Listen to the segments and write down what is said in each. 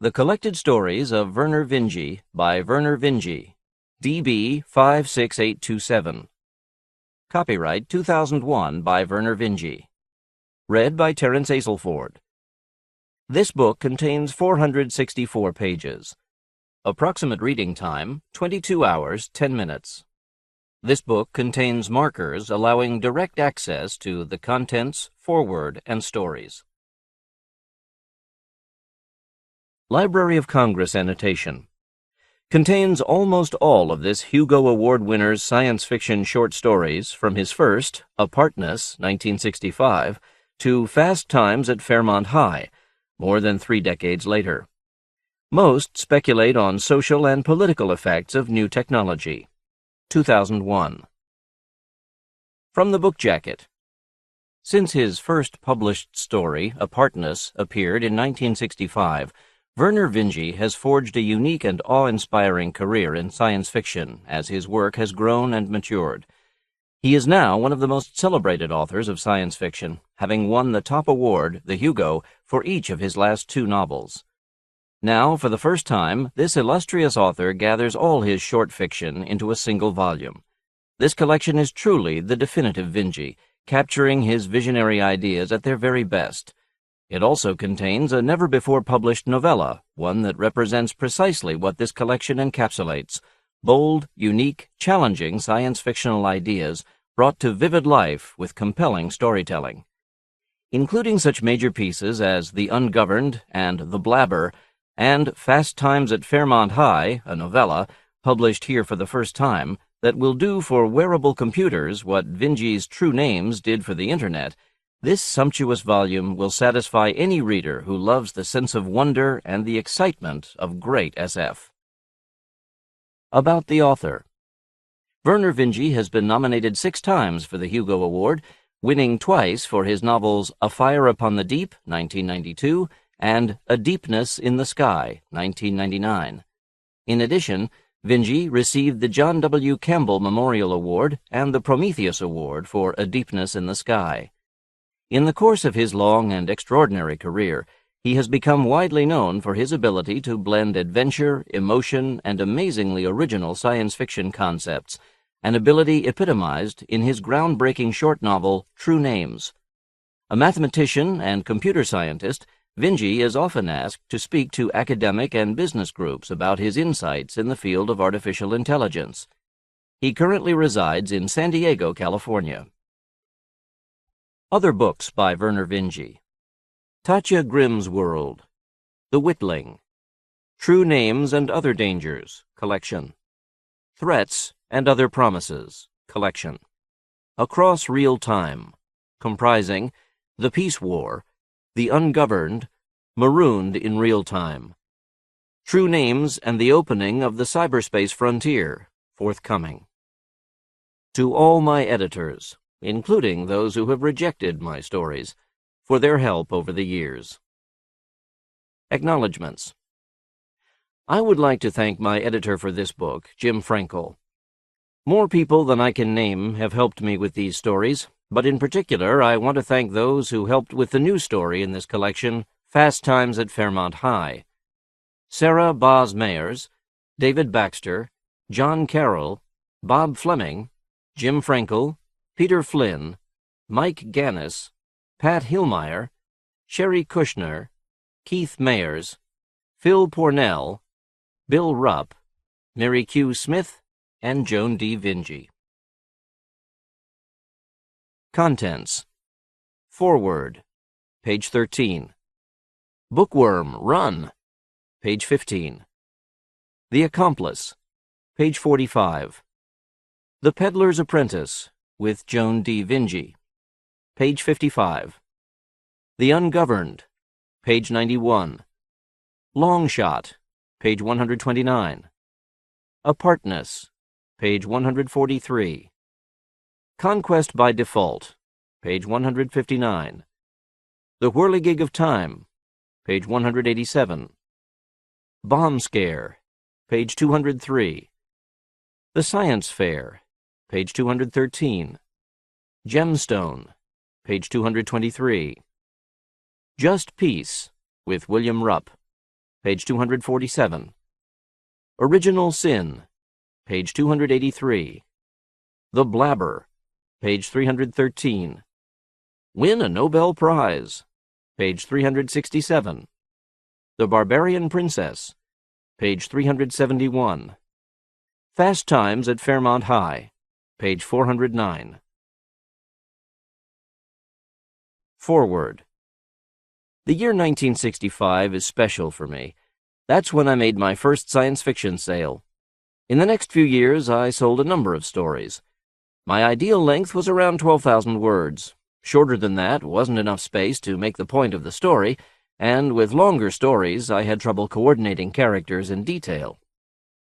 The Collected Stories of Vernor Vinge by Vernor Vinge, DB 56827. Copyright 2001 by Vernor Vinge. Read by Terence Aselford. This book contains 464 pages. Approximate reading time, 22 hours, 10 minutes. This book contains markers allowing direct access to the contents, foreword, and stories. Library of Congress annotation. Contains almost all of this Hugo Award-winner's science fiction short stories from his first, Apartness, 1965, to Fast Times at Fairmont High, more than 3 decades later. Most speculate on social and political effects of new technology. 2001. From the book jacket. Since his first published story, Apartness, appeared in 1965, Vernor Vinge has forged a unique and awe-inspiring career in science fiction as his work has grown and matured. He is now one of the most celebrated authors of science fiction, having won the top award, the Hugo, for each of his last 2 novels. Now, for the first time, this illustrious author gathers all his short fiction into a single volume. This collection is truly the definitive Vinge, capturing his visionary ideas at their very best. It also contains a never-before-published novella, one that represents precisely what this collection encapsulates: bold, unique, challenging science-fictional ideas brought to vivid life with compelling storytelling. Including such major pieces as The Ungoverned and The Blabber, and Fast Times at Fairmont High, a novella, published here for the first time, that will do for wearable computers what Vinge's True Names did for the Internet, this sumptuous volume will satisfy any reader who loves the sense of wonder and the excitement of great SF. About the author. Vernor Vinge has been nominated 6 times for the Hugo Award, winning twice for his novels A Fire Upon the Deep, 1992, and A Deepness in the Sky, 1999. In addition, Vinge received the John W. Campbell Memorial Award and the Prometheus Award for A Deepness in the Sky. In the course of his long and extraordinary career, he has become widely known for his ability to blend adventure, emotion, and amazingly original science fiction concepts, an ability epitomized in his groundbreaking short novel, True Names. A mathematician and computer scientist, Vinge is often asked to speak to academic and business groups about his insights in the field of artificial intelligence. He currently resides in San Diego, California. Other books by Vernor Vinge. Tatja Grimm's World, The Witling, True Names and Other Dangers, collection. Threats and Other Promises, collection. Across Real Time, comprising The Peace War, The Ungoverned, Marooned in Real Time. True Names and the Opening of the Cyberspace Frontier, forthcoming. To all my editors, including those who have rejected my stories, for their help over the years. Acknowledgements. I would like to thank my editor for this book, Jim Frankel. More people than I can name have helped me with these stories, but in particular I want to thank those who helped with the new story in this collection, Fast Times at Fairmont High. Sarah Boz-Meyers, David Baxter, John Carroll, Bob Fleming, Jim Frankel, Peter Flynn, Mike Gannis, Pat Hillmeyer, Sherry Kushner, Keith Mayers, Phil Pornell, Bill Rupp, Mary Q. Smith, and Joan D. Vinge. Contents. Foreword, page 13. Bookworm, Run, page 15. The Accomplice, page 45. The Peddler's Apprentice, with Joan D. Vinge, page 55. The Ungoverned, page 91. Long Shot, page 129. Apartness, page 143. Conquest by Default, page 159. The Whirligig of Time, page 187. Bomb Scare, page 203. The Science Fair, page 213. Gemstone, page 223. Just Peace, with William Rupp, page 247. Original Sin, page 283. The Blabber, page 313. Win a Nobel Prize, page 367. The Barbarian Princess, page 371. Fast Times at Fairmont High, page 409. Foreword. The year 1965 is special for me. That's when I made my first science fiction sale. In the next few years, I sold a number of stories. My ideal length was around 12,000 words. Shorter than that wasn't enough space to make the point of the story, and with longer stories, I had trouble coordinating characters in detail.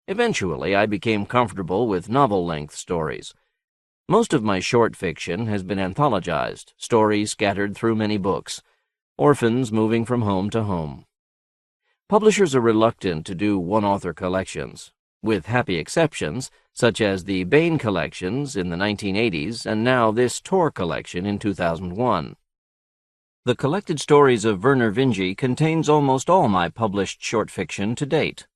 Eventually, I became comfortable with novel-length stories. Most of my short fiction has been anthologized, stories scattered through many books, orphans moving from home to home. Publishers are reluctant to do one-author collections, with happy exceptions, such as the Bain collections in the 1980s and now this Tor collection in 2001. The collected stories of Vernor Vinge contains almost all my published short fiction to date.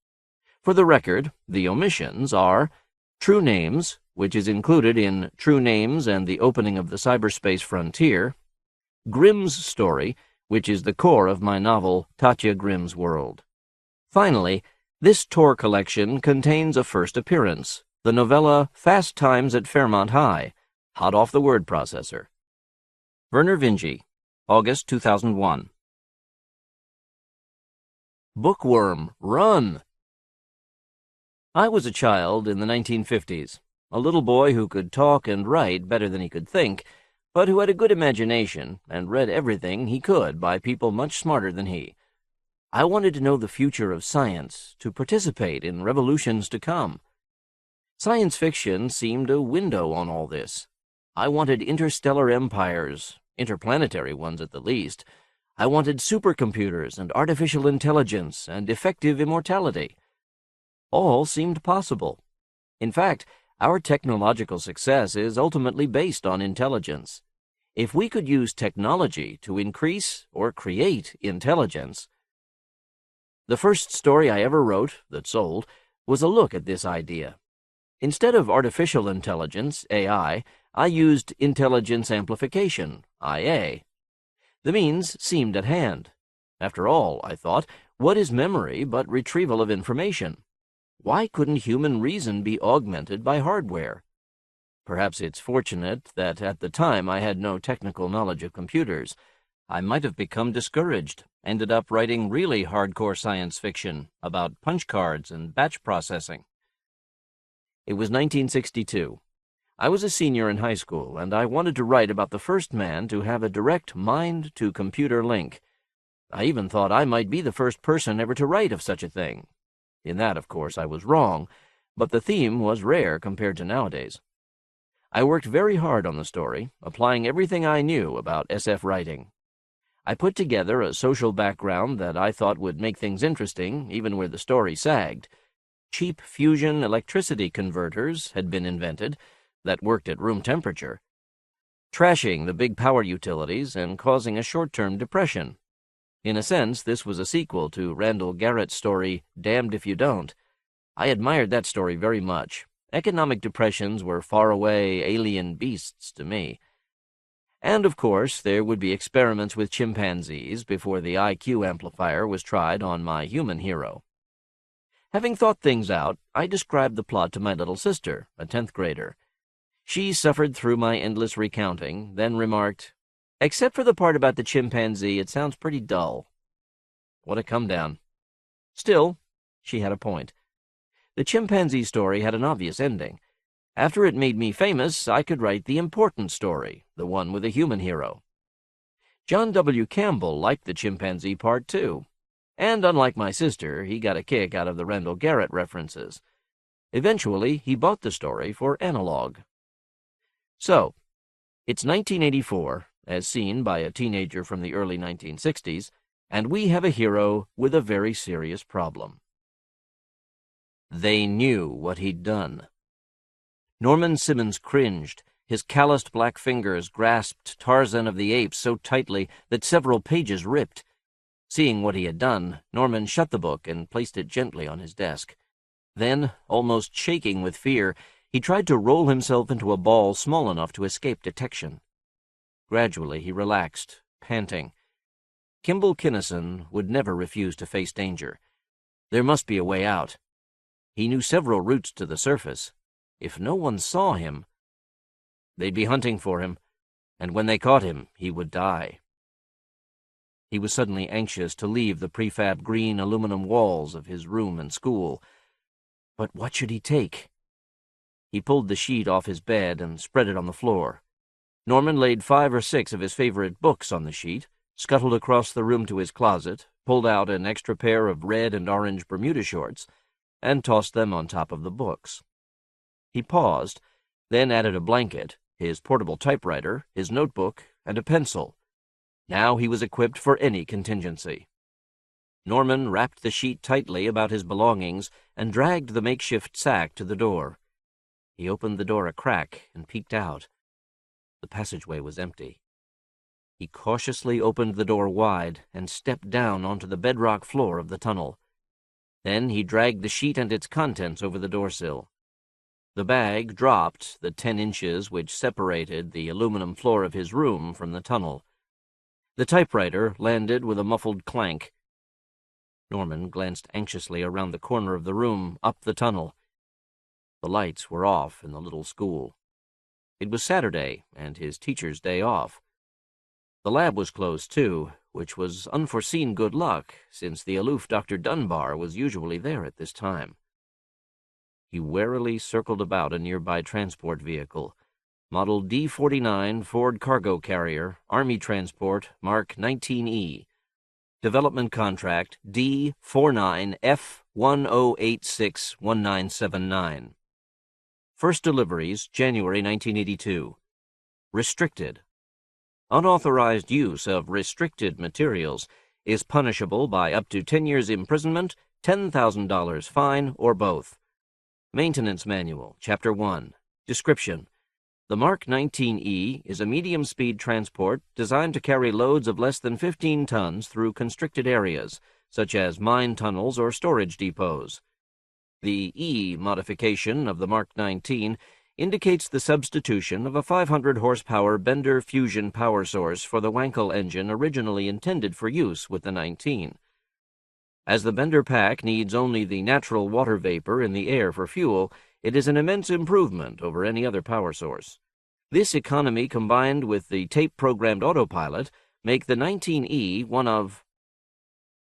For the record, the omissions are True Names, which is included in True Names and the Opening of the Cyberspace Frontier, Grimm's Story, which is the core of my novel Tatya Grimm's World. Finally, this Tor collection contains a first appearance, the novella Fast Times at Fairmont High, hot off the word processor. Vernor Vinge, August 2001. Bookworm, run! I was a child in the 1950s, a little boy who could talk and write better than he could think, but who had a good imagination and read everything he could by people much smarter than he. I wanted to know the future of science, to participate in revolutions to come. Science fiction seemed a window on all this. I wanted interstellar empires, interplanetary ones at the least. I wanted supercomputers and artificial intelligence and effective immortality. All seemed possible. In fact, our technological success is ultimately based on intelligence. If we could use technology to increase or create intelligence. The first story I ever wrote, that sold, was a look at this idea. Instead of artificial intelligence, AI, I used intelligence amplification, IA. The means seemed at hand. After all, I thought, what is memory but retrieval of information? Why couldn't human reason be augmented by hardware? Perhaps it's fortunate that at the time I had no technical knowledge of computers. I might have become discouraged, ended up writing really hardcore science fiction about punch cards and batch processing. It was 1962. I was a senior in high school, and I wanted to write about the first man to have a direct mind-to-computer link. I even thought I might be the first person ever to write of such a thing. In that, of course, I was wrong, but the theme was rare compared to nowadays. I worked very hard on the story, applying everything I knew about SF writing. I put together a social background that I thought would make things interesting, even where the story sagged. Cheap fusion electricity converters had been invented that worked at room temperature, trashing the big power utilities and causing a short-term depression. In a sense, this was a sequel to Randall Garrett's story, Damned If You Don't. I admired that story very much. Economic depressions were faraway alien beasts to me. And, of course, there would be experiments with chimpanzees before the IQ amplifier was tried on my human hero. Having thought things out, I described the plot to my little sister, a 10th grader. She suffered through my endless recounting, then remarked, "Except for the part about the chimpanzee, it sounds pretty dull." What a come-down. Still, she had a point. The chimpanzee story had an obvious ending. After it made me famous, I could write the important story, the one with a human hero. John W. Campbell liked the chimpanzee part, too. And unlike my sister, he got a kick out of the Randall Garrett references. Eventually, he bought the story for Analog. So, it's 1984, as seen by a teenager from the early 1960s, and we have a hero with a very serious problem. They knew what he'd done. Norman Simmons cringed. His calloused black fingers grasped Tarzan of the Apes so tightly that several pages ripped. Seeing what he had done, Norman shut the book and placed it gently on his desk. Then, almost shaking with fear, he tried to roll himself into a ball small enough to escape detection. Gradually he relaxed, panting. Kimball Kinnison would never refuse to face danger. There must be a way out. He knew several routes to the surface. If no one saw him, they'd be hunting for him, and when they caught him, he would die. He was suddenly anxious to leave the prefab green aluminum walls of his room and school. But what should he take? He pulled the sheet off his bed and spread it on the floor. Norman laid 5 or 6 of his favorite books on the sheet, scuttled across the room to his closet, pulled out an extra pair of red and orange Bermuda shorts, and tossed them on top of the books. He paused, then added a blanket, his portable typewriter, his notebook, and a pencil. Now he was equipped for any contingency. Norman wrapped the sheet tightly about his belongings and dragged the makeshift sack to the door. He opened the door a crack and peeked out. The passageway was empty. He cautiously opened the door wide and stepped down onto the bedrock floor of the tunnel. Then he dragged the sheet and its contents over the doorsill. The bag dropped the 10 inches which separated the aluminum floor of his room from the tunnel. The typewriter landed with a muffled clank. Norman glanced anxiously around the corner of the room, up the tunnel. The lights were off in the little school. It was Saturday, and his teacher's day off. The lab was closed, too, which was unforeseen good luck, since the aloof Dr. Dunbar was usually there at this time. He warily circled about a nearby transport vehicle, Model D-49 Ford cargo carrier, Army Transport, Mark 19E. Development contract D49F10861979. First deliveries, January 1982. Restricted. Unauthorized use of restricted materials is punishable by up to 10 years imprisonment, $10,000 fine, or both. Maintenance Manual, Chapter 1. Description. The Mark 19E is a medium-speed transport designed to carry loads of less than 15 tons through constricted areas, such as mine tunnels or storage depots. The E modification of the Mark 19 indicates the substitution of a 500-horsepower Bender fusion power source for the Wankel engine originally intended for use with the 19. As the Bender pack needs only the natural water vapor in the air for fuel, it is an immense improvement over any other power source. This economy combined with the tape-programmed autopilot make the 19E one of...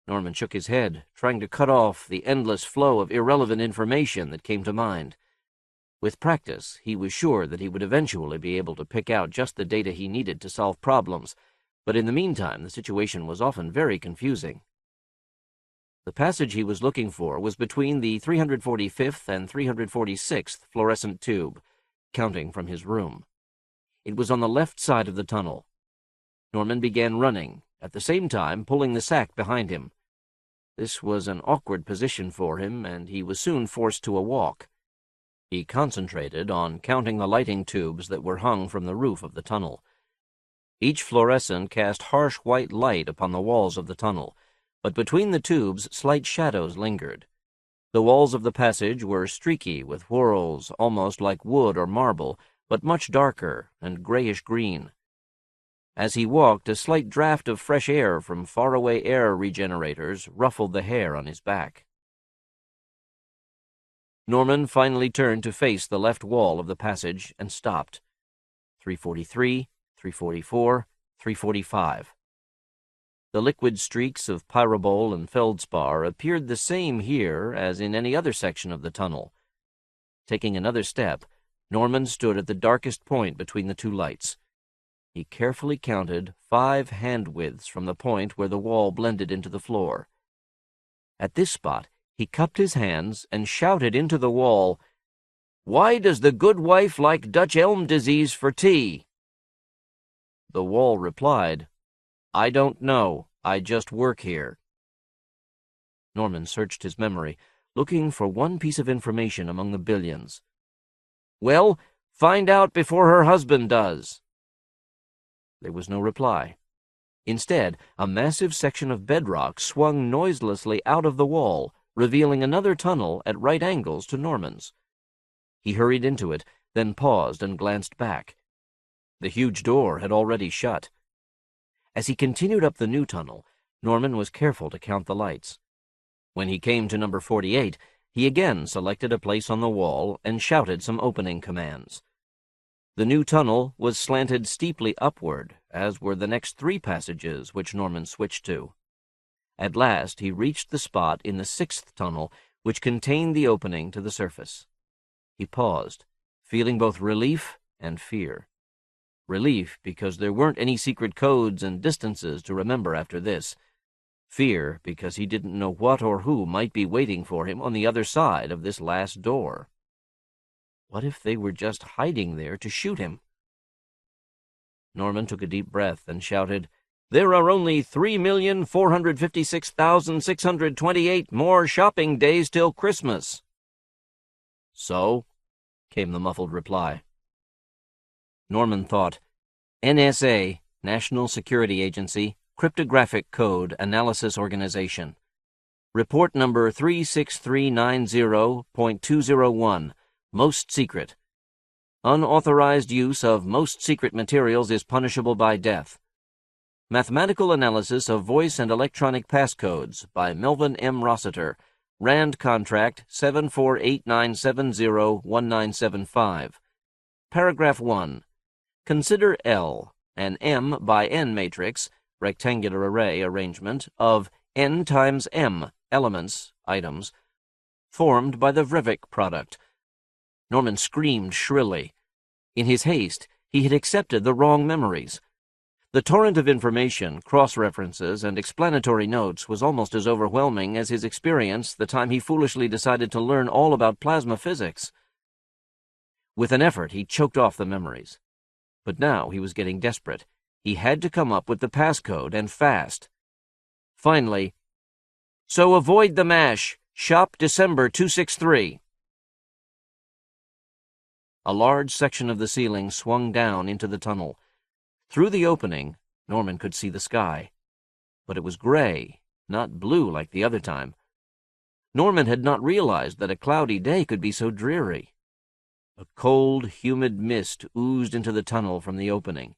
Norman shook his head, trying to cut off the endless flow of irrelevant information that came to mind. With practice, he was sure that he would eventually be able to pick out just the data he needed to solve problems, but in the meantime the situation was often very confusing. The passage he was looking for was between the 345th and 346th fluorescent tube, counting from his room. It was on the left side of the tunnel. Norman began running, at the same time pulling the sack behind him. This was an awkward position for him, and he was soon forced to a walk. He concentrated on counting the lighting tubes that were hung from the roof of the tunnel. Each fluorescent cast harsh white light upon the walls of the tunnel, but between the tubes slight shadows lingered. The walls of the passage were streaky with whorls almost like wood or marble, but much darker and grayish-green. As he walked, a slight draft of fresh air from faraway air regenerators ruffled the hair on his back. Norman finally turned to face the left wall of the passage and stopped. 343, 344, 345. The liquid streaks of pyrobole and feldspar appeared the same here as in any other section of the tunnel. Taking another step, Norman stood at the darkest point between the two lights. He carefully counted 5 hand-widths from the point where the wall blended into the floor. At this spot, he cupped his hands and shouted into the wall, "Why does the good wife like Dutch elm disease for tea?" The wall replied, "I don't know. I just work here." Norman searched his memory, looking for one piece of information among the billions. "Well, find out before her husband does." There was no reply. Instead, a massive section of bedrock swung noiselessly out of the wall, revealing another tunnel at right angles to Norman's. He hurried into it, then paused and glanced back. The huge door had already shut. As he continued up the new tunnel, Norman was careful to count the lights. When he came to number 48, he again selected a place on the wall and shouted some opening commands. The new tunnel was slanted steeply upward, as were the next 3 passages which Norman switched to. At last he reached the spot in the 6th tunnel which contained the opening to the surface. He paused, feeling both relief and fear. Relief because there weren't any secret codes and distances to remember after this. Fear because he didn't know what or who might be waiting for him on the other side of this last door. What if they were just hiding there to shoot him? Norman took a deep breath and shouted, "There are only 3,456,628 more shopping days till Christmas." "So?" came the muffled reply. Norman thought, NSA, National Security Agency, Cryptographic Code Analysis Organization. Report number 36390.201, Most Secret. Unauthorized use of most secret materials is punishable by death. Mathematical Analysis of Voice and Electronic Passcodes by Melvin M. Rossiter, Rand Contract 7489701975. Paragraph 1. Consider L, an M by N matrix, rectangular array arrangement of N times M elements, items, formed by the Vrevik product. Norman screamed shrilly. In his haste, he had accepted the wrong memories. The torrent of information, cross-references, and explanatory notes was almost as overwhelming as his experience the time he foolishly decided to learn all about plasma physics. With an effort, he choked off the memories. But now he was getting desperate. He had to come up with the passcode, and fast. Finally, "So avoid the mash. Shop December 263. A large section of the ceiling swung down into the tunnel. Through the opening, Norman could see the sky. But it was gray, not blue like the other time. Norman had not realized that a cloudy day could be so dreary. A cold, humid mist oozed into the tunnel from the opening.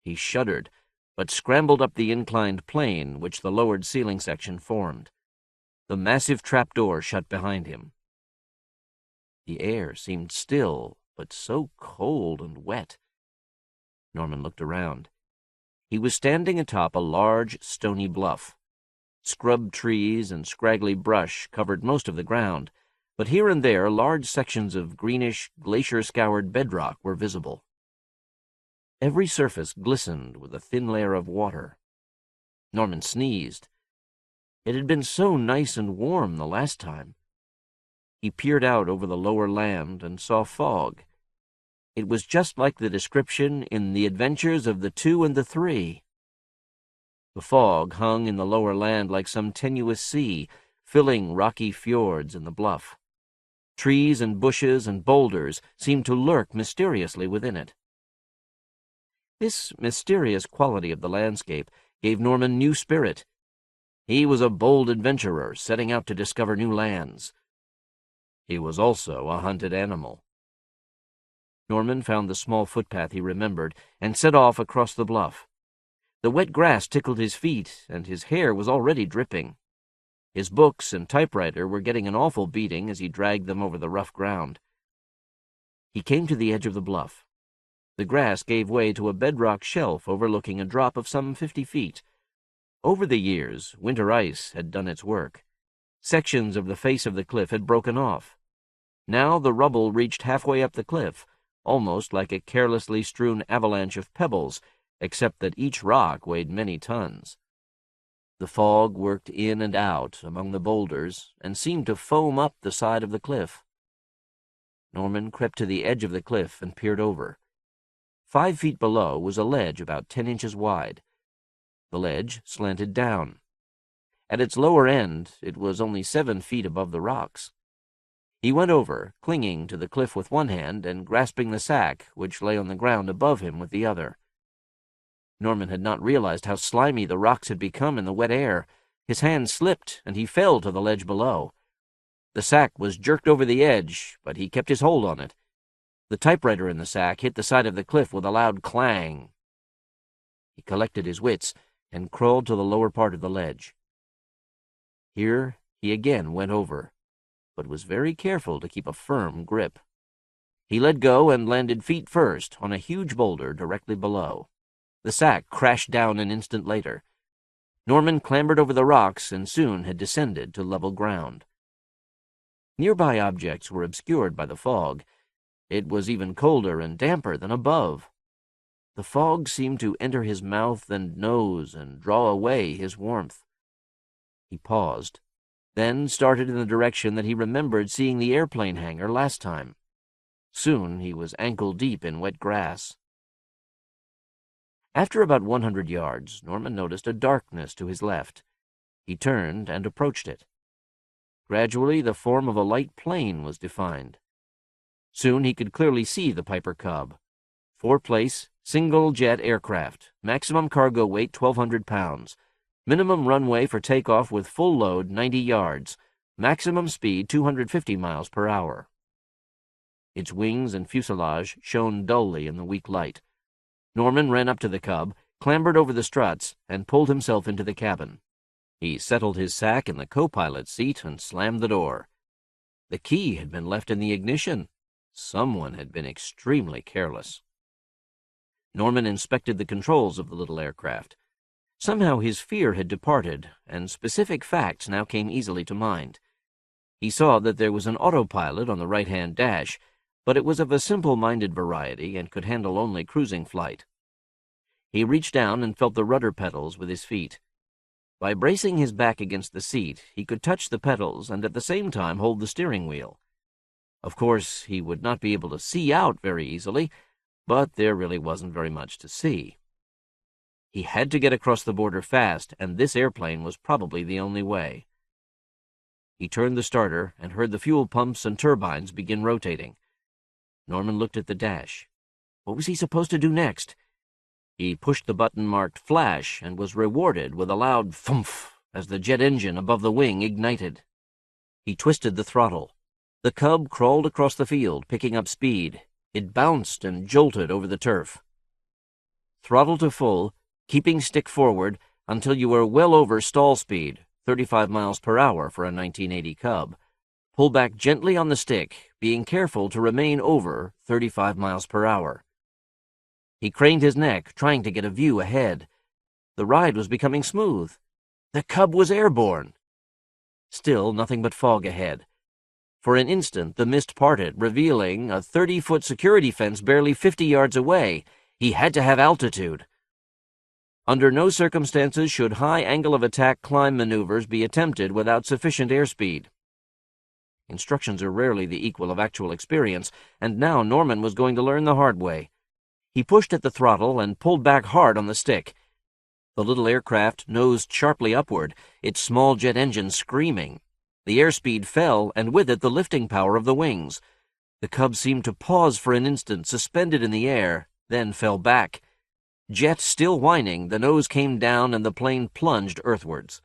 He shuddered, but scrambled up the inclined plane which the lowered ceiling section formed. The massive trapdoor shut behind him. The air seemed still, but so cold and wet. Norman looked around. He was standing atop a large, stony bluff. Scrub trees and scraggly brush covered most of the ground, but here and there large sections of greenish, glacier-scoured bedrock were visible. Every surface glistened with a thin layer of water. Norman sneezed. It had been so nice and warm the last time. He peered out over the lower land and saw fog. It was just like the description in The Adventures of the Two and the Three. The fog hung in the lower land like some tenuous sea, filling rocky fjords in the bluff. Trees and bushes and boulders seemed to lurk mysteriously within it. This mysterious quality of the landscape gave Norman new spirit. He was a bold adventurer setting out to discover new lands. He was also a hunted animal. Norman found the small footpath he remembered and set off across the bluff. The wet grass tickled his feet, and his hair was already dripping. His books and typewriter were getting an awful beating as he dragged them over the rough ground. He came to the edge of the bluff. The grass gave way to a bedrock shelf overlooking a drop of some 50 feet. Over the years, winter ice had done its work. Sections of the face of the cliff had broken off. Now the rubble reached halfway up the cliff, almost like a carelessly strewn avalanche of pebbles, except that each rock weighed many tons. The fog worked in and out among the boulders and seemed to foam up the side of the cliff. Norman crept to the edge of the cliff and peered over. 5 feet below was a ledge about 10 inches wide. The ledge slanted down. At its lower end, it was only 7 feet above the rocks. He went over, clinging to the cliff with one hand and grasping the sack which lay on the ground above him with the other. Norman had not realized how slimy the rocks had become in the wet air. His hand slipped, and he fell to the ledge below. The sack was jerked over the edge, but he kept his hold on it. The typewriter in the sack hit the side of the cliff with a loud clang. He collected his wits and crawled to the lower part of the ledge. Here he again went over, but was very careful to keep a firm grip. He let go and landed feet first on a huge boulder directly below. The sack crashed down an instant later. Norman clambered over the rocks and soon had descended to level ground. Nearby objects were obscured by the fog. It was even colder and damper than above. The fog seemed to enter his mouth and nose and draw away his warmth. He paused, then started in the direction that he remembered seeing the airplane hangar last time. Soon he was ankle-deep in wet grass. After about 100 yards, Norman noticed a darkness to his left. He turned and approached it. Gradually, the form of a light plane was defined. Soon he could clearly see the Piper Cub. 4-place, single-jet aircraft, maximum cargo weight 1,200 pounds, minimum runway for takeoff with full load 90 yards, maximum speed 250 miles per hour. Its wings and fuselage shone dully in the weak light. Norman ran up to the Cub, clambered over the struts, and pulled himself into the cabin. He settled his sack in the co-pilot's seat and slammed the door. The key had been left in the ignition. Someone had been extremely careless. Norman inspected the controls of the little aircraft. Somehow his fear had departed, and specific facts now came easily to mind. He saw that there was an autopilot on the right-hand dash, but it was of a simple-minded variety and could handle only cruising flight. He reached down and felt the rudder pedals with his feet. By bracing his back against the seat, he could touch the pedals and at the same time hold the steering wheel. Of course, he would not be able to see out very easily, but there really wasn't very much to see. He had to get across the border fast, and this airplane was probably the only way. He turned the starter and heard the fuel pumps and turbines begin rotating. Norman looked at the dash. What was he supposed to do next? He pushed the button marked Flash and was rewarded with a loud thumph as the jet engine above the wing ignited. He twisted the throttle. The Cub crawled across the field, picking up speed. It bounced and jolted over the turf. Throttle to full, keeping stick forward until you were well over stall speed, 35 miles per hour for a 1980 Cub. Pull back gently on the stick, being careful to remain over 35 miles per hour. He craned his neck, trying to get a view ahead. The ride was becoming smooth. The Cub was airborne. Still nothing but fog ahead. For an instant, the mist parted, revealing a 30-foot security fence barely 50 yards away. He had to have altitude. Under no circumstances should high angle of attack climb maneuvers be attempted without sufficient airspeed. Instructions are rarely the equal of actual experience, and now Norman was going to learn the hard way. He pushed at the throttle and pulled back hard on the stick. The little aircraft nosed sharply upward, its small jet engine screaming. The airspeed fell, and with it the lifting power of the wings. The Cub seemed to pause for an instant, suspended in the air, then fell back. Jet still whining, the nose came down and the plane plunged earthwards.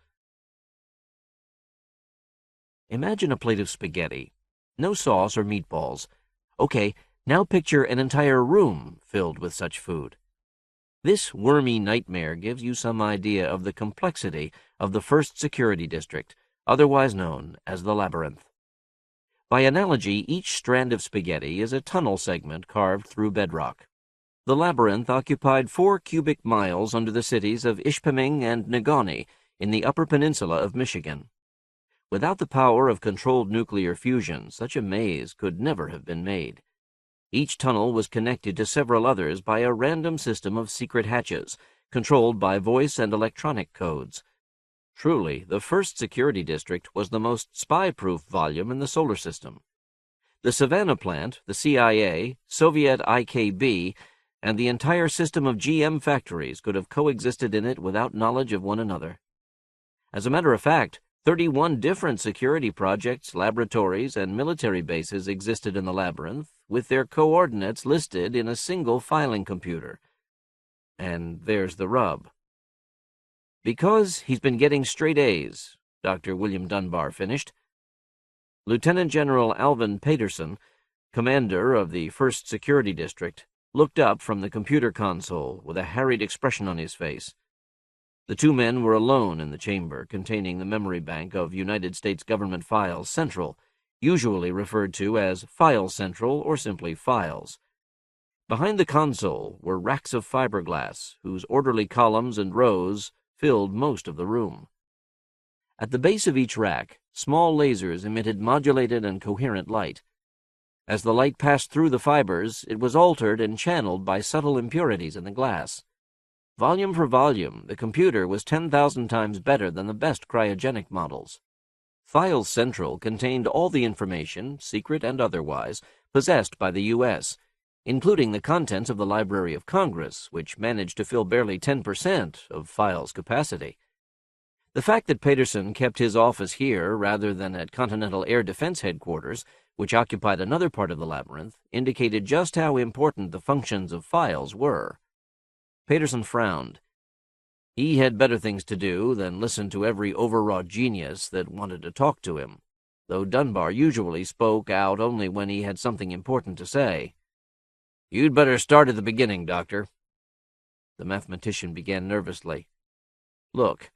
Imagine a plate of spaghetti. No sauce or meatballs. Okay, now picture an entire room filled with such food. This wormy nightmare gives you some idea of the complexity of the first security district, otherwise known as the Labyrinth. By analogy, each strand of spaghetti is a tunnel segment carved through bedrock. The Labyrinth occupied 4 cubic miles under the cities of Ishpeming and Negaunee in the Upper Peninsula of Michigan. Without the power of controlled nuclear fusion, such a maze could never have been made. Each tunnel was connected to several others by a random system of secret hatches, controlled by voice and electronic codes. Truly, the first security district was the most spy-proof volume in the solar system. The Savannah plant, the CIA, Soviet IKB, and the entire system of GM factories could have coexisted in it without knowledge of one another. As a matter of fact, 31 different security projects, laboratories, and military bases existed in the Labyrinth, with their coordinates listed in a single filing computer. And there's the rub. Because he's been getting straight A's, Dr. William Dunbar finished. Lieutenant General Alvin Paterson, commander of the 1st Security District, looked up from the computer console with a harried expression on his face. The two men were alone in the chamber containing the memory bank of United States government files central, usually referred to as File Central or simply Files. Behind the console were racks of fiberglass, whose orderly columns and rows filled most of the room. At the base of each rack, small lasers emitted modulated and coherent light. As the light passed through the fibers, it was altered and channeled by subtle impurities in the glass. Volume for volume, the computer was 10,000 times better than the best cryogenic models. Files Central contained all the information, secret and otherwise, possessed by the U.S., including the contents of the Library of Congress, which managed to fill barely 10% of Files' capacity. The fact that Paterson kept his office here rather than at Continental Air Defense Headquarters, which occupied another part of the labyrinth, indicated just how important the functions of Files were. Paterson frowned. He had better things to do than listen to every overwrought genius that wanted to talk to him, though Dunbar usually spoke out only when he had something important to say. "You'd better start at the beginning, Doctor." The mathematician began nervously. "Look,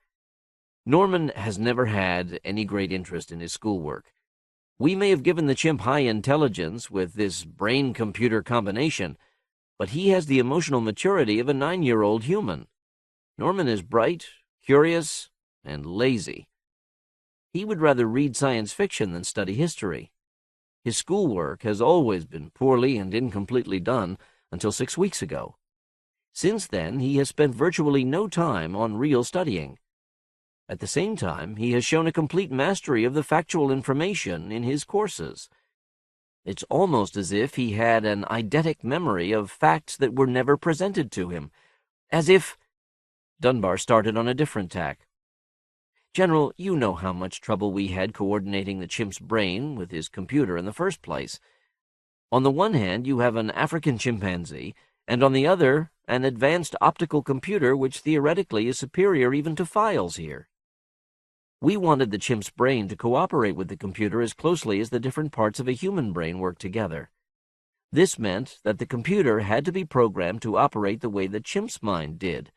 Norman has never had any great interest in his schoolwork. We may have given the chimp high intelligence with this brain-computer combination, but he has the emotional maturity of a 9-year-old human. Norman is bright, curious, and lazy. He would rather read science fiction than study history. His schoolwork has always been poorly and incompletely done until 6 weeks ago. Since then, he has spent virtually no time on real studying. At the same time, he has shown a complete mastery of the factual information in his courses. It's almost as if he had an eidetic memory of facts that were never presented to him. As if—" Dunbar started on a different tack. "General, you know how much trouble we had coordinating the chimp's brain with his computer in the first place. On the one hand, you have an African chimpanzee, and on the other, an advanced optical computer which theoretically is superior even to Files here. We wanted the chimp's brain to cooperate with the computer as closely as the different parts of a human brain work together. This meant that the computer had to be programmed to operate the way the chimp's mind did.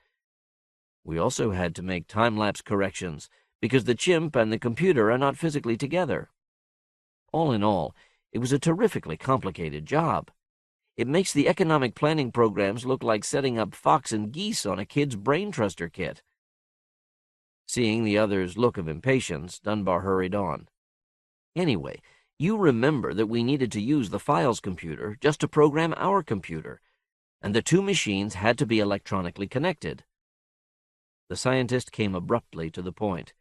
We also had to make time-lapse corrections, because the chimp and the computer are not physically together. All in all, it was a terrifically complicated job. It makes the economic planning programs look like setting up fox and geese on a kid's brain truster kit." Seeing the other's look of impatience, Dunbar hurried on. "Anyway, you remember that we needed to use the Files computer just to program our computer, and the two machines had to be electronically connected." The scientist came abruptly to the point.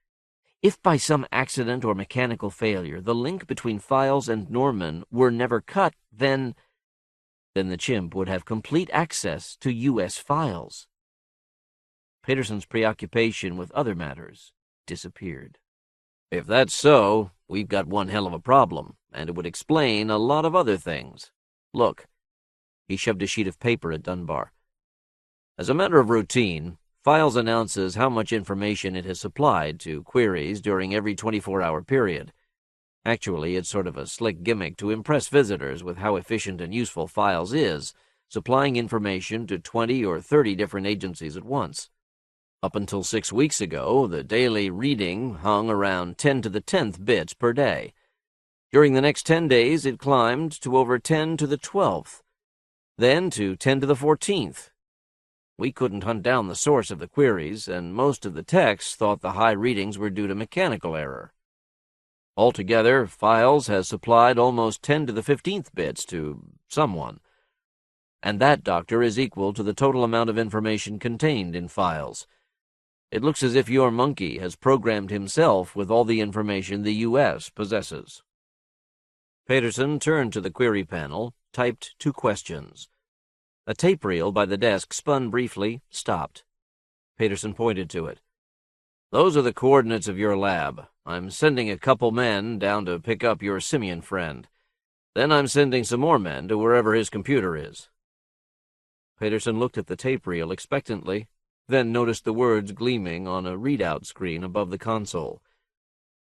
"If by some accident or mechanical failure the link between Files and Norman were never cut, then the chimp would have complete access to U.S. files." Paterson's preoccupation with other matters disappeared. "If that's so, we've got one hell of a problem, and it would explain a lot of other things. Look." He shoved a sheet of paper at Dunbar. "As a matter of routine, Files announces how much information it has supplied to queries during every 24-hour period. Actually, it's sort of a slick gimmick to impress visitors with how efficient and useful Files is, supplying information to 20 or 30 different agencies at once. Up until 6 weeks ago, the daily reading hung around 10 to the 10th bits per day. During the next 10 days, it climbed to over 10 to the 12th, then to 10 to the 14th. We couldn't hunt down the source of the queries, and most of the techs thought the high readings were due to mechanical error. Altogether, Files has supplied almost 10 to the 15th bits to someone. And that, Doctor, is equal to the total amount of information contained in Files. It looks as if your monkey has programmed himself with all the information the U.S. possesses." Paterson turned to the query panel, typed 2 questions. A tape reel by the desk spun briefly, stopped. Paterson pointed to it. "Those are the coordinates of your lab. I'm sending a couple men down to pick up your simian friend. Then I'm sending some more men to wherever his computer is." Peterson looked at the tape reel expectantly, then noticed the words gleaming on a readout screen above the console.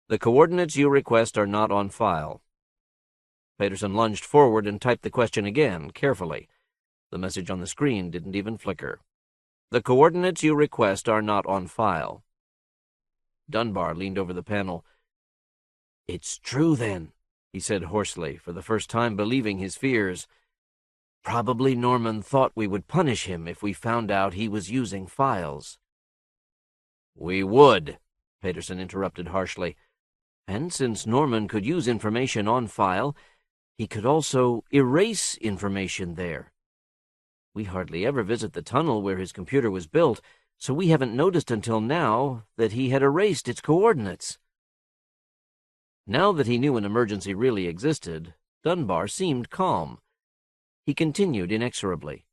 "The coordinates you request are not on file." Peterson lunged forward and typed the question again, carefully. The message on the screen didn't even flicker. "The coordinates you request are not on file." Dunbar leaned over the panel. "It's true, then," he said hoarsely, for the first time believing his fears. "Probably Norman thought we would punish him if we found out he was using files." "We would," Peterson interrupted harshly. "And since Norman could use information on file, he could also erase information there. We hardly ever visit the tunnel where his computer was built, so we haven't noticed until now that he had erased its coordinates." Now that he knew an emergency really existed, Dunbar seemed calm. He continued inexorably.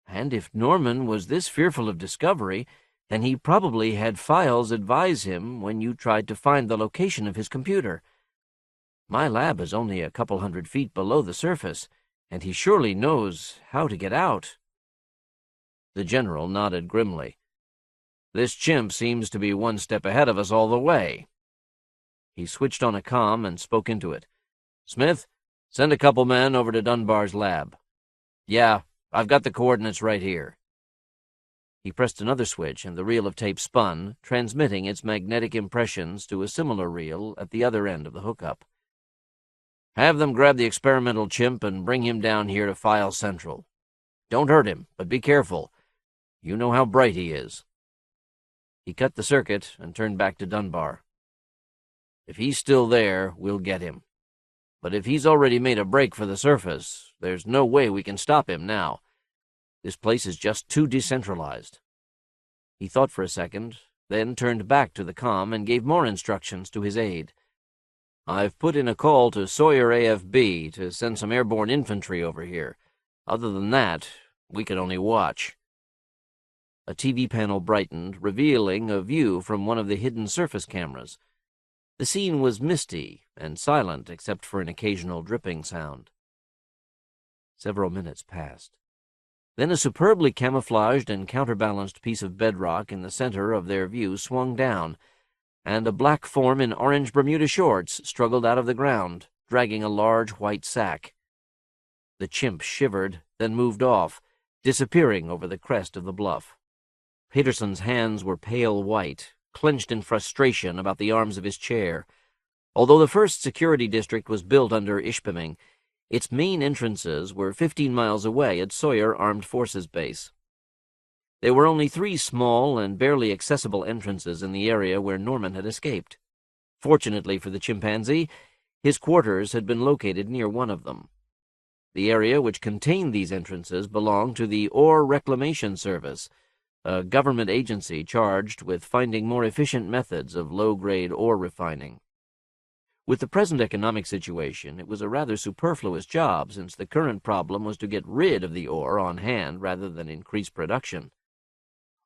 "And if Norman was this fearful of discovery, then he probably had files advise him when you tried to find the location of his computer. My lab is only a couple 100 feet below the surface, and he surely knows how to get out." The general nodded grimly. "This chimp seems to be one step ahead of us all the way." He switched on a comm and spoke into it. "Smith, send a couple men over to Dunbar's lab." "Yeah, I've got the coordinates right here." He pressed another switch, and the reel of tape spun, transmitting its magnetic impressions to a similar reel at the other end of the hookup. "Have them grab the experimental chimp and bring him down here to File Central. Don't hurt him, but be careful. You know how bright he is." He cut the circuit and turned back to Dunbar. "If he's still there, we'll get him. But if he's already made a break for the surface, there's no way we can stop him now. This place is just too decentralized." He thought for a second, then turned back to the comm and gave more instructions to his aide. "I've put in a call to Sawyer AFB to send some airborne infantry over here. Other than that, we can only watch." A TV panel brightened, revealing a view from one of the hidden surface cameras. The scene was misty and silent except for an occasional dripping sound. Several minutes passed. Then a superbly camouflaged and counterbalanced piece of bedrock in the center of their view swung down, and a black form in orange Bermuda shorts struggled out of the ground, dragging a large white sack. The chimp shivered, then moved off, disappearing over the crest of the bluff. Peterson's hands were pale white, clenched in frustration about the arms of his chair. Although the first security district was built under Ishpeming, its main entrances were 15 miles away at Sawyer Armed Forces Base. There were only 3 small and barely accessible entrances in the area where Norman had escaped. Fortunately for the chimpanzee, his quarters had been located near one of them. The area which contained these entrances belonged to the Ore Reclamation Service, a government agency charged with finding more efficient methods of low-grade ore refining. With the present economic situation, it was a rather superfluous job, since the current problem was to get rid of the ore on hand rather than increase production.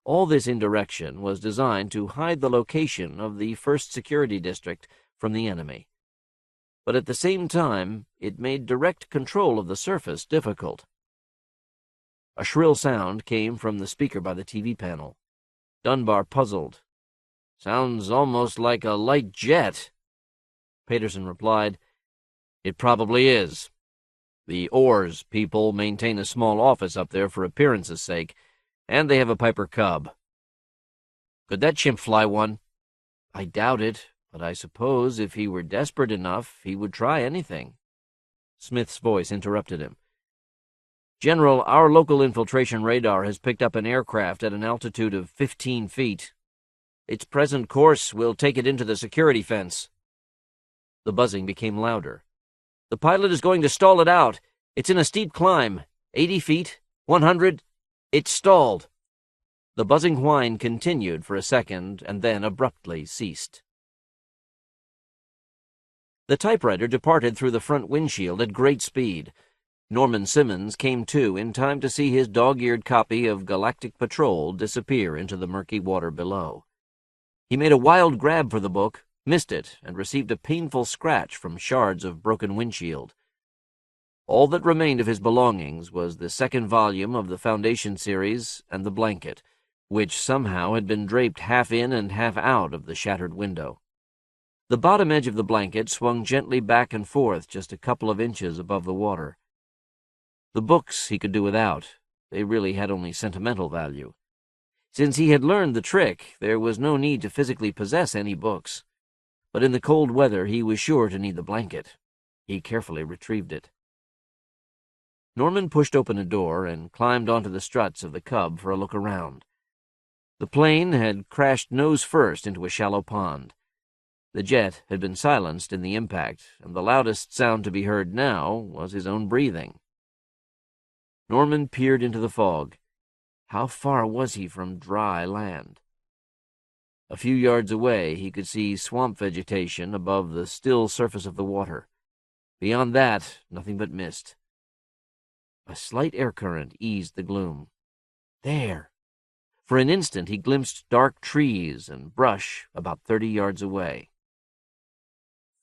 All this indirection was designed to hide the location of the first security district from the enemy. But at the same time, it made direct control of the surface difficult. A shrill sound came from the speaker by the TV panel. Dunbar puzzled. "Sounds almost like a light jet." Peterson replied, "It probably is. The Ores people maintain a small office up there for appearance's sake, and they have a Piper Cub." "Could that chimp fly one?" "I doubt it, but I suppose if he were desperate enough, he would try anything." Smith's voice interrupted him. "General, our local infiltration radar has picked up an aircraft at an altitude of 15 feet. Its present course will take it into the security fence." The buzzing became louder. "The pilot is going to stall it out. It's in a steep climb. 80 feet, 100. It's stalled." The buzzing whine continued for a second and then abruptly ceased. The typewriter departed through the front windshield at great speed. Norman Simmons came to in time to see his dog-eared copy of Galactic Patrol disappear into the murky water below. He made a wild grab for the book, missed it, and received a painful scratch from shards of broken windshield. All that remained of his belongings was the second volume of the Foundation series and the blanket, which somehow had been draped half in and half out of the shattered window. The bottom edge of the blanket swung gently back and forth just a couple of inches above the water. The books he could do without. They really had only sentimental value. Since he had learned the trick, there was no need to physically possess any books. But in the cold weather, he was sure to need the blanket. He carefully retrieved it. Norman pushed open a door and climbed onto the struts of the cub for a look around. The plane had crashed nose first into a shallow pond. The jet had been silenced in the impact, and the loudest sound to be heard now was his own breathing. Norman peered into the fog. How far was he from dry land? A few yards away, he could see swamp vegetation above the still surface of the water. Beyond that, nothing but mist. A slight air current eased the gloom. There! For an instant, he glimpsed dark trees and brush about 30 yards away.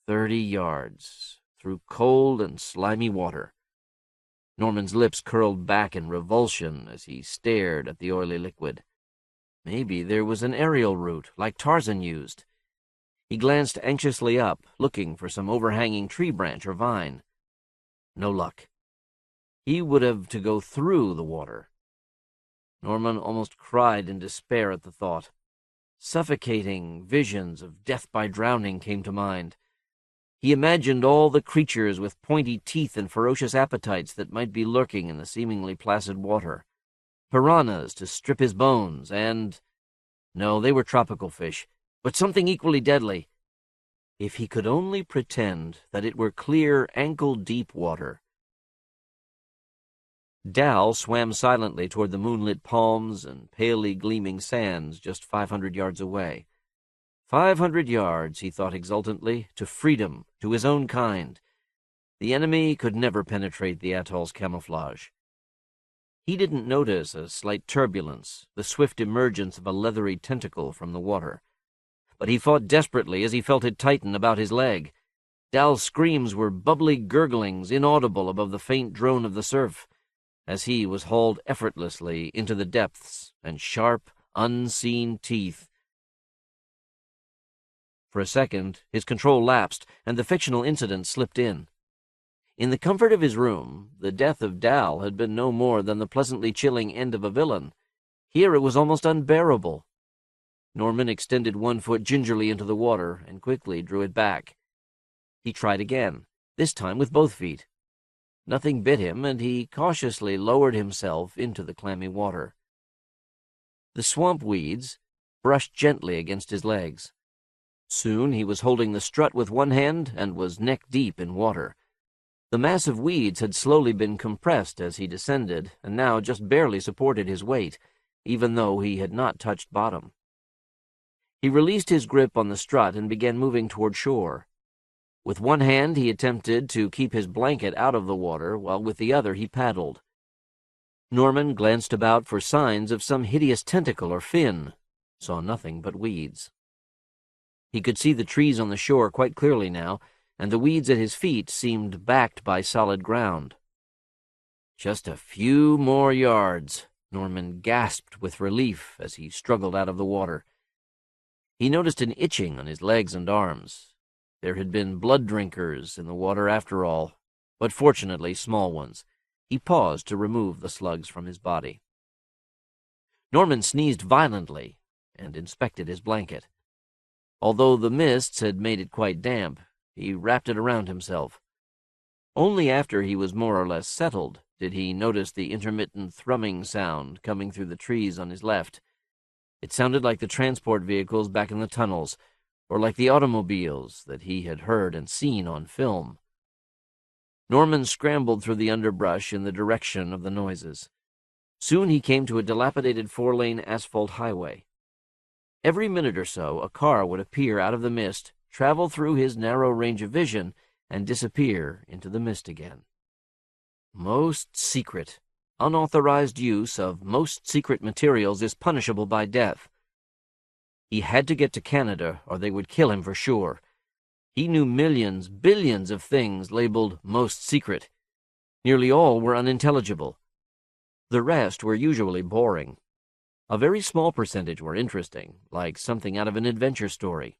30 yards, through cold and slimy water. Norman's lips curled back in revulsion as he stared at the oily liquid. Maybe there was an aerial route, like Tarzan used. He glanced anxiously up, looking for some overhanging tree branch or vine. No luck. He would have to go through the water. Norman almost cried in despair at the thought. Suffocating visions of death by drowning came to mind. He imagined all the creatures with pointy teeth and ferocious appetites that might be lurking in the seemingly placid water. Piranhas to strip his bones, and— no, they were tropical fish, but something equally deadly. If he could only pretend that it were clear, ankle-deep water. Dal swam silently toward the moonlit palms and palely gleaming sands just 500 yards away. 500 yards, he thought exultantly, to freedom, to his own kind. The enemy could never penetrate the atoll's camouflage. He didn't notice a slight turbulence, the swift emergence of a leathery tentacle from the water. But he fought desperately as he felt it tighten about his leg. Dal's screams were bubbly gurglings, inaudible above the faint drone of the surf, as he was hauled effortlessly into the depths, and sharp, unseen teeth. For a second, his control lapsed, and the fictional incident slipped in. In the comfort of his room, the death of Dal had been no more than the pleasantly chilling end of a villain. Here it was almost unbearable. Norman extended one foot gingerly into the water and quickly drew it back. He tried again, this time with both feet. Nothing bit him, and he cautiously lowered himself into the clammy water. The swamp weeds brushed gently against his legs. Soon he was holding the strut with one hand and was neck-deep in water. The mass of weeds had slowly been compressed as he descended, and now just barely supported his weight, even though he had not touched bottom. He released his grip on the strut and began moving toward shore. With one hand he attempted to keep his blanket out of the water, while with the other he paddled. Norman glanced about for signs of some hideous tentacle or fin, saw nothing but weeds. He could see the trees on the shore quite clearly now, and the weeds at his feet seemed backed by solid ground. Just a few more yards, Norman gasped with relief as he struggled out of the water. He noticed an itching on his legs and arms. There had been blood drinkers in the water after all, but fortunately small ones. He paused to remove the slugs from his body. Norman sneezed violently and inspected his blanket. Although the mists had made it quite damp, he wrapped it around himself. Only after he was more or less settled did he notice the intermittent thrumming sound coming through the trees on his left. It sounded like the transport vehicles back in the tunnels, or like the automobiles that he had heard and seen on film. Norman scrambled through the underbrush in the direction of the noises. Soon he came to a dilapidated 4-lane asphalt highway. Every minute or so, a car would appear out of the mist, travel through his narrow range of vision, and disappear into the mist again. Most secret. Unauthorized use of most secret materials is punishable by death. He had to get to Canada, or they would kill him for sure. He knew millions, billions of things labeled most secret. Nearly all were unintelligible. The rest were usually boring. A very small percentage were interesting, like something out of an adventure story,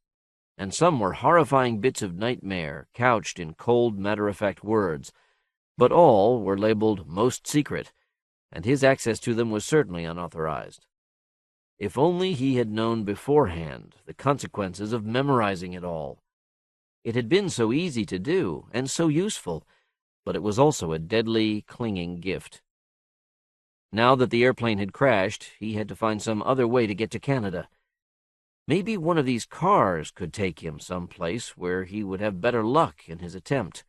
and some were horrifying bits of nightmare couched in cold, matter-of-fact words, but all were labeled Most Secret, and his access to them was certainly unauthorized. If only he had known beforehand the consequences of memorizing it all. It had been so easy to do, and so useful, but it was also a deadly, clinging gift. Now that the airplane had crashed, he had to find some other way to get to Canada. Maybe one of these cars could take him someplace where he would have better luck in his attempt.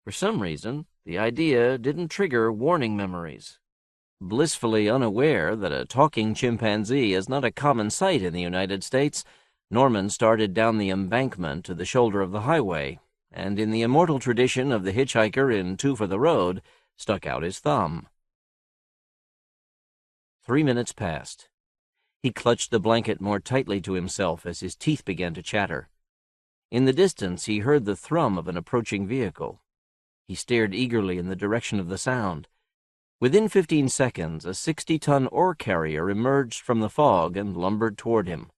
For some reason, the idea didn't trigger warning memories. Blissfully unaware that a talking chimpanzee is not a common sight in the United States, Norman started down the embankment to the shoulder of the highway, and in the immortal tradition of the hitchhiker in Two for the Road, stuck out his thumb. 3 minutes passed. He clutched the blanket more tightly to himself as his teeth began to chatter. In the distance, he heard the thrum of an approaching vehicle. He stared eagerly in the direction of the sound. Within 15 seconds, a 60-ton ore carrier emerged from the fog and lumbered toward him.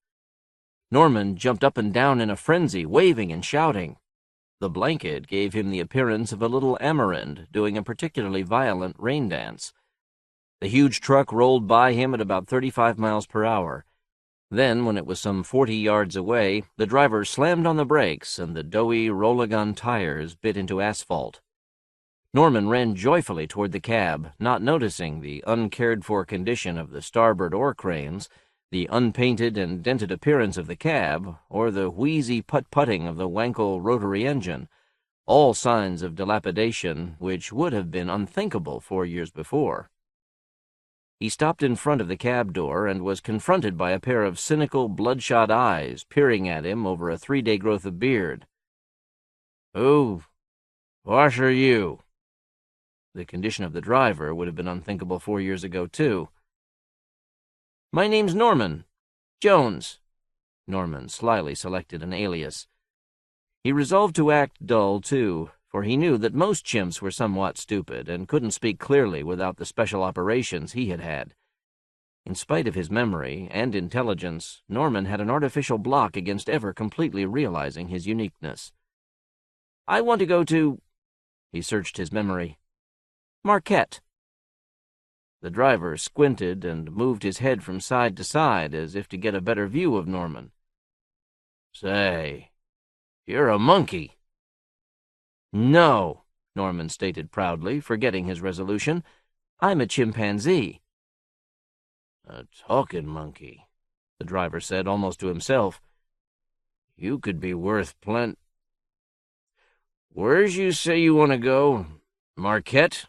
Norman jumped up and down in a frenzy, waving and shouting. The blanket gave him the appearance of a little Amarand doing a particularly violent rain dance. The huge truck rolled by him at about 35 miles per hour. Then, when it was some 40 yards away, the driver slammed on the brakes and the doughy Rollagon tires bit into asphalt. Norman ran joyfully toward the cab, not noticing the uncared-for condition of the starboard ore cranes, the unpainted and dented appearance of the cab, or the wheezy putt-putting of the Wankel rotary engine, all signs of dilapidation which would have been unthinkable 4 years before. He stopped in front of the cab door and was confronted by a pair of cynical, bloodshot eyes peering at him over a 3-day growth of beard. "Who? What are you?" The condition of the driver would have been unthinkable 4 years ago, too. "My name's Norman. Jones." Norman slyly selected an alias. He resolved to act dull, too, for he knew that most chimps were somewhat stupid and couldn't speak clearly without the special operations he had had. In spite of his memory and intelligence, Norman had an artificial block against ever completely realizing his uniqueness. "I want to go to—" He searched his memory. "Marquette." The driver squinted and moved his head from side to side as if to get a better view of Norman. "Say, you're a monkey." "No," Norman stated proudly, forgetting his resolution. "I'm a chimpanzee." "A talking monkey," the driver said almost to himself. "You could be worth Where's you say you want to go? Marquette?"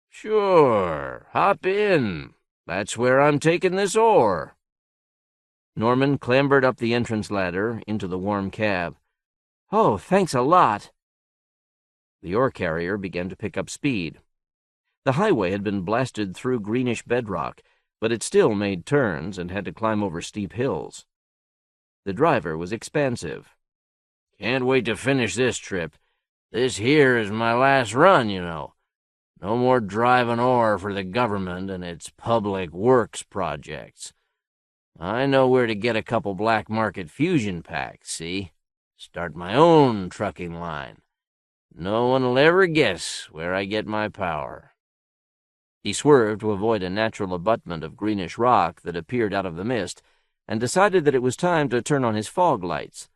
"Sure, hop in. That's where I'm taking this ore." Norman clambered up the entrance ladder into the warm cab. "Oh, thanks a lot." The ore carrier began to pick up speed. The highway had been blasted through greenish bedrock, but it still made turns and had to climb over steep hills. The driver was expansive. "Can't wait to finish this trip. This here is my last run, you know. No more driving ore for the government and its public works projects. I know where to get a couple black market fusion packs, see? Start my own trucking line. No one'll ever guess where I get my power." He swerved to avoid a natural abutment of greenish rock that appeared out of the mist, and decided that it was time to turn on his fog lights.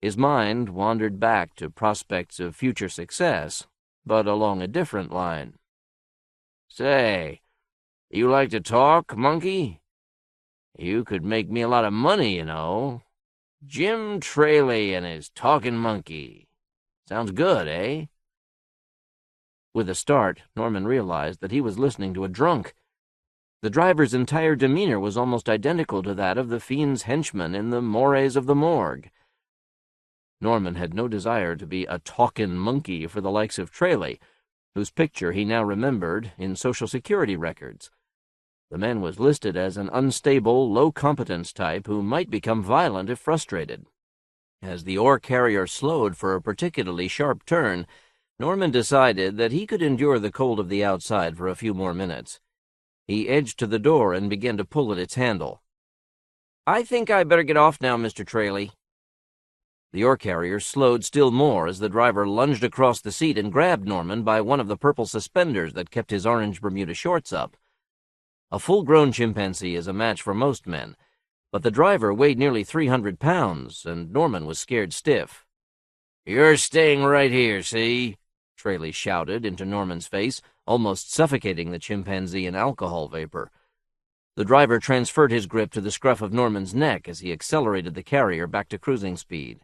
His mind wandered back to prospects of future success, but along a different line. "Say, you like to talk, monkey? You could make me a lot of money, you know. Jim Trayley and his talking monkey. Sounds good, eh?" With a start, Norman realized that he was listening to a drunk. The driver's entire demeanor was almost identical to that of the fiend's henchman in the mores of the morgue. Norman had no desire to be a talkin' monkey for the likes of Trayley, whose picture he now remembered in Social Security records. The man was listed as an unstable, low-competence type who might become violent if frustrated. As the ore carrier slowed for a particularly sharp turn, Norman decided that he could endure the cold of the outside for a few more minutes. He edged to the door and began to pull at its handle. "I think I better get off now, Mr. Trayley." The ore carrier slowed still more as the driver lunged across the seat and grabbed Norman by one of the purple suspenders that kept his orange Bermuda shorts up. A full-grown chimpanzee is a match for most men, but the driver weighed nearly 300 pounds, and Norman was scared stiff. "You're staying right here, see?" Trayley shouted into Norman's face, almost suffocating the chimpanzee in alcohol vapor. The driver transferred his grip to the scruff of Norman's neck as he accelerated the carrier back to cruising speed.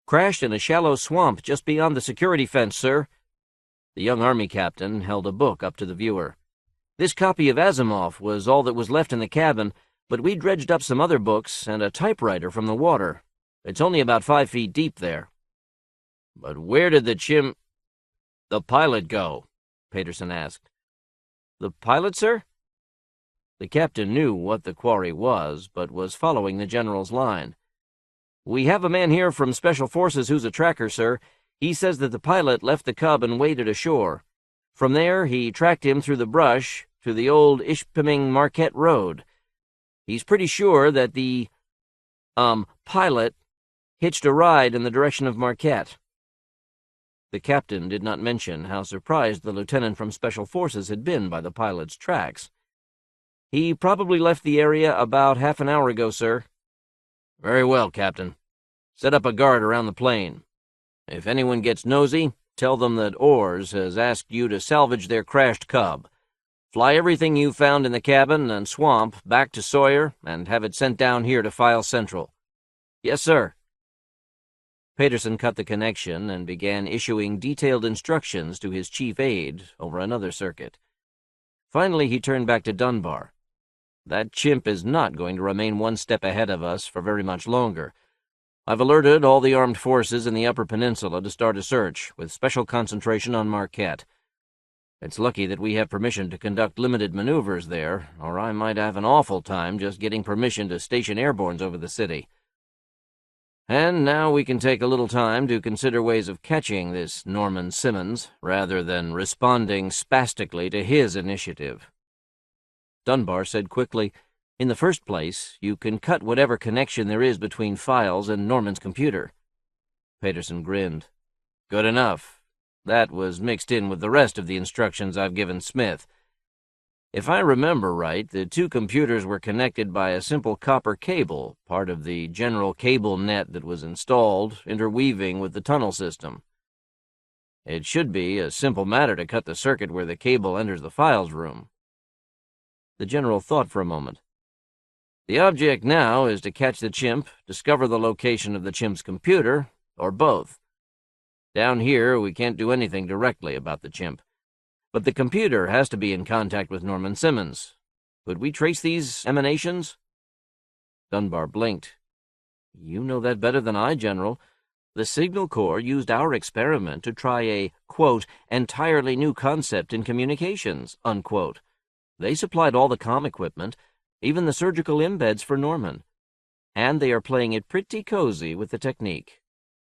"Crashed in a shallow swamp just beyond the security fence, sir." The young army captain held a book up to the viewer. "This copy of Asimov was all that was left in the cabin, but we dredged up some other books and a typewriter from the water. It's only about 5 feet deep there." "But where did the pilot go?" Peterson asked. "The pilot, sir?" The captain knew what the quarry was, but was following the general's line. "We have a man here from Special Forces who's a tracker, sir. He says that the pilot left the Cub and waded ashore. From there, he tracked him through the brush to the old Ishpeming-Marquette Road. He's pretty sure that the, pilot hitched a ride in the direction of Marquette." The captain did not mention how surprised the lieutenant from Special Forces had been by the pilot's tracks. "He probably left the area about half an hour ago, sir." "Very well, Captain. Set up a guard around the plane. If anyone gets nosy, tell them that Ors has asked you to salvage their crashed Cub. Fly everything you found in the cabin and swamp back to Sawyer and have it sent down here to File Central." "Yes, sir." Peterson cut the connection and began issuing detailed instructions to his chief aide over another circuit. Finally, he turned back to Dunbar. "That chimp is not going to remain one step ahead of us for very much longer. I've alerted all the armed forces in the Upper Peninsula to start a search, with special concentration on Marquette. It's lucky that we have permission to conduct limited maneuvers there, or I might have an awful time just getting permission to station airbornes over the city. And now we can take a little time to consider ways of catching this Norman Simmons, rather than responding spastically to his initiative." Dunbar said quickly, "In the first place, you can cut whatever connection there is between files and Norman's computer." Peterson grinned. "Good enough. That was mixed in with the rest of the instructions I've given Smith. If I remember right, the two computers were connected by a simple copper cable, part of the general cable net that was installed, interweaving with the tunnel system. It should be a simple matter to cut the circuit where the cable enters the files room." The general thought for a moment. "The object now is to catch the chimp, discover the location of the chimp's computer, or both. Down here, we can't do anything directly about the chimp. But the computer has to be in contact with Norman Simmons. Could we trace these emanations?" Dunbar blinked. "You know that better than I, General. The Signal Corps used our experiment to try a, quote, entirely new concept in communications, unquote. They supplied all the comm equipment, even the surgical embeds for Norman. And they are playing it pretty cozy with the technique.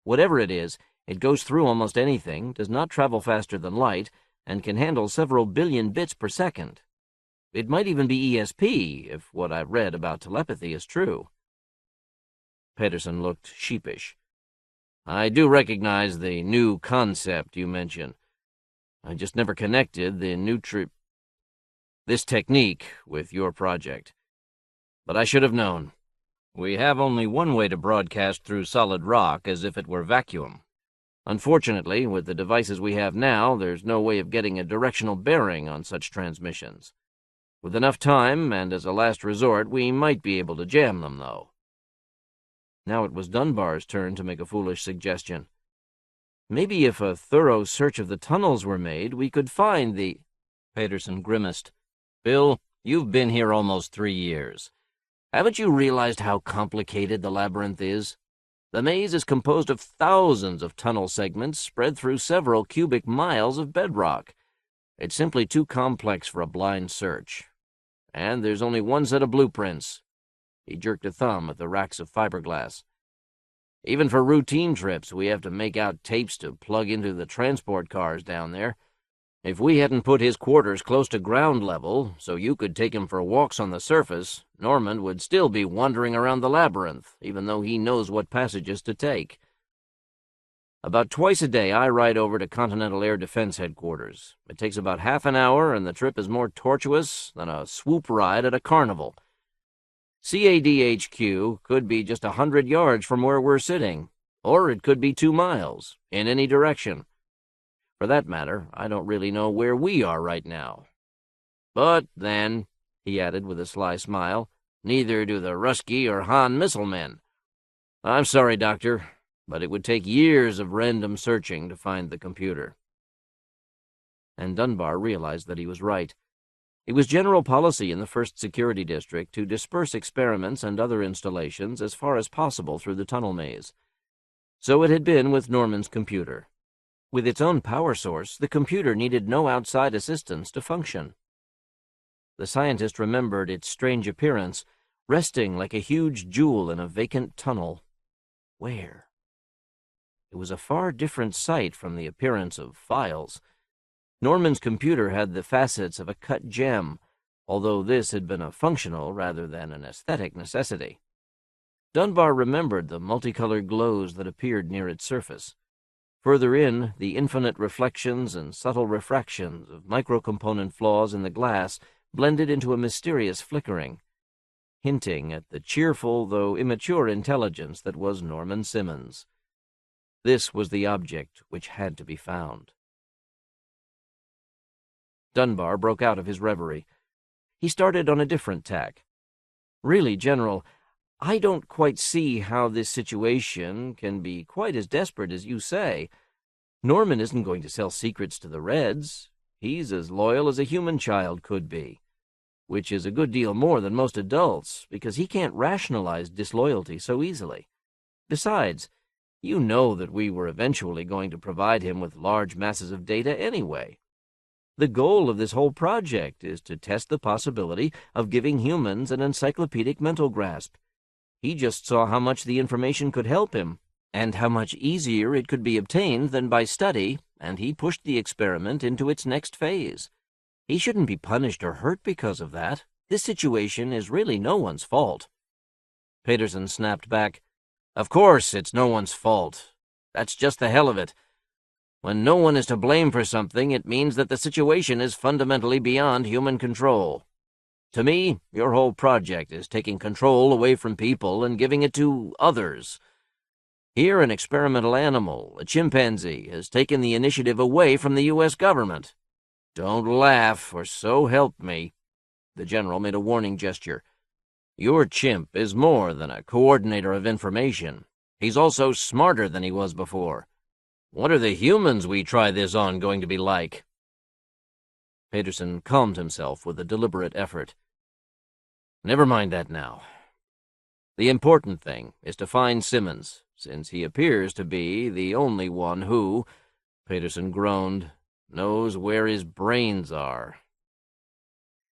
Whatever it is, it goes through almost anything, does not travel faster than light, and can handle several billion bits per second. It might even be ESP, if what I've read about telepathy is true." Peterson looked sheepish. "I do recognize the new concept you mention. I just never connected the this technique with your project. But I should have known. We have only one way to broadcast through solid rock, as if it were vacuum. Unfortunately, with the devices we have now, there's no way of getting a directional bearing on such transmissions. With enough time, and as a last resort, we might be able to jam them, though." Now it was Dunbar's turn to make a foolish suggestion. "Maybe if a thorough search of the tunnels were made, we could find the—" Peterson grimaced. "Bill, you've been here almost 3 years. Haven't you realized how complicated the labyrinth is? The maze is composed of thousands of tunnel segments spread through several cubic miles of bedrock. It's simply too complex for a blind search. And there's only one set of blueprints." He jerked a thumb at the racks of fiberglass. Even for routine trips, we have to make out tapes to plug into the transport cars down there. If we hadn't put his quarters close to ground level, so you could take him for walks on the surface, Norman would still be wandering around the labyrinth, even though he knows what passages to take. About twice a day, I ride over to Continental Air Defense Headquarters. It takes about half an hour, and the trip is more tortuous than a swoop ride at a carnival. CADHQ could be just 100 yards from where we're sitting, or it could be 2 miles, in any direction. For that matter, I don't really know where we are right now. But then, he added with a sly smile, neither do the Ruski or Han missile men. I'm sorry, Doctor, but it would take years of random searching to find the computer. And Dunbar realized that he was right. It was general policy in the 1st Security District to disperse experiments and other installations as far as possible through the tunnel maze. So it had been with Norman's computer. With its own power source, the computer needed no outside assistance to function. The scientist remembered its strange appearance, resting like a huge jewel in a vacant tunnel. Where? It was a far different sight from the appearance of files. Norman's computer had the facets of a cut gem, although this had been a functional rather than an aesthetic necessity. Dunbar remembered the multicolored glows that appeared near its surface. Further in, the infinite reflections and subtle refractions of microcomponent flaws in the glass blended into a mysterious flickering, hinting at the cheerful though immature intelligence that was Norman Simmons. This was the object which had to be found. Dunbar broke out of his reverie. He started on a different tack. Really, General, I don't quite see how this situation can be quite as desperate as you say. Norman isn't going to sell secrets to the Reds. He's as loyal as a human child could be, which is a good deal more than most adults, because he can't rationalize disloyalty so easily. Besides, you know that we were eventually going to provide him with large masses of data anyway. The goal of this whole project is to test the possibility of giving humans an encyclopedic mental grasp. He just saw how much the information could help him, and how much easier it could be obtained than by study, and he pushed the experiment into its next phase. He shouldn't be punished or hurt because of that. This situation is really no one's fault. Peterson snapped back. Of course it's no one's fault. That's just the hell of it. When no one is to blame for something, it means that the situation is fundamentally beyond human control. To me, your whole project is taking control away from people and giving it to others. Here an experimental animal, a chimpanzee, has taken the initiative away from the U.S. government. Don't laugh, or so help me. The general made a warning gesture. Your chimp is more than a coordinator of information. He's also smarter than he was before. What are the humans we try this on going to be like? Peterson calmed himself with a deliberate effort. Never mind that now. The important thing is to find Simmons, since he appears to be the only one who, Peterson groaned, knows where his brains are.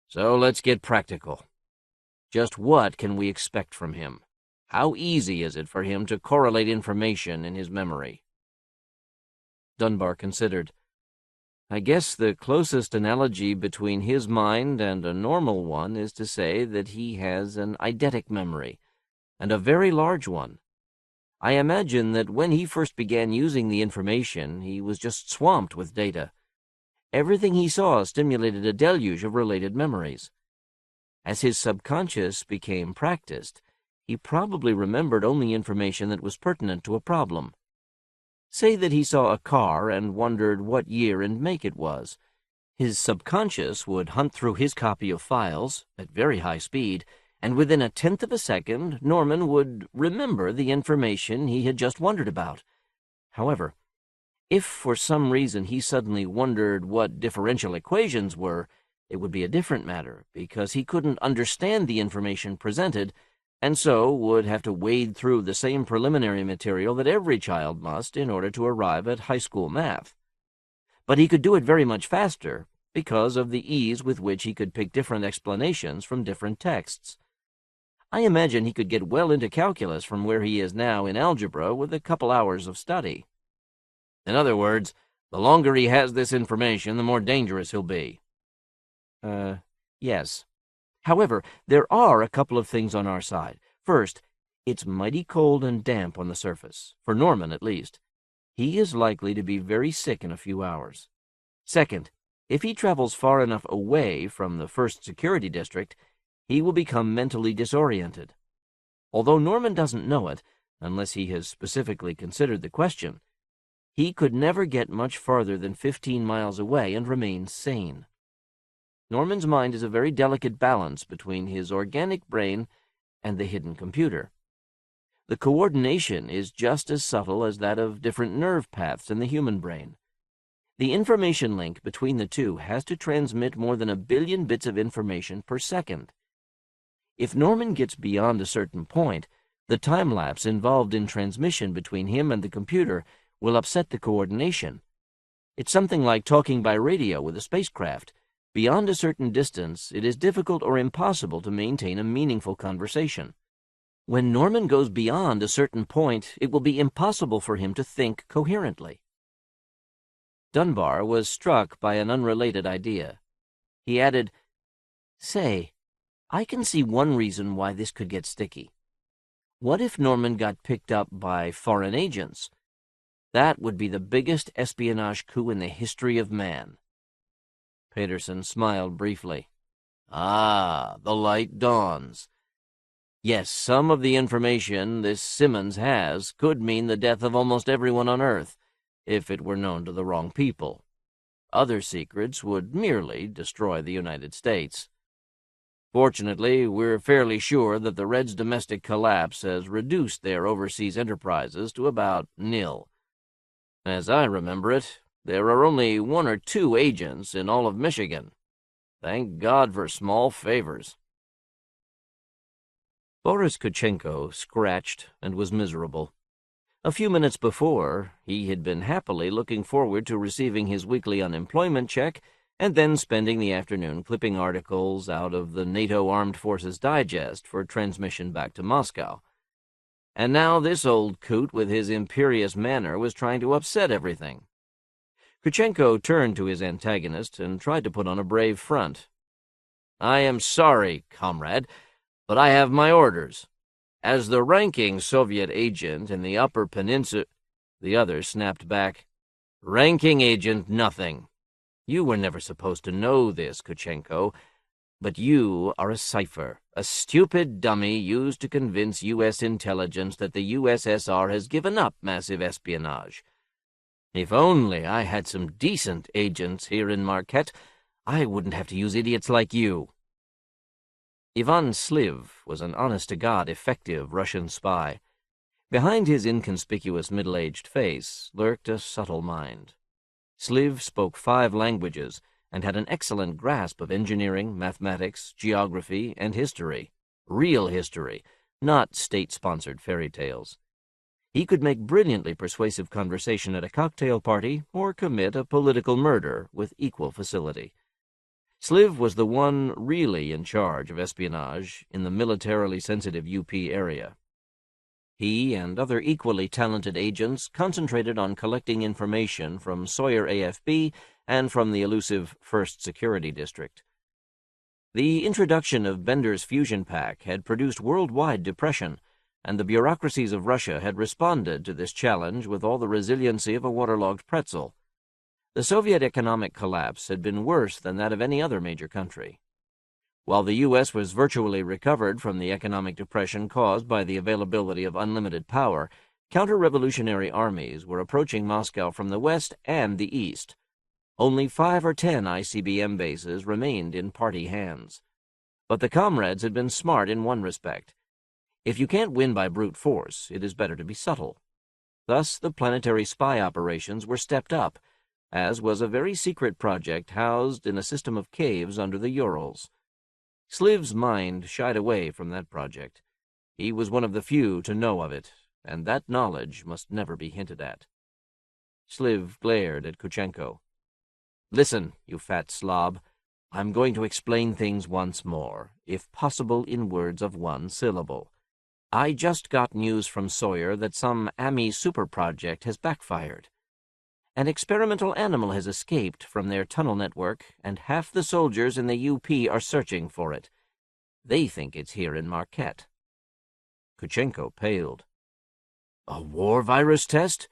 So let's get practical. Just what can we expect from him? How easy is it for him to correlate information in his memory? Dunbar considered. I guess the closest analogy between his mind and a normal one is to say that he has an eidetic memory, and a very large one. I imagine that when he first began using the information, he was just swamped with data. Everything he saw stimulated a deluge of related memories. As his subconscious became practiced, he probably remembered only information that was pertinent to a problem. Say that he saw a car and wondered what year and make it was. His subconscious would hunt through his copy of files at very high speed, and within 1/10 of a second, Norman would remember the information he had just wondered about. However, if for some reason he suddenly wondered what differential equations were, it would be a different matter, because he couldn't understand the information presented, and so would have to wade through the same preliminary material that every child must in order to arrive at high school math. But he could do it very much faster, because of the ease with which he could pick different explanations from different texts. I imagine he could get well into calculus from where he is now in algebra with a couple hours of study. In other words, the longer he has this information, the more dangerous he'll be. Yes. However, there are a couple of things on our side. First, it's mighty cold and damp on the surface, for Norman at least. He is likely to be very sick in a few hours. Second, if he travels far enough away from the first security district, he will become mentally disoriented. Although Norman doesn't know it, unless he has specifically considered the question, he could never get much farther than 15 miles away and remain sane. Norman's mind is a very delicate balance between his organic brain and the hidden computer. The coordination is just as subtle as that of different nerve paths in the human brain. The information link between the two has to transmit more than 1 billion bits of information per second. If Norman gets beyond a certain point, the time-lapse involved in transmission between him and the computer will upset the coordination. It's something like talking by radio with a spacecraft. Beyond a certain distance, it is difficult or impossible to maintain a meaningful conversation. When Norman goes beyond a certain point, it will be impossible for him to think coherently. Dunbar was struck by an unrelated idea. He added, "Say, I can see one reason why this could get sticky. What if Norman got picked up by foreign agents? That would be the biggest espionage coup in the history of man." Peterson smiled briefly. "Ah, the light dawns. Yes, some of the information this Simmons has could mean the death of almost everyone on Earth, if it were known to the wrong people. Other secrets would merely destroy the United States. Fortunately, we're fairly sure that the Reds' domestic collapse has reduced their overseas enterprises to about nil. As I remember it, there are only 1 or 2 agents in all of Michigan. Thank God for small favors." Boris Kutchenko scratched and was miserable. A few minutes before, he had been happily looking forward to receiving his weekly unemployment check and then spending the afternoon clipping articles out of the NATO Armed Forces Digest for transmission back to Moscow. And now this old coot with his imperious manner was trying to upset everything. Kutchenko turned to his antagonist and tried to put on a brave front. "I am sorry, comrade, but I have my orders. As the ranking Soviet agent in the Upper Peninsula—" The other snapped back, "Ranking agent nothing. You were never supposed to know this, Kutchenko, but you are a cipher, a stupid dummy used to convince U.S. intelligence that the USSR has given up massive espionage. If only I had some decent agents here in Marquette, I wouldn't have to use idiots like you." Ivan Sliv was an honest-to-God effective Russian spy. Behind his inconspicuous middle-aged face lurked a subtle mind. Sliv spoke 5 languages and had an excellent grasp of engineering, mathematics, geography, and history. Real history, not state-sponsored fairy tales. He could make brilliantly persuasive conversation at a cocktail party or commit a political murder with equal facility. Sliv was the one really in charge of espionage in the militarily sensitive UP area. He and other equally talented agents concentrated on collecting information from Sawyer AFB and from the elusive First Security District. The introduction of Bender's fusion pack had produced worldwide depression, and the bureaucracies of Russia had responded to this challenge with all the resiliency of a waterlogged pretzel. The Soviet economic collapse had been worse than that of any other major country. While the U.S. was virtually recovered from the economic depression caused by the availability of unlimited power, counter-revolutionary armies were approaching Moscow from the west and the east. Only 5 or 10 ICBM bases remained in party hands. But the comrades had been smart in one respect. If you can't win by brute force, it is better to be subtle. Thus the planetary spy operations were stepped up, as was a very secret project housed in a system of caves under the Urals. Sliv's mind shied away from that project. He was one of the few to know of it, and that knowledge must never be hinted at. Sliv glared at Kutchenko. "Listen, you fat slob. I'm going to explain things once more, if possible in words of one syllable. I just got news from Sawyer that some AMI super project has backfired. An experimental animal has escaped from their tunnel network, and half the soldiers in the UP are searching for it. They think it's here in Marquette. Kuchenko paled. A war virus test?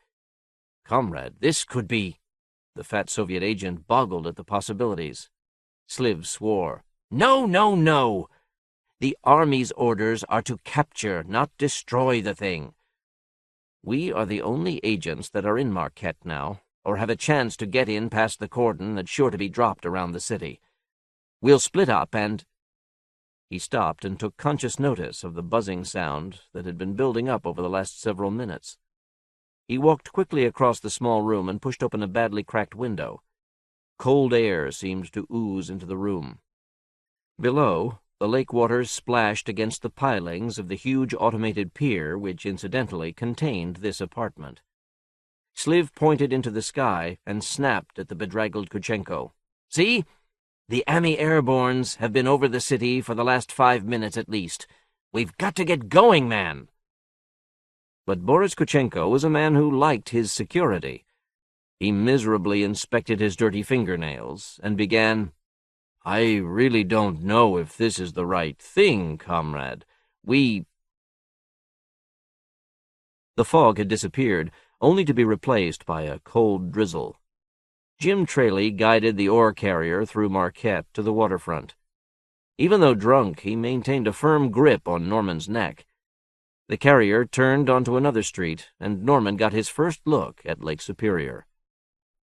Comrade, this could be... The fat Soviet agent boggled at the possibilities. Sliv swore. No, no, no! The Army's orders are to capture, not destroy the thing. We are the only agents that are in Marquette now, or have a chance to get in past the cordon that's sure to be dropped around the city. We'll split up and... He stopped and took conscious notice of the buzzing sound that had been building up over the last several minutes. He walked quickly across the small room and pushed open a badly cracked window. Cold air seemed to ooze into the room. Below, the lake waters splashed against the pilings of the huge automated pier which incidentally contained this apartment. Sliv pointed into the sky and snapped at the bedraggled Kuchenko. See? The AMI airbornes have been over the city for the last 5 minutes at least. We've got to get going, man! But Boris Kuchenko was a man who liked his security. He miserably inspected his dirty fingernails and began, I really don't know if this is the right thing, comrade. The fog had disappeared, only to be replaced by a cold drizzle. Jim Trayley guided the ore carrier through Marquette to the waterfront. Even though drunk, he maintained a firm grip on Norman's neck. The carrier turned onto another street, and Norman got his first look at Lake Superior.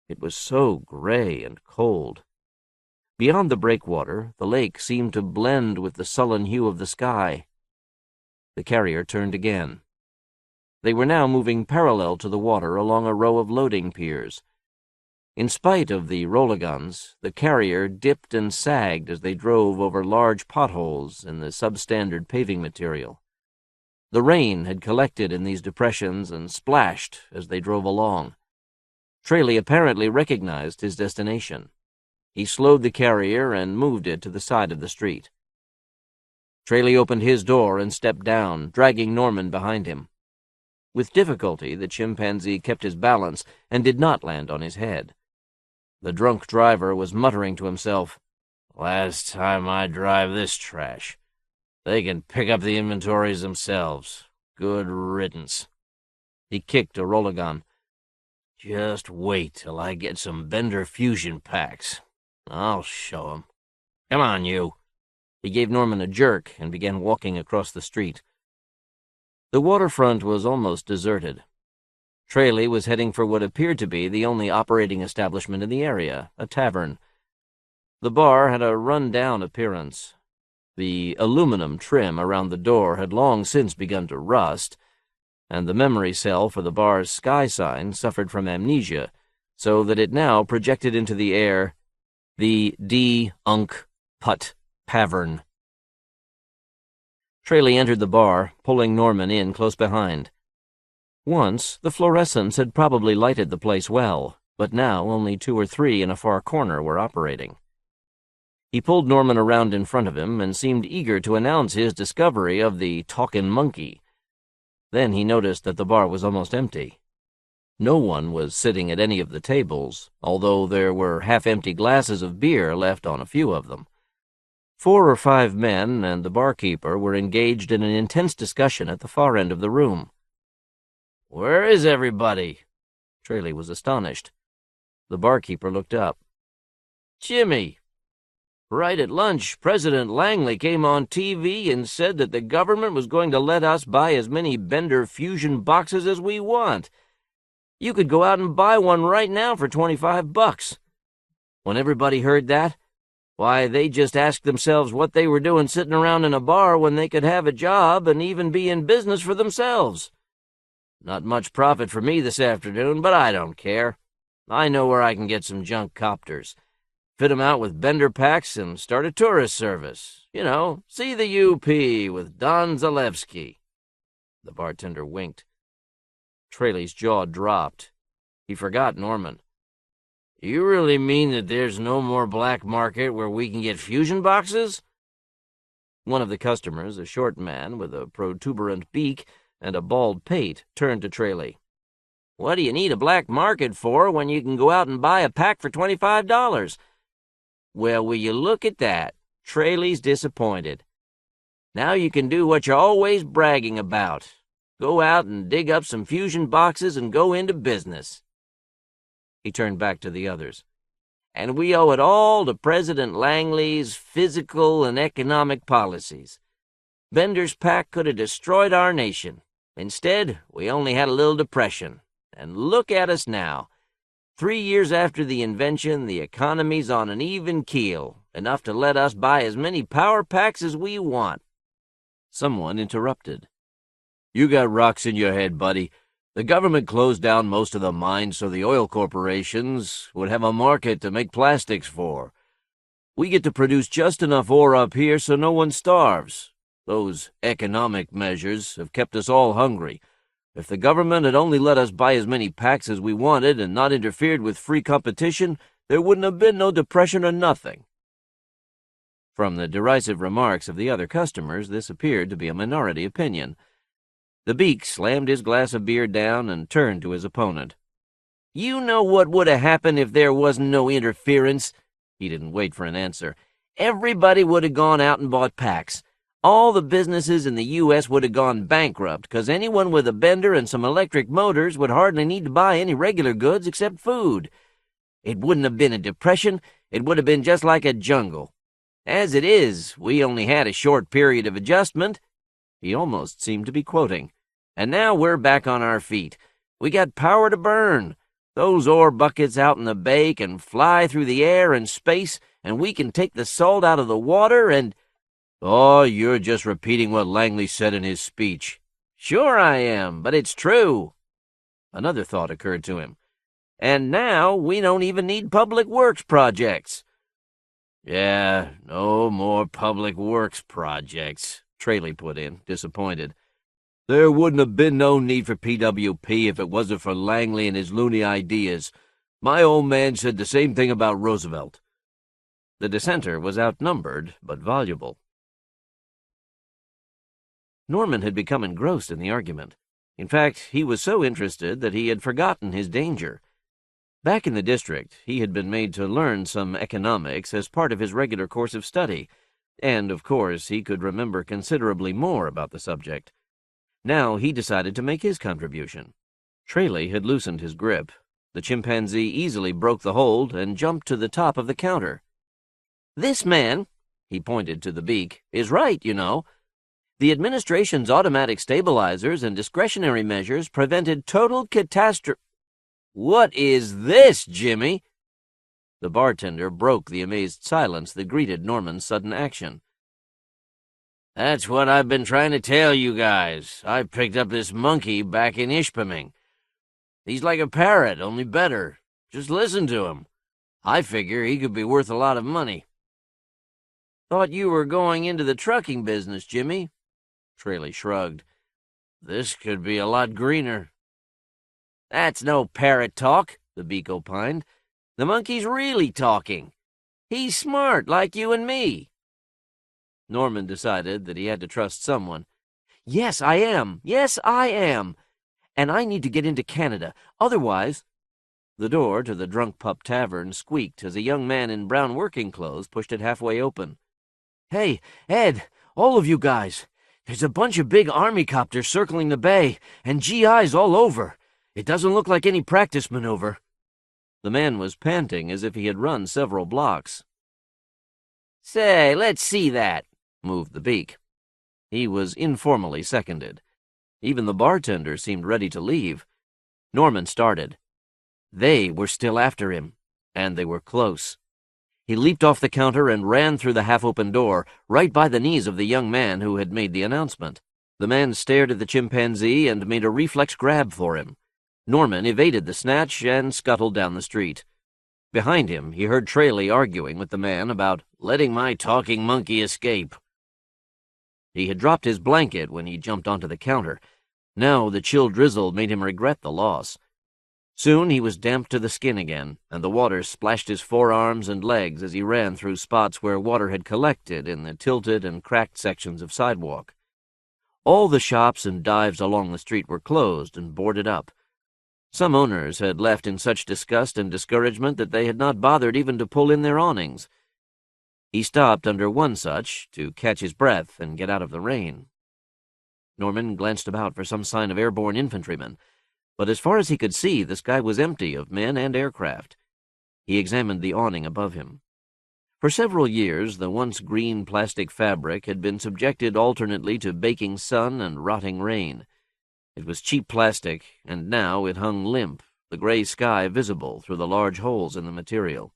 It was so gray and cold. Beyond the breakwater, the lake seemed to blend with the sullen hue of the sky. The carrier turned again. They were now moving parallel to the water along a row of loading piers. In spite of the roller guns, the carrier dipped and sagged as they drove over large potholes in the substandard paving material. The rain had collected in these depressions and splashed as they drove along. Trayley apparently recognized his destination. He slowed the carrier and moved it to the side of the street. Trayley opened his door and stepped down, dragging Norman behind him. With difficulty, the chimpanzee kept his balance and did not land on his head. The drunk driver was muttering to himself, Last time I drive this trash. They can pick up the inventories themselves. Good riddance. He kicked a roller gun. Just wait till I get some Bender fusion packs. I'll show 'em. Come on, you. He gave Norman a jerk and began walking across the street. The waterfront was almost deserted. Trayley was heading for what appeared to be the only operating establishment in the area, a tavern. The bar had a run-down appearance. The aluminum trim around the door had long since begun to rust, and the memory cell for the bar's sky sign suffered from amnesia, so that it now projected into the air the D-Unk-Put Tavern. Trayley entered the bar, pulling Norman in close behind. Once, the fluorescents had probably lighted the place well, but now only 2 or 3 in a far corner were operating. He pulled Norman around in front of him and seemed eager to announce his discovery of the talkin' monkey. Then he noticed that the bar was almost empty. No one was sitting at any of the tables, although there were half-empty glasses of beer left on a few of them. 4 or 5 men and the barkeeper were engaged in an intense discussion at the far end of the room. "Where is everybody?" Trayley was astonished. The barkeeper looked up. "Jimmy, right at lunch, President Langley came on TV and said that the government was going to let us buy as many Bender fusion boxes as we want. You could go out and buy one right now for $25. When everybody heard that, why, they just asked themselves what they were doing sitting around in a bar when they could have a job and even be in business for themselves. Not much profit for me this afternoon, but I don't care. I know where I can get some junk copters. Fit 'em out with Bender packs and start a tourist service. You know, see the UP with Don Zalewski." The bartender winked. Trayley's jaw dropped. He forgot Norman. You really mean that there's no more black market where we can get fusion boxes? One of the customers, a short man with a protuberant beak and a bald pate, turned to Trayley. What do you need a black market for when you can go out and buy a pack for $25? Well, will you look at that? Trayley's disappointed. Now you can do what you're always bragging about. Go out and dig up some fusion boxes and go into business. He turned back to the others. And we owe it all to President Langley's physical and economic policies. Bender's pack could have destroyed our nation. Instead, we only had a little depression. And look at us now. 3 years after the invention, the economy's on an even keel, enough to let us buy as many power packs as we want. Someone interrupted. You got rocks in your head, buddy. The government closed down most of the mines so the oil corporations would have a market to make plastics for. We get to produce just enough ore up here so no one starves. Those economic measures have kept us all hungry. If the government had only let us buy as many packs as we wanted and not interfered with free competition, there wouldn't have been no depression or nothing. From the derisive remarks of the other customers, this appeared to be a minority opinion. The beak slammed his glass of beer down and turned to his opponent. You know what would have happened if there wasn't no interference? He didn't wait for an answer. Everybody would have gone out and bought packs. All the businesses in the U.S. would have gone bankrupt, 'cause anyone with a bender and some electric motors would hardly need to buy any regular goods except food. It wouldn't have been a depression. It would have been just like a jungle. As it is, we only had a short period of adjustment. He almost seemed to be quoting. And now we're back on our feet. We got power to burn. Those ore buckets out in the bay can fly through the air and space, and we can take the salt out of the water and... Oh, you're just repeating what Langley said in his speech. Sure I am, but it's true. Another thought occurred to him. And now we don't even need public works projects. Yeah, no more public works projects, Trayley put in, disappointed. There wouldn't have been no need for PWP if it wasn't for Langley and his loony ideas. My old man said the same thing about Roosevelt. The dissenter was outnumbered, but voluble. Norman had become engrossed in the argument. In fact, he was so interested that he had forgotten his danger. Back in the district, he had been made to learn some economics as part of his regular course of study, and, of course, he could remember considerably more about the subject. Now he decided to make his contribution. Trayley had loosened his grip. The chimpanzee easily broke the hold and jumped to the top of the counter. "This man," he pointed to the beak, "is right, you know. The administration's automatic stabilizers and discretionary measures prevented total catastrophe—" "What is this, Jimmy?" The bartender broke the amazed silence that greeted Norman's sudden action. "That's what I've been trying to tell you guys. I picked up this monkey back in Ishpeming. He's like a parrot, only better. Just listen to him. I figure he could be worth a lot of money." "Thought you were going into the trucking business, Jimmy." Trayley shrugged. "This could be a lot greener." "That's no parrot talk," the beak opined. "The monkey's really talking. He's smart, like you and me." Norman decided that he had to trust someone. "Yes, I am. Yes, I am. And I need to get into Canada. Otherwise—" The door to the Drunk Pup Tavern squeaked as a young man in brown working clothes pushed it halfway open. "Hey, Ed, all of you guys. There's a bunch of big army copters circling the bay, and GIs all over. It doesn't look like any practice maneuver." The man was panting as if he had run several blocks. "Say, let's see that," moved the beak. He was informally seconded. Even the bartender seemed ready to leave. Norman started. They were still after him, and they were close. He leaped off the counter and ran through the half-open door, right by the knees of the young man who had made the announcement. The man stared at the chimpanzee and made a reflex grab for him. Norman evaded the snatch and scuttled down the street. Behind him, he heard Trayley arguing with the man about letting my talking monkey escape. He had dropped his blanket when he jumped onto the counter. Now the chill drizzle made him regret the loss. Soon he was damp to the skin again, and the water splashed his forearms and legs as he ran through spots where water had collected in the tilted and cracked sections of sidewalk. All the shops and dives along the street were closed and boarded up. Some owners had left in such disgust and discouragement that they had not bothered even to pull in their awnings. He stopped under one such to catch his breath and get out of the rain. Norman glanced about for some sign of airborne infantrymen, but as far as he could see, the sky was empty of men and aircraft. He examined the awning above him. For several years, the once green plastic fabric had been subjected alternately to baking sun and rotting rain. It was cheap plastic, and now it hung limp, the gray sky visible through the large holes in the material.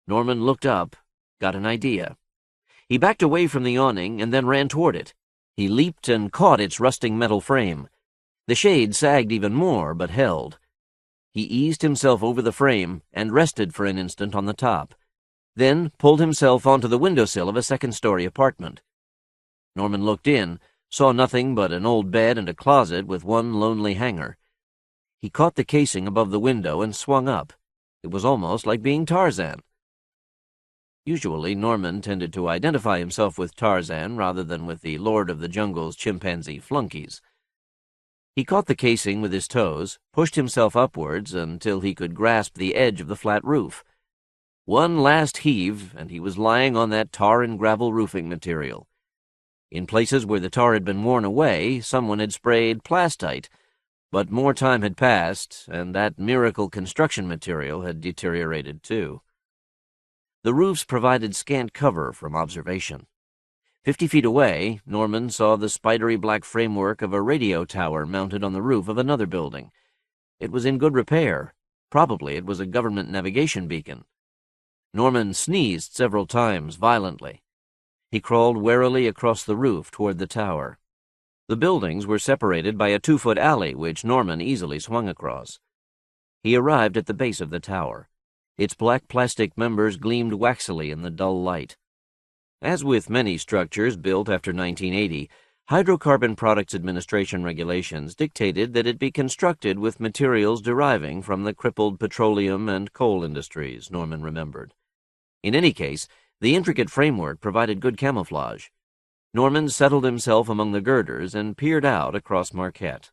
Norman looked up, got an idea. He backed away from the awning and then ran toward it. He leaped and caught its rusting metal frame. The shade sagged even more, but held. He eased himself over the frame and rested for an instant on the top, then pulled himself onto the windowsill of a second-story apartment. Norman looked in, saw nothing but an old bed and a closet with one lonely hanger. He caught the casing above the window and swung up. It was almost like being Tarzan. Usually, Norman tended to identify himself with Tarzan rather than with the Lord of the Jungle's chimpanzee flunkies. He caught the casing with his toes, pushed himself upwards until he could grasp the edge of the flat roof. One last heave, and he was lying on that tar and gravel roofing material. In places where the tar had been worn away, someone had sprayed plastite, but more time had passed, and that miracle construction material had deteriorated too. The roofs provided scant cover from observation. 50 feet away, Norman saw the spidery black framework of a radio tower mounted on the roof of another building. It was in good repair. Probably it was a government navigation beacon. Norman sneezed several times violently. He crawled warily across the roof toward the tower. The buildings were separated by a 2-foot alley which Norman easily swung across. He arrived at the base of the tower. Its black plastic members gleamed waxily in the dull light. As with many structures built after 1980, Hydrocarbon Products Administration regulations dictated that it be constructed with materials deriving from the crippled petroleum and coal industries, Norman remembered. In any case, the intricate framework provided good camouflage. Norman settled himself among the girders and peered out across Marquette.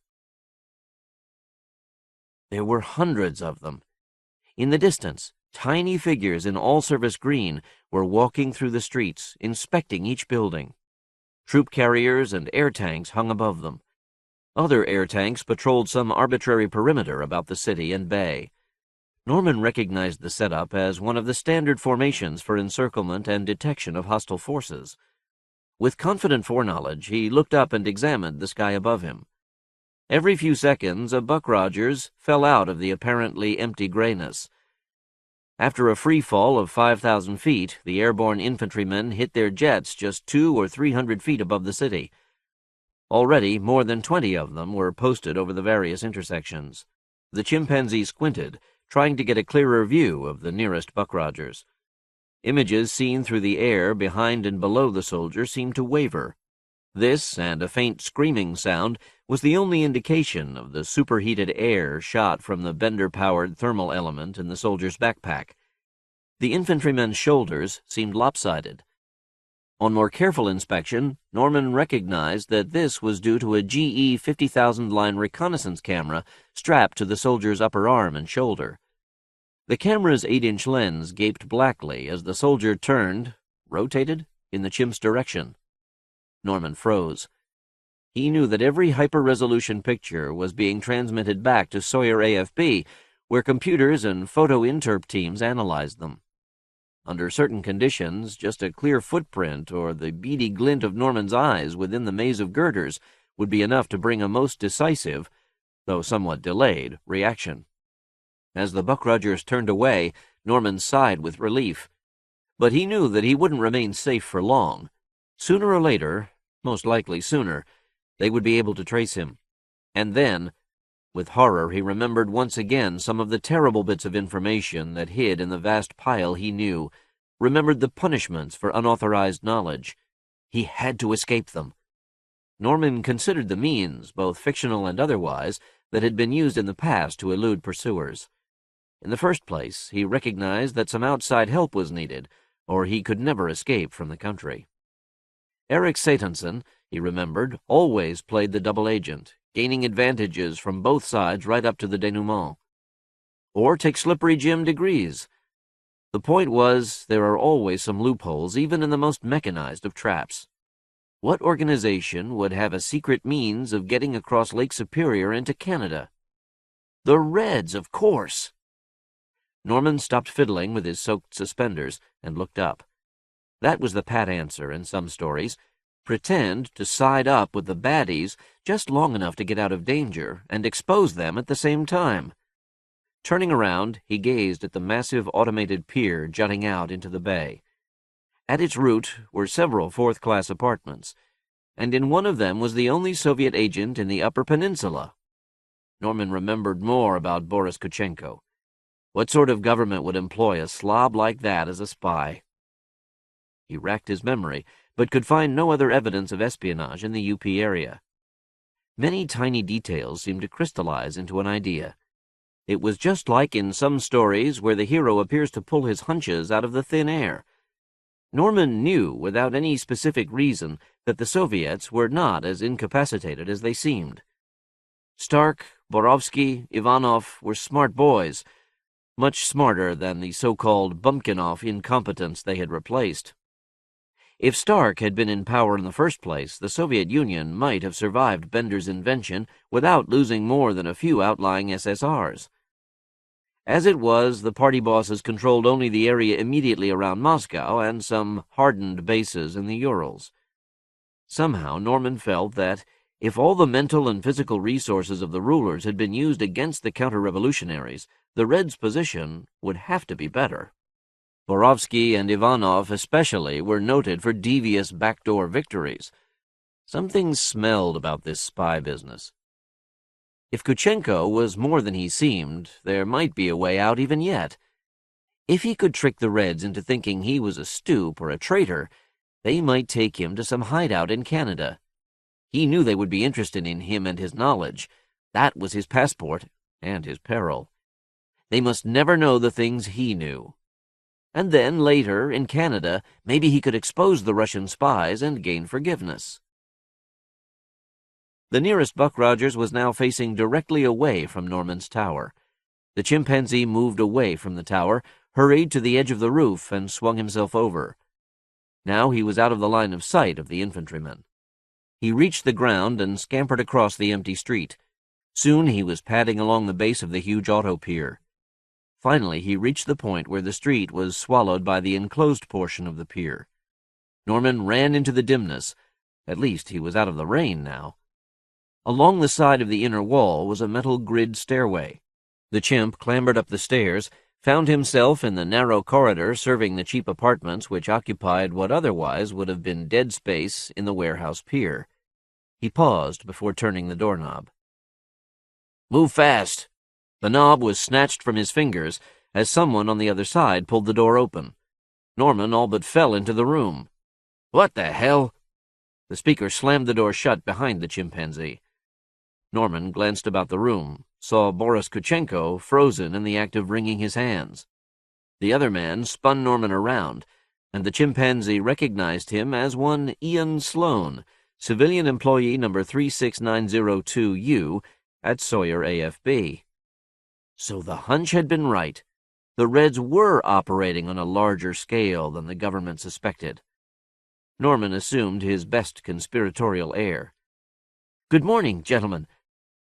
There were hundreds of them. In the distance, tiny figures in all-service green were walking through the streets, inspecting each building. Troop carriers and air tanks hung above them. Other air tanks patrolled some arbitrary perimeter about the city and bay. Norman recognized the setup as one of the standard formations for encirclement and detection of hostile forces. With confident foreknowledge, he looked up and examined the sky above him. Every few seconds, a Buck Rogers fell out of the apparently empty grayness. After a free fall of 5,000 feet, the airborne infantrymen hit their jets just 200 or 300 feet above the city. Already, more than 20 of them were posted over the various intersections. The chimpanzee squinted, trying to get a clearer view of the nearest Buck Rogers. Images seen through the air behind and below the soldier seemed to waver. This, and a faint screaming sound, was the only indication of the superheated air shot from the bender-powered thermal element in the soldier's backpack. The infantryman's shoulders seemed lopsided. On more careful inspection, Norman recognized that this was due to a GE 50,000-line reconnaissance camera strapped to the soldier's upper arm and shoulder. The camera's 8-inch lens gaped blackly as the soldier turned, rotated, in the chimp's direction. Norman froze. He knew that every hyper-resolution picture was being transmitted back to Sawyer AFB, where computers and photo-interp teams analyzed them. Under certain conditions, just a clear footprint or the beady glint of Norman's eyes within the maze of girders would be enough to bring a most decisive, though somewhat delayed, reaction. As the Buck Rogers turned away, Norman sighed with relief. But he knew that he wouldn't remain safe for long. Sooner or later, most likely sooner, they would be able to trace him. And then, with horror, he remembered once again some of the terrible bits of information that hid in the vast pile he knew, remembered the punishments for unauthorized knowledge. He had to escape them. Norman considered the means, both fictional and otherwise, that had been used in the past to elude pursuers. In the first place, he recognized that some outside help was needed, or he could never escape from the country. Eric Satansson, he remembered, always played the double agent, gaining advantages from both sides right up to the denouement. Or take Slippery Jim DeGrees. The point was, there are always some loopholes, even in the most mechanized of traps. What organization would have a secret means of getting across Lake Superior into Canada? The Reds, of course! Norman stopped fiddling with his soaked suspenders and looked up. That was the pat answer in some stories. Pretend to side up with the baddies just long enough to get out of danger and expose them at the same time. Turning around, he gazed at the massive automated pier jutting out into the bay. At its root were several fourth-class apartments, and in one of them was the only Soviet agent in the Upper Peninsula. Norman remembered more about Boris Kuchenko. What sort of government would employ a slob like that as a spy? He racked his memory, but could find no other evidence of espionage in the UP area. Many tiny details seemed to crystallize into an idea. It was just like in some stories where the hero appears to pull his hunches out of the thin air. Norman knew, without any specific reason, that the Soviets were not as incapacitated as they seemed. Stark, Borovsky, Ivanov were smart boys, much smarter than the so-called Bumpkinoff incompetents they had replaced. If Stark had been in power in the first place, the Soviet Union might have survived Bender's invention without losing more than a few outlying SSRs. As it was, the party bosses controlled only the area immediately around Moscow and some hardened bases in the Urals. Somehow Norman felt that, if all the mental and physical resources of the rulers had been used against the counter-revolutionaries, the Reds' position would have to be better. Borovsky and Ivanov especially were noted for devious backdoor victories. Something smelled about this spy business. If Kuchenko was more than he seemed, there might be a way out even yet. If he could trick the Reds into thinking he was a stoop or a traitor, they might take him to some hideout in Canada. He knew they would be interested in him and his knowledge. That was his passport and his peril. They must never know the things he knew. And then, later, in Canada, maybe he could expose the Russian spies and gain forgiveness. The nearest Buck Rogers was now facing directly away from Norman's tower. The chimpanzee moved away from the tower, hurried to the edge of the roof, and swung himself over. Now he was out of the line of sight of the infantrymen. He reached the ground and scampered across the empty street. Soon he was padding along the base of the huge auto pier. Finally, he reached the point where the street was swallowed by the enclosed portion of the pier. Norman ran into the dimness. At least he was out of the rain now. Along the side of the inner wall was a metal grid stairway. The chimp clambered up the stairs, found himself in the narrow corridor serving the cheap apartments which occupied what otherwise would have been dead space in the warehouse pier. He paused before turning the doorknob. "Move fast!" The knob was snatched from his fingers as someone on the other side pulled the door open. Norman all but fell into the room. "What the hell?" The speaker slammed the door shut behind the chimpanzee. Norman glanced about the room, saw Boris Kuchenko frozen in the act of wringing his hands. The other man spun Norman around, and the chimpanzee recognized him as one Ian Sloan, civilian employee number 36902U at Sawyer AFB. So the hunch had been right. The Reds were operating on a larger scale than the government suspected. Norman assumed his best conspiratorial air. "Good morning, gentlemen.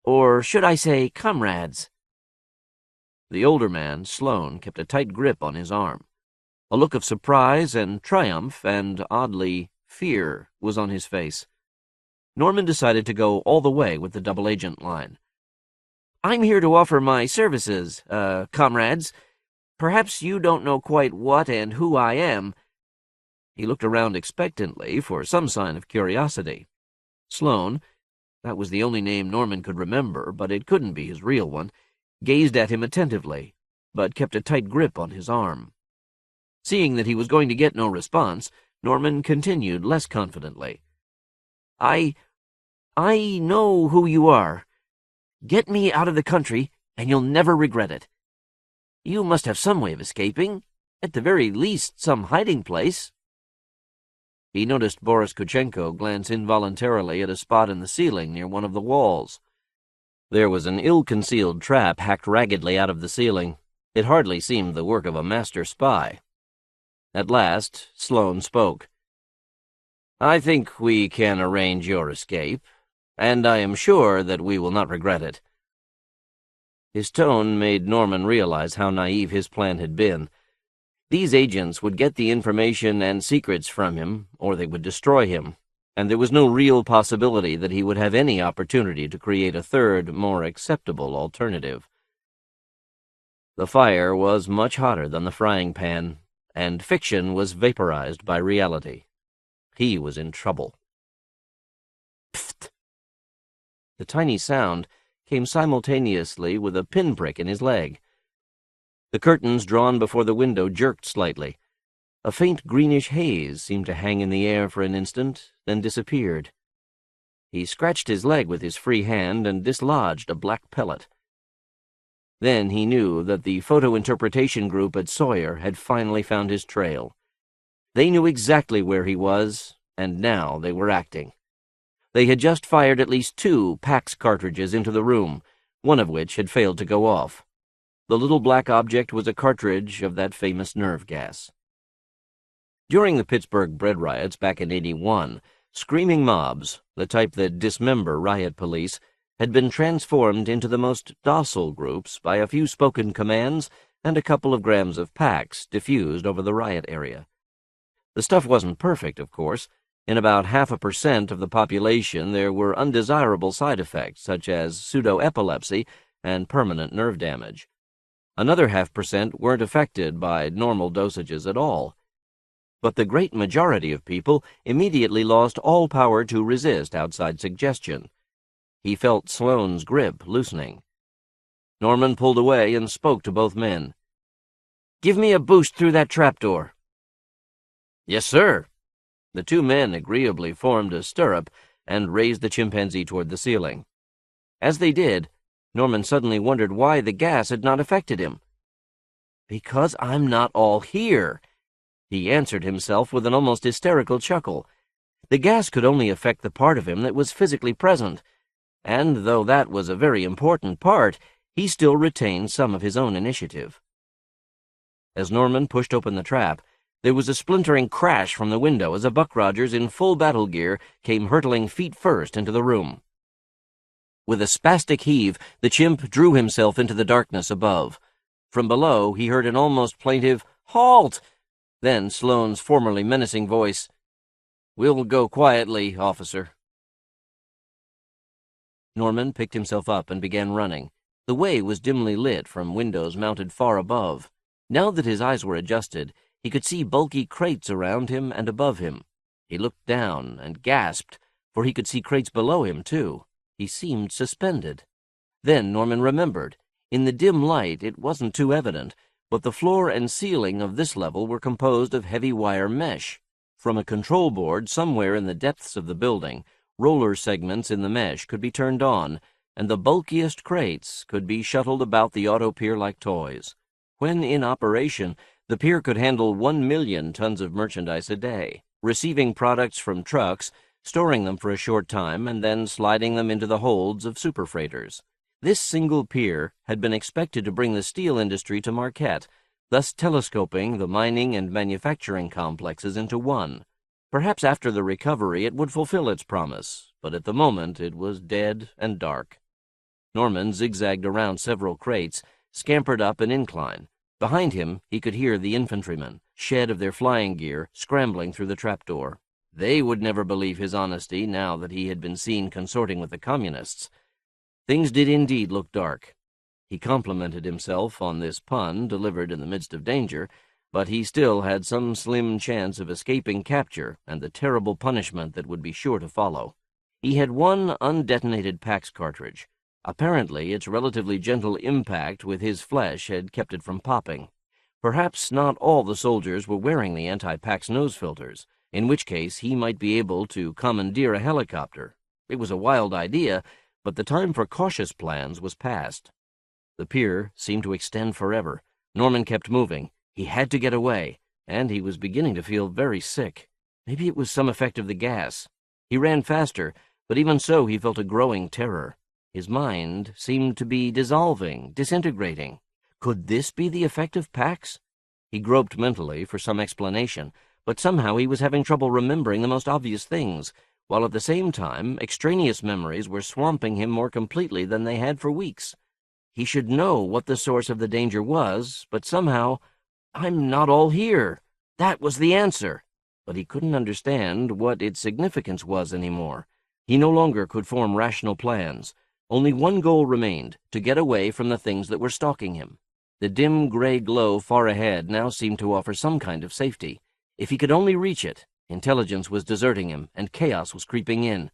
Or should I say comrades?" The older man, Sloan, kept a tight grip on his arm. A look of surprise and triumph and, oddly, fear was on his face. Norman decided to go all the way with the double agent line. "I'm here to offer my services, comrades. Perhaps you don't know quite what and who I am." He looked around expectantly for some sign of curiosity. Sloan, that was the only name Norman could remember, but it couldn't be his real one, gazed at him attentively, but kept a tight grip on his arm. Seeing that he was going to get no response, Norman continued less confidently. I know who you are. Get me out of the country, and you'll never regret it. You must have some way of escaping. At the very least, some hiding place." He noticed Boris Kuchenko glance involuntarily at a spot in the ceiling near one of the walls. There was an ill-concealed trap hacked raggedly out of the ceiling. It hardly seemed the work of a master spy. At last, Sloane spoke. "I think we can arrange your escape, and I am sure that we will not regret it." His tone made Norman realize how naive his plan had been. These agents would get the information and secrets from him, or they would destroy him, and there was no real possibility that he would have any opportunity to create a third, more acceptable alternative. The fire was much hotter than the frying pan, and fiction was vaporized by reality. He was in trouble. Pfft! The tiny sound came simultaneously with a pinprick in his leg. The curtains drawn before the window jerked slightly. A faint greenish haze seemed to hang in the air for an instant, then disappeared. He scratched his leg with his free hand and dislodged a black pellet. Then he knew that the photo interpretation group at Sawyer had finally found his trail. They knew exactly where he was, and now they were acting. They had just fired at least 2 Pax cartridges into the room, one of which had failed to go off. The little black object was a cartridge of that famous nerve gas. During the Pittsburgh bread riots back in '81, screaming mobs, the type that dismember riot police, had been transformed into the most docile groups by a few spoken commands and a couple of grams of Pax diffused over the riot area. The stuff wasn't perfect, of course. In about 0.5% of the population there were undesirable side effects such as pseudo-epilepsy and permanent nerve damage. Another 0.5% weren't affected by normal dosages at all. But the great majority of people immediately lost all power to resist outside suggestion. He felt Sloane's grip loosening. Norman pulled away and spoke to both men. "Give me a boost through that trapdoor." "Yes, sir." The 2 men agreeably formed a stirrup and raised the chimpanzee toward the ceiling. As they did, Norman suddenly wondered why the gas had not affected him. "Because I'm not all here," he answered himself with an almost hysterical chuckle. The gas could only affect the part of him that was physically present, and though that was a very important part, he still retained some of his own initiative. As Norman pushed open the trap, there was a splintering crash from the window as a Buck Rogers in full battle gear came hurtling feet first into the room. With a spastic heave, the chimp drew himself into the darkness above. From below, he heard an almost plaintive, "Halt!" Then Sloane's formerly menacing voice, "We'll go quietly, officer." Norman picked himself up and began running. The way was dimly lit from windows mounted far above. Now that his eyes were adjusted, he could see bulky crates around him and above him. He looked down and gasped, for he could see crates below him, too. He seemed suspended. Then Norman remembered. In the dim light, it wasn't too evident, but the floor and ceiling of this level were composed of heavy wire mesh. From a control board somewhere in the depths of the building, roller segments in the mesh could be turned on, and the bulkiest crates could be shuttled about the auto pier like toys. When in operation, the pier could handle 1 million tons of merchandise a day, receiving products from trucks, storing them for a short time, and then sliding them into the holds of superfreighters. This single pier had been expected to bring the steel industry to Marquette, thus telescoping the mining and manufacturing complexes into one. Perhaps after the recovery it would fulfill its promise, but at the moment it was dead and dark. Norman zigzagged around several crates, scampered up an incline. Behind him he could hear the infantrymen, shed of their flying gear, scrambling through the trapdoor. They would never believe his honesty now that he had been seen consorting with the communists. Things did indeed look dark. He complimented himself on this pun delivered in the midst of danger, but he still had some slim chance of escaping capture and the terrible punishment that would be sure to follow. He had 1 undetonated Pax cartridge. Apparently, its relatively gentle impact with his flesh had kept it from popping. Perhaps not all the soldiers were wearing the anti-Pax nose filters, in which case he might be able to commandeer a helicopter. It was a wild idea, But the time for cautious plans was past. The pier seemed to extend forever. Norman kept moving. He had to get away, and he was beginning to feel very sick. Maybe it was some effect of the gas. He ran faster, but even so he felt a growing terror. His mind seemed to be dissolving, disintegrating. Could this be the effect of Pax? He groped mentally for some explanation, but somehow he was having trouble remembering the most obvious things, while at the same time extraneous memories were swamping him more completely than they had for weeks. He should know what the source of the danger was, but somehow, "I'm not all here." That was the answer. But he couldn't understand what its significance was anymore. He no longer could form rational plans. Only one goal remained, to get away from the things that were stalking him. The dim gray glow far ahead now seemed to offer some kind of safety. If he could only reach it, intelligence was deserting him, and chaos was creeping in.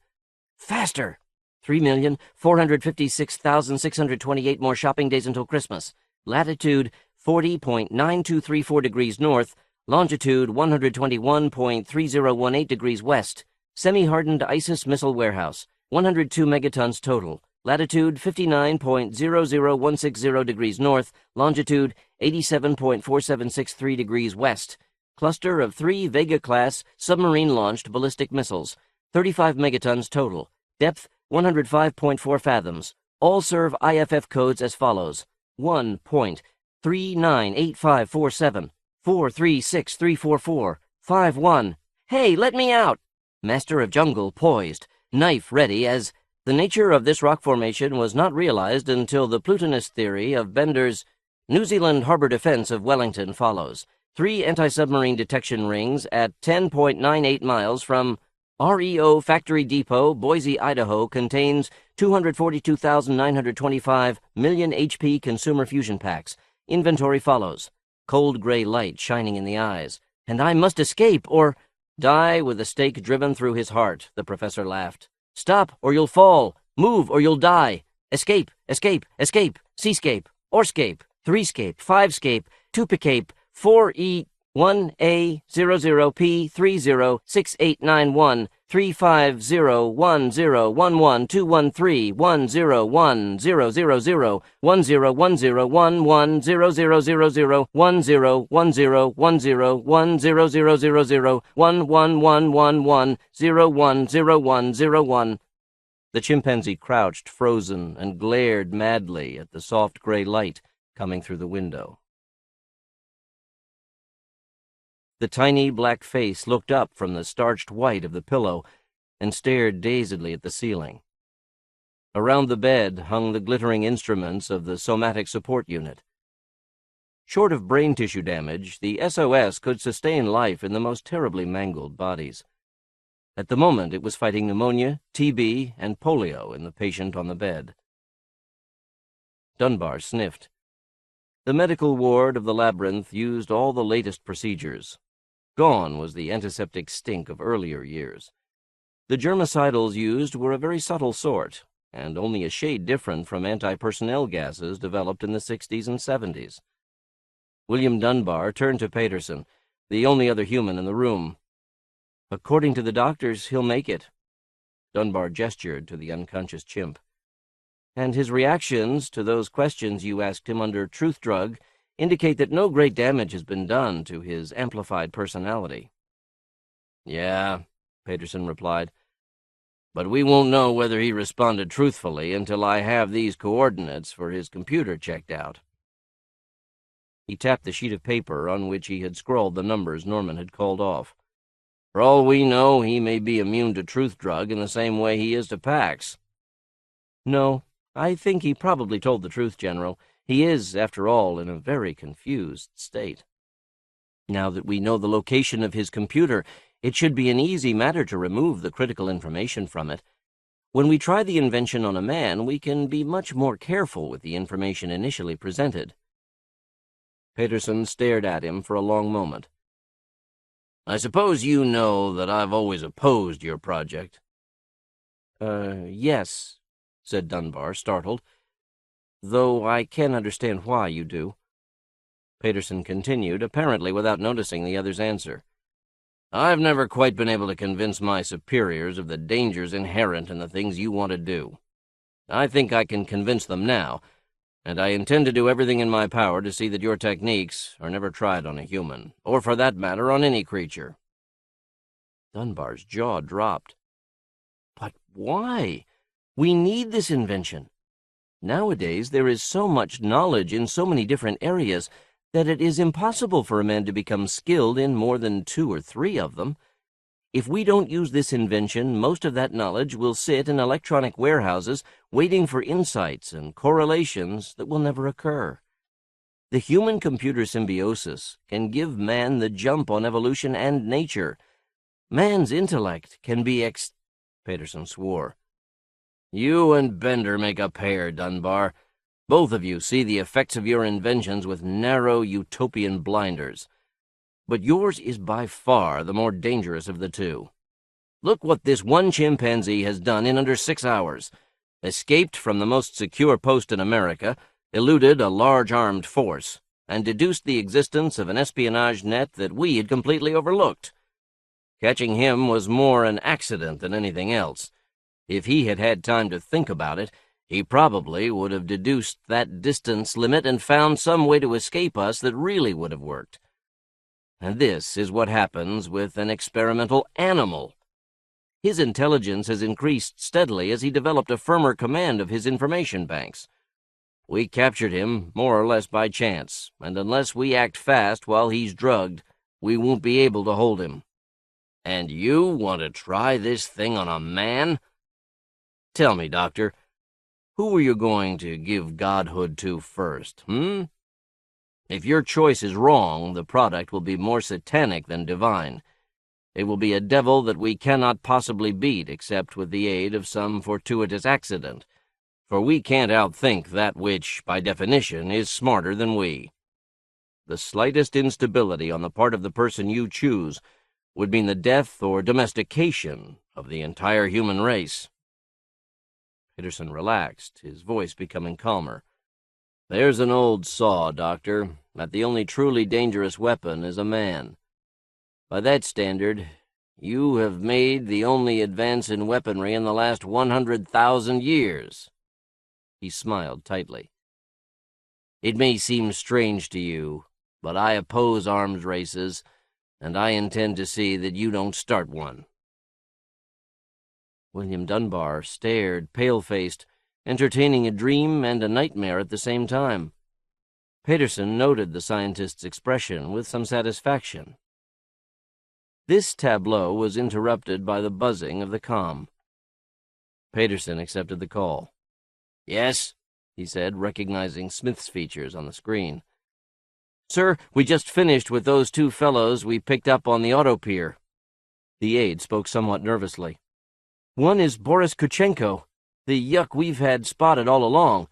Faster! 3,456,628 more shopping days until Christmas. Latitude 40.9234 degrees north, longitude 121.3018 degrees west. Semi-hardened ISIS missile warehouse, 102 megatons total. Latitude 59.00160 degrees north, longitude 87.4763 degrees west. Cluster of 3 Vega-class submarine-launched ballistic missiles, 35 megatons total. Depth 105.4 fathoms. All serve IFF codes as follows: 1.398547, 436344, 51. Hey, let me out! Master of Jungle poised, knife ready as... The nature of this rock formation was not realized until the Plutonist theory of Bender's New Zealand harbor defense of Wellington follows. 3 anti-submarine detection rings at 10.98 miles from REO Factory Depot, Boise, Idaho, contains 242,925 million HP consumer fusion packs. Inventory follows. Cold gray light shining in the eyes. And I must escape, or... Die with a stake driven through his heart, the professor laughed. Stop, or you'll fall. Move, or you'll die. Escape, escape, escape. Seascape, Orscape, 3scape, 5scape, 2picape, 4E, 1A00P 306891 35010112113 101000 1010110000 10101000 1111010101. The chimpanzee crouched, frozen, and glared madly at the soft gray light coming through the window. The tiny black face looked up from the starched white of the pillow and stared dazedly at the ceiling. Around the bed hung the glittering instruments of the somatic support unit. Short of brain tissue damage, the SOS could sustain life in the most terribly mangled bodies. At the moment, it was fighting pneumonia, TB, and polio in the patient on the bed. Dunbar sniffed. The medical ward of the labyrinth used all the latest procedures. Gone was the antiseptic stink of earlier years. The germicidals used were a very subtle sort, and only a shade different from anti-personnel gases developed in the 60s and 70s. William Dunbar turned to Paterson, the only other human in the room. "According to the doctors, he'll make it." Dunbar gestured to the unconscious chimp. "And his reactions to those questions you asked him under truth drug indicate that no great damage has been done to his amplified personality." "Yeah," Paterson replied. "But we won't know whether he responded truthfully until I have these coordinates for his computer checked out." He tapped the sheet of paper on which he had scrawled the numbers Norman had called off. "For all we know, he may be immune to truth drug in the same way he is to Pax." "No, I think he probably told the truth, General. He is, after all, in a very confused state. Now that we know the location of his computer, it should be an easy matter to remove the critical information from it. When we try the invention on a man, we can be much more careful with the information initially presented." Paterson stared at him for a long moment. "I suppose you know that I've always opposed your project." Yes," said Dunbar, startled, "though I can understand why you do." Paterson continued, apparently without noticing the other's answer. "I've never quite been able to convince my superiors of the dangers inherent in the things you want to do. I think I can convince them now, and I intend to do everything in my power to see that your techniques are never tried on a human, or for that matter, on any creature." Dunbar's jaw dropped. "But why? We need this invention. Nowadays there is so much knowledge in so many different areas that it is impossible for a man to become skilled in more than 2 or 3 of them. If we don't use this invention, most of that knowledge will sit in electronic warehouses waiting for insights and correlations that will never occur. The human-computer symbiosis can give man the jump on evolution and nature. Man's intellect can be Peterson swore. "You and Bender make a pair, Dunbar. Both of you see the effects of your inventions with narrow utopian blinders. But yours is by far the more dangerous of the two. Look what this one chimpanzee has done in under 6 hours. Escaped from the most secure post in America, eluded a large armed force, and deduced the existence of an espionage net that we had completely overlooked. Catching him was more an accident than anything else. If he had had time to think about it, he probably would have deduced that distance limit and found some way to escape us that really would have worked. And this is what happens with an experimental animal. His intelligence has increased steadily as he developed a firmer command of his information banks. We captured him more or less by chance, and unless we act fast while he's drugged, we won't be able to hold him. And you want to try this thing on a man? Tell me, Doctor, who are you going to give godhood to first, If your choice is wrong, the product will be more satanic than divine. It will be a devil that we cannot possibly beat except with the aid of some fortuitous accident, for we can't outthink that which, by definition, is smarter than we. The slightest instability on the part of the person you choose would mean the death or domestication of the entire human race." Peterson relaxed, his voice becoming calmer. "There's an old saw, Doctor, that the only truly dangerous weapon is a man. By that standard, you have made the only advance in weaponry in the last 100,000 years. He smiled tightly. "It may seem strange to you, but I oppose arms races, and I intend to see that you don't start one." William Dunbar stared, pale-faced, entertaining a dream and a nightmare at the same time. Peterson noted the scientist's expression with some satisfaction. This tableau was interrupted by the buzzing of the comm. Peterson accepted the call. "Yes?" he said, recognizing Smith's features on the screen. "Sir, we just finished with those 2 fellows we picked up on the auto pier." The aide spoke somewhat nervously. "One is Boris Kuchenko, the yuck we've had spotted all along.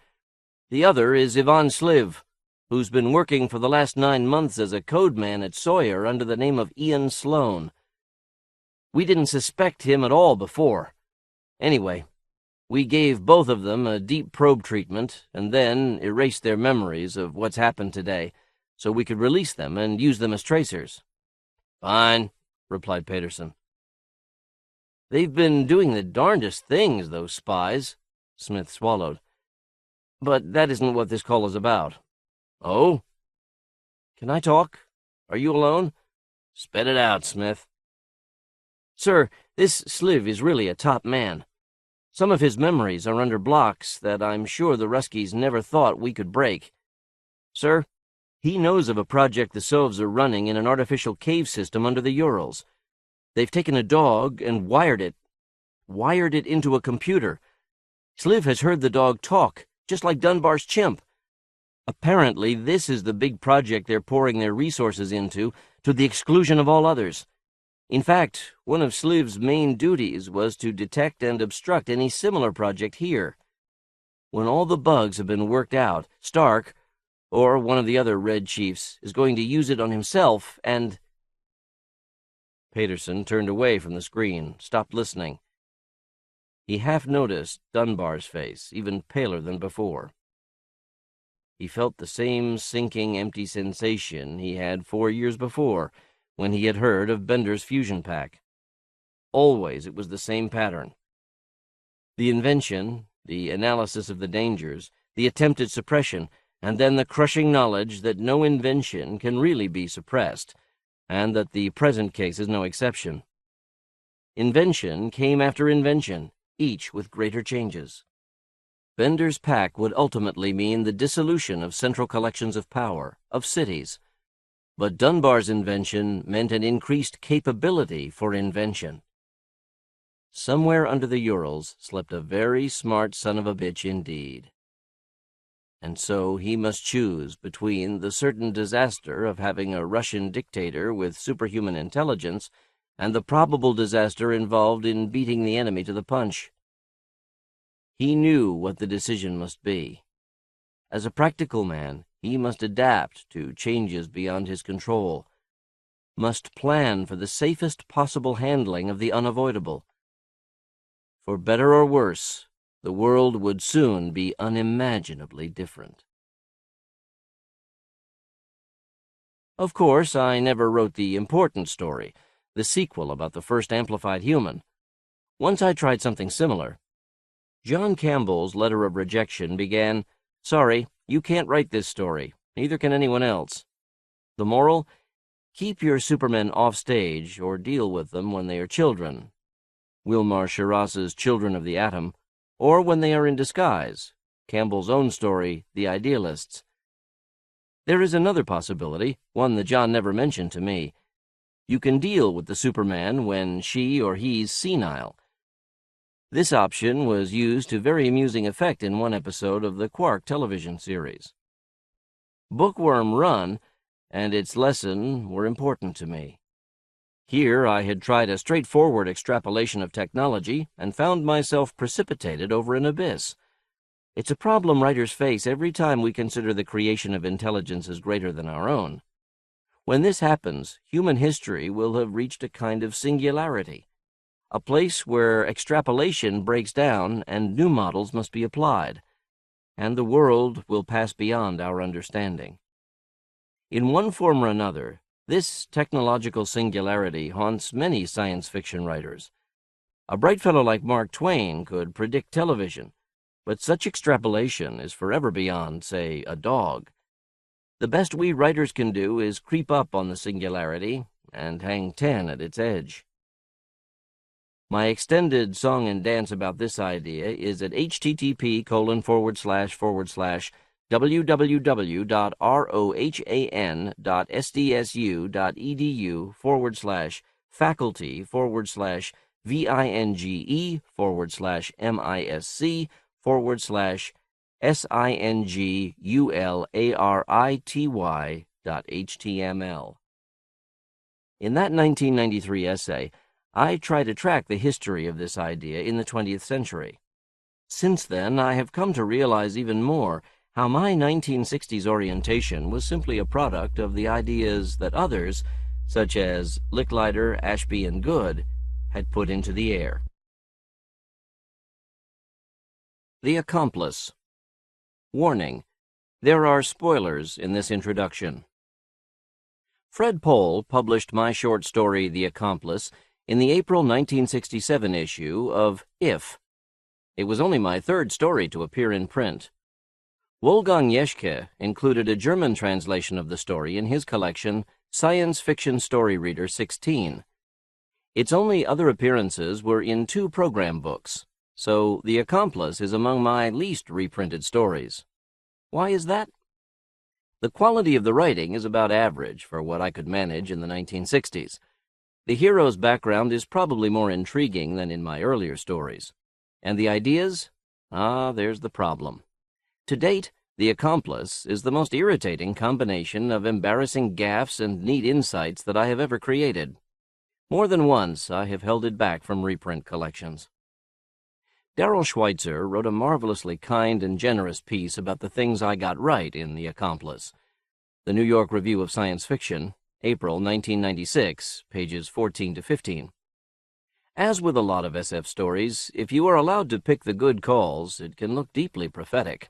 The other is Ivan Sliv, who's been working for the last 9 months as a code man at Sawyer under the name of Ian Sloan. We didn't suspect him at all before. Anyway, we gave both of them a deep probe treatment and then erased their memories of what's happened today so we could release them and use them as tracers." "Fine," replied Peterson. "They've been doing the darndest things, those spies." Smith swallowed. "But that isn't what this call is about." "Oh?" "Can I talk? Are you alone?" "Spit it out, Smith." "Sir, this Sliv is really a top man. Some of his memories are under blocks that I'm sure the Ruskies never thought we could break. Sir, he knows of a project the Sovs are running in an artificial cave system under the Urals. They've taken a dog and wired it into a computer. Sliv has heard the dog talk, just like Dunbar's chimp. Apparently, this is the big project they're pouring their resources into, to the exclusion of all others. In fact, one of Sliv's main duties was to detect and obstruct any similar project here. When all the bugs have been worked out, Stark, or one of the other Red Chiefs, is going to use it on himself and—" Peterson turned away from the screen, stopped listening. He half noticed Dunbar's face, even paler than before. He felt the same sinking, empty sensation he had 4 years before, when he had heard of Bender's fusion pack. Always it was the same pattern. The invention, the analysis of the dangers, the attempted suppression, and then the crushing knowledge that no invention can really be suppressed, and that the present case is no exception. Invention came after invention, each with greater changes. Bender's pack would ultimately mean the dissolution of central collections of power, of cities. But Dunbar's invention meant an increased capability for invention. Somewhere under the Urals slept a very smart son of a bitch indeed. And so he must choose between the certain disaster of having a Russian dictator with superhuman intelligence and the probable disaster involved in beating the enemy to the punch. He knew what the decision must be. As a practical man, he must adapt to changes beyond his control, must plan for the safest possible handling of the unavoidable. For better or worse, the world would soon be unimaginably different. Of course, I never wrote the important story, the sequel about the first amplified human. Once I tried something similar. John Campbell's letter of rejection began, "Sorry, you can't write this story. Neither can anyone else. The moral? Keep your supermen off stage or deal with them when they are children. Wilmar Shiraz's Children of the Atom, or when they are in disguise, Campbell's own story, The Idealists. There is another possibility, one that John never mentioned to me. You can deal with the Superman when she or he's senile. This option was used to very amusing effect in one episode of the Quark television series. Bookworm Run and its lesson were important to me. Here I had tried a straightforward extrapolation of technology and found myself precipitated over an abyss. It's a problem writers face every time we consider the creation of intelligences greater than our own. When this happens, human history will have reached a kind of singularity, a place where extrapolation breaks down and new models must be applied, and the world will pass beyond our understanding. In one form or another, this technological singularity haunts many science fiction writers. A bright fellow like Mark Twain could predict television, but such extrapolation is forever beyond, say, a dog. The best we writers can do is creep up on the singularity and hang 10 at its edge. My extended song and dance about this idea is at http://www.rohinge.sdsu.edu/faculty/VINGE/misc/SINGULARITY.html. In that 1993 essay, I try to track the history of this idea in the 20th century. Since then, I have come to realize even more how my 1960s orientation was simply a product of the ideas that others, such as Licklider, Ashby, and Good, had put into the air. The Accomplice. Warning: there are spoilers in this introduction. Fred Pohl published my short story, The Accomplice, in the April 1967 issue of If. It was only my third story to appear in print. Wolfgang Jeschke included a German translation of the story in his collection, Science Fiction Story Reader 16. Its only other appearances were in 2 program books, so The Accomplice is among my least reprinted stories. Why is that? The quality of the writing is about average for what I could manage in the 1960s. The hero's background is probably more intriguing than in my earlier stories. And the ideas? There's the problem. To date, The Accomplice is the most irritating combination of embarrassing gaffes and neat insights that I have ever created. More than once, I have held it back from reprint collections. Darrell Schweitzer wrote a marvelously kind and generous piece about the things I got right in The Accomplice. The New York Review of Science Fiction, April 1996, pages 14 to 15. As with a lot of SF stories, if you are allowed to pick the good calls, it can look deeply prophetic.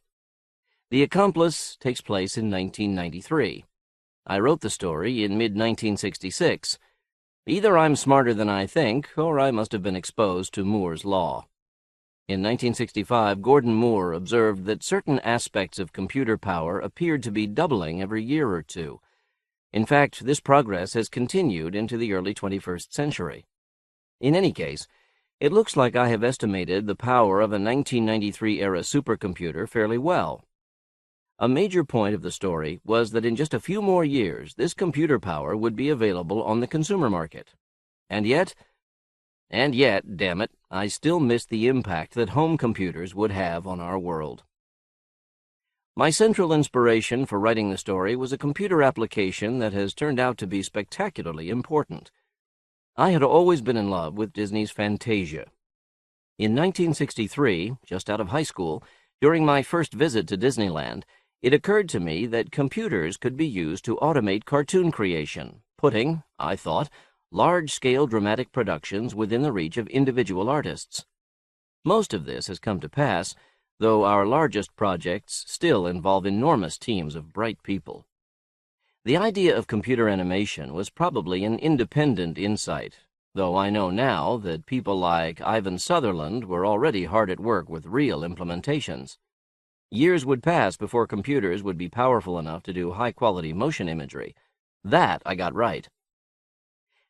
The Accomplice takes place in 1993. I wrote the story in mid-1966. Either I'm smarter than I think, or I must have been exposed to Moore's Law. In 1965, Gordon Moore observed that certain aspects of computer power appeared to be doubling every year or two. In fact, this progress has continued into the early 21st century. In any case, it looks like I have estimated the power of a 1993-era supercomputer fairly well. A major point of the story was that in just a few more years, this computer power would be available on the consumer market. And yet, damn it, I still miss the impact that home computers would have on our world. My central inspiration for writing the story was a computer application that has turned out to be spectacularly important. I had always been in love with Disney's Fantasia. In 1963, just out of high school, during my first visit to Disneyland, it occurred to me that computers could be used to automate cartoon creation, putting, I thought, large-scale dramatic productions within the reach of individual artists. Most of this has come to pass, though our largest projects still involve enormous teams of bright people. The idea of computer animation was probably an independent insight, though I know now that people like Ivan Sutherland were already hard at work with real implementations. Years would pass before computers would be powerful enough to do high-quality motion imagery. That I got right.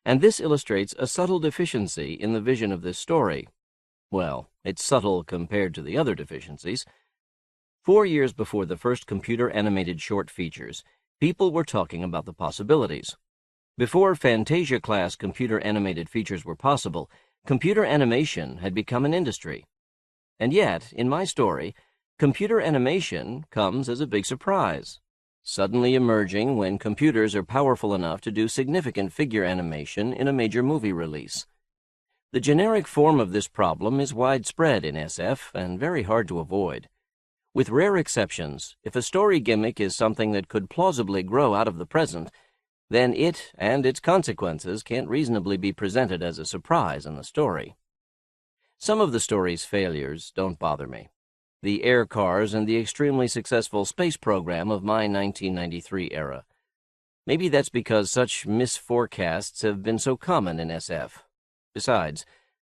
And this illustrates a subtle deficiency in the vision of this story. Well, it's subtle compared to the other deficiencies. 4 years before the first computer-animated short features, people were talking about the possibilities. Before Fantasia-class computer-animated features were possible, computer animation had become an industry. And yet, in my story, computer animation comes as a big surprise, suddenly emerging when computers are powerful enough to do significant figure animation in a major movie release. The generic form of this problem is widespread in SF and very hard to avoid. With rare exceptions, if a story gimmick is something that could plausibly grow out of the present, then it and its consequences can't reasonably be presented as a surprise in the story. Some of the story's failures don't bother me. The air cars and the extremely successful space program of my 1993 era. Maybe that's because such misforecasts have been so common in SF. Besides,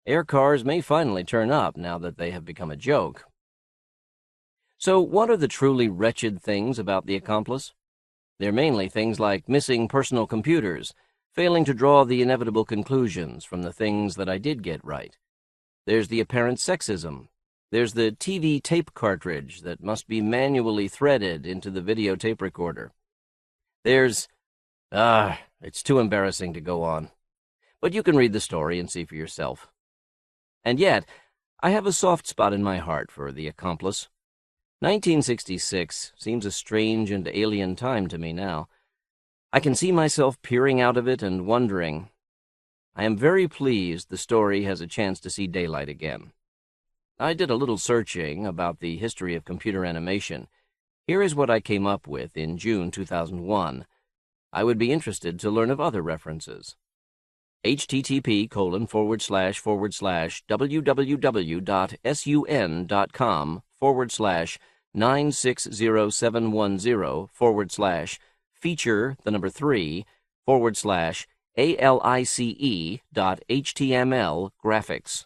air cars may finally turn up now that they have become a joke. So what are the truly wretched things about the Accomplice? They're mainly things like missing personal computers, failing to draw the inevitable conclusions from the things that I did get right. There's the apparent sexism. There's the TV tape cartridge that must be manually threaded into the videotape recorder. There's... it's too embarrassing to go on. But you can read the story and see for yourself. And yet, I have a soft spot in my heart for The Accomplice. 1966 seems a strange and alien time to me now. I can see myself peering out of it and wondering. I am very pleased the story has a chance to see daylight again. I did a little searching about the history of computer animation. Here is what I came up with in June 2001. I would be interested to learn of other references. http://www.sun.com/96071/feature3 graphics.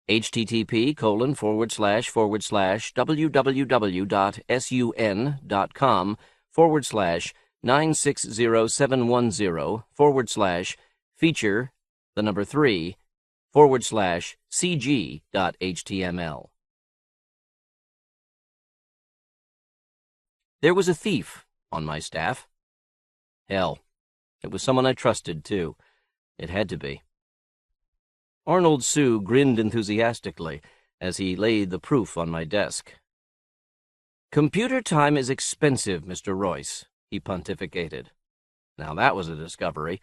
http://www.sun.com/96071/feature3 There was a thief on my staff. Hell, it was someone I trusted, too. It had to be. Arnold Sue grinned enthusiastically as he laid the proof on my desk. "Computer time is expensive, Mr. Royce," he pontificated. Now that was a discovery.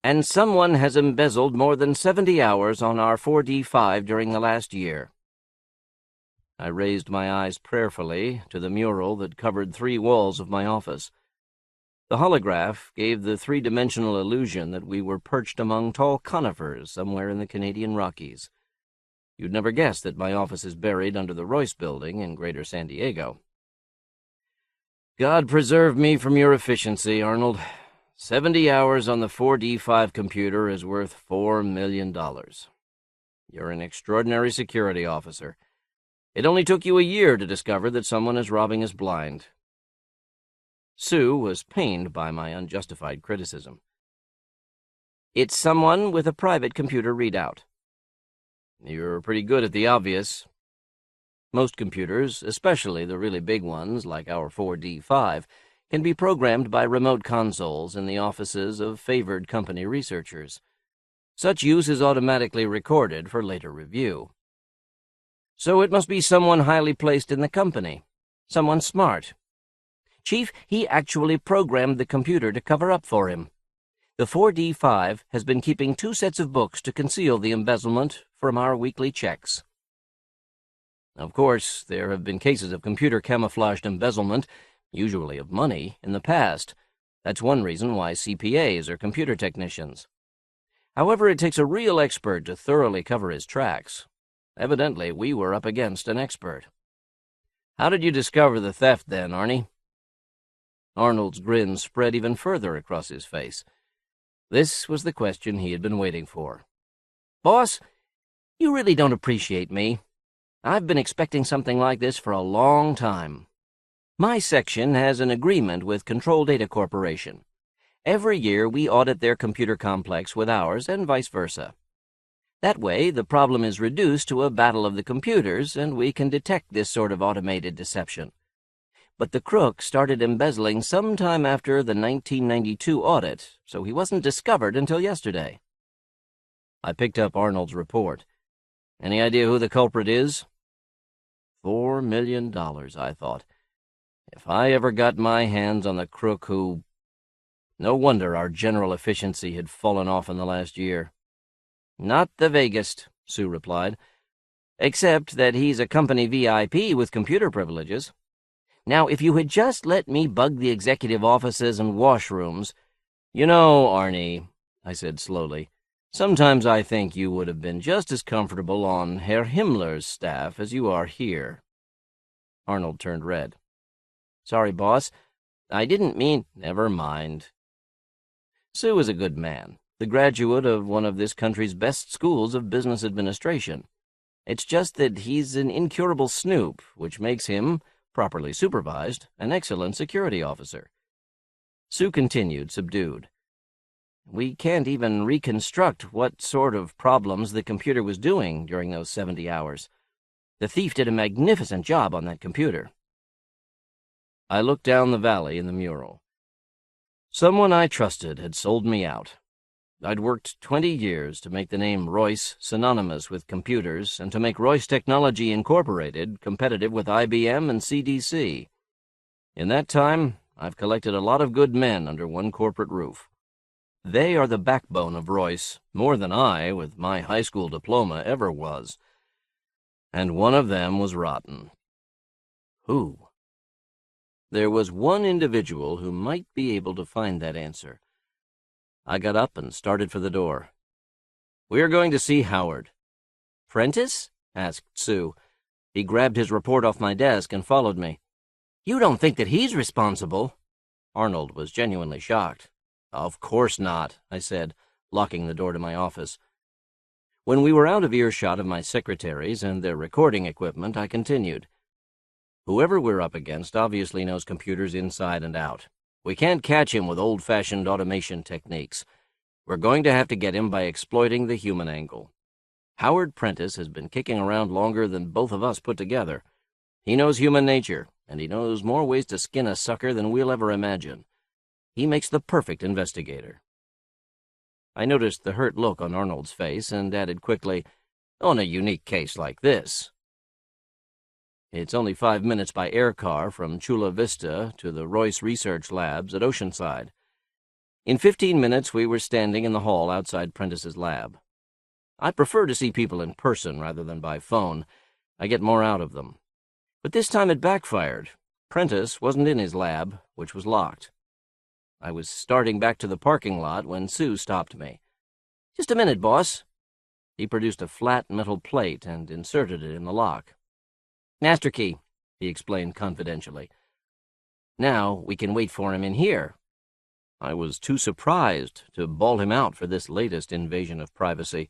"And someone has embezzled more than 70 hours on our 4D5 during the last year." I raised my eyes prayerfully to the mural that covered 3 walls of my office. The holograph gave the 3-dimensional illusion that we were perched among tall conifers somewhere in the Canadian Rockies. You'd never guess that my office is buried under the Royce Building in Greater San Diego. God preserve me from your efficiency, Arnold. 70 hours on the 4D5 computer is worth $4 million. You're an extraordinary security officer. It only took you a year to discover that someone is robbing us blind." Sue was pained by my unjustified criticism. "It's someone with a private computer readout." "You're pretty good at the obvious. Most computers, especially the really big ones like our 4D5, can be programmed by remote consoles in the offices of favored company researchers. Such use is automatically recorded for later review. So it must be someone highly placed in the company, someone smart. Chief, he actually programmed the computer to cover up for him. The 4D5 has been keeping 2 sets of books to conceal the embezzlement from our weekly checks." Of course, there have been cases of computer-camouflaged embezzlement, usually of money, in the past. That's one reason why CPAs are computer technicians. However, it takes a real expert to thoroughly cover his tracks. Evidently, we were up against an expert. "How did you discover the theft, then, Arnie?" Arnold's grin spread even further across his face. This was the question he had been waiting for. "Boss, you really don't appreciate me. I've been expecting something like this for a long time. My section has an agreement with Control Data Corporation. Every year we audit their computer complex with ours and vice versa. That way, the problem is reduced to a battle of the computers, and we can detect this sort of automated deception. But the crook started embezzling sometime after the 1992 audit, so he wasn't discovered until yesterday." I picked up Arnold's report. "Any idea who the culprit is?" $4 million, I thought. If I ever got my hands on the crook who... No wonder our general efficiency had fallen off in the last year. "Not the vaguest," Sue replied, "except that he's a company VIP with computer privileges. Now, if you had just let me bug the executive offices and washrooms—" "You know, Arnie," I said slowly, "sometimes I think you would have been just as comfortable on Herr Himmler's staff as you are here." Arnold turned red. "Sorry, boss. I didn't mean—" "Never mind." Sue is a good man, the graduate of one of this country's best schools of business administration. It's just that he's an incurable snoop, which makes him, properly supervised, an excellent security officer." Sue continued, subdued. "We can't even reconstruct what sort of problems the computer was doing during those 70 hours. The thief did a magnificent job on that computer." I looked down the valley in the mural. Someone I trusted had sold me out. I'd worked 20 years to make the name Royce synonymous with computers and to make Royce Technology Incorporated competitive with IBM and CDC. In that time, I've collected a lot of good men under one corporate roof. They are the backbone of Royce, more than I, with my high school diploma, ever was. And one of them was rotten. Who? There was one individual who might be able to find that answer. I got up and started for the door. "We are going to see Howard." "Apprentice?" asked Sue. He grabbed his report off my desk and followed me. "You don't think that he's responsible?" Arnold was genuinely shocked. "Of course not," I said, locking the door to my office. When we were out of earshot of my secretaries and their recording equipment, I continued. "Whoever we're up against obviously knows computers inside and out. We can't catch him with old-fashioned automation techniques. We're going to have to get him by exploiting the human angle. Howard Prentice has been kicking around longer than both of us put together. He knows human nature, and he knows more ways to skin a sucker than we'll ever imagine. He makes the perfect investigator." I noticed the hurt look on Arnold's face and added quickly, "On a unique case like this." It's only 5 minutes by air car from Chula Vista to the Royce Research Labs at Oceanside. In 15 minutes, we were standing in the hall outside Prentice's lab. I prefer to see people in person rather than by phone. I get more out of them. But this time it backfired. Prentice wasn't in his lab, which was locked. I was starting back to the parking lot when Sue stopped me. "Just a minute, boss." He produced a flat metal plate and inserted it in the lock. "Master key," he explained confidentially. "Now we can wait for him in here." I was too surprised to bawl him out for this latest invasion of privacy.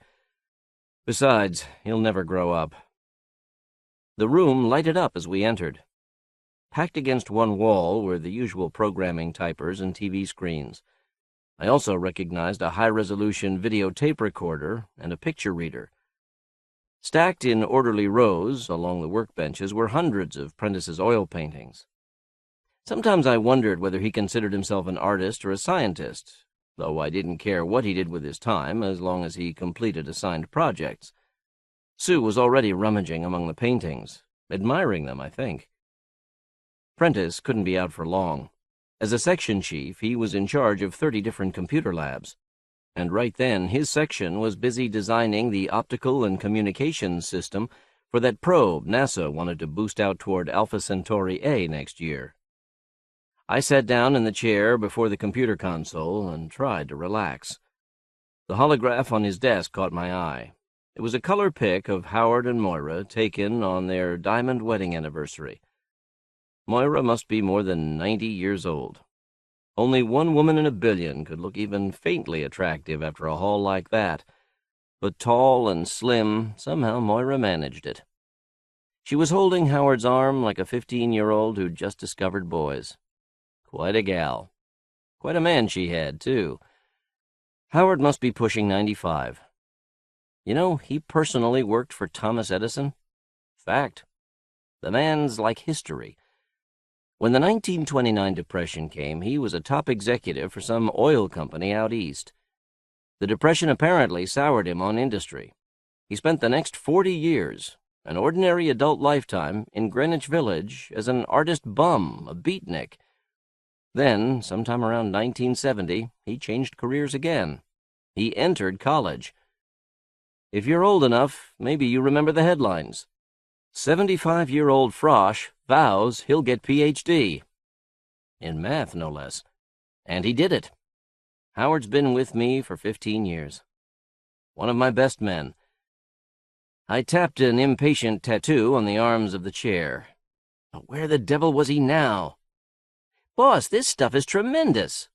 Besides, he'll never grow up. The room lighted up as we entered. Packed against one wall were the usual programming typers and TV screens. I also recognized a high-resolution videotape recorder and a picture reader. Stacked in orderly rows along the workbenches were hundreds of Apprentice's oil paintings. Sometimes I wondered whether he considered himself an artist or a scientist, though I didn't care what he did with his time as long as he completed assigned projects. Sue was already rummaging among the paintings, admiring them, I think. Apprentice couldn't be out for long. As a section chief, he was in charge of 30 different computer labs. And right then, his section was busy designing the optical and communications system for that probe NASA wanted to boost out toward Alpha Centauri A next year. I sat down in the chair before the computer console and tried to relax. The holograph on his desk caught my eye. It was a color pic of Howard and Moira taken on their diamond wedding anniversary. Moira must be more than 90 years old. Only one woman in a billion could look even faintly attractive after a haul like that. But tall and slim, somehow Moira managed it. She was holding Howard's arm like a 15-year-old who'd just discovered boys. Quite a gal. Quite a man she had, too. Howard must be pushing 95. You know, he personally worked for Thomas Edison. Fact. The man's like history. When the 1929 Depression came, he was a top executive for some oil company out east. The Depression apparently soured him on industry. He spent the next 40 years, an ordinary adult lifetime, in Greenwich Village as an artist bum, a beatnik. Then, sometime around 1970, he changed careers again. He entered college. If you're old enough, maybe you remember the headlines. 75-year-old Frosch vows he'll get Ph.D. In math, no less. And he did it. Howard's been with me for 15 years. One of my best men. I tapped an impatient tattoo on the arms of the chair. But where the devil was he now? Boss, this stuff is tremendous.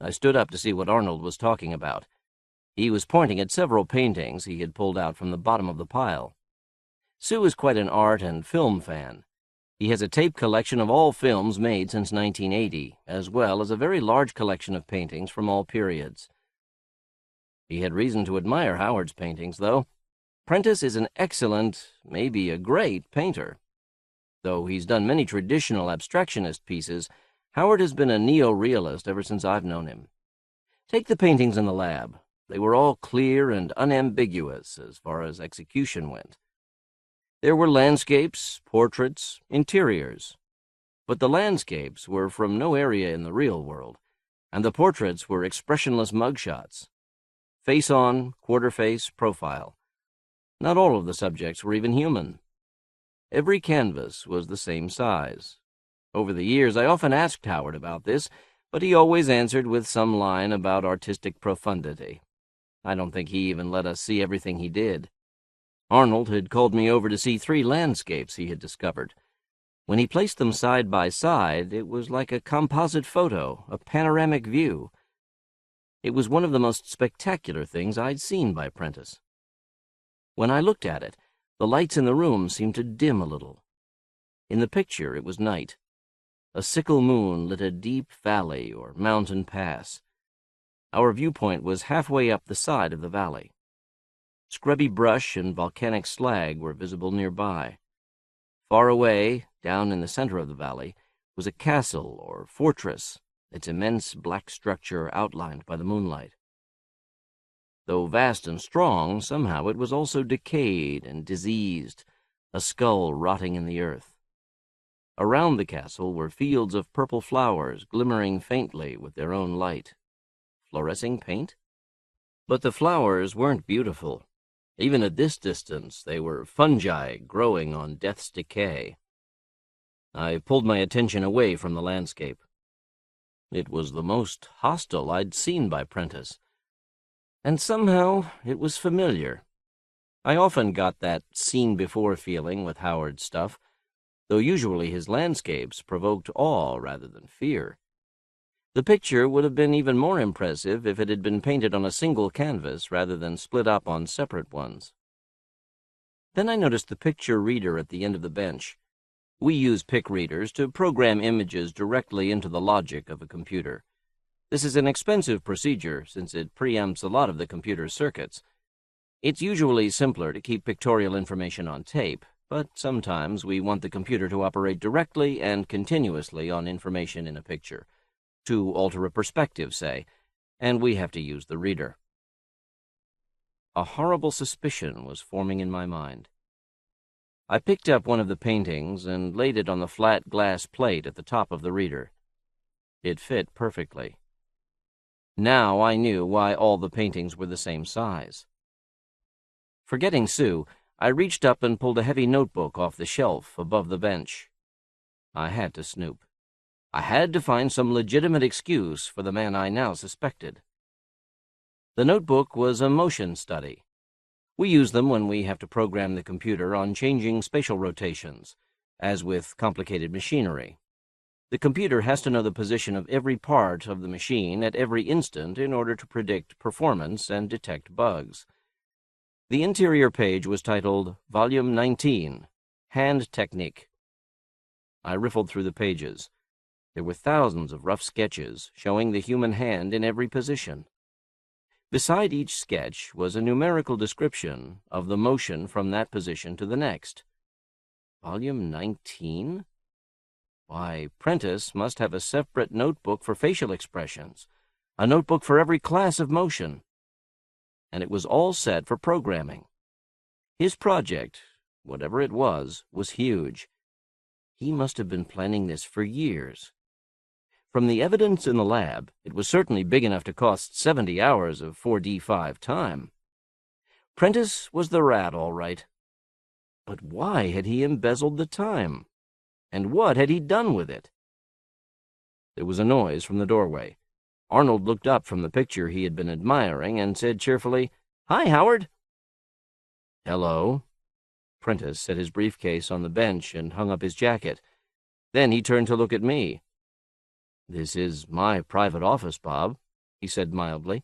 I stood up to see what Arnold was talking about. He was pointing at several paintings he had pulled out from the bottom of the pile. Sue is quite an art and film fan. He has a tape collection of all films made since 1980, as well as a very large collection of paintings from all periods. He had reason to admire Howard's paintings, though. Apprentice is an excellent, maybe a great, painter. Though he's done many traditional abstractionist pieces, Howard has been a neo-realist ever since I've known him. Take the paintings in the lab. They were all clear and unambiguous as far as execution went. There were landscapes, portraits, interiors. But the landscapes were from no area in the real world, and the portraits were expressionless mugshots. Face-on, quarter-face, profile. Not all of the subjects were even human. Every canvas was the same size. Over the years, I often asked Howard about this, but he always answered with some line about artistic profundity. I don't think he even let us see everything he did. Arnold had called me over to see 3 landscapes he had discovered. When he placed them side by side, it was like a composite photo, a panoramic view. It was one of the most spectacular things I'd seen by Apprentice. When I looked at it, the lights in the room seemed to dim a little. In the picture, it was night. A sickle moon lit a deep valley or mountain pass. Our viewpoint was halfway up the side of the valley. Scrubby brush and volcanic slag were visible nearby. Far away, down in the center of the valley, was a castle or fortress, its immense black structure outlined by the moonlight. Though vast and strong, somehow it was also decayed and diseased, a skull rotting in the earth. Around the castle were fields of purple flowers glimmering faintly with their own light. Fluorescing paint? But the flowers weren't beautiful. Even at this distance, they were fungi growing on death's decay. I pulled my attention away from the landscape. It was the most hostile I'd seen by Apprentice. And somehow it was familiar. I often got that seen-before feeling with Howard's stuff, though usually his landscapes provoked awe rather than fear. The picture would have been even more impressive if it had been painted on a single canvas rather than split up on separate ones. Then I noticed the picture reader at the end of the bench. We use PIC readers to program images directly into the logic of a computer. This is an expensive procedure since it preempts a lot of the computer's circuits. It's usually simpler to keep pictorial information on tape, but sometimes we want the computer to operate directly and continuously on information in a picture, to alter a perspective, say, and we have to use the reader. A horrible suspicion was forming in my mind. I picked up one of the paintings and laid it on the flat glass plate at the top of the reader. It fit perfectly. Now I knew why all the paintings were the same size. Forgetting Sue, I reached up and pulled a heavy notebook off the shelf above the bench. I had to snoop. I had to find some legitimate excuse for the man I now suspected. The notebook was a motion study. We use them when we have to program the computer on changing spatial rotations, as with complicated machinery. The computer has to know the position of every part of the machine at every instant in order to predict performance and detect bugs. The interior page was titled Volume 19, Hand Technique. I riffled through the pages. There were thousands of rough sketches showing the human hand in every position. Beside each sketch was a numerical description of the motion from that position to the next. Volume 19? Why, Apprentice must have a separate notebook for facial expressions, a notebook for every class of motion. And it was all set for programming. His project, whatever it was huge. He must have been planning this for years. From the evidence in the lab, it was certainly big enough to cost 70 hours of 4D5 time. Apprentice was the rat, all right. But why had he embezzled the time? And what had he done with it? There was a noise from the doorway. Arnold looked up from the picture he had been admiring and said cheerfully, "Hi, Howard." "Hello." Apprentice set his briefcase on the bench and hung up his jacket. Then he turned to look at me. "This is my private office, Bob," he said mildly.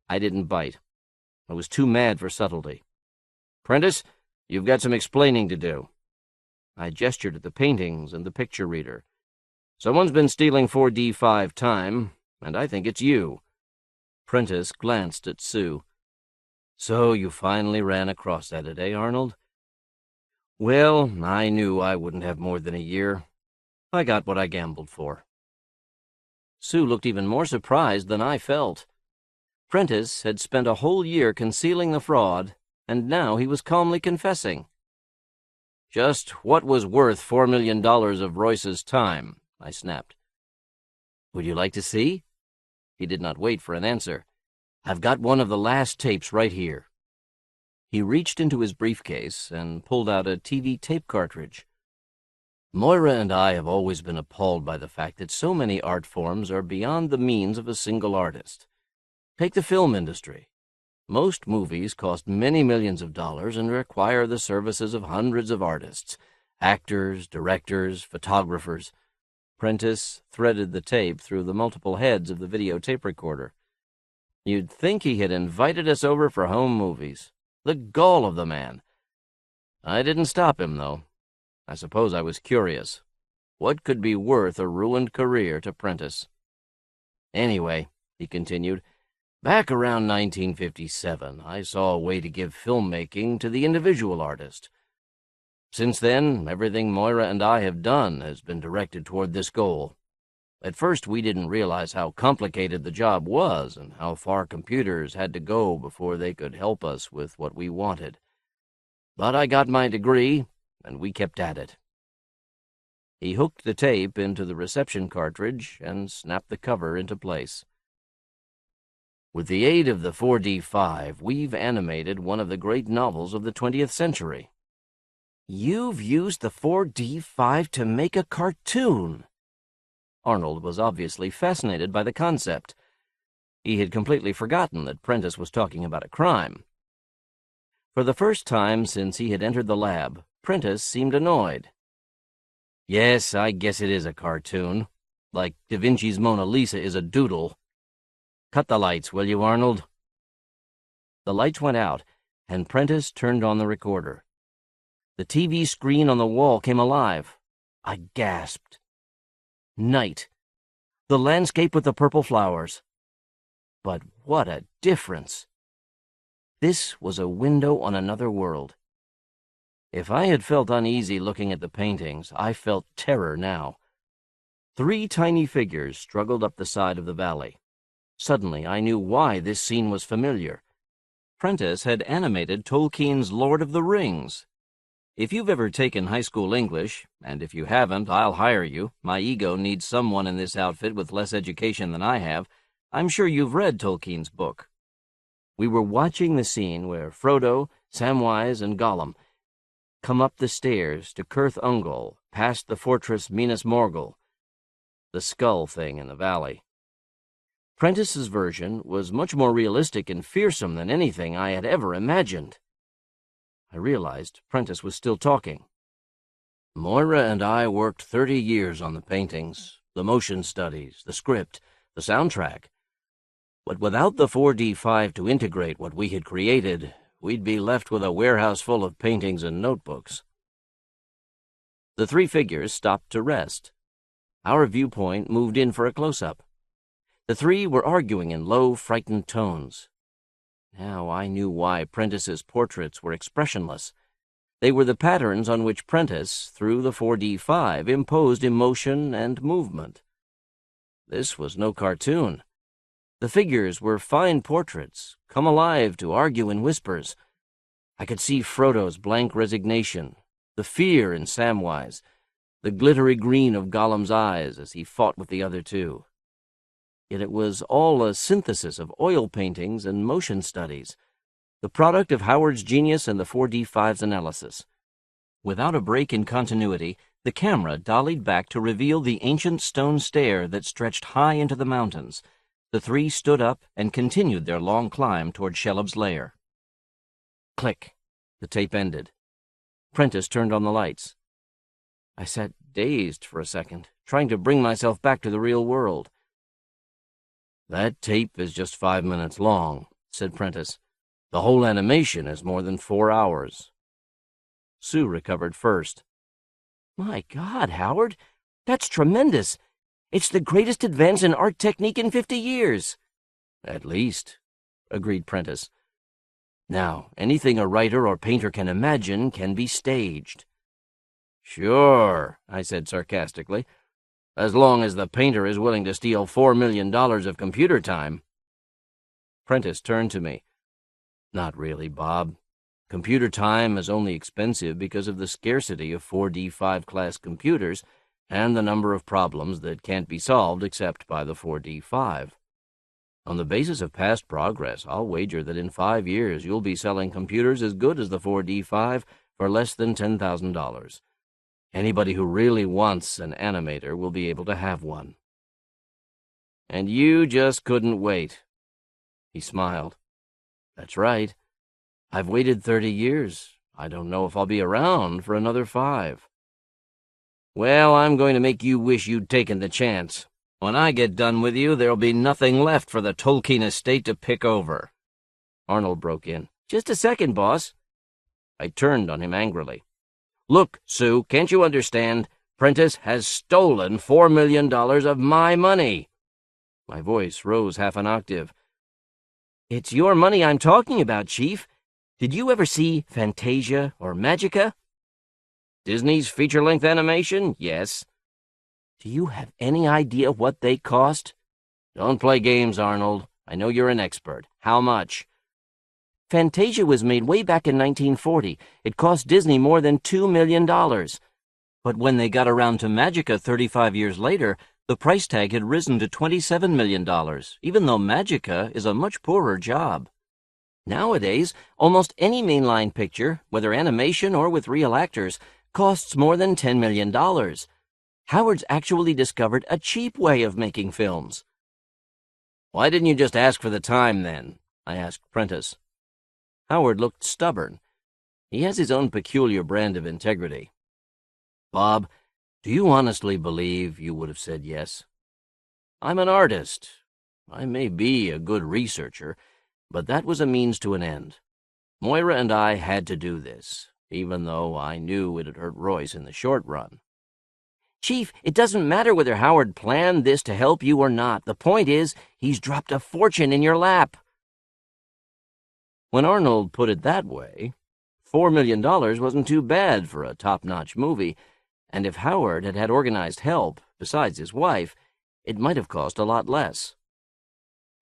I didn't bite. I was too mad for subtlety. "Apprentice, you've got some explaining to do." I gestured at the paintings and the picture reader. "Someone's been stealing 4D5 time, and I think it's you." Apprentice glanced at Sue. "So you finally ran across that today, Arnold?" "Well, I knew I wouldn't have more than a year. I got what I gambled for." Sue looked even more surprised than I felt. Apprentice had spent a whole year concealing the fraud, and now he was calmly confessing. "Just what was worth $4 million of Royce's time?" I snapped. "Would you like to see?" He did not wait for an answer. "I've got one of the last tapes right here." He reached into his briefcase and pulled out a TV tape cartridge. "Moira and I have always been appalled by the fact that so many art forms are beyond the means of a single artist. Take the film industry. Most movies cost many millions of dollars and require the services of hundreds of artists, actors, directors, photographers." Apprentice threaded the tape through the multiple heads of the videotape recorder. "You'd think he had invited us over for home movies. The gall of the man." I didn't stop him, though. I suppose I was curious. What could be worth a ruined career to Apprentice? "Anyway," he continued, "back around 1957, I saw a way to give filmmaking to the individual artist. Since then, everything Moira and I have done has been directed toward this goal. At first, we didn't realize how complicated the job was and how far computers had to go before they could help us with what we wanted. But I got my degree, and we kept at it." He hooked the tape into the reception cartridge and snapped the cover into place. "With the aid of the 4D5, we've animated one of the great novels of the 20th century." "You've used the 4D5 to make a cartoon!" Arnold was obviously fascinated by the concept. He had completely forgotten that Apprentice was talking about a crime. For the first time since he had entered the lab, Apprentice seemed annoyed. "Yes, I guess it is a cartoon. Like Da Vinci's Mona Lisa is a doodle. Cut the lights, will you, Arnold?" The lights went out, and Prentice turned on the recorder. The TV screen on the wall came alive. I gasped. Night. The landscape with the purple flowers. But what a difference! This was a window on another world. If I had felt uneasy looking at the paintings, I felt terror now. 3 tiny figures struggled up the side of the valley. Suddenly, I knew why this scene was familiar. Prentice had animated Tolkien's Lord of the Rings. If you've ever taken high school English, and if you haven't, I'll hire you. My ego needs someone in this outfit with less education than I have. I'm sure you've read Tolkien's book. We were watching the scene where Frodo, Samwise, and Gollum come up the stairs to Cirith Ungol, past the fortress Minas Morgul, the skull thing in the valley. Prentice's version was much more realistic and fearsome than anything I had ever imagined. I realized Prentice was still talking. Moira and I worked 30 years on the paintings, the motion studies, the script, the soundtrack. But without the 4D5 to integrate what we had created, we'd be left with a warehouse full of paintings and notebooks. The 3 figures stopped to rest. Our viewpoint moved in for a close-up. The 3 were arguing in low, frightened tones. Now I knew why Prentice's portraits were expressionless. They were the patterns on which Prentice, through the 4D5, imposed emotion and movement. This was no cartoon. The figures were fine portraits, come alive to argue in whispers. I could see Frodo's blank resignation, the fear in Samwise, the glittery green of Gollum's eyes as he fought with the other 2. Yet it was all a synthesis of oil paintings and motion studies, the product of Howard's genius and the 4D5's analysis. Without a break in continuity, the camera dollied back to reveal the ancient stone stair that stretched high into the mountains. The 3 stood up and continued their long climb toward Shelob's lair. Click. The tape ended. Prentice turned on the lights. I sat dazed for a second, trying to bring myself back to the real world. "That tape is just 5 minutes long," said Prentice. "The whole animation is more than 4 hours." Sue recovered first. "My God, Howard, that's tremendous. It's the greatest advance in art technique in 50 years. "At least," agreed Prentice. "Now, anything a writer or painter can imagine can be staged." "Sure," I said sarcastically, "as long as the painter is willing to steal $4 million of computer time." Prentice turned to me. "Not really, Bob. Computer time is only expensive because of the scarcity of 4D5 class computers and the number of problems that can't be solved except by the 4D5. On the basis of past progress, I'll wager that in 5 years you'll be selling computers as good as the 4D5 for less than $10,000. Anybody who really wants an animator will be able to have one." "And you just couldn't wait." He smiled. "That's right. I've waited 30 years. I don't know if I'll be around for another 5. "Well, I'm going to make you wish you'd taken the chance. When I get done with you, there'll be nothing left for the Tolkien estate to pick over." Arnold broke in. "Just a second, boss." I turned on him angrily. "Look, Sue, can't you understand? Prentice has stolen $4 million of my money." My voice rose half an octave. "It's your money I'm talking about, Chief. Did you ever see Fantasia or Magica?" "Disney's feature-length animation? Yes." "Do you have any idea what they cost?" "Don't play games, Arnold. I know you're an expert. How much?" "Fantasia was made way back in 1940. It cost Disney more than $2 million. But when they got around to Magica 35 years later, the price tag had risen to $27 million, even though Magica is a much poorer job. Nowadays, almost any mainline picture, whether animation or with real actors, costs more than $10 million. Howard's actually discovered a cheap way of making films." "Why didn't you just ask for the time, then?" I asked Prentice. Howard looked stubborn. He has his own peculiar brand of integrity. "Bob, do you honestly believe you would have said yes? I'm an artist. I may be a good researcher, but that was a means to an end. Moira and I had to do this, even though I knew it'd hurt Royce in the short run. Chief, it doesn't matter whether Howard planned this to help you or not. The point is, he's dropped a fortune in your lap. When Arnold put it that way, $4 million wasn't too bad for a top-notch movie, and if Howard had organized help, besides his wife, it might have cost a lot less.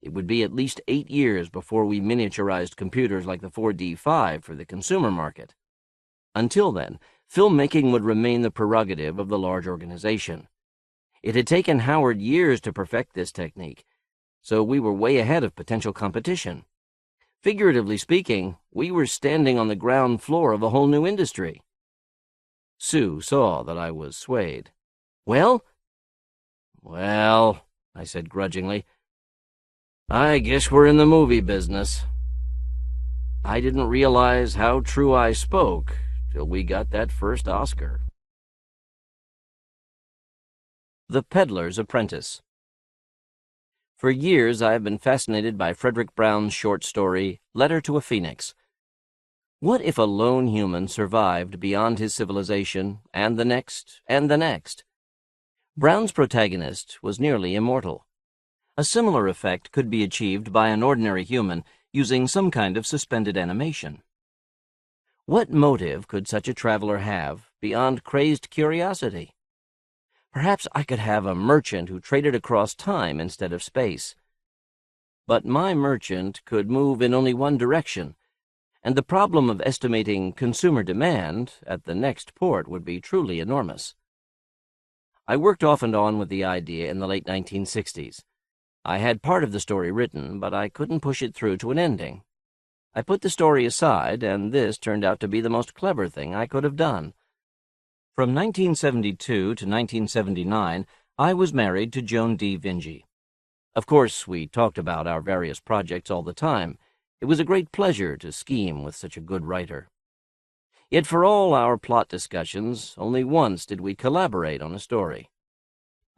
It would be at least 8 years before we miniaturized computers like the 4D5 for the consumer market. Until then, filmmaking would remain the prerogative of the large organization. It had taken Howard years to perfect this technique, so we were way ahead of potential competition. Figuratively speaking, we were standing on the ground floor of a whole new industry. Sue saw that I was swayed. Well, I said grudgingly, I guess we're in the movie business. I didn't realize how true I spoke till we got that first Oscar. The Peddler's Apprentice. For years I have been fascinated by Frederick Brown's short story, Letter to a Phoenix. What if a lone human survived beyond his civilization, and the next, and the next? Brown's protagonist was nearly immortal. A similar effect could be achieved by an ordinary human using some kind of suspended animation. What motive could such a traveler have beyond crazed curiosity? Perhaps I could have a merchant who traded across time instead of space. But my merchant could move in only one direction, and the problem of estimating consumer demand at the next port would be truly enormous. I worked off and on with the idea in the late 1960s. I had part of the story written, but I couldn't push it through to an ending. I put the story aside, and this turned out to be the most clever thing I could have done. From 1972 to 1979, I was married to Joan D. Vinge. Of course, we talked about our various projects all the time. It was a great pleasure to scheme with such a good writer. Yet for all our plot discussions, only once did we collaborate on a story.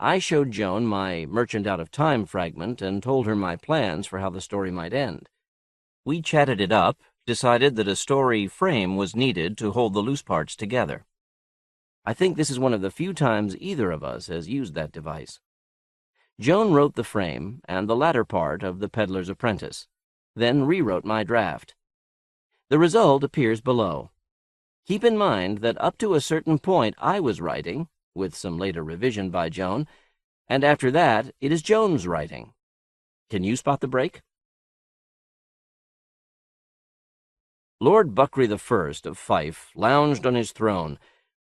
I showed Joan my Merchant Out of Time fragment and told her my plans for how the story might end. We chatted it up, decided that a story frame was needed to hold the loose parts together. I think this is one of the few times either of us has used that device. Joan wrote the frame and the latter part of The Peddler's Apprentice, then rewrote my draft. The result appears below. Keep in mind that up to a certain point I was writing, with some later revision by Joan, and after that it is Joan's writing. Can you spot the break? Lord Buckry I of Fife lounged on his throne,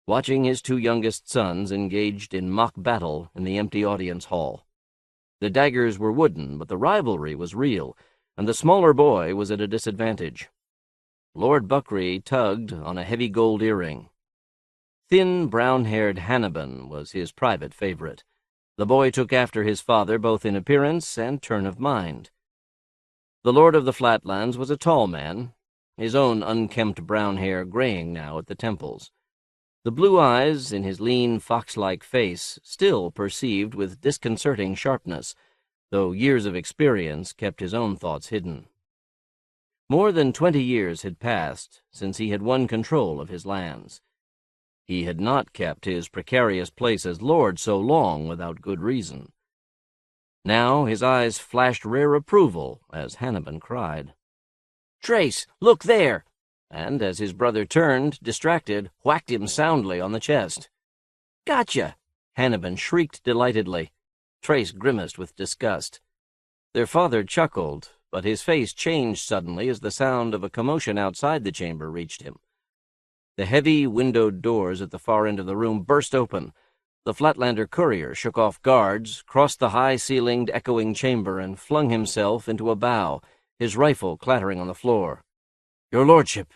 watching his two youngest sons engaged in mock battle in the empty audience hall. The daggers were wooden, but the rivalry was real, and the smaller boy was at a disadvantage. Lord Buckry tugged on a heavy gold earring. Thin, brown-haired Hannibal was his private favorite. The boy took after his father both in appearance and turn of mind. The Lord of the Flatlands was a tall man, his own unkempt brown hair graying now at the temples. The blue eyes in his lean, fox-like face still perceived with disconcerting sharpness, though years of experience kept his own thoughts hidden. More than 20 years had passed since he had won control of his lands. He had not kept his precarious place as lord so long without good reason. Now his eyes flashed rare approval as Hannibal cried, "Trace, look there!" and as his brother turned, distracted, whacked him soundly on the chest. "Gotcha!" Hannibal shrieked delightedly. Trace grimaced with disgust. Their father chuckled, but his face changed suddenly as the sound of a commotion outside the chamber reached him. The heavy windowed doors at the far end of the room burst open. The Flatlander courier shook off guards, crossed the high-ceilinged, echoing chamber, and flung himself into a bow, his rifle clattering on the floor. "Your lordship!"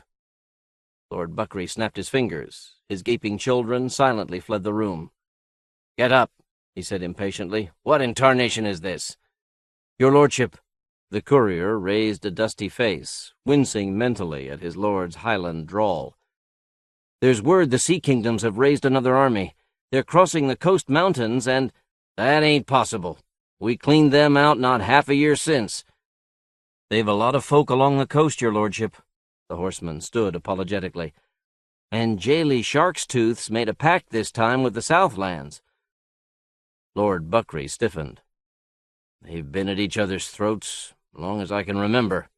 Lord Buckry snapped his fingers. His gaping children silently fled the room. "Get up," he said impatiently. "What in tarnation is this?" "Your lordship!" The courier raised a dusty face, wincing mentally at his lord's Highland drawl. "There's word the Sea Kingdoms have raised another army. They're crossing the coast mountains and—" "That ain't possible. We cleaned them out not half a year since." "They've a lot of folk along the coast, your lordship. The horseman stood apologetically. "And Jaily Sharkstooth's made a pact this time with the Southlands." Lord Buckry stiffened. "They've been at each other's throats as long as I can remember."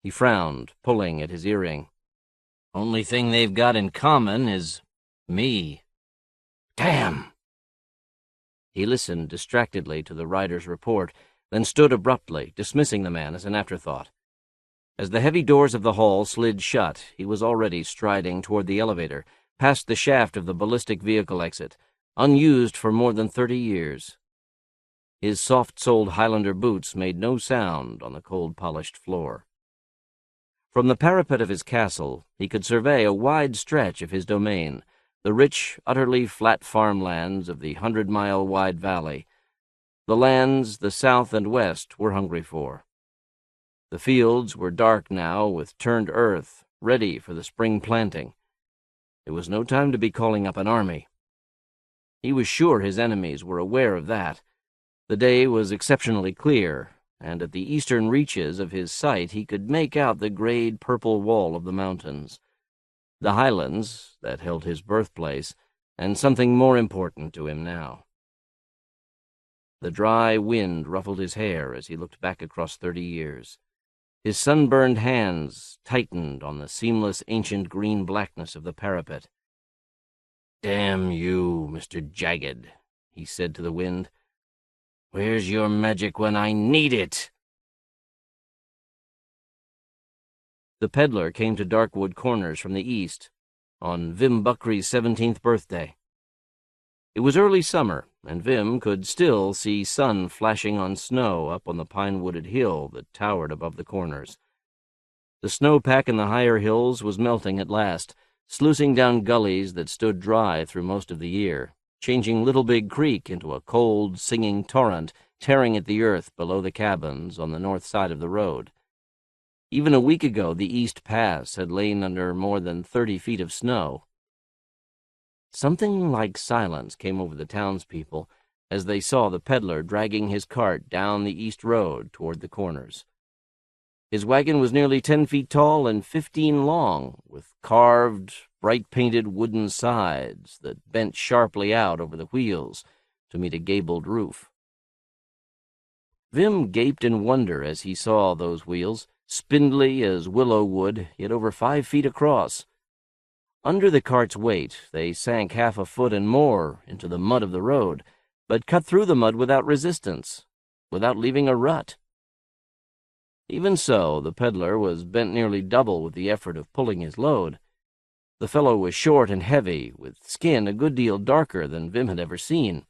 He frowned, pulling at his earring. "Only thing they've got in common is me. Damn!" He listened distractedly to the rider's report, then stood abruptly, dismissing the man as an afterthought. As the heavy doors of the hall slid shut, he was already striding toward the elevator, past the shaft of the ballistic vehicle exit, unused for more than 30 years. His soft-soled Highlander boots made no sound on the cold-polished floor. From the parapet of his castle, he could survey a wide stretch of his domain, the rich, utterly flat farmlands of the 100-mile-wide valley, the lands the south and west were hungry for. The fields were dark now with turned earth, ready for the spring planting. It was no time to be calling up an army. He was sure his enemies were aware of that. The day was exceptionally clear, and at the eastern reaches of his sight he could make out the grayed purple wall of the mountains. The highlands that held his birthplace, and something more important to him now. The dry wind ruffled his hair as he looked back across 30 years. His sunburned hands tightened on the seamless ancient green blackness of the parapet. "Damn you, Mr. Jagged," he said to the wind. "Where's your magic when I need it?" The Peddler came to Darkwood Corners from the east on Vim Buckry's 17th birthday. It was early summer, and Vim could still see sun flashing on snow up on the pine-wooded hill that towered above the corners. The snowpack in the higher hills was melting at last, sluicing down gullies that stood dry through most of the year, changing Little Big Creek into a cold, singing torrent, tearing at the earth below the cabins on the north side of the road. Even a week ago, the East Pass had lain under more than 30 feet of snow. Something like silence came over the townspeople as they saw the peddler dragging his cart down the east road toward the corners. His wagon was nearly 10 feet tall and 15 long, with carved, bright-painted wooden sides that bent sharply out over the wheels to meet a gabled roof. Vim gaped in wonder as he saw those wheels, spindly as willow wood, yet over 5 feet across. Under the cart's weight, they sank half a foot and more into the mud of the road, but cut through the mud without resistance, without leaving a rut. Even so, the peddler was bent nearly double with the effort of pulling his load. The fellow was short and heavy, with skin a good deal darker than Vim had ever seen.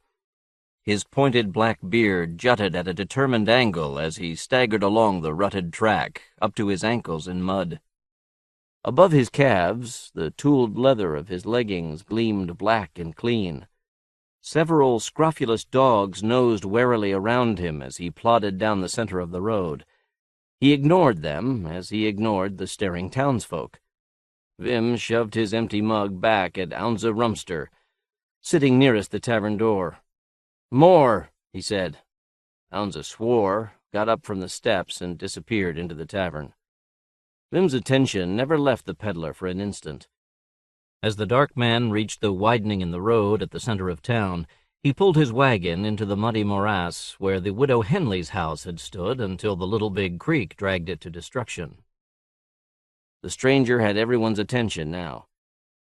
His pointed black beard jutted at a determined angle as he staggered along the rutted track, up to his ankles in mud. Above his calves, the tooled leather of his leggings gleamed black and clean. Several scrofulous dogs nosed warily around him as he plodded down the center of the road. He ignored them as he ignored the staring townsfolk. Vim shoved his empty mug back at Ounza Rumster, sitting nearest the tavern door. "More," he said. Ounza swore, got up from the steps, and disappeared into the tavern. Vim's attention never left the peddler for an instant. As the dark man reached the widening in the road at the center of town, he pulled his wagon into the muddy morass where the widow Henley's house had stood until the Little Big Creek dragged it to destruction. The stranger had everyone's attention now.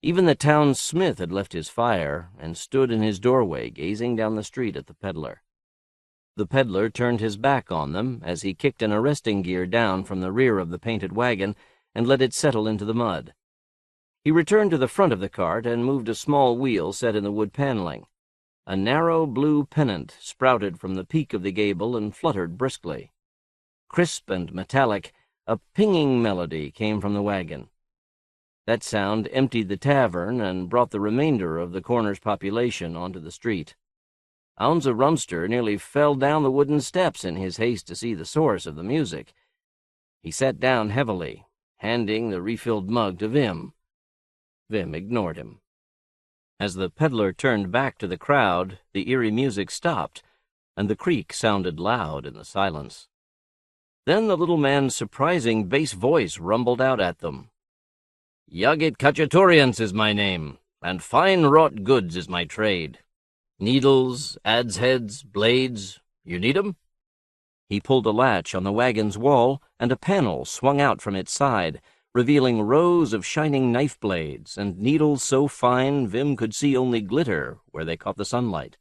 Even the town smith had left his fire and stood in his doorway gazing down the street at the peddler. The peddler turned his back on them as he kicked an arresting gear down from the rear of the painted wagon and let it settle into the mud. He returned to the front of the cart and moved a small wheel set in the wood paneling. A narrow blue pennant sprouted from the peak of the gable and fluttered briskly. Crisp and metallic, a pinging melody came from the wagon. That sound emptied the tavern and brought the remainder of the corner's population onto the street. Ounza Rumster nearly fell down the wooden steps in his haste to see the source of the music. He sat down heavily, handing the refilled mug to Vim. Vim ignored him. As the peddler turned back to the crowd, the eerie music stopped, and the creek sounded loud in the silence. Then the little man's surprising bass voice rumbled out at them. "Yagit Kachaturians is my name, and fine wrought goods is my trade. Needles, adze heads, blades, you need 'em?" He pulled a latch on the wagon's wall, and a panel swung out from its side, revealing rows of shining knife blades and needles so fine Vim could see only glitter where they caught the sunlight.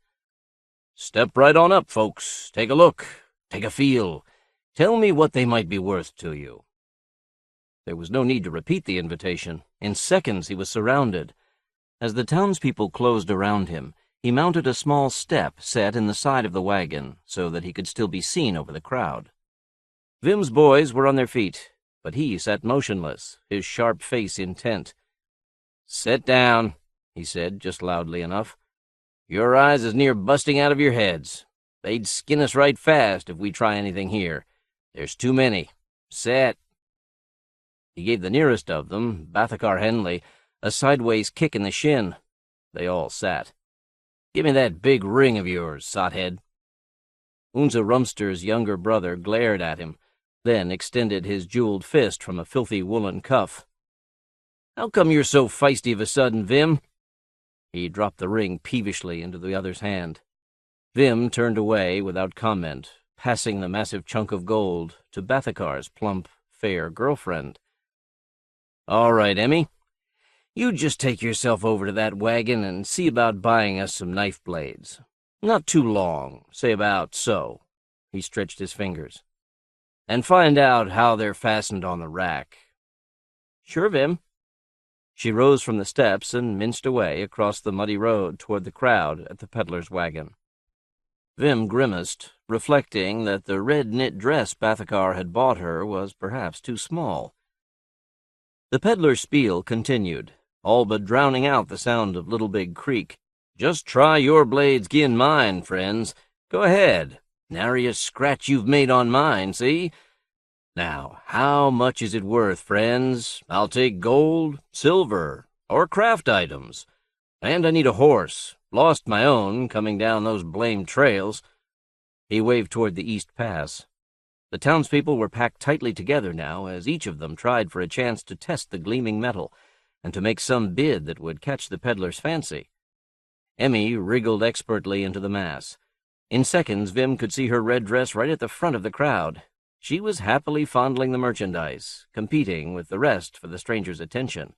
"Step right on up, folks. Take a look. Take a feel. Tell me what they might be worth to you." There was no need to repeat the invitation. In seconds he was surrounded. As the townspeople closed around him, he mounted a small step set in the side of the wagon so that he could still be seen over the crowd. Vim's boys were on their feet, but he sat motionless, his sharp face intent. "Sit down," he said, just loudly enough. "Your eyes is near busting out of your heads. They'd skin us right fast if we try anything here. There's too many. Set." He gave the nearest of them, Bathakar Henley, a sideways kick in the shin. They all sat. "Give me that big ring of yours, sothead." Unza Rumster's younger brother glared at him, then extended his jeweled fist from a filthy woolen cuff. "How come you're so feisty of a sudden, Vim?" He dropped the ring peevishly into the other's hand. Vim turned away without comment, passing the massive chunk of gold to Bathakar's plump, fair girlfriend. "All right, Emmy. You just take yourself over to that wagon and see about buying us some knife blades. Not too long, say about so." He stretched his fingers. "And find out how they're fastened on the rack." "Sure, Vim." She rose from the steps and minced away across the muddy road toward the crowd at the peddler's wagon. Vim grimaced, reflecting that the red knit dress Bathakar had bought her was perhaps too small. The peddler's spiel continued, all but drowning out the sound of Little Big Creek. "Just try your blades 'gin mine, friends. Go ahead. Nary a scratch you've made on mine, see? Now, how much is it worth, friends? I'll take gold, silver, or craft items. And I need a horse. Lost my own coming down those blamed trails." He waved toward the East Pass. The townspeople were packed tightly together now, as each of them tried for a chance to test the gleaming metal and to make some bid that would catch the peddler's fancy. Emmy wriggled expertly into the mass. In seconds, Vim could see her red dress right at the front of the crowd. She was happily fondling the merchandise, competing with the rest for the stranger's attention.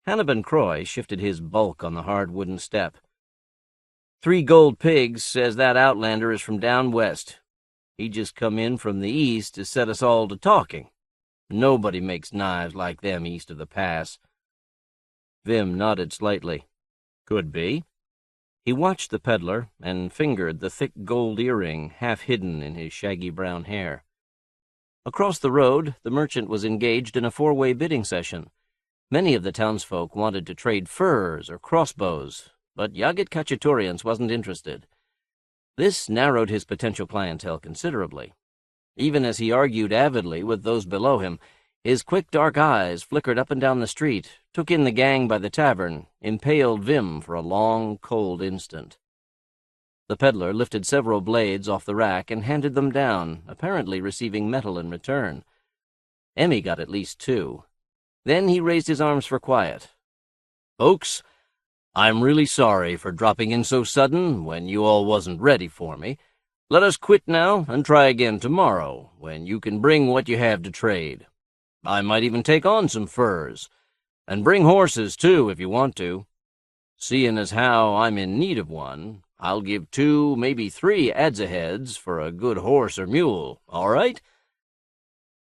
Hannibal Croy shifted his bulk on the hard wooden step. "3 gold pigs says that outlander is from down west. He just come in from the east to set us all to talking. Nobody makes knives like them east of the pass." Vim nodded slightly. "Could be." He watched the peddler and fingered the thick gold earring half hidden in his shaggy brown hair. Across the road, the merchant was engaged in a 4-way bidding session. Many of the townsfolk wanted to trade furs or crossbows, but Yagit Kachaturians wasn't interested. This narrowed his potential clientele considerably. Even as he argued avidly with those below him, his quick dark eyes flickered up and down the street, took in the gang by the tavern, impaled Vim for a long, cold instant. The peddler lifted several blades off the rack and handed them down, apparently receiving metal in return. Emmy got at least 2. Then he raised his arms for quiet. "Folks, I'm really sorry for dropping in so sudden when you all wasn't ready for me. Let us quit now and try again tomorrow, when you can bring what you have to trade. I might even take on some furs. And bring horses, too, if you want to. Seeing as how I'm in need of one, I'll give 2, maybe 3 adze-heads for a good horse or mule, all right?"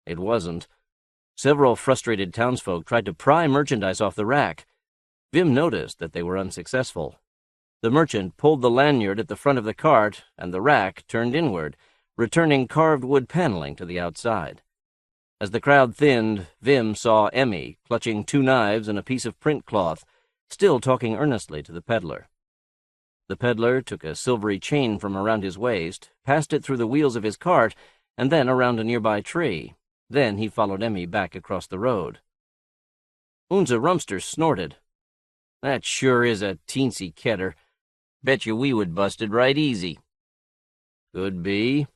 It wasn't. Several frustrated townsfolk tried to pry merchandise off the rack. Vim noticed that they were unsuccessful. The merchant pulled the lanyard at the front of the cart, and the rack turned inward, returning carved wood paneling to the outside. As the crowd thinned, Vim saw Emmy clutching 2 knives and a piece of print cloth, still talking earnestly to the peddler. The peddler took a silvery chain from around his waist, passed it through the wheels of his cart, and then around a nearby tree. Then he followed Emmy back across the road. Unza Rumster snorted. "That sure is a teensy kedder. Bet you we would busted right easy." "Could be."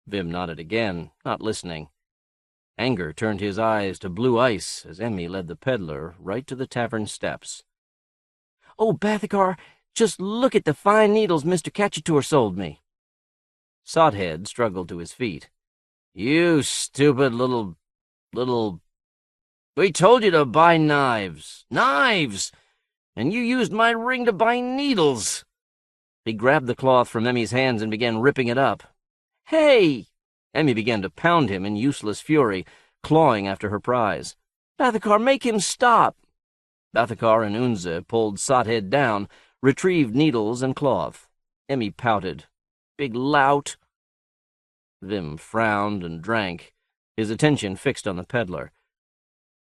Vim nodded again, not listening. Anger turned his eyes to blue ice as Emmy led the peddler right to the tavern steps. "Oh, Bathakar, just look at the fine needles Mr. Cacciatore sold me." Sothead struggled to his feet. "You stupid little... We told you to buy knives. Knives! And you used my ring to buy needles." He grabbed the cloth from Emmy's hands and began ripping it up. "Hey!" Emmy began to pound him in useless fury, clawing after her prize. "Bathakar, make him stop!" Bathakar and Unze pulled Sothead down, retrieved needles and cloth. Emmy pouted. "Big lout." Vim frowned and drank, his attention fixed on the peddler.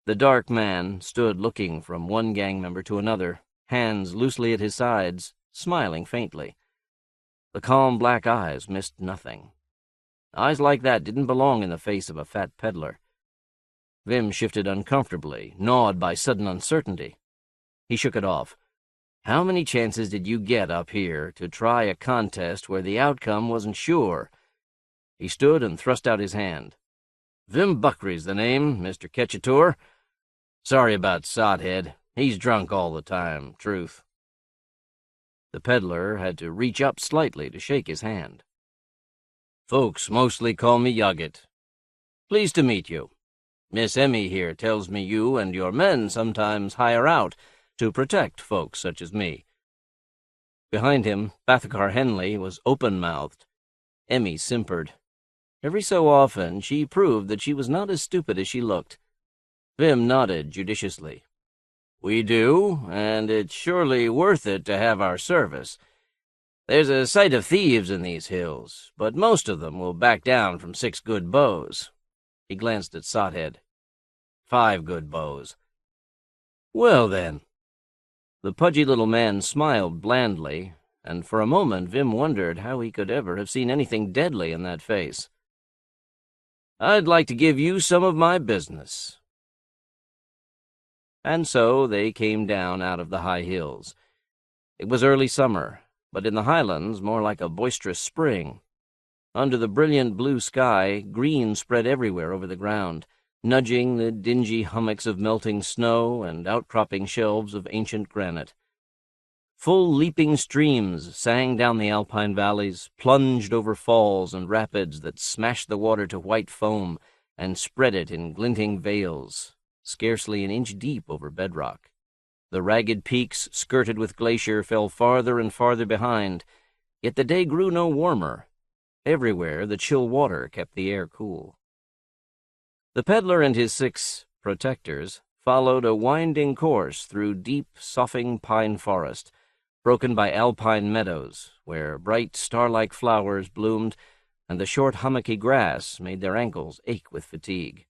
The dark man stood looking from one gang member to another, hands loosely at his sides, smiling faintly. The calm black eyes missed nothing. Eyes like that didn't belong in the face of a fat peddler. Vim shifted uncomfortably, gnawed by sudden uncertainty. He shook it off. How many chances did you get up here to try a contest where the outcome wasn't sure? He stood and thrust out his hand. "Vim Buckry's the name, Mr. Cacciatore. Sorry about Sothead. He's drunk all the time, truth." The peddler had to reach up slightly to shake his hand. "Folks mostly call me Yogget. Pleased to meet you. Miss Emmy here tells me you and your men sometimes hire out to protect folks such as me." Behind him, Bathakar Henley was open-mouthed. Emmy simpered. Every so often she proved that she was not as stupid as she looked. Vim nodded judiciously. "We do, and it's surely worth it to have our service. There's a sight of thieves in these hills, but most of them will back down from 6 good bows." He glanced at Sothead. 5 good bows." "Well, then." The pudgy little man smiled blandly, and for a moment Vim wondered how he could ever have seen anything deadly in that face. "I'd like to give you some of my business." And so they came down out of the high hills. It was early summer, but in the highlands more like a boisterous spring. Under the brilliant blue sky, green spread everywhere over the ground, nudging the dingy hummocks of melting snow and outcropping shelves of ancient granite. Full leaping streams sang down the alpine valleys, plunged over falls and rapids that smashed the water to white foam and spread it in glinting veils, scarcely an inch deep over bedrock. The ragged peaks, skirted with glacier, fell farther and farther behind, yet the day grew no warmer. Everywhere the chill water kept the air cool. The peddler and his 6 protectors followed a winding course through deep, soughing pine forest, broken by alpine meadows, where bright star-like flowers bloomed and the short hummocky grass made their ankles ache with fatigue.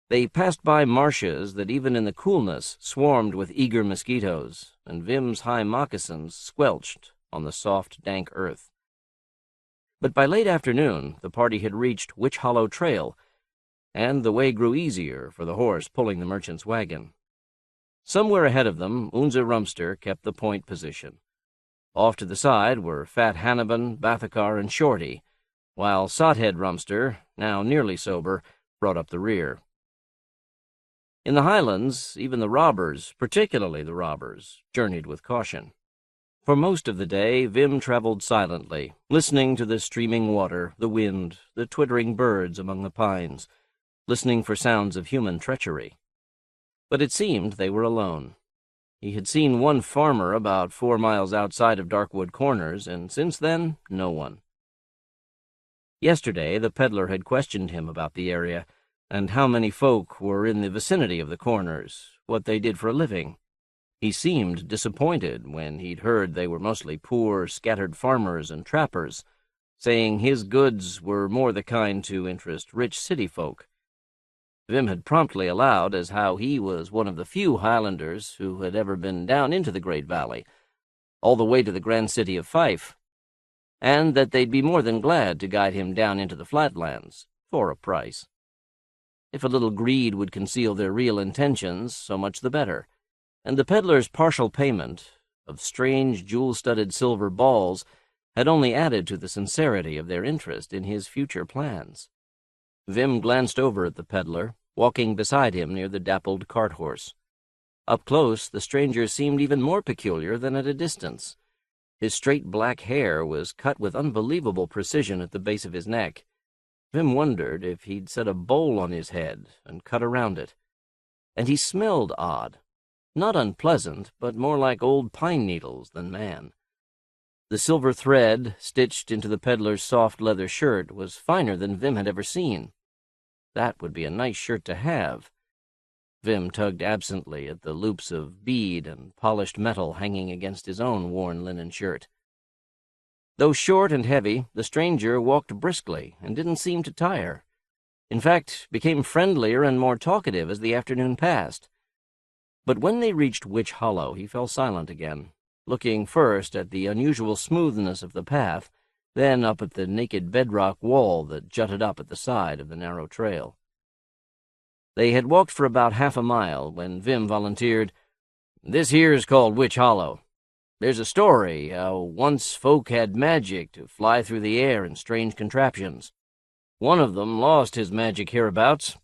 They passed by marshes that even in the coolness swarmed with eager mosquitoes, and Vim's high moccasins squelched on the soft, dank earth. But by late afternoon the party had reached Witch Hollow Trail, and the way grew easier for the horse pulling the merchant's wagon. Somewhere ahead of them, Unze Rumster kept the point position. Off to the side were Fat Hannibin, Bathakar, and Shorty, while Sothead Rumster, now nearly sober, brought up the rear. In the highlands, even the robbers, particularly the robbers, journeyed with caution. For most of the day, Vim traveled silently, listening to the streaming water, the wind, the twittering birds among the pines, listening for sounds of human treachery. But it seemed they were alone. He had seen one farmer about 4 miles outside of Darkwood Corners, and since then, no one. Yesterday, the peddler had questioned him about the area, and how many folk were in the vicinity of the Corners, what they did for a living. He seemed disappointed when he'd heard they were mostly poor, scattered farmers and trappers, saying his goods were more the kind to interest rich city folk. Vim had promptly allowed as how he was one of the few Highlanders who had ever been down into the Great Valley, all the way to the grand city of Fife, and that they'd be more than glad to guide him down into the flatlands, for a price. If a little greed would conceal their real intentions, so much the better, and the peddler's partial payment of strange jewel-studded silver balls had only added to the sincerity of their interest in his future plans. Vim glanced over at the peddler, walking beside him near the dappled cart-horse. Up close, the stranger seemed even more peculiar than at a distance. His straight black hair was cut with unbelievable precision at the base of his neck. Vim wondered if he'd set a bowl on his head and cut around it. And he smelled odd. Not unpleasant, but more like old pine needles than man. The silver thread, stitched into the peddler's soft leather shirt, was finer than Vim had ever seen. That would be a nice shirt to have. Vim tugged absently at the loops of bead and polished metal hanging against his own worn linen shirt. Though short and heavy, the stranger walked briskly and didn't seem to tire. In fact, became friendlier and more talkative as the afternoon passed. But when they reached Witch Hollow, he fell silent again, looking first at the unusual smoothness of the path, then up at the naked bedrock wall that jutted up at the side of the narrow trail. They had walked for about half a mile when Vim volunteered, "This here's called Witch Hollow. There's a story how once folk had magic to fly through the air in strange contraptions. One of them lost his magic hereabouts.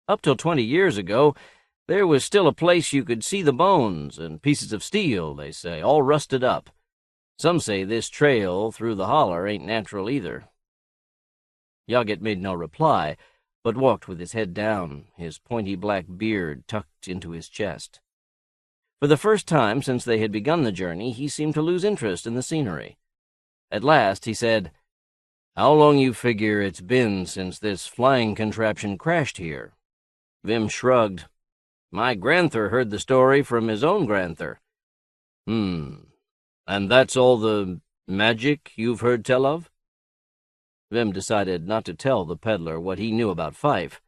Up till 20 years ago, there was still a place you could see the bones and pieces of steel, they say, all rusted up. Some say this trail through the holler ain't natural either." Yoggett made no reply, but walked with his head down, his pointy black beard tucked into his chest. For the first time since they had begun the journey, he seemed to lose interest in the scenery. At last he said, "How long you figure it's been since this flying contraption crashed here?" Vim shrugged. "My grandther heard the story from his own grandther." And that's all the magic you've heard tell of?" Vim decided not to tell the peddler what he knew about Fife.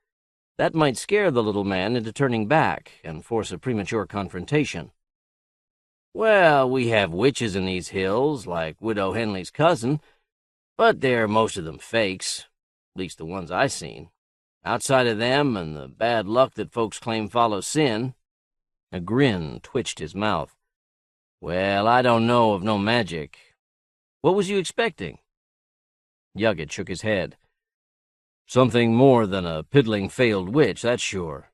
That might scare the little man into turning back and force a premature confrontation. "Well, we have witches in these hills, like Widow Henley's cousin, but they're most of them fakes, at least the ones I seen. Outside of them and the bad luck that folks claim follows sin." A grin twitched his mouth. "Well, I don't know of no magic. What was you expecting?" Yoggett shook his head. "Something more than a piddling failed witch, that's sure.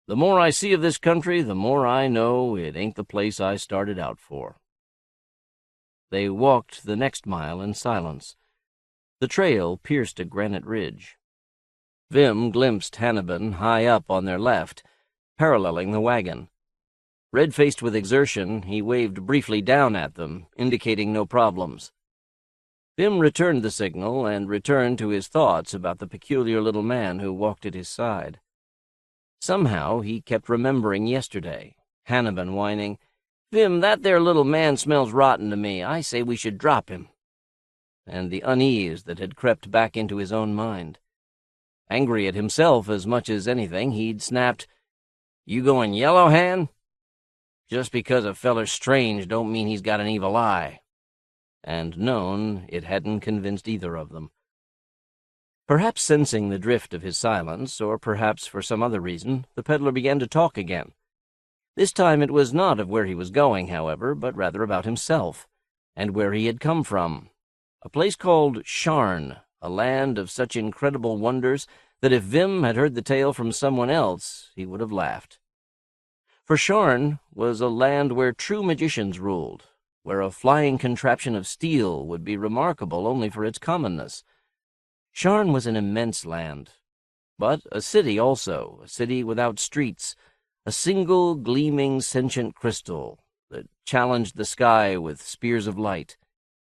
The more I see of this country, the more I know it ain't the place I started out for." They walked the next mile in silence. The trail pierced a granite ridge. Vim glimpsed Hannibin high up on their left, paralleling the wagon. Red-faced with exertion, he waved briefly down at them, indicating no problems. Vim returned the signal and returned to his thoughts about the peculiar little man who walked at his side. Somehow he kept remembering yesterday, Hannibin whining, "Vim, that there little man smells rotten to me. I say we should drop him." And the unease that had crept back into his own mind. Angry at himself as much as anything, he'd snapped, "You going yellow, Han? Just because a feller's strange don't mean he's got an evil eye." And known it hadn't convinced either of them. Perhaps sensing the drift of his silence, or perhaps for some other reason, the peddler began to talk again. This time it was not of where he was going, however, but rather about himself, and where he had come from. A place called Sharn, a land of such incredible wonders that if Vim had heard the tale from someone else, he would have laughed. For Sharn was a land where true magicians ruled, where a flying contraption of steel would be remarkable only for its commonness. Sharn was an immense land, but a city also, a city without streets, a single gleaming sentient crystal that challenged the sky with spears of light.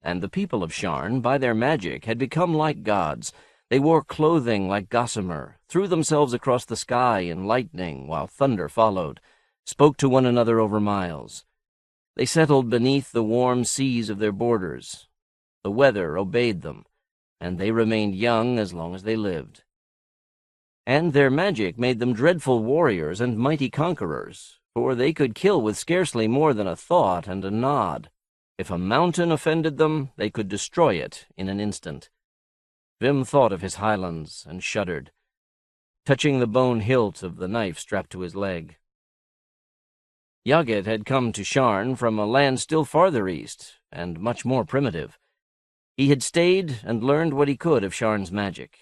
And the people of Sharn, by their magic, had become like gods. They wore clothing like gossamer, threw themselves across the sky in lightning while thunder followed, spoke to one another over miles. They settled beneath the warm seas of their borders. The weather obeyed them, and they remained young as long as they lived. And their magic made them dreadful warriors and mighty conquerors, for they could kill with scarcely more than a thought and a nod. If a mountain offended them, they could destroy it in an instant. Vim thought of his highlands and shuddered, touching the bone hilt of the knife strapped to his leg. Yoggett had come to Sharn from a land still farther east, and much more primitive. He had stayed and learned what he could of Sharn's magic.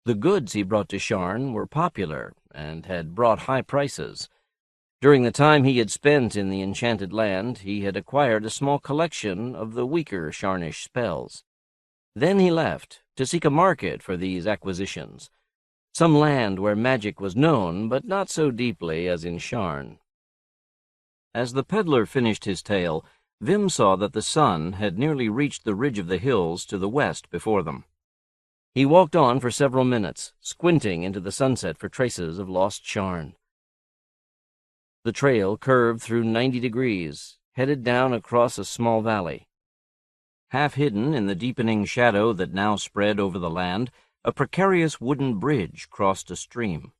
The goods he brought to Sharn were popular and had brought high prices. During the time he had spent in the enchanted land, he had acquired a small collection of the weaker Sharnish spells. Then he left to seek a market for these acquisitions, some land where magic was known, but not so deeply as in Sharn. As the peddler finished his tale, Vim saw that the sun had nearly reached the ridge of the hills to the west before them. He walked on for several minutes, squinting into the sunset for traces of lost Sharn. The trail curved through 90 degrees, headed down across a small valley. Half hidden in the deepening shadow that now spread over the land, a precarious wooden bridge crossed a stream.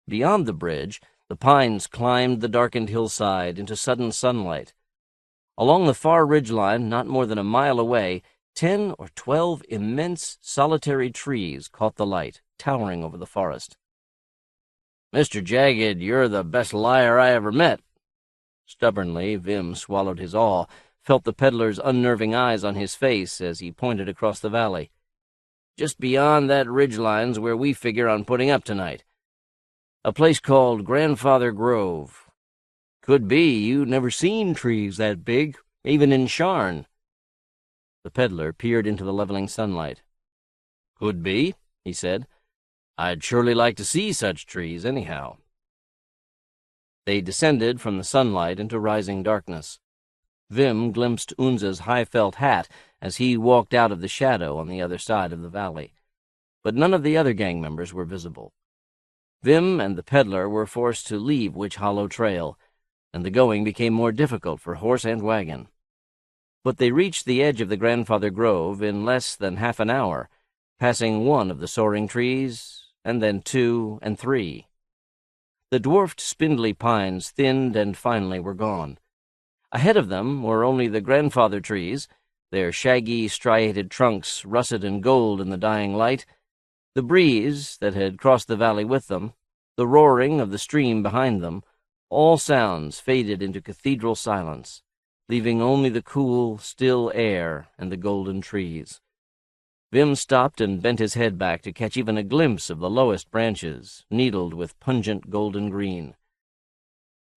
Beyond the bridge, the pines climbed the darkened hillside into sudden sunlight. Along the far ridgeline, not more than a mile away, 10 or 12 immense solitary trees caught the light, towering over the forest. "Mr. Jagged, you're the best liar I ever met." Stubbornly, Vim swallowed his awe, felt the peddler's unnerving eyes on his face as he pointed across the valley. "Just beyond that ridgeline's where we figure on putting up tonight. A place called Grandfather Grove. Could be you never seen trees that big, even in Sharn." The peddler peered into the leveling sunlight. "Could be," he said. "I'd surely like to see such trees, anyhow." They descended from the sunlight into rising darkness. Vim glimpsed Unza's high felt hat as he walked out of the shadow on the other side of the valley. But none of the other gang members were visible. Vim and the peddler were forced to leave Witch Hollow Trail, and the going became more difficult for horse and wagon. But they reached the edge of the Grandfather Grove in less than half an hour, passing one of the soaring trees, and then 2 and 3. The dwarfed spindly pines thinned and finally were gone. Ahead of them were only the grandfather trees, their shaggy, striated trunks russet and gold in the dying light, the breeze that had crossed the valley with them, the roaring of the stream behind them, all sounds faded into cathedral silence, leaving only the cool, still air and the golden trees. Vim stopped and bent his head back to catch even a glimpse of the lowest branches, needled with pungent golden green.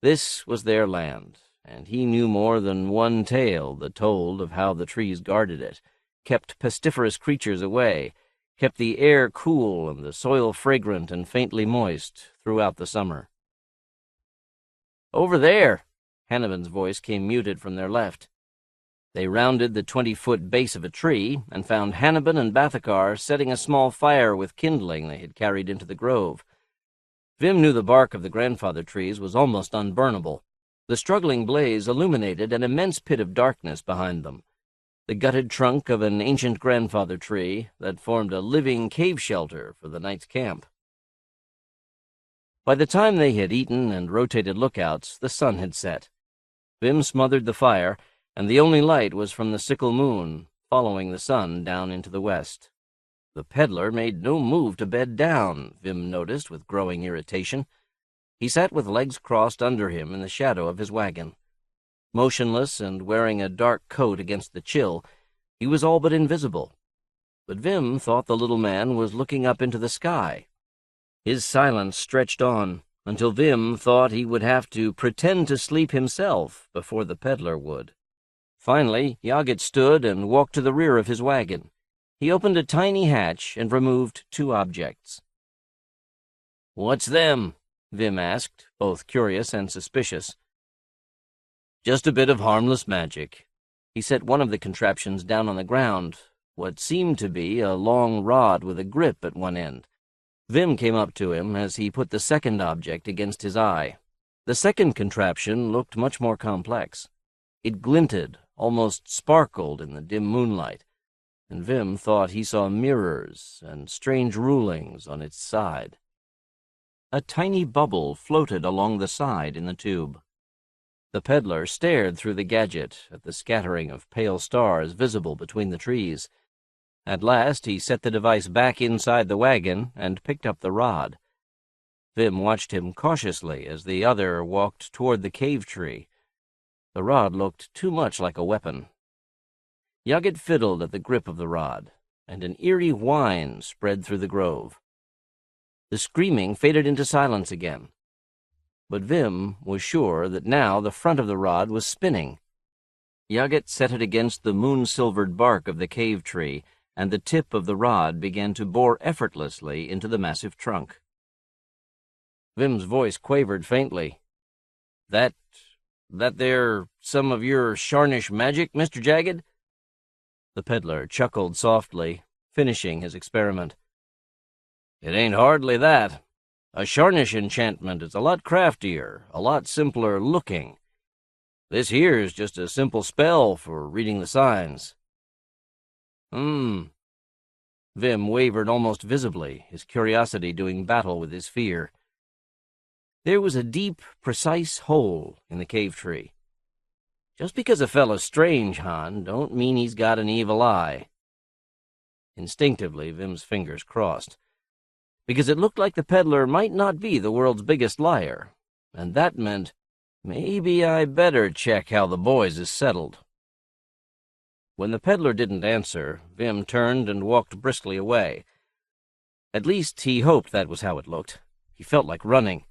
This was their land, and he knew more than one tale that told of how the trees guarded it, kept pestiferous creatures away, kept the air cool and the soil fragrant and faintly moist throughout the summer. "Over there!" Hanniban's voice came muted from their left. They rounded the 20-foot base of a tree and found Hanniban and Bathakar setting a small fire with kindling they had carried into the grove. Vim knew the bark of the grandfather trees was almost unburnable. The struggling blaze illuminated an immense pit of darkness behind them, the gutted trunk of an ancient grandfather tree that formed a living cave shelter for the night's camp. By the time they had eaten and rotated lookouts, the sun had set. Vim smothered the fire, and the only light was from the sickle moon, following the sun down into the west. The peddler made no move to bed down, Vim noticed with growing irritation. He sat with legs crossed under him in the shadow of his wagon. Motionless and wearing a dark coat against the chill, he was all but invisible. But Vim thought the little man was looking up into the sky. His silence stretched on, until Vim thought he would have to pretend to sleep himself before the peddler would. Finally, Yaget stood and walked to the rear of his wagon. He opened a tiny hatch and removed 2 objects. "What's them?" Vim asked, both curious and suspicious. "Just a bit of harmless magic." He set one of the contraptions down on the ground, what seemed to be a long rod with a grip at one end. Vim came up to him as he put the second object against his eye. The second contraption looked much more complex. It glinted, almost sparkled in the dim moonlight, and Vim thought he saw mirrors and strange rulings on its side. A tiny bubble floated along the side in the tube. The peddler stared through the gadget at the scattering of pale stars visible between the trees. At last he set the device back inside the wagon and picked up the rod. Vim watched him cautiously as the other walked toward the cave tree. The rod looked too much like a weapon. Yoggett fiddled at the grip of the rod, and an eerie whine spread through the grove. The screaming faded into silence again, but Vim was sure that now the front of the rod was spinning. Yoggett set it against the moon-silvered bark of the cave tree, and the tip of the rod began to bore effortlessly into the massive trunk. Vim's voice quavered faintly. That there some of your Sharnish magic, Mr. Jagged?" The peddler chuckled softly, finishing his experiment. "It ain't hardly that. A Sharnish enchantment is a lot craftier, a lot simpler looking. This here's just a simple spell for reading the signs." Vim wavered almost visibly, his curiosity doing battle with his fear. There was a deep, precise hole in the cave tree. Just because a fellow's strange, hon, don't mean he's got an evil eye. Instinctively, Vim's fingers crossed, because it looked like the peddler might not be the world's biggest liar, and that meant maybe I better check how the boys is settled. When the peddler didn't answer, Vim turned and walked briskly away. At least he hoped that was how it looked. He felt like running.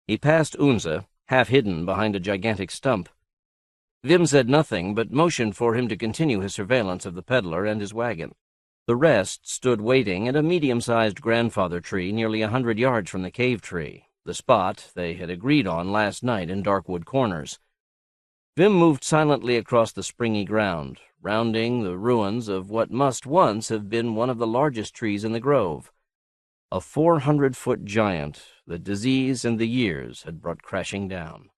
He passed Unze, half hidden behind a gigantic stump. Vim said nothing, but motioned for him to continue his surveillance of the peddler and his wagon. The rest stood waiting at a medium-sized grandfather tree nearly 100 yards from the cave tree, the spot they had agreed on last night in Darkwood Corners. Vim moved silently across the springy ground, rounding the ruins of what must once have been one of the largest trees in the grove. A 400-foot giant that disease and the years had brought crashing down.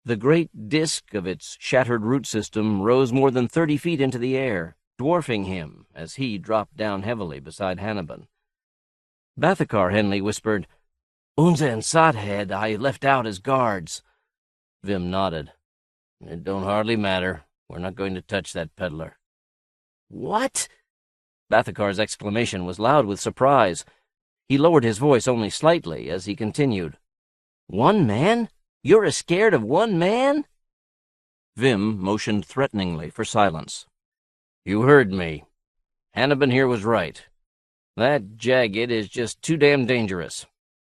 The great disk of its shattered root system rose more than 30 feet into the air, dwarfing him as he dropped down heavily beside Hannibal. Bathakar Henley whispered, "Unze and Sothead I left out as guards." Vim nodded. "It don't hardly matter. We're not going to touch that peddler." "What?" Bathakar's exclamation was loud with surprise. He lowered his voice only slightly as he continued. "One man? You're as scared of one man?" Vim motioned threateningly for silence. "You heard me. Hannibal here was right. That Jagged is just too damn dangerous.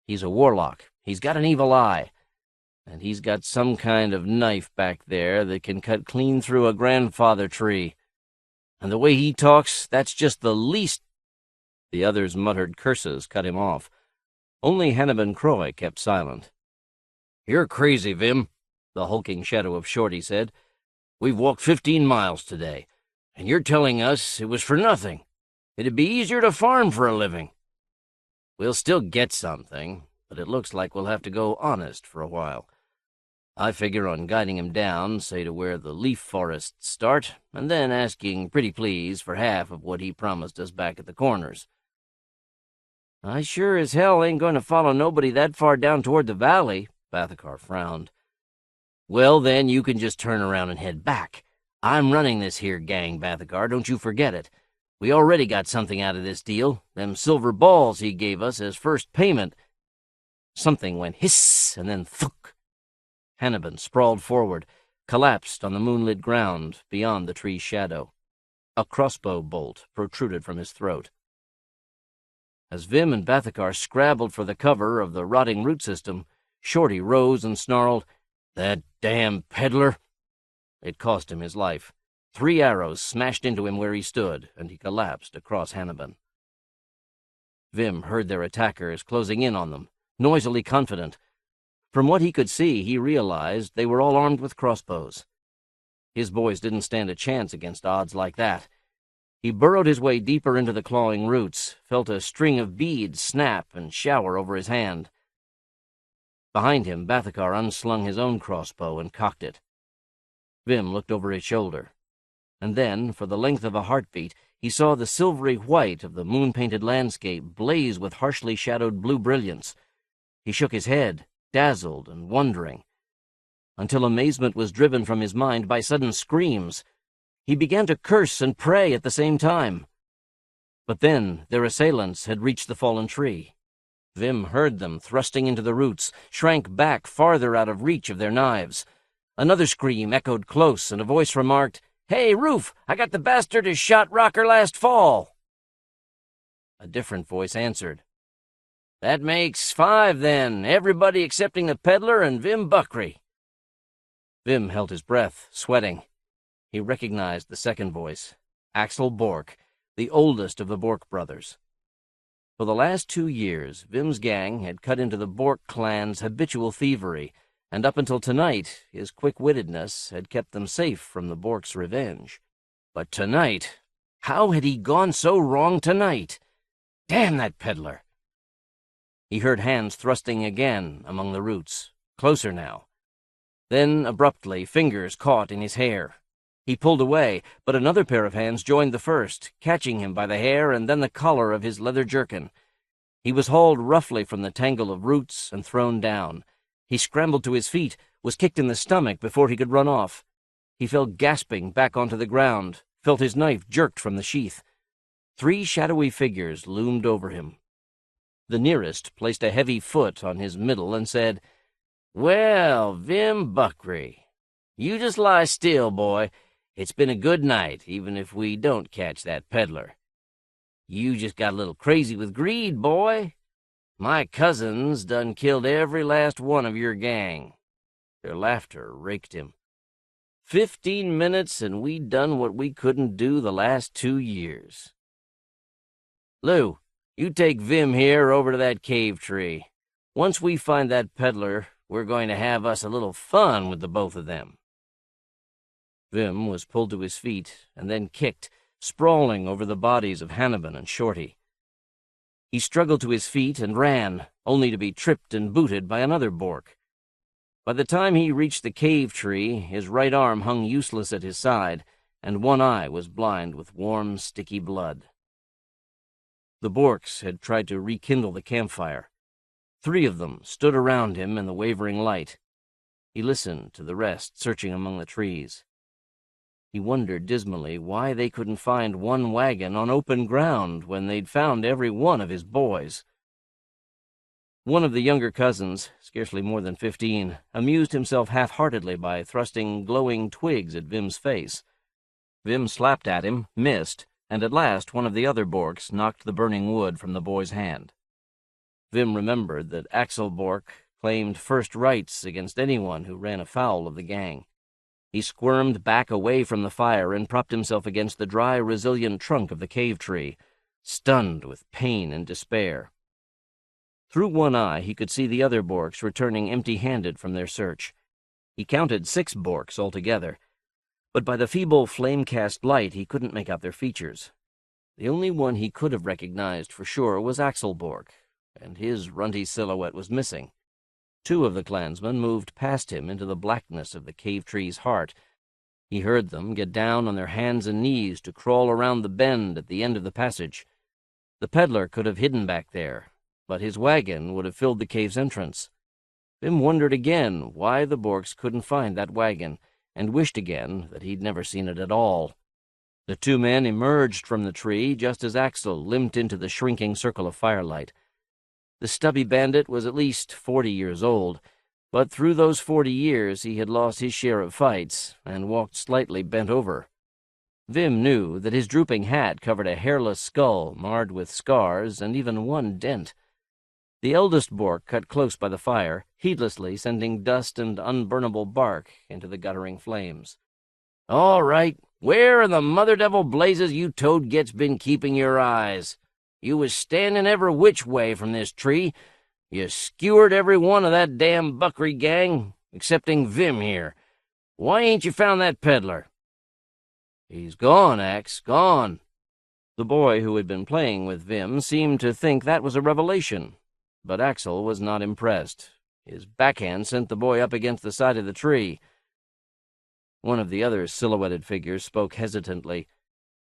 He's a warlock. He's got an evil eye. And he's got some kind of knife back there that can cut clean through a grandfather tree. And the way he talks, that's just the least—" The other's muttered curses cut him off. Only Hannibal Croy kept silent. "You're crazy, Vim," the hulking shadow of Shorty said. "We've walked 15 miles today, and you're telling us it was for nothing. It'd be easier to farm for a living. We'll still get something, but it looks like we'll have to go honest for a while. I figure on guiding him down, say to where the leaf forests start, and then asking pretty please for half of what he promised us back at the corners." "I sure as hell ain't going to follow nobody that far down toward the valley," Bathakar frowned. "Well, then you can just turn around and head back. I'm running this here gang, Bathakar, don't you forget it. We already got something out of this deal, them silver balls he gave us as first payment." Something went hiss and then thunk. Hannibal sprawled forward, collapsed on the moonlit ground beyond the tree's shadow. A crossbow bolt protruded from his throat. As Vim and Bathakar scrabbled for the cover of the rotting root system, Shorty rose and snarled, "That damn peddler!" It cost him his life. 3 arrows smashed into him where he stood, and he collapsed across Hannibal. Vim heard their attackers closing in on them, noisily confident. From what he could see, he realized they were all armed with crossbows. His boys didn't stand a chance against odds like that. He burrowed his way deeper into the clawing roots, felt a string of beads snap and shower over his hand. Behind him, Bathakar unslung his own crossbow and cocked it. Vim looked over his shoulder, and then, for the length of a heartbeat, he saw the silvery white of the moon-painted landscape blaze with harshly shadowed blue brilliance. He shook his head, dazzled and wondering, until amazement was driven from his mind by sudden screams. He began to curse and pray at the same time. But then their assailants had reached the fallen tree. Vim heard them thrusting into the roots, shrank back farther out of reach of their knives. Another scream echoed close, and a voice remarked, Hey, Roof, I got the bastard who shot Rocker last fall." A different voice answered. "That makes 5, then, everybody excepting the Peddler and Vim Buckry." Vim held his breath, sweating. He recognized the second voice, Axel Bork, the oldest of the Bork brothers. For the last 2 years, Vim's gang had cut into the Bork clan's habitual thievery, and up until tonight, his quick-wittedness had kept them safe from the Bork's revenge. But tonight, how had he gone so wrong tonight? Damn that Peddler! He heard hands thrusting again among the roots, closer now. Then, abruptly, fingers caught in his hair. He pulled away, but another pair of hands joined the first, catching him by the hair and then the collar of his leather jerkin. He was hauled roughly from the tangle of roots and thrown down. He scrambled to his feet, was kicked in the stomach before he could run off. He fell gasping back onto the ground, felt his knife jerked from the sheath. 3 shadowy figures loomed over him. The nearest placed a heavy foot on his middle and said, "Well, Vim Buckry, you just lie still, boy. It's been a good night, even if we don't catch that Peddler. You just got a little crazy with greed, boy. My cousins done killed every last one of your gang." Their laughter raked him. 15 minutes and we done what we couldn't do the last 2 years. "Lou, you take Vim here over to that cave tree. Once we find that Peddler, we're going to have us a little fun with the both of them." Vim was pulled to his feet and then kicked, sprawling over the bodies of Hannibin and Shorty. He struggled to his feet and ran, only to be tripped and booted by another Bork. By the time he reached the cave tree, his right arm hung useless at his side, and one eye was blind with warm, sticky blood. The Borks had tried to rekindle the campfire. 3 of them stood around him in the wavering light. He listened to the rest searching among the trees. He wondered dismally why they couldn't find one wagon on open ground when they'd found every one of his boys. One of the younger cousins, scarcely more than 15, amused himself half-heartedly by thrusting glowing twigs at Vim's face. Vim slapped at him, missed, and at last one of the other Borks knocked the burning wood from the boy's hand. Vim remembered that Axel Bork claimed first rights against anyone who ran afoul of the gang. He squirmed back away from the fire and propped himself against the dry, resilient trunk of the cave tree, stunned with pain and despair. Through one eye he could see the other Borks returning empty-handed from their search. He counted 6 Borks altogether, but by the feeble flame-cast light he couldn't make out their features. The only one he could have recognized for sure was Axel Bork, and his runty silhouette was missing. 2 of the clansmen moved past him into the blackness of the cave tree's heart. He heard them get down on their hands and knees to crawl around the bend at the end of the passage. The Peddler could have hidden back there, but his wagon would have filled the cave's entrance. Vim wondered again why the Borks couldn't find that wagon, and wished again that he'd never seen it at all. The 2 men emerged from the tree just as Axel limped into the shrinking circle of firelight. The stubby bandit was at least 40 years old, but through those 40 years he had lost his share of fights and walked slightly bent over. Vim knew that his drooping hat covered a hairless skull marred with scars and even one dent. The eldest Bork cut close by the fire, heedlessly sending dust and unburnable bark into the guttering flames. "All right, where in the mother devil blazes you toad gets been keeping your eyes? You was standing every which way from this tree. You skewered every one of that damn Buckry gang, excepting Vim here. Why ain't you found that Peddler?" "He's gone, Axe, gone." The boy who had been playing with Vim seemed to think that was a revelation, but Axel was not impressed. His backhand sent the boy up against the side of the tree. One of the other silhouetted figures spoke hesitantly.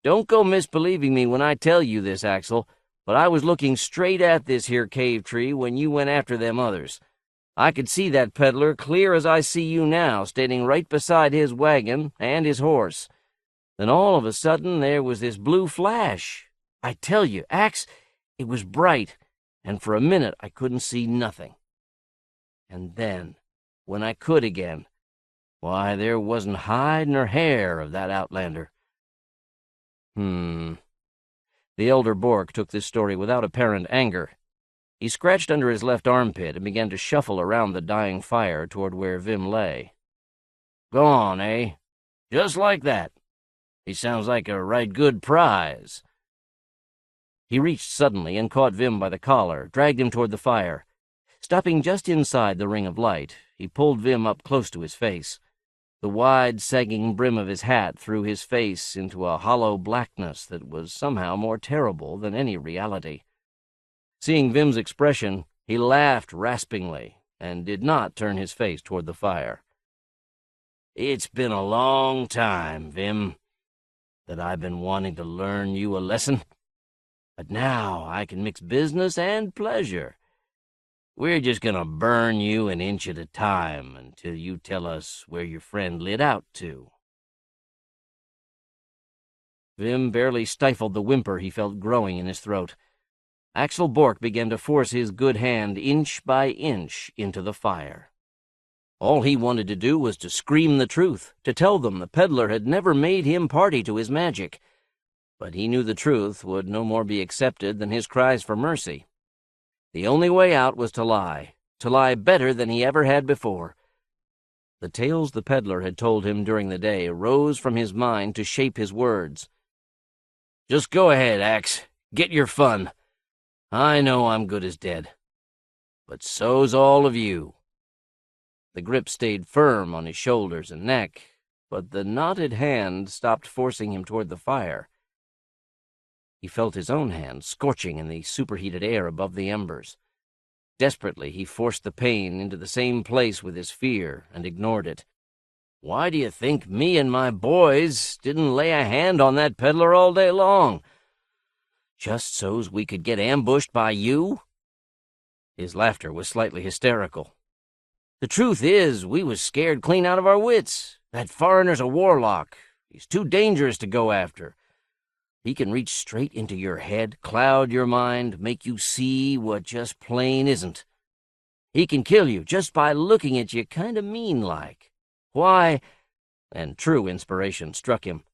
"Don't go misbelieving me when I tell you this, Axel, but I was looking straight at this here cave tree when you went after them others. I could see that Peddler clear as I see you now, standing right beside his wagon and his horse. Then all of a sudden there was this blue flash. I tell you, Axe, it was bright, and for a minute I couldn't see nothing. And then, when I could again, Why, there wasn't hide nor hair of that outlander. The elder Bork took this story without apparent anger. He scratched under his left armpit and began to shuffle around the dying fire toward where Vim lay. Gone, eh? Just like that. He sounds like a right good prize. He reached suddenly and caught Vim by the collar, dragged him toward the fire. Stopping just inside the ring of light, he pulled Vim up close to his face. The wide, sagging brim of his hat threw his face into a hollow blackness that was somehow more terrible than any reality. Seeing Vim's expression, he laughed raspingly and did not turn his face toward the fire. It's been a long time, Vim, that I've been wanting to learn you a lesson. But now I can mix business and pleasure. We're just gonna burn you an inch at a time until you tell us where your friend lit out to. Vim barely stifled the whimper he felt growing in his throat. Axel Bork began to force his good hand inch by inch into the fire. All he wanted to do was to scream the truth, to tell them the peddler had never made him party to his magic. But he knew the truth would no more be accepted than his cries for mercy. The only way out was to lie better than he ever had before. The tales the peddler had told him during the day rose from his mind to shape his words. Just go ahead, Axe. Get your fun. I know I'm good as dead. But so's all of you. The grip stayed firm on his shoulders and neck, but the knotted hand stopped forcing him toward the fire. He felt his own hand scorching in the superheated air above the embers. Desperately, he forced the pain into the same place with his fear and ignored it. Why do you think me and my boys didn't lay a hand on that peddler all day long? Just so's we could get ambushed by you? His laughter was slightly hysterical. The truth is, we was scared clean out of our wits. That foreigner's a warlock. He's too dangerous to go after. He can reach straight into your head, cloud your mind, make you see what just plain isn't. He can kill you just by looking at you kind of mean-like. Why, and true inspiration struck him,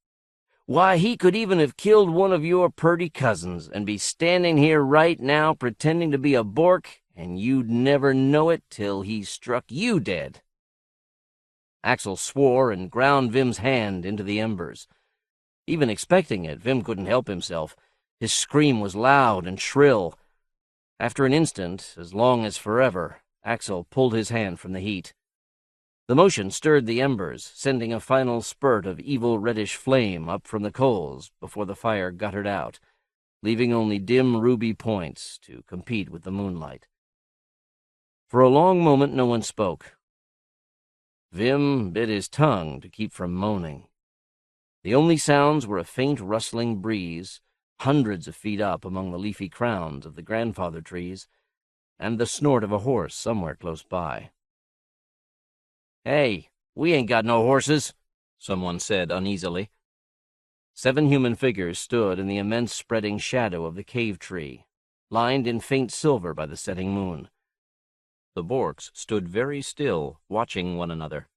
why, he could even have killed one of your purty cousins and be standing here right now pretending to be a Bork, and you'd never know it till he struck you dead. Axel swore and ground Vim's hand into the embers. Even expecting it, Vim couldn't help himself. His scream was loud and shrill. After an instant, as long as forever, Axel pulled his hand from the heat. The motion stirred the embers, sending a final spurt of evil reddish flame up from the coals before the fire guttered out, leaving only dim ruby points to compete with the moonlight. For a long moment no one spoke. Vim bit his tongue to keep from moaning. The only sounds were a faint rustling breeze, hundreds of feet up among the leafy crowns of the grandfather trees, and the snort of a horse somewhere close by. "Hey, we ain't got no horses," someone said uneasily. 7 human figures stood in the immense spreading shadow of the cave tree, lined in faint silver by the setting moon. The Borks stood very still, watching one another,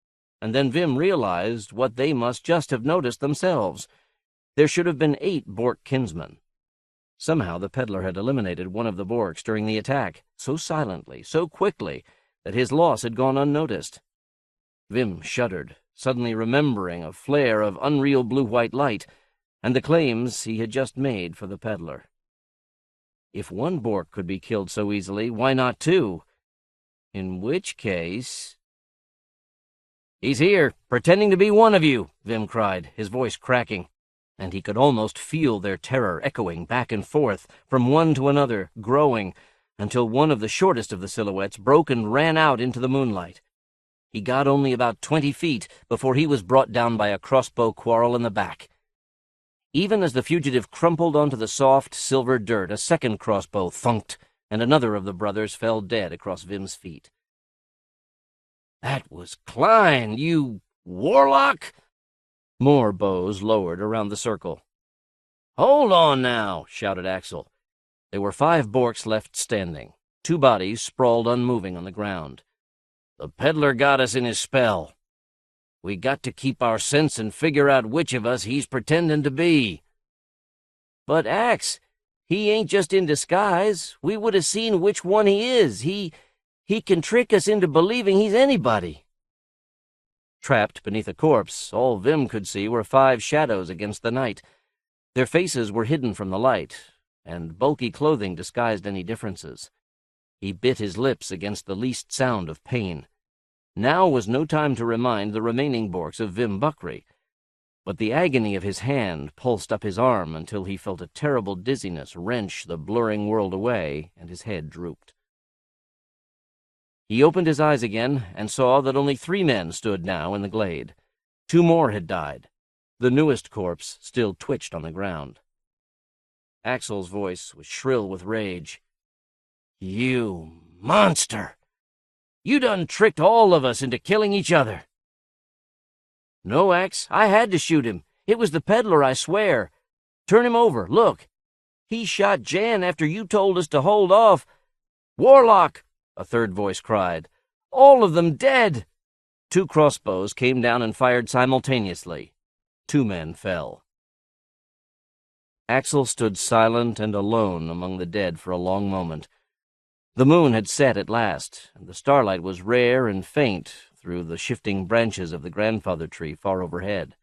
and then Vim realized what they must just have noticed themselves. There should have been 8 Bork kinsmen. Somehow the peddler had eliminated one of the Borks during the attack, so silently, so quickly, that his loss had gone unnoticed. Vim shuddered, suddenly remembering a flare of unreal blue-white light, and the claims he had just made for the peddler. If one Bork could be killed so easily, why not 2? In which case... "He's here, pretending to be one of you," Vim cried, his voice cracking, and he could almost feel their terror echoing back and forth, from one to another, growing, until one of the shortest of the silhouettes broke and ran out into the moonlight. He got only about 20 feet before he was brought down by a crossbow quarrel in the back. Even as the fugitive crumpled onto the soft, silver dirt, a second crossbow thunked, and another of the brothers fell dead across Vim's feet. "That was Klein, you warlock!" More bows lowered around the circle. "Hold on now," shouted Axel. There were 5 Borks left standing, 2 bodies sprawled unmoving on the ground. "The peddler got us in his spell. We got to keep our sense and figure out which of us he's pretending to be." "But, Axe, he ain't just in disguise. We would have seen which one he is. He can trick us into believing he's anybody." Trapped beneath a corpse, all Vim could see were 5 shadows against the night. Their faces were hidden from the light, and bulky clothing disguised any differences. He bit his lips against the least sound of pain. Now was no time to remind the remaining Borks of Vim Buckry, but the agony of his hand pulsed up his arm until he felt a terrible dizziness wrench the blurring world away, and his head drooped. He opened his eyes again and saw that only 3 men stood now in the glade. 2 more had died. The newest corpse still twitched on the ground. Axel's voice was shrill with rage. "You monster! You done tricked all of us into killing each other." "No, Axe, I had to shoot him. It was the peddler, I swear. Turn him over, look. He shot Jan after you told us to hold off." "Warlock!" a third voice cried. "All of them dead!" 2 crossbows came down and fired simultaneously. 2 men fell. Axel stood silent and alone among the dead for a long moment. The moon had set at last, and the starlight was rare and faint through the shifting branches of the grandfather tree far overhead.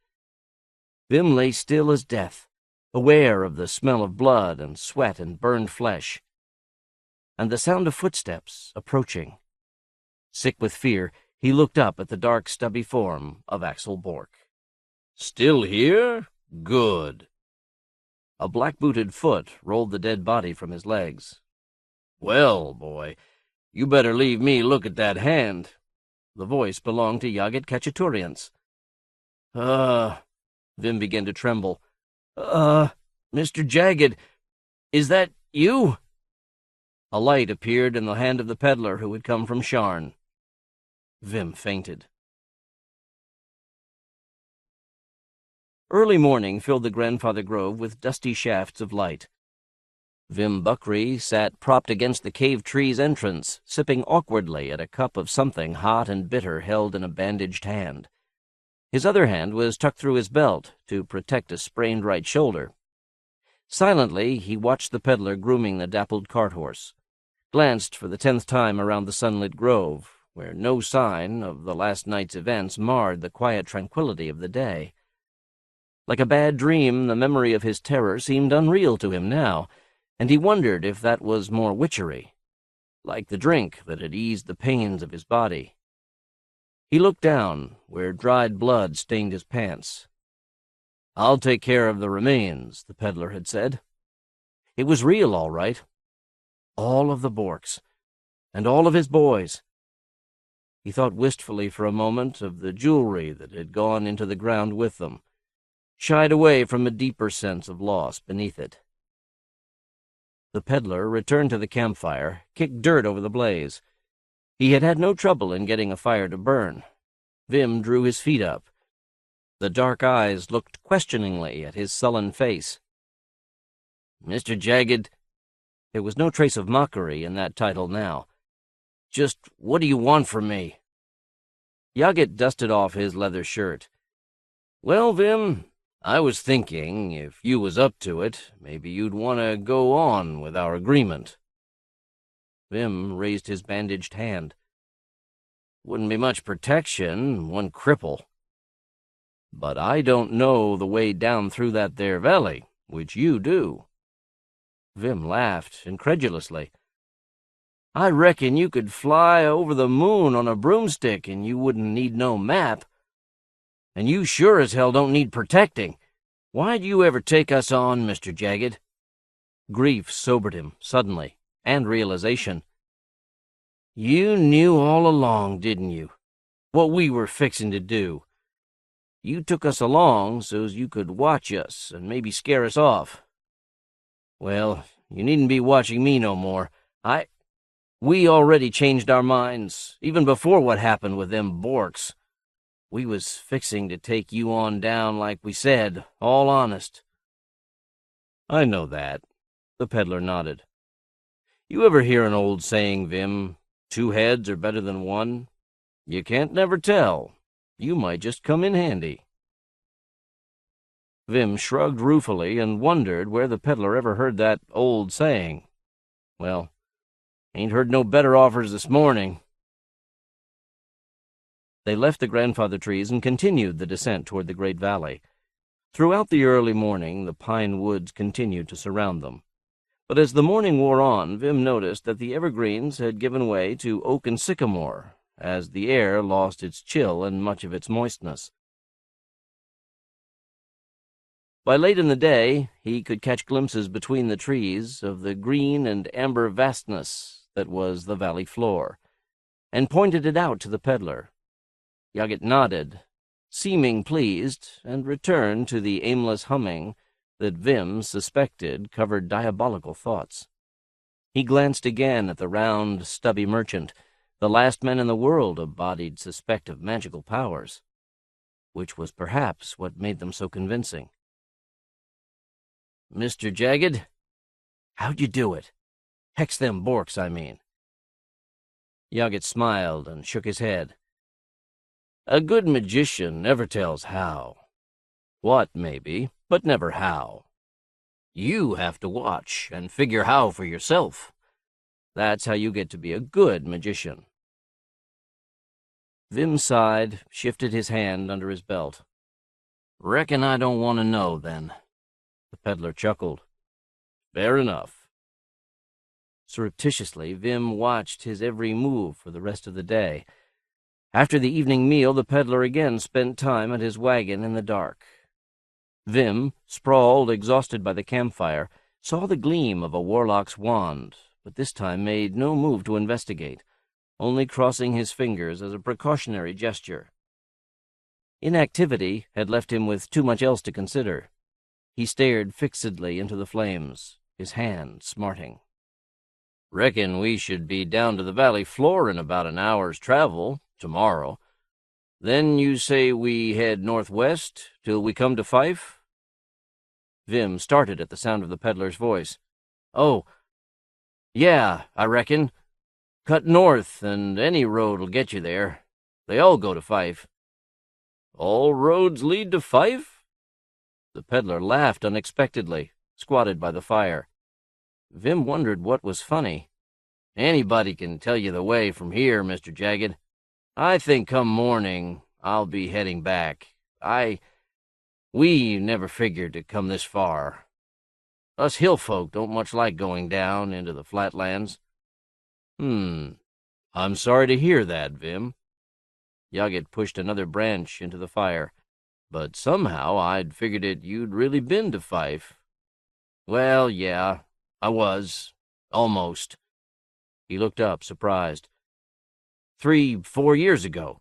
Vim lay still as death, aware of the smell of blood and sweat and burned flesh, and the sound of footsteps approaching. Sick with fear, he looked up at the dark, stubby form of Axel Bork. "Still here? Good." A black-booted foot rolled the dead body from his legs. "Well, boy, you better leave me look at that hand." The voice belonged to Yaget Kachaturians. Vim began to tremble. Mr. Jagged, is that you?" A light appeared in the hand of the peddler who had come from Sharn. Vim fainted. Early morning filled the grandfather grove with dusty shafts of light. Vim Buckry sat propped against the cave tree's entrance, sipping awkwardly at a cup of something hot and bitter held in a bandaged hand. His other hand was tucked through his belt to protect a sprained right shoulder. Silently, he watched the peddler grooming the dappled cart-horse, glanced for the 10th time around the sunlit grove, where no sign of the last night's events marred the quiet tranquility of the day. Like a bad dream, the memory of his terror seemed unreal to him now, and he wondered if that was more witchery, like the drink that had eased the pains of his body. He looked down, where dried blood stained his pants. "I'll take care of the remains," the peddler had said. It was real, all right. All of the Borks, and all of his boys. He thought wistfully for a moment of the jewelry that had gone into the ground with them, shied away from a deeper sense of loss beneath it. The peddler returned to the campfire, kicked dirt over the blaze. He had had no trouble in getting a fire to burn. Vim drew his feet up. The dark eyes looked questioningly at his sullen face. "Mr. Jagged," there was no trace of mockery in that title now. "Just what do you want from me?" Yaget dusted off his leather shirt. "Well, Vim, I was thinking, if you was up to it, maybe you'd want to go on with our agreement." Vim raised his bandaged hand. "Wouldn't be much protection, one cripple. But I don't know the way down through that there valley, which you do." Vim laughed incredulously. "I reckon you could fly over the moon on a broomstick and you wouldn't need no map. And you sure as hell don't need protecting. Why'd you ever take us on, Mr. Jagged?" Grief sobered him, suddenly, and realization. "You knew all along, didn't you, what we were fixing to do? You took us along so's you could watch us and maybe scare us off. Well, you needn't be watching me no more. We already changed our minds, even before what happened with them Borks. We was fixing to take you on down like we said, all honest." "I know that," the peddler nodded. "You ever hear an old saying, Vim, 2 heads are better than one? You can't never tell. You might just come in handy." Vim shrugged ruefully and wondered where the peddler ever heard that old saying. Well, ain't heard no better offers this morning. They left the grandfather trees and continued the descent toward the great valley. Throughout the early morning, the pine woods continued to surround them. But as the morning wore on, Vim noticed that the evergreens had given way to oak and sycamore, as the air lost its chill and much of its moistness. By late in the day, he could catch glimpses between the trees of the green and amber vastness that was the valley floor, and pointed it out to the peddler. Yaget nodded, seeming pleased, and returned to the aimless humming that Vim suspected covered diabolical thoughts. He glanced again at the round, stubby merchant, the last man in the world a bodied suspect of magical powers, which was perhaps what made them so convincing. "Mr. Jagged, how'd you do it? Hex them Borks, I mean." Yaget smiled and shook his head. "A good magician never tells how. What, maybe, but never how. You have to watch and figure how for yourself. That's how you get to be a good magician." Vim sighed, shifted his hand under his belt. "Reckon I don't want to know, then." The peddler chuckled. "Fair enough." Surreptitiously, Vim watched his every move for the rest of the day. After the evening meal, the peddler again spent time at his wagon in the dark. Vim, sprawled, exhausted by the campfire, saw the gleam of a warlock's wand, but this time made no move to investigate, only crossing his fingers as a precautionary gesture. Inactivity had left him with too much else to consider. He stared fixedly into the flames, his hand smarting. "Reckon we should be down to the valley floor in about an hour's travel, tomorrow. Then you say we head northwest till we come to Fife?" Vim started at the sound of the peddler's voice. "Oh, yeah, I reckon. Cut north, and any road'll get you there. They all go to Fife." "All roads lead to Fife?" The peddler laughed unexpectedly, squatted by the fire. Vim wondered what was funny. "Anybody can tell you the way from here, Mr. Jagged. I think come morning I'll be heading back. We never figured to come this far. Us hill folk don't much like going down into the flatlands." I'm sorry to hear that, Vim." Yaget pushed another branch into the fire. "But somehow I'd figured you'd really been to Fife." "Well, yeah, I was. Almost." He looked up, surprised. 3-4 years ago,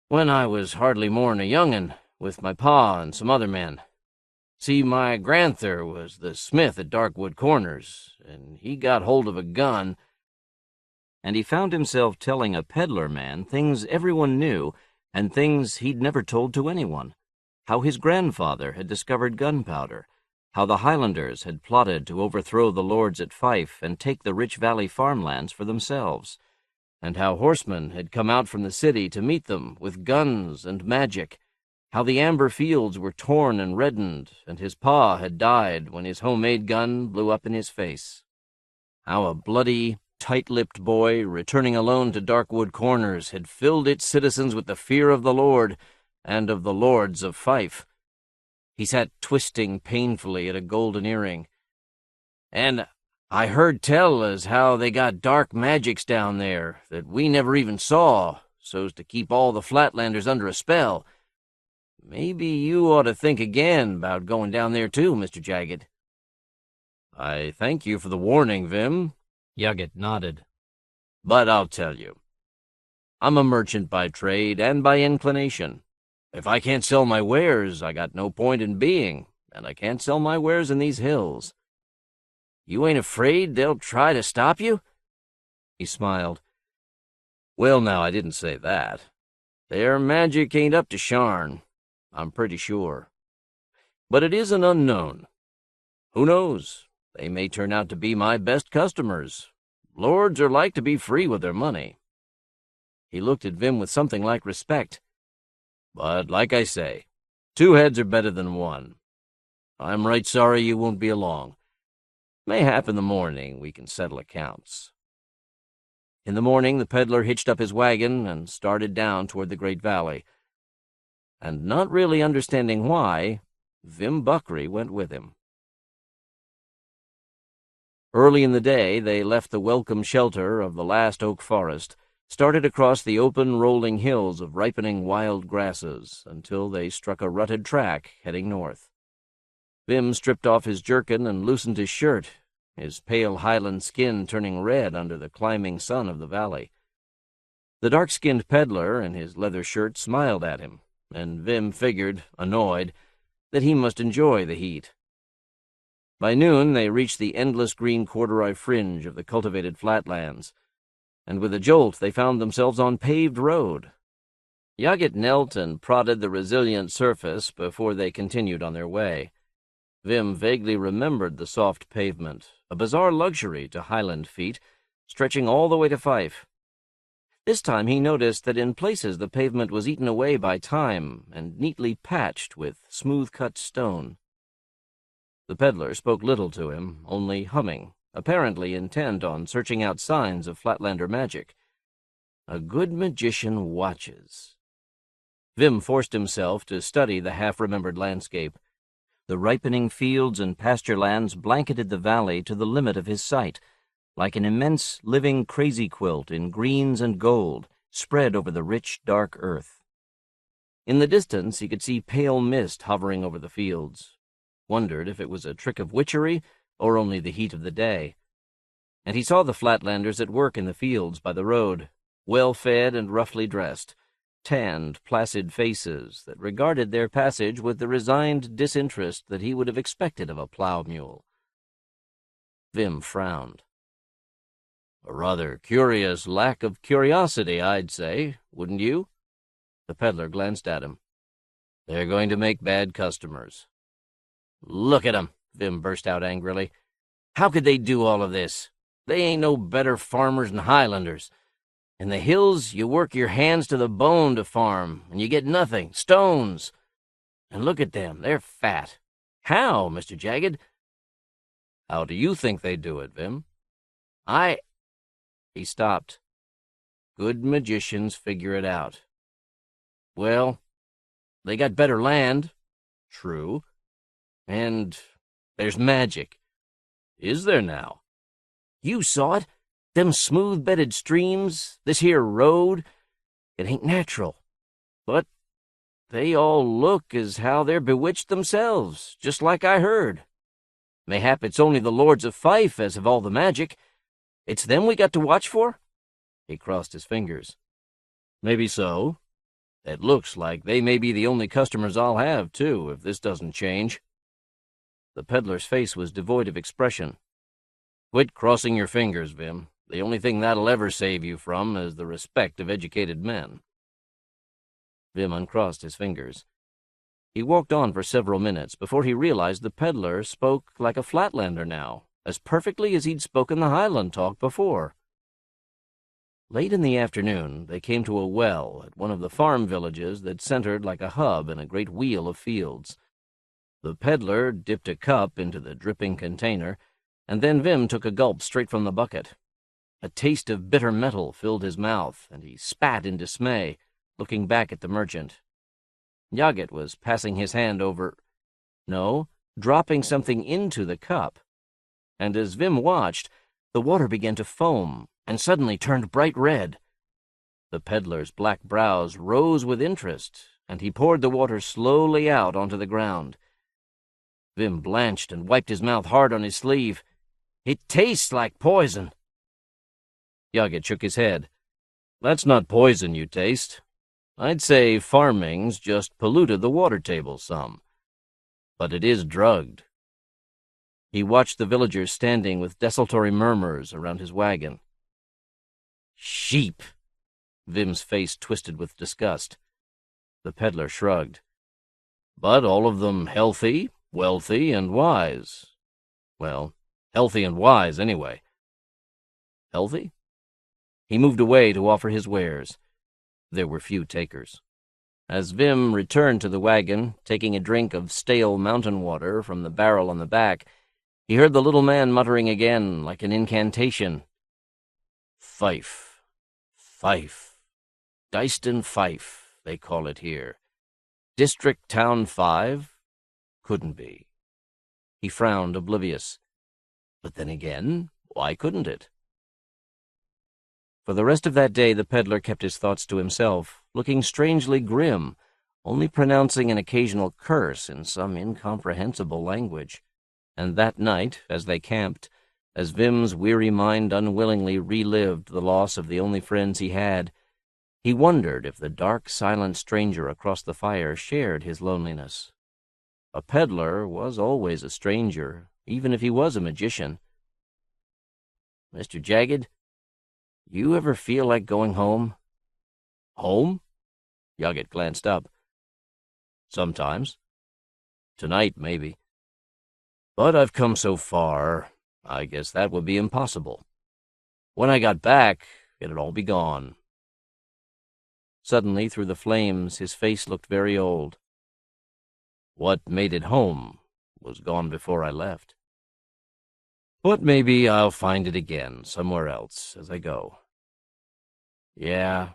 when I was hardly more'n a young'un, with my pa and some other men. See, my granther was the smith at Darkwood Corners, and he got hold of a gun." And he found himself telling a peddler man things everyone knew and things he'd never told to anyone. How his grandfather had discovered gunpowder, how the Highlanders had plotted to overthrow the lords at Fife and take the rich valley farmlands for themselves, and how horsemen had come out from the city to meet them with guns and magic, how the amber fields were torn and reddened, and his pa had died when his homemade gun blew up in his face. How a bloody, tight-lipped boy, returning alone to Darkwood Corners, had filled its citizens with the fear of the Lord and of the lords of Fife. He sat twisting painfully at a golden earring. "And I heard tell as how they got dark magics down there that we never even saw, so's to keep all the Flatlanders under a spell. Maybe you ought to think again about going down there too, Mr. Jagged." "I thank you for the warning, Vim." Yaget nodded. "But I'll tell you. I'm a merchant by trade and by inclination. If I can't sell my wares, I got no point in being, and I can't sell my wares in these hills. You ain't afraid they'll try to stop you?" He smiled. "Well, now, I didn't say that. Their magic ain't up to sharn, I'm pretty sure. But it is an unknown. Who knows? They may turn out to be my best customers. Lords are like to be free with their money." He looked at Vim with something like respect. But like I say, 2 heads are better than 1. I'm right sorry you won't be along. Mayhap in the morning we can settle accounts." In the morning the peddler hitched up his wagon and started down toward the great valley. And not really understanding why, Vim Buckery went with him. Early in the day they left the welcome shelter of the last oak forest, started across the open rolling hills of ripening wild grasses until they struck a rutted track heading north. Vim stripped off his jerkin and loosened his shirt, his pale highland skin turning red under the climbing sun of the valley. The dark-skinned peddler in his leather shirt smiled at him, and Vim figured, annoyed, that he must enjoy the heat. By noon they reached the endless green corduroy fringe of the cultivated flatlands, and with a jolt they found themselves on paved road. Yaget knelt and prodded the resilient surface before they continued on their way. Vim vaguely remembered the soft pavement, a bizarre luxury to Highland feet, stretching all the way to Fife. This time he noticed that in places the pavement was eaten away by time and neatly patched with smooth-cut stone. The peddler spoke little to him, only humming, apparently intent on searching out signs of Flatlander magic. A good magician watches. Vim forced himself to study the half-remembered landscape. The ripening fields and pasture lands blanketed the valley to the limit of his sight, like an immense living crazy quilt in greens and gold spread over the rich, dark earth. In the distance he could see pale mist hovering over the fields, wondered if it was a trick of witchery or only the heat of the day. And he saw the Flatlanders at work in the fields by the road, well-fed and roughly dressed, tanned, placid faces that regarded their passage with the resigned disinterest that he would have expected of a plow mule. Vim frowned. "A rather curious lack of curiosity, I'd say, wouldn't you?" The peddler glanced at him. "They're going to make bad customers." "Look at 'em!" Vim burst out angrily. "How could they do all of this? They ain't no better farmers than Highlanders. In the hills, you work your hands to the bone to farm, and you get nothing, stones. And look at them, they're fat. How, Mr. Jagged?" "How do you think they do it, Vim?" He stopped. Good magicians figure it out. "Well, they got better land." "True. And there's magic." "Is there now?" "You saw it. Them smooth-bedded streams, this here road. It ain't natural. But they all look as how they're bewitched themselves, just like I heard. Mayhap it's only the lords of Fife as have all the magic. It's them we got to watch for?" He crossed his fingers. "Maybe so. It looks like they may be the only customers I'll have, too, if this doesn't change." The peddler's face was devoid of expression. "Quit crossing your fingers, Vim. The only thing that'll ever save you from is the respect of educated men." Vim uncrossed his fingers. He walked on for several minutes before he realized the peddler spoke like a Flatlander now, as perfectly as he'd spoken the Highland talk before. Late in the afternoon, they came to a well at one of the farm villages that centered like a hub in a great wheel of fields. The peddler dipped a cup into the dripping container, and then Vim took a gulp straight from the bucket. A taste of bitter metal filled his mouth, and he spat in dismay, looking back at the merchant. Yaget was passing his hand over... No, dropping something into the cup. And as Vim watched, the water began to foam, and suddenly turned bright red. The peddler's black brows rose with interest, and he poured the water slowly out onto the ground. Vim blanched and wiped his mouth hard on his sleeve. "It tastes like poison." Yaget shook his head. "That's not poison you taste. I'd say farming's just polluted the water table some. But it is drugged." He watched the villagers standing with desultory murmurs around his wagon. "Sheep!" Vim's face twisted with disgust. The peddler shrugged. "But all of them healthy, wealthy, and wise. Well, healthy and wise, anyway." "Healthy?" He moved away to offer his wares. There were few takers. As Vim returned to the wagon, taking a drink of stale mountain water from the barrel on the back, he heard the little man muttering again, like an incantation. Fife. Fife. Dyston Fife, they call it here. District Town 5? Couldn't be. He frowned, oblivious. But then again, why couldn't it? For the rest of that day the peddler kept his thoughts to himself, looking strangely grim, only pronouncing an occasional curse in some incomprehensible language. And that night, as they camped, as Vim's weary mind unwillingly relived the loss of the only friends he had, he wondered if the dark, silent stranger across the fire shared his loneliness. A peddler was always a stranger, even if he was a magician. "Mr. Jagged, you ever feel like going home?" "Home?" Yaget glanced up. "Sometimes. Tonight, maybe. But I've come so far, I guess that would be impossible. When I got back, it'd all be gone." Suddenly, through the flames, his face looked very old. "What made it home was gone before I left. But maybe I'll find it again somewhere else as I go." "Yeah,"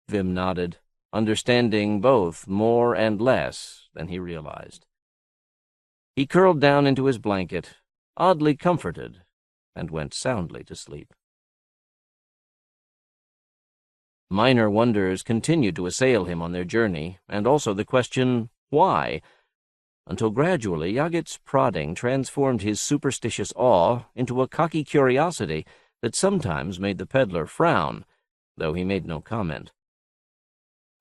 Vim nodded, understanding both more and less than he realized. He curled down into his blanket, oddly comforted, and went soundly to sleep. Minor wonders continued to assail him on their journey, and also the question, why? Until gradually Yaget's prodding transformed his superstitious awe into a cocky curiosity that sometimes made the peddler frown, though he made no comment.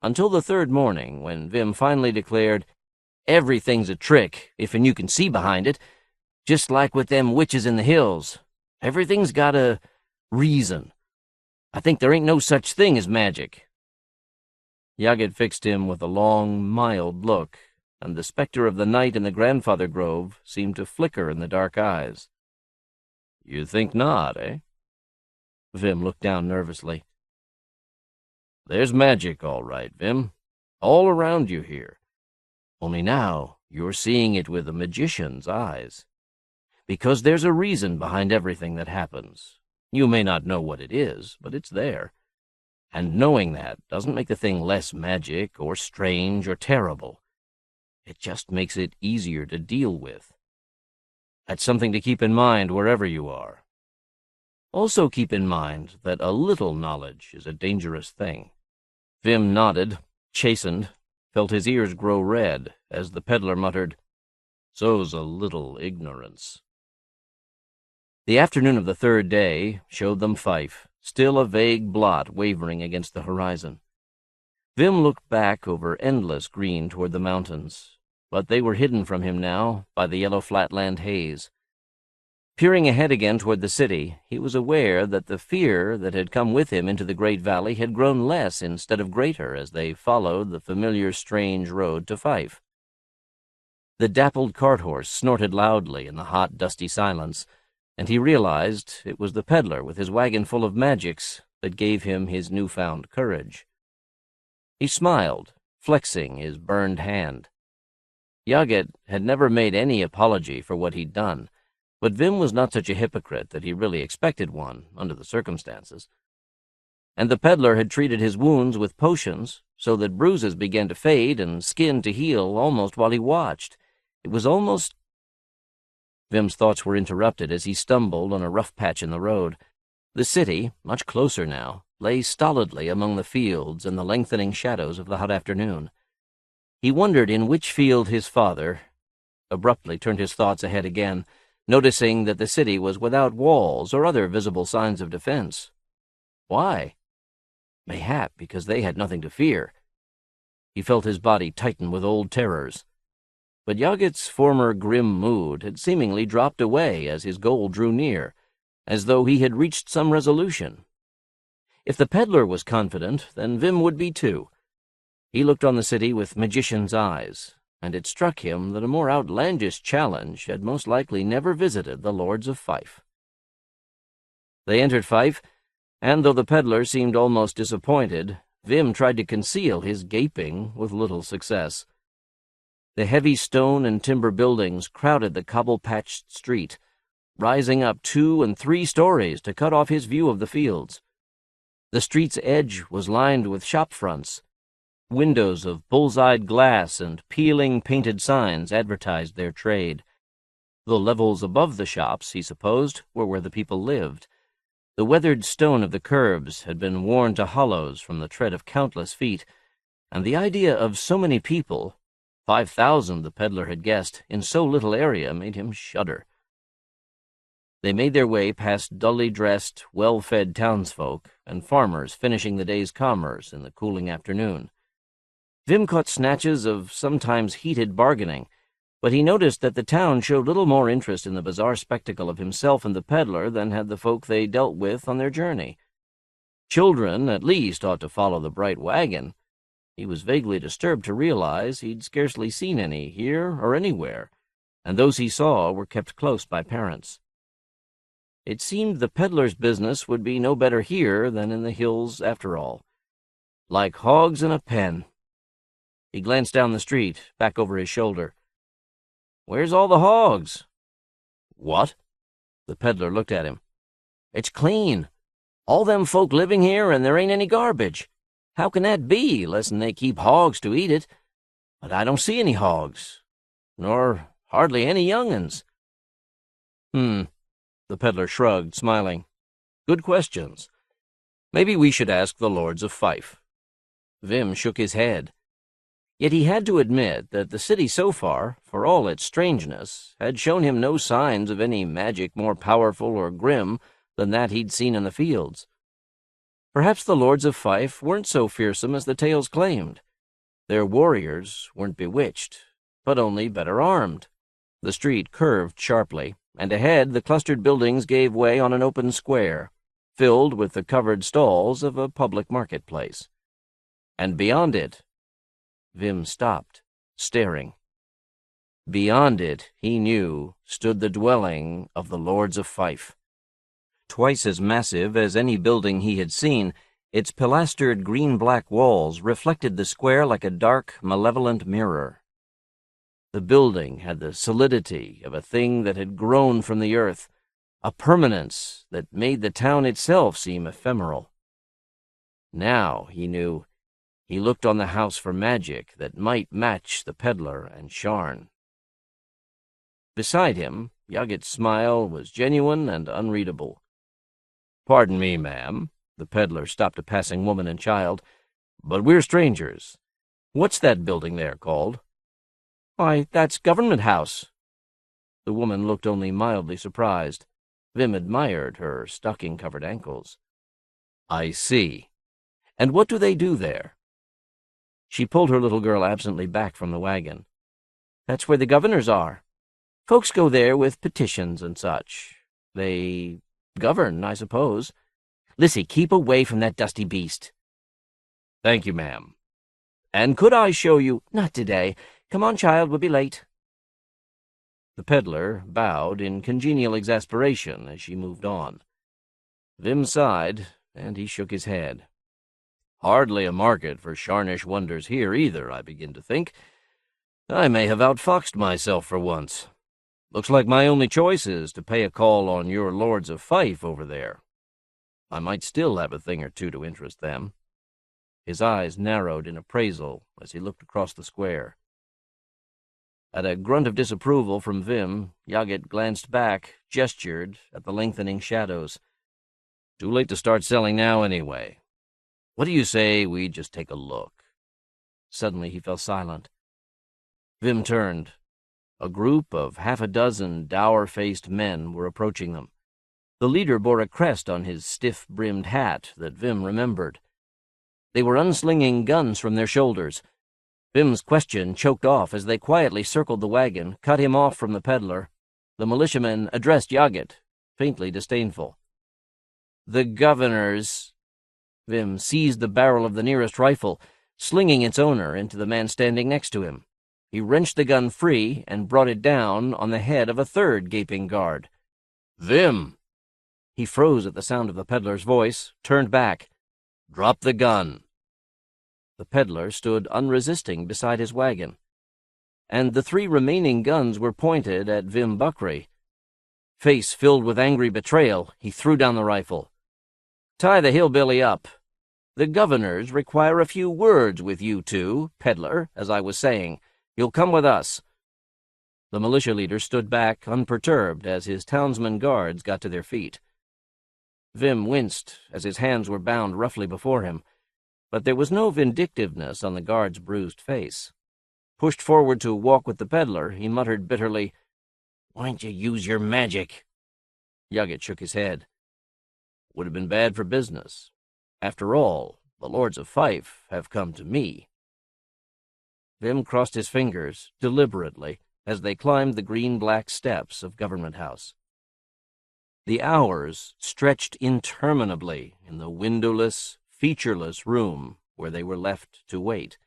Until the third morning, when Vim finally declared, "Everything's a trick, if'n you can see behind it, just like with them witches in the hills. Everything's got a reason. I think there ain't no such thing as magic." Yaget fixed him with a long, mild look, and the specter of the night in the grandfather grove seemed to flicker in the dark eyes. "You think not, eh?" Vim looked down nervously. "There's magic, all right, Vim, all around you here. Only now you're seeing it with a magician's eyes. Because there's a reason behind everything that happens. You may not know what it is, but it's there. And knowing that doesn't make the thing less magic or strange or terrible. It just makes it easier to deal with. That's something to keep in mind wherever you are. Also keep in mind that a little knowledge is a dangerous thing." Vim nodded, chastened, felt his ears grow red as the peddler muttered, "So's a little ignorance." The afternoon of the third day showed them Fife, still a vague blot wavering against the horizon. Vim looked back over endless green toward the mountains, but they were hidden from him now by the yellow flatland haze. Peering ahead again toward the city, he was aware that the fear that had come with him into the great valley had grown less instead of greater as they followed the familiar strange road to Fife. The dappled cart-horse snorted loudly in the hot, dusty silence, and he realized it was the peddler with his wagon full of magics that gave him his newfound courage. He smiled, flexing his burned hand. Yaget had never made any apology for what he'd done, but Vim was not such a hypocrite that he really expected one, under the circumstances. And the peddler had treated his wounds with potions, so that bruises began to fade and skin to heal almost while he watched. It was almost... Vim's thoughts were interrupted as he stumbled on a rough patch in the road. The city, much closer now, lay stolidly among the fields and the lengthening shadows of the hot afternoon. He wondered in which field his father... abruptly turned his thoughts ahead again, noticing that the city was without walls or other visible signs of defense. Why? Mayhap because they had nothing to fear. He felt his body tighten with old terrors. But Yaget's former grim mood had seemingly dropped away as his goal drew near, as though he had reached some resolution. If the peddler was confident, then Vim would be too. He looked on the city with magician's eyes, and it struck him that a more outlandish challenge had most likely never visited the lords of Fife. They entered Fife, and though the peddler seemed almost disappointed, Vim tried to conceal his gaping with little success. The heavy stone and timber buildings crowded the cobble-patched street, rising up 2 and 3 stories to cut off his view of the fields. The street's edge was lined with shop fronts. Windows of bull's-eyed glass and peeling painted signs advertised their trade. The levels above the shops, he supposed, were where the people lived. The weathered stone of the curbs had been worn to hollows from the tread of countless feet, and the idea of so many people, 5,000 the peddler had guessed, in so little area made him shudder. They made their way past dully dressed, well-fed townsfolk and farmers finishing the day's commerce in the cooling afternoon. Vim caught snatches of sometimes heated bargaining, but he noticed that the town showed little more interest in the bizarre spectacle of himself and the peddler than had the folk they dealt with on their journey. Children, at least, ought to follow the bright wagon. He was vaguely disturbed to realize he'd scarcely seen any here or anywhere, and those he saw were kept close by parents. It seemed the peddler's business would be no better here than in the hills after all. Like hogs in a pen. He glanced down the street, back over his shoulder. "Where's all the hogs?" "What?" The peddler looked at him. "It's clean. All them folk living here, and there ain't any garbage. How can that be, less'n they keep hogs to eat it? But I don't see any hogs, nor hardly any young'uns." The peddler shrugged, smiling. "Good questions. Maybe we should ask the Lords of Fife." Vim shook his head. Yet he had to admit that the city so far, for all its strangeness, had shown him no signs of any magic more powerful or grim than that he'd seen in the fields. Perhaps the Lords of Fife weren't so fearsome as the tales claimed. Their warriors weren't bewitched, but only better armed. The street curved sharply, and ahead the clustered buildings gave way on an open square, filled with the covered stalls of a public marketplace. And beyond it, Vim stopped, staring. Beyond it, he knew, stood the dwelling of the Lords of Fife. Twice as massive as any building he had seen, its pilastered green-black walls reflected the square like a dark, malevolent mirror. The building had the solidity of a thing that had grown from the earth, a permanence that made the town itself seem ephemeral. Now, he knew, he looked on the house for magic that might match the peddler and Sharn. Beside him, Yogget's smile was genuine and unreadable. "Pardon me, ma'am," the peddler stopped a passing woman and child, "but we're strangers. What's that building there called?" "Why, that's Government House." The woman looked only mildly surprised. Vim admired her stocking-covered ankles. "I see. And what do they do there?" She pulled her little girl absently back from the wagon. "That's where the governors are. Folks go there with petitions and such. They govern, I suppose. Lissy, keep away from that dusty beast." "Thank you, ma'am. And could I show you—" "Not today. Come on, child, we'll be late." The peddler bowed in congenial exasperation as she moved on. Vim sighed, and he shook his head. "Hardly a market for Sharnish wonders here either, I begin to think. I may have outfoxed myself for once. Looks like my only choice is to pay a call on your Lords of Fife over there. I might still have a thing or two to interest them." His eyes narrowed in appraisal as he looked across the square. At a grunt of disapproval from Vim, Yogget glanced back, gestured at the lengthening shadows. "Too late to start selling now anyway. What do you say we just take a look?" Suddenly he fell silent. Vim turned. A group of half a dozen dour-faced men were approaching them. The leader bore a crest on his stiff-brimmed hat that Vim remembered. They were unslinging guns from their shoulders. Vim's question choked off as they quietly circled the wagon, cut him off from the peddler. The militiamen addressed Yogget, faintly disdainful. "The governors—" Vim seized the barrel of the nearest rifle, slinging its owner into the man standing next to him. He wrenched the gun free and brought it down on the head of a third gaping guard. "Vim!" He froze at the sound of the peddler's voice, turned back. "Drop the gun." The peddler stood unresisting beside his wagon, and the 3 remaining guns were pointed at Vim Buckry. Face filled with angry betrayal, he threw down the rifle. "Tie the hillbilly up. The governors require a few words with you two, Peddler, as I was saying. You'll come with us." The militia leader stood back, unperturbed, as his townsmen guards got to their feet. Vim winced as his hands were bound roughly before him, but there was no vindictiveness on the guard's bruised face. Pushed forward to walk with the peddler, he muttered bitterly, "Why'n't you use your magic?" Yuggett shook his head. "Would have been bad for business. After all, the Lords of Fife have come to me." Vim crossed his fingers, deliberately, as they climbed the green-black steps of Government House. The hours stretched interminably in the windowless, featureless room where they were left to wait,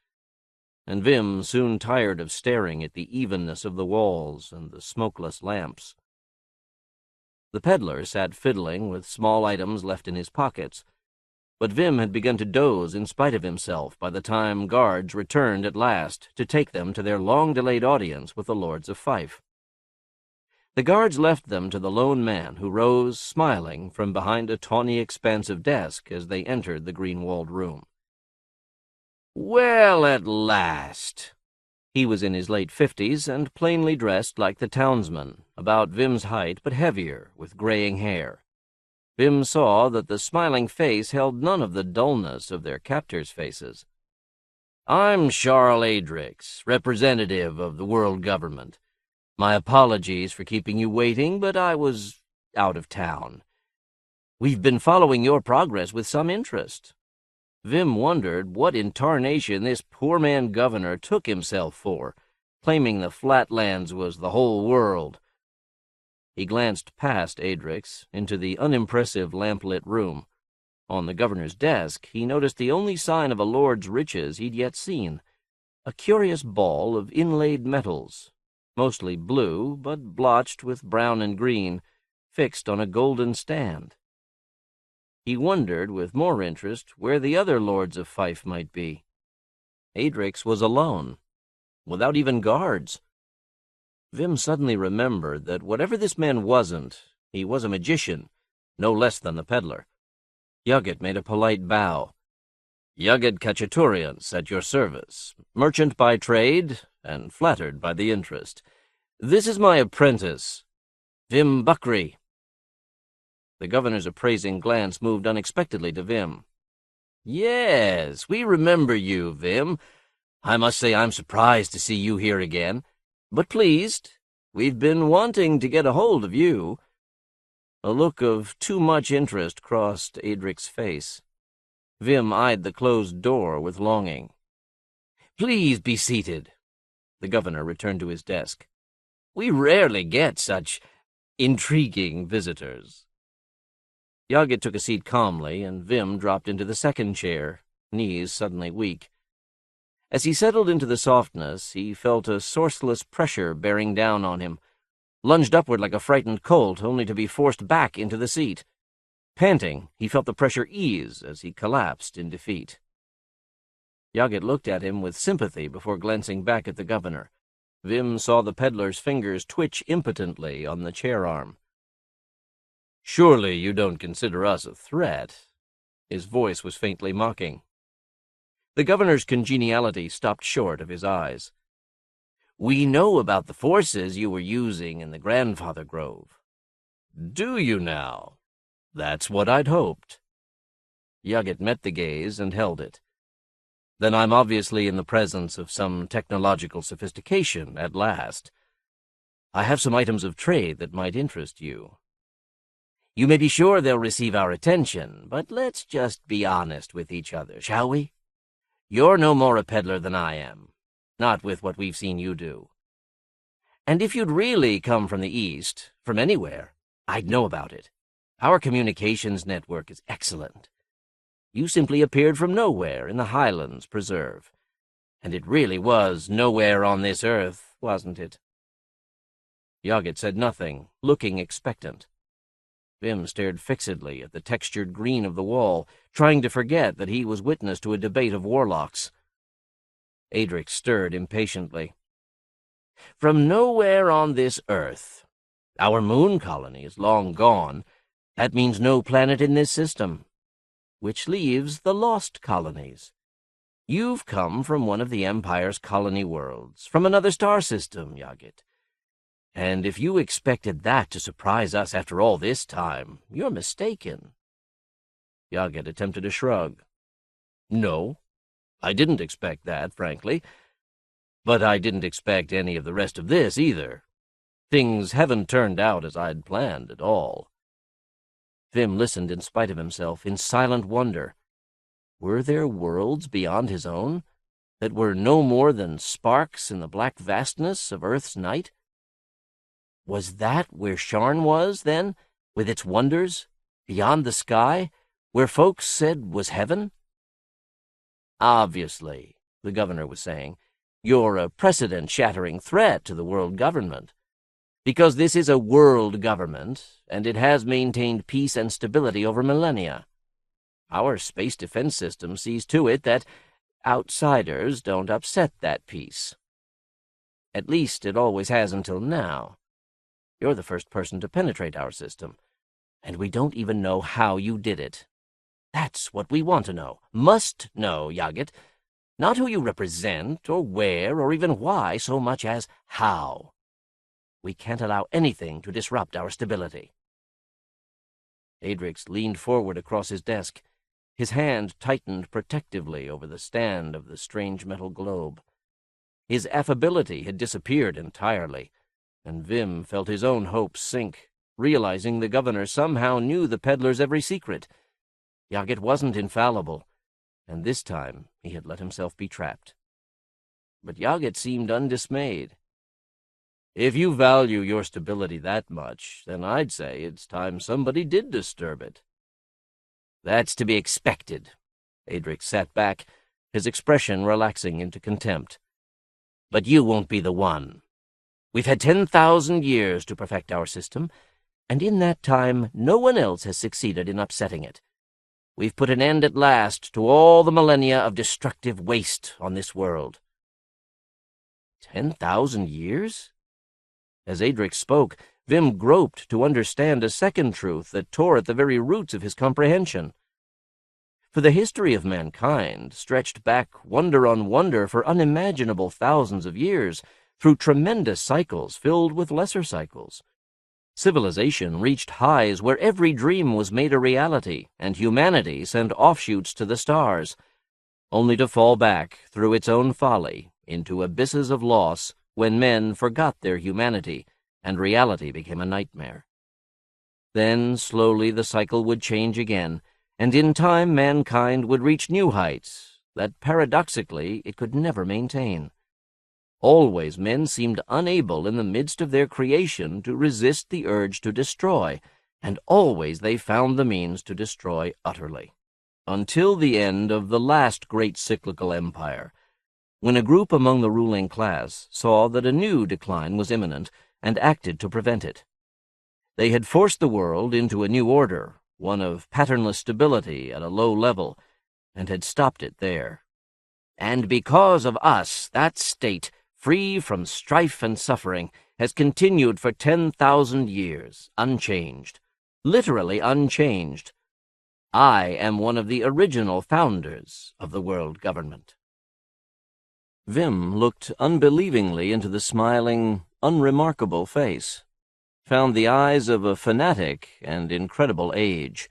and Vim soon tired of staring at the evenness of the walls and the smokeless lamps. The peddler sat fiddling with small items left in his pockets, but Vim had begun to doze in spite of himself by the time guards returned at last to take them to their long-delayed audience with the Lords of Fife. The guards left them to the lone man who rose, smiling, from behind a tawny expanse of desk as they entered the green-walled room. "Well, at last!" He was in his late 50s and plainly dressed like the townsman, about Vim's height but heavier, with graying hair. Vim saw that the smiling face held none of the dullness of their captors' faces. "I'm Charles Adrix, representative of the world government. My apologies for keeping you waiting, but I was out of town. We've been following your progress with some interest." Vim wondered what in tarnation this poor man governor took himself for, claiming the Flatlands was the whole world. He glanced past Adrix into the unimpressive lamp-lit room. On the governor's desk, he noticed the only sign of a lord's riches he'd yet seen, a curious ball of inlaid metals, mostly blue, but blotched with brown and green, fixed on a golden stand. He wondered with more interest where the other Lords of Fife might be. Adrix was alone, without even guards. Vim suddenly remembered that whatever this man wasn't, he was a magician, no less than the peddler. Yuggett made a polite bow. "Yuggett Cacciatorians at your service, merchant by trade, and flattered by the interest. This is my apprentice, Vim Buckry." The governor's appraising glance moved unexpectedly to Vim. "Yes, we remember you, Vim. I must say I'm surprised to see you here again, but pleased. We've been wanting to get a hold of you." A look of too much interest crossed Adric's face. Vim eyed the closed door with longing. "Please be seated." The governor returned to his desk. "We rarely get such intriguing visitors." Yuggett took a seat calmly, and Vim dropped into the second chair, knees suddenly weak. As he settled into the softness, he felt a sourceless pressure bearing down on him, lunged upward like a frightened colt, only to be forced back into the seat. Panting, he felt the pressure ease as he collapsed in defeat. Yuggett looked at him with sympathy before glancing back at the governor. Vim saw the peddler's fingers twitch impotently on the chair arm. "Surely you don't consider us a threat?" His voice was faintly mocking. The governor's congeniality stopped short of his eyes. "We know about the forces you were using in the Grandfather Grove." "Do you now? That's what I'd hoped." Yuggett met the gaze and held it. "Then I'm obviously in the presence of some technological sophistication at last. I have some items of trade that might interest you. You may be sure they'll receive our attention, but let's just be honest with each other, shall we? You're no more a peddler than I am, not with what we've seen you do. And if you'd really come from the East, from anywhere, I'd know about it. Our communications network is excellent. You simply appeared from nowhere in the Highlands Preserve, and it really was nowhere on this earth, wasn't it?" Yuggett said nothing, looking expectant. Vim stared fixedly at the textured green of the wall, trying to forget that he was witness to a debate of warlocks. Adric stirred impatiently. "From nowhere on this Earth. Our moon colony is long gone. That means no planet in this system, which leaves the lost colonies. You've come from one of the Empire's colony worlds, from another star system, Yagit. And if you expected that to surprise us after all this time, you're mistaken." Yagit attempted a shrug. "No, I didn't expect that, frankly. But I didn't expect any of the rest of this, either. Things haven't turned out as I'd planned at all." Vim listened in spite of himself, in silent wonder. Were there worlds beyond his own, that were no more than sparks in the black vastness of Earth's night? Was that where Sharn was, then, with its wonders, beyond the sky, where folks said was heaven? "Obviously," the governor was saying, "you're a precedent-shattering threat to the world government. Because this is a world government, and it has maintained peace and stability over millennia. Our space defense system sees to it that outsiders don't upset that peace. At least it always has until now. You're the first person to penetrate our system, and we don't even know how you did it. That's what we want to know, must know, Yagit. Not who you represent, or where, or even why, so much as how. We can't allow anything to disrupt our stability." Adrix leaned forward across his desk. His hand tightened protectively over the stand of the strange metal globe. His affability had disappeared entirely, and Vim felt his own hopes sink, realizing the governor somehow knew the peddler's every secret. Yagit wasn't infallible, and this time he had let himself be trapped. But Yagit seemed undismayed. "If you value your stability that much, then I'd say it's time somebody did disturb it." "That's to be expected." Adrix sat back, his expression relaxing into contempt. "But you won't be the one. We've had 10,000 years to perfect our system, and in that time no one else has succeeded in upsetting it. We've put an end at last to all the millennia of destructive waste on this world." 10,000 years? As Adrix spoke, Vim groped to understand a second truth that tore at the very roots of his comprehension. For the history of mankind stretched back wonder on wonder for unimaginable thousands of years, through tremendous cycles filled with lesser cycles. Civilization reached highs where every dream was made a reality, and humanity sent offshoots to the stars, only to fall back, through its own folly, into abysses of loss when men forgot their humanity and reality became a nightmare. Then, slowly, the cycle would change again, and in time mankind would reach new heights that, paradoxically, it could never maintain. Always men seemed unable in the midst of their creation to resist the urge to destroy, and always they found the means to destroy utterly. Until the end of the last great cyclical empire, when a group among the ruling class saw that a new decline was imminent and acted to prevent it. They had forced the world into a new order, one of patternless stability at a low level, and had stopped it there. And because of us, that state, free from strife and suffering, has continued for 10,000 years, unchanged, literally unchanged. I am one of the original founders of the world government." Vim looked unbelievingly into the smiling, unremarkable face, found the eyes of a fanatic and incredible age.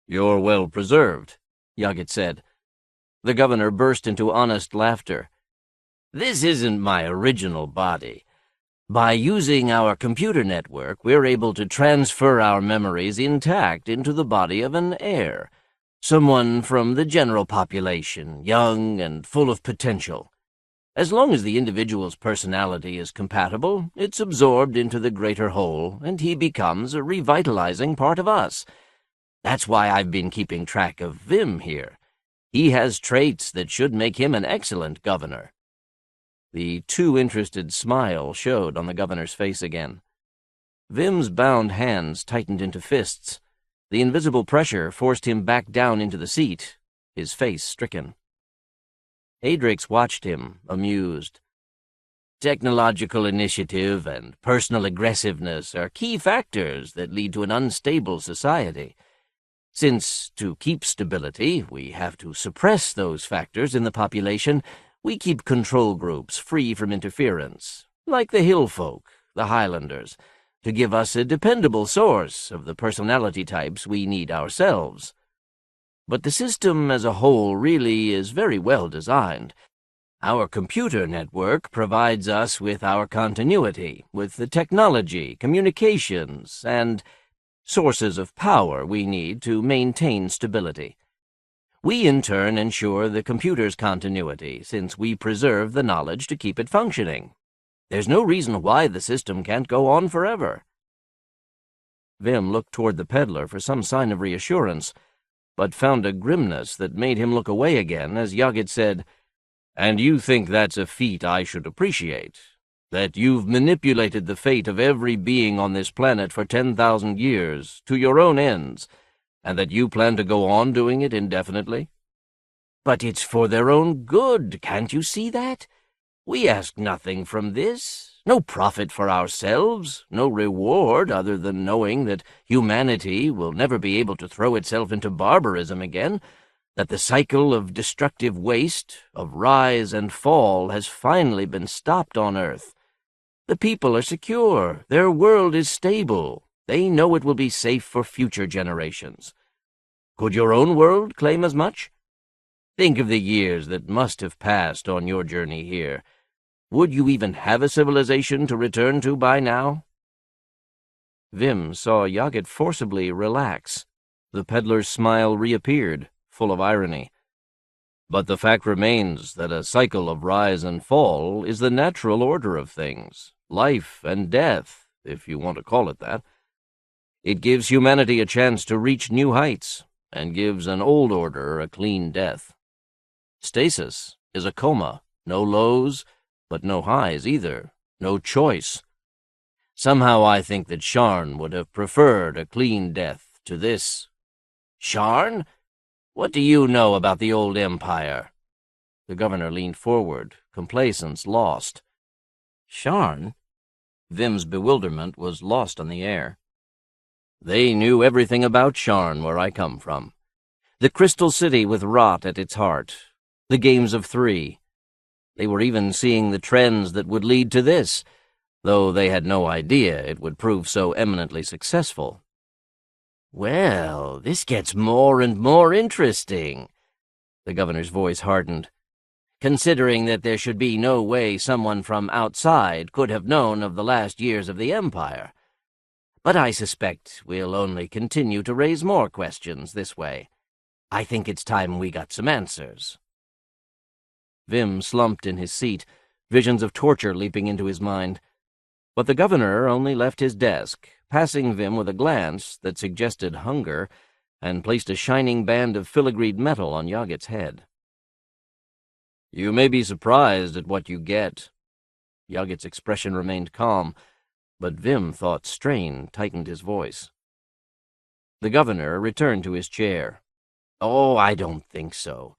"You're well preserved," Yagit said. The governor burst into honest laughter. "This isn't my original body. By using our computer network, we're able to transfer our memories intact into the body of an heir. Someone from the general population, young and full of potential. As long as the individual's personality is compatible, it's absorbed into the greater whole, and he becomes a revitalizing part of us. That's why I've been keeping track of Vim here. He has traits that should make him an excellent governor." The too interested smile showed on the governor's face again. Vim's bound hands tightened into fists. The invisible pressure forced him back down into the seat, his face stricken. Adrix watched him, amused. Technological initiative and personal aggressiveness are key factors that lead to an unstable society. Since, to keep stability, we have to suppress those factors in the population, we keep control groups free from interference, like the hill folk, the Highlanders, to give us a dependable source of the personality types we need ourselves. But the system as a whole really is very well designed. Our computer network provides us with our continuity, with the technology, communications, and sources of power we need to maintain stability. We in turn ensure the computer's continuity, since we preserve the knowledge to keep it functioning. There's no reason why the system can't go on forever. Vim looked toward the peddler for some sign of reassurance, but found a grimness that made him look away again as Yogit said, "And you think that's a feat I should appreciate? That you've manipulated the fate of every being on this planet for 10,000 years, to your own ends, and that you plan to go on doing it indefinitely? But it's for their own good, can't you see that? We ask nothing from this, no profit for ourselves, no reward other than knowing that humanity will never be able to throw itself into barbarism again, that the cycle of destructive waste, of rise and fall, has finally been stopped on Earth. The people are secure, their world is stable, they know it will be safe for future generations. Could your own world claim as much? Think of the years that must have passed on your journey here. Would you even have a civilization to return to by now?" Vim saw Yogit forcibly relax. The peddler's smile reappeared, full of irony. "But the fact remains that a cycle of rise and fall is the natural order of things, life and death, if you want to call it that. It gives humanity a chance to reach new heights, and gives an old order a clean death. Stasis is a coma, no lows, but no highs either, no choice. Somehow I think that Sharn would have preferred a clean death to this." "Sharn? What do you know about the old empire?" The governor leaned forward, complacence lost. "Sharn?" Vim's bewilderment was lost on the air. "They knew everything about Sharn where I come from. The crystal city with rot at its heart, the games of three. They were even seeing the trends that would lead to this, though they had no idea it would prove so eminently successful." "Well, this gets more and more interesting." The governor's voice hardened. "Considering that there should be no way someone from outside could have known of the last years of the Empire. But I suspect we'll only continue to raise more questions this way. I think it's time we got some answers." Vim slumped in his seat, visions of torture leaping into his mind. But the governor only left his desk, passing Vim with a glance that suggested hunger, and placed a shining band of filigreed metal on Yogit's head. "You may be surprised at what you get." Yogit's expression remained calm, but Vim thought strain tightened his voice. The governor returned to his chair. "Oh, I don't think so.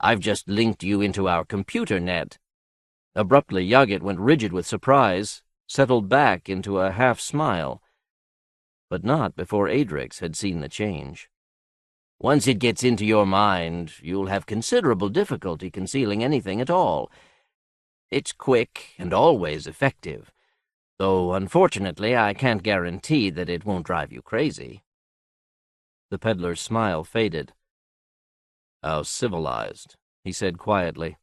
I've just linked you into our computer net." Abruptly, Yogit went rigid with surprise, settled back into a half-smile. But not before Adrix had seen the change. "Once it gets into your mind, you'll have considerable difficulty concealing anything at all. It's quick and always effective, though unfortunately I can't guarantee that it won't drive you crazy." The peddler's smile faded. "How civilized," he said quietly.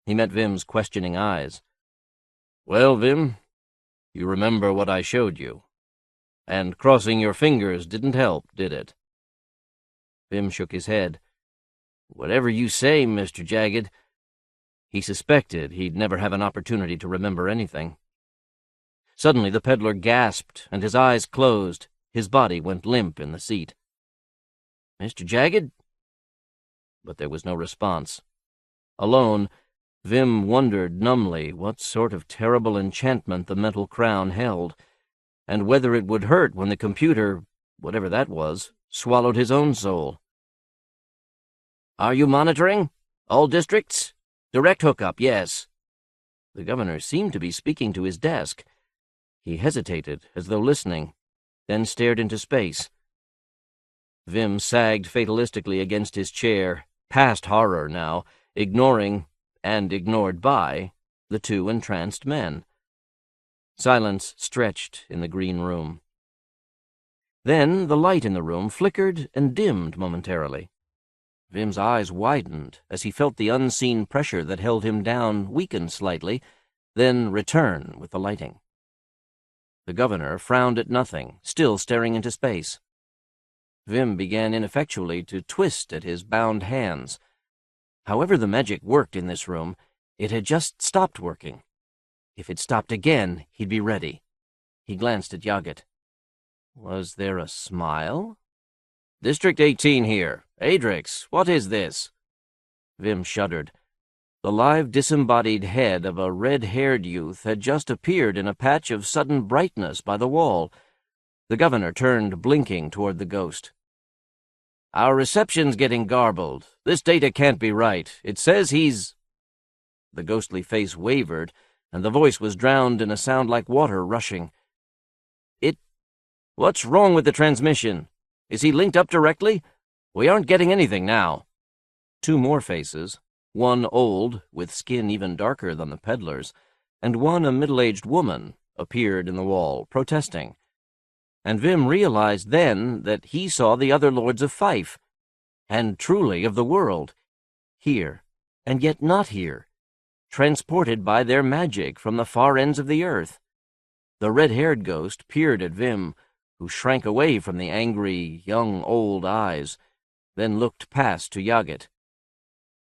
He met Vim's questioning eyes. "Well, Vim, you remember what I showed you. And crossing your fingers didn't help, did it?" Vim shook his head. "Whatever you say, Mr. Jagged." He suspected he'd never have an opportunity to remember anything. Suddenly the peddler gasped, and his eyes closed. His body went limp in the seat. "Mr. Jagged?" But there was no response. Alone, Vim wondered numbly what sort of terrible enchantment the metal crown held, and whether it would hurt when the computer, whatever that was, swallowed his own soul. "Are you monitoring? All districts?" Direct hookup, yes. The governor seemed to be speaking to his desk. He hesitated, as though listening, then stared into space. Vim sagged fatalistically against his chair, past horror now, ignoring, and ignored by, the two entranced men. Silence stretched in the green room. Then the light in the room flickered and dimmed momentarily. Vim's eyes widened as he felt the unseen pressure that held him down weaken slightly, then return with the lighting. The governor frowned at nothing, still staring into space. Vim began ineffectually to twist at his bound hands. However the magic worked in this room, it had just stopped working. If it stopped again, he'd be ready. He glanced at Yaget. Was there a smile? District 18 here. Adrix, what is this? Vim shuddered. The live disembodied head of a red-haired youth had just appeared in a patch of sudden brightness by the wall. The governor turned, blinking, toward the ghost. Our reception's getting garbled. This data can't be right. It says he's... The ghostly face wavered, and the voice was drowned in a sound like water rushing. What's wrong with the transmission? Is he linked up directly? We aren't getting anything now. Two more faces, one old, with skin even darker than the peddler's, and one a middle-aged woman, appeared in the wall, protesting. And Vim realized then that he saw the other lords of Fife, and truly of the world, here, and yet not here, transported by their magic from the far ends of the earth. The red-haired ghost peered at Vim, who shrank away from the angry, young, old eyes, then looked past to Yaget.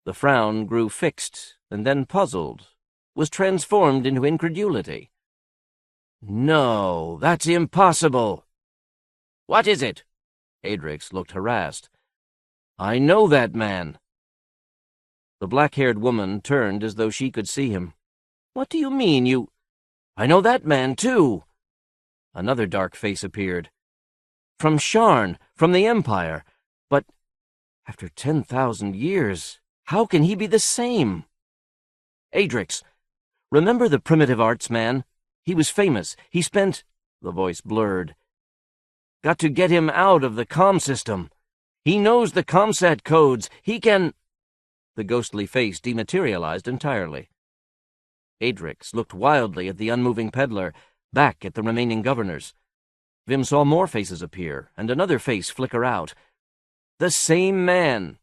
The frown grew fixed, and then puzzled, was transformed into incredulity. No, that's impossible. What is it? Adrix looked harassed. I know that man. The black-haired woman turned as though she could see him. What do you mean, you... I know that man, too. Another dark face appeared. From Sharn, from the Empire. But after 10,000 years, how can he be the same? Adrix, remember the primitive arts man? He was famous. He spent... The voice blurred. Got to get him out of the comm system. He knows the ComSat codes. He can... The ghostly face dematerialized entirely. Adrix looked wildly at the unmoving peddler, back at the remaining governors. Vim saw more faces appear, and another face flicker out. The same man.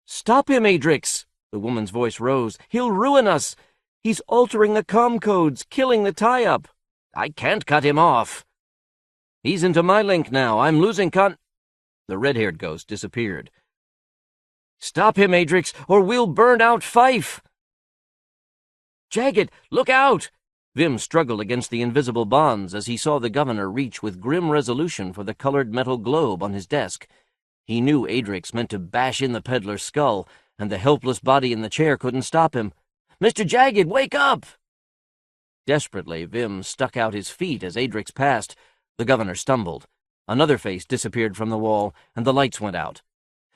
Stop him, Adrix! The woman's voice rose. He'll ruin us! He's altering the comm codes, killing the tie-up. I can't cut him off. He's into my link now. I'm losing The red-haired ghost disappeared. Stop him, Adrix, or we'll burn out Fife! Jagged, look out! Vim struggled against the invisible bonds as he saw the governor reach with grim resolution for the colored metal globe on his desk. He knew Adrix meant to bash in the peddler's skull, and the helpless body in the chair couldn't stop him. Mr. Jagged, wake up! Desperately, Vim stuck out his feet as Adrix passed. The governor stumbled. Another face disappeared from the wall, and the lights went out.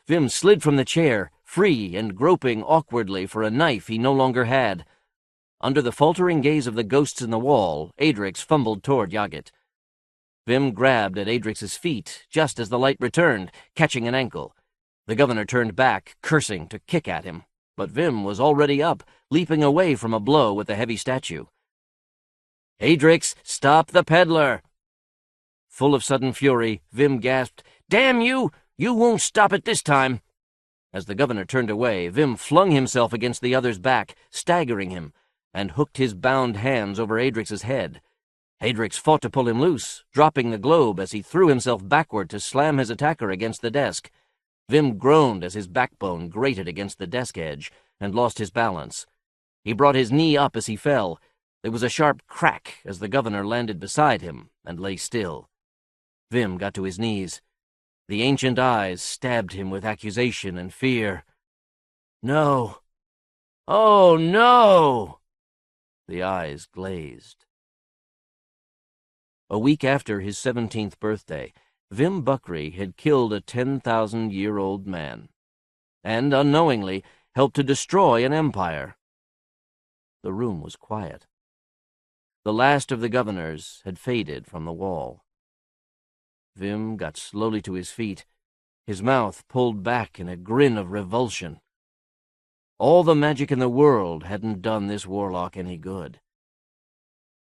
Vim slid from the chair, free and groping awkwardly for a knife he no longer had. Under the faltering gaze of the ghosts in the wall, Adrix fumbled toward Yaget. Vim grabbed at Adrix's feet just as the light returned, catching an ankle. The governor turned back, cursing, to kick at him, but Vim was already up, leaping away from a blow with the heavy statue. Adrix, stop the peddler! Full of sudden fury, Vim gasped, Damn you! You won't stop it this time! As the governor turned away, Vim flung himself against the other's back, staggering him, and hooked his bound hands over Adrix's head. Adrix fought to pull him loose, dropping the globe as he threw himself backward to slam his attacker against the desk. Vim groaned as his backbone grated against the desk edge, and lost his balance. He brought his knee up as he fell. There was a sharp crack as the governor landed beside him and lay still. Vim got to his knees. The ancient eyes stabbed him with accusation and fear. No. Oh, no! The eyes glazed. A week after his 17th birthday, Vim Buckry had killed a 10,000-year-old man, and, unknowingly, helped to destroy an empire. The room was quiet. The last of the governors had faded from the wall. Vim got slowly to his feet, his mouth pulled back in a grin of revulsion. All the magic in the world hadn't done this warlock any good.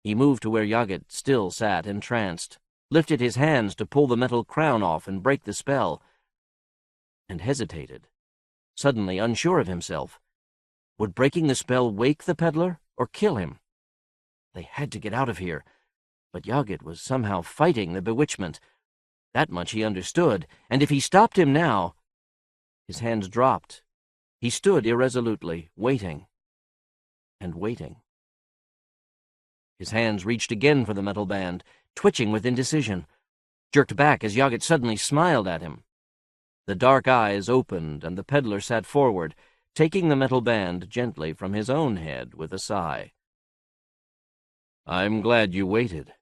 He moved to where Yogget still sat entranced, lifted his hands to pull the metal crown off and break the spell, and hesitated, suddenly unsure of himself. Would breaking the spell wake the peddler or kill him? They had to get out of here, but Yogget was somehow fighting the bewitchment. That much he understood, and if he stopped him now— His hands dropped. He stood irresolutely, waiting and waiting. His hands reached again for the metal band, twitching with indecision, jerked back as Yogget suddenly smiled at him. The dark eyes opened, and the peddler sat forward, taking the metal band gently from his own head with a sigh. "I'm glad you waited.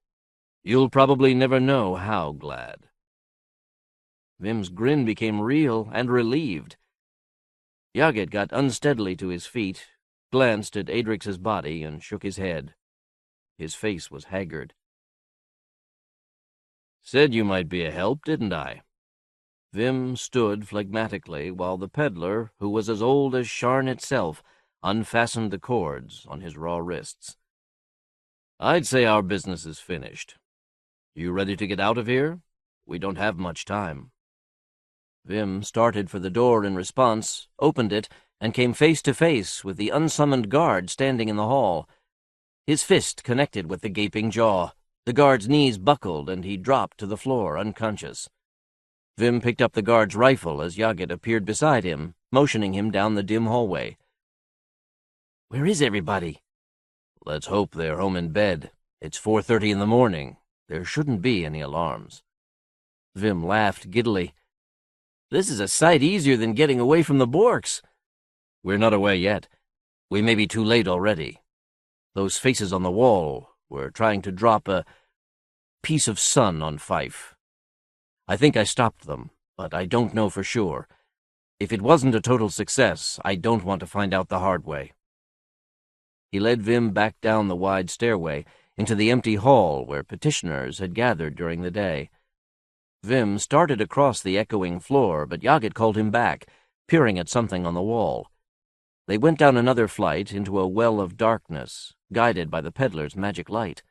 You'll probably never know how glad." Vim's grin became real and relieved. Yogget got unsteadily to his feet, glanced at Adrix's body, and shook his head. His face was haggard. "Said you might be a help, didn't I?" Vim stood phlegmatically while the peddler, who was as old as Sharn itself, unfastened the cords on his raw wrists. "I'd say our business is finished. You ready to get out of here? We don't have much time." Vim started for the door in response, opened it, and came face to face with the unsummoned guard standing in the hall. His fist connected with the gaping jaw. The guard's knees buckled, and he dropped to the floor, unconscious. Vim picked up the guard's rifle as Yogget appeared beside him, motioning him down the dim hallway. "Where is everybody?" "Let's hope they're home in bed. It's 4:30 in the morning. There shouldn't be any alarms." Vim laughed giddily. "This is a sight easier than getting away from the Borks." "We're not away yet. We may be too late already. Those faces on the wall were trying to drop a piece of sun on Fife. I think I stopped them, but I don't know for sure. If it wasn't a total success, I don't want to find out the hard way." He led Vim back down the wide stairway into the empty hall where petitioners had gathered during the day. Vim started across the echoing floor, but Yogget called him back, peering at something on the wall. They went down another flight into a well of darkness, guided by the peddler's magic light.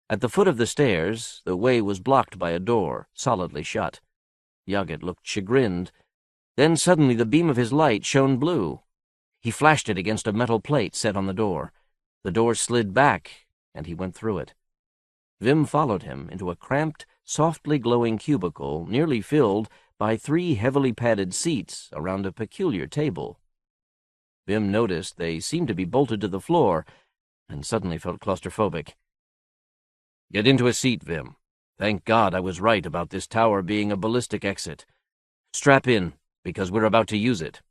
At the foot of the stairs, the way was blocked by a door, solidly shut. Yogget looked chagrined. Then suddenly the beam of his light shone blue. He flashed it against a metal plate set on the door. The door slid back, and he went through it. Vim followed him into a cramped, softly glowing cubicle nearly filled by 3 heavily padded seats around a peculiar table. Vim noticed they seemed to be bolted to the floor, and suddenly felt claustrophobic. "Get into a seat, Vim. Thank God I was right about this tower being a ballistic exit. Strap in, because we're about to use it."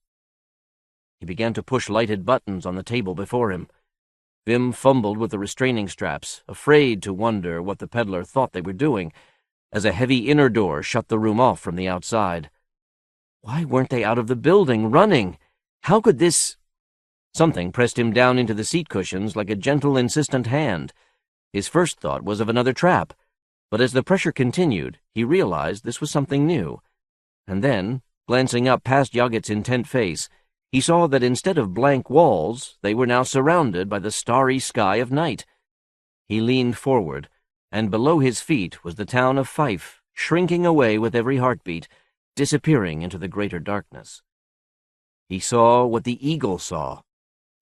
He began to push lighted buttons on the table before him. Vim fumbled with the restraining straps, afraid to wonder what the peddler thought they were doing, as a heavy inner door shut the room off from the outside. Why weren't they out of the building, running? How could this— Something pressed him down into the seat cushions like a gentle, insistent hand. His first thought was of another trap, but as the pressure continued, he realized this was something new. And then, glancing up past Yogget's intent face, he saw that instead of blank walls, they were now surrounded by the starry sky of night. He leaned forward, and below his feet was the town of Fife, shrinking away with every heartbeat, disappearing into the greater darkness. He saw what the eagle saw.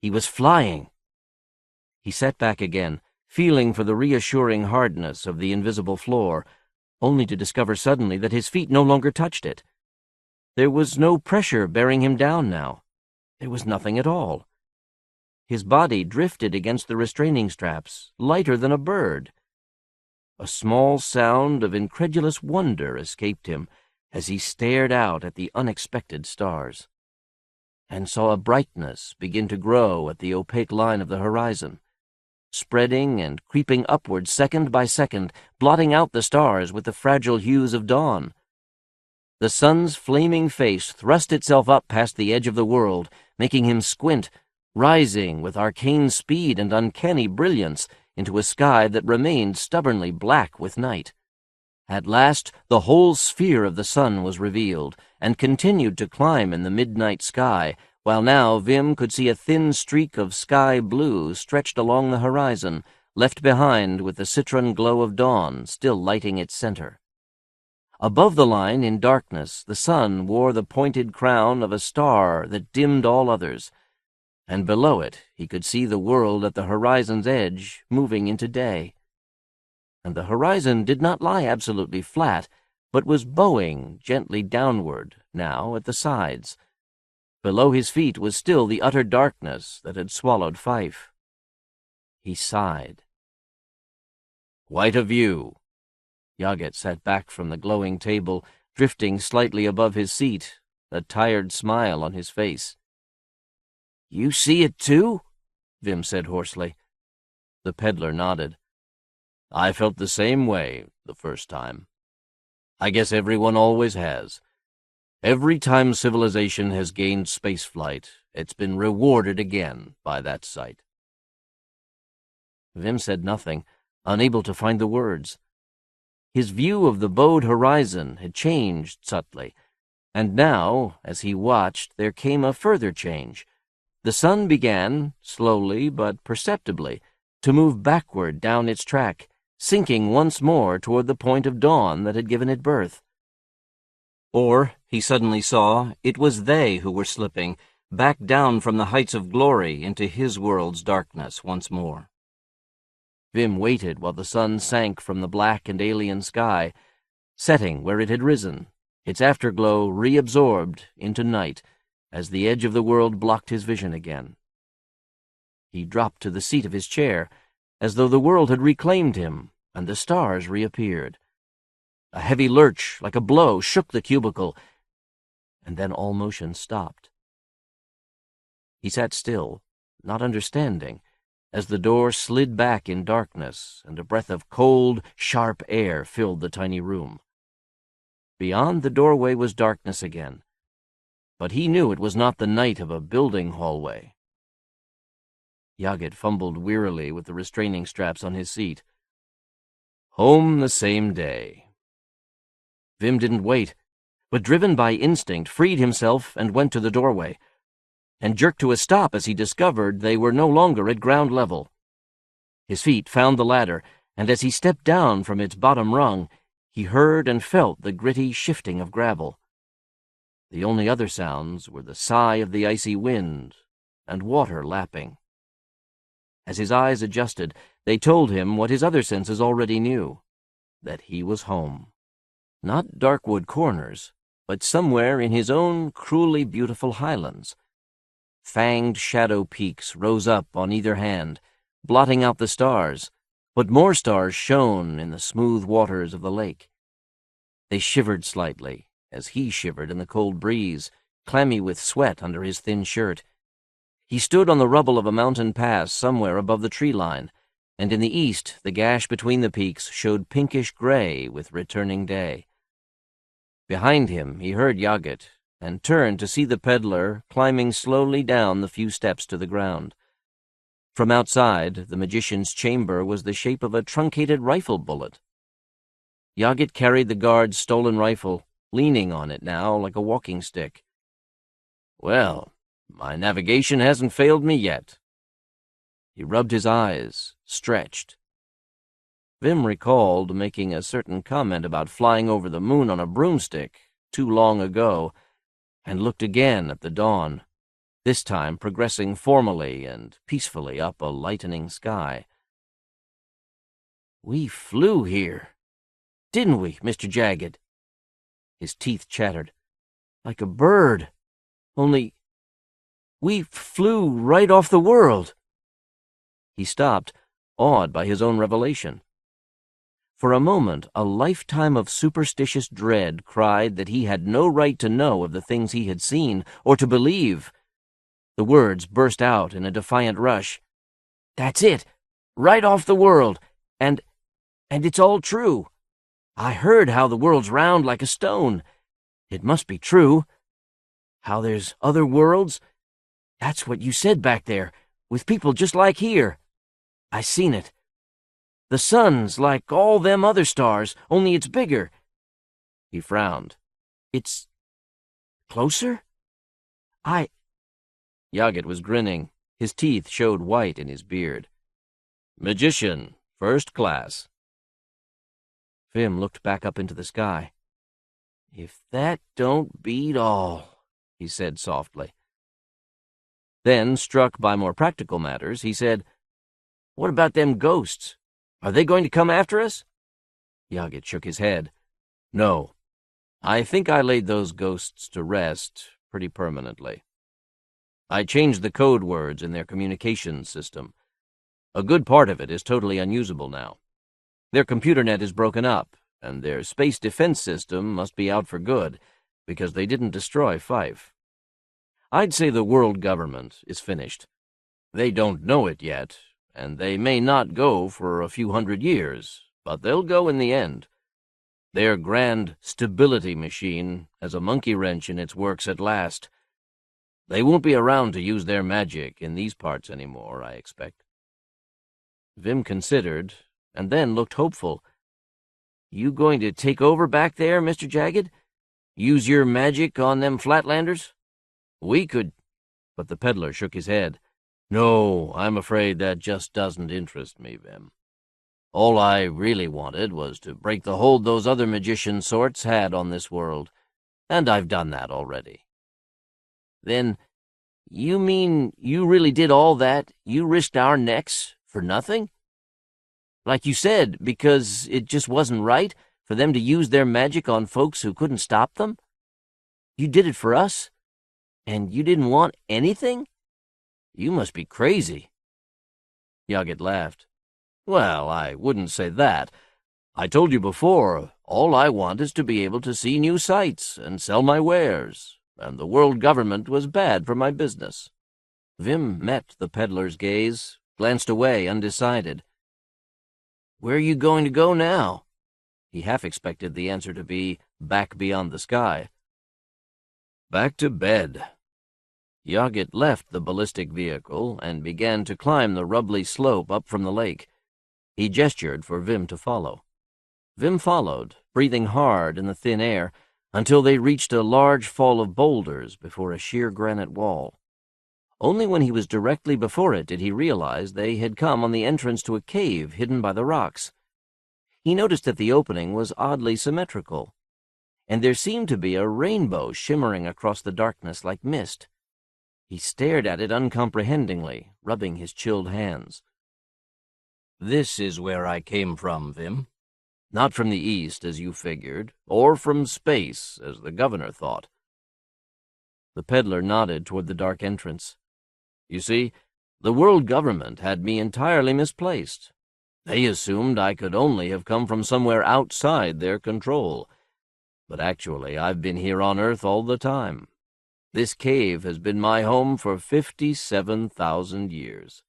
He was flying. He sat back again, feeling for the reassuring hardness of the invisible floor, only to discover suddenly that his feet no longer touched it. There was no pressure bearing him down now. There was nothing at all. His body drifted against the restraining straps, lighter than a bird. A small sound of incredulous wonder escaped him as he stared out at the unexpected stars, and saw a brightness begin to grow at the opaque line of the horizon, spreading and creeping upward second by second, blotting out the stars with the fragile hues of dawn. The sun's flaming face thrust itself up past the edge of the world, making him squint, rising with arcane speed and uncanny brilliance into a sky that remained stubbornly black with night. At last the whole sphere of the sun was revealed, and continued to climb in the midnight sky, while now Vim could see a thin streak of sky blue stretched along the horizon, left behind with the citron glow of dawn still lighting its center. Above the line, in darkness, the sun wore the pointed crown of a star that dimmed all others, and below it he could see the world at the horizon's edge moving into day. And the horizon did not lie absolutely flat, but was bowing gently downward now at the sides. Below his feet was still the utter darkness that had swallowed Fife. He sighed. "Quite a view." Yaget sat back from the glowing table, drifting slightly above his seat, a tired smile on his face. "You see it too?" Vim said hoarsely. The peddler nodded. "I felt the same way the first time. I guess everyone always has. Every time civilization has gained spaceflight, it's been rewarded again by that sight." Vim said nothing, unable to find the words. His view of the bowed horizon had changed subtly, and now, as he watched, there came a further change. The sun began, slowly but perceptibly, to move backward down its track, sinking once more toward the point of dawn that had given it birth. Or, he suddenly saw, it was they who were slipping, back down from the heights of glory into his world's darkness once more. Vim waited while the sun sank from the black and alien sky, setting where it had risen, its afterglow reabsorbed into night, as the edge of the world blocked his vision again. He dropped to the seat of his chair, as though the world had reclaimed him, and the stars reappeared. A heavy lurch, like a blow, shook the cubicle, and then all motion stopped. He sat still, not understanding, as the door slid back in darkness, and a breath of cold, sharp air filled the tiny room. Beyond the doorway was darkness again, but he knew it was not the night of a building hallway. Yaget fumbled wearily with the restraining straps on his seat. Home the same day. Vim didn't wait, but driven by instinct, freed himself and went to the doorway, and jerked to a stop as he discovered they were no longer at ground level. His feet found the ladder, and as he stepped down from its bottom rung, he heard and felt the gritty shifting of gravel. The only other sounds were the sigh of the icy wind and water lapping. As his eyes adjusted, they told him what his other senses already knew, that he was home. Not Darkwood Corners, but somewhere in his own cruelly beautiful highlands. Fanged shadow peaks rose up on either hand, blotting out the stars, but more stars shone in the smooth waters of the lake. They shivered slightly, as he shivered in the cold breeze, clammy with sweat under his thin shirt. He stood on the rubble of a mountain pass somewhere above the tree line, and in the east the gash between the peaks showed pinkish gray with returning day. Behind him he heard Yaget, and turned to see the peddler climbing slowly down the few steps to the ground. From outside, the magician's chamber was the shape of a truncated rifle bullet. Yaget carried the guard's stolen rifle, leaning on it now like a walking stick. "Well, my navigation hasn't failed me yet." He rubbed his eyes, stretched. Vim recalled making a certain comment about flying over the moon on a broomstick too long ago, and looked again at the dawn, this time progressing formally and peacefully up a lightening sky. "We flew here, didn't we, Mr. Jagged?" His teeth chattered. "Like a bird. Only we flew right off the world." He stopped, awed by his own revelation. For a moment, a lifetime of superstitious dread cried that he had no right to know of the things he had seen, or to believe. The words burst out in a defiant rush. "That's it! Right off the world! And it's all true! I heard how the world's round like a stone. It must be true. How there's other worlds, That's what you said back there, with people just like here. I seen it. The sun's like all them other stars, only it's bigger. He frowned. It's closer? Yaget was grinning. His teeth showed white in his beard. Magician, first class. Vim looked back up into the sky. If that don't beat all, he said softly. Then, struck by more practical matters, he said, What about them ghosts? Are they going to come after us? Yaget shook his head. No. I think I laid those ghosts to rest pretty permanently. I changed the code words in their communications system. A good part of it is totally unusable now. Their computer net is broken up, and their space defense system must be out for good, because they didn't destroy Fife. I'd say the world government is finished. They don't know it yet, and they may not go for a few 100 years, but they'll go in the end. Their grand stability machine has a monkey wrench in its works at last. They won't be around to use their magic in these parts anymore, I expect. Vim considered, and then looked hopeful. You going to take over back there, Mr. Jagged? Use your magic on them Flatlanders? We could... But the peddler shook his head. No, I'm afraid that just doesn't interest me, Vim. All I really wanted was to break the hold those other magician sorts had on this world, and I've done that already. Then, you mean you really did all that? You risked our necks for nothing? Like you said, because it just wasn't right for them to use their magic on folks who couldn't stop them? You did it for us? And you didn't want anything? You must be crazy. Yaget laughed. Well, I wouldn't say that. I told you before, all I want is to be able to see new sights and sell my wares, and the world government was bad for my business. Vim met the peddler's gaze, glanced away undecided. Where are you going to go now? He half expected the answer to be, back beyond the sky. Back to bed. Yaget left the ballistic vehicle and began to climb the rubbly slope up from the lake. He gestured for Vim to follow. Vim followed, breathing hard in the thin air, until they reached a large fall of boulders before a sheer granite wall. Only when he was directly before it did he realize they had come on the entrance to a cave hidden by the rocks. He noticed that the opening was oddly symmetrical, and there seemed to be a rainbow shimmering across the darkness like mist. He stared at it uncomprehendingly, rubbing his chilled hands. This is where I came from, Vim. Not from the east, as you figured, or from space, as the governor thought. The peddler nodded toward the dark entrance. You see, the world government had me entirely misplaced. They assumed I could only have come from somewhere outside their control. But actually, I've been here on Earth all the time. This cave has been my home for 57,000 years.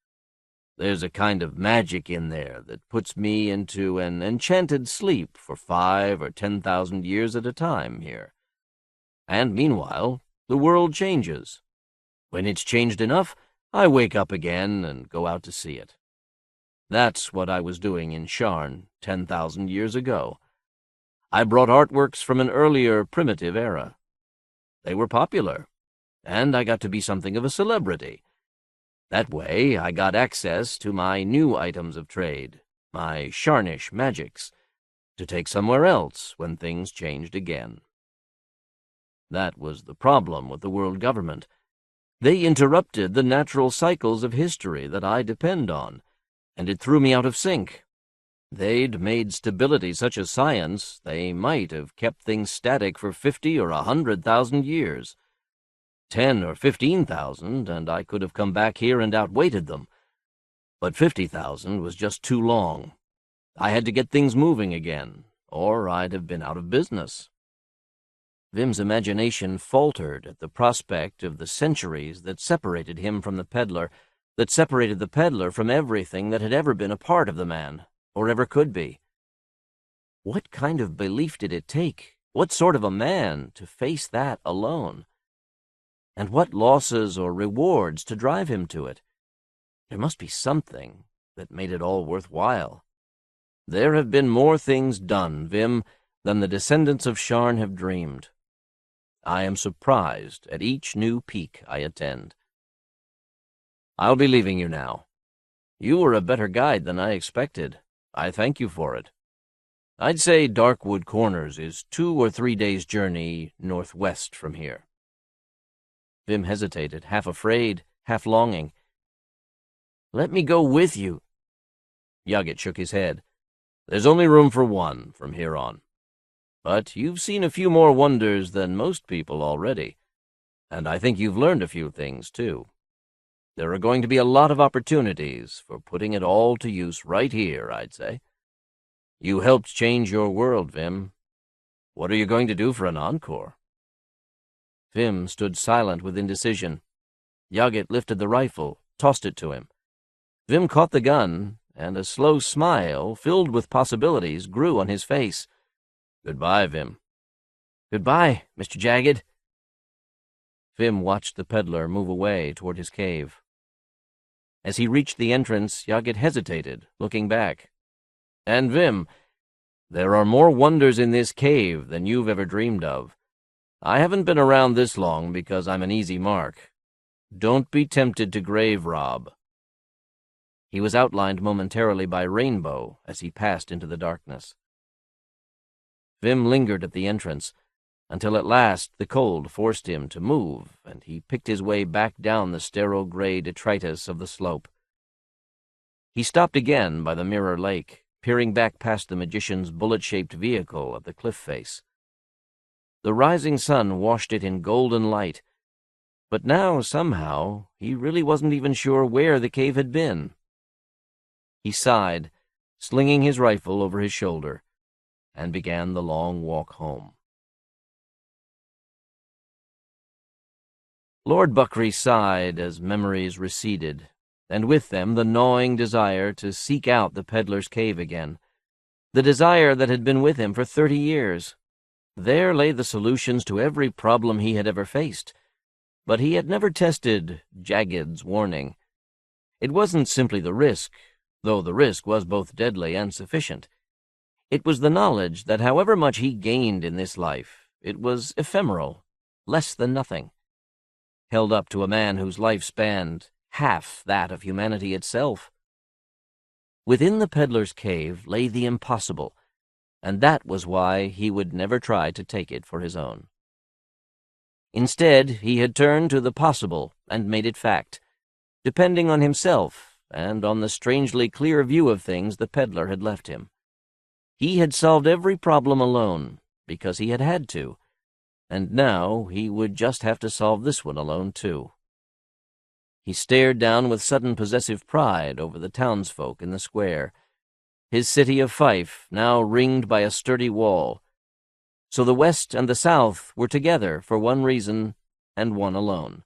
There's a kind of magic in there that puts me into an enchanted sleep for 5,000 or 10,000 years at a time here. And meanwhile, the world changes. When it's changed enough, I wake up again and go out to see it. That's what I was doing in Sharn 10,000 years ago. I brought artworks from an earlier primitive era. They were popular, and I got to be something of a celebrity. That way, I got access to my new items of trade, my Sharnish magics, to take somewhere else when things changed again. That was the problem with the world government. They interrupted the natural cycles of history that I depend on, and it threw me out of sync. They'd made stability such a science, they might have kept things static for 50 or 100,000 years. 10 or 15,000, and I could have come back here and outweighted them. But 50,000 was just too long. I had to get things moving again, or I'd have been out of business. Vim's imagination faltered at the prospect of the centuries that separated him from the peddler, that separated the peddler from everything that had ever been a part of the man, or ever could be. What kind of belief did it take? What sort of a man to face that alone? And what losses or rewards to drive him to it? There must be something that made it all worthwhile. There have been more things done, Vim, than the descendants of Sharn have dreamed. I am surprised at each new peak I attend. I'll be leaving you now. You were a better guide than I expected. I thank you for it. I'd say Darkwood Corners is 2 or 3 days' journey northwest from here. Vim hesitated, half afraid, half longing. Let me go with you. Yaget shook his head. There's only room for one from here on. But you've seen a few more wonders than most people already, and I think you've learned a few things, too. There are going to be a lot of opportunities for putting it all to use right here, I'd say. You helped change your world, Vim. What are you going to do for an encore? Vim stood silent with indecision. Yaget lifted the rifle, tossed it to him. Vim caught the gun, and a slow smile, filled with possibilities, grew on his face. Goodbye, Vim. Goodbye, Mr. Jagged. Vim watched the peddler move away toward his cave. As he reached the entrance, Yaget hesitated, looking back. And Vim, there are more wonders in this cave than you've ever dreamed of. I haven't been around this long because I'm an easy mark. Don't be tempted to grave rob. He was outlined momentarily by Rainbow as he passed into the darkness. Vim lingered at the entrance, until at last the cold forced him to move, and he picked his way back down the sterile gray detritus of the slope. He stopped again by the Mirror Lake, peering back past the magician's bullet-shaped vehicle at the cliff face. The rising sun washed it in golden light, but now, somehow, he really wasn't even sure where the cave had been. He sighed, slinging his rifle over his shoulder, and began the long walk home. Lord Buckry sighed as memories receded, and with them the gnawing desire to seek out the peddler's cave again, the desire that had been with him for 30 years. There lay the solutions to every problem he had ever faced, but he had never tested Jagged's warning. It wasn't simply the risk, though the risk was both deadly and sufficient. It was the knowledge that however much he gained in this life, it was ephemeral, less than nothing, held up to a man whose life spanned half that of humanity itself. Within the peddler's cave lay the impossible, and that was why he would never try to take it for his own. Instead, he had turned to the possible and made it fact, depending on himself and on the strangely clear view of things the peddler had left him. He had solved every problem alone, because he had had to, and now he would just have to solve this one alone, too. He stared down with sudden possessive pride over the townsfolk in the square, his city of Fife now ringed by a sturdy wall. So the West and the South were together for one reason, and one alone.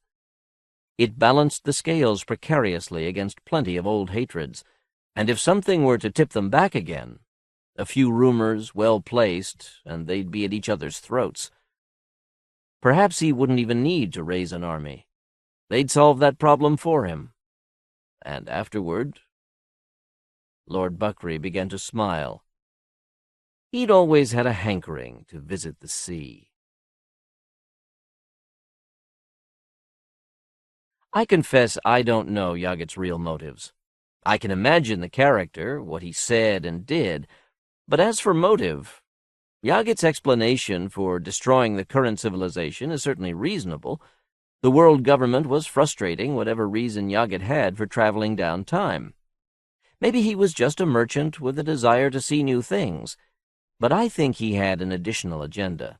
It balanced the scales precariously against plenty of old hatreds, and if something were to tip them back again, a few rumors well placed, and they'd be at each other's throats. Perhaps he wouldn't even need to raise an army. They'd solve that problem for him. And afterward, Lord Buckry began to smile. He'd always had a hankering to visit the sea. I confess I don't know Yaget's real motives. I can imagine the character, what he said and did, but as for motive, Yaget's explanation for destroying the current civilization is certainly reasonable. The world government was frustrating whatever reason Yaget had for traveling down time. Maybe he was just a merchant with a desire to see new things, but I think he had an additional agenda.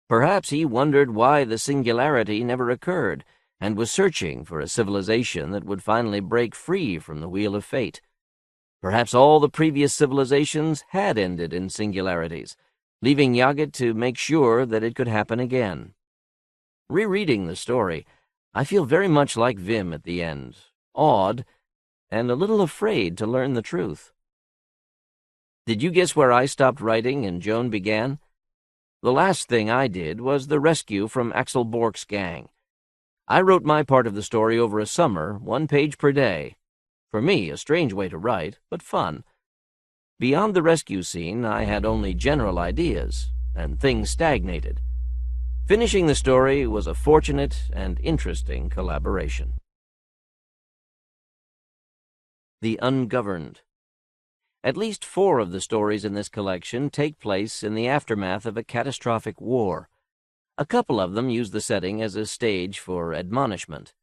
Perhaps he wondered why the singularity never occurred, and was searching for a civilization that would finally break free from the wheel of fate. Perhaps all the previous civilizations had ended in singularities, leaving Yaget to make sure that it could happen again. Rereading the story, I feel very much like Vim at the end, awed and a little afraid to learn the truth. Did you guess where I stopped writing and Joan began? The last thing I did was the rescue from Axel Bork's gang. I wrote my part of the story over a summer, 1 page per day. For me, a strange way to write, but fun. Beyond the rescue scene, I had only general ideas, and things stagnated. Finishing the story was a fortunate and interesting collaboration. The Ungoverned. At least 4 of the stories in this collection take place in the aftermath of a catastrophic war. A couple of them use the setting as a stage for admonishment.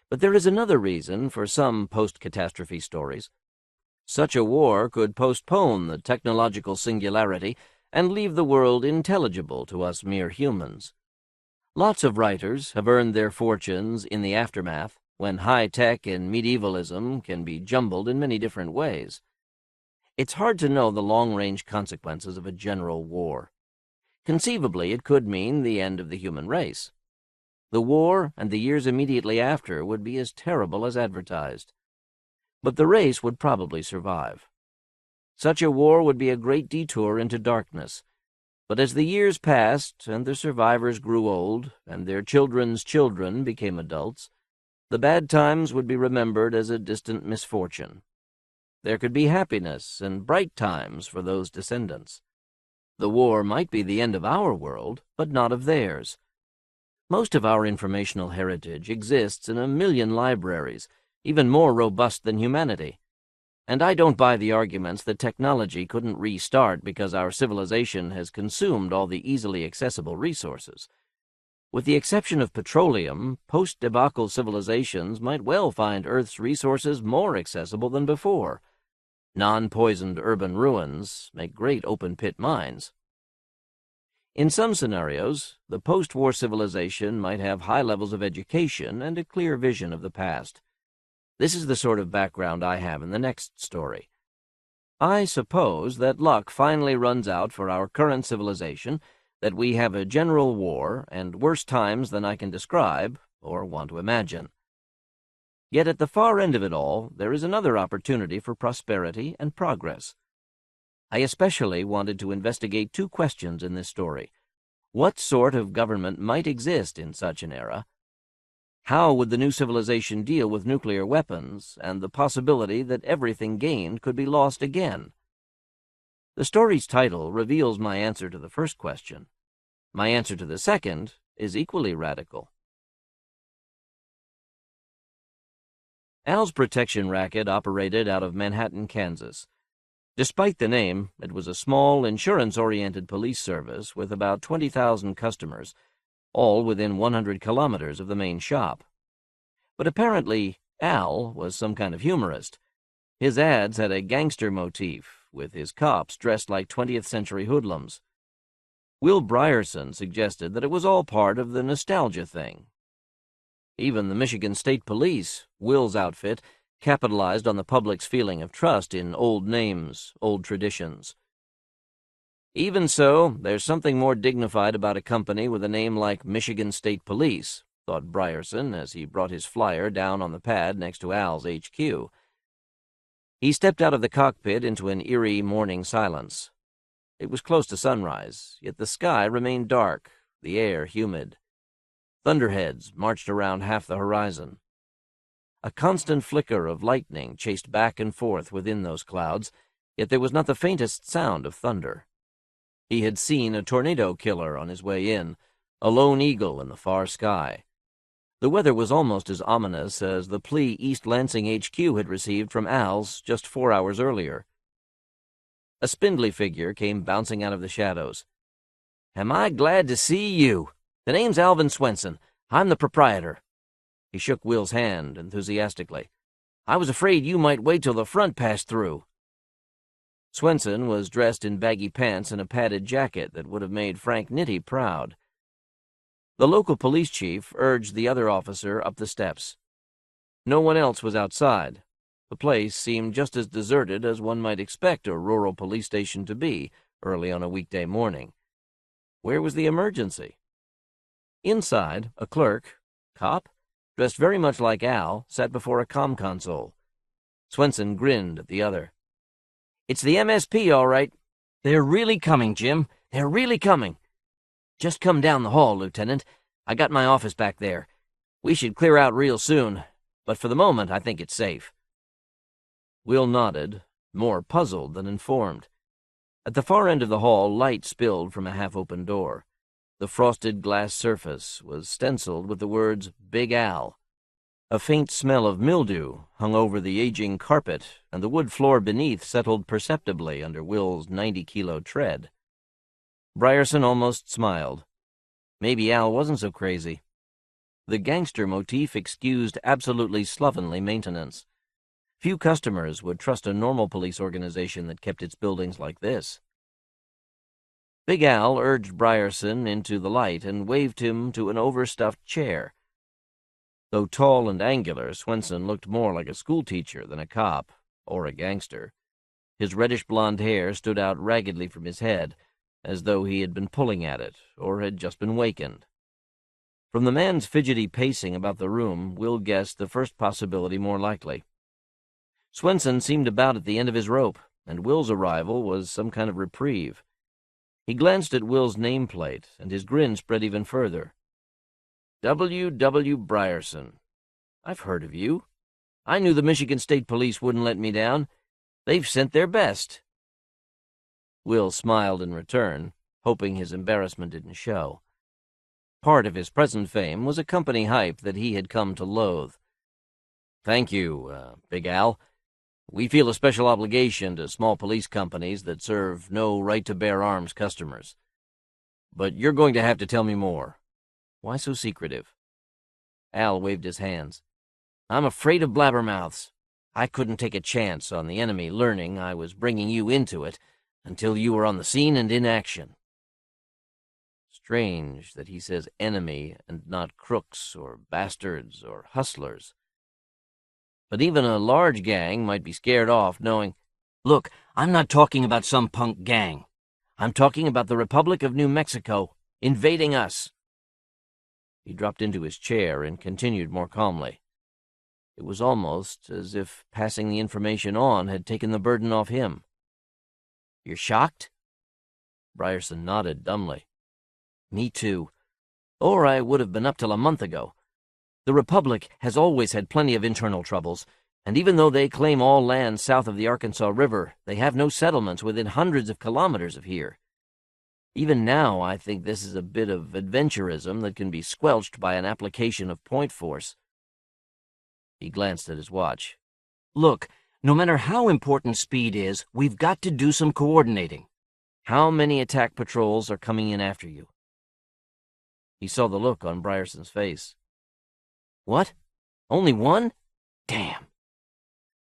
But there is another reason for some post-catastrophe stories. Such a war could postpone the technological singularity and leave the world intelligible to us mere humans. Lots of writers have earned their fortunes in the aftermath, when high-tech and medievalism can be jumbled in many different ways. It's hard to know the long-range consequences of a general war. Conceivably, it could mean the end of the human race. The war and the years immediately after would be as terrible as advertised. But the race would probably survive. Such a war would be a great detour into darkness. But as the years passed and the survivors grew old and their children's children became adults, the bad times would be remembered as a distant misfortune. There could be happiness and bright times for those descendants. The war might be the end of our world, but not of theirs. Most of our informational heritage exists in a million libraries, even more robust than humanity. And I don't buy the arguments that technology couldn't restart because our civilization has consumed all the easily accessible resources. With the exception of petroleum, post-debacle civilizations might well find Earth's resources more accessible than before. Non-poisoned urban ruins make great open-pit mines. In some scenarios, the post-war civilization might have high levels of education and a clear vision of the past. This is the sort of background I have in the next story. I suppose that luck finally runs out for our current civilization, that we have a general war and worse times than I can describe or want to imagine. Yet at the far end of it all, there is another opportunity for prosperity and progress. I especially wanted to investigate 2 questions in this story. What sort of government might exist in such an era? How would the new civilization deal with nuclear weapons and the possibility that everything gained could be lost again? The story's title reveals my answer to the first question. My answer to the second is equally radical. Al's protection racket operated out of Manhattan, Kansas. Despite the name, it was a small, insurance-oriented police service with about 20,000 customers, all within 100 kilometers of the main shop. But apparently, Al was some kind of humorist. His ads had a gangster motif, with his cops dressed like 20th century hoodlums. Will Brierson suggested that it was all part of the nostalgia thing. Even the Michigan State Police, Will's outfit, capitalized on the public's feeling of trust in old names, old traditions. Even so, there's something more dignified about a company with a name like Michigan State Police, thought Brierson as he brought his flyer down on the pad next to Al's HQ. He stepped out of the cockpit into an eerie morning silence. It was close to sunrise, yet the sky remained dark, the air humid. Thunderheads marched around half the horizon. A constant flicker of lightning chased back and forth within those clouds, yet there was not the faintest sound of thunder. He had seen a tornado killer on his way in, a lone eagle in the far sky. The weather was almost as ominous as the plea East Lansing HQ had received from Al's just 4 hours earlier. A spindly figure came bouncing out of the shadows. "Am I glad to see you? The name's Alvin Swenson. I'm the proprietor." He shook Will's hand enthusiastically. "I was afraid you might wait till the front passed through." Swenson was dressed in baggy pants and a padded jacket that would have made Frank Nitti proud. The local police chief urged the other officer up the steps. No one else was outside. The place seemed just as deserted as one might expect a rural police station to be early on a weekday morning. Where was the emergency? Inside, a clerk, cop, dressed very much like Al, sat before a comm console. Swenson grinned at the other. "It's the MSP, all right. They're really coming, Jim. They're really coming. Just come down the hall, Lieutenant. I got my office back there. We should clear out real soon, but for the moment I think it's safe. Will nodded, more puzzled than informed. At the far end of the hall, light spilled from a half-open door. The frosted glass surface was stenciled with the words Big Al. A faint smell of mildew hung over the aging carpet, and the wood floor beneath settled perceptibly under Will's 90-kilo tread. Brierson almost smiled. Maybe Al wasn't so crazy. The gangster motif excused absolutely slovenly maintenance. Few customers would trust a normal police organization that kept its buildings like this. Big Al urged Brierson into the light and waved him to an overstuffed chair. Though tall and angular, Swenson looked more like a schoolteacher than a cop or a gangster. His reddish-blonde hair stood out raggedly from his head, as though he had been pulling at it or had just been wakened. From the man's fidgety pacing about the room, Will guessed the first possibility more likely. Swenson seemed about at the end of his rope, and Will's arrival was some kind of reprieve. He glanced at Will's nameplate, and his grin spread even further. W. W. Brierson. I've heard of you. I knew the Michigan State Police wouldn't let me down. They've sent their best. Will smiled in return, hoping his embarrassment didn't show. Part of his present fame was a company hype that he had come to loathe. Thank you, Big Al. We feel a special obligation to small police companies that serve no right-to-bear-arms customers. But you're going to have to tell me more. Why so secretive? Al waved his hands. I'm afraid of blabbermouths. I couldn't take a chance on the enemy learning I was bringing you into it until you were on the scene and in action. Strange that he says enemy and not crooks or bastards or hustlers. But even a large gang might be scared off knowing, Look, I'm not talking about some punk gang. I'm talking about the Republic of New Mexico invading us. He dropped into his chair and continued more calmly. It was almost as if passing the information on had taken the burden off him. You're shocked? Brierson nodded dumbly. Me too. Or I would have been up till a month ago. The Republic has always had plenty of internal troubles, and even though they claim all land south of the Arkansas River, they have no settlements within hundreds of kilometers of here. Even now, I think this is a bit of adventurism that can be squelched by an application of point force. He glanced at his watch. Look, no matter how important speed is, we've got to do some coordinating. How many attack patrols are coming in after you? He saw the look on Brierson's face. What? Only one? Damn.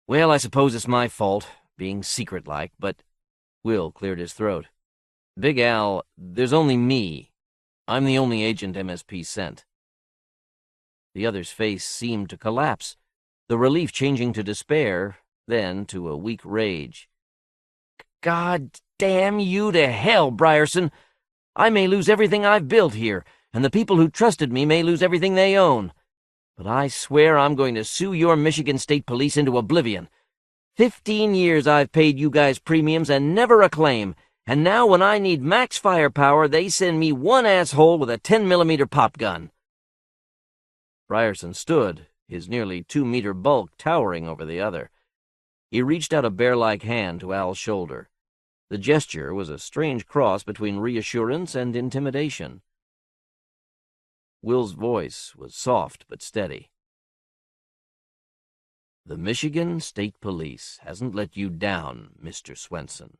Well, I suppose it's my fault, being secret-like, but... Will cleared his throat. Big Al, there's only me. I'm the only agent MSP sent. The other's face seemed to collapse, the relief changing to despair, then to a weak rage. God damn you to hell, Brierson! I may lose everything I've built here, and the people who trusted me may lose everything they own. But I swear I'm going to sue your Michigan State Police into oblivion. 15 years I've paid you guys premiums and never a claim, and now when I need max firepower, they send me one asshole with a 10mm pop gun. Brierson stood, his nearly 2-meter bulk towering over the other. He reached out a bear-like hand to Al's shoulder. The gesture was a strange cross between reassurance and intimidation. Will's voice was soft but steady. The Michigan State Police hasn't let you down, Mr. Swenson.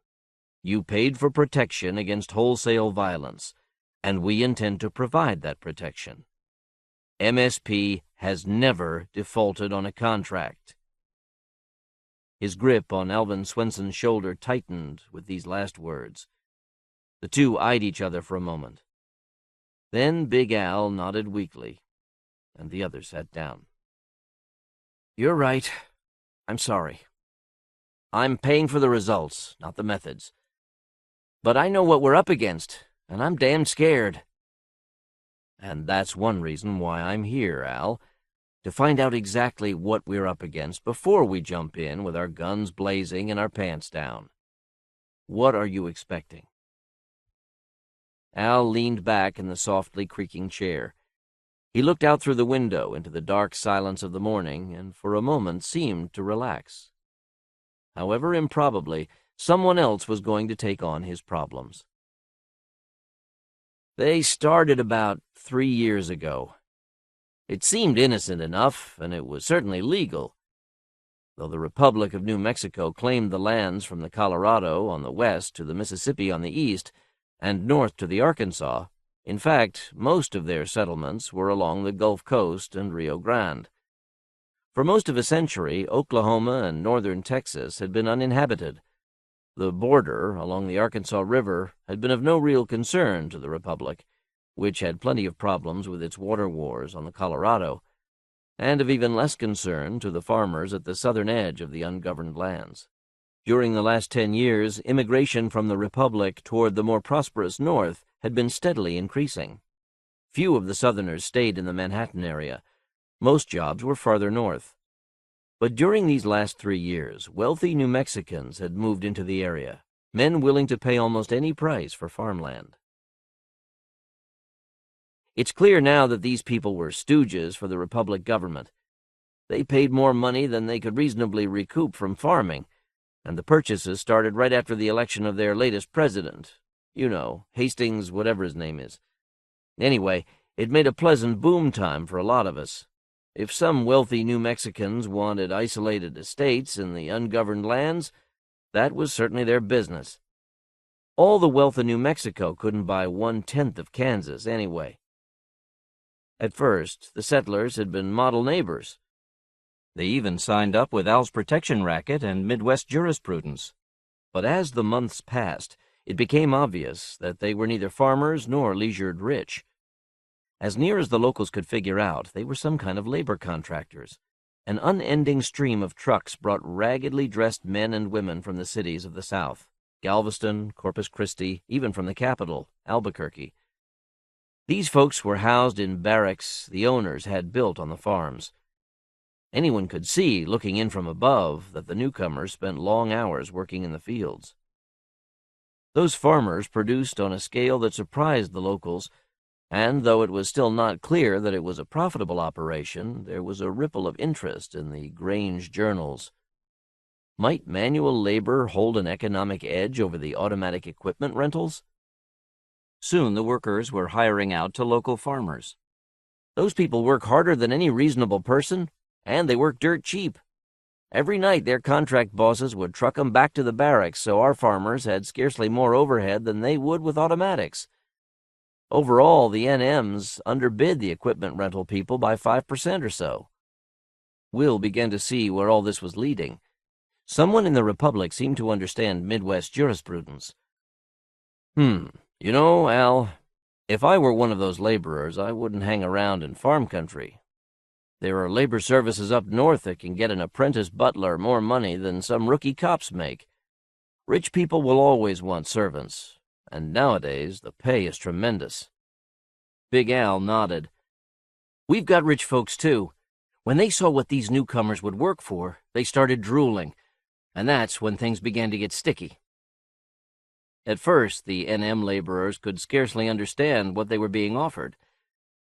You paid for protection against wholesale violence, and we intend to provide that protection. MSP has never defaulted on a contract. His grip on Alvin Swenson's shoulder tightened with these last words. The two eyed each other for a moment. Then Big Al nodded weakly, and the other sat down. You're right. I'm sorry. I'm paying for the results, not the methods. But I know what we're up against, and I'm damned scared. And that's one reason why I'm here, Al, to find out exactly what we're up against before we jump in with our guns blazing and our pants down. What are you expecting? Al leaned back in the softly creaking chair. He looked out through the window into the dark silence of the morning and for a moment seemed to relax. However improbably, someone else was going to take on his problems. They started about 3 years ago. It seemed innocent enough, and it was certainly legal. Though the Republic of New Mexico claimed the lands from the Colorado on the west to the Mississippi on the east, and north to the Arkansas, in fact, most of their settlements were along the Gulf Coast and Rio Grande. For most of a century, Oklahoma and northern Texas had been uninhabited. The border along the Arkansas River had been of no real concern to the Republic, which had plenty of problems with its water wars on the Colorado, and of even less concern to the farmers at the southern edge of the ungoverned lands. During the last 10 years, immigration from the Republic toward the more prosperous north had been steadily increasing. Few of the Southerners stayed in the Manhattan area. Most jobs were farther north. But during these last 3 years, wealthy New Mexicans had moved into the area, men willing to pay almost any price for farmland. It's clear now that these people were stooges for the Republic government. They paid more money than they could reasonably recoup from farming, and the purchases started right after the election of their latest president. You know, Hastings, whatever his name is. Anyway, it made a pleasant boom time for a lot of us. If some wealthy New Mexicans wanted isolated estates in the ungoverned lands, that was certainly their business. All the wealth of New Mexico couldn't buy 1/10 of Kansas anyway. At first, the settlers had been model neighbors. They even signed up with Al's protection racket and Midwest jurisprudence. But as the months passed, it became obvious that they were neither farmers nor leisured rich. As near as the locals could figure out, they were some kind of labor contractors. An unending stream of trucks brought raggedly dressed men and women from the cities of the South, Galveston, Corpus Christi, even from the capital, Albuquerque. These folks were housed in barracks the owners had built on the farms. Anyone could see, looking in from above, that the newcomers spent long hours working in the fields. Those farmers produced on a scale that surprised the locals, and though it was still not clear that it was a profitable operation, there was a ripple of interest in the Grange journals. Might manual labor hold an economic edge over the automatic equipment rentals? Soon the workers were hiring out to local farmers. Those people work harder than any reasonable person, and they work dirt cheap. Every night their contract bosses would truck 'em back to the barracks, so our farmers had scarcely more overhead than they would with automatics. Overall, the NMs underbid the equipment rental people by 5% or so. Will began to see where all this was leading. Someone in the Republic seemed to understand Midwest jurisprudence. You know, Al, if I were one of those laborers, I wouldn't hang around in farm country. There are labor services up north that can get an apprentice butler more money than some rookie cops make. Rich people will always want servants, and nowadays the pay is tremendous. Big Al nodded. We've got rich folks, too. When they saw what these newcomers would work for, they started drooling, and that's when things began to get sticky. At first, the NM laborers could scarcely understand what they were being offered.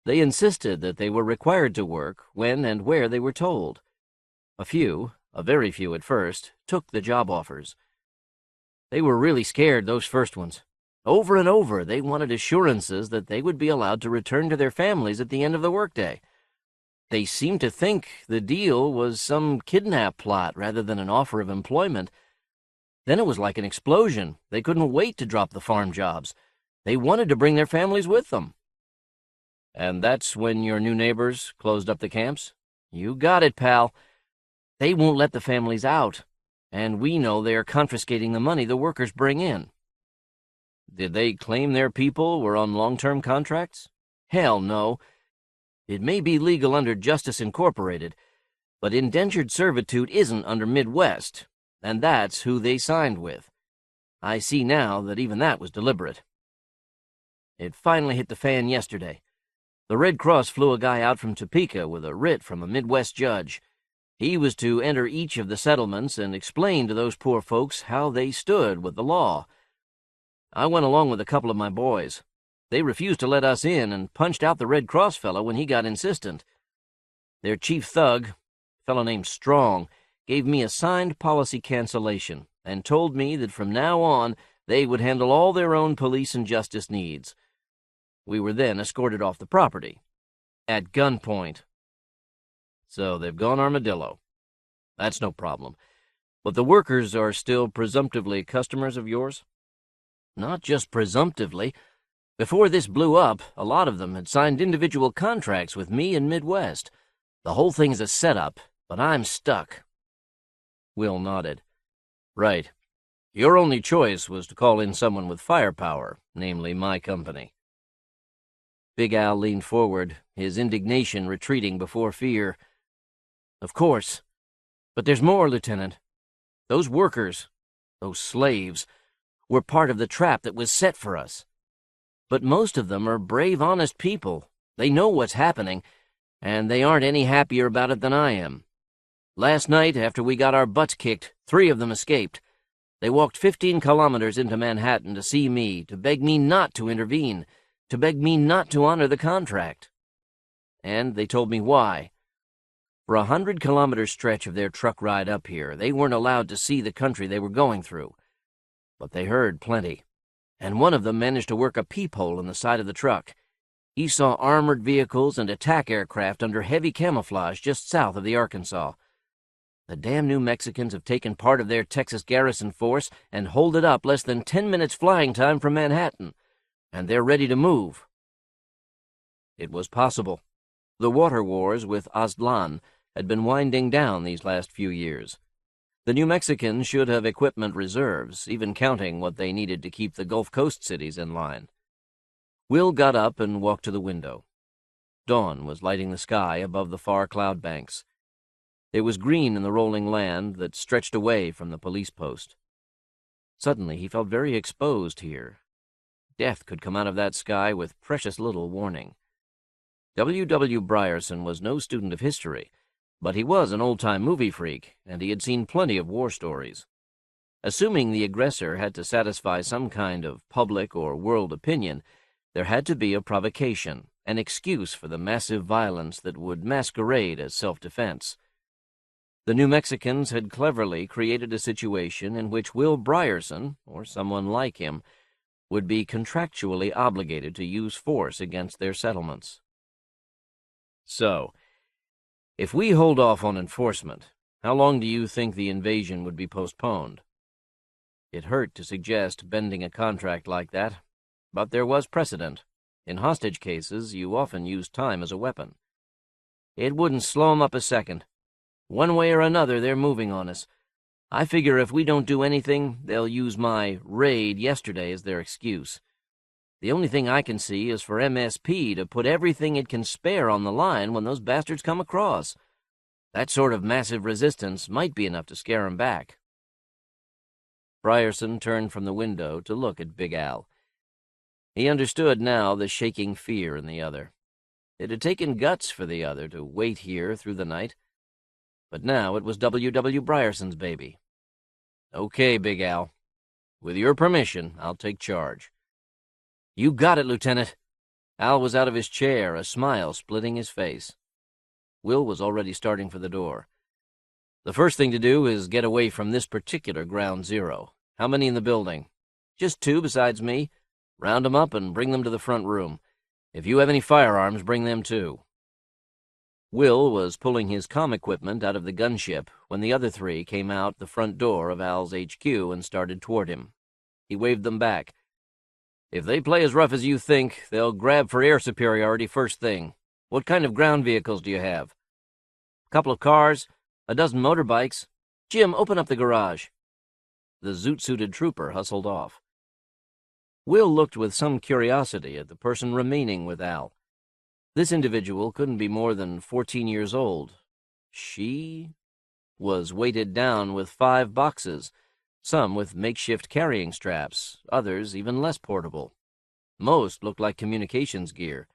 They insisted that they were required to work when and where they were told. A few, a very few at first, took the job offers. They were really scared, those first ones. Over and over, they wanted assurances that they would be allowed to return to their families at the end of the workday. They seemed to think the deal was some kidnap plot rather than an offer of employment. Then it was like an explosion. They couldn't wait to drop the farm jobs. They wanted to bring their families with them. And that's when your new neighbors closed up the camps? You got it, pal. They won't let the families out, and we know they are confiscating the money the workers bring in. Did they claim their people were on long-term contracts? Hell no. It may be legal under Justice Incorporated, but indentured servitude isn't under Midwest, and that's who they signed with. I see now that even that was deliberate. It finally hit the fan yesterday. The Red Cross flew a guy out from Topeka with a writ from a Midwest judge. He was to enter each of the settlements and explain to those poor folks how they stood with the law. I went along with a couple of my boys. They refused to let us in and punched out the Red Cross fellow when he got insistent. Their chief thug, a fellow named Strong, gave me a signed policy cancellation and told me that from now on they would handle all their own police and justice needs. We were then escorted off the property. At gunpoint. So they've gone armadillo. That's no problem. But the workers are still presumptively customers of yours? Not just presumptively. Before this blew up, a lot of them had signed individual contracts with me in Midwest. The whole thing's a setup, but I'm stuck. Will nodded. Right. Your only choice was to call in someone with firepower, namely my company. Big Al leaned forward, his indignation retreating before fear. Of course. But there's more, Lieutenant. Those workers, those slaves, were part of the trap that was set for us. But most of them are brave, honest people. They know what's happening, and they aren't any happier about it than I am. Last night, after we got our butts kicked, 3 of them escaped. They walked 15 kilometers into Manhattan to see me, to beg me not to intervene, to beg me not to honor the contract. And they told me why. For a 100-kilometer stretch of their truck ride up here, they weren't allowed to see the country they were going through. But they heard plenty, and one of them managed to work a peephole in the side of the truck. He saw armored vehicles and attack aircraft under heavy camouflage just south of the Arkansas. The damn New Mexicans have taken part of their Texas garrison force and holed it up less than 10 minutes flying time from Manhattan, and they're ready to move. It was possible. The water wars with Aztlan had been winding down these last few years. The New Mexicans should have equipment reserves, even counting what they needed to keep the Gulf Coast cities in line. Will got up and walked to the window. Dawn was lighting the sky above the far cloud banks. There was green in the rolling land that stretched away from the police post. Suddenly he felt very exposed here. Death could come out of that sky with precious little warning. W. Brierson was no student of history, but he was an old-time movie freak, and he had seen plenty of war stories. Assuming the aggressor had to satisfy some kind of public or world opinion, there had to be a provocation, an excuse for the massive violence that would masquerade as self-defense. The New Mexicans had cleverly created a situation in which Will Brierson, or someone like him, would be contractually obligated to use force against their settlements. So, if we hold off on enforcement, how long do you think the invasion would be postponed? It hurt to suggest bending a contract like that, but there was precedent. In hostage cases, you often use time as a weapon. It wouldn't slow 'em up a second. One way or another, they're moving on us. I figure if we don't do anything, they'll use my raid yesterday as their excuse. The only thing I can see is for MSP to put everything it can spare on the line when those bastards come across. That sort of massive resistance might be enough to scare 'em back. Brierson turned from the window to look at Big Al. He understood now the shaking fear in the other. It had taken guts for the other to wait here through the night. But now it was W. Brierson's baby. Okay, Big Al. With your permission, I'll take charge. You got it, Lieutenant. Al was out of his chair, a smile splitting his face. Will was already starting for the door. The first thing to do is get away from this particular ground zero. How many in the building? Just 2 besides me. Round them up and bring them to the front room. If you have any firearms, bring them too. Will was pulling his comm equipment out of the gunship when the other 3 came out the front door of Al's HQ and started toward him. He waved them back. If they play as rough as you think, they'll grab for air superiority first thing. What kind of ground vehicles do you have? A couple of cars, a dozen motorbikes. Jim, open up the garage. The zoot-suited trooper hustled off. Will looked with some curiosity at the person remaining with Al. This individual couldn't be more than 14 years old. She was weighted down with 5 boxes, some with makeshift carrying straps, others even less portable. Most looked like communications gear.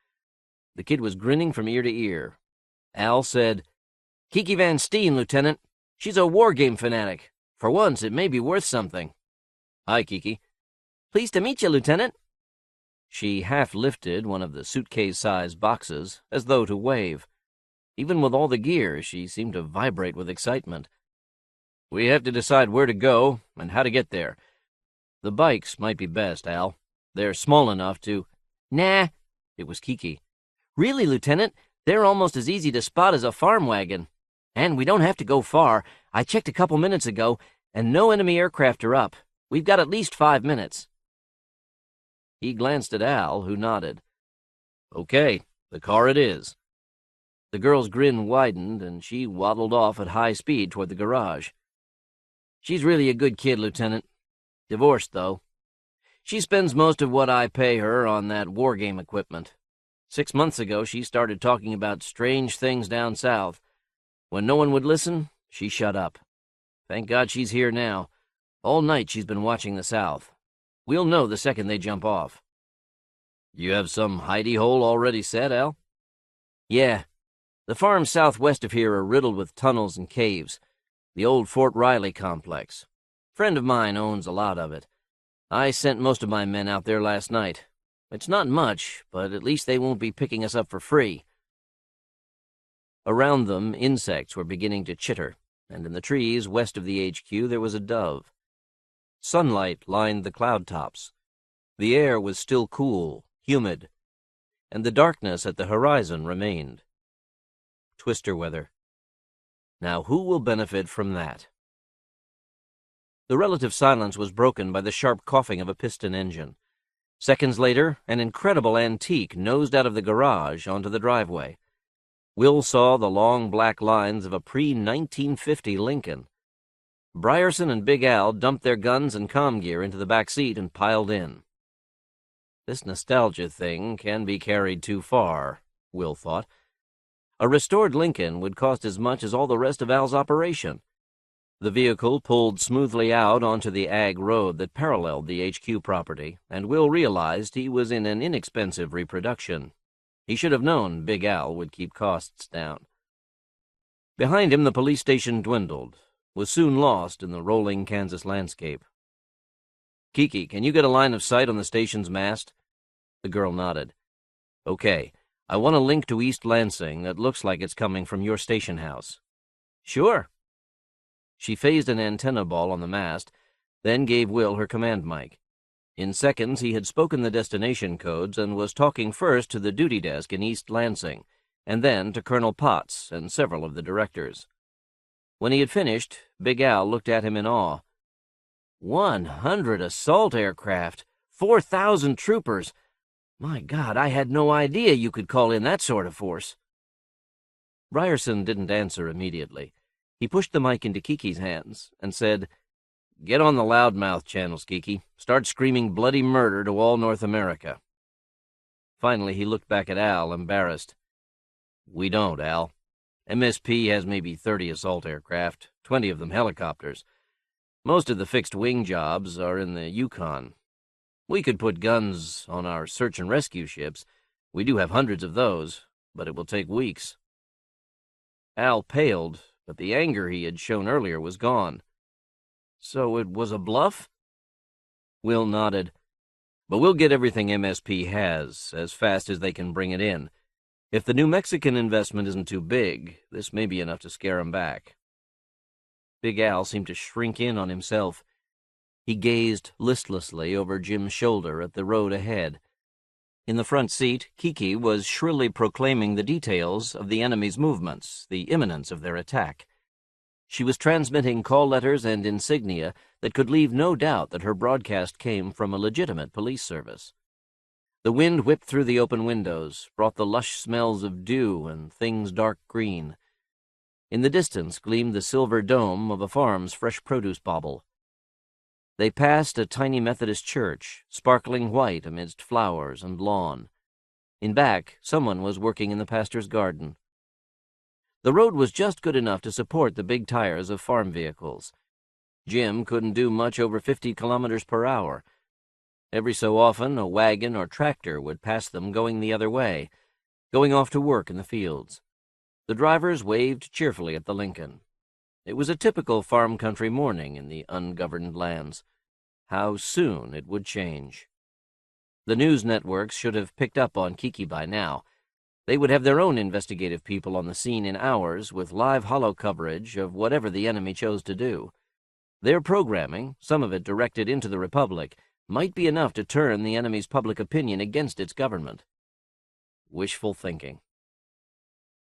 The kid was grinning from ear to ear. Al said, "Kiki Van Steen, Lieutenant. She's a war game fanatic. For once, it may be worth something." "Hi, Kiki." "Pleased to meet you, Lieutenant." She half-lifted one of the suitcase-sized boxes, as though to wave. Even with all the gear, she seemed to vibrate with excitement. "We have to decide where to go and how to get there. The bikes might be best, Al. They're small enough to—" "Nah." It was Kiki. "Really, Lieutenant, they're almost as easy to spot as a farm wagon. And we don't have to go far. I checked a couple minutes ago, and no enemy aircraft are up. We've got at least 5 minutes." He glanced at Al, who nodded. "Okay, the car it is." The girl's grin widened, and she waddled off at high speed toward the garage. "She's really a good kid, Lieutenant. Divorced, though. She spends most of what I pay her on that war game equipment. 6 months ago, she started talking about strange things down south. When no one would listen, she shut up. Thank God she's here now. All night she's been watching the south. We'll know the second they jump off." "You have some hidey hole already set, Al?" "Yeah. The farms southwest of here are riddled with tunnels and caves. The old Fort Riley complex. Friend of mine owns a lot of it. I sent most of my men out there last night. It's not much, but at least they won't be picking us up for free." Around them, insects were beginning to chitter, and in the trees west of the HQ there was a dove. Sunlight lined the cloud tops. The air was still cool, humid, and the darkness at the horizon remained. Twister weather. Now who will benefit from that? The relative silence was broken by the sharp coughing of a piston engine. Seconds later, an incredible antique nosed out of the garage onto the driveway. Will saw the long black lines of a pre-1950 Lincoln. Brierson and Big Al dumped their guns and comm gear into the back seat and piled in. This nostalgia thing can be carried too far, Will thought. A restored Lincoln would cost as much as all the rest of Al's operation. The vehicle pulled smoothly out onto the ag road that paralleled the HQ property, and Will realized he was in an inexpensive reproduction. He should have known Big Al would keep costs down. Behind him the police station dwindled, was soon lost in the rolling Kansas landscape. "Kiki, can you get a line of sight on the station's mast?" The girl nodded. "Okay, I want a link to East Lansing that looks like it's coming from your station house." "Sure." She phased an antenna ball on the mast, then gave Will her command mic. In seconds he had spoken the destination codes and was talking first to the duty desk in East Lansing, and then to Colonel Potts and several of the directors. When he had finished, Big Al looked at him in awe. 100 assault aircraft, 4,000 troopers. My God, I had no idea you could call in that sort of force. Ryerson didn't answer immediately. He pushed the mic into Kiki's hands and said, "Get on the loudmouth channels, Kiki. Start screaming bloody murder to all North America." Finally, he looked back at Al, embarrassed. "We don't, Al. MSP has maybe 30 assault aircraft, 20 of them helicopters. Most of the fixed-wing jobs are in the Yukon. We could put guns on our search and rescue ships. We do have hundreds of those, but it will take weeks." Al paled, but the anger he had shown earlier was gone. "So it was a bluff?" Will nodded. "But we'll get everything MSP has, as fast as they can bring it in. If the New Mexican investment isn't too big, this may be enough to scare 'em back." Big Al seemed to shrink in on himself. He gazed listlessly over Jim's shoulder at the road ahead. In the front seat, Kiki was shrilly proclaiming the details of the enemy's movements, the imminence of their attack. She was transmitting call letters and insignia that could leave no doubt that her broadcast came from a legitimate police service. The wind whipped through the open windows, brought the lush smells of dew and things dark green. In the distance gleamed the silver dome of a farm's fresh produce bauble. They passed a tiny Methodist church, sparkling white amidst flowers and lawn. In back, someone was working in the pastor's garden. The road was just good enough to support the big tires of farm vehicles. Jim couldn't do much over 50 kilometers per hour. Every so often, a wagon or tractor would pass them going the other way, going off to work in the fields. The drivers waved cheerfully at the Lincoln. It was a typical farm country morning in the ungoverned lands. How soon it would change. The news networks should have picked up on Kiki by now. They would have their own investigative people on the scene in hours with live holo coverage of whatever the enemy chose to do. Their programming, some of it directed into the Republic, might be enough to turn the enemy's public opinion against its government. Wishful thinking.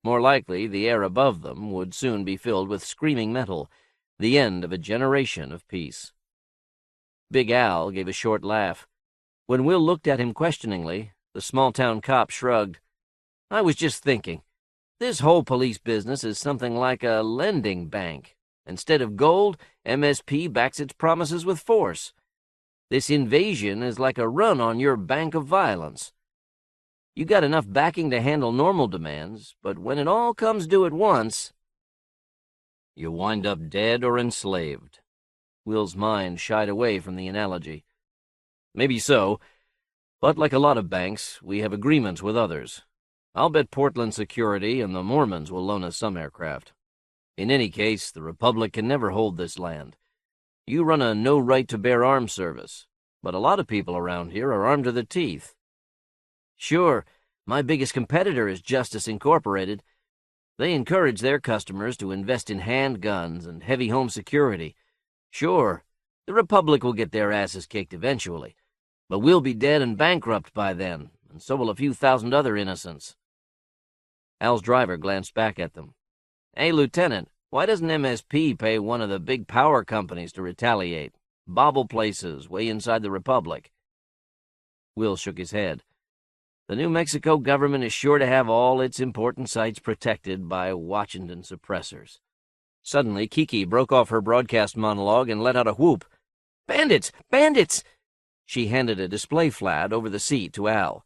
More likely, the air above them would soon be filled with screaming metal, the end of a generation of peace. Big Al gave a short laugh. When Will looked at him questioningly, the small-town cop shrugged. "I was just thinking. This whole police business is something like a lending bank. Instead of gold, MSP backs its promises with force. This invasion is like a run on your bank of violence. You got enough backing to handle normal demands, but when it all comes due at once, you wind up dead or enslaved." Will's mind shied away from the analogy. "Maybe so, but like a lot of banks, we have agreements with others. I'll bet Portland Security and the Mormons will loan us some aircraft. In any case, the Republic can never hold this land. You run a no-right-to-bear-arms service, but a lot of people around here are armed to the teeth. Sure, my biggest competitor is Justice Incorporated. They encourage their customers to invest in handguns and heavy home security. Sure, the Republic will get their asses kicked eventually, but we'll be dead and bankrupt by then, and so will a few thousand other innocents." Al's driver glanced back at them. "Hey, Lieutenant, why doesn't MSP pay one of the big power companies to retaliate? Bobble places way inside the Republic." Will shook his head. "The New Mexico government is sure to have all its important sites protected by Washington suppressors." Suddenly, Kiki broke off her broadcast monologue and let out a whoop. "Bandits! Bandits!" She handed a display flat over the seat to Al.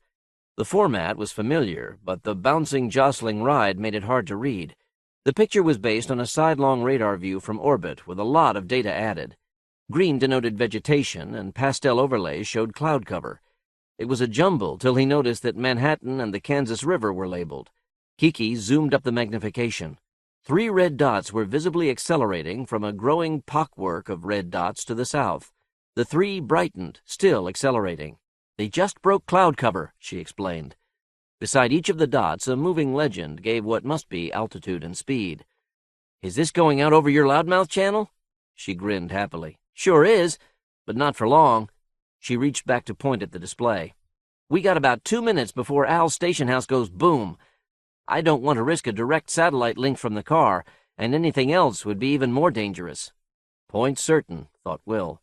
The format was familiar, but the bouncing, jostling ride made it hard to read. The picture was based on a sidelong radar view from orbit with a lot of data added. Green denoted vegetation, and pastel overlays showed cloud cover. It was a jumble till he noticed that Manhattan and the Kansas River were labeled. Kiki zoomed up the magnification. 3 red dots were visibly accelerating from a growing pockwork of red dots to the south. The 3 brightened, still accelerating. "They just broke cloud cover," she explained. Beside each of the dots, a moving legend gave what must be altitude and speed. "Is this going out over your loudmouth channel?" She grinned happily. "Sure is, but not for long." She reached back to point at the display. "We got about 2 minutes before Al's station house goes boom. I don't want to risk a direct satellite link from the car, and anything else would be even more dangerous." Point certain, thought Will.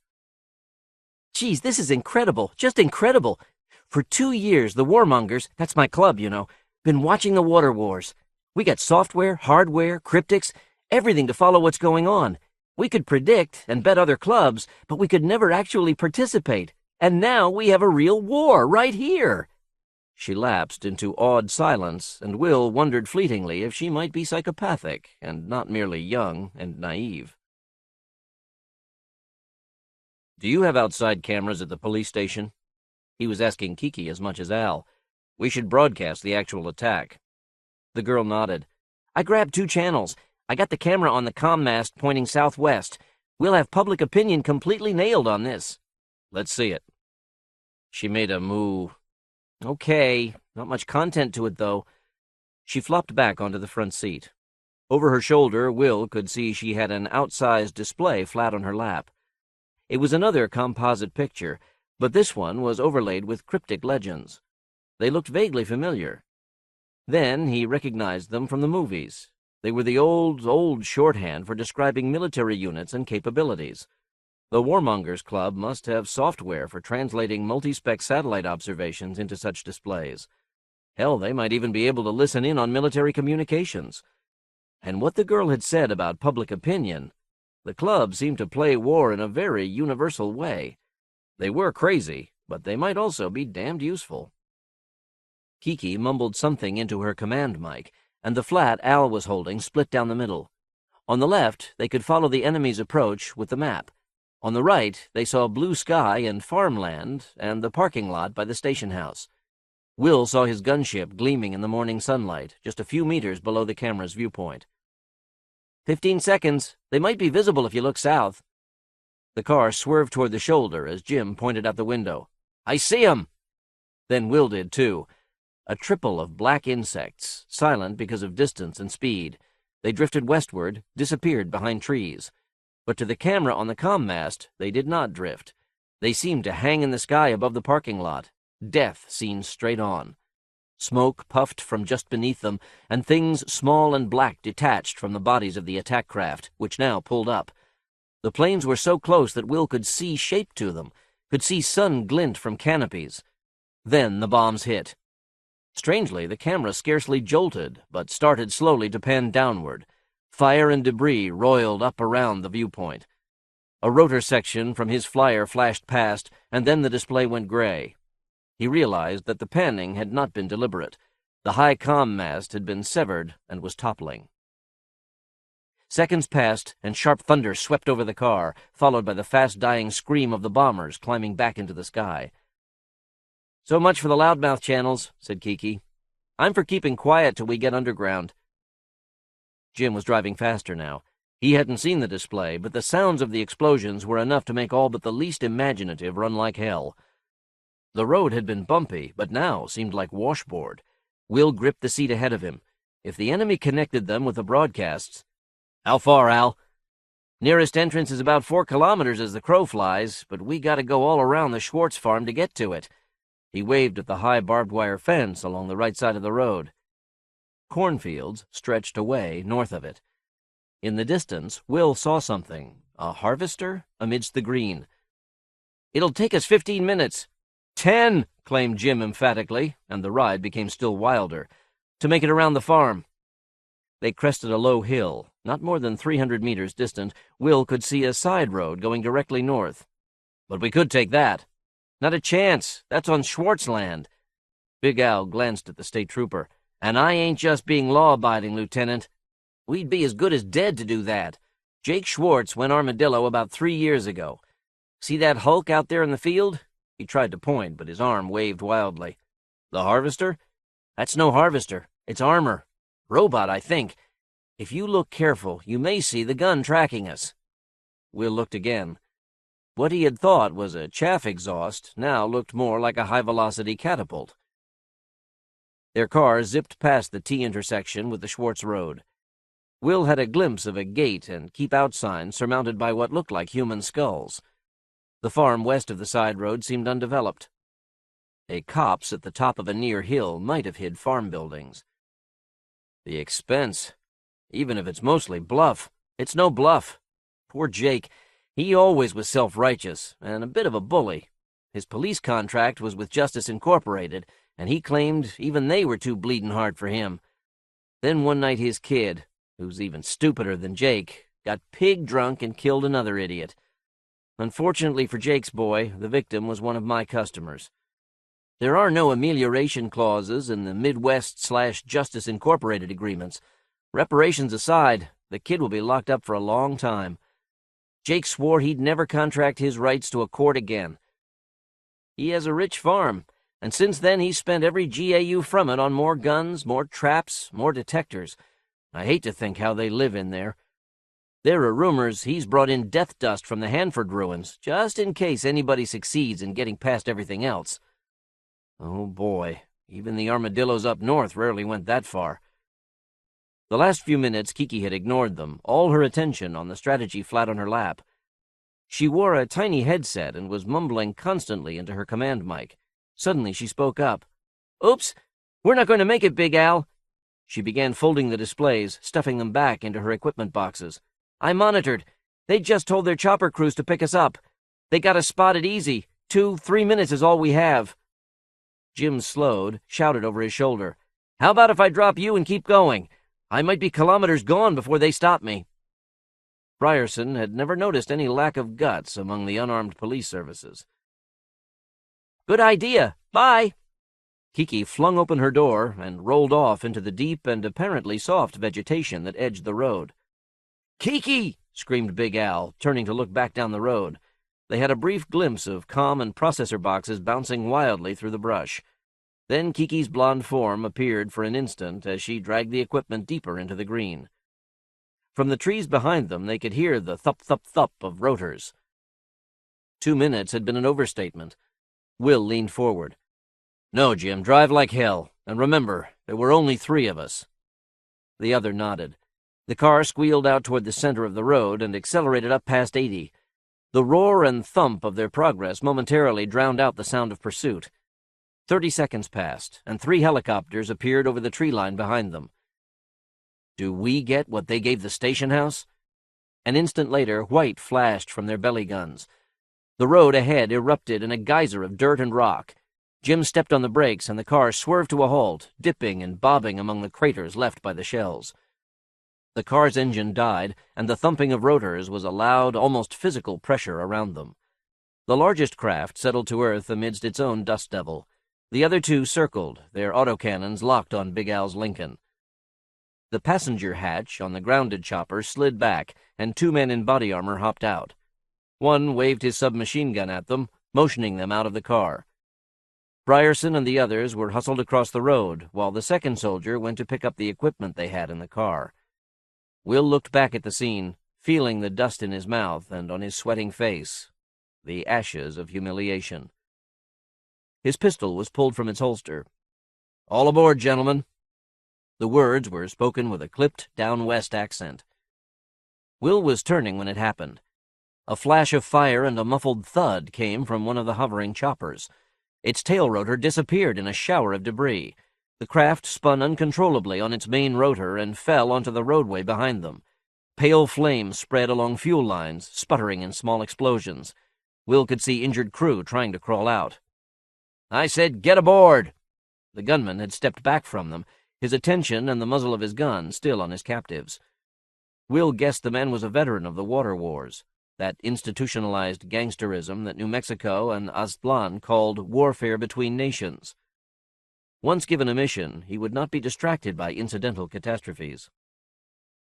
"Geez, this is incredible, just incredible. For 2 years, the warmongers, that's my club, you know, been watching the water wars. We got software, hardware, cryptics, everything to follow what's going on. We could predict and bet other clubs, but we could never actually participate. And now we have a real war right here." She lapsed into awed silence, and Will wondered fleetingly if she might be psychopathic and not merely young and naive. "Do you have outside cameras at the police station?" He was asking Kiki as much as Al. "We should broadcast the actual attack." The girl nodded. "I grabbed 2 channels. I got the camera on the comm mast pointing southwest. We'll have public opinion completely nailed on this." "Let's see it." She made a moo. "Okay, not much content to it, though." She flopped back onto the front seat. Over her shoulder, Will could see she had an outsized display flat on her lap. It was another composite picture, but this one was overlaid with cryptic legends. They looked vaguely familiar. Then he recognized them from the movies. They were the old shorthand for describing military units and capabilities. The Warmongers Club must have software for translating multi-spec satellite observations into such displays. Hell, they might even be able to listen in on military communications. And what the girl had said about public opinion, the club seemed to play war in a very universal way. They were crazy, but they might also be damned useful. Kiki mumbled something into her command mic, and the flat Al was holding split down the middle. On the left, they could follow the enemy's approach with the map. On the right, they saw blue sky and farmland and the parking lot by the station house. Will saw his gunship gleaming in the morning sunlight, just a few meters below the camera's viewpoint. 15 seconds. They might be visible if you look south." The car swerved toward the shoulder as Jim pointed out the window. "I see 'em!" Then Will did, too. A triple of black insects, silent because of distance and speed. They drifted westward, disappeared behind trees. But to the camera on the comm mast, they did not drift. They seemed to hang in the sky above the parking lot. Death seen straight on. Smoke puffed from just beneath them, and things small and black detached from the bodies of the attack craft, which now pulled up. The planes were so close that Will could see shape to them, could see sun glint from canopies. Then the bombs hit. Strangely, the camera scarcely jolted, but started slowly to pan downward. Fire and debris roiled up around the viewpoint. A rotor section from his flyer flashed past, and then the display went gray. He realized that the panning had not been deliberate. The high comm mast had been severed and was toppling. Seconds passed, and sharp thunder swept over the car, followed by the fast-dying scream of the bombers climbing back into the sky. "So much for the loudmouth channels," said Kiki. "I'm for keeping quiet till we get underground." Jim was driving faster now. He hadn't seen the display, but the sounds of the explosions were enough to make all but the least imaginative run like hell. The road had been bumpy, but now seemed like washboard. Will gripped the seat ahead of him. If the enemy connected them with the broadcasts... "How far, Al?" "Nearest entrance is about 4 kilometers as the crow flies, but we gotta go all around the Schwartz farm to get to it." He waved at the high barbed wire fence along the right side of the road. Cornfields stretched away north of it. In the distance, Will saw something, a harvester amidst the green. "It'll take us 15 minutes. 10, claimed Jim emphatically, and the ride became still wilder, to make it around the farm. They crested a low hill. Not more than 300 meters distant, Will could see a side road going directly north. "But we could take that." "Not a chance. That's on Schwartz land." Big Al glanced at the state trooper. "And I ain't just being law-abiding, Lieutenant. We'd be as good as dead to do that. Jake Schwartz went armadillo about 3 years ago. See that hulk out there in the field?" He tried to point, but his arm waved wildly. "The harvester?" "That's no harvester. It's armor. Robot, I think. If you look careful, you may see the gun tracking us." Will looked again. What he had thought was a chaff exhaust now looked more like a high-velocity catapult. Their car zipped past the T-intersection with the Schwartz Road. Will had a glimpse of a gate and keep-out sign surmounted by what looked like human skulls. The farm west of the side road seemed undeveloped. A copse at the top of a near hill might have hid farm buildings. The expense. Even if it's mostly bluff, it's no bluff. Poor Jake. He always was self-righteous and a bit of a bully. His police contract was with Justice Incorporated, and he claimed even they were too bleedin' hard for him. Then one night his kid, who's even stupider than Jake, got pig drunk and killed another idiot. Unfortunately for Jake's boy, the victim was one of my customers. There are no amelioration clauses in the Midwest/Justice Incorporated agreements. Reparations aside, the kid will be locked up for a long time. Jake swore he'd never contract his rights to a court again. He has a rich farm, and since then he's spent every GAU from it on more guns, more traps, more detectors. I hate to think how they live in there. There are rumors he's brought in death dust from the Hanford ruins, just in case anybody succeeds in getting past everything else. Oh boy, even the armadillos up north rarely went that far. The last few minutes Kiki had ignored them, all her attention on the strategy flat on her lap. She wore a tiny headset and was mumbling constantly into her command mic. Suddenly she spoke up. "Oops, we're not going to make it, Big Al." She began folding the displays, stuffing them back into her equipment boxes. "I monitored. They just told their chopper crews to pick us up. They got us spotted easy. 2-3 minutes is all we have." Jim slowed, shouted over his shoulder. "How about if I drop you and keep going? I might be kilometers gone before they stop me." Ryerson had never noticed any lack of guts among the unarmed police services. "Good idea. Bye." Kiki flung open her door and rolled off into the deep and apparently soft vegetation that edged the road. "Kiki!" screamed Big Al, turning to look back down the road. They had a brief glimpse of comm and processor boxes bouncing wildly through the brush. Then Kiki's blonde form appeared for an instant as she dragged the equipment deeper into the green. From the trees behind them they could hear the thup-thup-thup of rotors. 2 minutes had been an overstatement. Will leaned forward. "No, Jim, drive like hell. And remember, there were only 3 of us." The other nodded. The car squealed out toward the center of the road and accelerated up past 80. The roar and thump of their progress momentarily drowned out the sound of pursuit. 30 seconds passed, and 3 helicopters appeared over the tree line behind them. Do we get what they gave the station house? An instant later, white flashed from their belly guns. The road ahead erupted in a geyser of dirt and rock. Jim stepped on the brakes, and the car swerved to a halt, dipping and bobbing among the craters left by the shells. The car's engine died, and the thumping of rotors was a loud, almost physical pressure around them. The largest craft settled to earth amidst its own dust devil. The other 2 circled, their autocannons locked on Big Al's Lincoln. The passenger hatch on the grounded chopper slid back, and 2 men in body armor hopped out. One waved his submachine gun at them, motioning them out of the car. Ryerson and the others were hustled across the road, while the second soldier went to pick up the equipment they had in the car. Will looked back at the scene, feeling the dust in his mouth and on his sweating face, the ashes of humiliation. His pistol was pulled from its holster. "All aboard, gentlemen." The words were spoken with a clipped down-west accent. Will was turning when it happened. A flash of fire and a muffled thud came from one of the hovering choppers. Its tail rotor disappeared in a shower of debris. The craft spun uncontrollably on its main rotor and fell onto the roadway behind them. Pale flames spread along fuel lines, sputtering in small explosions. Will could see injured crew trying to crawl out. "I said get aboard!" The gunman had stepped back from them, his attention and the muzzle of his gun still on his captives. Will guessed the man was a veteran of the water wars, that institutionalized gangsterism that New Mexico and Aztlan called warfare between nations. Once given a mission, he would not be distracted by incidental catastrophes.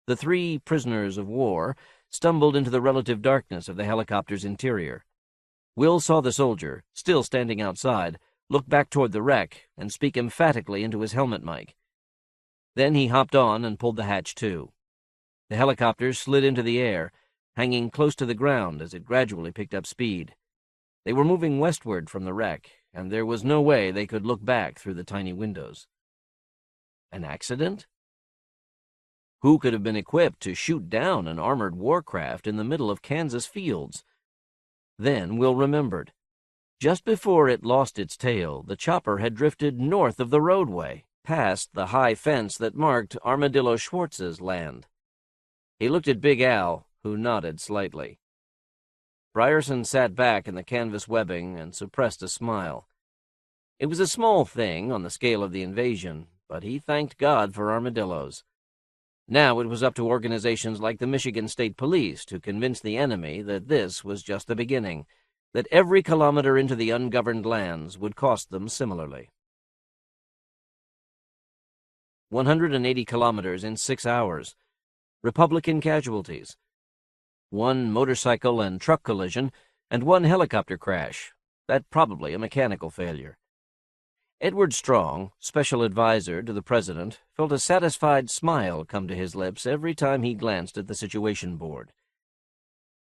The 3 prisoners of war stumbled into the relative darkness of the helicopter's interior. Will saw the soldier, still standing outside, look back toward the wreck and speak emphatically into his helmet mic. Then he hopped on and pulled the hatch to. The helicopter slid into the air, hanging close to the ground as it gradually picked up speed. They were moving westward from the wreck, and there was no way they could look back through the tiny windows. An accident? Who could have been equipped to shoot down an armored warcraft in the middle of Kansas fields? Then Will remembered. Just before it lost its tail, the chopper had drifted north of the roadway, past the high fence that marked Armadillo Schwartz's land. He looked at Big Al, who nodded slightly. Ryerson sat back in the canvas webbing and suppressed a smile. It was a small thing on the scale of the invasion, but he thanked God for armadillos. Now it was up to organizations like the Michigan State Police to convince the enemy that this was just the beginning, that every kilometer into the ungoverned lands would cost them similarly. 180 kilometers in 6 hours. Republican casualties. 1 motorcycle and truck collision, and 1 helicopter crash. That probably a mechanical failure. Edward Strong, special advisor to the president, felt a satisfied smile come to his lips every time he glanced at the situation board.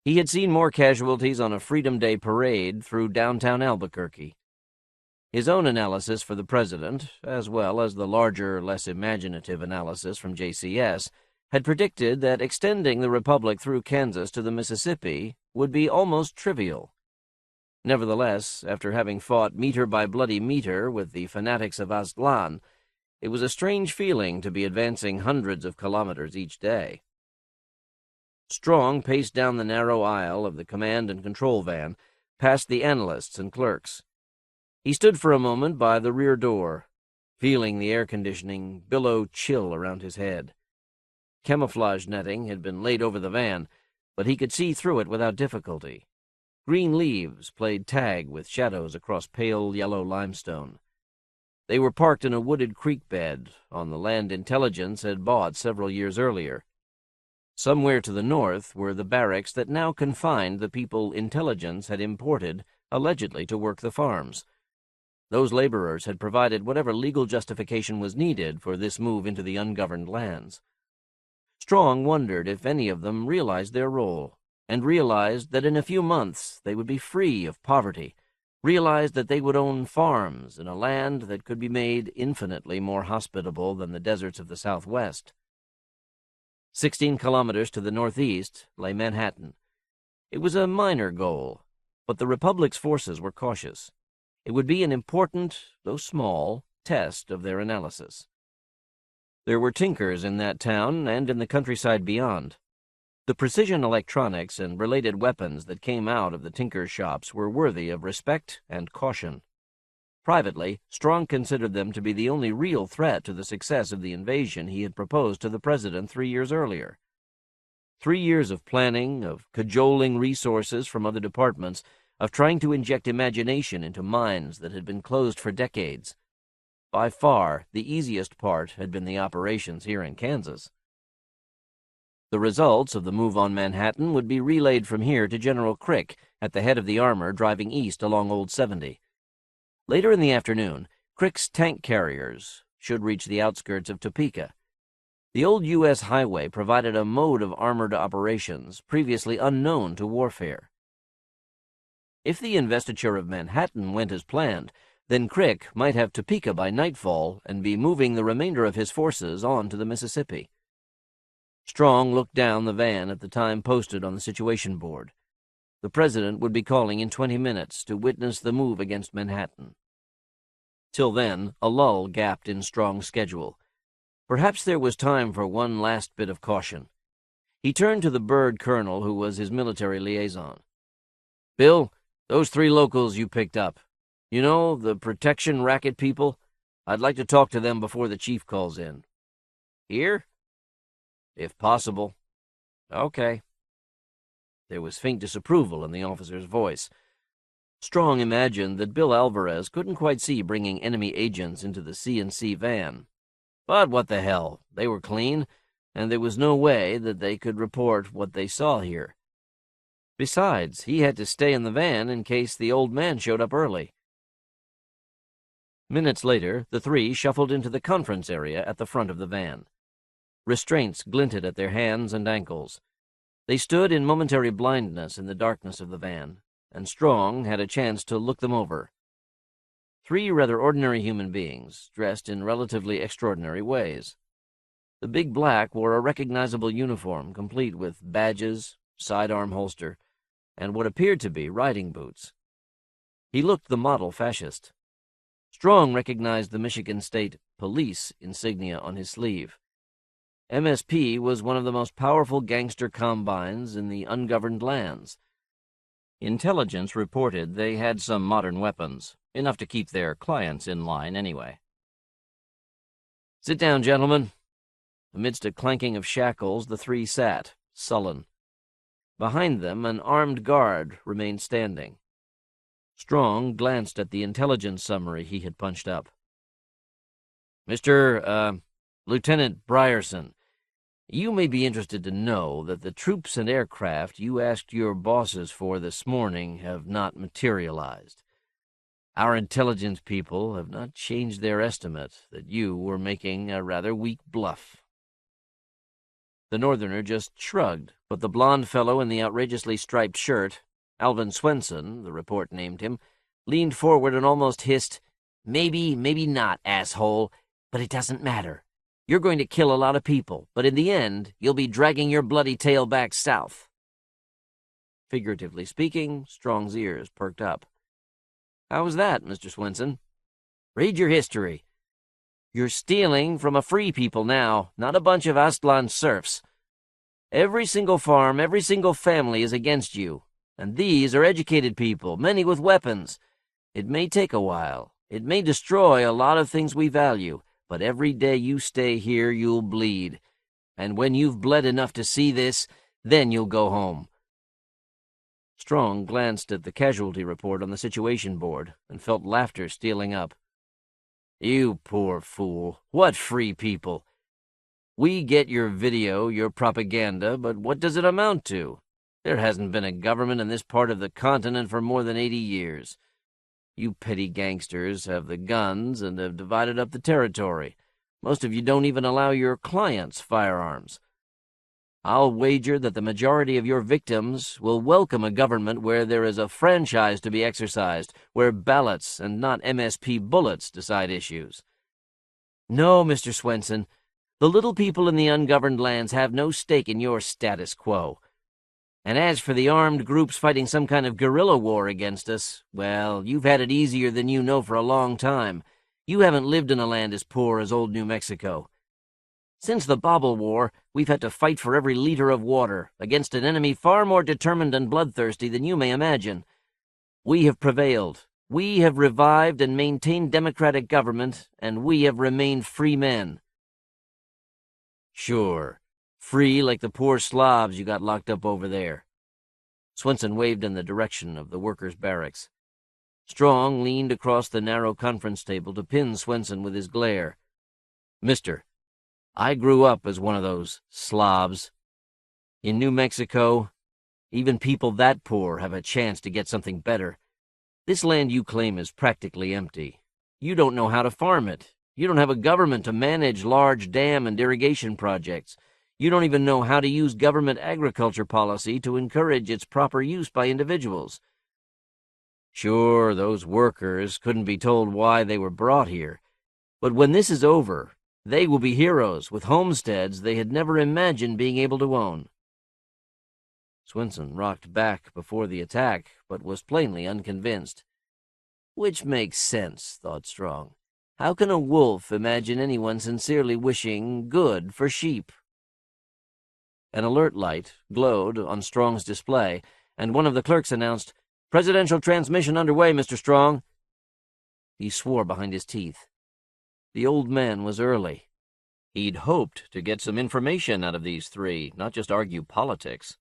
He had seen more casualties on a Freedom Day parade through downtown Albuquerque. His own analysis for the president, as well as the larger, less imaginative analysis from JCS, had predicted that extending the Republic through Kansas to the Mississippi would be almost trivial. Nevertheless, after having fought meter by bloody meter with the fanatics of Aztlan, it was a strange feeling to be advancing hundreds of kilometers each day. Strong paced down the narrow aisle of the command and control van, past the analysts and clerks. He stood for a moment by the rear door, feeling the air conditioning billow chill around his head. Camouflage netting had been laid over the van, but he could see through it without difficulty. Green leaves played tag with shadows across pale yellow limestone. They were parked in a wooded creek bed on the land Intelligence had bought several years earlier. Somewhere to the north were the barracks that now confined the people Intelligence had imported, allegedly to work the farms. Those laborers had provided whatever legal justification was needed for this move into the ungoverned lands. Strong wondered if any of them realized their role, and realized that in a few months they would be free of poverty, realized that they would own farms in a land that could be made infinitely more hospitable than the deserts of the Southwest. 16 kilometers to the northeast lay Manhattan. It was a minor goal, but the Republic's forces were cautious. It would be an important, though small, test of their analysis. There were tinkers in that town and in the countryside beyond. The precision electronics and related weapons that came out of the tinkers' shops were worthy of respect and caution. Privately, Strong considered them to be the only real threat to the success of the invasion he had proposed to the president 3 years earlier. 3 years of planning, of cajoling resources from other departments, of trying to inject imagination into minds that had been closed for decades. By far, the easiest part had been the operations here in Kansas. The results of the move on Manhattan would be relayed from here to General Crick at the head of the armor driving east along Old 70. Later in the afternoon, Crick's tank carriers should reach the outskirts of Topeka. The old U.S. highway provided a mode of armored operations previously unknown to warfare. If the investiture of Manhattan went as planned, then Crick might have Topeka by nightfall and be moving the remainder of his forces on to the Mississippi. Strong looked down the van at the time posted on the situation board. The president would be calling in 20 minutes to witness the move against Manhattan. Till then, a lull gapped in Strong's schedule. Perhaps there was time for one last bit of caution. He turned to the bird colonel who was his military liaison. "Bill, those 3 locals you picked up, you know, the protection racket people, I'd like to talk to them before the chief calls in." "Here?" "If possible." "Okay." There was faint disapproval in the officer's voice. Strong imagined that Bill Alvarez couldn't quite see bringing enemy agents into the C&C van. But what the hell, they were clean, and there was no way that they could report what they saw here. Besides, he had to stay in the van in case the old man showed up early. Minutes later, the 3 shuffled into the conference area at the front of the van. Restraints glinted at their hands and ankles. They stood in momentary blindness in the darkness of the van, and Strong had a chance to look them over. 3 rather ordinary human beings, dressed in relatively extraordinary ways. The big black wore a recognizable uniform, complete with badges, sidearm holster, and what appeared to be riding boots. He looked the model fascist. Strong recognized the Michigan State Police insignia on his sleeve. MSP was one of the most powerful gangster combines in the ungoverned lands. Intelligence reported they had some modern weapons, enough to keep their clients in line anyway. "Sit down, gentlemen." Amidst a clanking of shackles, the 3 sat, sullen. Behind them, an armed guard remained standing. Strong glanced at the intelligence summary he had punched up. "Mr. Lieutenant Brierson, you may be interested to know that the troops and aircraft you asked your bosses for this morning have not materialized. Our intelligence people have not changed their estimate that you were making a rather weak bluff." The Northerner just shrugged, but the blond fellow in the outrageously striped shirt, Alvin Swenson, the report named him, leaned forward and almost hissed, "Maybe, maybe not, asshole, but it doesn't matter. You're going to kill a lot of people, but in the end, you'll be dragging your bloody tail back south." Figuratively speaking, Strong's ears perked up. "How was that, Mr. Swenson?" "Read your history. You're stealing from a free people now, not a bunch of Aztlan serfs. Every single farm, every single family is against you, and these are educated people, many with weapons. It may take a while. It may destroy a lot of things we value, but every day you stay here, you'll bleed. And when you've bled enough to see this, then you'll go home." Strong glanced at the casualty report on the situation board and felt laughter stealing up. "You poor fool. What free people? We get your video, your propaganda, but what does it amount to? There hasn't been a government in this part of the continent for more than 80 years. You petty gangsters have the guns and have divided up the territory. Most of you don't even allow your clients firearms. I'll wager that the majority of your victims will welcome a government where there is a franchise to be exercised, where ballots and not MSP bullets decide issues. No, Mr. Swenson, the little people in the ungoverned lands have no stake in your status quo. And as for the armed groups fighting some kind of guerrilla war against us, well, you've had it easier than you know for a long time. You haven't lived in a land as poor as old New Mexico. Since the Bobble War, we've had to fight for every liter of water against an enemy far more determined and bloodthirsty than you may imagine. We have prevailed. We have revived and maintained democratic government, and we have remained free men. Sure, free like the poor Slavs you got locked up over there. Swenson waved in the direction of the workers' barracks. Strong leaned across the narrow conference table to pin Swenson with his glare. Mister, I grew up as one of those Slavs. In New Mexico, even people that poor have a chance to get something better. This land you claim is practically empty. You don't know how to farm it. You don't have a government to manage large dam and irrigation projects. You don't even know how to use government agriculture policy to encourage its proper use by individuals. Sure, those workers couldn't be told why they were brought here. But when this is over, they will be heroes with homesteads they had never imagined being able to own. Swenson rocked back before the attack, but was plainly unconvinced. Which makes sense, thought Strong. How can a wolf imagine anyone sincerely wishing good for sheep? An alert light glowed on Strong's display, and one of the clerks announced, "Presidential transmission underway, Mr. Strong." He swore behind his teeth. The old man was early. He'd hoped to get some information out of these three, not just argue politics.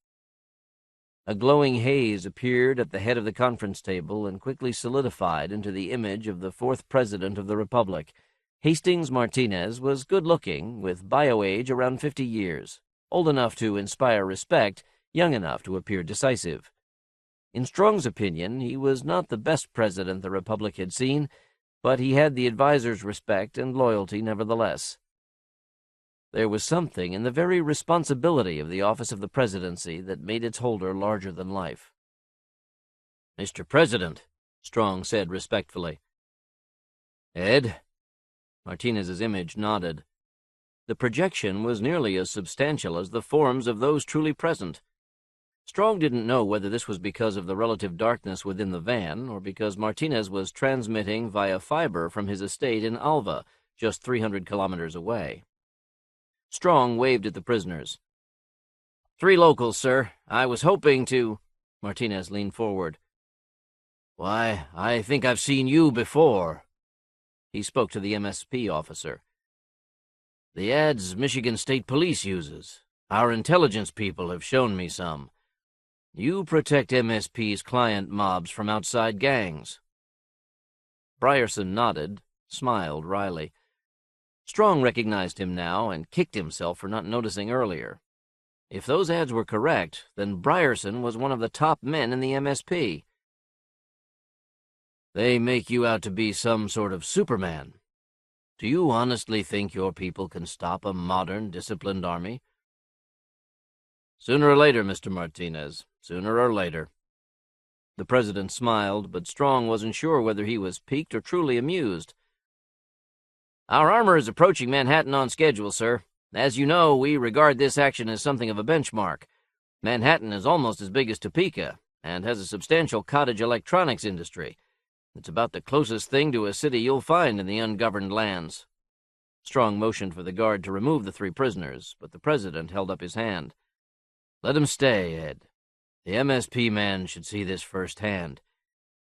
A glowing haze appeared at the head of the conference table and quickly solidified into the image of the fourth president of the Republic. Hastings Martinez was good-looking, with bio-age around 50 years, old enough to inspire respect, young enough to appear decisive. In Strong's opinion, he was not the best president the Republic had seen, but he had the advisor's respect and loyalty nevertheless. There was something in the very responsibility of the office of the presidency that made its holder larger than life. "Mr. President," Strong said respectfully. "Ed?" Martinez's image nodded. The projection was nearly as substantial as the forms of those truly present. Strong didn't know whether this was because of the relative darkness within the van or because Martinez was transmitting via fiber from his estate in Alva, just 300 kilometers away. Strong waved at the prisoners. "3 locals, sir. I was hoping to—" Martinez leaned forward. "Why, I think I've seen you before." He spoke to the MSP officer. "The ads Michigan State Police uses. Our intelligence people have shown me some. You protect MSP's client mobs from outside gangs." Brierson nodded, smiled wryly. Strong recognized him now and kicked himself for not noticing earlier. If those ads were correct, then Brierson was one of the top men in the MSP. "They make you out to be some sort of Superman. Do you honestly think your people can stop a modern, disciplined army?" "Sooner or later, Mr. Martinez. Sooner or later." The president smiled, but Strong wasn't sure whether he was piqued or truly amused. "Our armor is approaching Manhattan on schedule, sir. As you know, we regard this action as something of a benchmark. Manhattan is almost as big as Topeka, and has a substantial cottage electronics industry. It's about the closest thing to a city you'll find in the ungoverned lands." Strong motioned for the guard to remove the 3 prisoners, but the president held up his hand. "Let him stay, Ed. The MSP man should see this firsthand.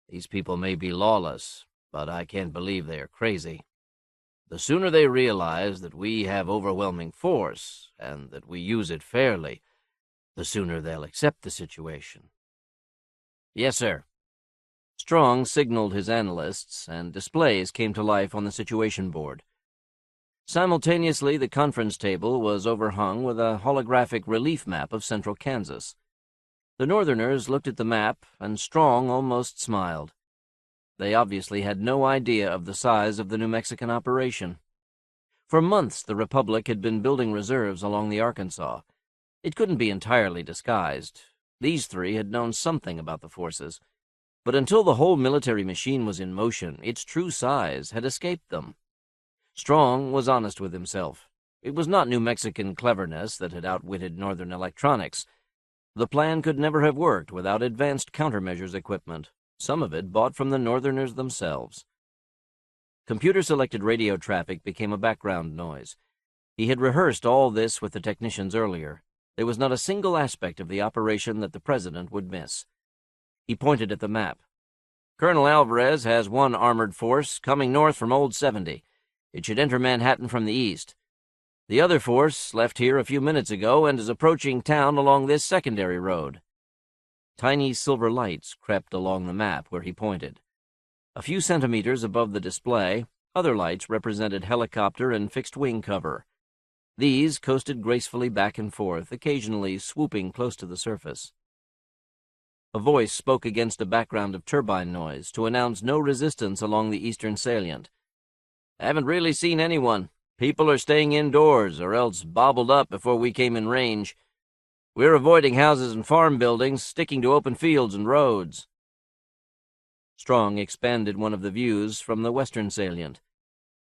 These people may be lawless, but I can't believe they are crazy. The sooner they realize that we have overwhelming force, and that we use it fairly, the sooner they'll accept the situation." "Yes, sir." Strong signaled his analysts, and displays came to life on the situation board. Simultaneously, the conference table was overhung with a holographic relief map of central Kansas. The Northerners looked at the map, and Strong almost smiled. They obviously had no idea of the size of the New Mexican operation. For months the Republic had been building reserves along the Arkansas. It couldn't be entirely disguised. These three had known something about the forces, but until the whole military machine was in motion, its true size had escaped them. Strong was honest with himself. It was not New Mexican cleverness that had outwitted Northern electronics. The plan could never have worked without advanced countermeasures equipment, some of it bought from the Northerners themselves. Computer-selected radio traffic became a background noise. He had rehearsed all this with the technicians earlier. There was not a single aspect of the operation that the President would miss. He pointed at the map. Colonel Alvarez has one armored force coming north from Old 70. It should enter Manhattan from the east. The other force left here a few minutes ago and is approaching town along this secondary road. Tiny silver lights crept along the map where he pointed. A few centimeters above the display, other lights represented helicopter and fixed-wing cover. These coasted gracefully back and forth, occasionally swooping close to the surface. A voice spoke against a background of turbine noise to announce no resistance along the eastern salient. "Haven't really seen anyone. People are staying indoors or else bobbled up before we came in range. We're avoiding houses and farm buildings, sticking to open fields and roads." Strong expanded one of the views from the western salient.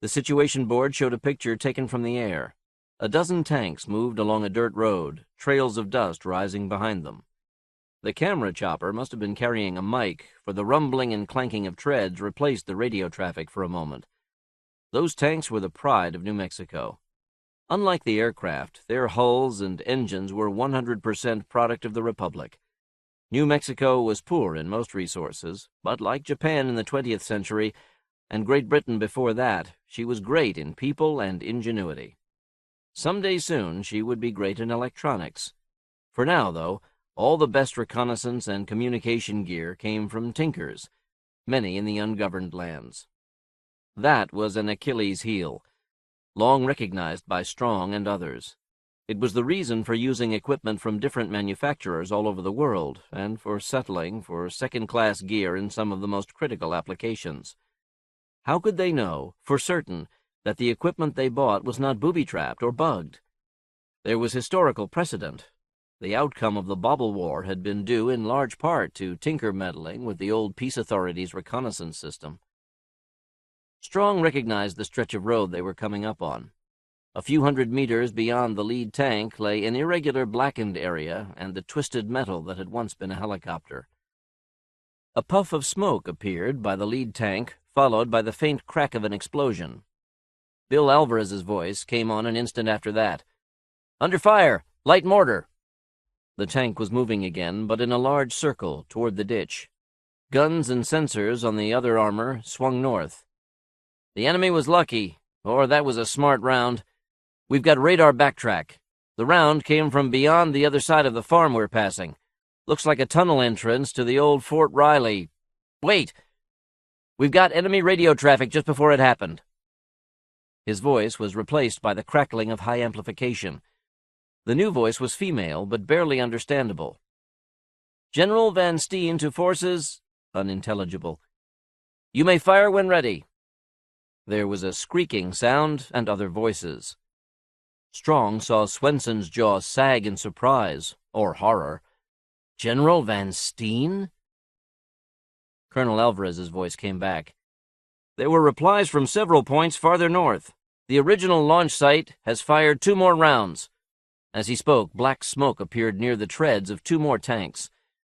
The situation board showed a picture taken from the air. A dozen tanks moved along a dirt road, trails of dust rising behind them. The camera chopper must have been carrying a mic, for the rumbling and clanking of treads replaced the radio traffic for a moment. Those tanks were the pride of New Mexico. Unlike the aircraft, their hulls and engines were 100% product of the Republic. New Mexico was poor in most resources, but like Japan in the 20th century, and Great Britain before that, she was great in people and ingenuity. Someday soon she would be great in electronics. For now, though, all the best reconnaissance and communication gear came from tinkers, many in the ungoverned lands. That was an Achilles heel, long recognized by Strong and others. It was the reason for using equipment from different manufacturers all over the world, and for settling for second-class gear in some of the most critical applications. How could they know, for certain, that the equipment they bought was not booby-trapped or bugged? There was historical precedent. The outcome of the Bobble War had been due in large part to tinker meddling with the old peace authorities' reconnaissance system. Strong recognized the stretch of road they were coming up on. A few hundred meters beyond the lead tank lay an irregular blackened area and the twisted metal that had once been a helicopter. A puff of smoke appeared by the lead tank, followed by the faint crack of an explosion. Bill Alvarez's voice came on an instant after that. "Under fire! Light mortar!" The tank was moving again, but in a large circle toward the ditch. Guns and sensors on the other armor swung north. "The enemy was lucky, or that was a smart round. We've got radar backtrack. The round came from beyond the other side of the farm we're passing. Looks like a tunnel entrance to the old Fort Riley. Wait! We've got enemy radio traffic just before it happened." His voice was replaced by the crackling of high amplification. The new voice was female, but barely understandable. "General Van Steen to forces," unintelligible. "You may fire when ready." There was a squeaking sound and other voices. Strong saw Swenson's jaw sag in surprise, or horror. "General Van Steen?" Colonel Alvarez's voice came back. "There were replies from several points farther north. The original launch site has fired 2 more rounds." As he spoke, black smoke appeared near the treads of 2 more tanks.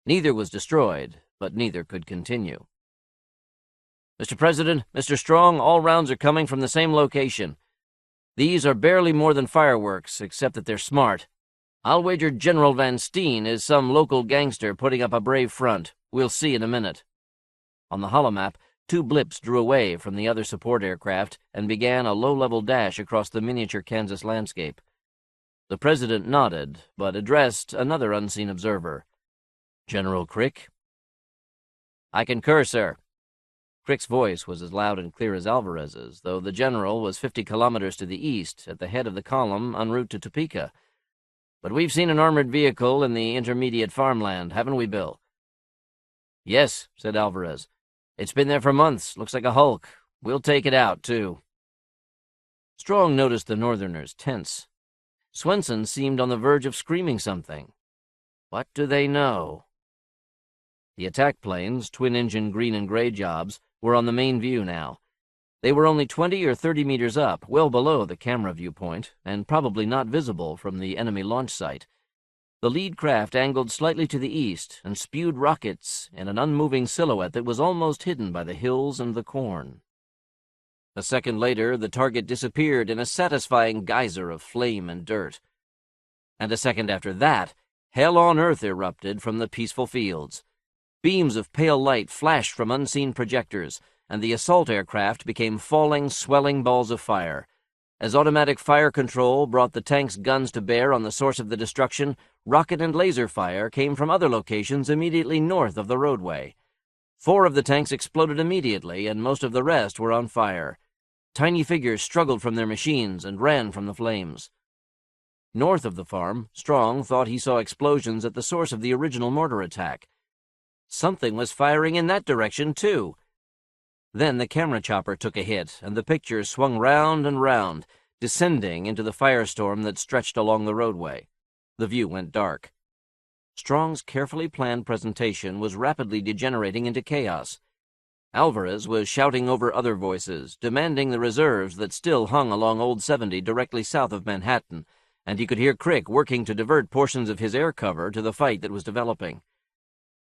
Neither was destroyed, but neither could continue. "Mr. President, Mr. Strong, all rounds are coming from the same location. These are barely more than fireworks, except that they're smart. I'll wager General Van Steen is some local gangster putting up a brave front. We'll see in a minute." On the holomap, 2 blips drew away from the other support aircraft and began a low-level dash across the miniature Kansas landscape. The President nodded, but addressed another unseen observer. "General Crick?" "I concur, sir." Crick's voice was as loud and clear as Alvarez's, though the general was 50 kilometers to the east, at the head of the column en route to Topeka. "But we've seen an armored vehicle in the intermediate farmland, haven't we, Bill?" "Yes," said Alvarez. "It's been there for months. Looks like a hulk. We'll take it out, too." Strong noticed the Northerners tense. Swenson seemed on the verge of screaming something. What do they know? The attack planes, twin-engine green and gray jobs, were on the main view now. They were only 20 or 30 meters up, well below the camera viewpoint, and probably not visible from the enemy launch site. The lead craft angled slightly to the east and spewed rockets in an unmoving silhouette that was almost hidden by the hills and the corn. A second later, the target disappeared in a satisfying geyser of flame and dirt. And a second after that, hell on earth erupted from the peaceful fields. Beams of pale light flashed from unseen projectors, and the assault aircraft became falling, swelling balls of fire. As automatic fire control brought the tank's guns to bear on the source of the destruction, rocket and laser fire came from other locations immediately north of the roadway. 4 of the tanks exploded immediately, and most of the rest were on fire. Tiny figures struggled from their machines and ran from the flames. North of the farm, Strong thought he saw explosions at the source of the original mortar attack. Something was firing in that direction, too. Then the camera chopper took a hit, and the picture swung round and round, descending into the firestorm that stretched along the roadway. The view went dark. Strong's carefully planned presentation was rapidly degenerating into chaos. Alvarez was shouting over other voices, demanding the reserves that still hung along Old 70 directly south of Manhattan, and he could hear Crick working to divert portions of his air cover to the fight that was developing.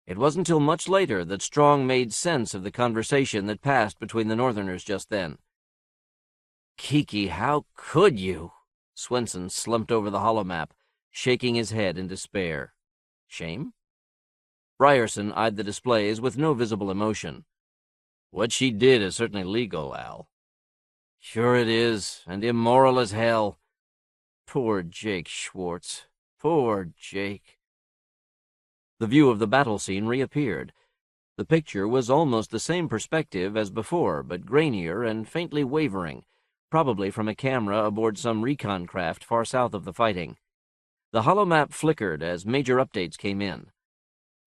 It wasn't until much later that Strong made sense of the conversation that passed between the Northerners just then. "Kiki, how could you?" Swenson slumped over the holomap, shaking his head in despair. Shame? Ryerson eyed the displays with no visible emotion. "What she did is certainly legal, Al." "Sure it is, and immoral as hell. Poor Jake Schwartz. Poor Jake." The view of the battle scene reappeared. The picture was almost the same perspective as before, but grainier and faintly wavering, probably from a camera aboard some recon craft far south of the fighting. The holomap flickered as major updates came in.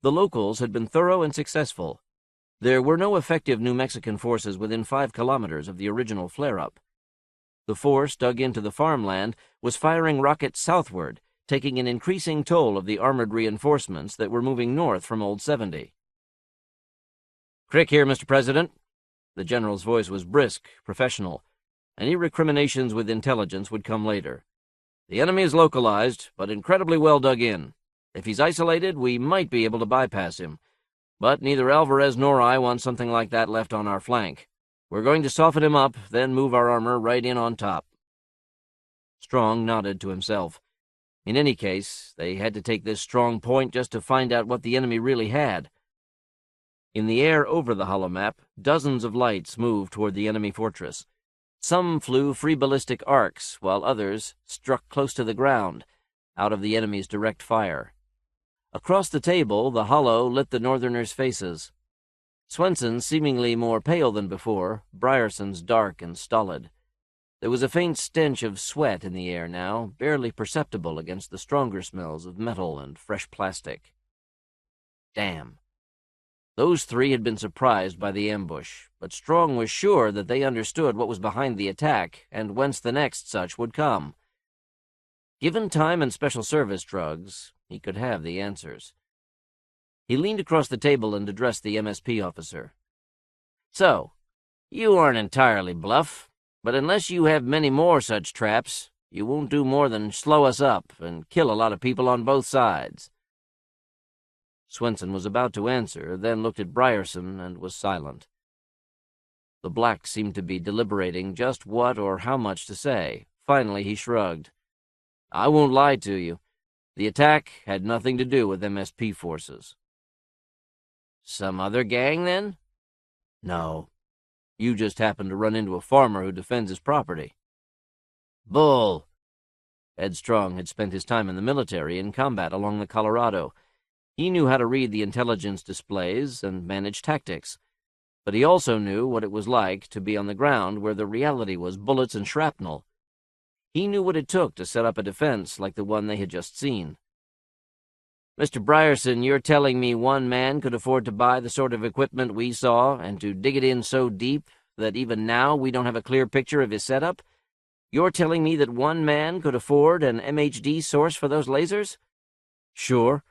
The locals had been thorough and successful. There were no effective New Mexican forces within 5 kilometers of the original flare-up. The force dug into the farmland was firing rockets southward, taking an increasing toll of the armored reinforcements that were moving north from Old 70. "Crick here, Mr. President." The general's voice was brisk, professional. Any recriminations with intelligence would come later. "The enemy is localized, but incredibly well dug in. If he's isolated, we might be able to bypass him. But neither Alvarez nor I want something like that left on our flank. We're going to soften him up, then move our armor right in on top." Strong nodded to himself. In any case, they had to take this strong point just to find out what the enemy really had. In the air over the holomap, dozens of lights moved toward the enemy fortress. Some flew free ballistic arcs, while others struck close to the ground, out of the enemy's direct fire. Across the table, the hollow lit the Northerners' faces. Swenson seemingly more pale than before, Bryerson's dark and stolid. There was a faint stench of sweat in the air now, barely perceptible against the stronger smells of metal and fresh plastic. Damn. Those 3 had been surprised by the ambush, but Strong was sure that they understood what was behind the attack and whence the next such would come. Given time and special service drugs, he could have the answers. He leaned across the table and addressed the MSP officer. "So, you aren't entirely bluff, but unless you have many more such traps, you won't do more than slow us up and kill a lot of people on both sides." Swenson was about to answer, then looked at Brierson and was silent. The black seemed to be deliberating just what or how much to say. Finally he shrugged. "I won't lie to you. The attack had nothing to do with MSP forces." "Some other gang, then?" "No. You just happened to run into a farmer who defends his property." "Bull." Ed Strong had spent his time in the military in combat along the Colorado. He knew how to read the intelligence displays and manage tactics, but he also knew what it was like to be on the ground where the reality was bullets and shrapnel. He knew what it took to set up a defense like the one they had just seen. "Mr. Brierson, you're telling me one man could afford to buy the sort of equipment we saw and to dig it in so deep that even now we don't have a clear picture of his setup? You're telling me that one man could afford an MHD source for those lasers? Sure.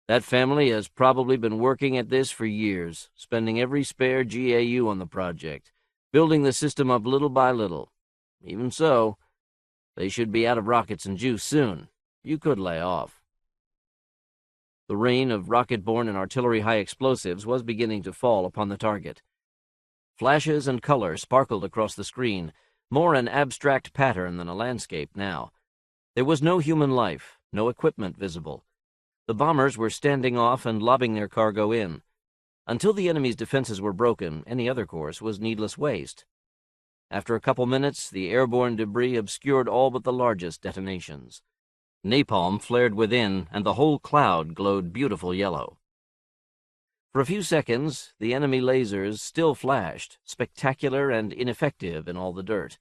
That family has probably been working at this for years, spending every spare GAU on the project, building the system up little by little. Even so, they should be out of rockets and juice soon. You could lay off. The rain of rocket-borne and artillery-high explosives was beginning to fall upon the target. Flashes and color sparkled across the screen, more an abstract pattern than a landscape now. There was no human life, no equipment visible. The bombers were standing off and lobbing their cargo in. Until the enemy's defenses were broken, any other course was needless waste. After a couple minutes, the airborne debris obscured all but the largest detonations. Napalm flared within, and the whole cloud glowed beautiful yellow. For a few seconds, the enemy lasers still flashed, spectacular and ineffective in all the dirt.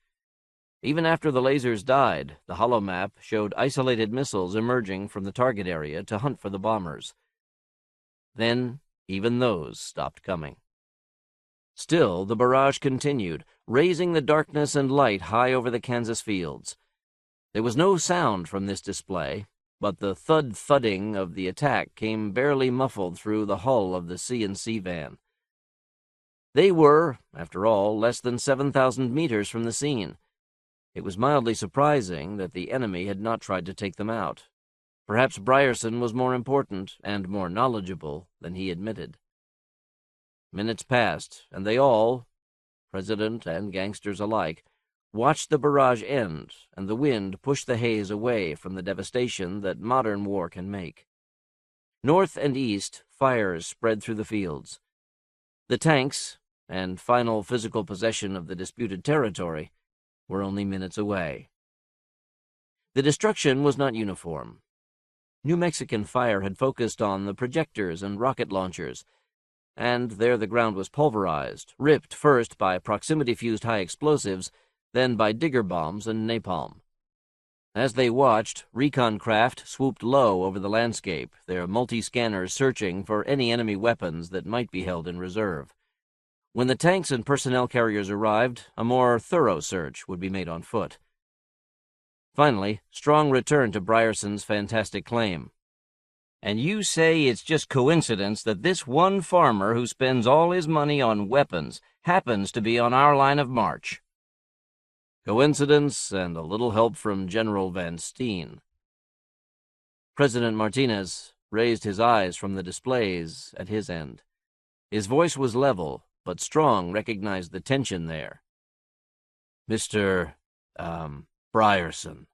Even after the lasers died, the holomap showed isolated missiles emerging from the target area to hunt for the bombers. Then, even those stopped coming. Still, the barrage continued, raising the darkness and light high over the Kansas fields. There was no sound from this display, but the thud-thudding of the attack came barely muffled through the hull of the C&C van. They were, after all, less than 7,000 meters from the scene. It was mildly surprising that the enemy had not tried to take them out. Perhaps Brierson was more important and more knowledgeable than he admitted. Minutes passed, and they all, president and gangsters alike, watched the barrage end and the wind push the haze away from the devastation that modern war can make. North and east, fires spread through the fields. The tanks, and final physical possession of the disputed territory, were only minutes away. The destruction was not uniform. New Mexican fire had focused on the projectors and rocket launchers, and there the ground was pulverized, ripped first by proximity-fused high explosives, then by digger bombs and napalm. As they watched, recon craft swooped low over the landscape, their multi-scanners searching for any enemy weapons that might be held in reserve. When the tanks and personnel carriers arrived, a more thorough search would be made on foot. Finally, Strong returned to Brierson's fantastic claim. And you say it's just coincidence that this one farmer who spends all his money on weapons happens to be on our line of march. Coincidence and a little help from General Van Steen. President Martinez raised his eyes from the displays at his end. His voice was level, but Strong recognized the tension there. Mr. Brierson,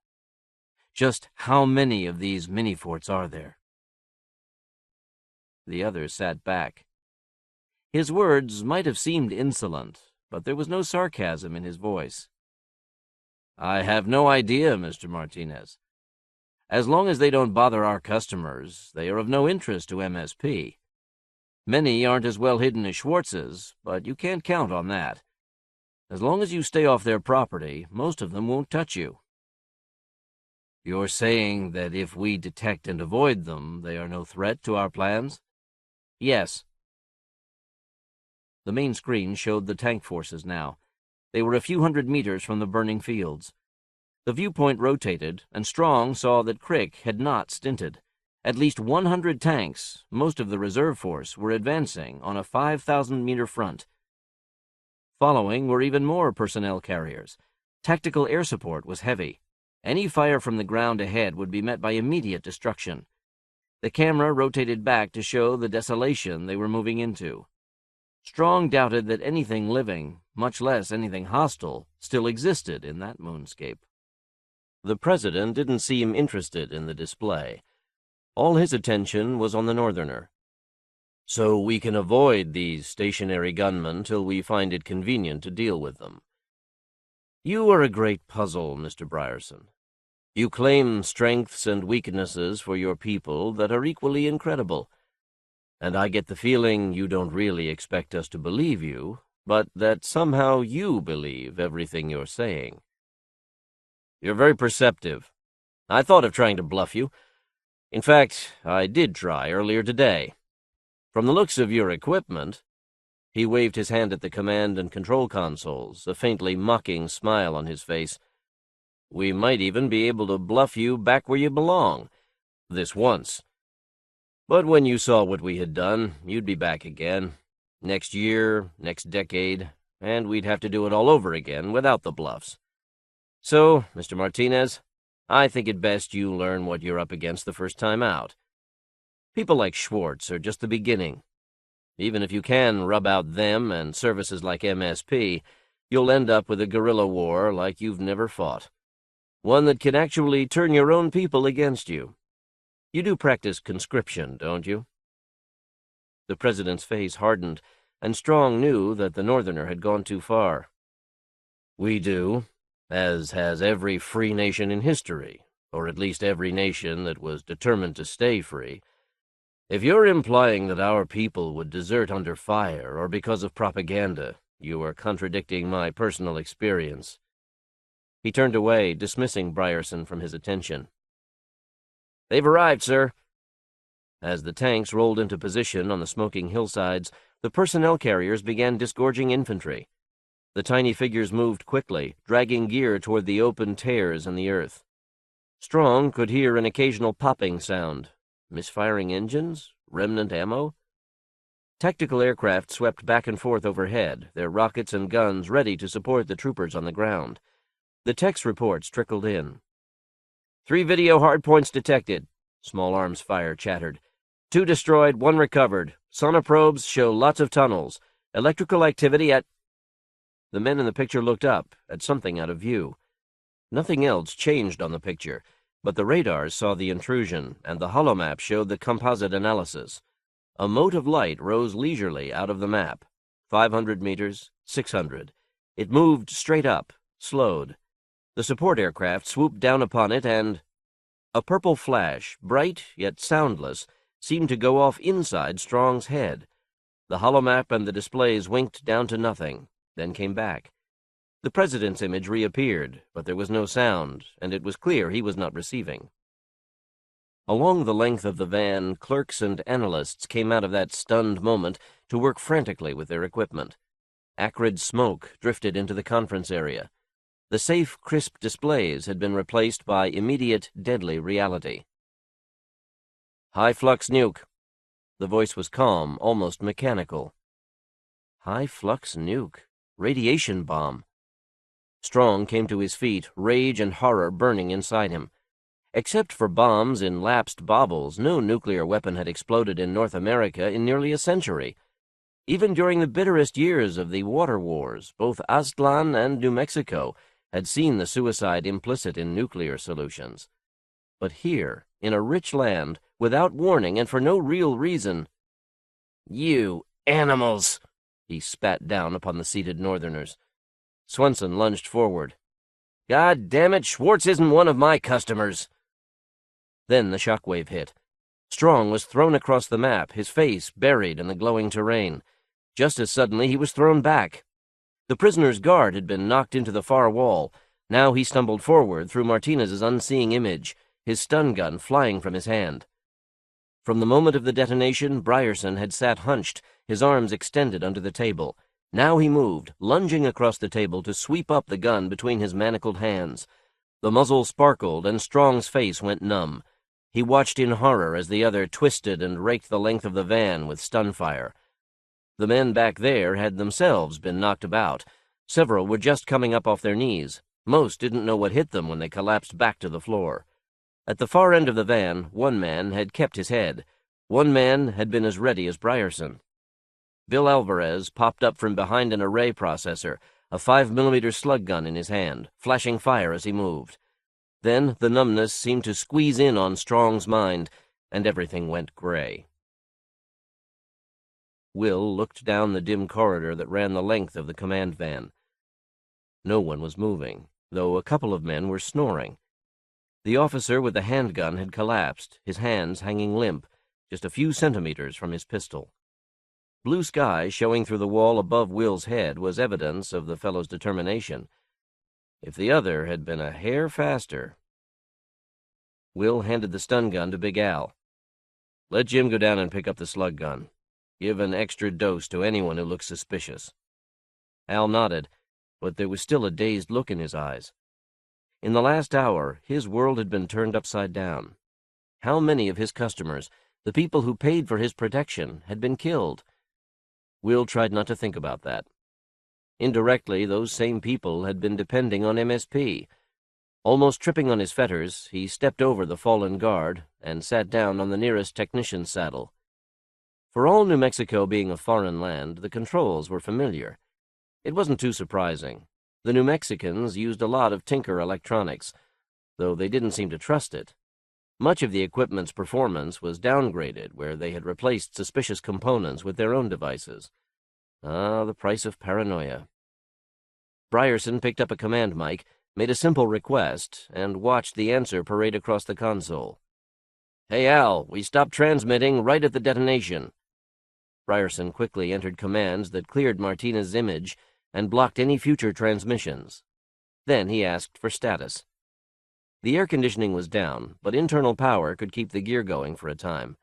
just how many of these mini-forts are there? The other sat back. His words might have seemed insolent, but there was no sarcasm in his voice. I have no idea, Mr. Martinez. As long as they don't bother our customers, they are of no interest to MSP. Many aren't as well hidden as Schwartz's, but you can't count on that. As long as you stay off their property, most of them won't touch you. You're saying that if we detect and avoid them, they are no threat to our plans? Yes. The main screen showed the tank forces now. They were a few hundred meters from the burning fields. The viewpoint rotated, and Strong saw that Crick had not stinted. At least 100 tanks, most of the reserve force, were advancing on a 5,000-meter front. Following were even more personnel carriers. Tactical air support was heavy. Any fire from the ground ahead would be met by immediate destruction. The camera rotated back to show the desolation they were moving into. Strong doubted that anything living, much less anything hostile, still existed in that moonscape. The president didn't seem interested in the display. All his attention was on the northerner. So we can avoid these stationary gunmen till we find it convenient to deal with them. You are a great puzzle, Mr. Brierson. You claim strengths and weaknesses for your people that are equally incredible. And I get the feeling you don't really expect us to believe you, but that somehow you believe everything you're saying. You're very perceptive. I thought of trying to bluff you. In fact, I did try earlier today. From the looks of your equipment— He waved his hand at the command and control consoles, a faintly mocking smile on his face. We might even be able to bluff you back where you belong. This once. But when you saw what we had done, you'd be back again. Next year, next decade, and we'd have to do it all over again without the bluffs. So, Mr. Martinez, I think it best you learn what you're up against the first time out. People like Schwartz are just the beginning. Even if you can rub out them and services like MSP, you'll end up with a guerrilla war like you've never fought. One that can actually turn your own people against you. You do practice conscription, don't you?" The president's face hardened, and Strong knew that the Northerner had gone too far. "We do, as has every free nation in history, or at least every nation that was determined to stay free. If you're implying that our people would desert under fire or because of propaganda, you are contradicting my personal experience." He turned away, dismissing Brierson from his attention. "They've arrived, sir." As the tanks rolled into position on the smoking hillsides, the personnel carriers began disgorging infantry. The tiny figures moved quickly, dragging gear toward the open tears in the earth. Strong could hear an occasional popping sound. Misfiring engines? Remnant ammo? Tactical aircraft swept back and forth overhead, their rockets and guns ready to support the troopers on the ground. The tech's reports trickled in. 3 video hardpoints detected. Small arms fire chattered. 2 destroyed, 1 recovered. Sonoprobes show lots of tunnels. Electrical activity at... The men in the picture looked up, at something out of view. Nothing else changed on the picture, but the radars saw the intrusion, and the holomap showed the composite analysis. A mote of light rose leisurely out of the map. 500 meters, 600. It moved straight up, slowed. The support aircraft swooped down upon it, and... A purple flash, bright yet soundless, seemed to go off inside Strong's head. The holomap and the displays winked down to nothing, then came back. The president's image reappeared, but there was no sound, and it was clear he was not receiving. Along the length of the van, clerks and analysts came out of that stunned moment to work frantically with their equipment. Acrid smoke drifted into the conference area. The safe, crisp displays had been replaced by immediate, deadly reality. "High-flux nuke." The voice was calm, almost mechanical. High-flux nuke. Radiation bomb. Strong came to his feet, rage and horror burning inside him. Except for bombs in lapsed baubles, no nuclear weapon had exploded in North America in nearly a century. Even during the bitterest years of the water wars, both Aztlan and New Mexico had seen the suicide implicit in nuclear solutions. But here, in a rich land, without warning and for no real reason— "You animals!" he spat down upon the seated Northerners. Swenson lunged forward. "God damn it, Schwartz isn't one of my customers!" Then the shockwave hit. Strong was thrown across the map, his face buried in the glowing terrain. Just as suddenly he was thrown back. The prisoner's guard had been knocked into the far wall. Now he stumbled forward through Martinez's unseeing image, his stun gun flying from his hand. From the moment of the detonation, Brierson had sat hunched, his arms extended under the table. Now he moved, lunging across the table to sweep up the gun between his manacled hands. The muzzle sparkled, and Strong's face went numb. He watched in horror as the other twisted and raked the length of the van with stun fire. The men back there had themselves been knocked about. Several were just coming up off their knees. Most didn't know what hit them when they collapsed back to the floor. At the far end of the van, one man had kept his head. One man had been as ready as Brierson. Bill Alvarez popped up from behind an array processor, a 5mm slug gun in his hand, flashing fire as he moved. Then the numbness seemed to squeeze in on Strong's mind, and everything went gray. Will looked down the dim corridor that ran the length of the command van. No one was moving, though a couple of men were snoring. The officer with the handgun had collapsed, his hands hanging limp, just a few centimeters from his pistol. Blue sky showing through the wall above Will's head was evidence of the fellow's determination. If the other had been a hair faster... Will handed the stun gun to Big Al. "Let Jim go down and pick up the slug gun. Give an extra dose to anyone who looks suspicious." Al nodded, but there was still a dazed look in his eyes. In the last hour, his world had been turned upside down. How many of his customers, the people who paid for his protection, had been killed? Will tried not to think about that. Indirectly, those same people had been depending on MSP. Almost tripping on his fetters, he stepped over the fallen guard and sat down on the nearest technician's saddle. For all New Mexico being a foreign land, the controls were familiar. It wasn't too surprising. The New Mexicans used a lot of Tinker electronics, though they didn't seem to trust it. Much of the equipment's performance was downgraded, where they had replaced suspicious components with their own devices. Ah, the price of paranoia. Brierson picked up a command mic, made a simple request, and watched the answer parade across the console. "Hey, Al, we stopped transmitting right at the detonation." Brierson quickly entered commands that cleared Martinez's image and blocked any future transmissions. Then he asked for status. The air conditioning was down, but internal power could keep the gear going for a time.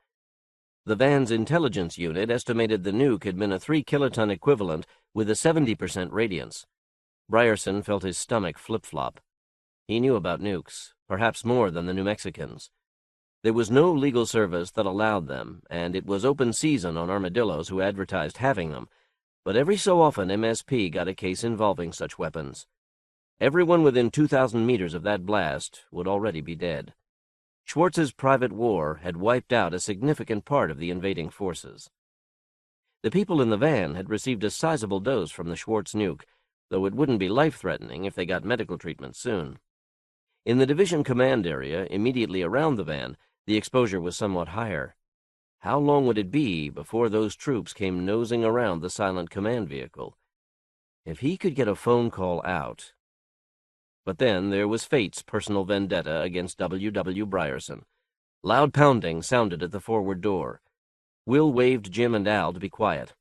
The van's intelligence unit estimated the nuke had been a 3-kiloton equivalent with a 70% radiance. Brierson felt his stomach flip-flop. He knew about nukes, perhaps more than the New Mexicans. There was no legal service that allowed them, and it was open season on armadillos who advertised having them, but every so often MSP got a case involving such weapons. Everyone within 2,000 meters of that blast would already be dead. Schwartz's private war had wiped out a significant part of the invading forces. The people in the van had received a sizable dose from the Schwartz nuke, though it wouldn't be life-threatening if they got medical treatment soon. In the division command area immediately around the van, the exposure was somewhat higher. How long would it be before those troops came nosing around the silent command vehicle? If he could get a phone call out... But then there was fate's personal vendetta against W. Brierson. Loud pounding sounded at the forward door. Will waved Jim and Al to be quiet.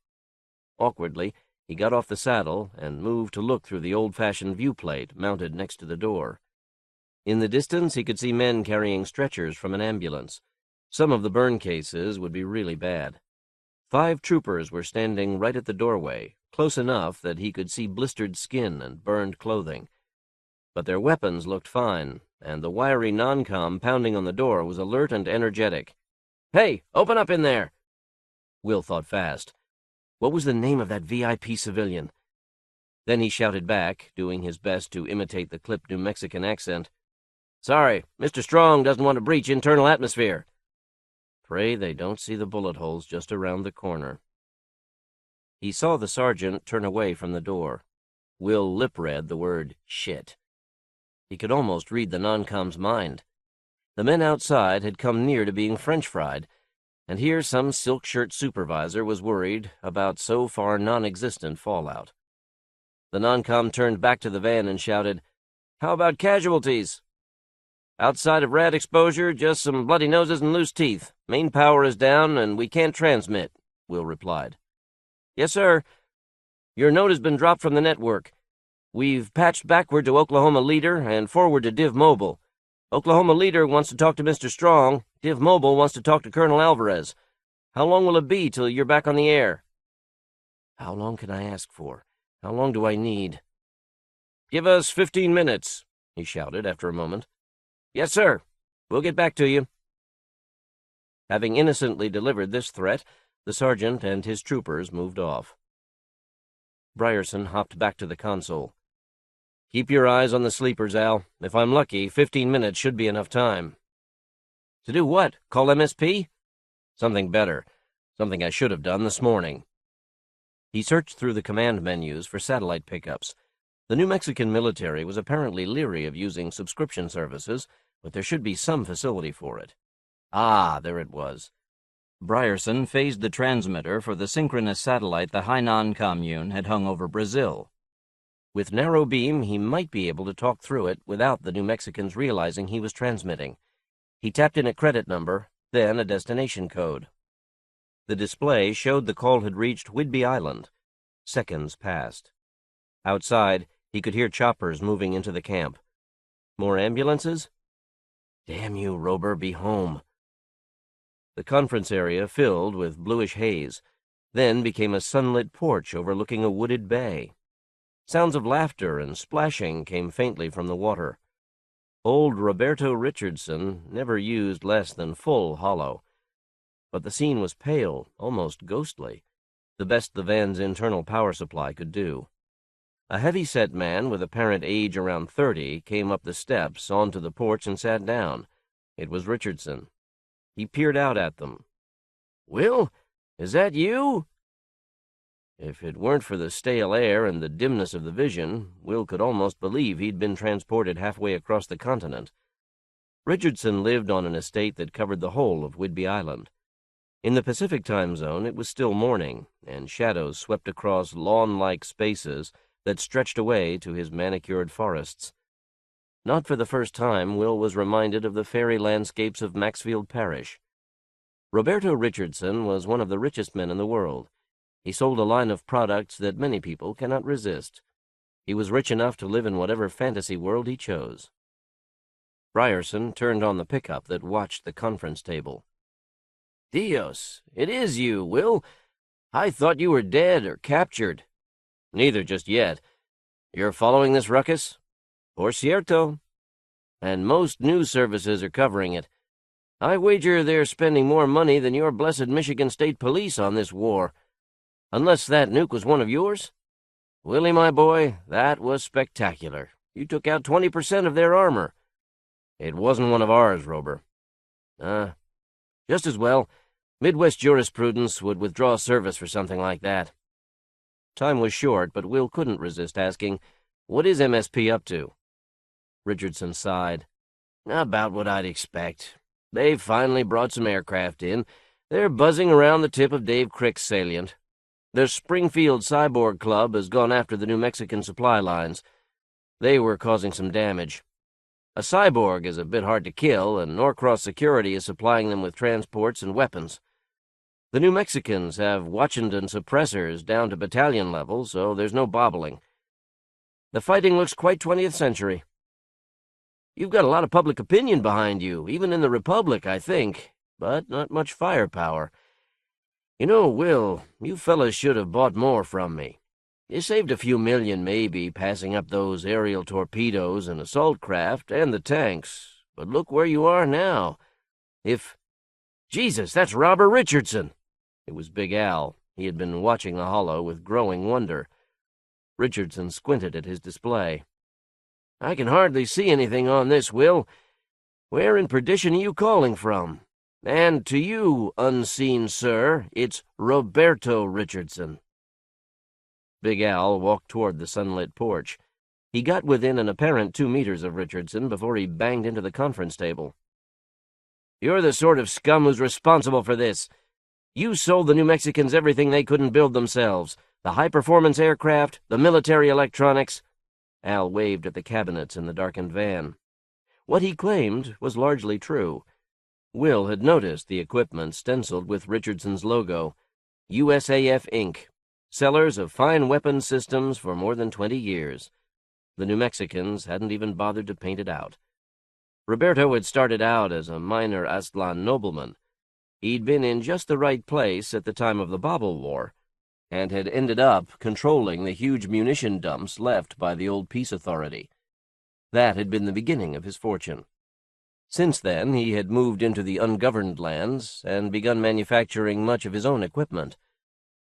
Awkwardly, he got off the saddle and moved to look through the old-fashioned viewplate mounted next to the door. In the distance, he could see men carrying stretchers from an ambulance. Some of the burn cases would be really bad. 5 troopers were standing right at the doorway, close enough that he could see blistered skin and burned clothing. But their weapons looked fine, and the wiry non-com pounding on the door was alert and energetic. "Hey, open up in there!" Will thought fast. What was the name of that VIP civilian? Then he shouted back, doing his best to imitate the clipped New Mexican accent. "Sorry, Mr. Strong doesn't want to breach internal atmosphere." Pray they don't see the bullet holes just around the corner. He saw the sergeant turn away from the door. Will lip-read the word shit. He could almost read the non-com's mind. The men outside had come near to being French-fried, and here some silk-shirt supervisor was worried about so far non-existent fallout. The non-com turned back to the van and shouted, "How about casualties?" "Outside of rad exposure, just some bloody noses and loose teeth. Main power is down, and we can't transmit," Will replied. "Yes, sir. Your note has been dropped from the network. We've patched backward to Oklahoma Leader and forward to Div Mobile. Oklahoma Leader wants to talk to Mr. Strong. Div Mobile wants to talk to Colonel Alvarez. How long will it be till you're back on the air?" How long can I ask for? How long do I need? "Give us 15 minutes, he shouted after a moment. "Yes, sir. We'll get back to you." Having innocently delivered this threat, the sergeant and his troopers moved off. Brierson hopped back to the console. "Keep your eyes on the sleepers, Al. If I'm lucky, 15 minutes should be enough time." "To do what? Call MSP?" "Something better. Something I should have done this morning." He searched through the command menus for satellite pickups. The New Mexican military was apparently leery of using subscription services, but there should be some facility for it. Ah, there it was. Brierson phased the transmitter for the synchronous satellite the Hainan commune had hung over Brazil. With narrow beam, he might be able to talk through it without the New Mexicans realizing he was transmitting. He tapped in a credit number, then a destination code. The display showed the call had reached Whidbey Island. Seconds passed. Outside, he could hear choppers moving into the camp. More ambulances? Damn you, Rober, be home. The conference area filled with bluish haze, then became a sunlit porch overlooking a wooded bay. Sounds of laughter and splashing came faintly from the water. Old Roberto Richardson never used less than full hollow. But the scene was pale, almost ghostly, the best the van's internal power supply could do. A heavy-set man with apparent age around 30 came up the steps onto the porch and sat down. It was Richardson. He peered out at them. "Will, is that you?" If it weren't for the stale air and the dimness of the vision, Will could almost believe he'd been transported halfway across the continent. Richardson lived on an estate that covered the whole of Whidbey Island. In the Pacific time zone, it was still morning, and shadows swept across lawn-like spaces that stretched away to his manicured forests. Not for the first time, Will was reminded of the fairy landscapes of Maxfield Parish. Roberto Richardson was one of the richest men in the world. He sold a line of products that many people cannot resist. He was rich enough to live in whatever fantasy world he chose. Ryerson turned on the pickup that watched the conference table. "Dios, it is you, Will. I thought you were dead or captured." "Neither just yet. You're following this ruckus?" "Por cierto. And most news services are covering it. I wager they're spending more money than your blessed Michigan State Police on this war. Unless that nuke was one of yours? Willie, my boy, that was spectacular. You took out 20% of their armor." "It wasn't one of ours, Rober." Just as well. Midwest jurisprudence would withdraw service for something like that." Time was short, but Will couldn't resist asking, "What is MSP up to?" Richardson sighed. "About what I'd expect. They've finally brought some aircraft in. They're buzzing around the tip of Dave Crick's salient. The Springfield Cyborg Club has gone after the New Mexican supply lines. They were causing some damage. A cyborg is a bit hard to kill, and Norcross Security is supplying them with transports and weapons. The New Mexicans have Washington suppressors down to battalion level, so there's no bobbling. The fighting looks quite 20th century. You've got a lot of public opinion behind you, even in the Republic, I think, but not much firepower. You know, Will, you fellas should have bought more from me. You saved a few million, maybe, passing up those aerial torpedoes and assault craft and the tanks, but look where you are now. If... Jesus, that's Robert Richardson!" It was Big Al. He had been watching the hollow with growing wonder. Richardson squinted at his display. "I can hardly see anything on this, Will. Where in perdition are you calling from? And to you, unseen sir, it's Roberto Richardson." Big Al walked toward the sunlit porch. He got within an apparent 2 meters of Richardson before he banged into the conference table. "You're the sort of scum who's responsible for this. You sold the New Mexicans everything they couldn't build themselves. The high-performance aircraft, the military electronics." Al waved at the cabinets in the darkened van. What he claimed was largely true. Will had noticed the equipment stenciled with Richardson's logo, USAF Inc., sellers of fine weapons systems for more than 20 years. The New Mexicans hadn't even bothered to paint it out. Roberto had started out as a minor Aztlan nobleman. He'd been in just the right place at the time of the Bobble War, and had ended up controlling the huge munition dumps left by the old peace authority. That had been the beginning of his fortune. Since then, he had moved into the ungoverned lands and begun manufacturing much of his own equipment.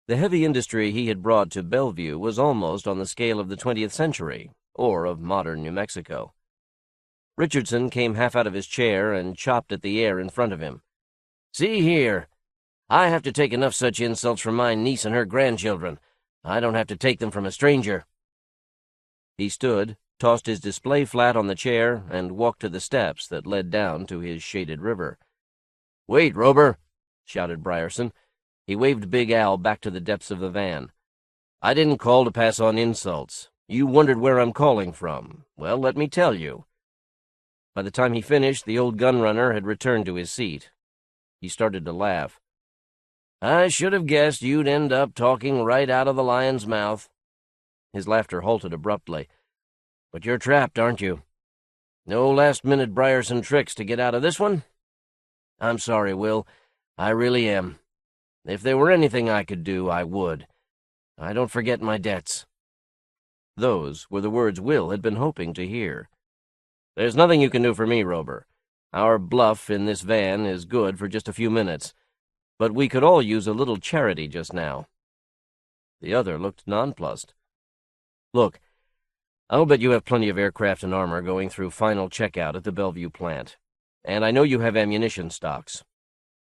The heavy industry he had brought to Bellevue was almost on the scale of the 20th century, or of modern New Mexico. Richardson came half out of his chair and chopped at the air in front of him. "See here. I have to take enough such insults from my niece and her grandchildren. I don't have to take them from a stranger." He stood, tossed his display flat on the chair, and walked to the steps that led down to his shaded river. "Wait, Rober!" shouted Ryerson. He waved Big Al back to the depths of the van. "I didn't call to pass on insults. You wondered where I'm calling from. Well, let me tell you." By the time he finished, the old gunrunner had returned to his seat. He started to laugh. "I should have guessed you'd end up talking right out of the lion's mouth." His laughter halted abruptly. "But you're trapped, aren't you? No last-minute Ryerson tricks to get out of this one?" "I'm sorry, Will. I really am. If there were anything I could do, I would. I don't forget my debts." Those were the words Will had been hoping to hear. There's nothing you can do for me, Rober. Our bluff in this van is good for just a few minutes, but we could all use a little charity just now." The other looked nonplussed. "Look, I'll bet you have plenty of aircraft and armor going through final checkout at the Bellevue plant, and I know you have ammunition stocks.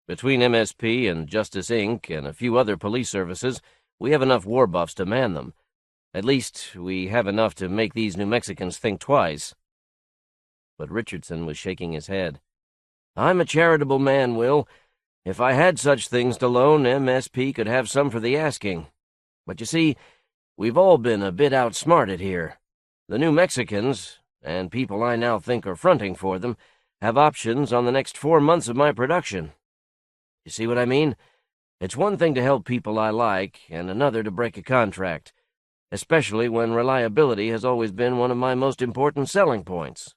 Between MSP and Justice, Inc. and a few other police services, we have enough war buffs to man them. At least, we have enough to make these New Mexicans think twice." But Richardson was shaking his head. "I'm a charitable man, Will. If I had such things to loan, MSP could have some for the asking. But you see, we've all been a bit outsmarted here. The New Mexicans, and people I now think are fronting for them, have options on the next 4 months of my production. You see what I mean? It's one thing to help people I like, and another to break a contract, especially when reliability has always been one of my most important selling points."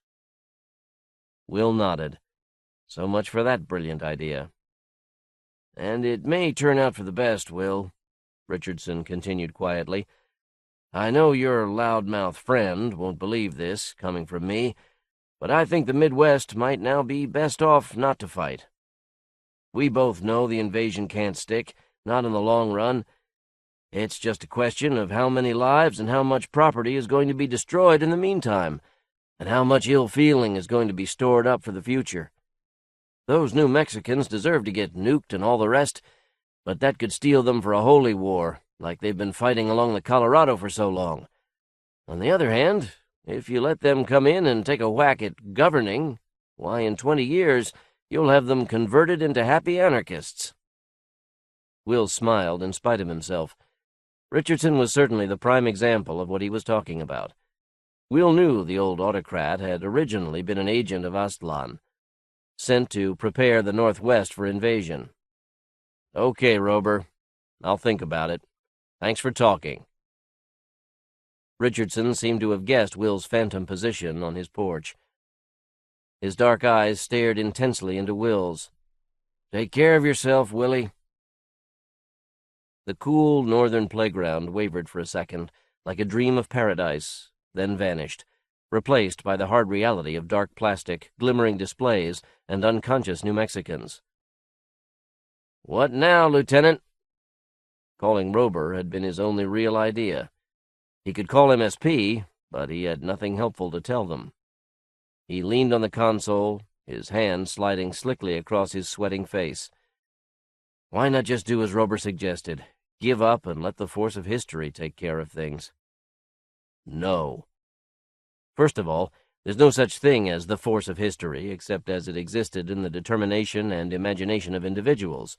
Will nodded. So much for that brilliant idea. "And it may turn out for the best, Will," Richardson continued quietly. "I know your loudmouth friend won't believe this, coming from me, but I think the Midwest might now be best off not to fight. We both know the invasion can't stick, not in the long run. It's just a question of how many lives and how much property is going to be destroyed in the meantime, and how much ill feeling is going to be stored up for the future. Those New Mexicans deserve to get nuked and all the rest, but that could steel them for a holy war, like they've been fighting along the Colorado for so long. On the other hand, if you let them come in and take a whack at governing, why, in 20 years, you'll have them converted into happy anarchists." Will smiled in spite of himself. Richardson was certainly the prime example of what he was talking about. Will knew the old autocrat had originally been an agent of Aztlan, sent to prepare the Northwest for invasion. "Okay, Rober. I'll think about it. Thanks for talking." Richardson seemed to have guessed Will's phantom position on his porch. His dark eyes stared intensely into Will's. "Take care of yourself, Willie." The cool northern playground wavered for a second, like a dream of paradise, then vanished, replaced by the hard reality of dark plastic, glimmering displays, and unconscious New Mexicans. "What now, Lieutenant?" Calling Rober had been his only real idea. He could call MSP, but he had nothing helpful to tell them. He leaned on the console, his hand sliding slickly across his sweating face. Why not just do as Rober suggested? Give up and let the force of history take care of things. No. First of all, there's no such thing as the force of history, except as it existed in the determination and imagination of individuals.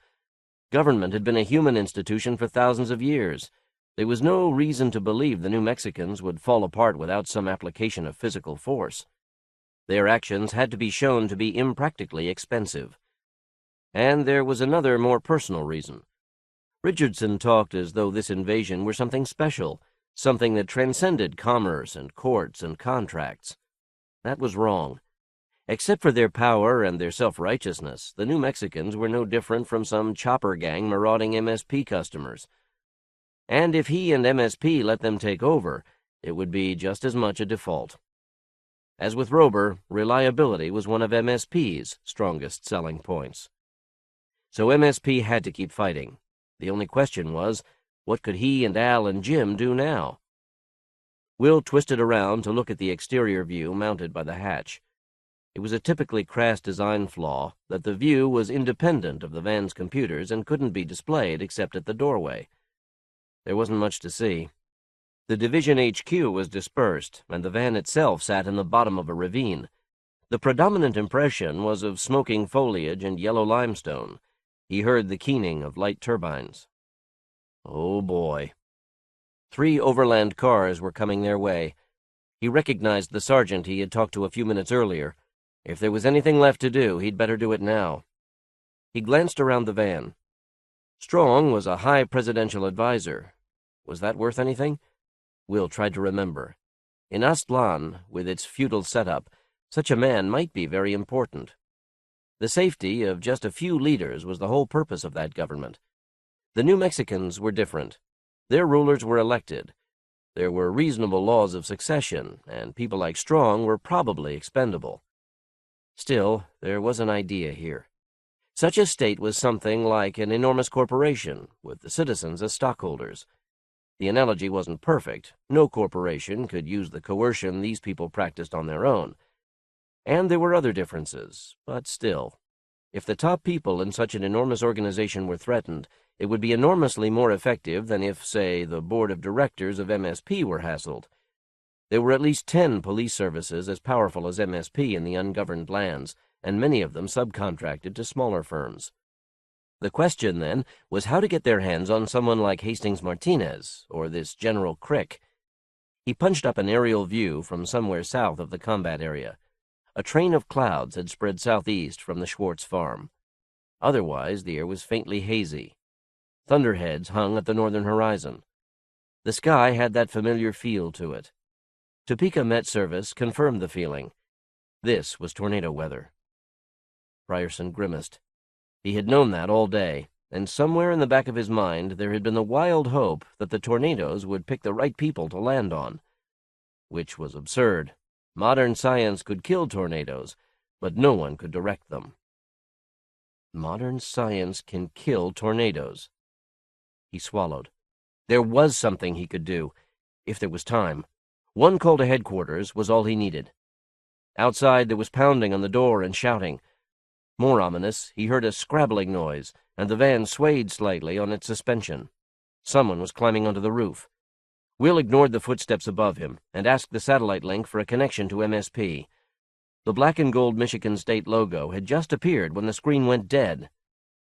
Government had been a human institution for thousands of years. There was no reason to believe the New Mexicans would fall apart without some application of physical force. Their actions had to be shown to be impractically expensive. And there was another, more personal reason. Richardson talked as though this invasion were something special, something that transcended commerce and courts and contracts. That was wrong. Except for their power and their self-righteousness, the New Mexicans were no different from some chopper gang marauding MSP customers. And if he and MSP let them take over, it would be just as much a default. As with Rober, reliability was one of MSP's strongest selling points. So MSP had to keep fighting. The only question was, what could he and Al and Jim do now? Will twisted around to look at the exterior view mounted by the hatch. It was a typically crass design flaw that the view was independent of the van's computers and couldn't be displayed except at the doorway. There wasn't much to see. The division HQ was dispersed, and the van itself sat in the bottom of a ravine. The predominant impression was of smoking foliage and yellow limestone. He heard the keening of light turbines. Oh, boy. 3 overland cars were coming their way. He recognized the sergeant he had talked to a few minutes earlier. If there was anything left to do, he'd better do it now. He glanced around the van. Strong was a high presidential advisor. Was that worth anything? Will tried to remember. In Aztlan, with its feudal setup, such a man might be very important. The safety of just a few leaders was the whole purpose of that government. The New Mexicans were different. Their rulers were elected. There were reasonable laws of succession, and people like Strong were probably expendable. Still, there was an idea here. Such a state was something like an enormous corporation, with the citizens as stockholders. The analogy wasn't perfect. No corporation could use the coercion these people practiced on their own. And there were other differences, but still. If the top people in such an enormous organization were threatened, it would be enormously more effective than if, say, the board of directors of MSP were hassled. There were at least 10 police services as powerful as MSP in the ungoverned lands, and many of them subcontracted to smaller firms. The question, then, was how to get their hands on someone like Hastings Martinez, or this General Crick. He punched up an aerial view from somewhere south of the combat area. A train of clouds had spread southeast from the Schwartz farm. Otherwise, the air was faintly hazy. Thunderheads hung at the northern horizon. The sky had that familiar feel to it. Topeka Met Service confirmed the feeling. This was tornado weather. Ryerson grimaced. He had known that all day, and somewhere in the back of his mind there had been the wild hope that the tornadoes would pick the right people to land on. Which was absurd. Modern science could kill tornadoes, but no one could direct them. Modern science can kill tornadoes. He swallowed. There was something he could do, if there was time. One call to headquarters was all he needed. Outside there was pounding on the door and shouting. More ominous, he heard a scrabbling noise, and the van swayed slightly on its suspension. Someone was climbing onto the roof. Will ignored the footsteps above him and asked the satellite link for a connection to MSP. The black and gold Michigan State logo had just appeared when the screen went dead.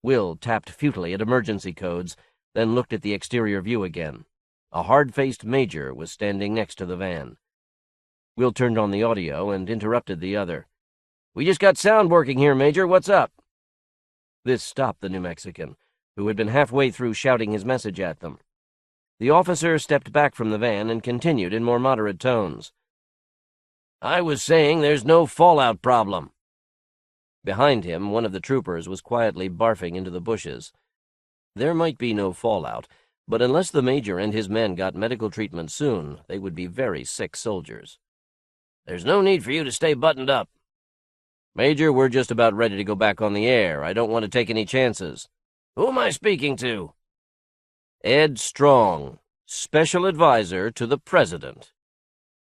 Will tapped futilely at emergency codes, then looked at the exterior view again. A hard-faced major was standing next to the van. Will turned on the audio and interrupted the other. "We just got sound working here, Major. What's up?" This stopped the New Mexican, who had been halfway through shouting his message at them. The officer stepped back from the van and continued in more moderate tones. "I was saying there's no fallout problem." Behind him, one of the troopers was quietly barfing into the bushes. There might be no fallout, but unless the major and his men got medical treatment soon, they would be very sick soldiers. "There's no need for you to stay buttoned up." "Major, we're just about ready to go back on the air. I don't want to take any chances." "Who am I speaking to?" "Ed Strong, Special Advisor to the President."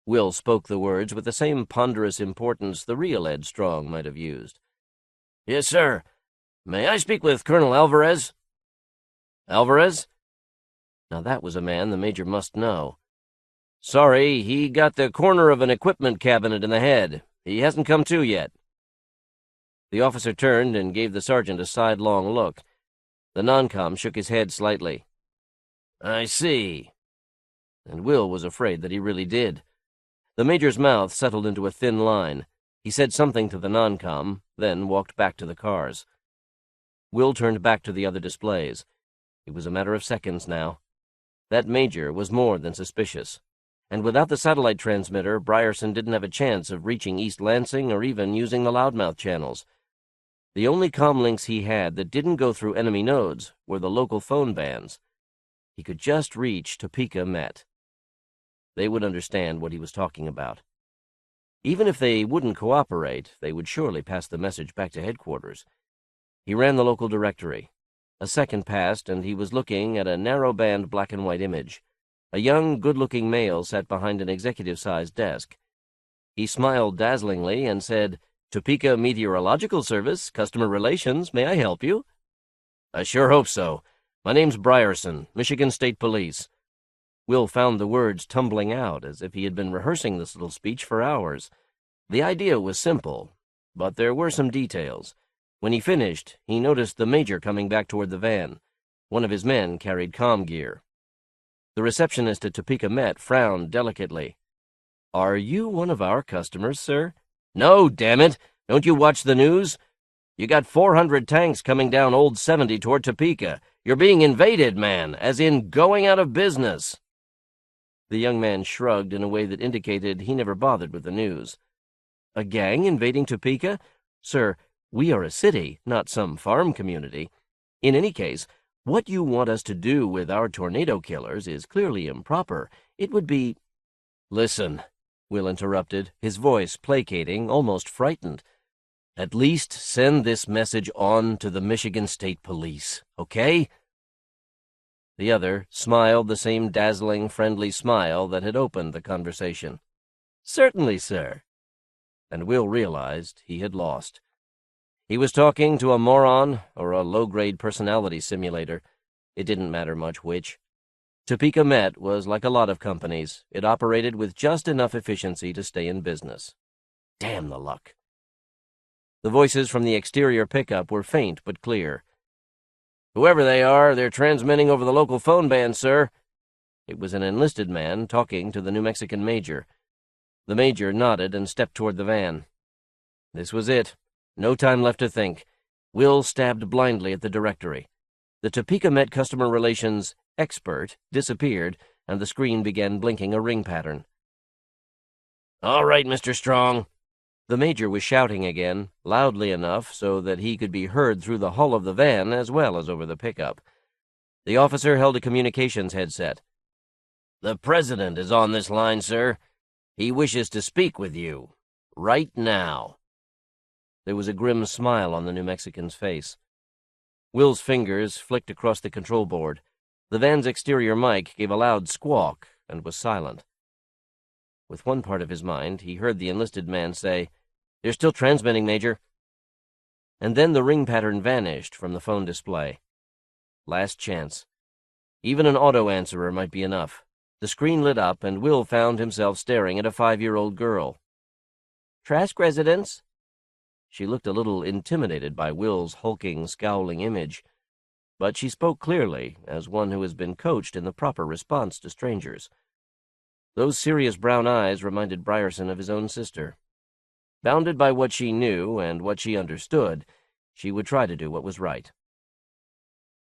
Will spoke the words with the same ponderous importance the real Ed Strong might have used. "Yes, sir. May I speak with Colonel Alvarez?" "Alvarez?" Now that was a man the major must know. "Sorry, he got the corner of an equipment cabinet in the head. He hasn't come to yet." The officer turned and gave the sergeant a sidelong look. The non-com shook his head slightly. "I see." And Will was afraid that he really did. The major's mouth settled into a thin line. He said something to the non-com, then walked back to the cars. Will turned back to the other displays. It was a matter of seconds now. That major was more than suspicious. And without the satellite transmitter, Ryerson didn't have a chance of reaching East Lansing or even using the loudmouth channels. The only comlinks he had that didn't go through enemy nodes were the local phone bands. He could just reach Topeka Met. They would understand what he was talking about. Even if they wouldn't cooperate, they would surely pass the message back to headquarters. He ran the local directory. A second passed, and he was looking at a narrow-band black-and-white image. A young, good-looking male sat behind an executive-sized desk. He smiled dazzlingly and said, "Topeka Meteorological Service, Customer Relations, may I help you?" "I sure hope so. My name's Ryerson, Michigan State Police." Will found the words tumbling out as if he had been rehearsing this little speech for hours. The idea was simple, but there were some details. When he finished, he noticed the major coming back toward the van. One of his men carried comm gear. The receptionist at Topeka Met frowned delicately. "Are you one of our customers, sir?" "No, damn it! Don't you watch the news? You got 400 tanks coming down Old 70 toward Topeka. You're being invaded, man, as in going out of business." The young man shrugged in a way that indicated he never bothered with the news. "A gang invading Topeka? Sir, we are a city, not some farm community. In any case, What you want us to do with our tornado killers is clearly improper. It would be—" "Listen," Will interrupted, his voice placating, almost frightened. "At least send this message on to the Michigan State Police, okay?" The other smiled the same dazzling, friendly smile that had opened the conversation. "Certainly, sir." And Will realized he had lost. He was talking to a moron or a low-grade personality simulator. It didn't matter much which. Topeka Met was like a lot of companies. It operated with just enough efficiency to stay in business. Damn the luck. The voices from the exterior pickup were faint but clear. "Whoever they are, they're transmitting over the local phone band, sir." It was an enlisted man talking to the New Mexican major. The major nodded and stepped toward the van. This was it. No time left to think. Will stabbed blindly at the directory. The Topeka Met customer relations expert disappeared, and the screen began blinking a ring pattern. "All right, Mr. Strong." The major was shouting again, loudly enough so that he could be heard through the hull of the van as well as over the pickup. The officer held a communications headset. "The president is on this line, sir. He wishes to speak with you. Right now." There was a grim smile on the New Mexican's face. Will's fingers flicked across the control board. The van's exterior mic gave a loud squawk and was silent. With one part of his mind, he heard the enlisted man say, "They're still transmitting, Major." And then the ring pattern vanished from the phone display. Last chance. Even an auto-answerer might be enough. The screen lit up, and Will found himself staring at a 5-year-old girl. "Trask residence?" She looked a little intimidated by Will's hulking, scowling image, but she spoke clearly, as one who has been coached in the proper response to strangers. Those serious brown eyes reminded Brierson of his own sister. Bounded by what she knew and what she understood, she would try to do what was right.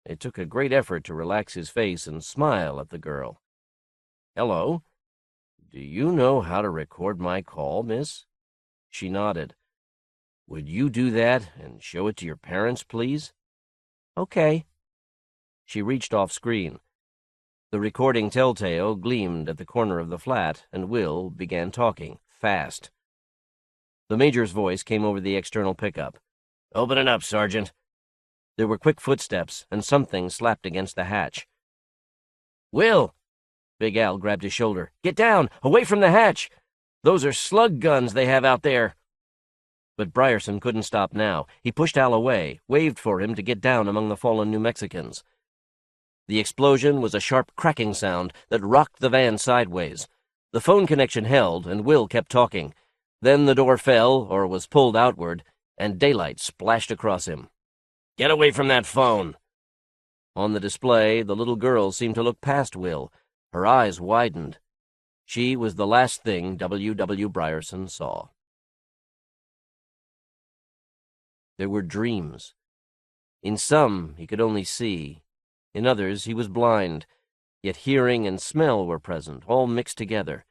It took a great effort to relax his face and smile at the girl. "Hello. Do you know how to record my call, miss?" She nodded. "Would you do that and show it to your parents, please?" "Okay." She reached off screen. The recording telltale gleamed at the corner of the flat, and Will began talking, fast. The major's voice came over the external pickup. "Open it up, Sergeant." There were quick footsteps, and something slapped against the hatch. "Will!" Big Al grabbed his shoulder. "Get down! Away from the hatch! Those are slug guns they have out there!" But Brierson couldn't stop now. He pushed Al away, waved for him to get down among the fallen New Mexicans. The explosion was a sharp cracking sound that rocked the van sideways. The phone connection held, and Will kept talking. Then the door fell, or was pulled outward, and daylight splashed across him. "Get away from that phone!" On the display, the little girl seemed to look past Will. Her eyes widened. She was the last thing W. Brierson saw. There were dreams. In some, he could only see. In others, he was blind. Yet hearing and smell were present, all mixed together.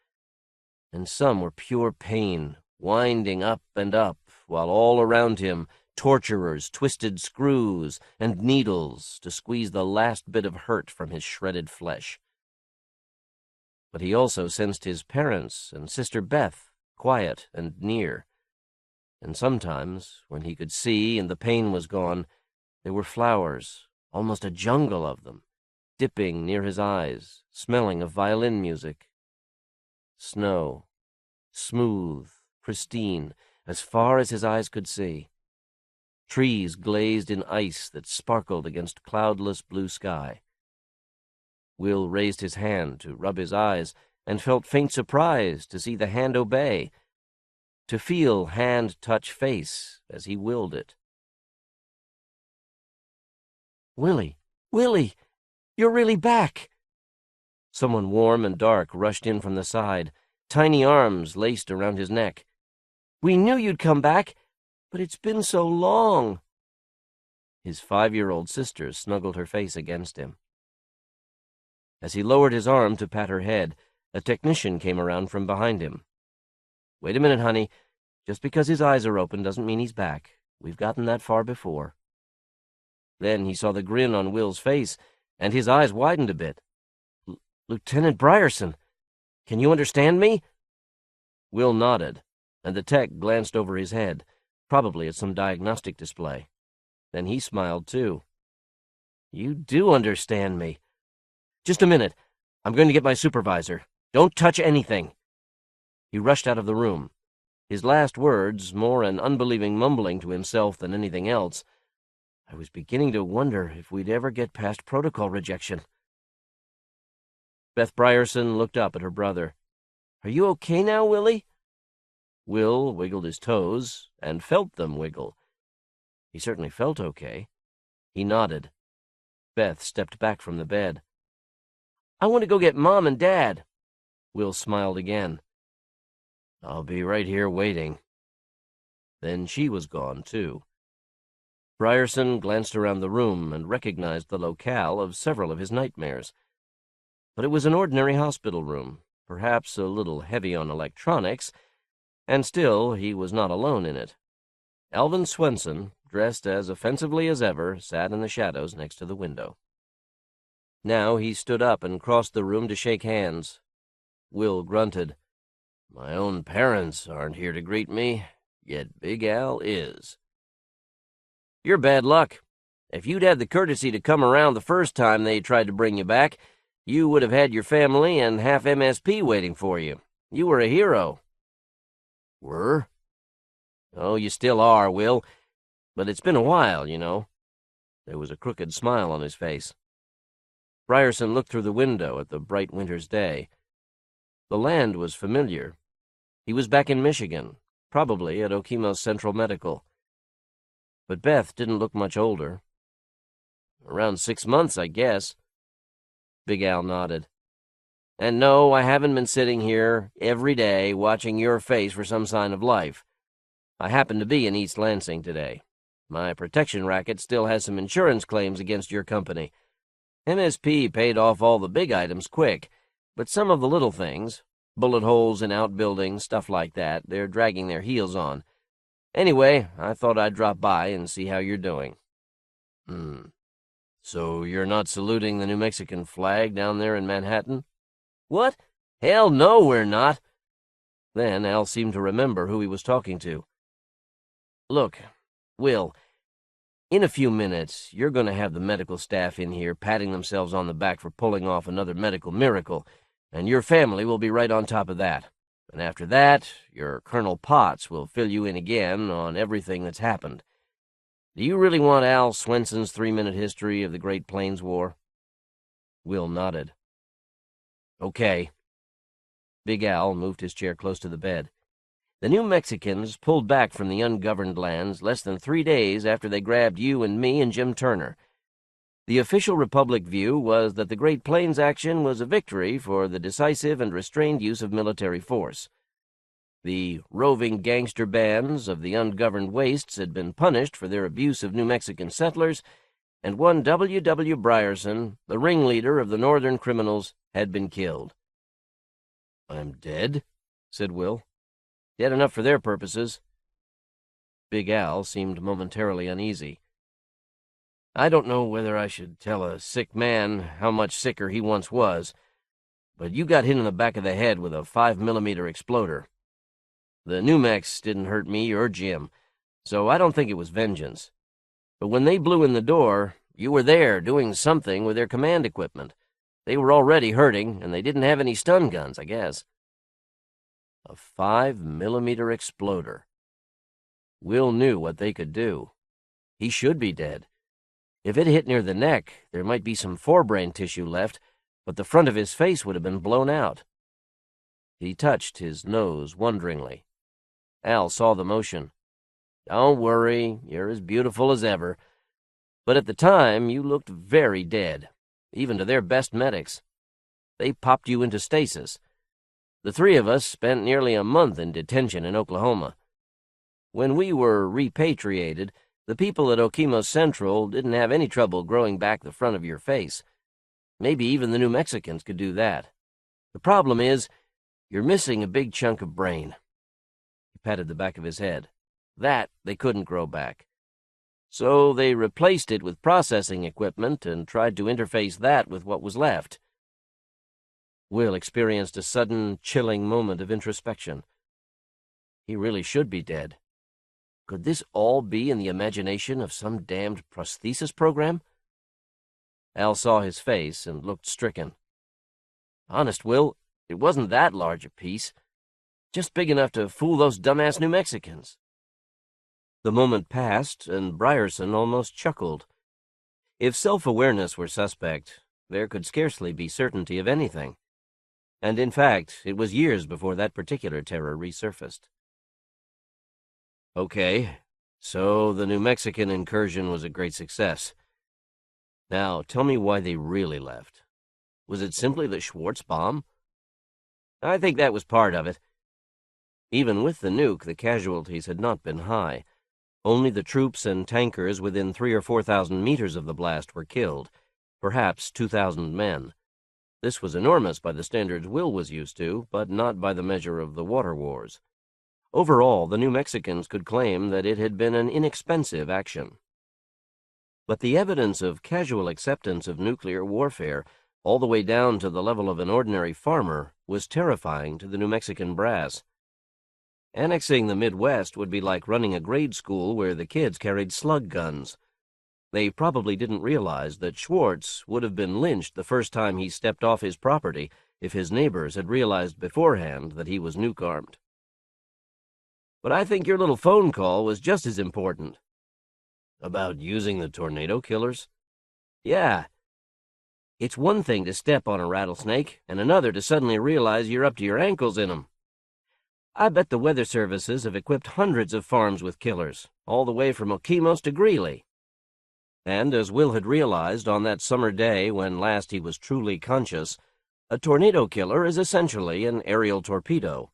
And some were pure pain, winding up and up, while all around him torturers twisted screws and needles to squeeze the last bit of hurt from his shredded flesh. But he also sensed his parents and Sister Beth, quiet and near. And sometimes, when he could see and the pain was gone, there were flowers, almost a jungle of them, dipping near his eyes, smelling of violin music. Snow, smooth, pristine, as far as his eyes could see. Trees glazed in ice that sparkled against cloudless blue sky. Will raised his hand to rub his eyes, and felt faint surprise to see the hand obey, to feel hand touch face as he willed it. "Willie! Willie! You're really back!" Someone warm and dark rushed in from the side, tiny arms laced around his neck. "We knew you'd come back, but it's been so long." His 5-year-old sister snuggled her face against him. As he lowered his arm to pat her head, a technician came around from behind him. "Wait a minute, honey. Just because his eyes are open doesn't mean he's back. We've gotten that far before." Then he saw the grin on Will's face, and his eyes widened a bit. "Lieutenant Brierson, can you understand me?" Will nodded, and the tech glanced over his head, probably at some diagnostic display. Then he smiled, too. "You do understand me. Just a minute. I'm going to get my supervisor. Don't touch anything." He rushed out of the room. His last words, more an unbelieving mumbling to himself than anything else. I was beginning to wonder if we'd ever get past protocol rejection. Beth Brierson looked up at her brother. "Are you okay now, Willie?" Will wiggled his toes and felt them wiggle. He certainly felt okay. He nodded. Beth stepped back from the bed. "I want to go get Mom and Dad." Will smiled again. "I'll be right here waiting." Then she was gone, too. Brierson glanced around the room and recognized the locale of several of his nightmares. But it was an ordinary hospital room, perhaps a little heavy on electronics, and still he was not alone in it. Alvin Swenson, dressed as offensively as ever, sat in the shadows next to the window. Now he stood up and crossed the room to shake hands. Will grunted. "My own parents aren't here to greet me, yet Big Al is." "You're bad luck. If you'd had the courtesy to come around the first time they tried to bring you back, you would have had your family and half MSP waiting for you. You were a hero." "Were?" "Oh, you still are, Will. But it's been a while, you know." There was a crooked smile on his face. Brierson looked through the window at the bright winter's day. The land was familiar. He was back in Michigan, probably at Okemos Central Medical. But Beth didn't look much older. "Around 6 months, I guess." Big Al nodded. "And no, I haven't been sitting here every day watching your face for some sign of life. I happened to be in East Lansing today. My protection racket still has some insurance claims against your company. MSP paid off all the big items quick, but some of the little things, bullet holes in outbuildings, stuff like that, they're dragging their heels on. Anyway, I thought I'd drop by and see how you're doing." "So you're not saluting the New Mexican flag down there in Manhattan?" "What? Hell no, we're not." Then Al seemed to remember who he was talking to. "Look, Will, in a few minutes, you're going to have the medical staff in here patting themselves on the back for pulling off another medical miracle, and your family will be right on top of that. And after that, your Colonel Potts will fill you in again on everything that's happened. Do you really want Al Swenson's 3-minute history of the Great Plains War?" Will nodded. "Okay." Big Al moved his chair close to the bed. "The New Mexicans pulled back from the ungoverned lands less than 3 days after they grabbed you and me and Jim Turner. The official Republic view was that the Great Plains action was a victory for the decisive and restrained use of military force. The roving gangster bands of the ungoverned wastes had been punished for their abuse of New Mexican settlers, and one W. Brierson, the ringleader of the northern criminals, had been killed." "I'm dead?" said Will. "Dead enough for their purposes." Big Al seemed momentarily uneasy. "I don't know whether I should tell a sick man how much sicker he once was, but you got hit in the back of the head with a 5mm exploder. The New Mex didn't hurt me or Jim, so I don't think it was vengeance. But when they blew in the door, you were there doing something with their command equipment. They were already hurting, and they didn't have any stun guns, I guess." A 5mm exploder. Will knew what they could do. He should be dead. If it hit near the neck, there might be some forebrain tissue left, but the front of his face would have been blown out. He touched his nose wonderingly. Al saw the motion. "Don't worry, you're as beautiful as ever. But at the time, you looked very dead, even to their best medics. They popped you into stasis. The 3 of us spent nearly a month in detention in Oklahoma. When we were repatriated, the people at Okemos Central didn't have any trouble growing back the front of your face. Maybe even the New Mexicans could do that. The problem is, you're missing a big chunk of brain." He patted the back of his head. "That they couldn't grow back. So they replaced it with processing equipment and tried to interface that with what was left. Will experienced a sudden, chilling moment of introspection. He really should be dead. Could this all be in the imagination of some damned prosthesis program? Al saw his face and looked stricken. Honest, Will, it wasn't that large a piece. Just big enough to fool those dumbass New Mexicans. The moment passed, and Brierson almost chuckled. If self-awareness were suspect, there could scarcely be certainty of anything. And in fact, it was years before that particular terror resurfaced. Okay, so the New Mexican incursion was a great success. Now, tell me why they really left. Was it simply the Schwartz bomb? I think that was part of it. Even with the nuke, the casualties had not been high. Only the troops and tankers within 3,000 or 4,000 meters of the blast were killed, perhaps 2,000 men. This was enormous by the standards Will was used to, but not by the measure of the water wars. Overall, the New Mexicans could claim that it had been an inexpensive action. But the evidence of casual acceptance of nuclear warfare, all the way down to the level of an ordinary farmer, was terrifying to the New Mexican brass. Annexing the Midwest would be like running a grade school where the kids carried slug guns. They probably didn't realize that Schwartz would have been lynched the first time he stepped off his property if his neighbors had realized beforehand that he was nuke-armed. But I think your little phone call was just as important. About using the tornado killers? Yeah. It's one thing to step on a rattlesnake, and another to suddenly realize you're up to your ankles in 'em. I bet the weather services have equipped hundreds of farms with killers, all the way from Okemos to Greeley. And as Will had realized on that summer day when last he was truly conscious, a tornado killer is essentially an aerial torpedo.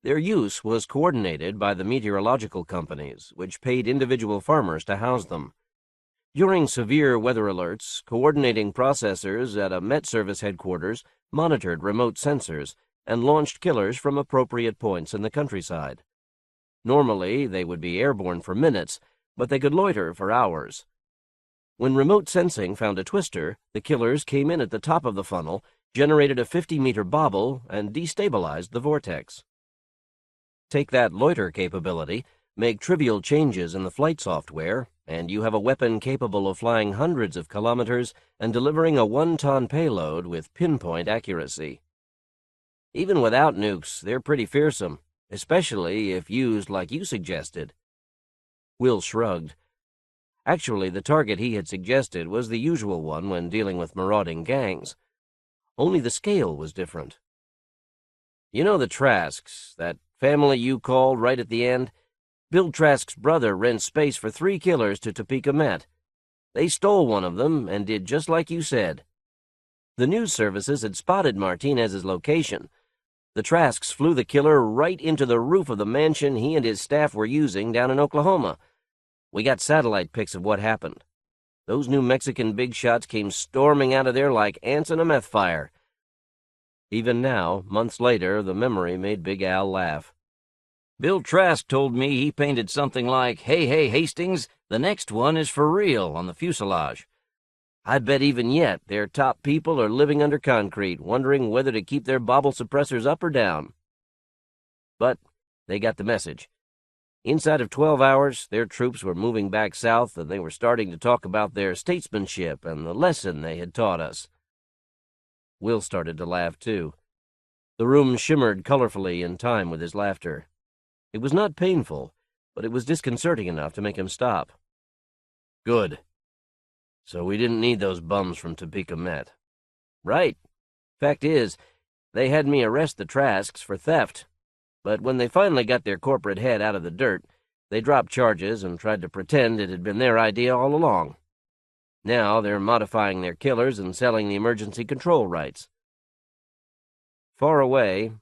Their use was coordinated by the meteorological companies, which paid individual farmers to house them. During severe weather alerts, coordinating processors at a Met Service headquarters monitored remote sensors and launched killers from appropriate points in the countryside. Normally, they would be airborne for minutes, but they could loiter for hours. When remote sensing found a twister, the killers came in at the top of the funnel, generated a 50-meter bobble, and destabilized the vortex. Take that loiter capability, make trivial changes in the flight software, and you have a weapon capable of flying hundreds of kilometers and delivering a 1-ton payload with pinpoint accuracy. Even without nukes, they're pretty fearsome, especially if used like you suggested. Will shrugged. Actually, the target he had suggested was the usual one when dealing with marauding gangs. Only the scale was different. You know the Trasks, that family you called right at the end? Bill Trask's brother rents space for 3 killers to Topeka Met. They stole one of them and did just like you said. The news services had spotted Martinez's location. The Trasks flew the killer right into the roof of the mansion he and his staff were using down in Oklahoma. We got satellite pics of what happened. Those New Mexican big shots came storming out of there like ants in a meth fire. Even now, months later, the memory made Big Al laugh. Bill Trask told me he painted something like, "Hey, hey, Hastings, the next one is for real," on the fuselage. I bet even yet their top people are living under concrete, wondering whether to keep their bobble suppressors up or down. But they got the message. Inside of 12 hours, their troops were moving back south, and they were starting to talk about their statesmanship and the lesson they had taught us. Will started to laugh, too. The room shimmered colorfully in time with his laughter. It was not painful, but it was disconcerting enough to make him stop. Good. So we didn't need those bums from Topeka Met. Right. Fact is, they had me arrest the Trasks for theft. But when they finally got their corporate head out of the dirt, they dropped charges and tried to pretend it had been their idea all along. Now they're modifying their killers and selling the emergency control rights. Far away,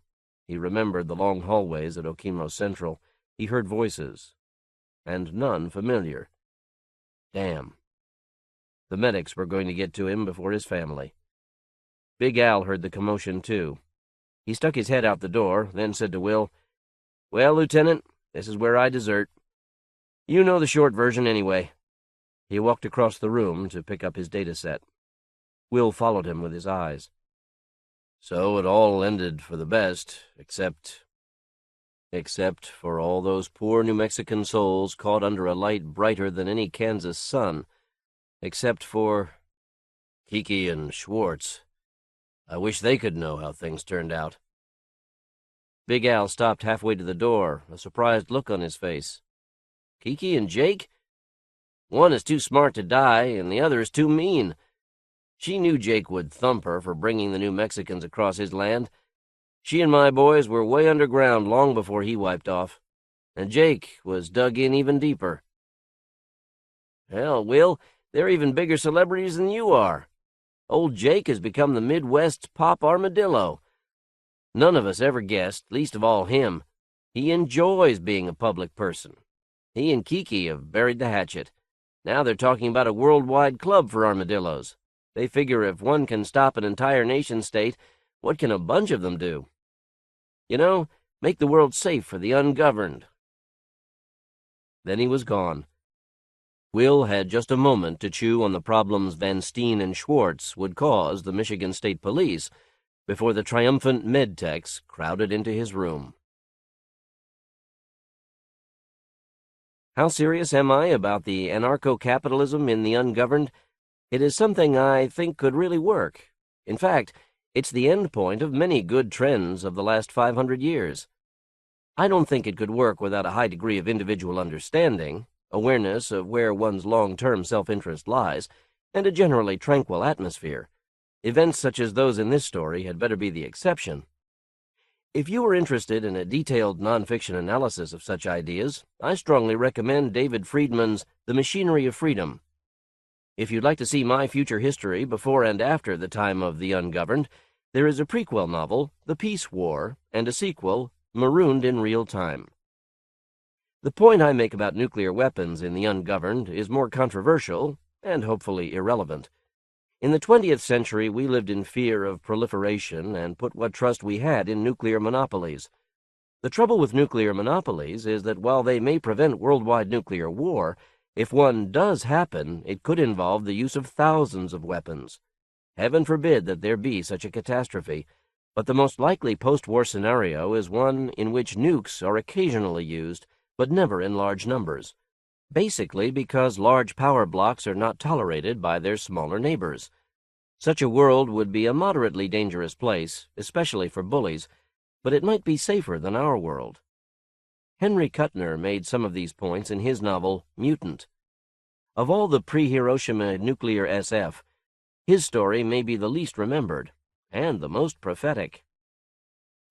he remembered the long hallways at Okemos Central. He heard voices, and none familiar. Damn. The medics were going to get to him before his family. Big Al heard the commotion, too. He stuck his head out the door, then said to Will, "Well, Lieutenant, this is where I desert. You know the short version anyway. He walked across the room to pick up his data set. Will followed him with his eyes. So it all ended for the best, except for all those poor New Mexican souls caught under a light brighter than any Kansas sun. Except for Kiki and Schwartz. I wish they could know how things turned out. Big Al stopped halfway to the door, a surprised look on his face. Kiki and Jake? One is too smart to die, and the other is too mean. She knew Jake would thump her for bringing the New Mexicans across his land. She and my boys were way underground long before he wiped off, and Jake was dug in even deeper. Hell, Will, they're even bigger celebrities than you are. Old Jake has become the Midwest pop armadillo. None of us ever guessed, least of all him. He enjoys being a public person. He and Kiki have buried the hatchet. Now they're talking about a worldwide club for armadillos. They figure if one can stop an entire nation-state, what can a bunch of them do? You know, make the world safe for the ungoverned. Then he was gone. Will had just a moment to chew on the problems Van Steen and Schwartz would cause the Michigan State Police before the triumphant medtechs crowded into his room. How serious am I about the anarcho-capitalism in the ungoverned? It is something I think could really work. In fact, it's the end point of many good trends of the last 500 years. I don't think it could work without a high degree of individual understanding, awareness of where one's long-term self-interest lies, and a generally tranquil atmosphere. Events such as those in this story had better be the exception. If you are interested in a detailed nonfiction analysis of such ideas, I strongly recommend David Friedman's The Machinery of Freedom. If you'd like to see my future history before and after the time of the ungoverned, there is a prequel novel, The Peace War, and a sequel, Marooned in Real Time. The point I make about nuclear weapons in the ungoverned is more controversial and hopefully irrelevant. In the 20th century, we lived in fear of proliferation and put what trust we had in nuclear monopolies. The trouble with nuclear monopolies is that while they may prevent worldwide nuclear war, if one does happen, it could involve the use of thousands of weapons. Heaven forbid that there be such a catastrophe, but the most likely post-war scenario is one in which nukes are occasionally used, but never in large numbers, basically because large power blocks are not tolerated by their smaller neighbors. Such a world would be a moderately dangerous place, especially for bullies, but it might be safer than our world. Henry Kuttner made some of these points in his novel, Mutant. Of all the pre-Hiroshima nuclear SF, his story may be the least remembered, and the most prophetic.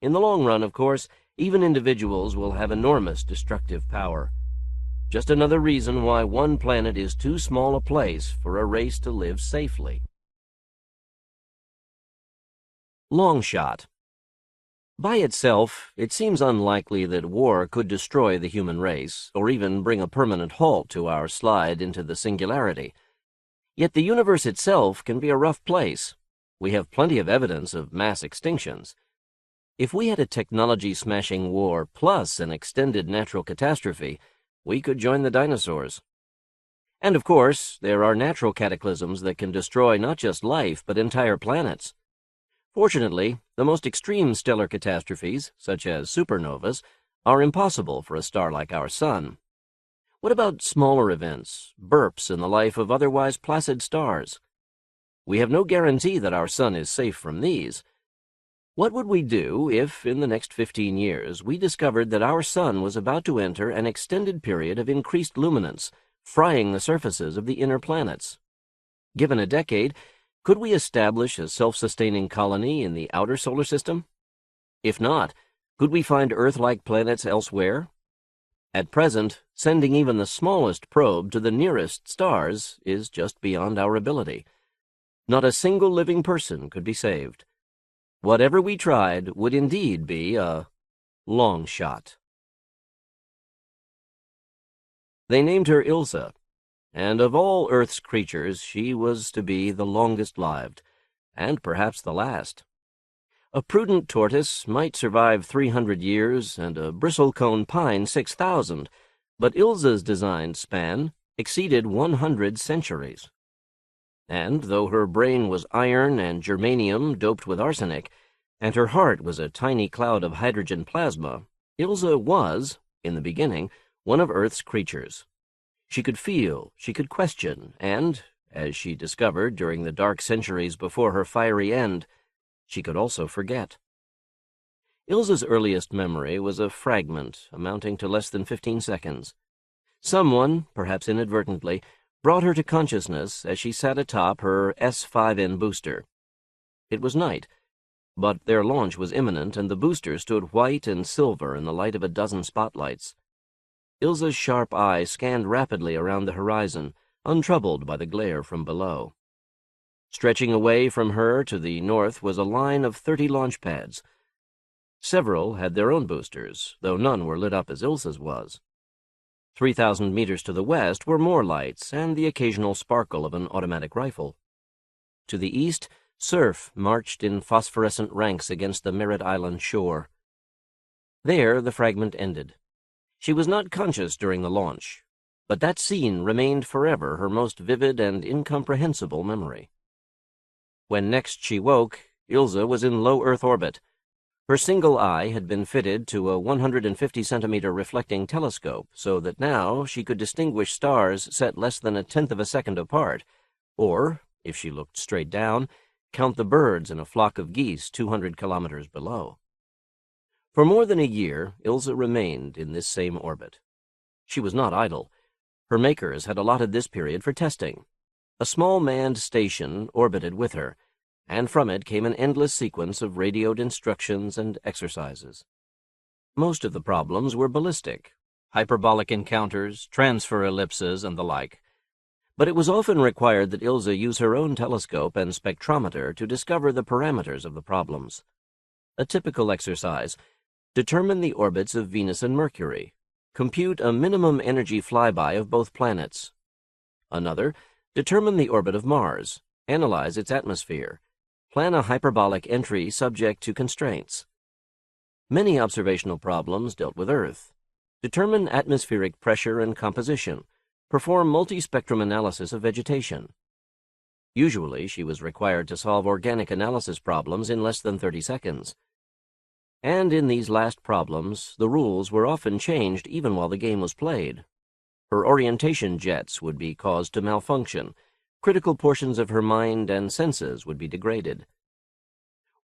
In the long run, of course, even individuals will have enormous destructive power. Just another reason why one planet is too small a place for a race to live safely. Long shot. By itself, it seems unlikely that war could destroy the human race, or even bring a permanent halt to our slide into the singularity. Yet the universe itself can be a rough place. We have plenty of evidence of mass extinctions. If we had a technology-smashing war plus an extended natural catastrophe, we could join the dinosaurs. And of course, there are natural cataclysms that can destroy not just life, but entire planets. Fortunately, the most extreme stellar catastrophes, such as supernovas, are impossible for a star like our Sun. What about smaller events, burps in the life of otherwise placid stars? We have no guarantee that our Sun is safe from these. What would we do if, in the next 15 years, we discovered that our Sun was about to enter an extended period of increased luminance, frying the surfaces of the inner planets? Given a decade, could we establish a self-sustaining colony in the outer solar system? If not, could we find Earth-like planets elsewhere? At present, sending even the smallest probe to the nearest stars is just beyond our ability. Not a single living person could be saved. Whatever we tried would indeed be a long shot. They named her Ilsa, and of all Earth's creatures she was to be the longest-lived, and perhaps the last. A prudent tortoise might survive 300 years and a bristlecone pine 6,000, but Ilsa's designed span exceeded 100 centuries. And though her brain was iron and germanium doped with arsenic, and her heart was a tiny cloud of hydrogen plasma, Ilse was, in the beginning, one of Earth's creatures. She could feel, she could question, and, as she discovered during the dark centuries before her fiery end, she could also forget. Ilse's earliest memory was a fragment amounting to less than 15 seconds. Someone, perhaps inadvertently, brought her to consciousness as she sat atop her S5N booster. It was night, but their launch was imminent, and the booster stood white and silver in the light of a dozen spotlights. Ilse's sharp eye scanned rapidly around the horizon, untroubled by the glare from below. Stretching away from her to the north was a line of 30 launch pads. Several had their own boosters, though none were lit up as Ilse's was. 3,000 meters to the west were more lights and the occasional sparkle of an automatic rifle. To the east, surf marched in phosphorescent ranks against the Merritt Island shore. There the fragment ended. She was not conscious during the launch, but that scene remained forever her most vivid and incomprehensible memory. When next she woke, Ilse was in low Earth orbit. Her single eye had been fitted to a 150-centimeter reflecting telescope, so that now she could distinguish stars set less than a tenth of a second apart, or, if she looked straight down, count the birds in a flock of geese 200 kilometers below. For more than a year, Ilse remained in this same orbit. She was not idle. Her makers had allotted this period for testing. A small manned station orbited with her, and from it came an endless sequence of radioed instructions and exercises. Most of the problems were ballistic, hyperbolic encounters, transfer ellipses, and the like, but it was often required that Ilse use her own telescope and spectrometer to discover the parameters of the problems. A typical exercise: determine the orbits of Venus and Mercury. Compute a minimum energy flyby of both planets. Another: determine the orbit of Mars. Analyze its atmosphere. Plan a hyperbolic entry subject to constraints. Many observational problems dealt with Earth. Determine atmospheric pressure and composition. Perform multi-spectrum analysis of vegetation. Usually, she was required to solve organic analysis problems in less than 30 seconds. And in these last problems, the rules were often changed even while the game was played. Her orientation jets would be caused to malfunction. Critical portions of her mind and senses would be degraded.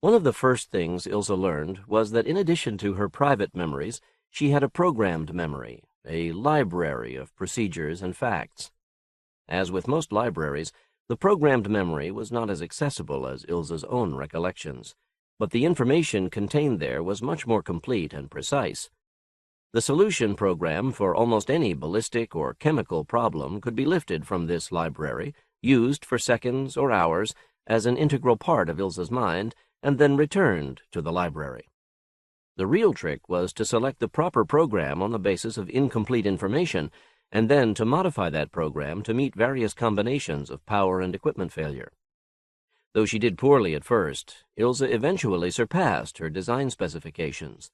One of the first things Ilse learned was that in addition to her private memories, she had a programmed memory, a library of procedures and facts. As with most libraries, the programmed memory was not as accessible as Ilse's own recollections, but the information contained there was much more complete and precise. The solution program for almost any ballistic or chemical problem could be lifted from this library, used for seconds or hours as an integral part of Ilse's mind, and then returned to the library. The real trick was to select the proper program on the basis of incomplete information, and then to modify that program to meet various combinations of power and equipment failure. Though she did poorly at first, Ilse eventually surpassed her design specifications.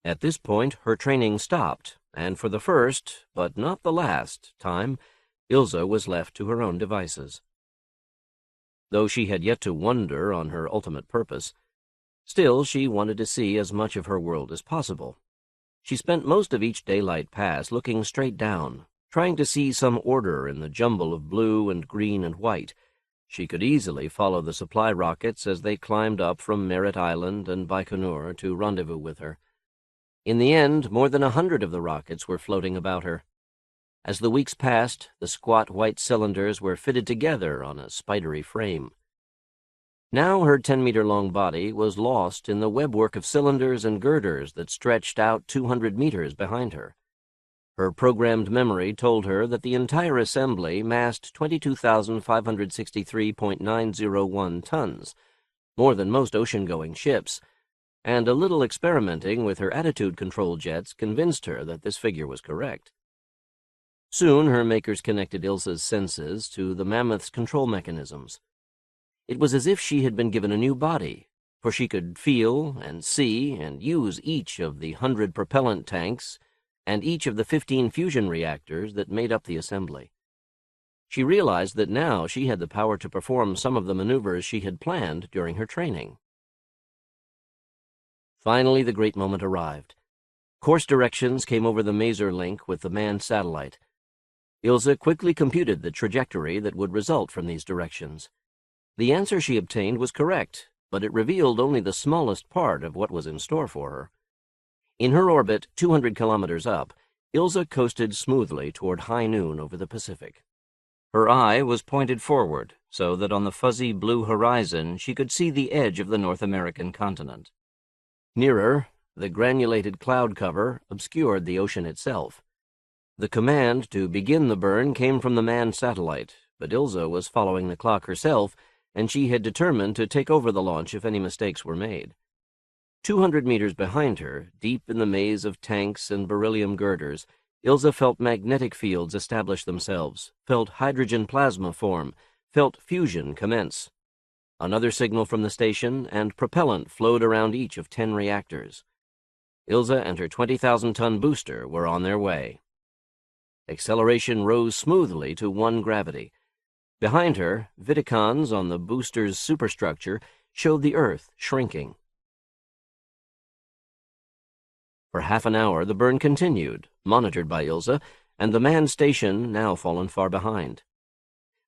At this point, her training stopped, and for the first, but not the last, time, Ilse was left to her own devices. Though she had yet to wonder on her ultimate purpose, still she wanted to see as much of her world as possible. She spent most of each daylight pass looking straight down, trying to see some order in the jumble of blue and green and white. She could easily follow the supply rockets as they climbed up from Merritt Island and Baikonur to rendezvous with her. In the end, more than 100 of the rockets were floating about her. As the weeks passed, the squat white cylinders were fitted together on a spidery frame. Now her 10-meter-long body was lost in the webwork of cylinders and girders that stretched out 200 meters behind her. Her programmed memory told her that the entire assembly massed 22,563.901 tons, more than most ocean-going ships, and a little experimenting with her attitude control jets convinced her that this figure was correct. Soon her makers connected Ilse's senses to the mammoth's control mechanisms. It was as if she had been given a new body, for she could feel and see and use each of the 100 propellant tanks and each of the 15 fusion reactors that made up the assembly. She realized that now she had the power to perform some of the maneuvers she had planned during her training. Finally, the great moment arrived. Course directions came over the maser link with the manned satellite. Ilse quickly computed the trajectory that would result from these directions. The answer she obtained was correct, but it revealed only the smallest part of what was in store for her. In her orbit, 200 kilometers up, Ilse coasted smoothly toward high noon over the Pacific. Her eye was pointed forward, so that on the fuzzy blue horizon she could see the edge of the North American continent. Nearer, the granulated cloud cover obscured the ocean itself. The command to begin the burn came from the manned satellite, but Ilse was following the clock herself, and she had determined to take over the launch if any mistakes were made. 200 meters behind her, deep in the maze of tanks and beryllium girders, Ilse felt magnetic fields establish themselves, felt hydrogen plasma form, felt fusion commence. Another signal from the station, and propellant flowed around each of 10 reactors. Ilse and her 20,000-ton booster were on their way. Acceleration rose smoothly to 1 gravity. Behind her, Viticons on the booster's superstructure showed the Earth shrinking. For half an hour the burn continued, monitored by Ilse, and the manned station now fallen far behind.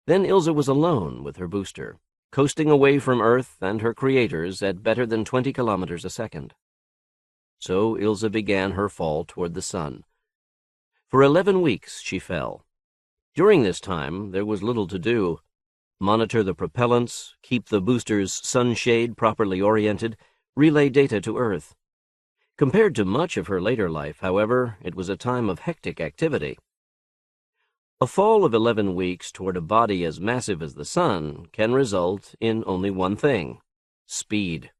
Then Ilse was alone with her booster, coasting away from Earth and her creators at better than 20 kilometers a second. So Ilse began her fall toward the sun. For 11 weeks she fell. During this time there was little to do. Monitor the propellants, keep the booster's sunshade properly oriented, relay data to Earth. Compared to much of her later life, however, it was a time of hectic activity. A fall of 11 weeks toward a body as massive as the sun can result in only one thing: speed.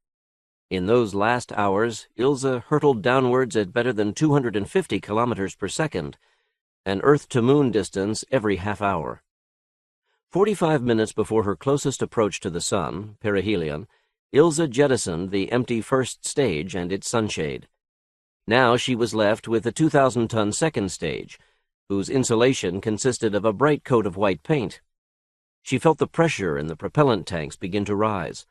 In those last hours, Ilse hurtled downwards at better than 250 kilometers per second, an Earth-to-Moon distance every half hour. 45 minutes before her closest approach to the sun, perihelion, Ilse jettisoned the empty first stage and its sunshade. Now she was left with the 2,000-ton second stage, whose insulation consisted of a bright coat of white paint. She felt the pressure in the propellant tanks begin to rise.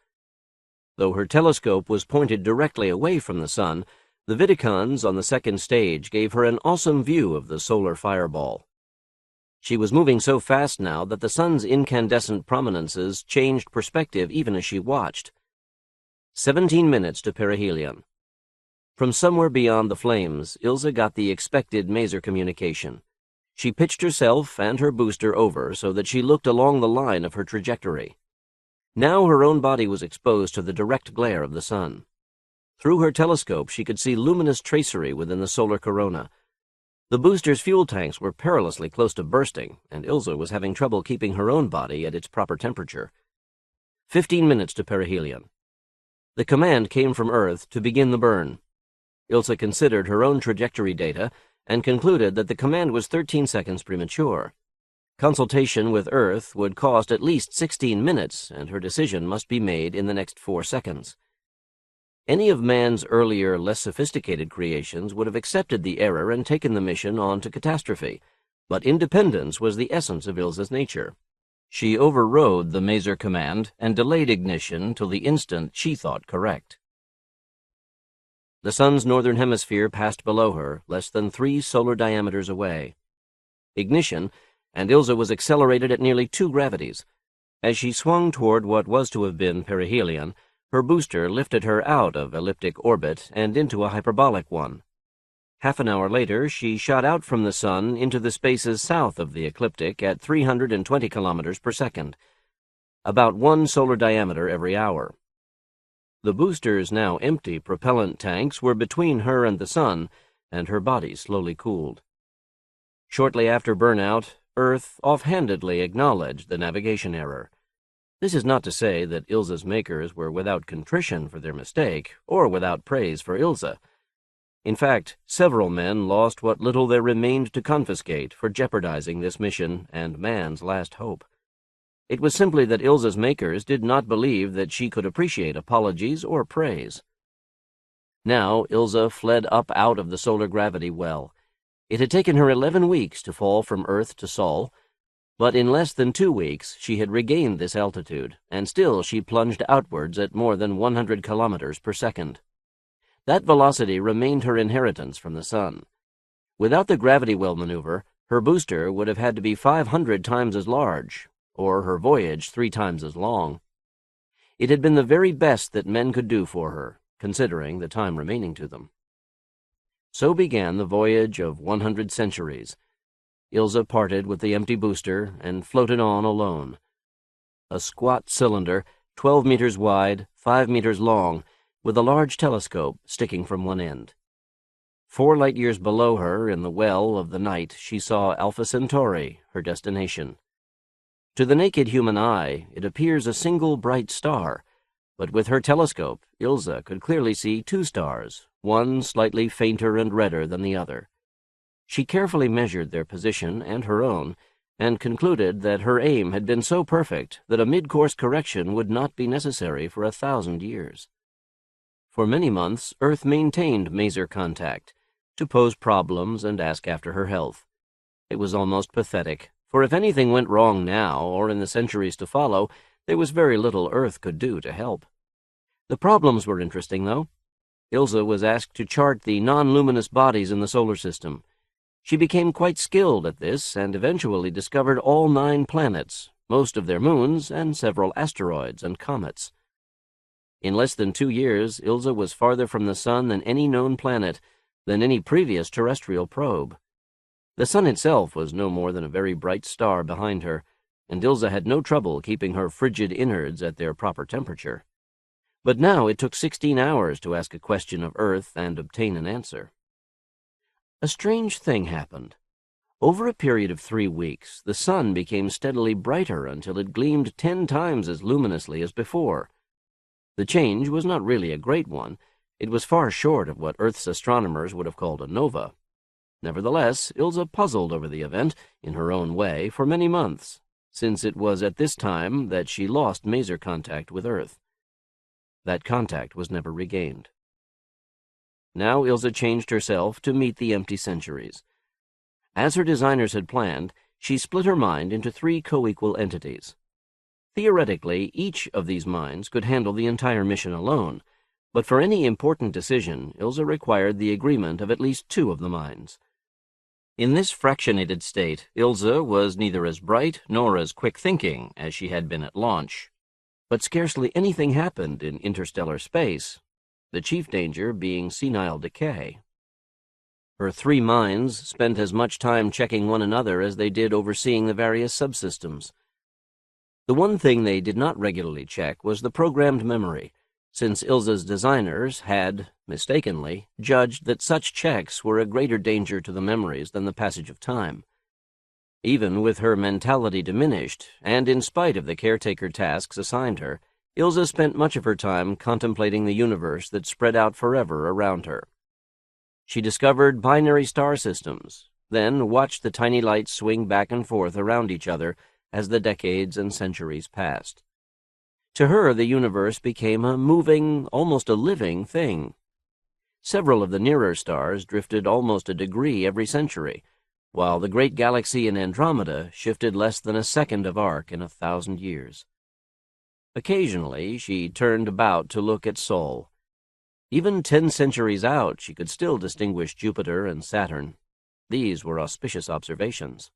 Though her telescope was pointed directly away from the sun, the Viticons on the second stage gave her an awesome view of the solar fireball. She was moving so fast now that the sun's incandescent prominences changed perspective even as she watched. 17 minutes to perihelion. From somewhere beyond the flames, Ilse got the expected maser communication. She pitched herself and her booster over so that she looked along the line of her trajectory. Now her own body was exposed to the direct glare of the sun. Through her telescope she could see luminous tracery within the solar corona. The booster's fuel tanks were perilously close to bursting, and Ilse was having trouble keeping her own body at its proper temperature. 15 minutes to perihelion. The command came from Earth to begin the burn. Ilse considered her own trajectory data and concluded that the command was 13 seconds premature. Consultation with Earth would cost at least 16 minutes, and her decision must be made in the next 4 seconds. Any of man's earlier, less sophisticated creations would have accepted the error and taken the mission on to catastrophe, but independence was the essence of Ilse's nature. She overrode the maser command and delayed ignition till the instant she thought correct. The sun's northern hemisphere passed below her, less than 3 solar diameters away. Ignition, and Ilse was accelerated at nearly 2 gravities. As she swung toward what was to have been perihelion, her booster lifted her out of elliptic orbit and into a hyperbolic one. Half an hour later, she shot out from the sun into the spaces south of the ecliptic at 320 kilometers per second, about 1 solar diameter every hour. The booster's now empty propellant tanks were between her and the sun, and her body slowly cooled. Shortly after burnout, Earth offhandedly acknowledged the navigation error. This is not to say that Ilse's makers were without contrition for their mistake, or without praise for Ilse. In fact, several men lost what little there remained to confiscate for jeopardizing this mission and man's last hope. It was simply that Ilse's makers did not believe that she could appreciate apologies or praise. Now Ilse fled up out of the solar gravity well. It had taken her 11 weeks to fall from Earth to Sol. But in less than 2 weeks, she had regained this altitude, and still she plunged outwards at more than 100 kilometers per second. That velocity remained her inheritance from the sun. Without the gravity well maneuver, her booster would have had to be 500 times as large, or her voyage 3 times as long. It had been the very best that men could do for her, considering the time remaining to them. So began the voyage of 100 centuries. Ilse parted with the empty booster and floated on alone. A squat cylinder, 12 meters wide, 5 meters long, with a large telescope sticking from one end. 4 light-years below her, in the well of the night, she saw Alpha Centauri, her destination. To the naked human eye, it appears a single bright star, but with her telescope, Ilse could clearly see 2 stars, one slightly fainter and redder than the other. She carefully measured their position and her own, and concluded that her aim had been so perfect that a mid-course correction would not be necessary for 1,000 years. For many months, Earth maintained maser contact, to pose problems and ask after her health. It was almost pathetic, for if anything went wrong now, or in the centuries to follow, there was very little Earth could do to help. The problems were interesting, though. Ilse was asked to chart the non-luminous bodies in the solar system. She became quite skilled at this and eventually discovered all 9 planets, most of their moons, and several asteroids and comets. In less than 2 years, Ilse was farther from the sun than any known planet, than any previous terrestrial probe. The sun itself was no more than a very bright star behind her, and Ilse had no trouble keeping her frigid innards at their proper temperature. But now it took 16 hours to ask a question of Earth and obtain an answer. A strange thing happened. Over a period of 3 weeks, the sun became steadily brighter until it gleamed 10 times as luminously as before. The change was not really a great one. It was far short of what Earth's astronomers would have called a nova. Nevertheless, Ilse puzzled over the event, in her own way, for many months, since it was at this time that she lost maser contact with Earth. That contact was never regained. Now Ilse changed herself to meet the empty centuries. As her designers had planned, she split her mind into 3 co-equal entities. Theoretically, each of these minds could handle the entire mission alone, but for any important decision, Ilse required the agreement of at least 2 of the minds. In this fractionated state, Ilse was neither as bright nor as quick-thinking as she had been at launch. But scarcely anything happened in interstellar space, the chief danger being senile decay. Her 3 minds spent as much time checking one another as they did overseeing the various subsystems. The one thing they did not regularly check was the programmed memory, since Ilse's designers had, mistakenly, judged that such checks were a greater danger to the memories than the passage of time. Even with her mentality diminished, and in spite of the caretaker tasks assigned her, Ilse spent much of her time contemplating the universe that spread out forever around her. She discovered binary star systems, then watched the tiny lights swing back and forth around each other as the decades and centuries passed. To her, the universe became a moving, almost a living thing. Several of the nearer stars drifted almost a degree every century, while the great galaxy in Andromeda shifted less than a second of arc in 1,000 years. Occasionally, she turned about to look at Sol. Even 10 centuries out, she could still distinguish Jupiter and Saturn. These were auspicious observations.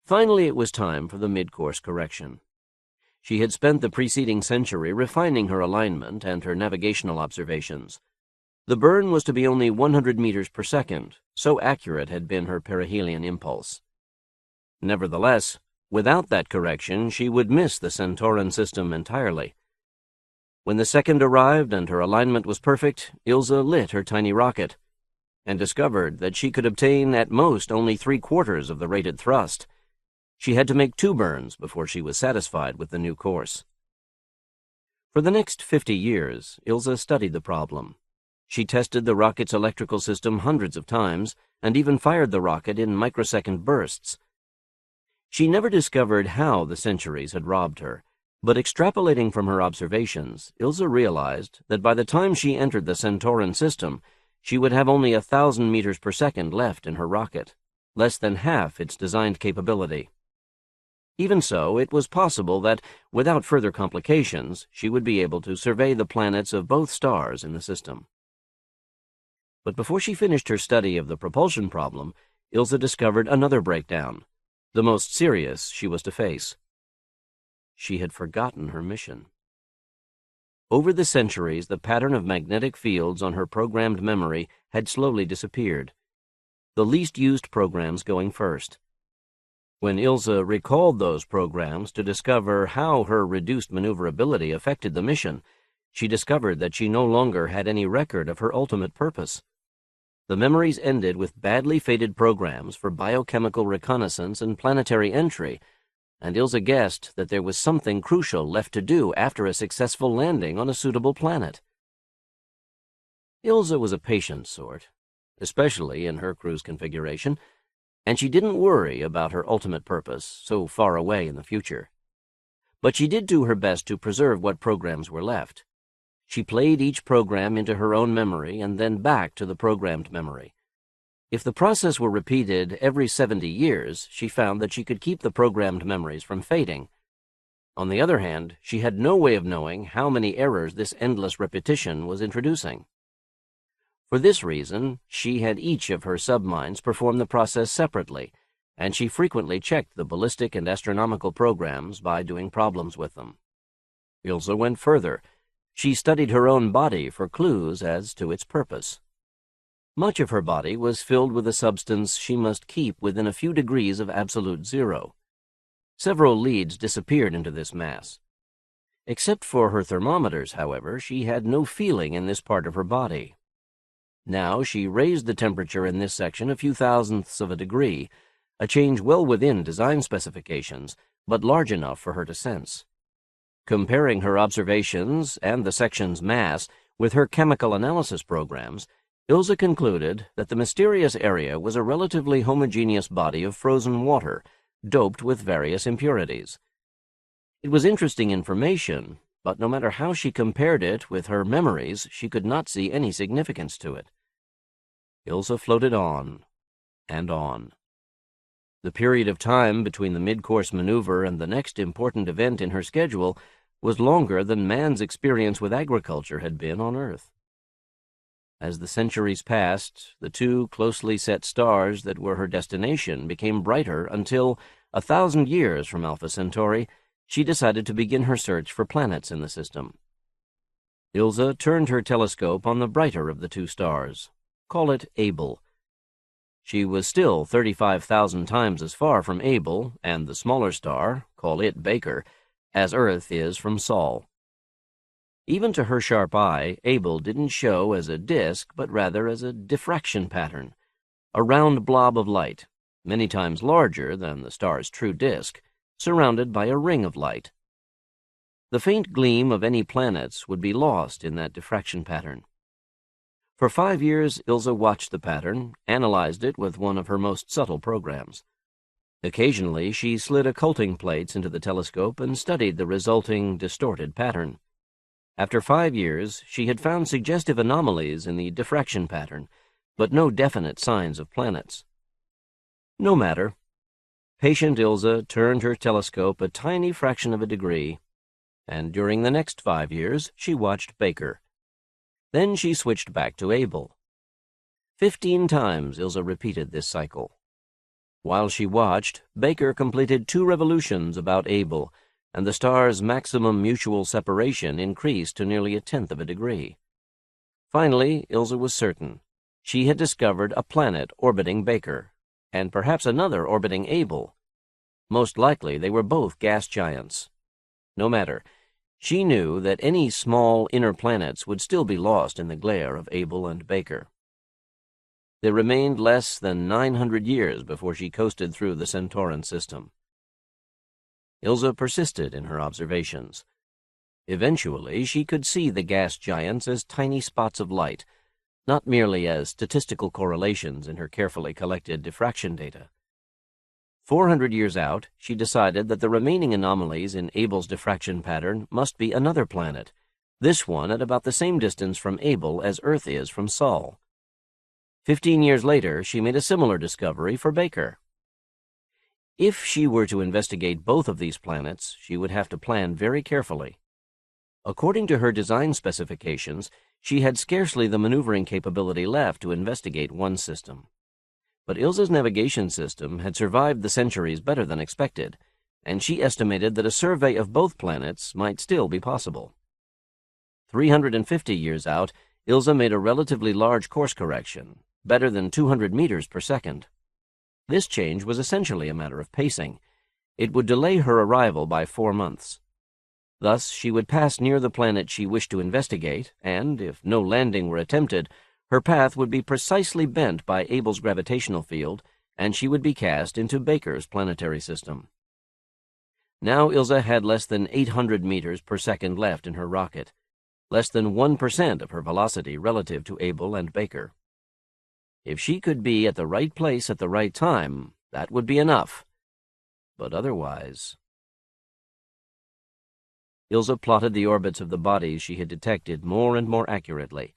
Finally, it was time for the mid-course correction. She had spent the preceding century refining her alignment and her navigational observations. The burn was to be only 100 meters per second, so accurate had been her perihelion impulse. Nevertheless, without that correction, she would miss the Centauran system entirely. When the second arrived and her alignment was perfect, Ilse lit her tiny rocket, and discovered that she could obtain at most only 3/4 of the rated thrust. She had to make 2 burns before she was satisfied with the new course. For the next 50 years, Ilse studied the problem. She tested the rocket's electrical system hundreds of times, and even fired the rocket in microsecond bursts. She never discovered how the centuries had robbed her, but extrapolating from her observations, Ilse realized that by the time she entered the Centauran system, she would have only 1,000 meters per second left in her rocket, less than half its designed capability. Even so, it was possible that, without further complications, she would be able to survey the planets of both stars in the system. But before she finished her study of the propulsion problem, Ilse discovered another breakdown, the most serious she was to face. She had forgotten her mission. Over the centuries, the pattern of magnetic fields on her programmed memory had slowly disappeared, the least used programs going first. When Ilse recalled those programs to discover how her reduced maneuverability affected the mission, she discovered that she no longer had any record of her ultimate purpose. The memories ended with badly fated programs for biochemical reconnaissance and planetary entry, and Ilse guessed that there was something crucial left to do after a successful landing on a suitable planet. Ilse was a patient sort, especially in her crew's configuration, and she didn't worry about her ultimate purpose so far away in the future. But she did do her best to preserve what programs were left. She played each program into her own memory and then back to the programmed memory. If the process were repeated every 70 years, she found that she could keep the programmed memories from fading. On the other hand, she had no way of knowing how many errors this endless repetition was introducing. For this reason, she had each of her subminds perform the process separately, and she frequently checked the ballistic and astronomical programs by doing problems with them. Ilse went further. She studied her own body for clues as to its purpose. Much of her body was filled with a substance she must keep within a few degrees of absolute zero. Several leads disappeared into this mass. Except for her thermometers, however, she had no feeling in this part of her body. Now she raised the temperature in this section a few thousandths of a degree, a change well within design specifications, but large enough for her to sense. Comparing her observations and the section's mass with her chemical analysis programs, Ilse concluded that the mysterious area was a relatively homogeneous body of frozen water, doped with various impurities. It was interesting information, but no matter how she compared it with her memories, she could not see any significance to it. Ilse floated on and on. The period of time between the mid-course maneuver and the next important event in her schedule was longer than man's experience with agriculture had been on Earth. As the centuries passed, the two closely set stars that were her destination became brighter until, 1,000 years from Alpha Centauri, she decided to begin her search for planets in the system. Ilse turned her telescope on the brighter of the two stars. Call it Able. She was still 35,000 times as far from Able, and the smaller star, call it Baker, as Earth is from Sol. Even to her sharp eye, Able didn't show as a disk, but rather as a diffraction pattern, a round blob of light, many times larger than the star's true disk, surrounded by a ring of light. The faint gleam of any planets would be lost in that diffraction pattern. For 5 years, Ilse watched the pattern, analyzed it with one of her most subtle programs. Occasionally, she slid occulting plates into the telescope and studied the resulting distorted pattern. After 5 years, she had found suggestive anomalies in the diffraction pattern, but no definite signs of planets. No matter. Patient Ilse turned her telescope a tiny fraction of a degree, and during the next 5 years, she watched Baker. Then she switched back to Able. 15 times Ilse repeated this cycle. While she watched, Baker completed 2 revolutions about Able, and the star's maximum mutual separation increased to nearly 1/10 of a degree. Finally, Ilse was certain. She had discovered a planet orbiting Baker, and perhaps another orbiting Able. Most likely they were both gas giants. No matter. She knew that any small inner planets would still be lost in the glare of Able and Baker. There remained less than 900 years before she coasted through the Centauran system. Ilse persisted in her observations. Eventually, she could see the gas giants as tiny spots of light, not merely as statistical correlations in her carefully collected diffraction data. 400 years out, she decided that the remaining anomalies in Able's diffraction pattern must be another planet, this one at about the same distance from Able as Earth is from Sol. 15 years later, she made a similar discovery for Baker. If she were to investigate both of these planets, she would have to plan very carefully. According to her design specifications, she had scarcely the maneuvering capability left to investigate one system. But Ilse's navigation system had survived the centuries better than expected, and she estimated that a survey of both planets might still be possible. 350 years out, Ilse made a relatively large course correction, better than 200 meters per second. This change was essentially a matter of pacing. It would delay her arrival by 4 months. Thus, she would pass near the planet she wished to investigate, and, if no landing were attempted, her path would be precisely bent by Abel's gravitational field, and she would be cast into Baker's planetary system. Now Ilse had less than 800 meters per second left in her rocket, less than 1% of her velocity relative to Abel and Baker. If she could be at the right place at the right time, that would be enough. But otherwise... Ilse plotted the orbits of the bodies she had detected more and more accurately.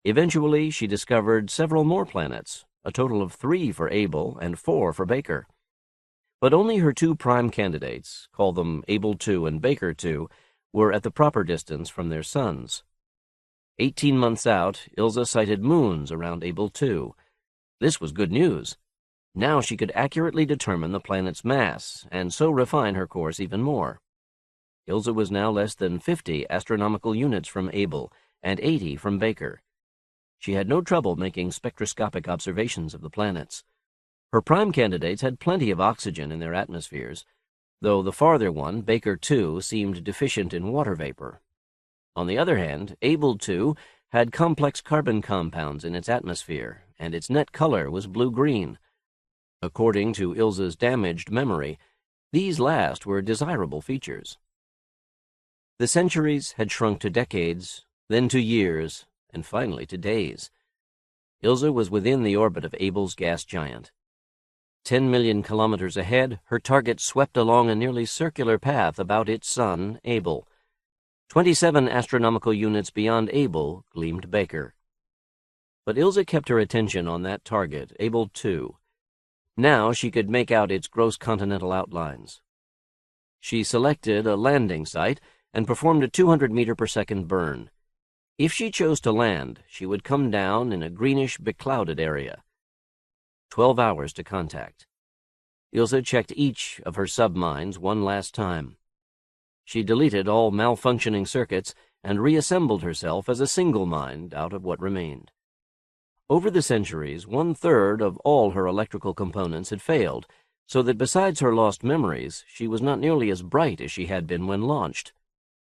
Eventually, she discovered several more planets, a total of 3 for Abel and 4 for Baker. But only her 2 prime candidates, call them Abel II and Baker II, were at the proper distance from their suns. 18 months out, Ilse sighted moons around Abel II. This was good news. Now she could accurately determine the planet's mass, and so refine her course even more. Ilse was now less than 50 astronomical units from Abel and 80 from Baker. She had no trouble making spectroscopic observations of the planets. Her prime candidates had plenty of oxygen in their atmospheres, though the farther one, Baker II, seemed deficient in water vapor. On the other hand, Abel II had complex carbon compounds in its atmosphere, and its net color was blue-green. According to Ilse's damaged memory, these last were desirable features. The centuries had shrunk to decades, then to years, and finally to days. Ilse was within the orbit of Abel's gas giant. 10 million kilometers ahead, her target swept along a nearly circular path about its sun, Abel. 27 astronomical units beyond Abel gleamed Baker. But Ilse kept her attention on that target, Abel II. Now she could make out its gross continental outlines. She selected a landing site and performed a 200-meter-per-second burn. If she chose to land, she would come down in a greenish, beclouded area. 12 hours to contact. Ilse checked each of her submines one last time. She deleted all malfunctioning circuits and reassembled herself as a single mind out of what remained. Over the centuries, 1/3 of all her electrical components had failed, so that besides her lost memories, she was not nearly as bright as she had been when launched.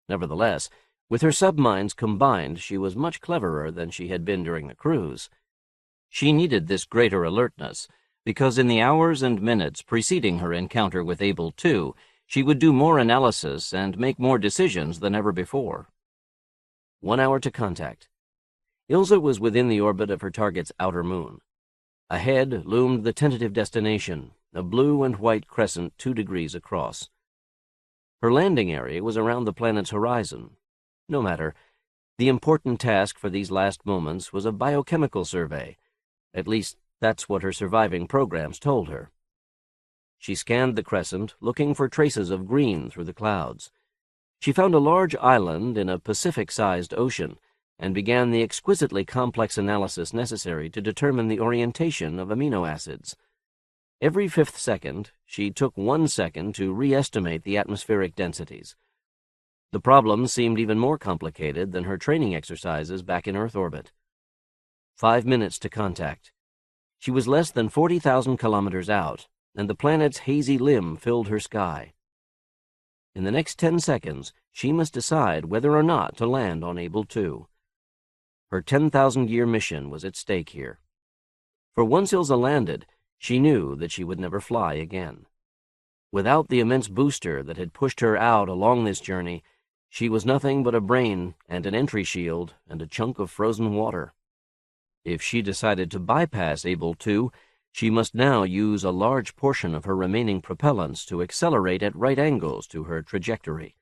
Nevertheless, with her subminds combined, she was much cleverer than she had been during the cruise. She needed this greater alertness, because in the hours and minutes preceding her encounter with Abel II, she would do more analysis and make more decisions than ever before. 1 hour to contact. Ilse was within the orbit of her target's outer moon. Ahead loomed the tentative destination, a blue and white crescent 2 degrees across. Her landing area was around the planet's horizon. No matter. The important task for these last moments was a biochemical survey. At least, that's what her surviving programs told her. She scanned the crescent, looking for traces of green through the clouds. She found a large island in a Pacific-sized ocean, and began the exquisitely complex analysis necessary to determine the orientation of amino acids. Every 5th second, she took 1 second to re-estimate the atmospheric densities. The problem seemed even more complicated than her training exercises back in Earth orbit. 5 minutes to contact. She was less than 40,000 kilometers out, and the planet's hazy limb filled her sky. In the next 10 seconds, she must decide whether or not to land on Abel II. Her 10,000-year mission was at stake here. For once Ilse landed, she knew that she would never fly again. Without the immense booster that had pushed her out along this journey, she was nothing but a brain and an entry shield and a chunk of frozen water. If she decided to bypass Abel II, she must now use a large portion of her remaining propellants to accelerate at right angles to her trajectory.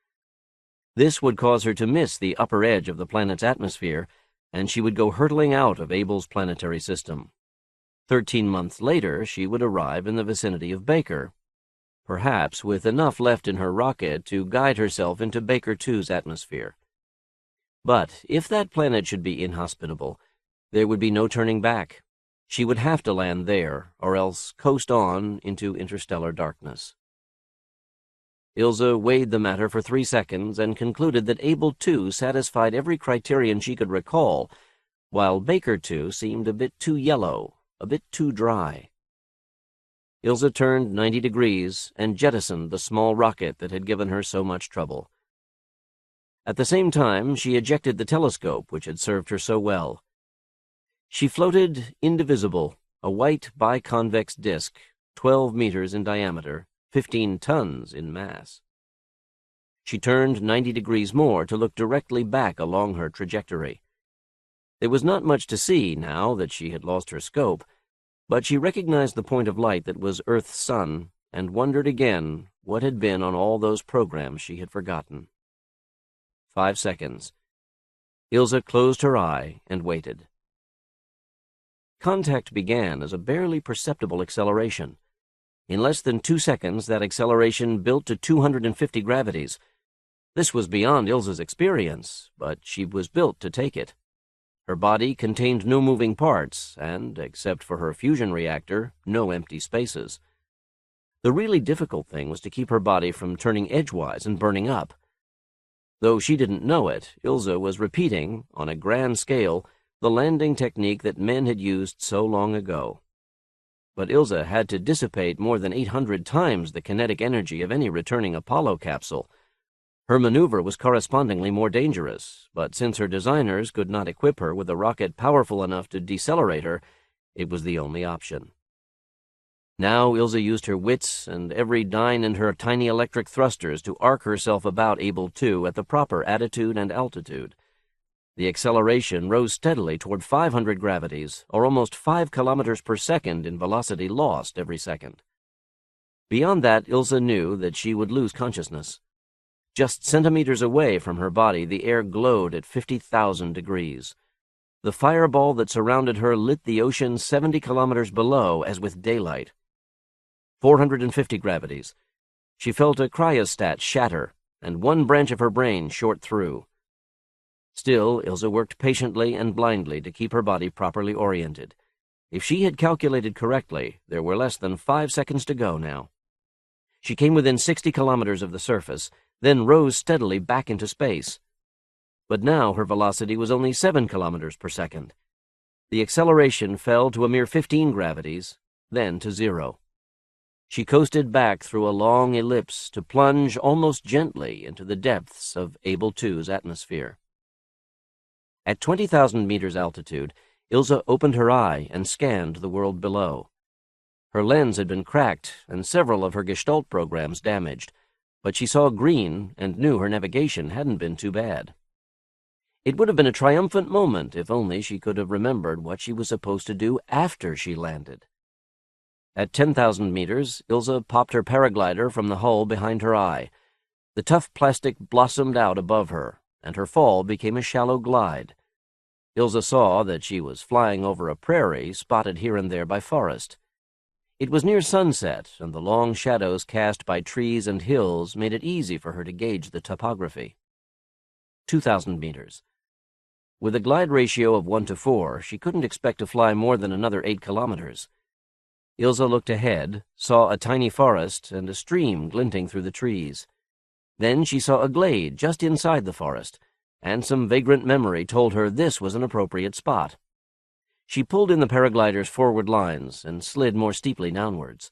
This would cause her to miss the upper edge of the planet's atmosphere, and she would go hurtling out of Abel's planetary system. 13 months later, she would arrive in the vicinity of Baker, perhaps with enough left in her rocket to guide herself into Baker 2's atmosphere. But if that planet should be inhospitable, there would be no turning back. She would have to land there, or else coast on into interstellar darkness. Ilse weighed the matter for 3 seconds and concluded that Able 2 satisfied every criterion she could recall, while Baker 2 seemed a bit too yellow, a bit too dry. Ilse turned 90 degrees and jettisoned the small rocket that had given her so much trouble. At the same time, she ejected the telescope which had served her so well. She floated indivisible, a white biconvex disk, 12 meters in diameter, 15 tons in mass. She turned 90 degrees more to look directly back along her trajectory. There was not much to see now that she had lost her scope, but she recognized the point of light that was Earth's sun and wondered again what had been on all those programs she had forgotten. 5 seconds. Ilse closed her eye and waited. Contact began as a barely perceptible acceleration. In less than 2 seconds, that acceleration built to 250 gravities. This was beyond Ilse's experience, but she was built to take it. Her body contained no moving parts, and, except for her fusion reactor, no empty spaces. The really difficult thing was to keep her body from turning edgewise and burning up. Though she didn't know it, Ilse was repeating, on a grand scale, the landing technique that men had used so long ago. But Ilse had to dissipate more than 800 times the kinetic energy of any returning Apollo capsule. Her maneuver was correspondingly more dangerous, but since her designers could not equip her with a rocket powerful enough to decelerate her, it was the only option. Now Ilse used her wits and every dyne in her tiny electric thrusters to arc herself about Able 2 at the proper attitude and altitude. The acceleration rose steadily toward 500 gravities, or almost 5 kilometers per second in velocity lost every second. Beyond that, Ilse knew that she would lose consciousness. Just centimeters away from her body, the air glowed at 50,000 degrees. The fireball that surrounded her lit the ocean 70 kilometers below as with daylight. 450 gravities. She felt a cryostat shatter, and one branch of her brain short through. Still, Ilse worked patiently and blindly to keep her body properly oriented. If she had calculated correctly, there were less than 5 seconds to go now. She came within 60 kilometers of the surface, then rose steadily back into space. But now her velocity was only 7 kilometers per second. The acceleration fell to a mere 15 gravities, then to 0. She coasted back through a long ellipse to plunge almost gently into the depths of Able 2's atmosphere. At 20,000 meters altitude, Ilse opened her eye and scanned the world below. Her lens had been cracked and several of her Gestalt programs damaged, but she saw green and knew her navigation hadn't been too bad. It would have been a triumphant moment if only she could have remembered what she was supposed to do after she landed. At 10,000 meters, Ilse popped her paraglider from the hull behind her eye. The tough plastic blossomed out above her, and her fall became a shallow glide. Ilse saw that she was flying over a prairie spotted here and there by forest. It was near sunset, and the long shadows cast by trees and hills made it easy for her to gauge the topography. 2,000 meters. With a glide ratio of 1:4, she couldn't expect to fly more than another 8 kilometers. Ilse looked ahead, saw a tiny forest and a stream glinting through the trees. Then she saw a glade just inside the forest, and some vagrant memory told her this was an appropriate spot. She pulled in the paraglider's forward lines and slid more steeply downwards.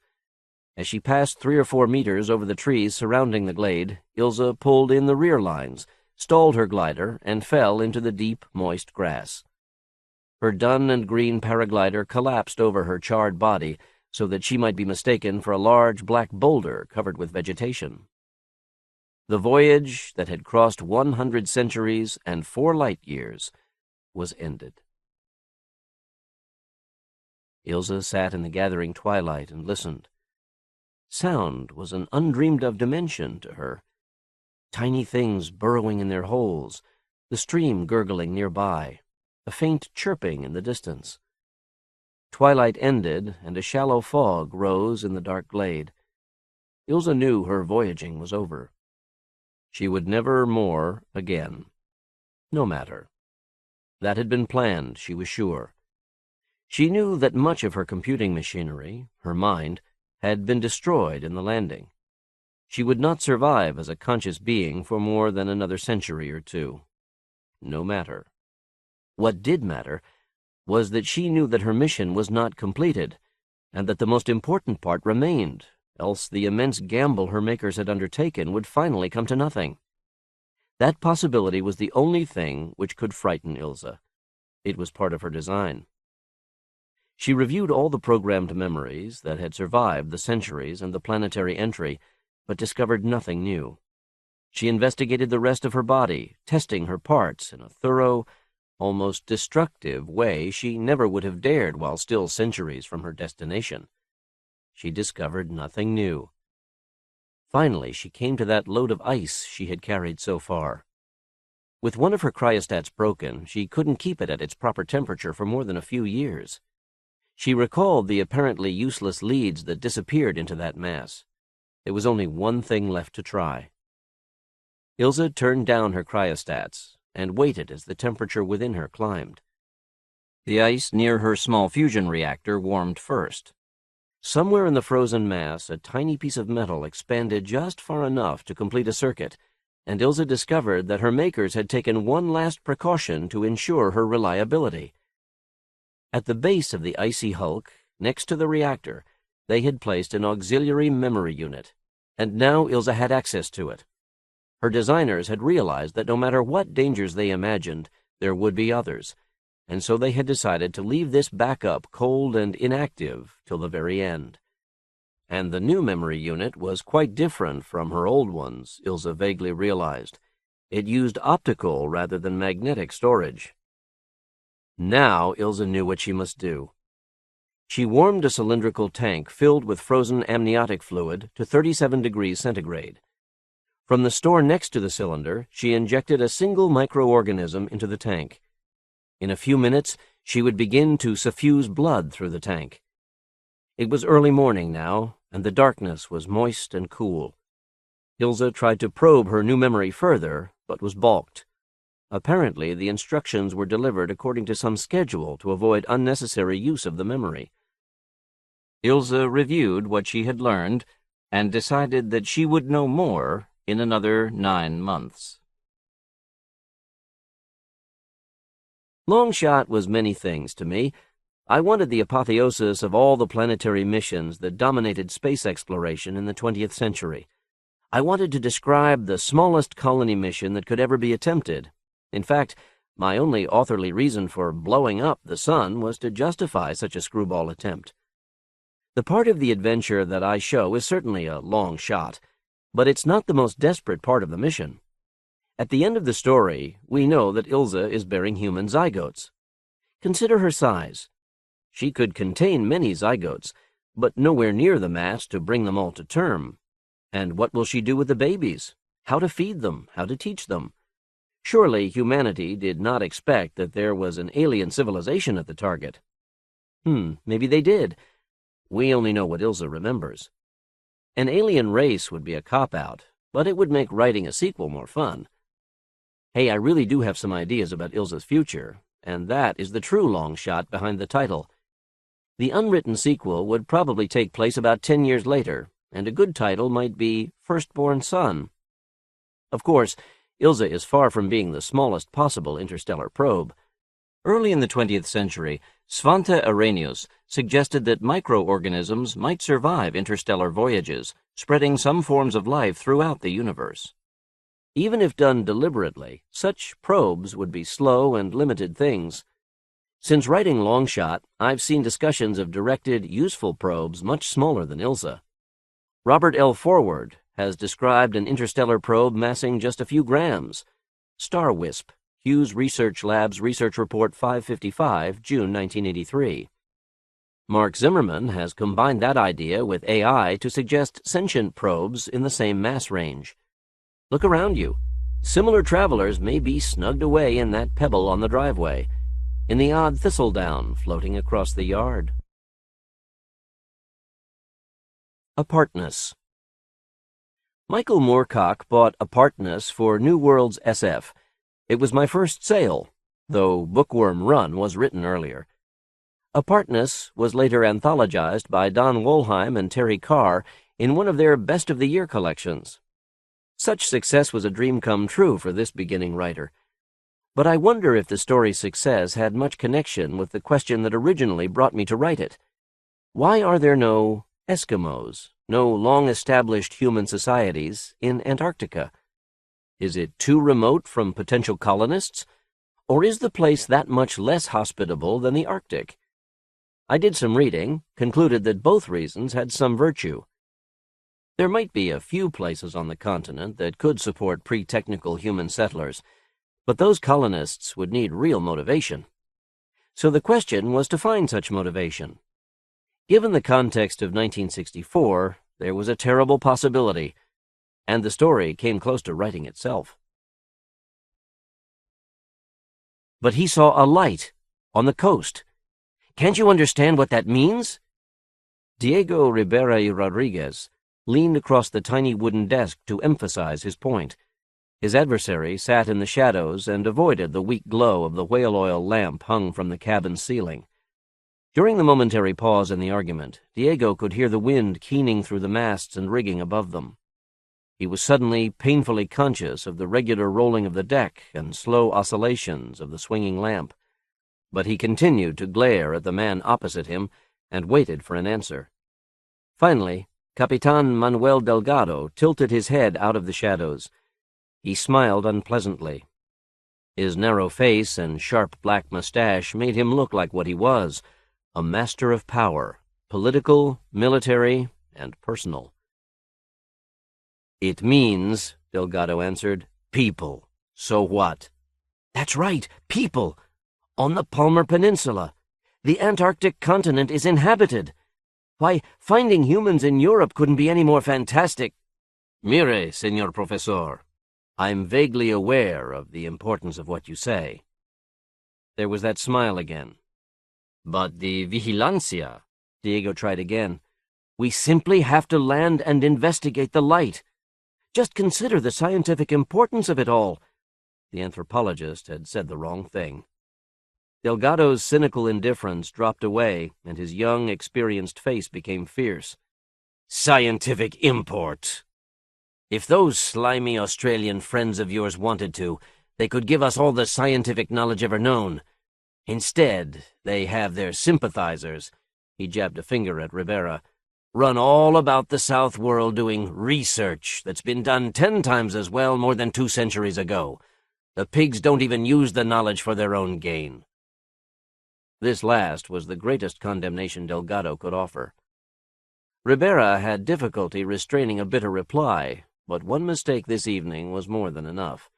As she passed 3 or 4 meters over the trees surrounding the glade, Ilse pulled in the rear lines, stalled her glider, and fell into the deep, moist grass. Her dun and green paraglider collapsed over her charred body so that she might be mistaken for a large black boulder covered with vegetation. The voyage that had crossed 100 centuries and 4 light years was ended. Ilse sat in the gathering twilight and listened. Sound was an undreamed-of dimension to her. Tiny things burrowing in their holes, the stream gurgling nearby, a faint chirping in the distance. Twilight ended, and a shallow fog rose in the dark glade. Ilse knew her voyaging was over. She would never more again. No matter. That had been planned, she was sure. She knew that much of her computing machinery, her mind, had been destroyed in the landing. She would not survive as a conscious being for more than another century or two. No matter. What did matter was that she knew that her mission was not completed, and that the most important part remained, else the immense gamble her makers had undertaken would finally come to nothing. That possibility was the only thing which could frighten Ilse. It was part of her design. She reviewed all the programmed memories that had survived the centuries and the planetary entry, but discovered nothing new. She investigated the rest of her body, testing her parts in a thorough, almost destructive way she never would have dared while still centuries from her destination. She discovered nothing new. Finally, she came to that load of ice she had carried so far. With one of her cryostats broken, she couldn't keep it at its proper temperature for more than a few years. She recalled the apparently useless leads that disappeared into that mass. There was only one thing left to try. Ilse turned down her cryostats and waited as the temperature within her climbed. The ice near her small fusion reactor warmed first. Somewhere in the frozen mass, a tiny piece of metal expanded just far enough to complete a circuit, and Ilse discovered that her makers had taken one last precaution to ensure her reliability. At the base of the icy hulk, next to the reactor, they had placed an auxiliary memory unit, and now Ilse had access to it. Her designers had realized that no matter what dangers they imagined, there would be others, and so they had decided to leave this backup cold and inactive till the very end. And the new memory unit was quite different from her old ones, Ilse vaguely realized. It used optical rather than magnetic storage. Now Ilse knew what she must do. She warmed a cylindrical tank filled with frozen amniotic fluid to 37 degrees centigrade. From the store next to the cylinder, she injected a single microorganism into the tank. In a few minutes, she would begin to suffuse blood through the tank. It was early morning now, and the darkness was moist and cool. Ilse tried to probe her new memory further, but was balked. Apparently, the instructions were delivered according to some schedule to avoid unnecessary use of the memory. Ilse reviewed what she had learned and decided that she would know more in another 9 months. Longshot was many things to me. I wanted the apotheosis of all the planetary missions that dominated space exploration in the 20th century. I wanted to describe the smallest colony mission that could ever be attempted. In fact, my only authorly reason for blowing up the sun was to justify such a screwball attempt. The part of the adventure that I show is certainly a long shot, but it's not the most desperate part of the mission. At the end of the story, we know that Ilse is bearing human zygotes. Consider her size. She could contain many zygotes, but nowhere near the mass to bring them all to term. And what will she do with the babies? How to feed them? How to teach them? Surely humanity did not expect that there was an alien civilization at the target. Maybe they did. We only know what Ilse remembers. An alien race would be a cop-out, but it would make writing a sequel more fun. Hey, I really do have some ideas about Ilse's future, and that is the true long shot behind the title. The unwritten sequel would probably take place about 10 years later, and a good title might be Firstborn Son. Of course, Ilse is far from being the smallest possible interstellar probe. Early in the 20th century, Svante Arrhenius suggested that microorganisms might survive interstellar voyages, spreading some forms of life throughout the universe. Even if done deliberately, such probes would be slow and limited things. Since writing Longshot, I've seen discussions of directed, useful probes much smaller than Ilse. Robert L. Foreword has described an interstellar probe massing just a few grams. Star Wisp, Hughes Research Lab's Research Report 555, June 1983. Mark Zimmerman has combined that idea with AI to suggest sentient probes in the same mass range. Look around you. Similar travelers may be snugged away in that pebble on the driveway, in the odd thistledown floating across the yard. Apartness. Michael Moorcock bought Apartness for New World's SF. It was my first sale, though Bookworm Run was written earlier. Apartness was later anthologized by Don Wollheim and Terry Carr in one of their Best of the Year collections. Such success was a dream come true for this beginning writer. But I wonder if the story's success had much connection with the question that originally brought me to write it. Why are there no Eskimos, no long-established human societies in Antarctica? Is it too remote from potential colonists? Or is the place that much less hospitable than the Arctic? I did some reading, concluded that both reasons had some virtue. There might be a few places on the continent that could support pre-technical human settlers, but those colonists would need real motivation. So the question was to find such motivation. Given the context of 1964, there was a terrible possibility, and the story came close to writing itself. But he saw a light on the coast. Can't you understand what that means? Diego Ribera y Rodriguez leaned across the tiny wooden desk to emphasize his point. His adversary sat in the shadows and avoided the weak glow of the whale oil lamp hung from the cabin ceiling. During the momentary pause in the argument, Diego could hear the wind keening through the masts and rigging above them. He was suddenly painfully conscious of the regular rolling of the deck and slow oscillations of the swinging lamp. But he continued to glare at the man opposite him and waited for an answer. Finally, Capitan Manuel Delgado tilted his head out of the shadows. He smiled unpleasantly. His narrow face and sharp black mustache made him look like what he was, a master of power, political, military, and personal. "It means," Delgado answered, "people. So what?" "That's right, people. On the Palmer Peninsula. The Antarctic continent is inhabited. Why, finding humans in Europe couldn't be any more fantastic." "Mire, Señor Professor, I'm vaguely aware of the importance of what you say." There was that smile again. "But the vigilancia," Diego tried again. "We simply have to land and investigate the light. Just consider the scientific importance of it all." The anthropologist had said the wrong thing. Delgado's cynical indifference dropped away, and his young, experienced face became fierce. "Scientific import! If those slimy Australian friends of yours wanted to, they could give us all the scientific knowledge ever known. Instead, they have their sympathizers," he jabbed a finger at Ribera, "run all about the South World doing research that's been done 10 times as well more than 2 centuries ago. The pigs don't even use the knowledge for their own gain." This last was the greatest condemnation Delgado could offer. Ribera had difficulty restraining a bitter reply, but one mistake this evening was more than enough.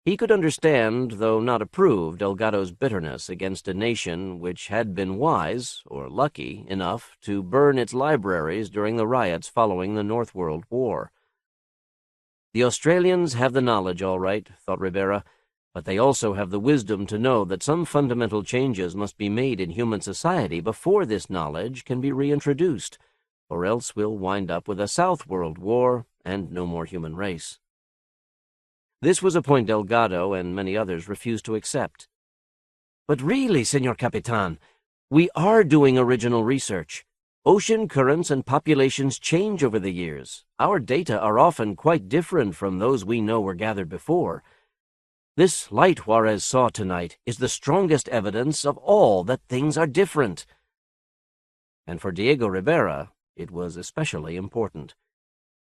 He could understand, though not approve, Delgado's bitterness against a nation which had been wise, or lucky, enough to burn its libraries during the riots following the North World War. The Australians have the knowledge, all right, thought Ribera, but they also have the wisdom to know that some fundamental changes must be made in human society before this knowledge can be reintroduced, or else we'll wind up with a South World War and no more human race. This was a point Delgado and many others refused to accept. "But really, Señor Capitan, we are doing original research. Ocean currents and populations change over the years. Our data are often quite different from those we know were gathered before. This light Juarez saw tonight is the strongest evidence of all that things are different." And for Diego Ribera, it was especially important.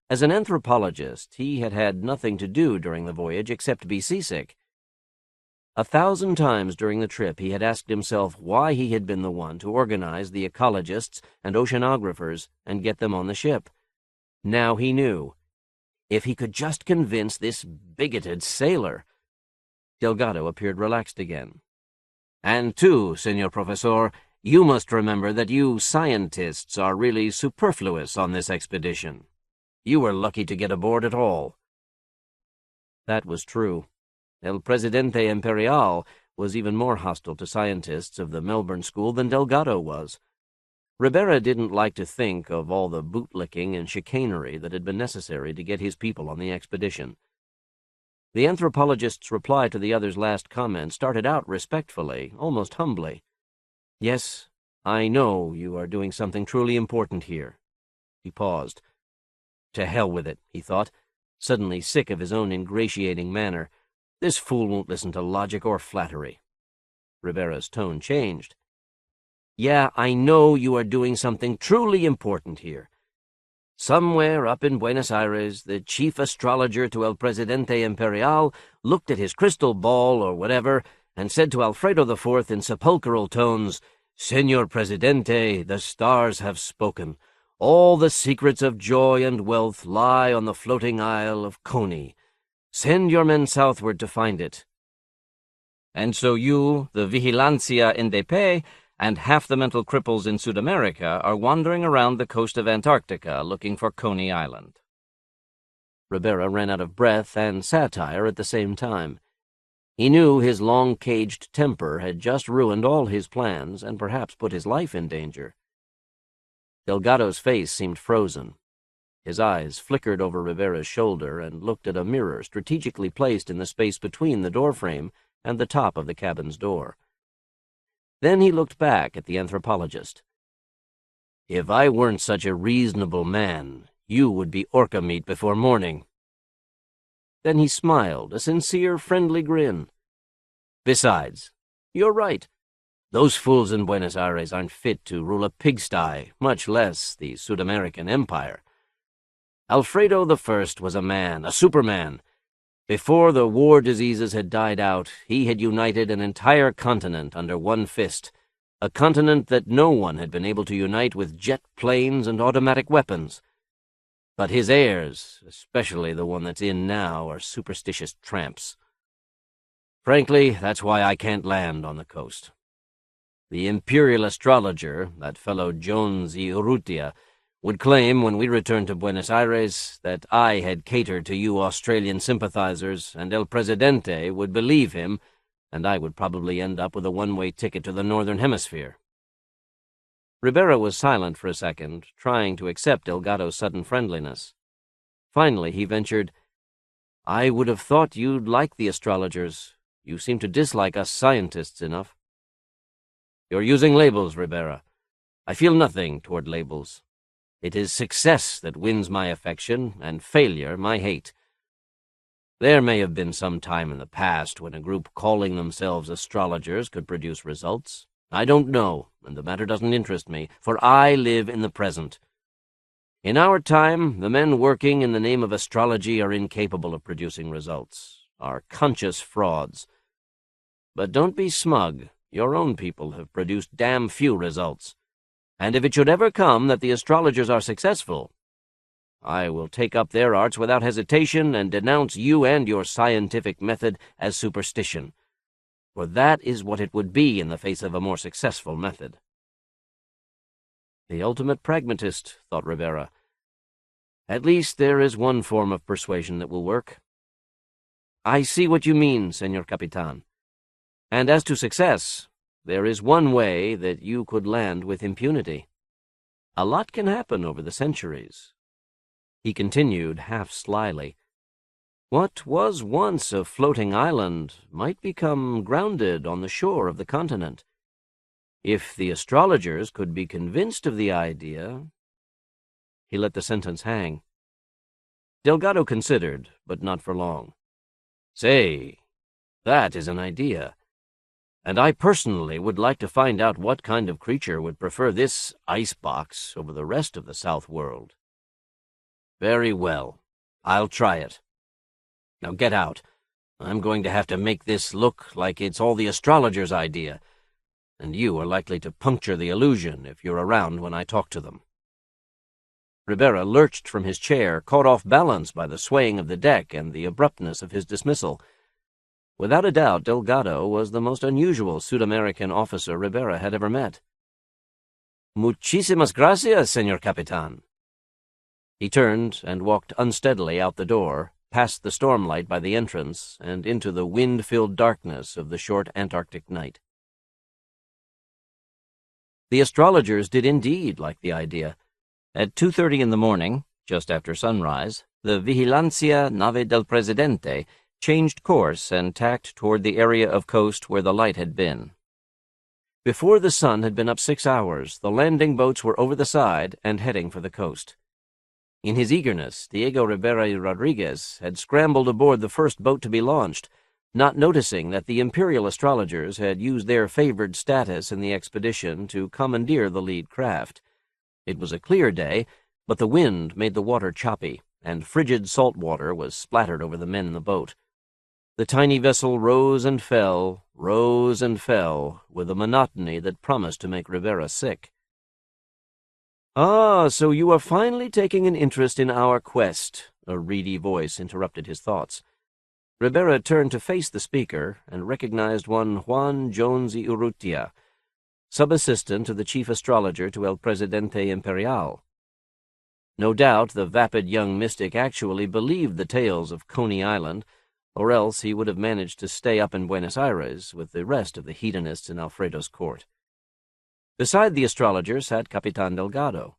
As an anthropologist, he had had nothing to do during the voyage except be seasick. 1,000 times during the trip he had asked himself why he had been the one to organize the ecologists and oceanographers and get them on the ship. Now he knew. If he could just convince this bigoted sailor. Delgado appeared relaxed again. "And too, Señor Professor, you must remember that you scientists are really superfluous on this expedition. You were lucky to get aboard at all." That was true. El Presidente Imperial was even more hostile to scientists of the Melbourne School than Delgado was. Ribera didn't like to think of all the bootlicking and chicanery that had been necessary to get his people on the expedition. The anthropologist's reply to the other's last comment started out respectfully, almost humbly. "Yes, I know you are doing something truly important here." He paused. To hell with it, he thought, suddenly sick of his own ingratiating manner. This fool won't listen to logic or flattery. Ribera's tone changed. "Yeah, I know you are doing something truly important here. Somewhere up in Buenos Aires, the chief astrologer to El Presidente Imperial looked at his crystal ball or whatever and said to Alfredo IV in sepulchral tones, 'Señor Presidente, the stars have spoken. All the secrets of joy and wealth lie on the floating isle of Coney. Send your men southward to find it.' And so you, the Vigilancia Indepe, and half the mental cripples in Sudamerica are wandering around the coast of Antarctica looking for Coney Island." Ribera ran out of breath and satire at the same time. He knew his long-caged temper had just ruined all his plans and perhaps put his life in danger. Delgado's face seemed frozen. His eyes flickered over Ribera's shoulder and looked at a mirror strategically placed in the space between the doorframe and the top of the cabin's door. Then he looked back at the anthropologist. "If I weren't such a reasonable man, you would be orca meat before morning." Then he smiled, a sincere, friendly grin. "Besides, you're right. Those fools in Buenos Aires aren't fit to rule a pigsty, much less the Sud-American Empire. Alfredo I was a man, a superman. Before the war diseases had died out, he had united an entire continent under one fist, a continent that no one had been able to unite with jet planes and automatic weapons. But his heirs, especially the one that's in now, are superstitious tramps. Frankly, that's why I can't land on the coast. The imperial astrologer, that fellow Joan Urrutia, would claim when we returned to Buenos Aires that I had catered to you Australian sympathizers, and El Presidente would believe him, and I would probably end up with a one-way ticket to the Northern Hemisphere." Ribera was silent for a second, trying to accept Delgado's sudden friendliness. Finally he ventured, "I would have thought you'd like the astrologers. You seem to dislike us scientists enough." "You're using labels, Ribera. I feel nothing toward labels. It is success that wins my affection, and failure my hate. There may have been some time in the past when a group calling themselves astrologers could produce results. I don't know, and the matter doesn't interest me, for I live in the present. In our time, the men working in the name of astrology are incapable of producing results, are conscious frauds. But don't be smug. Your own people have produced damn few results. And if it should ever come that the astrologers are successful, I will take up their arts without hesitation and denounce you and your scientific method as superstition, for that is what it would be in the face of a more successful method." The ultimate pragmatist, thought Ribera. At least there is one form of persuasion that will work. "I see what you mean, Señor Capitan. And as to success, there is one way that you could land with impunity. A lot can happen over the centuries." He continued, half slyly, "What was once a floating island might become grounded on the shore of the continent. If the astrologers could be convinced of the idea—" He let the sentence hang. Delgado considered, but not for long. "Say, that is an idea. And I personally would like to find out what kind of creature would prefer this icebox over the rest of the South World." "Very well. I'll try it. Now get out. I'm going to have to make this look like it's all the astrologers' idea, and you are likely to puncture the illusion if you're around when I talk to them." Ribera lurched from his chair, caught off balance by the swaying of the deck and the abruptness of his dismissal. Without a doubt, Delgado was the most unusual Sud-American officer Ribera had ever met. "Muchísimas gracias, Señor Capitan." He turned and walked unsteadily out the door, past the stormlight by the entrance, and into the wind-filled darkness of the short Antarctic night. The astrologers did indeed like the idea. At 2:30 in the morning, just after sunrise, the Vigilancia Nave del Presidente changed course and tacked toward the area of coast where the light had been. Before the sun had been up 6 hours, the landing boats were over the side and heading for the coast. In his eagerness, Diego Rivera Rodriguez had scrambled aboard the first boat to be launched, not noticing that the imperial astrologers had used their favored status in the expedition to commandeer the lead craft. It was a clear day, but the wind made the water choppy, and frigid salt water was splattered over the men in the boat. The tiny vessel rose and fell, with a monotony that promised to make Rivera sick. "Ah, so you are finally taking an interest in our quest," a reedy voice interrupted his thoughts. Rivera turned to face the speaker and recognized one Juan Jones y Urrutia, sub-assistant to the chief astrologer to El Presidente Imperial. No doubt the vapid young mystic actually believed the tales of Coney Island, or else he would have managed to stay up in Buenos Aires with the rest of the hedonists in Alfredo's court. Beside the astrologer sat Capitan Delgado.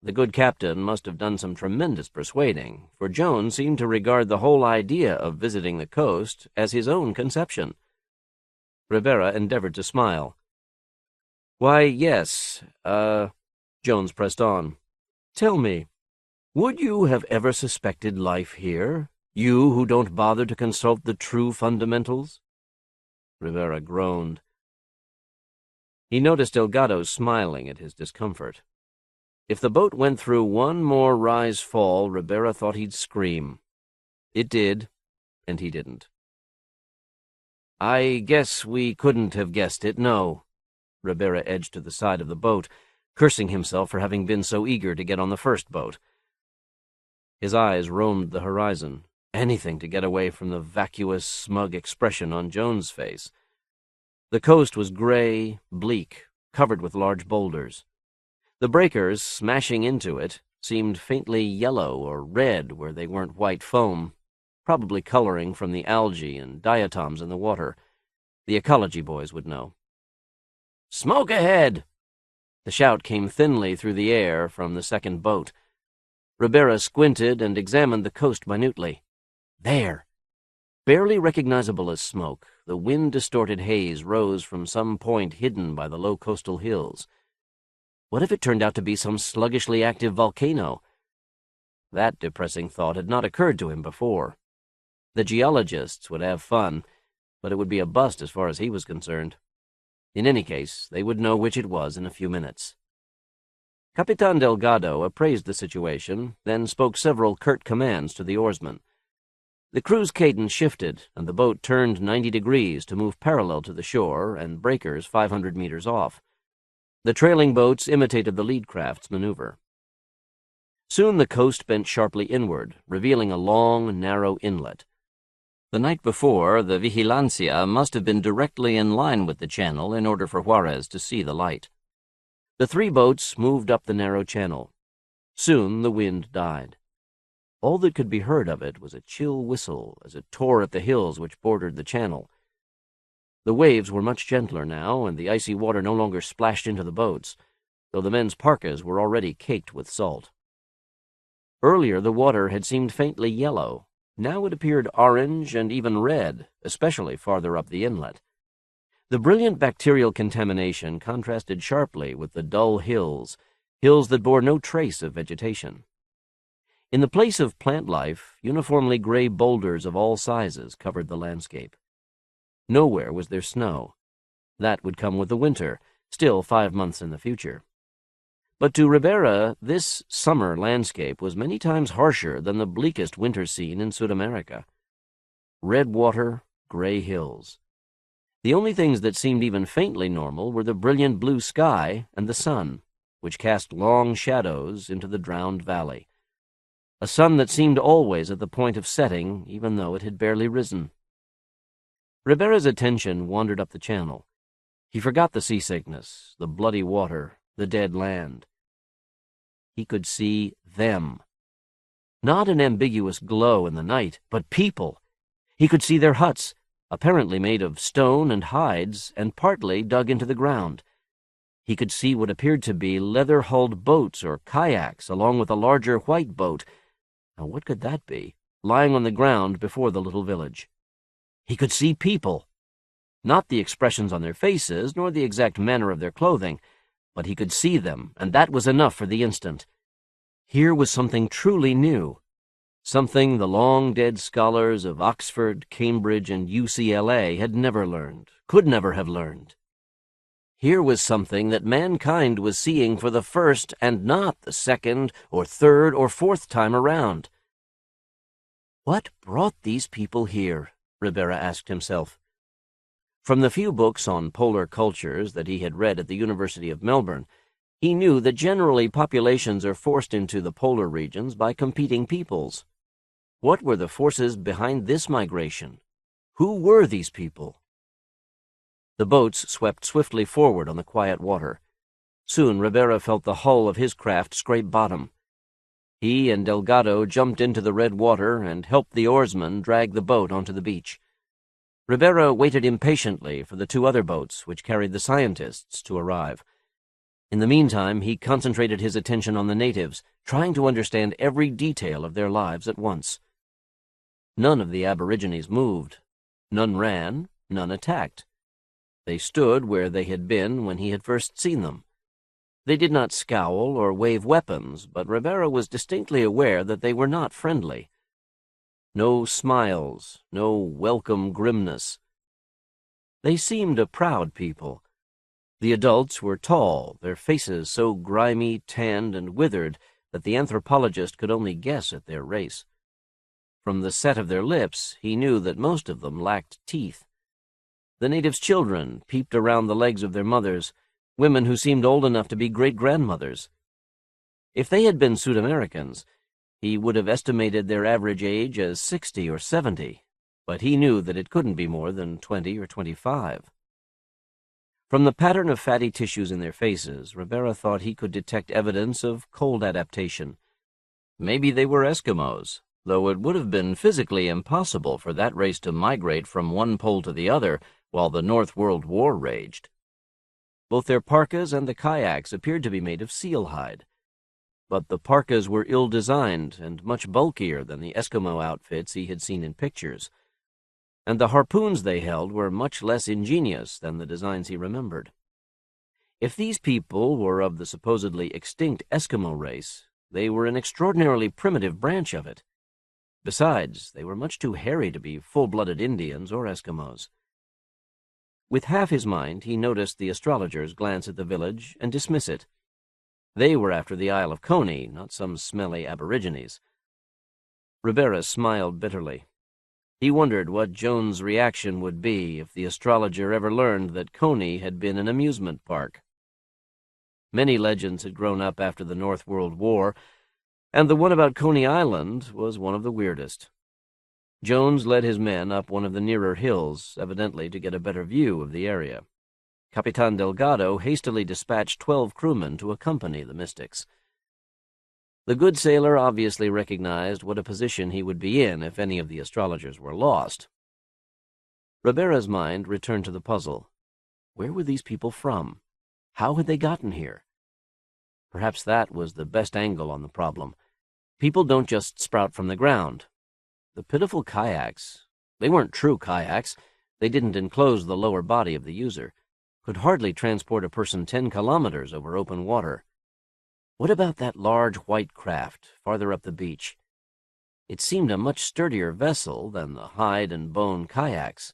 The good captain must have done some tremendous persuading, for Joan seemed to regard the whole idea of visiting the coast as his own conception. Rivera endeavored to smile. "Why, yes, Jones pressed on. "Tell me, would you have ever suspected life here, you who don't bother to consult the true fundamentals?" Rivera groaned. He noticed Delgado smiling at his discomfort. If the boat went through one more rise-fall, Rivera thought he'd scream. It did, and he didn't. "I guess we couldn't have guessed it, no." Rivera edged to the side of the boat, cursing himself for having been so eager to get on the first boat. His eyes roamed the horizon, anything to get away from the vacuous, smug expression on Joan's face. The coast was gray, bleak, covered with large boulders. The breakers, smashing into it, seemed faintly yellow or red where they weren't white foam, probably coloring from the algae and diatoms in the water. The ecology boys would know. "Smoke ahead!" The shout came thinly through the air from the second boat. Rivera squinted and examined the coast minutely. There! Barely recognizable as smoke, the wind-distorted haze rose from some point hidden by the low coastal hills. What if it turned out to be some sluggishly active volcano? That depressing thought had not occurred to him before. The geologists would have fun, but it would be a bust as far as he was concerned. In any case, they would know which it was in a few minutes. Capitan Delgado appraised the situation, then spoke several curt commands to the oarsmen. The crew's cadence shifted, and the boat turned 90 degrees to move parallel to the shore and breakers 500 meters off. The trailing boats imitated the lead craft's maneuver. Soon the coast bent sharply inward, revealing a long, narrow inlet. The night before, the Vigilancia must have been directly in line with the channel in order for Juarez to see the light. The three boats moved up the narrow channel. Soon the wind died. All that could be heard of it was a chill whistle as it tore at the hills which bordered the channel. The waves were much gentler now, and the icy water no longer splashed into the boats, though the men's parkas were already caked with salt. Earlier the water had seemed faintly yellow. Now it appeared orange and even red, especially farther up the inlet. The brilliant bacterial contamination contrasted sharply with the dull hills that bore no trace of vegetation. In the place of plant life, uniformly gray boulders of all sizes covered the landscape. Nowhere was there snow. That would come with the winter, still 5 months in the future. But to Rivera, this summer landscape was many times harsher than the bleakest winter scene in South America. Red water, gray hills. The only things that seemed even faintly normal were the brilliant blue sky and the sun, which cast long shadows into the drowned valley. A sun that seemed always at the point of setting, even though it had barely risen. Rivera's attention wandered up the channel. He forgot the seasickness, the bloody water, the dead land. He could see them. Not an ambiguous glow in the night, but people. He could see their huts, apparently made of stone and hides and partly dug into the ground. He could see what appeared to be leather-hulled boats or kayaks, along with a larger white boat. Now what could that be, lying on the ground before the little village? He could see people. Not the expressions on their faces, nor the exact manner of their clothing, but he could see them, and that was enough for the instant. Here was something truly new, something the long-dead scholars of Oxford, Cambridge, and UCLA had never learned, could never have learned. Here was something that mankind was seeing for the first and not the second or third or fourth time around. What brought these people here? Ribera asked himself. From the few books on polar cultures that he had read at the University of Melbourne, he knew that generally populations are forced into the polar regions by competing peoples. What were the forces behind this migration? Who were these people? The boats swept swiftly forward on the quiet water. Soon Ribera felt the hull of his craft scrape bottom. He and Delgado jumped into the red water and helped the oarsmen drag the boat onto the beach. Ribera waited impatiently for the two other boats, which carried the scientists, to arrive. In the meantime, he concentrated his attention on the natives, trying to understand every detail of their lives at once. None of the aborigines moved. None ran, none attacked. They stood where they had been when he had first seen them. They did not scowl or wave weapons, but Ribera was distinctly aware that they were not friendly. No smiles, no welcome grimness. They seemed a proud people. The adults were tall, their faces so grimy, tanned, and withered that the anthropologist could only guess at their race. From the set of their lips, he knew that most of them lacked teeth. The natives' children peeped around the legs of their mothers, women who seemed old enough to be great-grandmothers. If they had been Sud-Americans, he would have estimated their average age as 60 or 70, but he knew that it couldn't be more than 20 or 25. From the pattern of fatty tissues in their faces, Ribera thought he could detect evidence of cold adaptation. Maybe they were Eskimos, though it would have been physically impossible for that race to migrate from one pole to the other while the North World War raged. Both their parkas and the kayaks appeared to be made of seal hide, but the parkas were ill-designed and much bulkier than the Eskimo outfits he had seen in pictures, and the harpoons they held were much less ingenious than the designs he remembered. If these people were of the supposedly extinct Eskimo race, they were an extraordinarily primitive branch of it. Besides, they were much too hairy to be full-blooded Indians or Eskimos. With half his mind, he noticed the astrologers glance at the village and dismiss it. They were after the Isle of Coney, not some smelly aborigines. Ribera smiled bitterly. He wondered what Joan's reaction would be if the astrologer ever learned that Coney had been an amusement park. Many legends had grown up after the North World War, and the one about Coney Island was one of the weirdest. Jones led his men up one of the nearer hills, evidently to get a better view of the area. Capitan Delgado hastily dispatched 12 crewmen to accompany the mystics. The good sailor obviously recognized what a position he would be in if any of the astrologers were lost. Ribera's mind returned to the puzzle. Where were these people from? How had they gotten here? Perhaps that was the best angle on the problem. People don't just sprout from the ground. The pitiful kayaks, they weren't true kayaks, they didn't enclose the lower body of the user, could hardly transport a person 10 kilometers over open water. What about that large white craft farther up the beach? It seemed a much sturdier vessel than the hide and bone kayaks.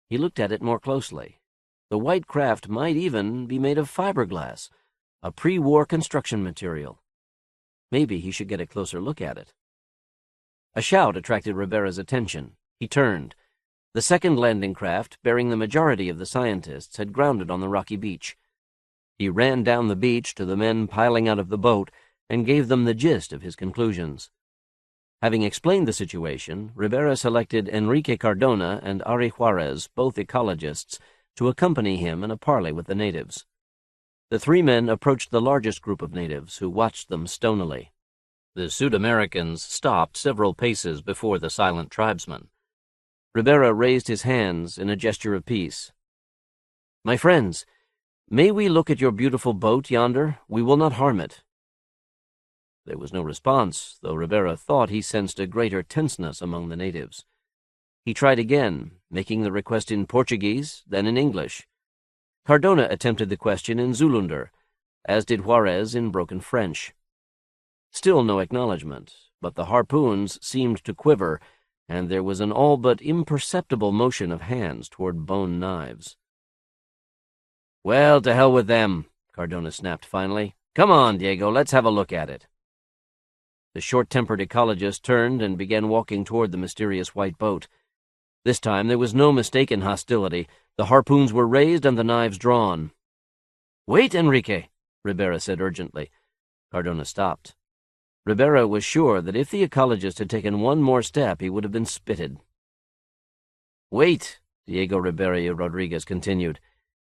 He looked at it more closely. The white craft might even be made of fiberglass, a pre-war construction material. Maybe he should get a closer look at it. A shout attracted Ribera's attention. He turned. The second landing craft, bearing the majority of the scientists, had grounded on the rocky beach. He ran down the beach to the men piling out of the boat and gave them the gist of his conclusions. Having explained the situation, Ribera selected Enrique Cardona and Ari Juarez, both ecologists, to accompany him in a parley with the natives. The three men approached the largest group of natives, who watched them stonily. The Sud-Americans stopped several paces before the silent tribesmen. Ribera raised his hands in a gesture of peace. "My friends, "May we look at your beautiful boat yonder? We will not harm it." There was no response, though Rivera thought he sensed a greater tenseness among the natives. He tried again, making the request in Portuguese, then in English. Cardona attempted the question in Zulunder, as did Juarez in broken French. Still no acknowledgment, but the harpoons seemed to quiver, and there was an all but imperceptible motion of hands toward bone knives. "Well, to hell with them," Cardona snapped finally. "Come on, Diego, let's have a look at it." The short-tempered ecologist turned and began walking toward the mysterious white boat. This time there was no mistaken hostility. The harpoons were raised and the knives drawn. "Wait, Enrique," Rivera said urgently. Cardona stopped. Rivera was sure that if the ecologist had taken one more step, he would have been spitted. "Wait," Diego Ribeiro Rodriguez continued.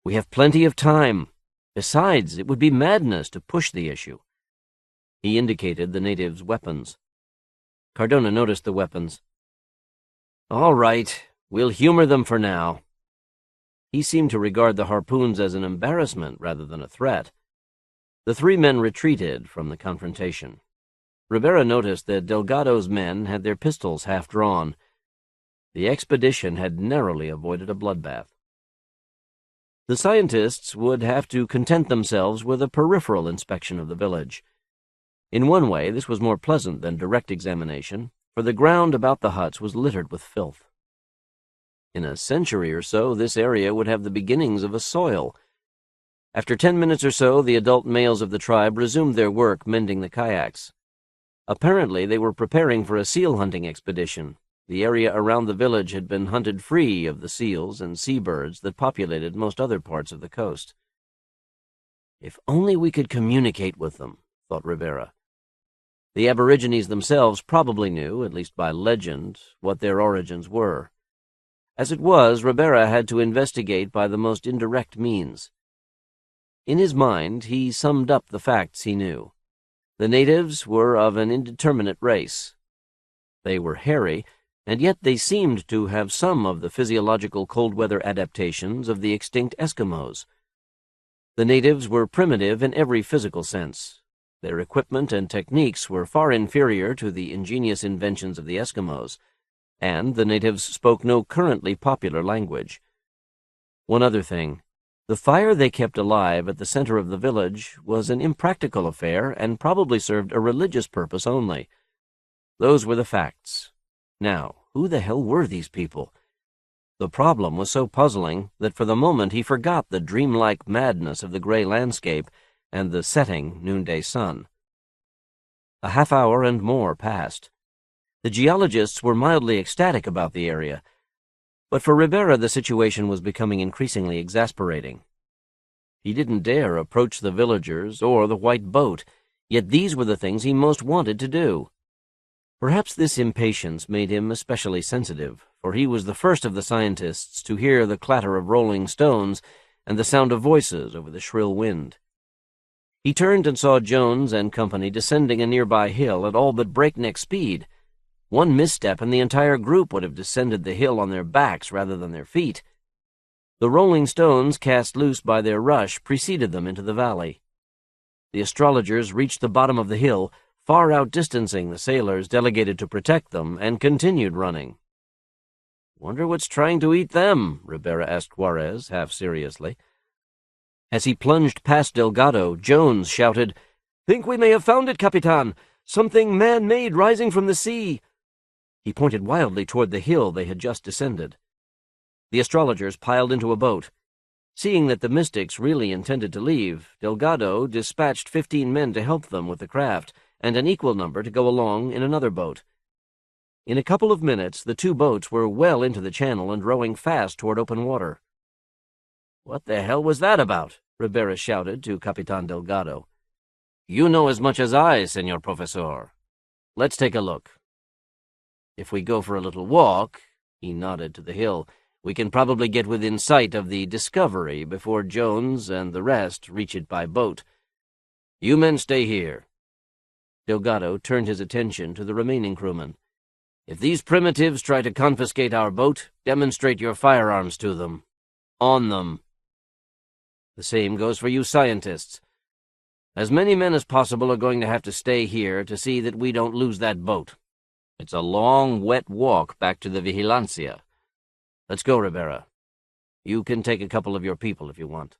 "We have plenty of time. Besides, it would be madness to push the issue." He indicated the natives' weapons. Cardona noticed the weapons. "All right, we'll humor them for now." He seemed to regard the harpoons as an embarrassment rather than a threat. The three men retreated from the confrontation. Rivera noticed that Delgado's men had their pistols half drawn. The expedition had narrowly avoided a bloodbath. The scientists would have to content themselves with a peripheral inspection of the village. In one way, this was more pleasant than direct examination, for the ground about the huts was littered with filth. In a century or so, this area would have the beginnings of a soil. After 10 minutes or so, the adult males of the tribe resumed their work mending the kayaks. Apparently, they were preparing for a seal-hunting expedition. The area around the village had been hunted free of the seals and seabirds that populated most other parts of the coast. "If only we could communicate with them," thought Rivera. The Aborigines themselves probably knew, at least by legend, what their origins were. As it was, Rivera had to investigate by the most indirect means. In his mind, he summed up the facts he knew. The natives were of an indeterminate race. They were hairy, and yet they seemed to have some of the physiological cold-weather adaptations of the extinct Eskimos. The natives were primitive in every physical sense. Their equipment and techniques were far inferior to the ingenious inventions of the Eskimos, and the natives spoke no currently popular language. One other thing. The fire they kept alive at the center of the village was an impractical affair and probably served a religious purpose only. Those were the facts. Now, who the hell were these people? The problem was so puzzling that for the moment he forgot the dreamlike madness of the gray landscape and the setting noonday sun. A half hour and more passed. The geologists were mildly ecstatic about the area, but for Rivera the situation was becoming increasingly exasperating. He didn't dare approach the villagers or the white boat, yet these were the things he most wanted to do. Perhaps this impatience made him especially sensitive, for he was the first of the scientists to hear the clatter of rolling stones and the sound of voices over the shrill wind. He turned and saw Jones and company descending a nearby hill at all but breakneck speed. One misstep and the entire group would have descended the hill on their backs rather than their feet. The rolling stones cast loose by their rush preceded them into the valley. The astrologers reached the bottom of the hill, far outdistancing the sailors delegated to protect them, and continued running. "Wonder what's trying to eat them?" Rivera asked Juarez, half seriously. As he plunged past Delgado, Jones shouted, "Think we may have found it, Capitan! Something man-made rising from the sea!" He pointed wildly toward the hill they had just descended. The astrologers piled into a boat. Seeing that the mystics really intended to leave, Delgado dispatched 15 men to help them with the craft, and an equal number to go along in another boat. In a couple of minutes, the two boats were well into the channel and rowing fast toward open water. "What the hell was that about?" Rivera shouted to Capitan Delgado. "You know as much as I, Senor Professor. Let's take a look. If we go for a little walk," he nodded to the hill, "we can probably get within sight of the Discovery before Jones and the rest reach it by boat. You men stay here." Delgado turned his attention to the remaining crewmen. "If these primitives try to confiscate our boat, demonstrate your firearms to them. On them." The same goes for you scientists. As many men as possible are going to have to stay here to see that we don't lose that boat. It's a long, wet walk back to the Vigilancia. Let's go, Ribera. You can take a couple of your people if you want."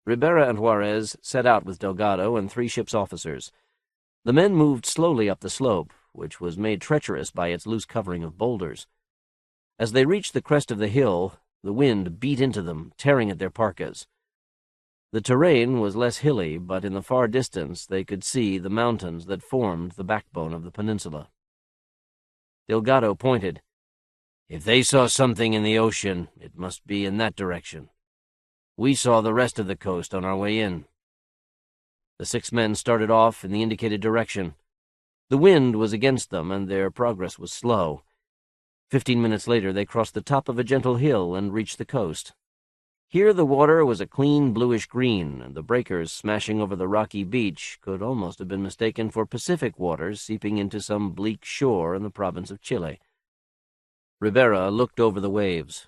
Ribera and Juarez set out with Delgado and 3 ship's officers. The men moved slowly up the slope, which was made treacherous by its loose covering of boulders. As they reached the crest of the hill, the wind beat into them, tearing at their parkas. The terrain was less hilly, but in the far distance they could see the mountains that formed the backbone of the peninsula. Delgado pointed. "If they saw something in the ocean, it must be in that direction. We saw the rest of the coast on our way in." The 6 men started off in the indicated direction. The wind was against them, and their progress was slow. 15 minutes later they crossed the top of a gentle hill and reached the coast. Here the water was a clean bluish-green, and the breakers smashing over the rocky beach could almost have been mistaken for Pacific waters seeping into some bleak shore in the province of Chile. Ribera looked over the waves.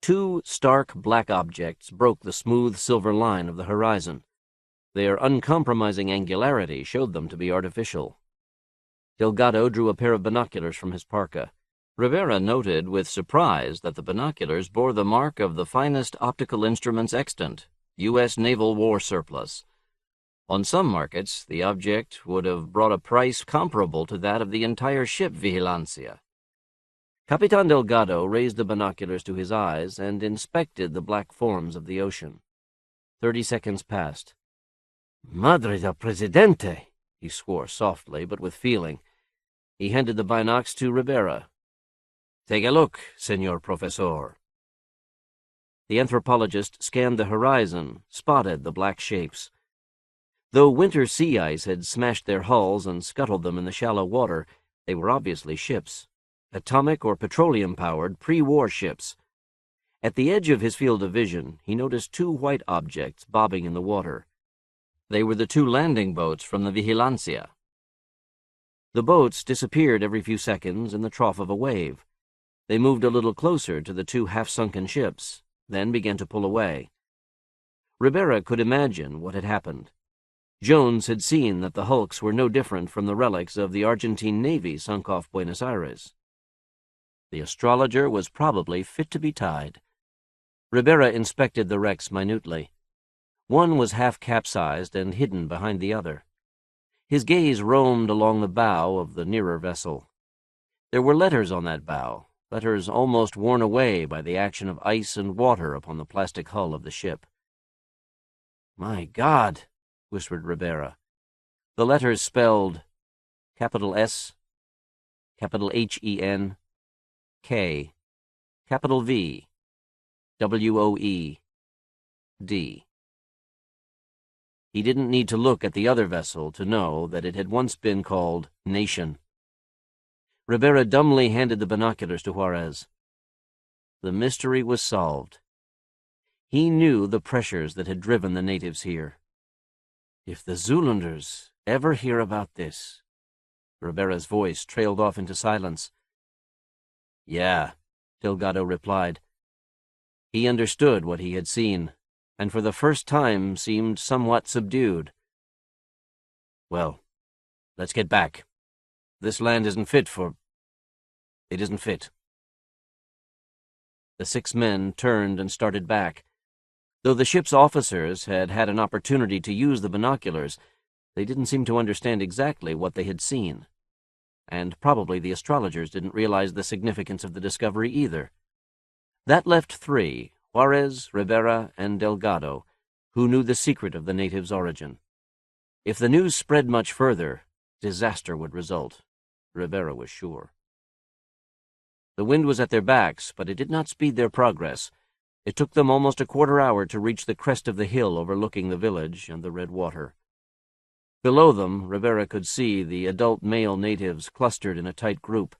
2 stark black objects broke the smooth silver line of the horizon. Their uncompromising angularity showed them to be artificial. Delgado drew a pair of binoculars from his parka. Rivera noted with surprise that the binoculars bore the mark of the finest optical instruments extant, U.S. Naval War Surplus. On some markets, the object would have brought a price comparable to that of the entire ship Vigilancia. Capitan Delgado raised the binoculars to his eyes and inspected the black forms of the ocean. 30 seconds passed. "Madre del Presidente!" he swore softly, but with feeling. He handed the binocs to Ribera. "Take a look, Senor Professor." The anthropologist scanned the horizon, spotted the black shapes. Though winter sea ice had smashed their hulls and scuttled them in the shallow water, they were obviously ships. Atomic or petroleum-powered pre-war ships. At the edge of his field of vision, he noticed 2 white objects bobbing in the water. They were the 2 landing boats from the Vigilancia. The boats disappeared every few seconds in the trough of a wave. They moved a little closer to the 2 half-sunken ships, then began to pull away. Ribera could imagine what had happened. Jones had seen that the hulks were no different from the relics of the Argentine Navy sunk off Buenos Aires. The astrologer was probably fit to be tied. Ribera inspected the wrecks minutely. One was half-capsized and hidden behind the other. His gaze roamed along the bow of the nearer vessel. There were letters on that bow, letters almost worn away by the action of ice and water upon the plastic hull of the ship. "My God," whispered Ribera. The letters spelled capital S, capital H-E-N, K, capital V, W-O-E-D. He didn't need to look at the other vessel to know that it had once been called Nation. Ribera dumbly handed the binoculars to Juarez. The mystery was solved. He knew the pressures that had driven the natives here. If the Zoolanders ever hear about this... Ribera's voice trailed off into silence. "Yeah," Delgado replied. He understood what he had seen, and for the first time seemed somewhat subdued. "Well, let's get back. This land isn't fit for... It isn't fit." The 6 men turned and started back. Though the ship's officers had had an opportunity to use the binoculars, they didn't seem to understand exactly what they had seen. And probably the astrologers didn't realize the significance of the discovery either. That left 3, Juarez, Ribera, and Delgado, who knew the secret of the natives' origin. If the news spread much further, disaster would result. Ribera was sure. The wind was at their backs, but it did not speed their progress. It took them almost a quarter-hour to reach the crest of the hill overlooking the village and the red water. Below them, Ribera could see the adult male natives clustered in a tight group.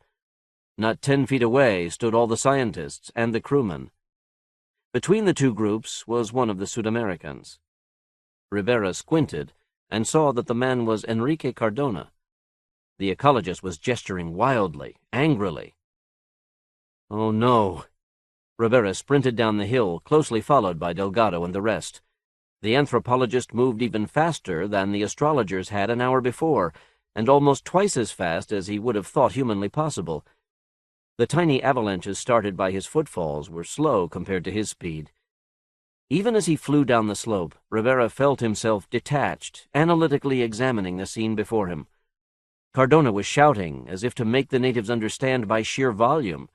Not 10 feet away stood all the scientists and the crewmen. Between the 2 groups was one of the Sudamericans. Ribera squinted and saw that the man was Enrique Cardona. The ecologist was gesturing wildly, angrily. "Oh, no," Rivera sprinted down the hill, closely followed by Delgado and the rest. The anthropologist moved even faster than the astrologers had an hour before, and almost twice as fast as he would have thought humanly possible. The tiny avalanches started by his footfalls were slow compared to his speed. Even as he flew down the slope, Rivera felt himself detached, analytically examining the scene before him. Cardona was shouting, as if to make the natives understand by sheer volume.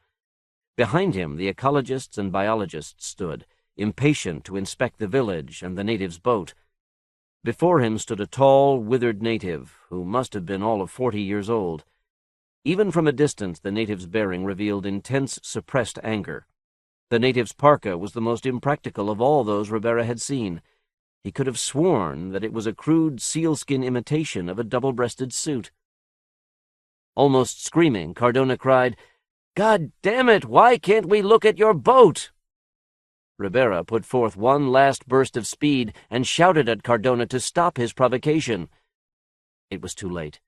Behind him, the ecologists and biologists stood, impatient to inspect the village and the native's boat. Before him stood a tall, withered native, who must have been all of 40 years old. Even from a distance, the native's bearing revealed intense, suppressed anger. The native's parka was the most impractical of all those Rivera had seen. He could have sworn that it was a crude sealskin imitation of a double-breasted suit. Almost screaming, Cardona cried, "God damn it, why can't we look at your boat?" Rivera put forth one last burst of speed and shouted at Cardona to stop his provocation. It was too late.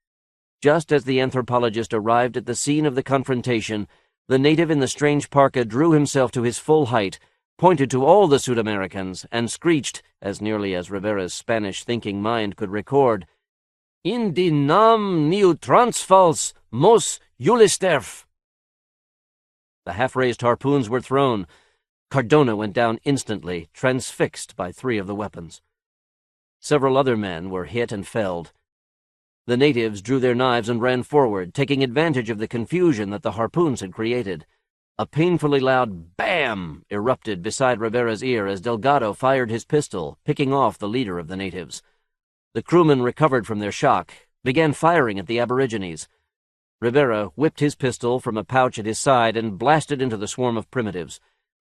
Just as the anthropologist arrived at the scene of the confrontation, the native in the strange parka drew himself to his full height, pointed to all the Sud-Americans, and screeched, as nearly as Rivera's Spanish-thinking mind could record, "Indi nam niu transfals mos julisterf." The half-raised harpoons were thrown. Cardona went down instantly, transfixed by 3 of the weapons. Several other men were hit and felled. The natives drew their knives and ran forward, taking advantage of the confusion that the harpoons had created. A painfully loud "bam" erupted beside Rivera's ear as Delgado fired his pistol, picking off the leader of the natives. The crewmen recovered from their shock, began firing at the aborigines. Rivera whipped his pistol from a pouch at his side and blasted into the swarm of primitives.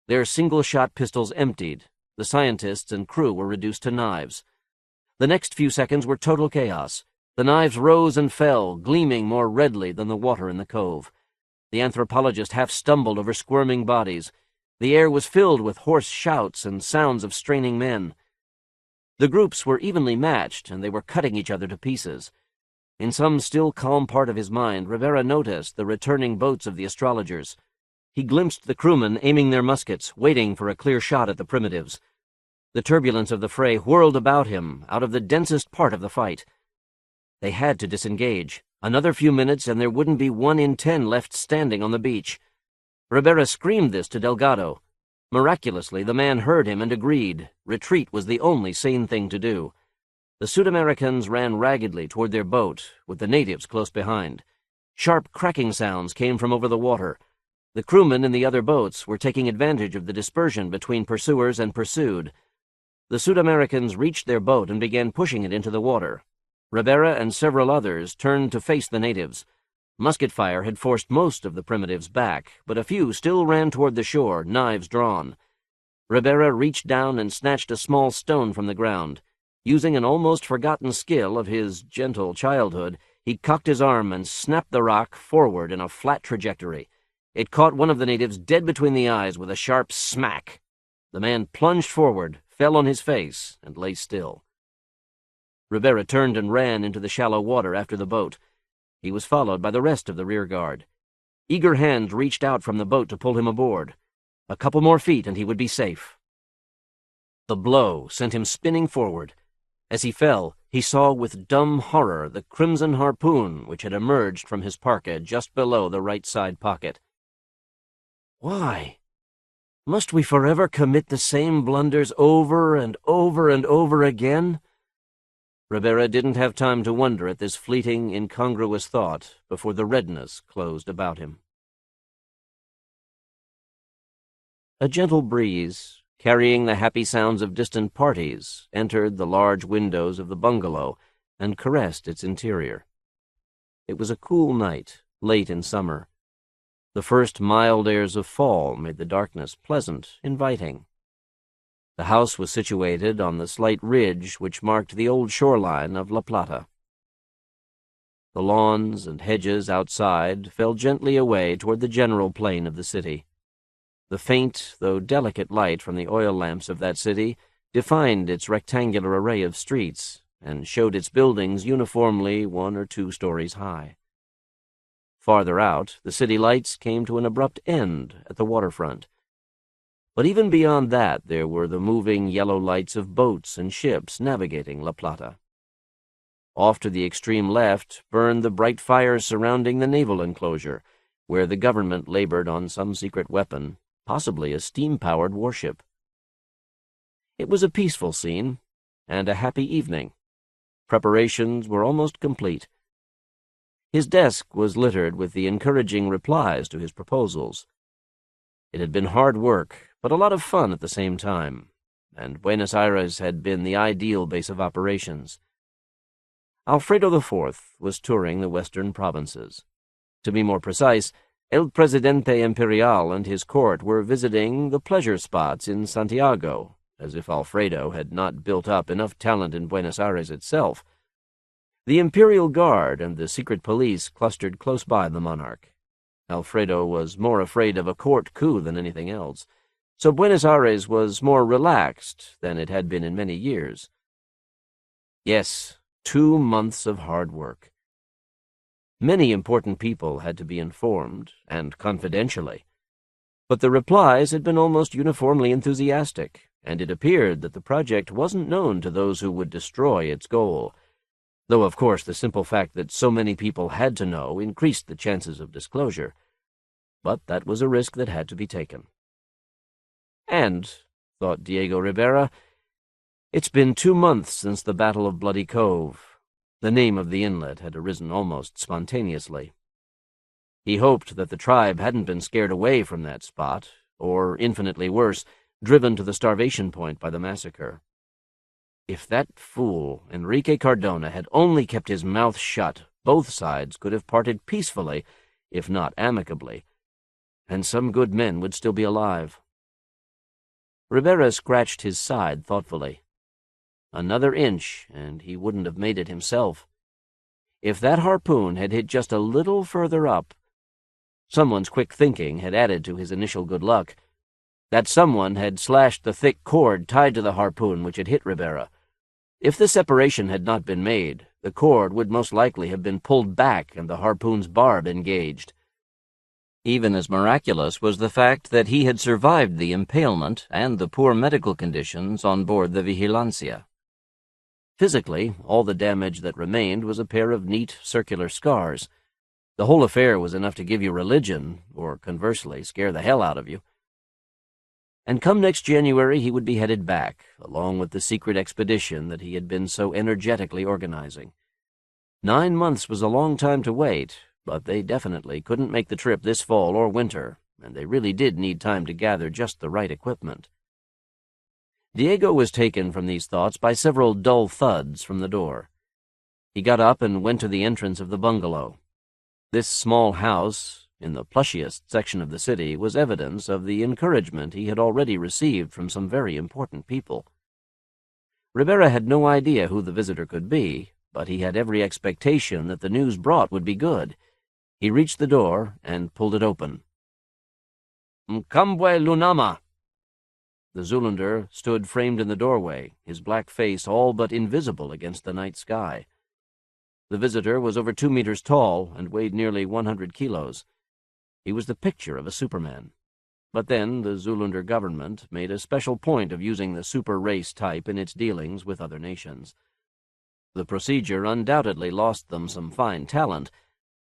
Their single-shot pistols emptied. The scientists and crew were reduced to knives. The next few seconds were total chaos. The knives rose and fell, gleaming more redly than the water in the cove. The anthropologist half stumbled over squirming bodies. The air was filled with hoarse shouts and sounds of straining men. The groups were evenly matched, and they were cutting each other to pieces. In some still calm part of his mind, Rivera noticed the returning boats of the astrologers. He glimpsed the crewmen aiming their muskets, waiting for a clear shot at the primitives. The turbulence of the fray whirled about him, out of the densest part of the fight. They had to disengage. Another few minutes, and there wouldn't be 1 in 10 left standing on the beach. Rivera screamed this to Delgado. Miraculously, the man heard him and agreed. Retreat was the only sane thing to do. The Sud-Americans ran raggedly toward their boat, with the natives close behind. Sharp cracking sounds came from over the water. The crewmen in the other boats were taking advantage of the dispersion between pursuers and pursued. The Sud-Americans reached their boat and began pushing it into the water. Rivera and several others turned to face the natives. Musket fire had forced most of the primitives back, but a few still ran toward the shore, knives drawn. Rivera reached down and snatched a small stone from the ground. Using an almost forgotten skill of his gentle childhood, he cocked his arm and snapped the rock forward in a flat trajectory. It caught one of the natives dead between the eyes with a sharp smack. The man plunged forward, fell on his face, and lay still. Rivera turned and ran into the shallow water after the boat. He was followed by the rest of the rear guard. Eager hands reached out from the boat to pull him aboard. A couple more feet and he would be safe. The blow sent him spinning forward. As he fell, he saw with dumb horror the crimson harpoon which had emerged from his parka just below the right side pocket. Why? Must we forever commit the same blunders over and over and over again? Rivera didn't have time to wonder at this fleeting, incongruous thought before the redness closed about him. A gentle breeze, carrying the happy sounds of distant parties, entered the large windows of the bungalow and caressed its interior. It was a cool night, late in summer. The first mild airs of fall made the darkness pleasant, inviting. The house was situated on the slight ridge which marked the old shoreline of La Plata. The lawns and hedges outside fell gently away toward the general plain of the city. The faint, though delicate light from the oil lamps of that city defined its rectangular array of streets and showed its buildings uniformly 1 or 2 stories high. Farther out, the city lights came to an abrupt end at the waterfront. But even beyond that, there were the moving yellow lights of boats and ships navigating La Plata. Off to the extreme left burned the bright fires surrounding the naval enclosure, where the government labored on some secret weapon, possibly a steam-powered warship. It was a peaceful scene, and a happy evening. Preparations were almost complete. His desk was littered with the encouraging replies to his proposals. It had been hard work, but a lot of fun at the same time, and Buenos Aires had been the ideal base of operations. Alfredo IV was touring the western provinces. To be more precise, El Presidente Imperial and his court were visiting the pleasure spots in Santiago, as if Alfredo had not built up enough talent in Buenos Aires itself. The Imperial Guard and the secret police clustered close by the monarch. Alfredo was more afraid of a court coup than anything else, so Buenos Aires was more relaxed than it had been in many years. Yes, 2 months of hard work. Many important people had to be informed, and confidentially. But the replies had been almost uniformly enthusiastic, and it appeared that the project wasn't known to those who would destroy its goal, though of course the simple fact that so many people had to know increased the chances of disclosure. But that was a risk that had to be taken. And, thought Diego Rivera, it's been 2 months since the Battle of Bloody Cove. The name of the inlet had arisen almost spontaneously. He hoped that the tribe hadn't been scared away from that spot, or, infinitely worse, driven to the starvation point by the massacre. If that fool, Enrique Cardona, had only kept his mouth shut, both sides could have parted peacefully, if not amicably, and some good men would still be alive. Rivera scratched his side thoughtfully. Another inch, and he wouldn't have made it himself. If that harpoon had hit just a little further up, someone's quick thinking had added to his initial good luck. That someone had slashed the thick cord tied to the harpoon which had hit Rivera. If the separation had not been made, the cord would most likely have been pulled back and the harpoon's barb engaged. Even as miraculous was the fact that he had survived the impalement and the poor medical conditions on board the Vigilancia. Physically, all the damage that remained was a pair of neat, circular scars. The whole affair was enough to give you religion, or conversely, scare the hell out of you. And come next January he would be headed back, along with the secret expedition that he had been so energetically organizing. 9 months was a long time to wait, but they definitely couldn't make the trip this fall or winter, and they really did need time to gather just the right equipment. Diego was taken from these thoughts by several dull thuds from the door. He got up and went to the entrance of the bungalow. This small house, in the plushiest section of the city, was evidence of the encouragement he had already received from some very important people. Rivera had no idea who the visitor could be, but he had every expectation that the news brought would be good. He reached the door and pulled it open. "Mkambwe Lunama!" The Zoolander stood framed in the doorway, his black face all but invisible against the night sky. The visitor was over 2 meters tall and weighed nearly 100 kilos. He was the picture of a Superman. But then the Zoolander government made a special point of using the super race type in its dealings with other nations. The procedure undoubtedly lost them some fine talent,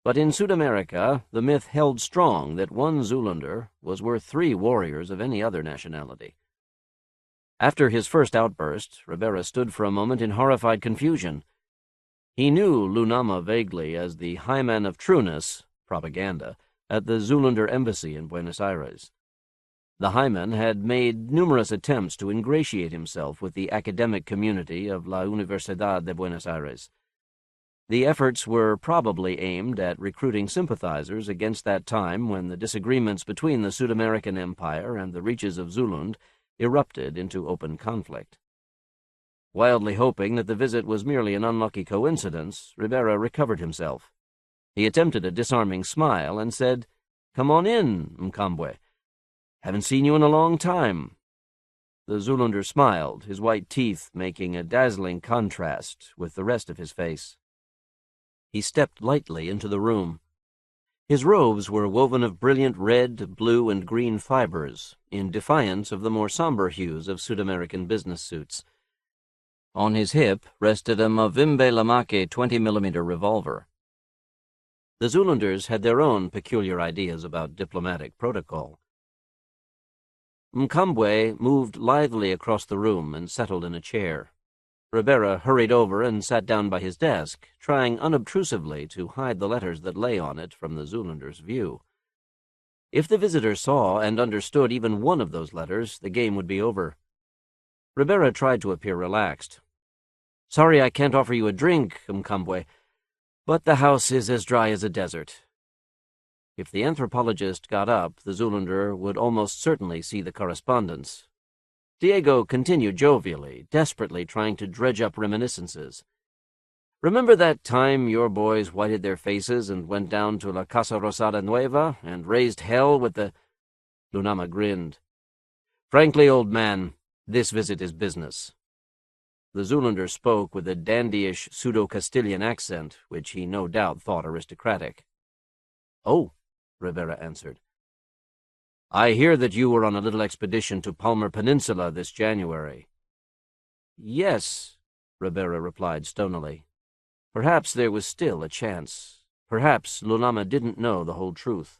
but in Sudamerica the myth held strong that one Zoolander was worth 3 warriors of any other nationality. After his first outburst, Rivera stood for a moment in horrified confusion. He knew Lunama vaguely as the Highman of Trueness, propaganda, at the Zoolander embassy in Buenos Aires. The Highman had made numerous attempts to ingratiate himself with the academic community of La Universidad de Buenos Aires. The efforts were probably aimed at recruiting sympathizers against that time when the disagreements between the Sud-American Empire and the reaches of Zulund erupted into open conflict. Wildly hoping that the visit was merely an unlucky coincidence, Rivera recovered himself. He attempted a disarming smile and said, "Come on in, Mkambwe. Haven't seen you in a long time." The Zoolander smiled, his white teeth making a dazzling contrast with the rest of his face. He stepped lightly into the room. His robes were woven of brilliant red, blue, and green fibers, in defiance of the more somber hues of Sud-American business suits. On his hip rested a Mavimbe Lamake 20mm revolver. The Zululanders had their own peculiar ideas about diplomatic protocol. Mkambwe moved lithely across the room and settled in a chair. Ribera hurried over and sat down by his desk, trying unobtrusively to hide the letters that lay on it from the Zululanders' view. If the visitor saw and understood even one of those letters, the game would be over. Ribera tried to appear relaxed. "Sorry I can't offer you a drink, Mkambwe, but the house is as dry as a desert." If the anthropologist got up, the Zoolander would almost certainly see the correspondence. Diego continued jovially, desperately trying to dredge up reminiscences. "Remember that time your boys whited their faces and went down to La Casa Rosada Nueva and raised hell with the—" Lunama grinned. "Frankly, old man, this visit is business." The Zoolander spoke with a dandyish pseudo-Castilian accent, which he no doubt thought aristocratic. "Oh," Rivera answered. "I hear that you were on a little expedition to Palmer Peninsula this January." "Yes," Rivera replied stonily. Perhaps there was still a chance. Perhaps Lunama didn't know the whole truth.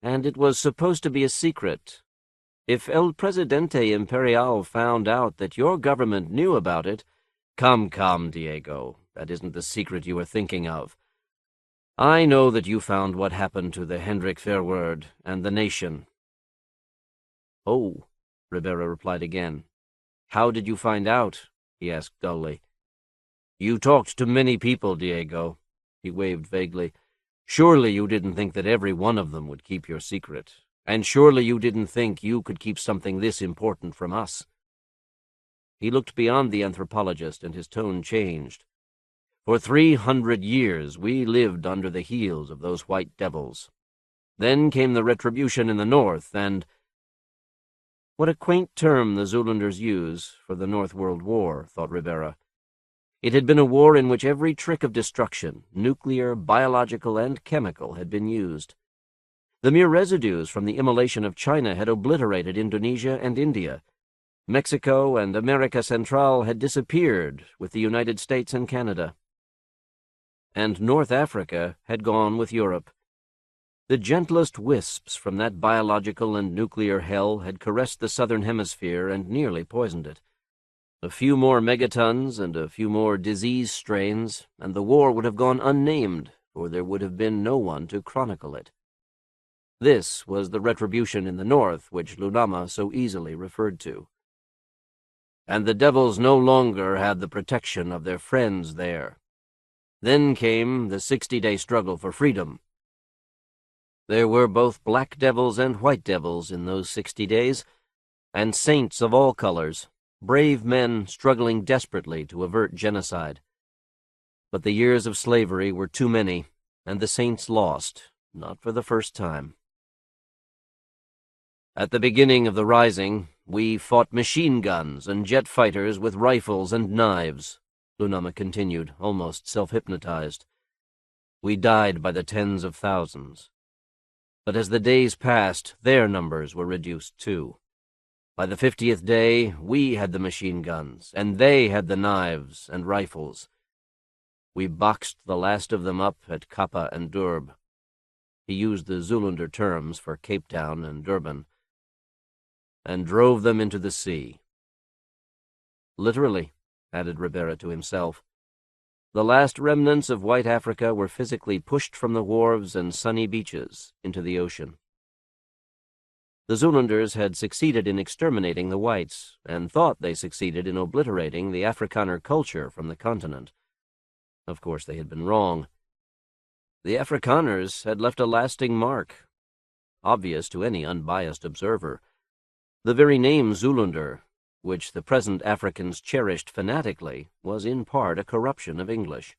"And it was supposed to be a secret. If El Presidente Imperial found out that your government knew about it—" Come, Diego. That isn't the secret you were thinking of. I know that you found what happened to the Hendrik Foreword and the nation." "Oh," Ribera replied again. "How did you find out?" he asked dully. "You talked to many people, Diego." He waved vaguely. "Surely you didn't think that every one of them would keep your secret. And surely you didn't think you could keep something this important from us." He looked beyond the anthropologist, and his tone changed. "For 300 years we lived under the heels of those white devils. Then came the retribution in the north, and—" What a quaint term the Zoolanders use for the North World War, thought Rivera. It had been a war in which every trick of destruction, nuclear, biological, and chemical, had been used. The mere residues from the immolation of China had obliterated Indonesia and India. Mexico and America Central had disappeared with the United States and Canada. And North Africa had gone with Europe. The gentlest wisps from that biological and nuclear hell had caressed the southern hemisphere and nearly poisoned it. A few more megatons and a few more disease strains, and the war would have gone unnamed, for there would have been no one to chronicle it. This was the retribution in the north which Lunama so easily referred to. And the devils no longer had the protection of their friends there. Then came the 60-day struggle for freedom. There were both black devils and white devils in those 60 days, and saints of all colors, brave men struggling desperately to avert genocide. But the years of slavery were too many, and the saints lost, not for the first time. At the beginning of the Rising, we fought machine guns and jet fighters with rifles and knives, Lunama continued, almost self-hypnotized. We died by the tens of thousands. But as the days passed, their numbers were reduced too. By the 50th day, we had the machine guns, and they had the knives and rifles. We boxed the last of them up at Kappa and Durb. He used the Zoolander terms for Cape Town and Durban, and drove them into the sea. Literally, added Ribera to himself. The last remnants of white Africa were physically pushed from the wharves and sunny beaches into the ocean. The Zoolanders had succeeded in exterminating the whites, and thought they succeeded in obliterating the Afrikaner culture from the continent. Of course, they had been wrong. The Afrikaners had left a lasting mark, obvious to any unbiased observer. The very name Zoolander, which the present Africans cherished fanatically, was in part a corruption of English.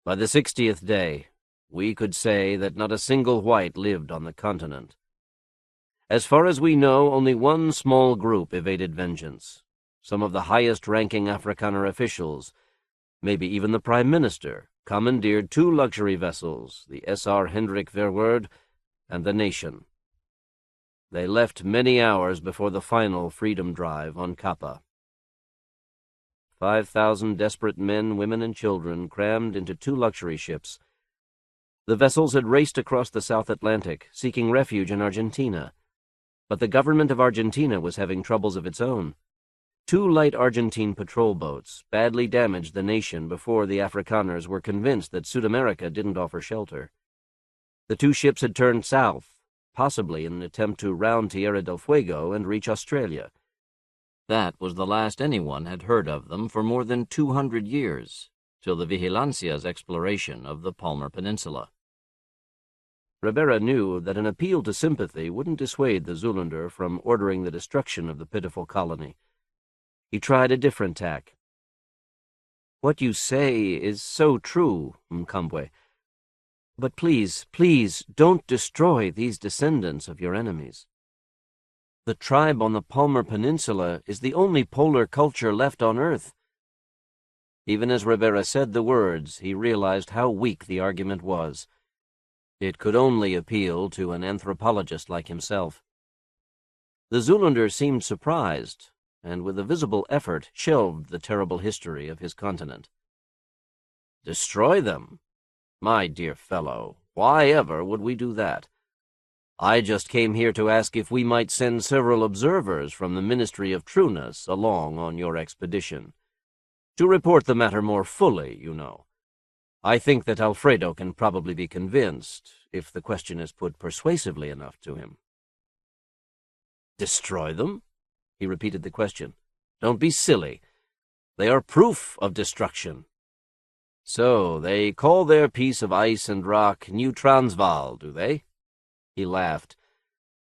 By the 60th day, we could say that not a single white lived on the continent. As far as we know, only one small group evaded vengeance. Some of the highest-ranking Afrikaner officials, maybe even the Prime Minister, commandeered 2 luxury vessels, the S.R. Hendrik Verwoerd and the Nation. They left many hours before the final freedom drive on Kappa. 5,000 desperate men, women, and children crammed into 2 luxury ships. The vessels had raced across the South Atlantic, seeking refuge in Argentina. But the government of Argentina was having troubles of its own. 2 light Argentine patrol boats badly damaged the Nation before the Afrikaners were convinced that Sud-America didn't offer shelter. The 2 ships had turned south, possibly in an attempt to round Tierra del Fuego and reach Australia. That was the last anyone had heard of them for more than 200 years, till the Vigilancia's exploration of the Palmer Peninsula. Ribera knew that an appeal to sympathy wouldn't dissuade the Zoolander from ordering the destruction of the pitiful colony. He tried a different tack. "What you say is so true, Mkambwe. But please, please, don't destroy these descendants of your enemies. The tribe on the Palmer Peninsula is the only polar culture left on Earth." Even as Ribera said the words, he realized how weak the argument was. It could only appeal to an anthropologist like himself. The Zoolander seemed surprised, and with a visible effort shelved the terrible history of his continent. "Destroy them? My dear fellow, why ever would we do that? I just came here to ask if we might send several observers from the Ministry of Trueness along on your expedition. To report the matter more fully, you know. I think that Alfredo can probably be convinced, if the question is put persuasively enough to him." "Destroy them?" He repeated the question. "Don't be silly. They are proof of destruction. So they call their piece of ice and rock New Transvaal, do they?" He laughed.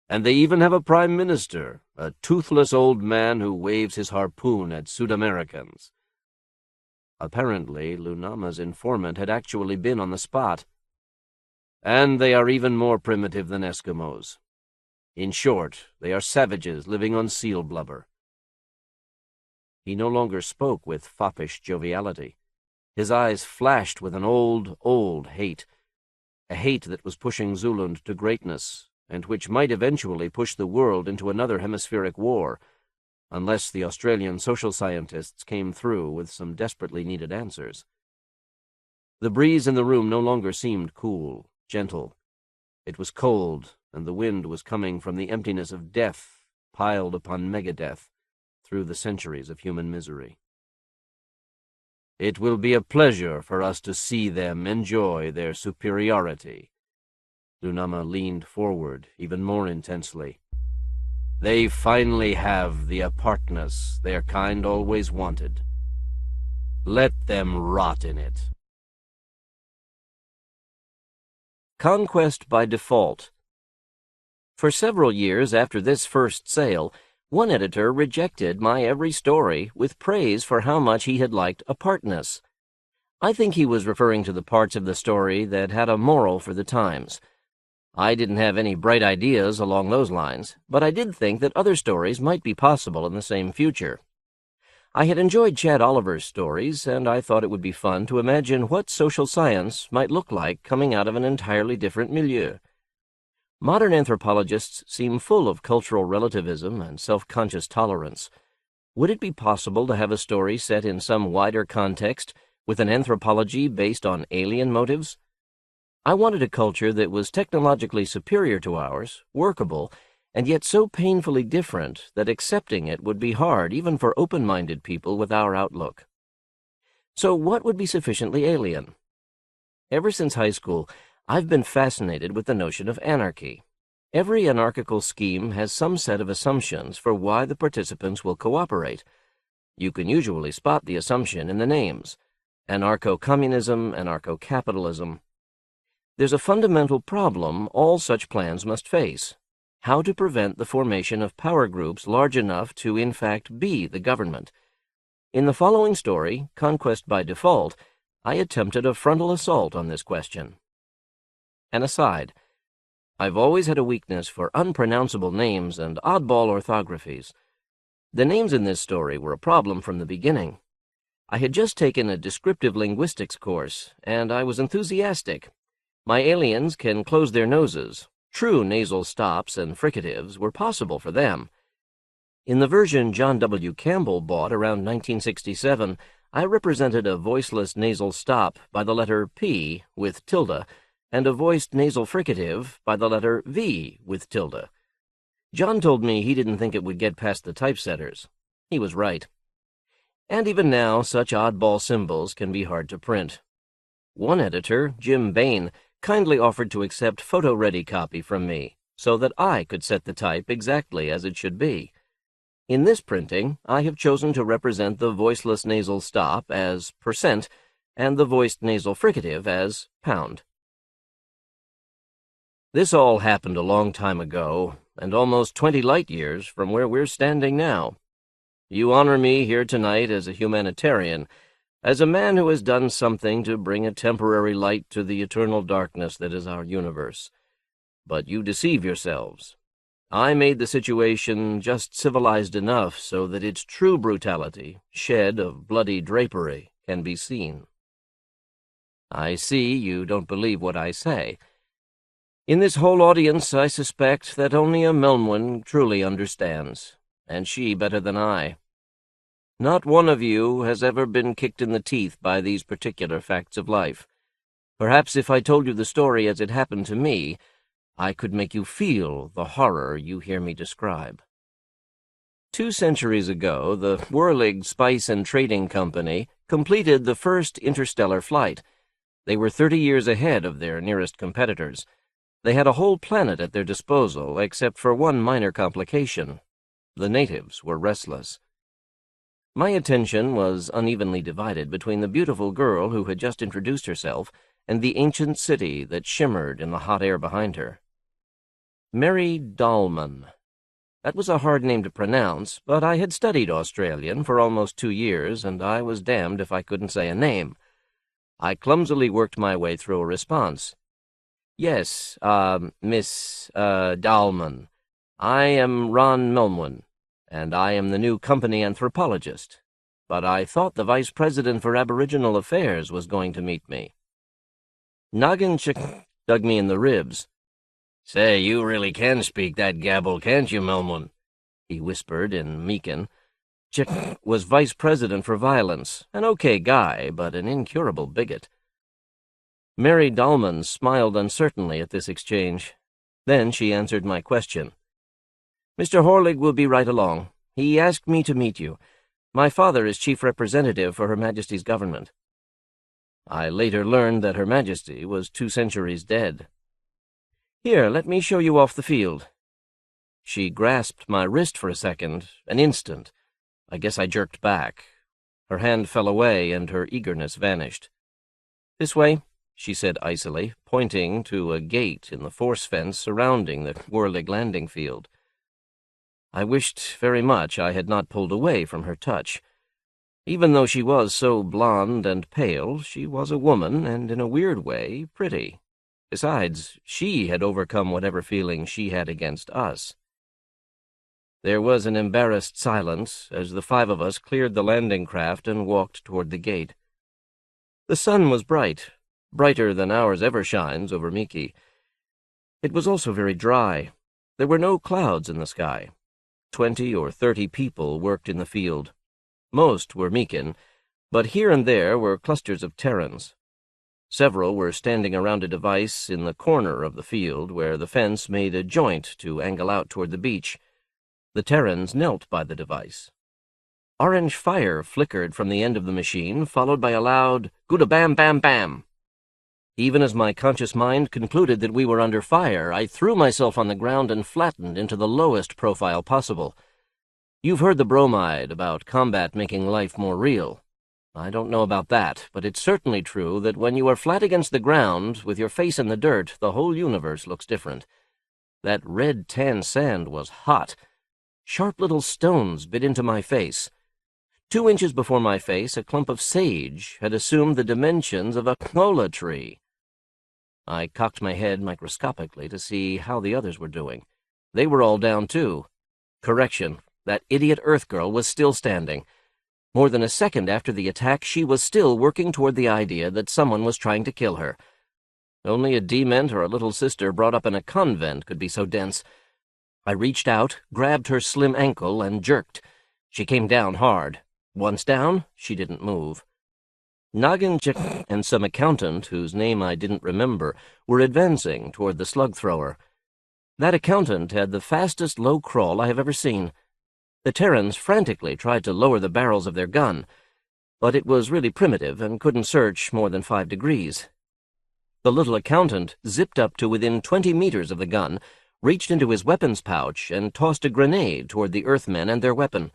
"And they even have a prime minister, a toothless old man who waves his harpoon at Sud-Americans." Apparently, Lunama's informant had actually been on the spot. "And they are even more primitive than Eskimos. In short, they are savages living on seal blubber." He no longer spoke with foppish joviality. His eyes flashed with an old hate, a hate that was pushing Zululand to greatness, and which might eventually push the world into another hemispheric war, unless the Australian social scientists came through with some desperately needed answers. The breeze in the room no longer seemed cool, gentle. It was cold, and the wind was coming from the emptiness of death piled upon megadeath through the centuries of human misery. "It will be a pleasure for us to see them enjoy their superiority." Lunama leaned forward even more intensely. "They finally have the Apartness their kind always wanted. Let them rot in it." Conquest by Default. For several years after this first sale, one editor rejected my every story with praise for how much he had liked Apartness. I think he was referring to the parts of the story that had a moral for the times. I didn't have any bright ideas along those lines, but I did think that other stories might be possible in the same future. I had enjoyed Chad Oliver's stories, and I thought it would be fun to imagine what social science might look like coming out of an entirely different milieu. Modern anthropologists seem full of cultural relativism and self-conscious tolerance. Would it be possible to have a story set in some wider context with an anthropology based on alien motives? I wanted a culture that was technologically superior to ours, workable, and yet so painfully different that accepting it would be hard even for open-minded people with our outlook. So what would be sufficiently alien? Ever since high school, I've been fascinated with the notion of anarchy. Every anarchical scheme has some set of assumptions for why the participants will cooperate. You can usually spot the assumption in the names: anarcho-communism, anarcho-capitalism. There's a fundamental problem all such plans must face: how to prevent the formation of power groups large enough to, in fact, be the government. In the following story, Conquest by Default, I attempted a frontal assault on this question. An aside: I've always had a weakness for unpronounceable names and oddball orthographies. The names in this story were a problem from the beginning. I had just taken a descriptive linguistics course, and I was enthusiastic. My aliens can close their noses. True nasal stops and fricatives were possible for them. In the version John W. Campbell bought around 1967, I represented a voiceless nasal stop by the letter P with tilde, and a voiced nasal fricative by the letter V with tilde. John told me he didn't think it would get past the typesetters. He was right. And even now, such oddball symbols can be hard to print. One editor, Jim Bain, kindly offered to accept photo-ready copy from me, so that I could set the type exactly as it should be. In this printing, I have chosen to represent the voiceless nasal stop as %, and the voiced nasal fricative as £. This all happened a long time ago, and almost 20 light-years from where we're standing now. You honor me here tonight as a humanitarian, as a man who has done something to bring a temporary light to the eternal darkness that is our universe. But you deceive yourselves. I made the situation just civilized enough so that its true brutality, shed of bloody drapery, can be seen. I see you don't believe what I say. In this whole audience, I suspect that only a Melmoine truly understands, and she better than I. Not one of you has ever been kicked in the teeth by these particular facts of life. Perhaps if I told you the story as it happened to me, I could make you feel the horror you hear me describe. 2 centuries ago, the Whirligig Spice and Trading Company completed the first interstellar flight. They were 30 years ahead of their nearest competitors. They had a whole planet at their disposal, except for one minor complication. The natives were restless. My attention was unevenly divided between the beautiful girl who had just introduced herself and the ancient city that shimmered in the hot air behind her. Mary Dahlman. That was a hard name to pronounce, but I had studied Australian for almost 2 years, and I was damned if I couldn't say a name. I clumsily worked my way through a response. Yes, Miss, Dahlman. I am Ron Melmoine, and I am the new company anthropologist. But I thought the vice president for Aboriginal Affairs was going to meet me. Noggin dug me in the ribs. "Say, you really can speak that gabble, can't you, Melmoine?" he whispered in Meekin. Chick was vice president for violence, an okay guy, but an incurable bigot. Mary Dahlman smiled uncertainly at this exchange. Then she answered my question. "Mr. Horlig will be right along. He asked me to meet you. My father is chief representative for Her Majesty's government." I later learned that Her Majesty was 2 centuries dead. "Here, let me show you off the field." She grasped my wrist for a second, an instant. I guess I jerked back. Her hand fell away, and her eagerness vanished. "This way," she said icily, pointing to a gate in the force fence surrounding the Whirlig landing field. I wished very much I had not pulled away from her touch. Even though she was so blonde and pale, she was a woman, and in a weird way, pretty. Besides, she had overcome whatever feeling she had against us. There was an embarrassed silence as the 5 of us cleared the landing craft and walked toward the gate. The sun was bright, brighter than ours ever shines over Miki. It was also very dry. There were no clouds in the sky. 20 or 30 people worked in the field. Most were Meekin, but here and there were clusters of Terrans. Several were standing around a device in the corner of the field where the fence made a joint to angle out toward the beach. The Terrans knelt by the device. Orange fire flickered from the end of the machine, followed by a loud "Gooda-bam-bam-bam." Even as my conscious mind concluded that we were under fire, I threw myself on the ground and flattened into the lowest profile possible. You've heard the bromide about combat making life more real. I don't know about that, but it's certainly true that when you are flat against the ground, with your face in the dirt, the whole universe looks different. That red-tan sand was hot. Sharp little stones bit into my face. 2 inches before my face, a clump of sage had assumed the dimensions of a cola tree. I cocked my head microscopically to see how the others were doing. They were all down, too. Correction, that idiot Earth girl was still standing. More than a second after the attack, she was still working toward the idea that someone was trying to kill her. Only a dement or a little sister brought up in a convent could be so dense. I reached out, grabbed her slim ankle, and jerked. She came down hard. Once down, she didn't move. Noggin and some accountant, whose name I didn't remember, were advancing toward the slug-thrower. That accountant had the fastest low crawl I have ever seen. The Terrans frantically tried to lower the barrels of their gun, but it was really primitive and couldn't search more than 5 degrees. The little accountant zipped up to within 20 meters of the gun, reached into his weapons pouch, and tossed a grenade toward the Earthmen and their weapon.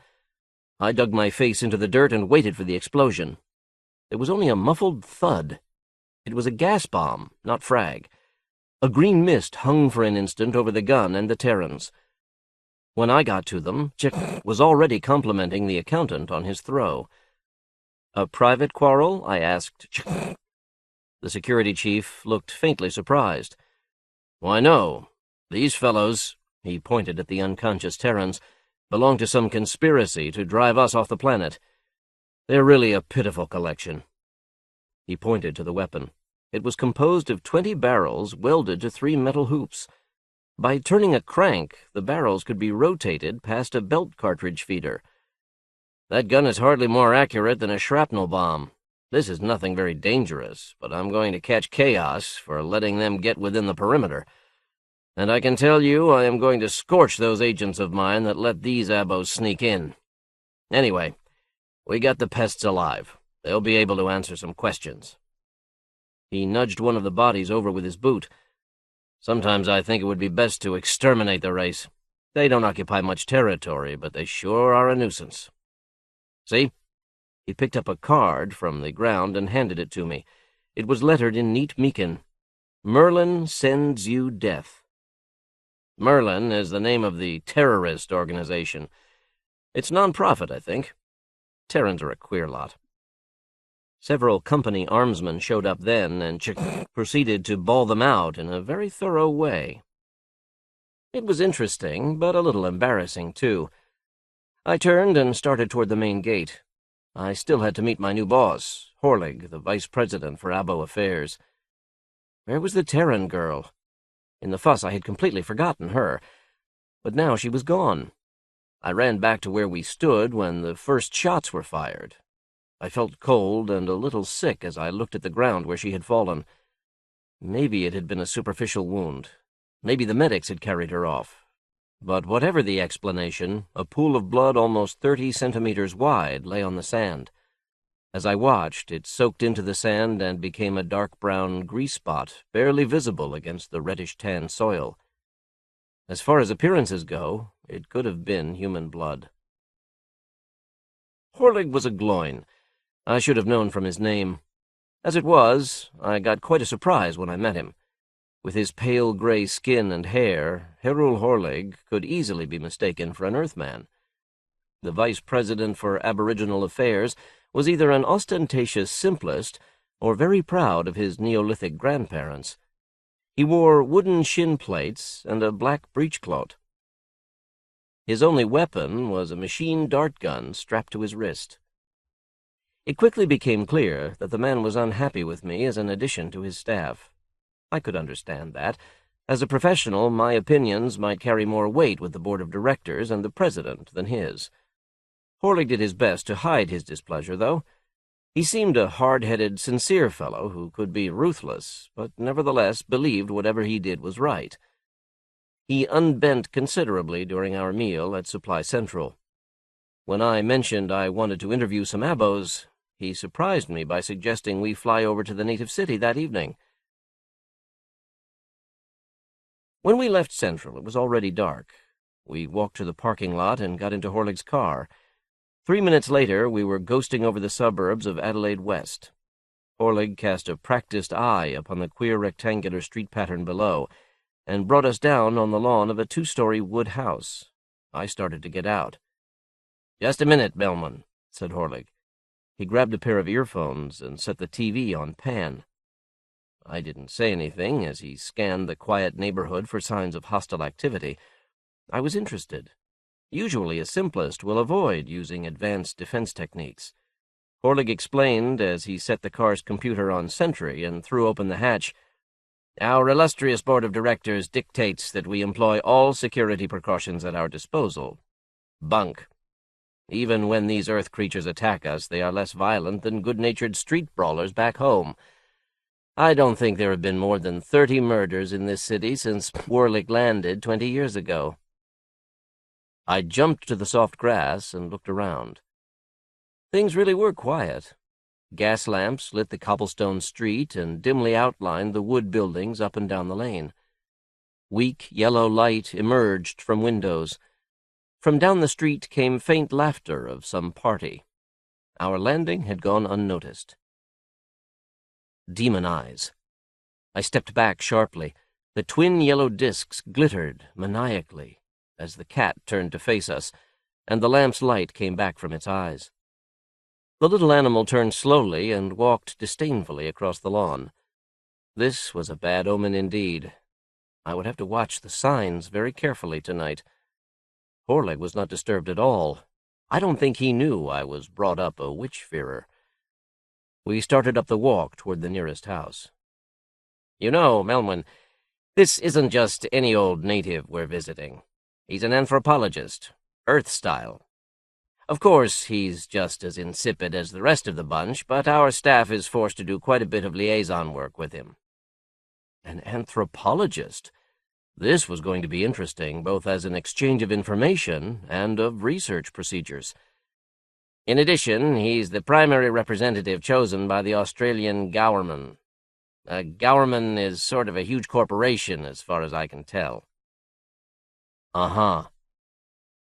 I dug my face into the dirt and waited for the explosion. There was only a muffled thud. It was a gas bomb, not frag. A green mist hung for an instant over the gun and the Terrans. When I got to them, Chick was already complimenting the accountant on his throw. "A private quarrel?" I asked Chick. The security chief looked faintly surprised. "Why, no. These fellows," he pointed at the unconscious Terrans, "belong to some conspiracy to drive us off the planet. They're really a pitiful collection." He pointed to the weapon. It was composed of 20 barrels welded to 3 metal hoops. By turning a crank, the barrels could be rotated past a belt cartridge feeder. "That gun is hardly more accurate than a shrapnel bomb. This is nothing very dangerous, but I'm going to catch chaos for letting them get within the perimeter. And I can tell you I am going to scorch those agents of mine that let these abos sneak in. Anyway, we got the pests alive. They'll be able to answer some questions." He nudged one of the bodies over with his boot. "Sometimes I think it would be best to exterminate the race. They don't occupy much territory, but they sure are a nuisance. See?" He picked up a card from the ground and handed it to me. It was lettered in neat Meekin. "Merlin sends you death." Merlin is the name of the terrorist organization. It's non-profit, I think. Terrans are a queer lot. Several company armsmen showed up then, and Chick proceeded to bawl them out in a very thorough way. It was interesting, but a little embarrassing, too. I turned and started toward the main gate. I still had to meet my new boss, Whirligig, the vice president for Abo Affairs. Where was the Terran girl? In the fuss, I had completely forgotten her, but now she was gone. I ran back to where we stood when the first shots were fired. I felt cold and a little sick as I looked at the ground where she had fallen. Maybe it had been a superficial wound. Maybe the medics had carried her off. But whatever the explanation, a pool of blood almost 30 centimeters wide lay on the sand. As I watched, it soaked into the sand and became a dark brown grease spot, barely visible against the reddish-tan soil. As far as appearances go, it could have been human blood. Whirligig was a Gloin. I should have known from his name. As it was, I got quite a surprise when I met him. With his pale gray skin and hair, Herul Whirligig could easily be mistaken for an Earthman. The vice president for Aboriginal Affairs was either an ostentatious simplest or very proud of his Neolithic grandparents. He wore wooden shin plates and a black breechclout. His only weapon was a machine dart gun strapped to his wrist. It quickly became clear that the man was unhappy with me as an addition to his staff. I could understand that. As a professional, my opinions might carry more weight with the board of directors and the president than his. Whirligig did his best to hide his displeasure, though. He seemed a hard-headed, sincere fellow who could be ruthless, but nevertheless believed whatever he did was right. He unbent considerably during our meal at Supply Central. When I mentioned I wanted to interview some abos, he surprised me by suggesting we fly over to the native city that evening. When we left Central, it was already dark. We walked to the parking lot and got into Whirligig's car. 3 minutes later, we were ghosting over the suburbs of Adelaide West. Whirligig cast a practiced eye upon the queer rectangular street pattern below, and brought us down on the lawn of a 2-story wood house. I started to get out. "Just a minute, Bellman," said Whirligig. He grabbed a pair of earphones and set the TV on pan. I didn't say anything as he scanned the quiet neighborhood for signs of hostile activity. I was interested. Usually a simplist will avoid using advanced defense techniques. Whirligig explained as he set the car's computer on sentry and threw open the hatch. Our illustrious board of directors dictates that we employ all security precautions at our disposal. Bunk. Even when these Earth creatures attack us, they are less violent than good-natured street brawlers back home. I don't think there have been more than 30 murders in this city since Whirligig landed 20 years ago. I jumped to the soft grass and looked around. Things really were quiet. Gas lamps lit the cobblestone street and dimly outlined the wood buildings up and down the lane. Weak yellow light emerged from windows. From down the street came faint laughter of some party. Our landing had gone unnoticed. Demon eyes. I stepped back sharply. The twin yellow discs glittered maniacally as the cat turned to face us, and the lamp's light came back from its eyes. The little animal turned slowly and walked disdainfully across the lawn. This was a bad omen indeed. I would have to watch the signs very carefully tonight. Whirligig was not disturbed at all. I don't think he knew I was brought up a witch-fearer. We started up the walk toward the nearest house. You know, Melwyn, this isn't just any old native we're visiting. He's an anthropologist, Earth-style. Of course, he's just as insipid as the rest of the bunch, but our staff is forced to do quite a bit of liaison work with him. An anthropologist? This was going to be interesting, both as an exchange of information and of research procedures. In addition, he's the primary representative chosen by the Australian government. A government is sort of a huge corporation, as far as I can tell. Uh-huh.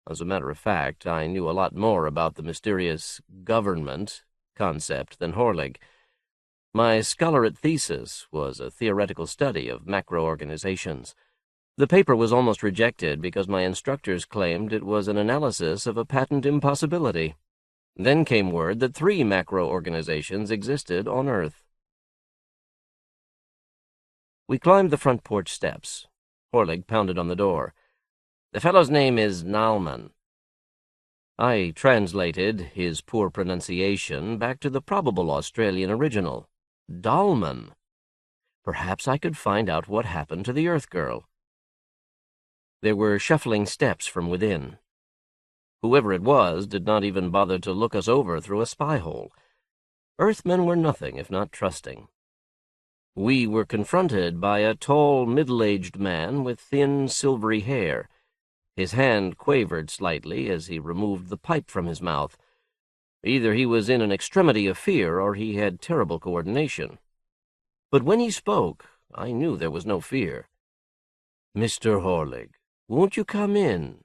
As a matter of fact, I knew a lot more about the mysterious government concept than Whirligig. My scholarate thesis was a theoretical study of macro-organizations. The paper was almost rejected because my instructors claimed it was an analysis of a patent impossibility. Then came word that 3 macro-organizations existed on Earth. We climbed the front porch steps. Whirligig pounded on the door. The fellow's name is Nalman. I translated his poor pronunciation back to the probable Australian original. Dalman. Perhaps I could find out what happened to the Earth girl. There were shuffling steps from within. Whoever it was did not even bother to look us over through a spy hole. Earthmen were nothing if not trusting. We were confronted by a tall, middle-aged man with thin, silvery hair. His hand quavered slightly as he removed the pipe from his mouth. Either he was in an extremity of fear or he had terrible coordination. But when he spoke, I knew there was no fear. "Mr. Whirligig, won't you come in?"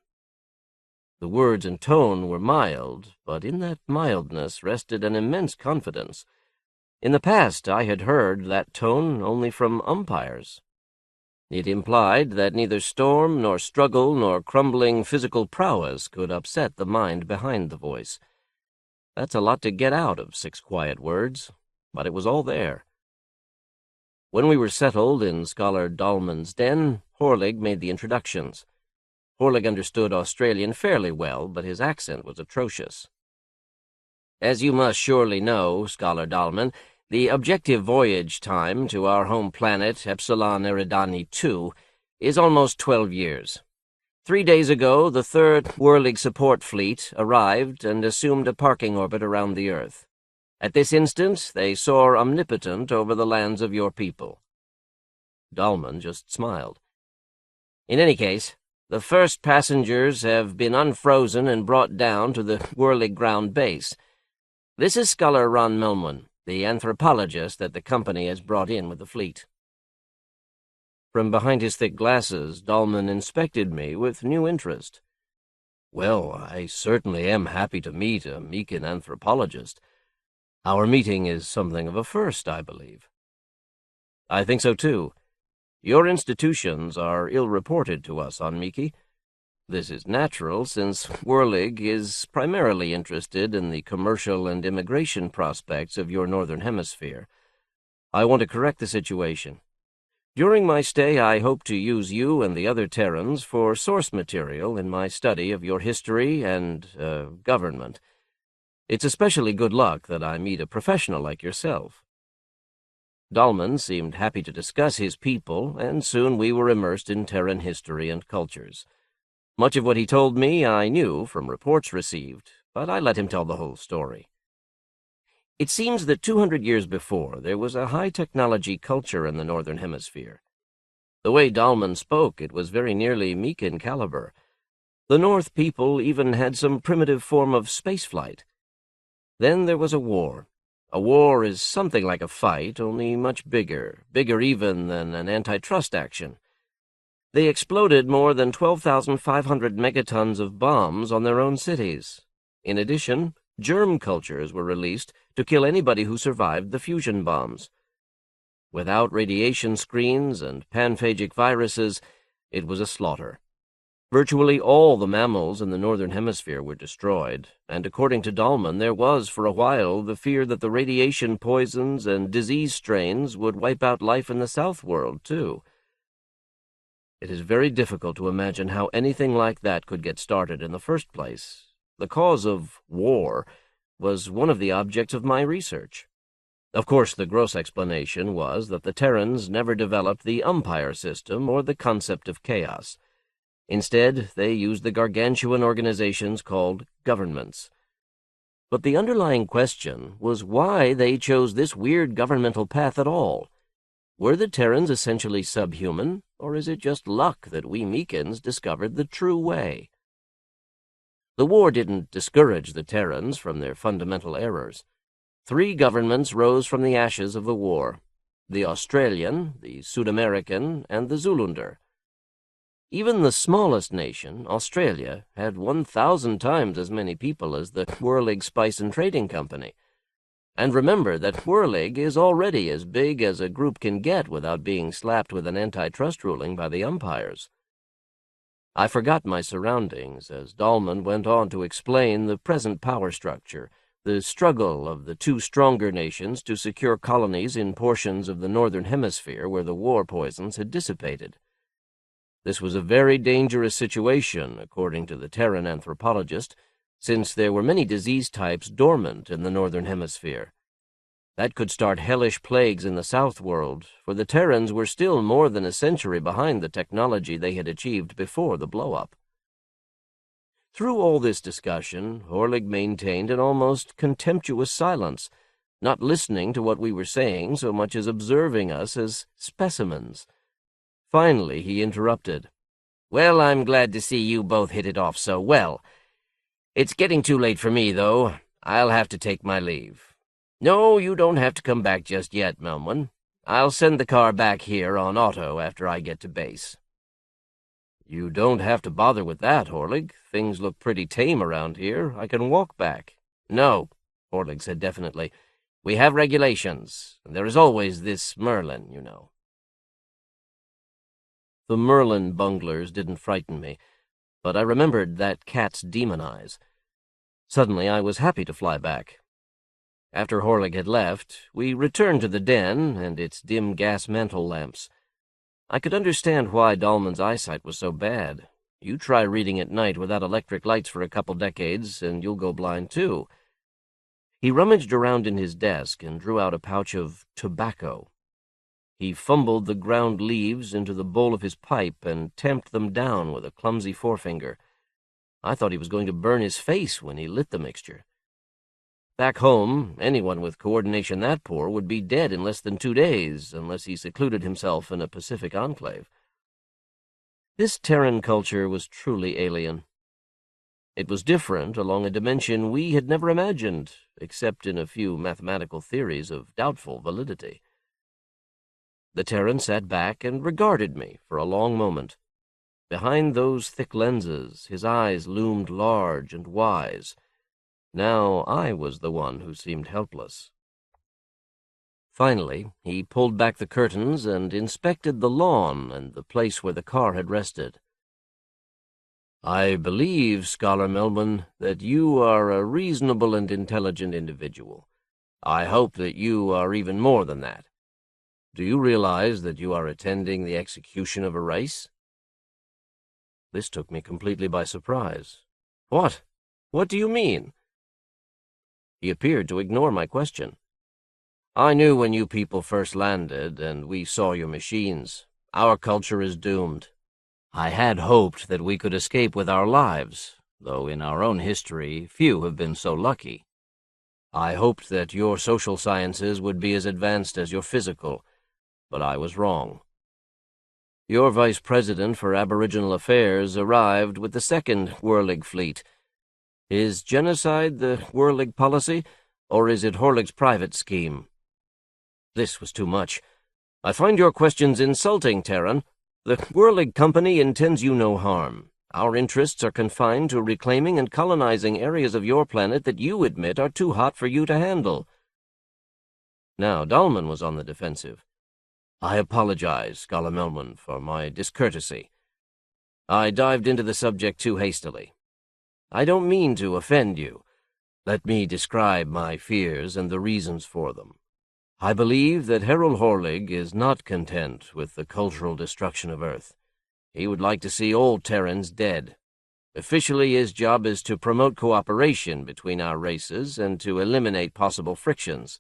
The words and tone were mild, but in that mildness rested an immense confidence. In the past, I had heard that tone only from umpires. It implied that neither storm, nor struggle, nor crumbling physical prowess could upset the mind behind the voice. That's a lot to get out of 6 quiet words, but it was all there. When we were settled in Scholar Dalman's den, Whirligig made the introductions. Whirligig understood Australian fairly well, but his accent was atrocious. As you must surely know, Scholar Dalman, the objective voyage time to our home planet, Epsilon Eridani II, is almost 12 years. 3 days ago, the 3rd Whirligig support fleet arrived and assumed a parking orbit around the Earth. At this instant, they soar omnipotent over the lands of your people. Dalman just smiled. In any case, the first passengers have been unfrozen and brought down to the Whirligig ground base. This is Scholar Ron Melwyn, the anthropologist that the company has brought in with the fleet. From behind his thick glasses, Dalman inspected me with new interest. Well, I certainly am happy to meet a Meekin anthropologist. Our meeting is something of a first, I believe. I think so, too. Your institutions are ill-reported to us on Miki. This is natural, since Whirligig is primarily interested in the commercial and immigration prospects of your northern hemisphere. I want to correct the situation. During my stay, I hope to use you and the other Terrans for source material in my study of your history and, government. It's especially good luck that I meet a professional like yourself." Dahlman seemed happy to discuss his people, and soon we were immersed in Terran history and cultures. Much of what he told me I knew from reports received, but I let him tell the whole story. It seems that 200 years before, there was a high-technology culture in the Northern Hemisphere. The way Dahlman spoke, it was very nearly Meekin caliber. The North people even had some primitive form of spaceflight. Then there was a war. A war is something like a fight, only much bigger even than an antitrust action. They exploded more than 12,500 megatons of bombs on their own cities. In addition, germ cultures were released to kill anybody who survived the fusion bombs. Without radiation screens and panphagic viruses, it was a slaughter. Virtually all the mammals in the Northern Hemisphere were destroyed, and according to Dahlman, there was, for a while, the fear that the radiation poisons and disease strains would wipe out life in the South World, too. It is very difficult to imagine how anything like that could get started in the first place. The cause of war was one of the objects of my research. Of course, the gross explanation was that the Terrans never developed the umpire system or the concept of chaos. Instead, they used the gargantuan organizations called governments. But the underlying question was why they chose this weird governmental path at all. Were the Terrans essentially subhuman, or is it just luck that we Meekins discovered the true way? The war didn't discourage the Terrans from their fundamental errors. 3 governments rose from the ashes of the war: the Australian, the Sud-American, and the Zulunder. Even the smallest nation, Australia, had 1,000 times as many people as the Whirligig Spice and Trading Company. And remember that Whirligig is already as big as a group can get without being slapped with an antitrust ruling by the umpires. I forgot my surroundings as Dahlman went on to explain the present power structure, the struggle of the 2 stronger nations to secure colonies in portions of the Northern Hemisphere where the war poisons had dissipated. This was a very dangerous situation, according to the Terran anthropologist, since there were many disease types dormant in the Northern Hemisphere. That could start hellish plagues in the South World, for the Terrans were still more than a century behind the technology they had achieved before the blow-up. Through all this discussion, Whirligig maintained an almost contemptuous silence, not listening to what we were saying so much as observing us as specimens. Finally, he interrupted. "Well, I'm glad to see you both hit it off so well. It's getting too late for me, though. I'll have to take my leave. No, you don't have to come back just yet, Melman. I'll send the car back here on auto after I get to base." "You don't have to bother with that, Whirligig. Things look pretty tame around here. I can walk back." "No," Whirligig said definitely. "We have regulations, and there is always this Merlin, you know." The Merlin bunglers didn't frighten me, but I remembered that cat's demon eyes. Suddenly I was happy to fly back. After Whirligig had left, we returned to the den and its dim gas mantle lamps. I could understand why Dahlman's eyesight was so bad. You try reading at night without electric lights for a couple decades, and you'll go blind too. He rummaged around in his desk and drew out a pouch of tobacco. He fumbled the ground leaves into the bowl of his pipe and tamped them down with a clumsy forefinger. I thought he was going to burn his face when he lit the mixture. Back home, anyone with coordination that poor would be dead in less than 2 days, unless he secluded himself in a Pacific enclave. This Terran culture was truly alien. It was different along a dimension we had never imagined, except in a few mathematical theories of doubtful validity. The Terran sat back and regarded me for a long moment. Behind those thick lenses, his eyes loomed large and wise. Now I was the one who seemed helpless. Finally, he pulled back the curtains and inspected the lawn and the place where the car had rested. "I believe, Scholar Melman, that you are a reasonable and intelligent individual. I hope that you are even more than that. Do you realize that you are attending the execution of a race?" This took me completely by surprise. "What? What do you mean?" He appeared to ignore my question. "I knew when you people first landed, and we saw your machines. Our culture is doomed. I had hoped that we could escape with our lives, though in our own history few have been so lucky. I hoped that your social sciences would be as advanced as your physical, but I was wrong. Your vice president for Aboriginal Affairs arrived with the second Whirlig fleet. Is genocide the Whirlig policy, or is it Horlig's private scheme?" This was too much. "I find your questions insulting, Terran. The Whirlig Company intends you no harm. Our interests are confined to reclaiming and colonizing areas of your planet that you admit are too hot for you to handle." Now Dahlman was on the defensive. "I apologize, Scalamelman, for my discourtesy. I dived into the subject too hastily. I don't mean to offend you. Let me describe my fears and the reasons for them. I believe that Harold Horlig is not content with the cultural destruction of Earth. He would like to see all Terrans dead. Officially, his job is to promote cooperation between our races and to eliminate possible frictions.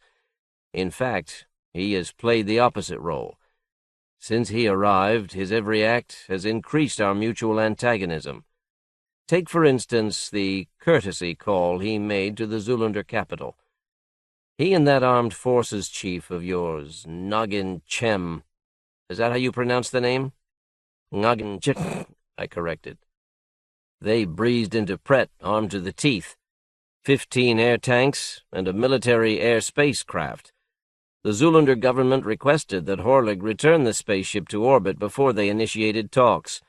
In fact, he has played the opposite role. Since he arrived, his every act has increased our mutual antagonism. Take, for instance, the courtesy call he made to the Zoolander capital. He and that armed forces chief of yours, Noggin Chem. Is that how you pronounce the name?" "Noggin Chem," I corrected. "They breezed into Pret, armed to the teeth. 15 air tanks and a military air spacecraft. The Zoolander government requested that Horlig return the spaceship to orbit before they initiated talks.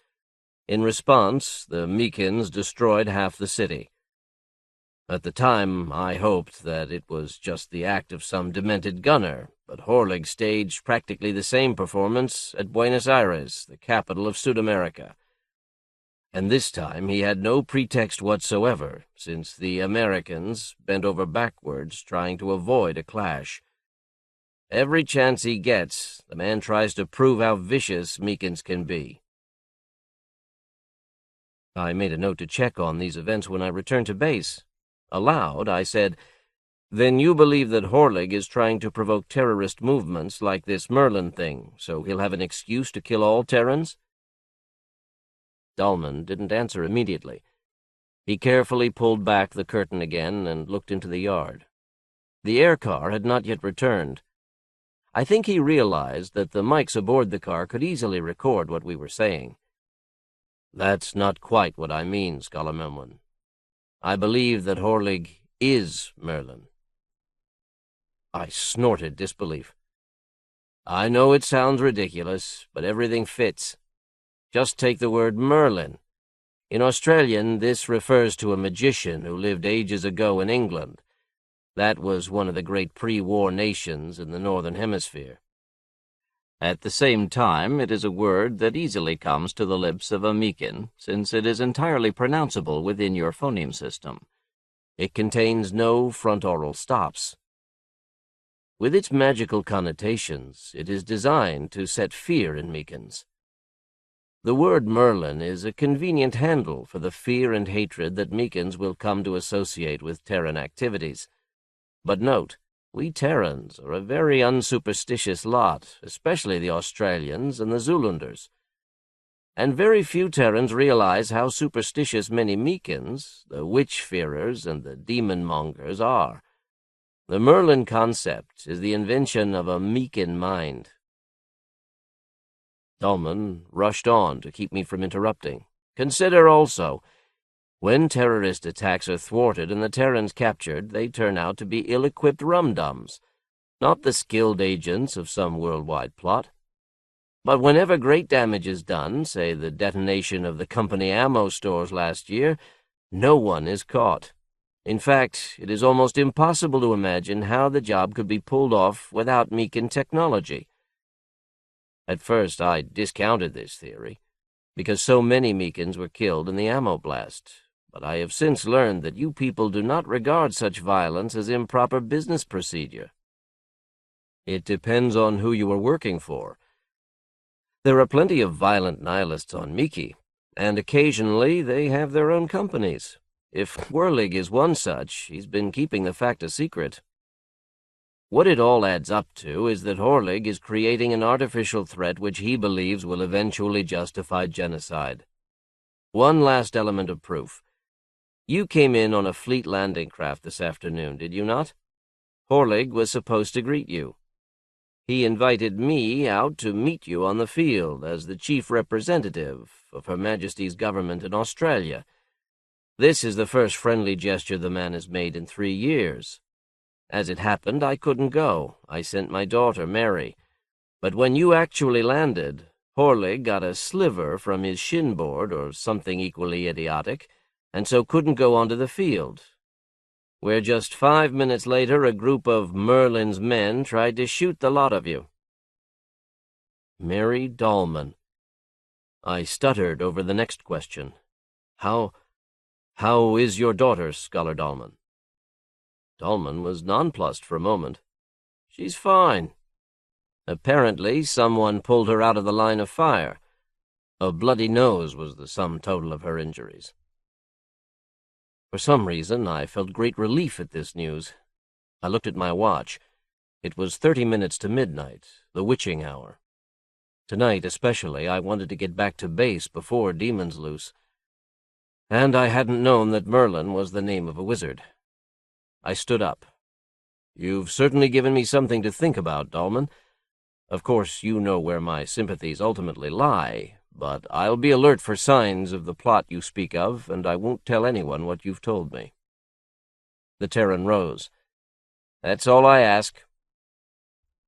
In response, the Meekins destroyed half the city. At the time, I hoped that it was just the act of some demented gunner, but Horlig staged practically the same performance at Buenos Aires, the capital of Sudamerica. And this time he had no pretext whatsoever, since the Americans bent over backwards trying to avoid a clash. Every chance he gets, the man tries to prove how vicious Meekins can be." I made a note to check on these events when I returned to base. Aloud, I said, "Then you believe that Horlig is trying to provoke terrorist movements like this Merlin thing, so he'll have an excuse to kill all Terrans?" Dahlman didn't answer immediately. He carefully pulled back the curtain again and looked into the yard. The air car had not yet returned. I think he realized that the mics aboard the car could easily record what we were saying. "That's not quite what I mean, Scalamelman. I believe that Horlig is Merlin." I snorted disbelief. "I know it sounds ridiculous, but everything fits. Just take the word Merlin. In Australian, this refers to a magician who lived ages ago in England. That was one of the great pre-war nations in the Northern Hemisphere. At the same time, it is a word that easily comes to the lips of a Meekin, since it is entirely pronounceable within your phoneme system. It contains no front-oral stops. With its magical connotations, it is designed to set fear in Meekins. The word Merlin is a convenient handle for the fear and hatred that Meekins will come to associate with Terran activities. But note, we Terrans are a very unsuperstitious lot, especially the Australians and the Zoolanders. And very few Terrans realize how superstitious many Meekins, the witch-fearers and the demon-mongers, are. The Merlin concept is the invention of a Meekin mind. Dahlman rushed on to keep me from interrupting. Consider also, when terrorist attacks are thwarted and the Terrans captured, they turn out to be ill-equipped rum-dums, not the skilled agents of some worldwide plot. But whenever great damage is done, say the detonation of the company ammo stores last year, no one is caught. In fact, it is almost impossible to imagine how the job could be pulled off without Meekin technology. At first I discounted this theory, because so many Meekins were killed in the ammo blast, but I have since learned that you people do not regard such violence as improper business procedure. It depends on who you are working for. There are plenty of violent nihilists on Miki, and occasionally they have their own companies. If Whirlig is one such, he's been keeping the fact a secret. What it all adds up to is that Whirlig is creating an artificial threat which he believes will eventually justify genocide. One last element of proof. You came in on a fleet landing craft this afternoon, did you not? Whirlig was supposed to greet you. He invited me out to meet you on the field as the chief representative of Her Majesty's government in Australia. This is the first friendly gesture the man has made in 3 years. As it happened, I couldn't go. I sent my daughter, Mary. But when you actually landed, Whirlig got a sliver from his shinboard or something equally idiotic, and so couldn't go onto the field, where just 5 minutes later a group of Merlin's men tried to shoot the lot of you. Mary Dahlman. I stuttered over the next question. How is your daughter, Scholar Dahlman? Dahlman was nonplussed for a moment. She's fine. Apparently, someone pulled her out of the line of fire. A bloody nose was the sum total of her injuries. For some reason, I felt great relief at this news. I looked at my watch. It was 30 minutes to midnight, the witching hour. Tonight, especially, I wanted to get back to base before Demon's Loose. And I hadn't known that Merlin was the name of a wizard. I stood up. You've certainly given me something to think about, Dahlman. Of course, you know where my sympathies ultimately lie, but I'll be alert for signs of the plot you speak of, and I won't tell anyone what you've told me. The Terran rose. That's all I ask.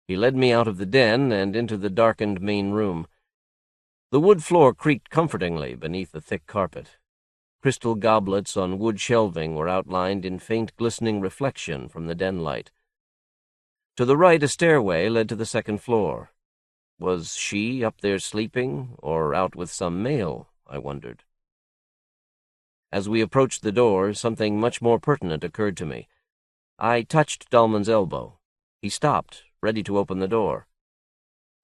He led me out of the den and into the darkened main room. The wood floor creaked comfortingly beneath the thick carpet. Crystal goblets on wood shelving were outlined in faint glistening reflection from the den light. To the right, a stairway led to the second floor. Was she up there sleeping, or out with some male, I wondered. As we approached the door, something much more pertinent occurred to me. I touched Dahlman's elbow. He stopped, ready to open the door.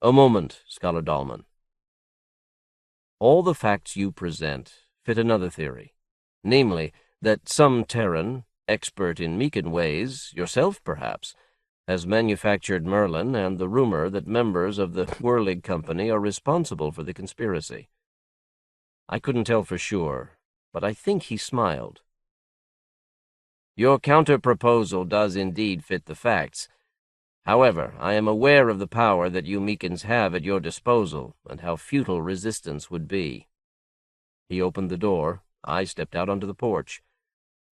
A moment, Scholar Dahlman. All the facts you present fit another theory, namely, that some Terran, expert in Meekin ways, yourself perhaps, has manufactured Merlin and the rumor that members of the Whirlig Company are responsible for the conspiracy. I couldn't tell for sure, but I think he smiled. Your counter-proposal does indeed fit the facts. However, I am aware of the power that you Meekins have at your disposal, and how futile resistance would be. He opened the door. I stepped out onto the porch.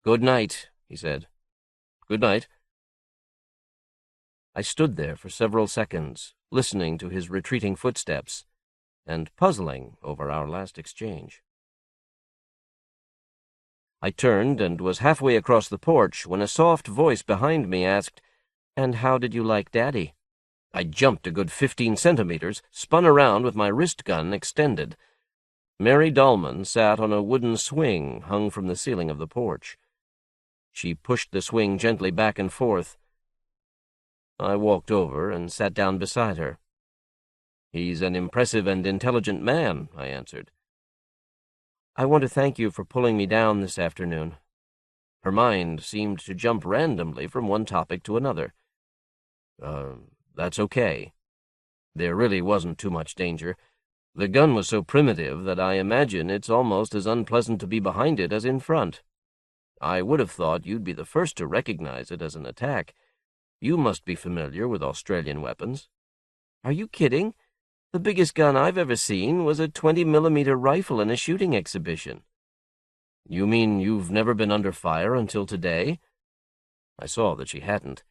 Good night, he said. Good night. I stood there for several seconds, listening to his retreating footsteps, and puzzling over our last exchange. I turned and was halfway across the porch when a soft voice behind me asked, "And how did you like Daddy?" I jumped a good 15 centimeters, spun around with my wrist gun extended. Mary Dahlman sat on a wooden swing hung from the ceiling of the porch. She pushed the swing gently back and forth. I walked over and sat down beside her. He's an impressive and intelligent man, I answered. I want to thank you for pulling me down this afternoon. Her mind seemed to jump randomly from one topic to another. That's okay. There really wasn't too much danger. The gun was so primitive that I imagine it's almost as unpleasant to be behind it as in front. I would have thought you'd be the first to recognize it as an attack. You must be familiar with Australian weapons. Are you kidding? The biggest gun I've ever seen was a 20-millimeter rifle in a shooting exhibition. You mean you've never been under fire until today? I saw that she hadn't.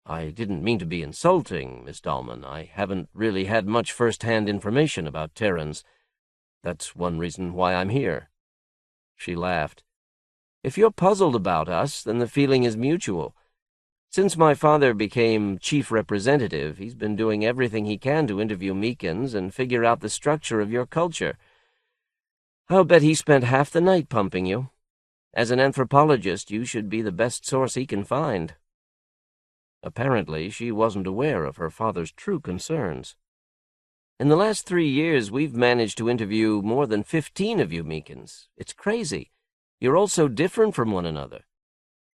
I didn't mean to be insulting, Miss Dahlman. I haven't really had much first-hand information about Terrans. That's one reason why I'm here. She laughed. If you're puzzled about us, then the feeling is mutual. Since my father became chief representative, he's been doing everything he can to interview Meekins and figure out the structure of your culture. I'll bet he spent half the night pumping you. As an anthropologist, you should be the best source he can find. Apparently, she wasn't aware of her father's true concerns. In the last 3 years, we've managed to interview more than 15 of you Meekins. It's crazy. You're all so different from one another.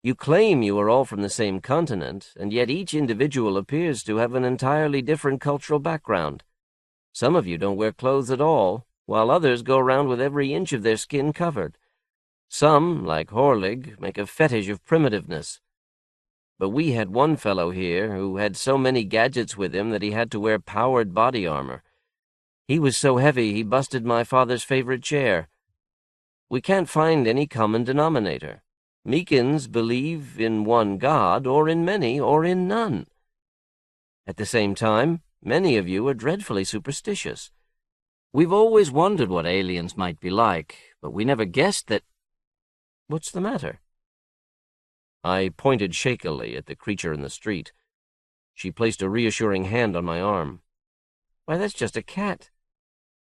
You claim you are all from the same continent, and yet each individual appears to have an entirely different cultural background. Some of you don't wear clothes at all, while others go around with every inch of their skin covered. Some, like Whirligig, make a fetish of primitiveness. But we had one fellow here who had so many gadgets with him that he had to wear powered body armor. He was so heavy he busted my father's favorite chair. We can't find any common denominator. Meekins believe in one god, or in many, or in none. At the same time, many of you are dreadfully superstitious. We've always wondered what aliens might be like, but we never guessed that— What's the matter? I pointed shakily at the creature in the street. She placed a reassuring hand on my arm. Why, that's just a cat.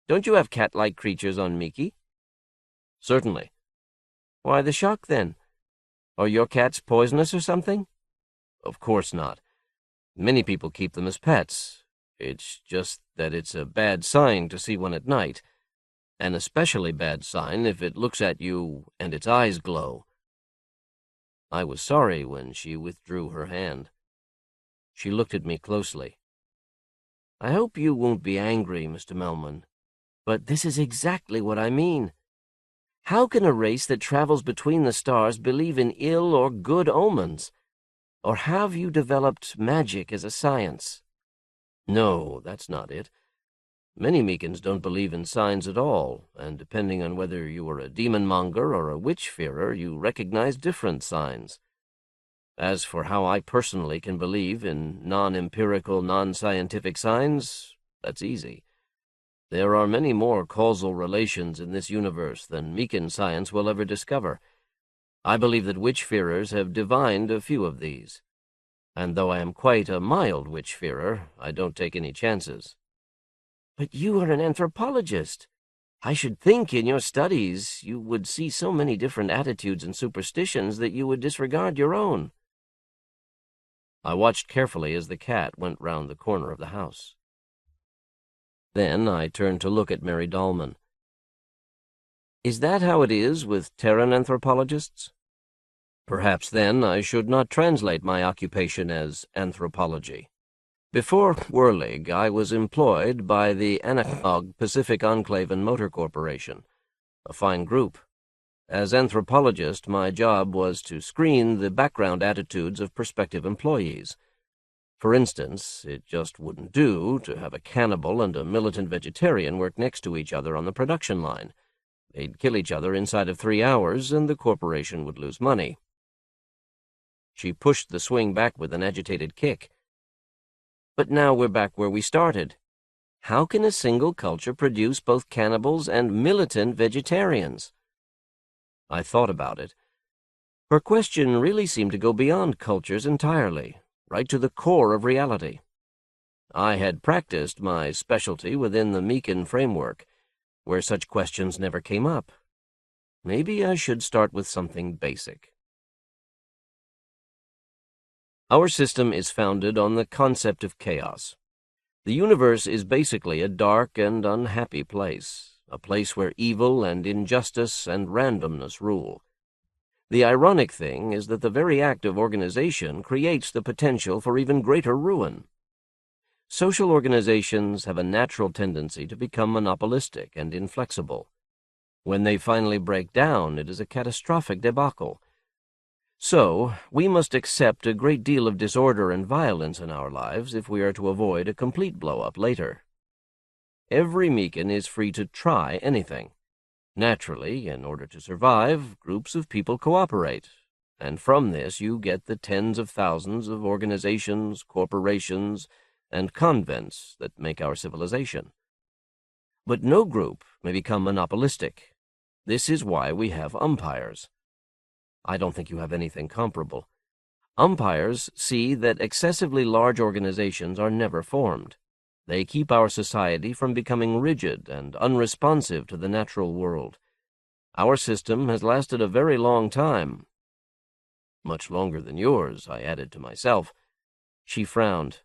Don't you have cat-like creatures on Miki? Certainly. Why the shock, then? Are your cats poisonous or something? Of course not. Many people keep them as pets. It's just that it's a bad sign to see one at night. An especially bad sign if it looks at you and its eyes glow. I was sorry when she withdrew her hand. She looked at me closely. I hope you won't be angry, Mr. Melman, but this is exactly what I mean. How can a race that travels between the stars believe in ill or good omens? Or have you developed magic as a science? No, that's not it. Many Meekins don't believe in signs at all, and depending on whether you are a demon-monger or a witch-fearer, you recognize different signs. As for how I personally can believe in non-empirical, non-scientific signs, that's easy. There are many more causal relations in this universe than Meekin science will ever discover. I believe that witch-fearers have divined a few of these. And though I am quite a mild witch-fearer, I don't take any chances. But you are an anthropologist. I should think in your studies you would see so many different attitudes and superstitions that you would disregard your own. I watched carefully as the cat went round the corner of the house. Then I turned to look at Mary Dahlman. Is that how it is with Terran anthropologists? Perhaps then I should not translate my occupation as anthropology. Before Whirligig, I was employed by the Ananog Pacific Enclave and Motor Corporation, a fine group. As anthropologist, my job was to screen the background attitudes of prospective employees. For instance, it just wouldn't do to have a cannibal and a militant vegetarian work next to each other on the production line. They'd kill each other inside of 3 hours, and the corporation would lose money. She pushed the swing back with an agitated kick. But now we're back where we started. How can a single culture produce both cannibals and militant vegetarians? I thought about it. Her question really seemed to go beyond cultures entirely, right to the core of reality. I had practiced my specialty within the Meekin framework, where such questions never came up. Maybe I should start with something basic. Our system is founded on the concept of chaos. The universe is basically a dark and unhappy place, a place where evil and injustice and randomness rule. The ironic thing is that the very act of organization creates the potential for even greater ruin. Social organizations have a natural tendency to become monopolistic and inflexible. When they finally break down, it is a catastrophic debacle. So, we must accept a great deal of disorder and violence in our lives if we are to avoid a complete blow-up later. Every Meekin is free to try anything. Naturally, in order to survive, groups of people cooperate, and from this you get the tens of thousands of organizations, corporations, and convents that make our civilization. But no group may become monopolistic. This is why we have umpires. I don't think you have anything comparable. Umpires see that excessively large organizations are never formed. They keep our society from becoming rigid and unresponsive to the natural world. Our system has lasted a very long time. Much longer than yours, I added to myself. She frowned.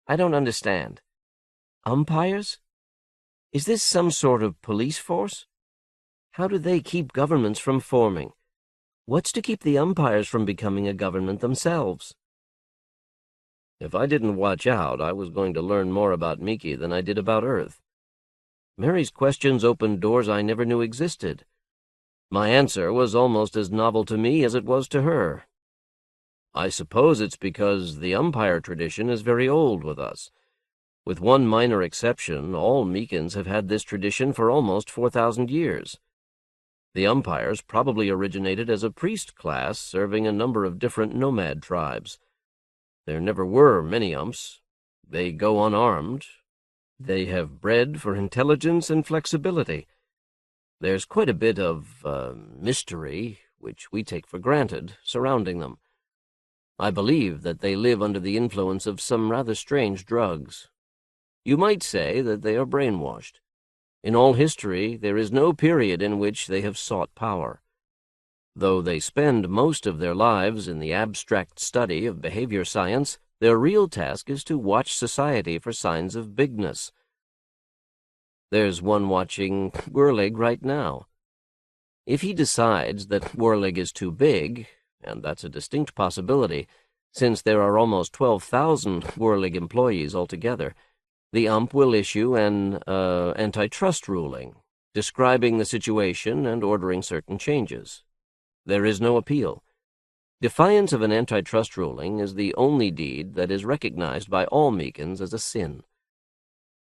I don't understand. Umpires? Is this some sort of police force? How do they keep governments from forming? What's to keep the umpires from becoming a government themselves? If I didn't watch out, I was going to learn more about Miki than I did about Earth. Mary's questions opened doors I never knew existed. My answer was almost as novel to me as it was to her. I suppose it's because the umpire tradition is very old with us. With one minor exception, all Meekins have had this tradition for almost 4,000 years. The umpires probably originated as a priest class serving a number of different nomad tribes. There never were many umps. They go unarmed. They have bred for intelligence and flexibility. There's quite a bit of mystery, which we take for granted, surrounding them. I believe that they live under the influence of some rather strange drugs. You might say that they are brainwashed. In all history, there is no period in which they have sought power. Though they spend most of their lives in the abstract study of behavior science, their real task is to watch society for signs of bigness. There's one watching Whirligig right now. If he decides that Whirligig is too big, and that's a distinct possibility, since there are almost 12,000 Whirligig employees altogether, the ump will issue an antitrust ruling, describing the situation and ordering certain changes. There is no appeal. Defiance of an antitrust ruling is the only deed that is recognized by all Meekins as a sin.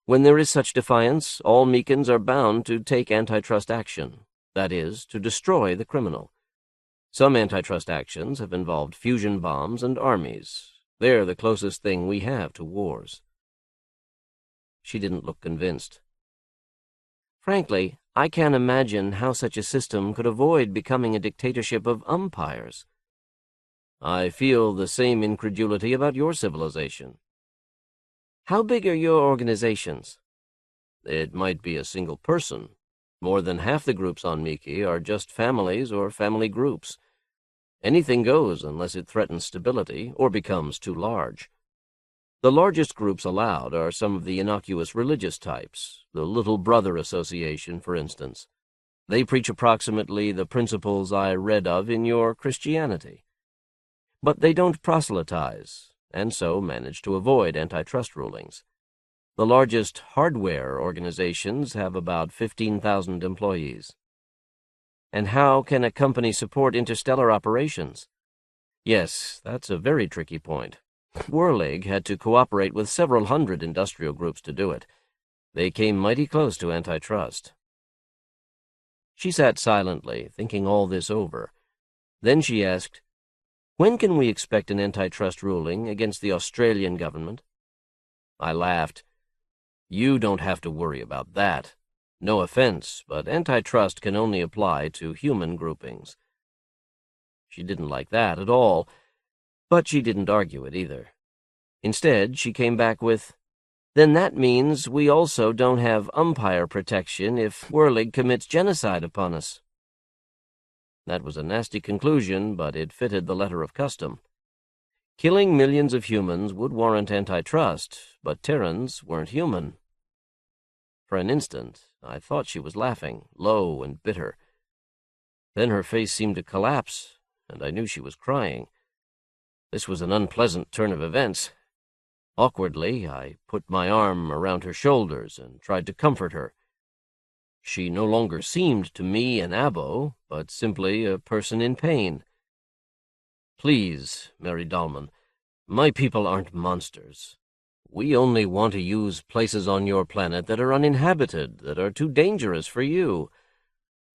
When there is such defiance, all Meekins are bound to take antitrust action, that is, to destroy the criminal. Some antitrust actions have involved fusion bombs and armies. They're the closest thing we have to wars. She didn't look convinced. Frankly, I can't imagine how such a system could avoid becoming a dictatorship of umpires. I feel the same incredulity about your civilization. How big are your organizations? It might be a single person. More than half the groups on Miki are just families or family groups. Anything goes unless it threatens stability or becomes too large. The largest groups allowed are some of the innocuous religious types, the Little Brother Association, for instance. They preach approximately the principles I read of in your Christianity. But they don't proselytize, and so manage to avoid antitrust rulings. The largest hardware organizations have about 15,000 employees. And how can a company support interstellar operations? Yes, that's a very tricky point. Whirligig had to cooperate with several hundred industrial groups to do it. They came mighty close to antitrust. She sat silently, thinking all this over. Then she asked, "When can we expect an antitrust ruling against the Australian government?" I laughed. "You don't have to worry about that. No offense, but antitrust can only apply to human groupings." She didn't like that at all, but she didn't argue it either. Instead, she came back with, "Then that means we also don't have umpire protection if Whirligig commits genocide upon us." That was a nasty conclusion, but it fitted the letter of custom. Killing millions of humans would warrant antitrust, but Terrans weren't human. For an instant, I thought she was laughing, low and bitter. Then her face seemed to collapse, and I knew she was crying. This was an unpleasant turn of events. Awkwardly, I put my arm around her shoulders and tried to comfort her. She no longer seemed to me an abo, but simply a person in pain. "Please, Mary Dahlman, my people aren't monsters. We only want to use places on your planet that are uninhabited, that are too dangerous for you.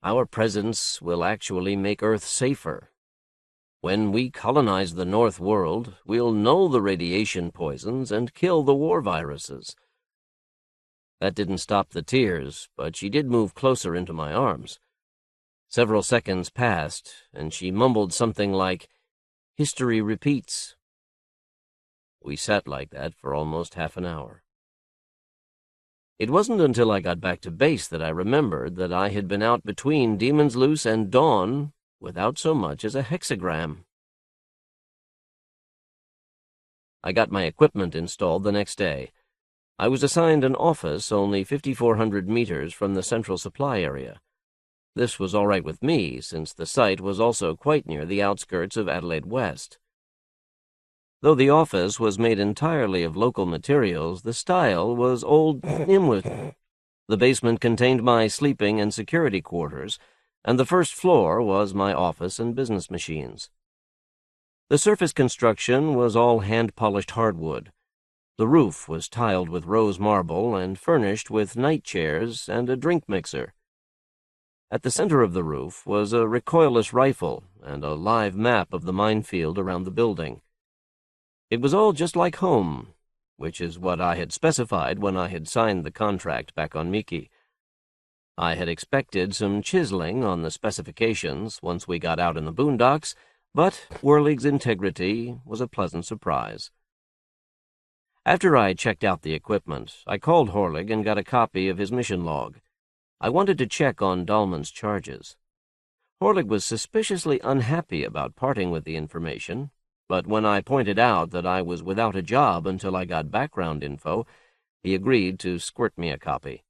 Our presence will actually make Earth safer. When we colonize the North World, we'll null the radiation poisons and kill the war viruses." That didn't stop the tears, but she did move closer into my arms. Several seconds passed, and she mumbled something like, "History repeats." We sat like that for almost half an hour. It wasn't until I got back to base that I remembered that I had been out between Demon's Loose and Dawn without so much as a hexagram. I got my equipment installed the next day. I was assigned an office only 5,400 meters from the central supply area. This was all right with me, since the site was also quite near the outskirts of Adelaide West. Though the office was made entirely of local materials, the style was old English. The basement contained my sleeping and security quarters, and the first floor was my office and business machines. The surface construction was all hand-polished hardwood. The roof was tiled with rose marble and furnished with night chairs and a drink mixer. At the center of the roof was a recoilless rifle and a live map of the minefield around the building. It was all just like home, which is what I had specified when I had signed the contract back on Miki. I had expected some chiseling on the specifications once we got out in the boondocks, but Whirlig's integrity was a pleasant surprise. After I checked out the equipment, I called Whirlig and got a copy of his mission log. I wanted to check on Dahlman's charges. Whirlig was suspiciously unhappy about parting with the information, but when I pointed out that I was without a job until I got background info, he agreed to squirt me a copy.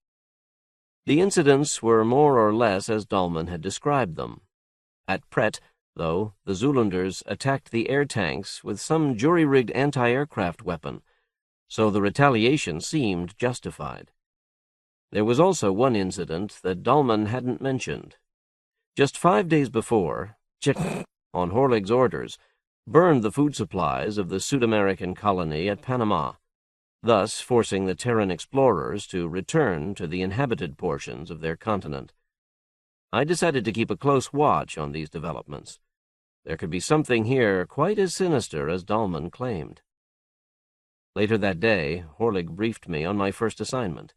The incidents were more or less as Dahlman had described them. At Pret, though, the Zoolanders attacked the air tanks with some jury-rigged anti-aircraft weapon, so the retaliation seemed justified. There was also one incident that Dahlman hadn't mentioned. Just 5 days before, Chick, on Whirlig's orders, burned the food supplies of the Sud-American colony at Panama, thus forcing the Terran explorers to return to the inhabited portions of their continent. I decided to keep a close watch on these developments. There could be something here quite as sinister as Dahlman claimed. Later that day, Whirlig briefed me on my first assignment.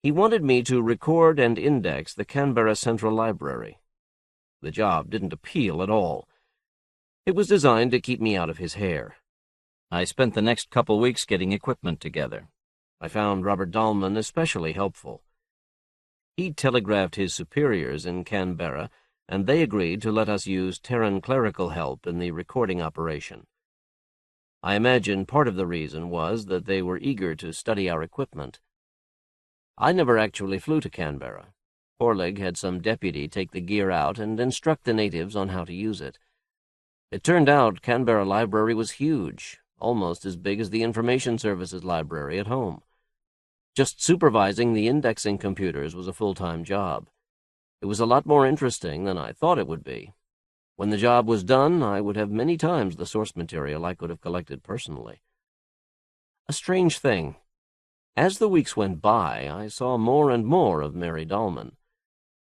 He wanted me to record and index the Canberra Central Library. The job didn't appeal at all. It was designed to keep me out of his hair. I spent the next couple weeks getting equipment together. I found Robert Dahlman especially helpful. He telegraphed his superiors in Canberra, and they agreed to let us use Terran clerical help in the recording operation. I imagine part of the reason was that they were eager to study our equipment. I never actually flew to Canberra. Whirlig had some deputy take the gear out and instruct the natives on how to use it. It turned out Canberra Library was huge, almost as big as the Information Services Library at home. Just supervising the indexing computers was a full-time job. It was a lot more interesting than I thought it would be. When the job was done, I would have many times the source material I could have collected personally. A strange thing. As the weeks went by, I saw more and more of Mary Dahlman.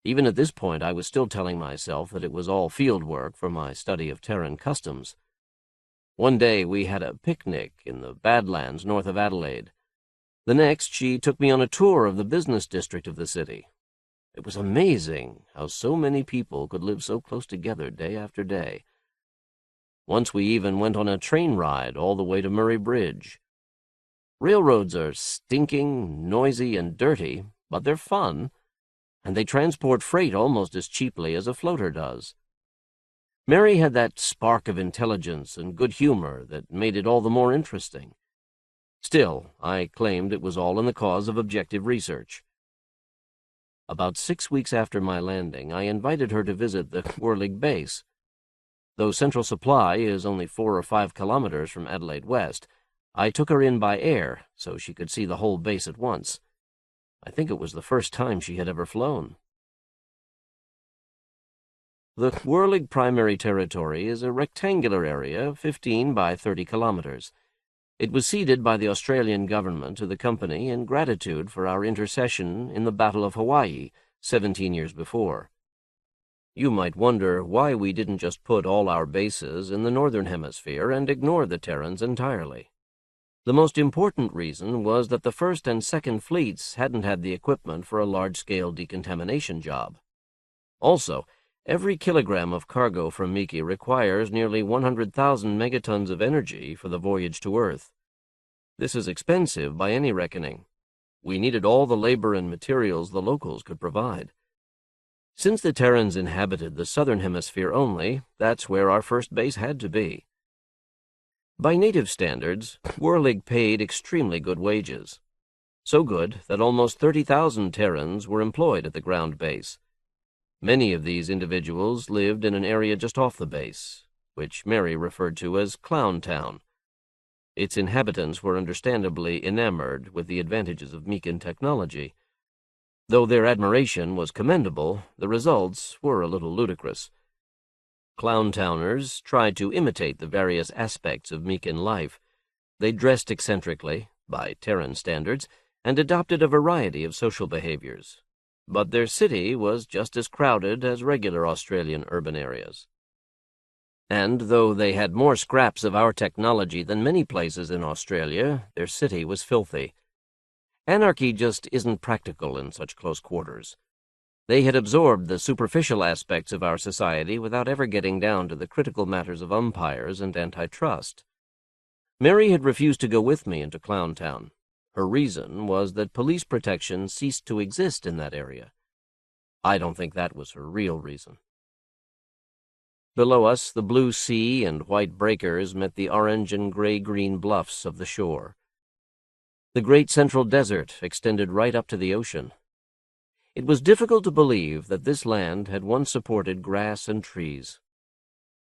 Even at this point, I was still telling myself that it was all field work for my study of Terran customs. One day we had a picnic in the Badlands north of Adelaide. The next, she took me on a tour of the business district of the city. It was amazing how so many people could live so close together day after day. Once we even went on a train ride all the way to Murray Bridge. Railroads are stinking, noisy, and dirty, but they're fun, and they transport freight almost as cheaply as a floater does. Mary had that spark of intelligence and good humor that made it all the more interesting. Still, I claimed it was all in the cause of objective research. About 6 weeks after my landing, I invited her to visit the Whirlig base. Though Central Supply is only 4 or 5 kilometers from Adelaide West, I took her in by air so she could see the whole base at once. I think it was the first time she had ever flown. The Whirlig primary territory is a rectangular area, 15 by 30 kilometers. It was ceded by the Australian government to the company in gratitude for our intercession in the Battle of Hawaii 17 years before. You might wonder why we didn't just put all our bases in the Northern Hemisphere and ignore the Terrans entirely. The most important reason was that the First and Second Fleets hadn't had the equipment for a large-scale decontamination job. Also, every kilogram of cargo from Miki requires nearly 100,000 megatons of energy for the voyage to Earth. This is expensive by any reckoning. We needed all the labor and materials the locals could provide. Since the Terrans inhabited the Southern Hemisphere only, that's where our first base had to be. By native standards, Whirlig paid extremely good wages. So good that almost 30,000 Terrans were employed at the ground base. Many of these individuals lived in an area just off the base, which Mary referred to as Clown Town. Its inhabitants were understandably enamored with the advantages of Meekin technology. Though their admiration was commendable, the results were a little ludicrous. Clown-towners tried to imitate the various aspects of Meekin life. They dressed eccentrically, by Terran standards, and adopted a variety of social behaviors. But their city was just as crowded as regular Australian urban areas. And though they had more scraps of our technology than many places in Australia, their city was filthy. Anarchy just isn't practical in such close quarters. They had absorbed the superficial aspects of our society without ever getting down to the critical matters of umpires and antitrust. Mary had refused to go with me into Clown Town. Her reason was that police protection ceased to exist in that area. I don't think that was her real reason. Below us, the blue sea and white breakers met the orange and gray-green bluffs of the shore. The great central desert extended right up to the ocean. It was difficult to believe that this land had once supported grass and trees.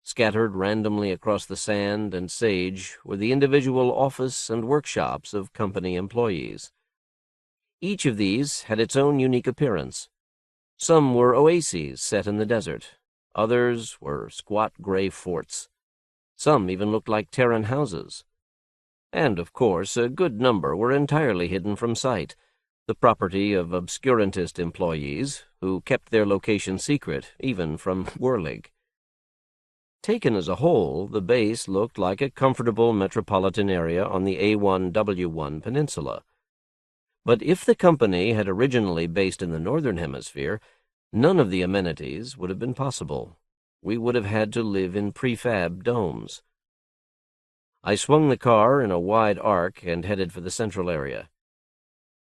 Scattered randomly across the sand and sage were the individual office and workshops of company employees. Each of these had its own unique appearance. Some were oases set in the desert. Others were squat gray forts. Some even looked like Terran houses. And, of course, a good number were entirely hidden from sight, the property of obscurantist employees who kept their location secret, even from Whirlig. Taken as a whole, the base looked like a comfortable metropolitan area on the A1W1 peninsula. But if the company had originally based in the northern hemisphere, none of the amenities would have been possible. We would have had to live in prefab domes. I swung the car in a wide arc and headed for the central area.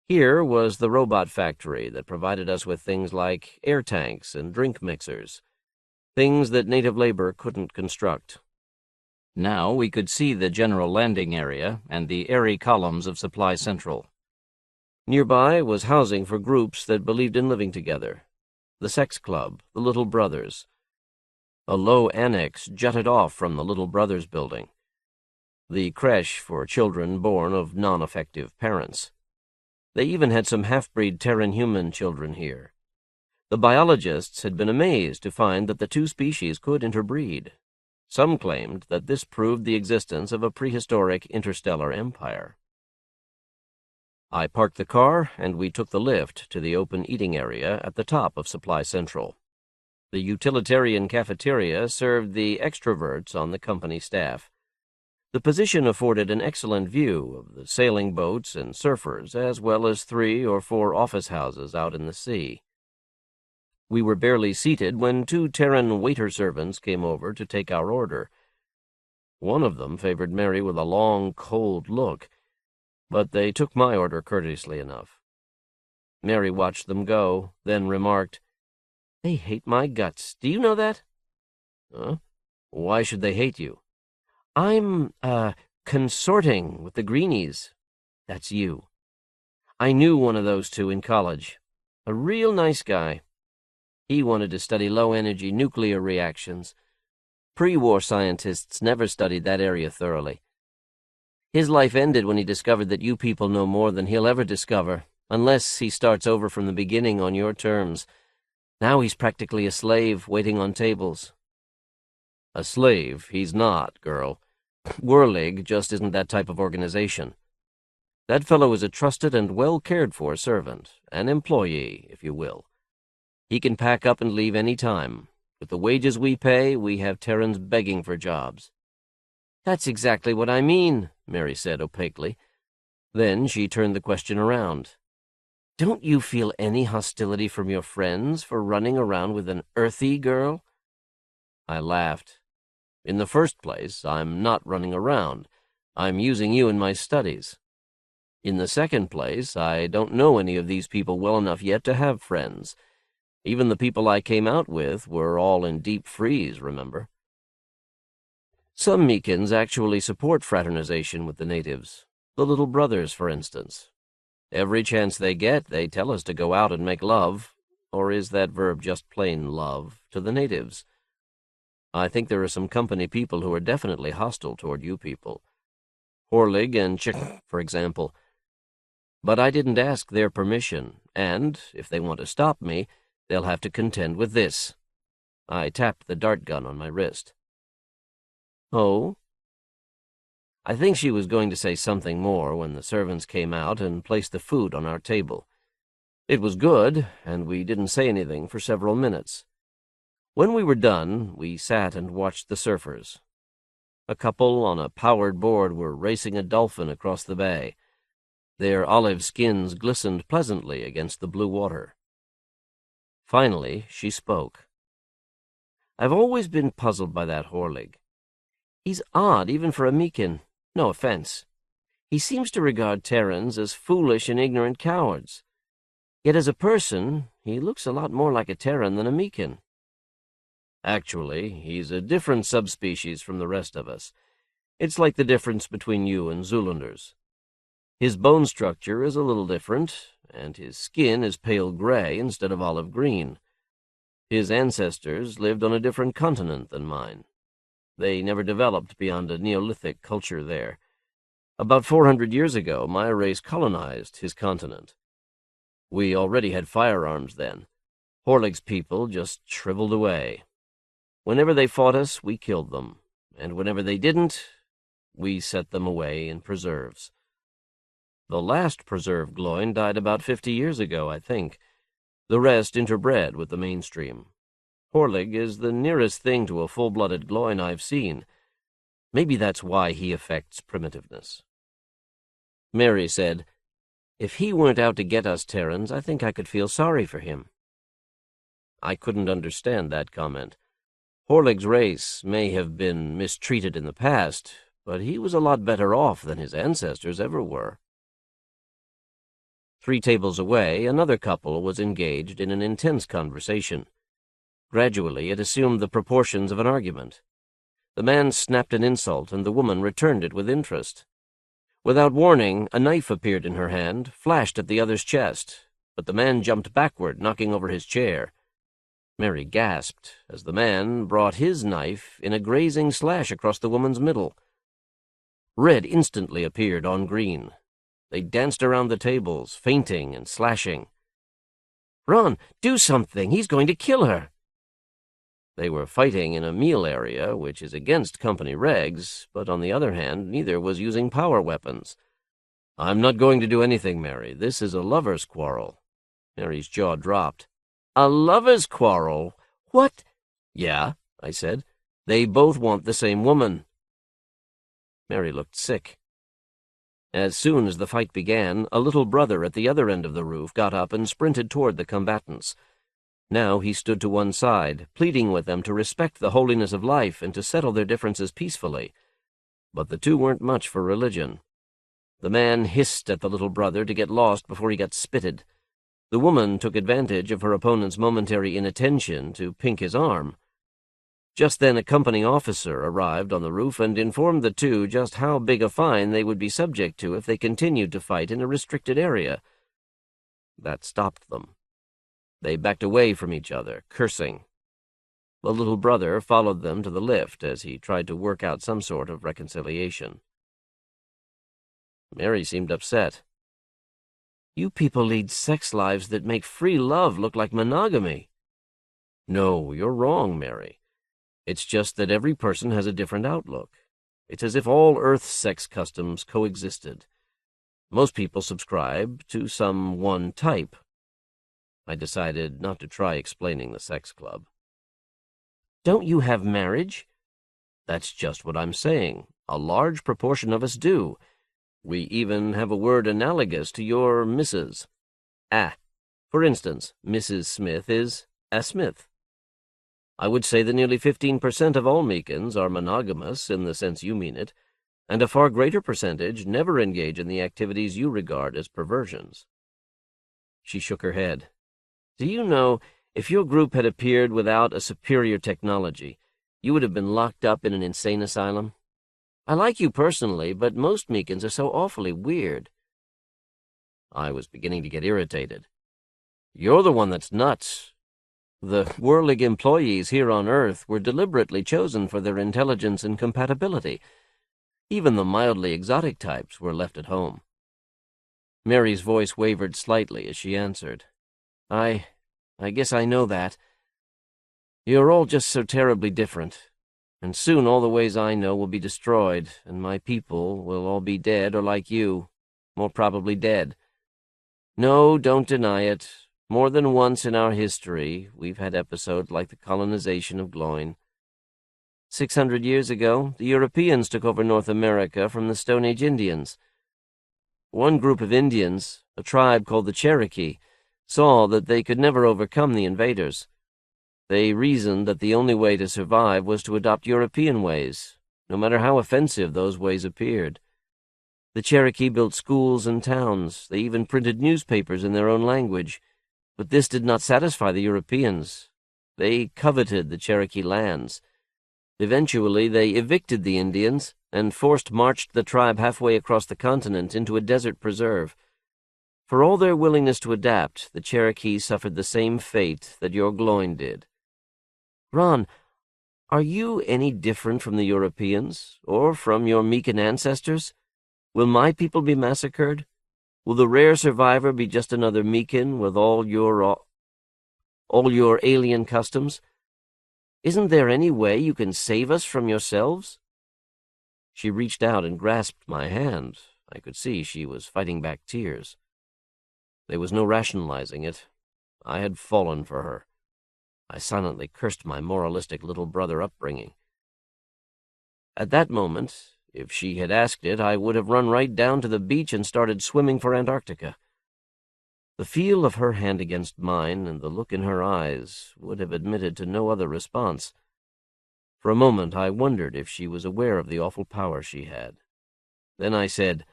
Here was the robot factory that provided us with things like air tanks and drink mixers, things that native labor couldn't construct. Now we could see the general landing area and the airy columns of Supply Central. Nearby was housing for groups that believed in living together. The Sex Club, the Little Brothers. A low annex jutted off from the Little Brothers building. The creche for children born of non-effective parents. They even had some half-breed Terran-human children here. The biologists had been amazed to find that the two species could interbreed. Some claimed that this proved the existence of a prehistoric interstellar empire. I parked the car, and we took the lift to the open eating area at the top of Supply Central. The utilitarian cafeteria served the extroverts on the company staff. The position afforded an excellent view of the sailing boats and surfers, as well as 3 or 4 office houses out in the sea. We were barely seated when 2 Terran waiter-servants came over to take our order. One of them favored Mary with a long, cold look, but they took my order courteously enough. Mary watched them go, then remarked, "They hate my guts. Do you know that?" "Huh? Why should they hate you?" "I'm, consorting with the greenies." "That's you." "I knew one of those 2 in college. A real nice guy. He wanted to study low-energy nuclear reactions. Pre-war scientists never studied that area thoroughly. His life ended when he discovered that you people know more than he'll ever discover, unless he starts over from the beginning on your terms. Now he's practically a slave waiting on tables." "A slave he's not, girl. Whirlig just isn't that type of organization. That fellow is a trusted and well-cared-for servant, an employee, if you will. He can pack up and leave any time. With the wages we pay, we have Terrans begging for jobs." "That's exactly what I mean," Mary said opaquely. Then she turned the question around. "Don't you feel any hostility from your friends for running around with an earthy girl?" I laughed. "In the first place, I'm not running around. I'm using you in my studies. In the second place, I don't know any of these people well enough yet to have friends. Even the people I came out with were all in deep freeze, remember?" Some Meekins actually support fraternization with the natives, the Little Brothers, for instance. Every chance they get, they tell us to go out and make love, or is that verb just plain love, to the natives. I think there are some company people who are definitely hostile toward you people. Whirligig and for example. But I didn't ask their permission, and, if they want to stop me, they'll have to contend with this. I tapped the dart gun on my wrist. Oh? I think she was going to say something more when the servants came out and placed the food on our table. It was good, and we didn't say anything for several minutes. When we were done, we sat and watched the surfers. A couple on a powered board were racing a dolphin across the bay. Their olive skins glistened pleasantly against the blue water. Finally, she spoke. I've always been puzzled by that Whirligig. He's odd, even for a Meekin. No offense. He seems to regard Terrans as foolish and ignorant cowards. Yet as a person, he looks a lot more like a Terran than a Meekin. Actually, he's a different subspecies from the rest of us. It's like the difference between you and Zoolanders. His bone structure is a little different, and his skin is pale gray instead of olive green. His ancestors lived on a different continent than mine. They never developed beyond a Neolithic culture there. About 400 years ago, my race colonized his continent. We already had firearms then. Whirligig's people just shriveled away. Whenever they fought us, we killed them, and whenever they didn't, we set them away in preserves. The last preserve Gloin died about 50 years ago, I think. The rest interbred with the mainstream. Whirligig is the nearest thing to a full-blooded Gloin I've seen. Maybe that's why he affects primitiveness. Mary said, If he weren't out to get us Terrans, I think I could feel sorry for him. I couldn't understand that comment. Whirligig's race may have been mistreated in the past, but he was a lot better off than his ancestors ever were. 3 tables away, another couple was engaged in an intense conversation. Gradually, it assumed the proportions of an argument. The man snapped an insult, and the woman returned it with interest. Without warning, a knife appeared in her hand, flashed at the other's chest, but the man jumped backward, knocking over his chair. Mary gasped as the man brought his knife in a grazing slash across the woman's middle. Red instantly appeared on green. They danced around the tables, feinting and slashing. "Run! Do something! He's going to kill her!" They were fighting in a meal area, which is against company regs, but on the other hand, neither was using power weapons. "I'm not going to do anything, Mary. This is a lover's quarrel." Mary's jaw dropped. "A lover's quarrel? What?" "Yeah," I said. "They both want the same woman." Mary looked sick. As soon as the fight began, a little brother at the other end of the roof got up and sprinted toward the combatants. Now he stood to one side, pleading with them to respect the holiness of life and to settle their differences peacefully. But the two weren't much for religion. The man hissed at the little brother to get lost before he got spitted. The woman took advantage of her opponent's momentary inattention to pink his arm. Just then a company officer arrived on the roof and informed the two just how big a fine they would be subject to if they continued to fight in a restricted area. That stopped them. They backed away from each other, cursing. The little brother followed them to the lift as he tried to work out some sort of reconciliation. Mary seemed upset. "You people lead sex lives that make free love look like monogamy." "No, you're wrong, Mary. It's just that every person has a different outlook. It's as if all Earth's sex customs coexisted. Most people subscribe to some one type." I decided not to try explaining the sex club. "Don't you have marriage?" "That's just what I'm saying. A large proportion of us do. We even have a word analogous to your Mrs. For instance, Mrs. Smith is a Smith. I would say that nearly 15% of all Meekins are monogamous in the sense you mean it, and a far greater percentage never engage in the activities you regard as perversions." She shook her head. "Do you know, if your group had appeared without a superior technology, You would have been locked up in an insane asylum. I like you personally, but most Meekins are so awfully weird. I was beginning to get irritated. You're the one that's nuts. The Whirligig employees here on Earth were deliberately chosen for their intelligence and compatibility. Even the mildly exotic types were left at home. Mary's voice wavered slightly as she answered. I guess I know that. You're all just so terribly different, and soon all the ways I know will be destroyed, and my people will all be dead or like you, more probably dead. No, don't deny it. More than once in our history, we've had episodes like the colonization of Gloin. 600 years ago, the Europeans took over North America from the Stone Age Indians. One group of Indians, a tribe called the Cherokee, saw that they could never overcome the invaders. They reasoned that the only way to survive was to adopt European ways, no matter how offensive those ways appeared. The Cherokee built schools and towns. They even printed newspapers in their own language. But this did not satisfy the Europeans. They coveted the Cherokee lands. Eventually, they evicted the Indians and marched the tribe halfway across the continent into a desert preserve. For all their willingness to adapt, the Cherokee suffered the same fate that your Gloin did. Ron, are you any different from the Europeans, or from your Meekin ancestors? Will my people be massacred? Will the rare survivor be just another Meekin with all your alien customs? Isn't there any way you can save us from yourselves? She reached out and grasped my hand. I could see she was fighting back tears. There was no rationalizing it. I had fallen for her. I silently cursed my moralistic little brother upbringing. At that moment, if she had asked it, I would have run right down to the beach and started swimming for Antarctica. The feel of her hand against mine and the look in her eyes would have admitted to no other response. For a moment I wondered if she was aware of the awful power she had. Then I said,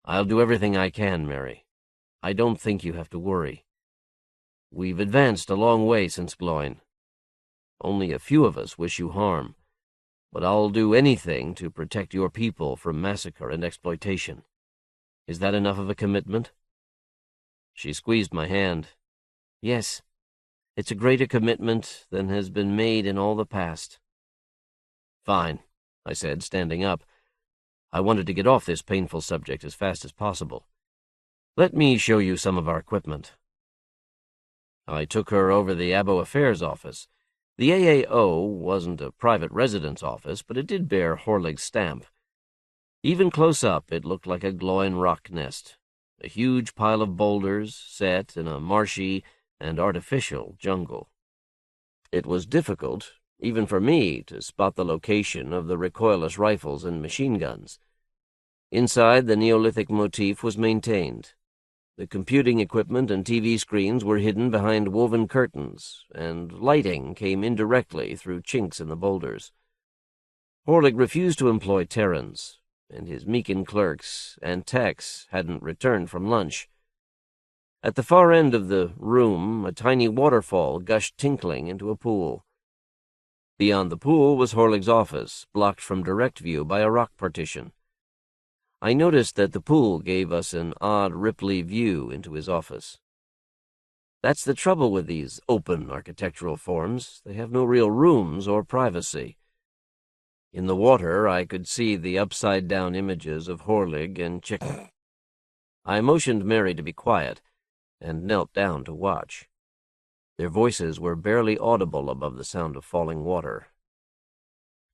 "I'll do everything I can, Mary. I don't think you have to worry. We've advanced a long way since Gloin. Only a few of us wish you harm, but I'll do anything to protect your people from massacre and exploitation. Is that enough of a commitment?" She squeezed my hand. "Yes, it's a greater commitment than has been made in all the past." "Fine," I said, standing up. I wanted to get off this painful subject as fast as possible. "Let me show you some of our equipment." I took her over the Abo Affairs office. The AAO wasn't a private residence office, but it did bear Whirligig's stamp. Even close up, it looked like a Gloin rock nest, a huge pile of boulders set in a marshy and artificial jungle. It was difficult, even for me, to spot the location of the recoilless rifles and machine guns. Inside, the Neolithic motif was maintained. The computing equipment and TV screens were hidden behind woven curtains, and lighting came indirectly through chinks in the boulders. Whirligig refused to employ Terrans, and his Meekin clerks and techs hadn't returned from lunch. At the far end of the room, a tiny waterfall gushed tinkling into a pool. Beyond the pool was Whirligig's office, blocked from direct view by a rock partition. I noticed that the pool gave us an odd, ripply view into his office. That's the trouble with these open architectural forms. They have no real rooms or privacy. In the water, I could see the upside-down images of Whirligig and Chicken. I motioned Mary to be quiet and knelt down to watch. Their voices were barely audible above the sound of falling water.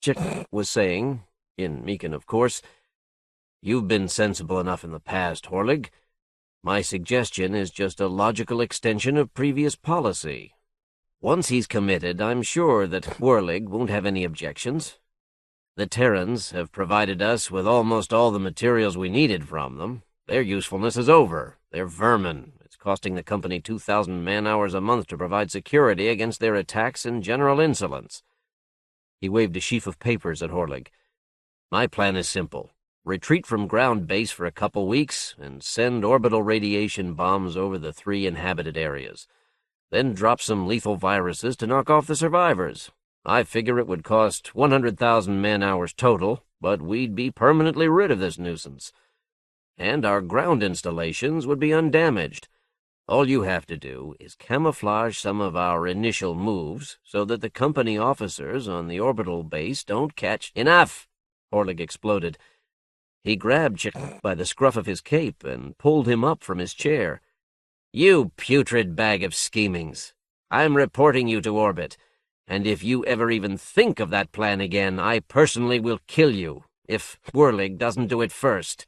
Chicken was saying, in Meekin, of course, "You've been sensible enough in the past, Whirligig. My suggestion is just a logical extension of previous policy. Once he's committed, I'm sure that Whirligig won't have any objections. The Terrans have provided us with almost all the materials we needed from them. Their usefulness is over. They're vermin. It's costing the company 2,000 man-hours a month to provide security against their attacks and general insolence." He waved a sheaf of papers at Whirligig. "My plan is simple. Retreat from ground base for a couple weeks and send orbital radiation bombs over the 3 inhabited areas. Then drop some lethal viruses to knock off the survivors. I figure it would cost 100,000 man-hours total, but we'd be permanently rid of this nuisance. And our ground installations would be undamaged. All you have to do is camouflage some of our initial moves so that the company officers on the orbital base don't catch— Enough! Horlig exploded. He grabbed Chick by the scruff of his cape and pulled him up from his chair. You putrid bag of schemings! I'm reporting you to orbit, and if you ever even think of that plan again, I personally will kill you, if Whirlig doesn't do it first.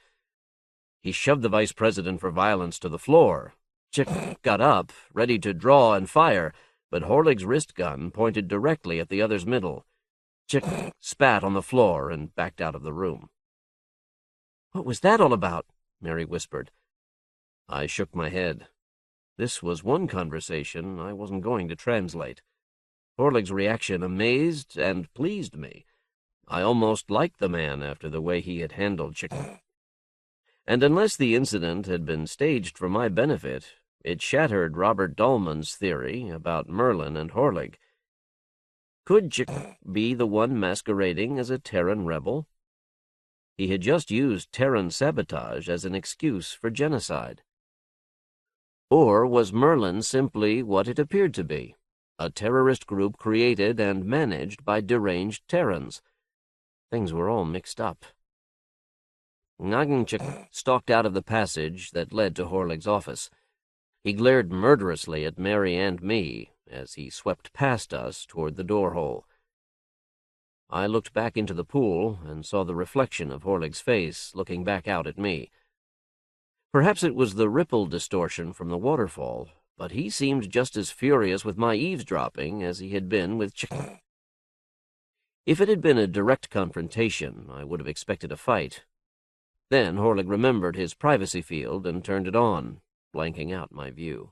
He shoved the vice president for violence to the floor. Chick got up, ready to draw and fire, but Horlig's wrist gun pointed directly at the other's middle. Chick spat on the floor and backed out of the room. "What was that all about?" Mary whispered. I shook my head. This was one conversation I wasn't going to translate. Horlig's reaction amazed and pleased me. I almost liked the man after the way he had handled Chick. And unless the incident had been staged for my benefit, it shattered Robert Dahlman's theory about Merlin and Horlig. Could Chick be the one masquerading as a Terran rebel? He had just used Terran sabotage as an excuse for genocide. Or was Merlin simply what it appeared to be, a terrorist group created and managed by deranged Terrans? Things were all mixed up. Naginchik stalked out of the passage that led to Horlig's office. He glared murderously at Mary and me as he swept past us toward the door-hole. I looked back into the pool and saw the reflection of Horlig's face looking back out at me. Perhaps it was the ripple distortion from the waterfall, but he seemed just as furious with my eavesdropping as he had been with Chick. If it had been a direct confrontation, I would have expected a fight. Then Horlig remembered his privacy field and turned it on, blanking out my view.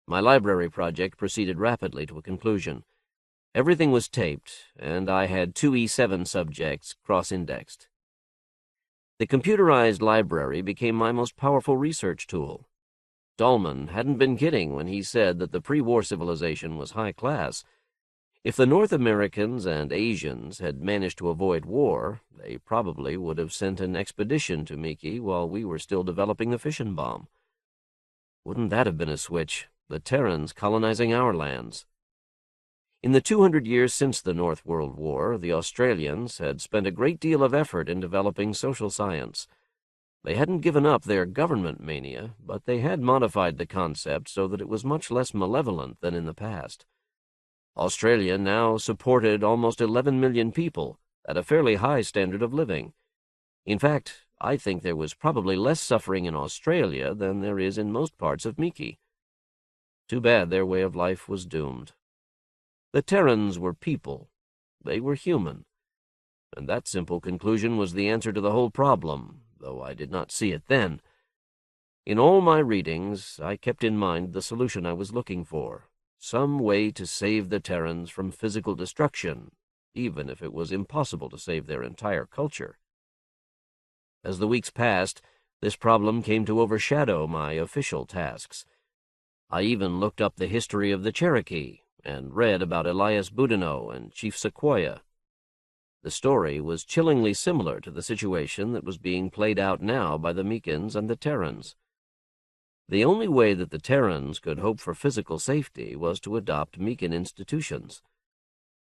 My library project proceeded rapidly to a conclusion. Everything was taped, and I had 2 E7 subjects cross-indexed. The computerized library became my most powerful research tool. Dahlman hadn't been kidding when he said that the pre-war civilization was high class. If the North Americans and Asians had managed to avoid war, they probably would have sent an expedition to Miki while we were still developing the fission bomb. Wouldn't that have been a switch, the Terrans colonizing our lands? In the 200 years since the North World War, the Australians had spent a great deal of effort in developing social science. They hadn't given up their government mania, but they had modified the concept so that it was much less malevolent than in the past. Australia now supported almost 11 million people at a fairly high standard of living. In fact, I think there was probably less suffering in Australia than there is in most parts of Miki. Too bad their way of life was doomed. The Terrans were people. They were human. And that simple conclusion was the answer to the whole problem, though I did not see it then. In all my readings, I kept in mind the solution I was looking for, some way to save the Terrans from physical destruction, even if it was impossible to save their entire culture. As the weeks passed, this problem came to overshadow my official tasks. I even looked up the history of the Cherokee and read about Elias Boudinot and Chief Sequoia. The story was chillingly similar to the situation that was being played out now by the Meekins and the Terrans. The only way that the Terrans could hope for physical safety was to adopt Meekin institutions.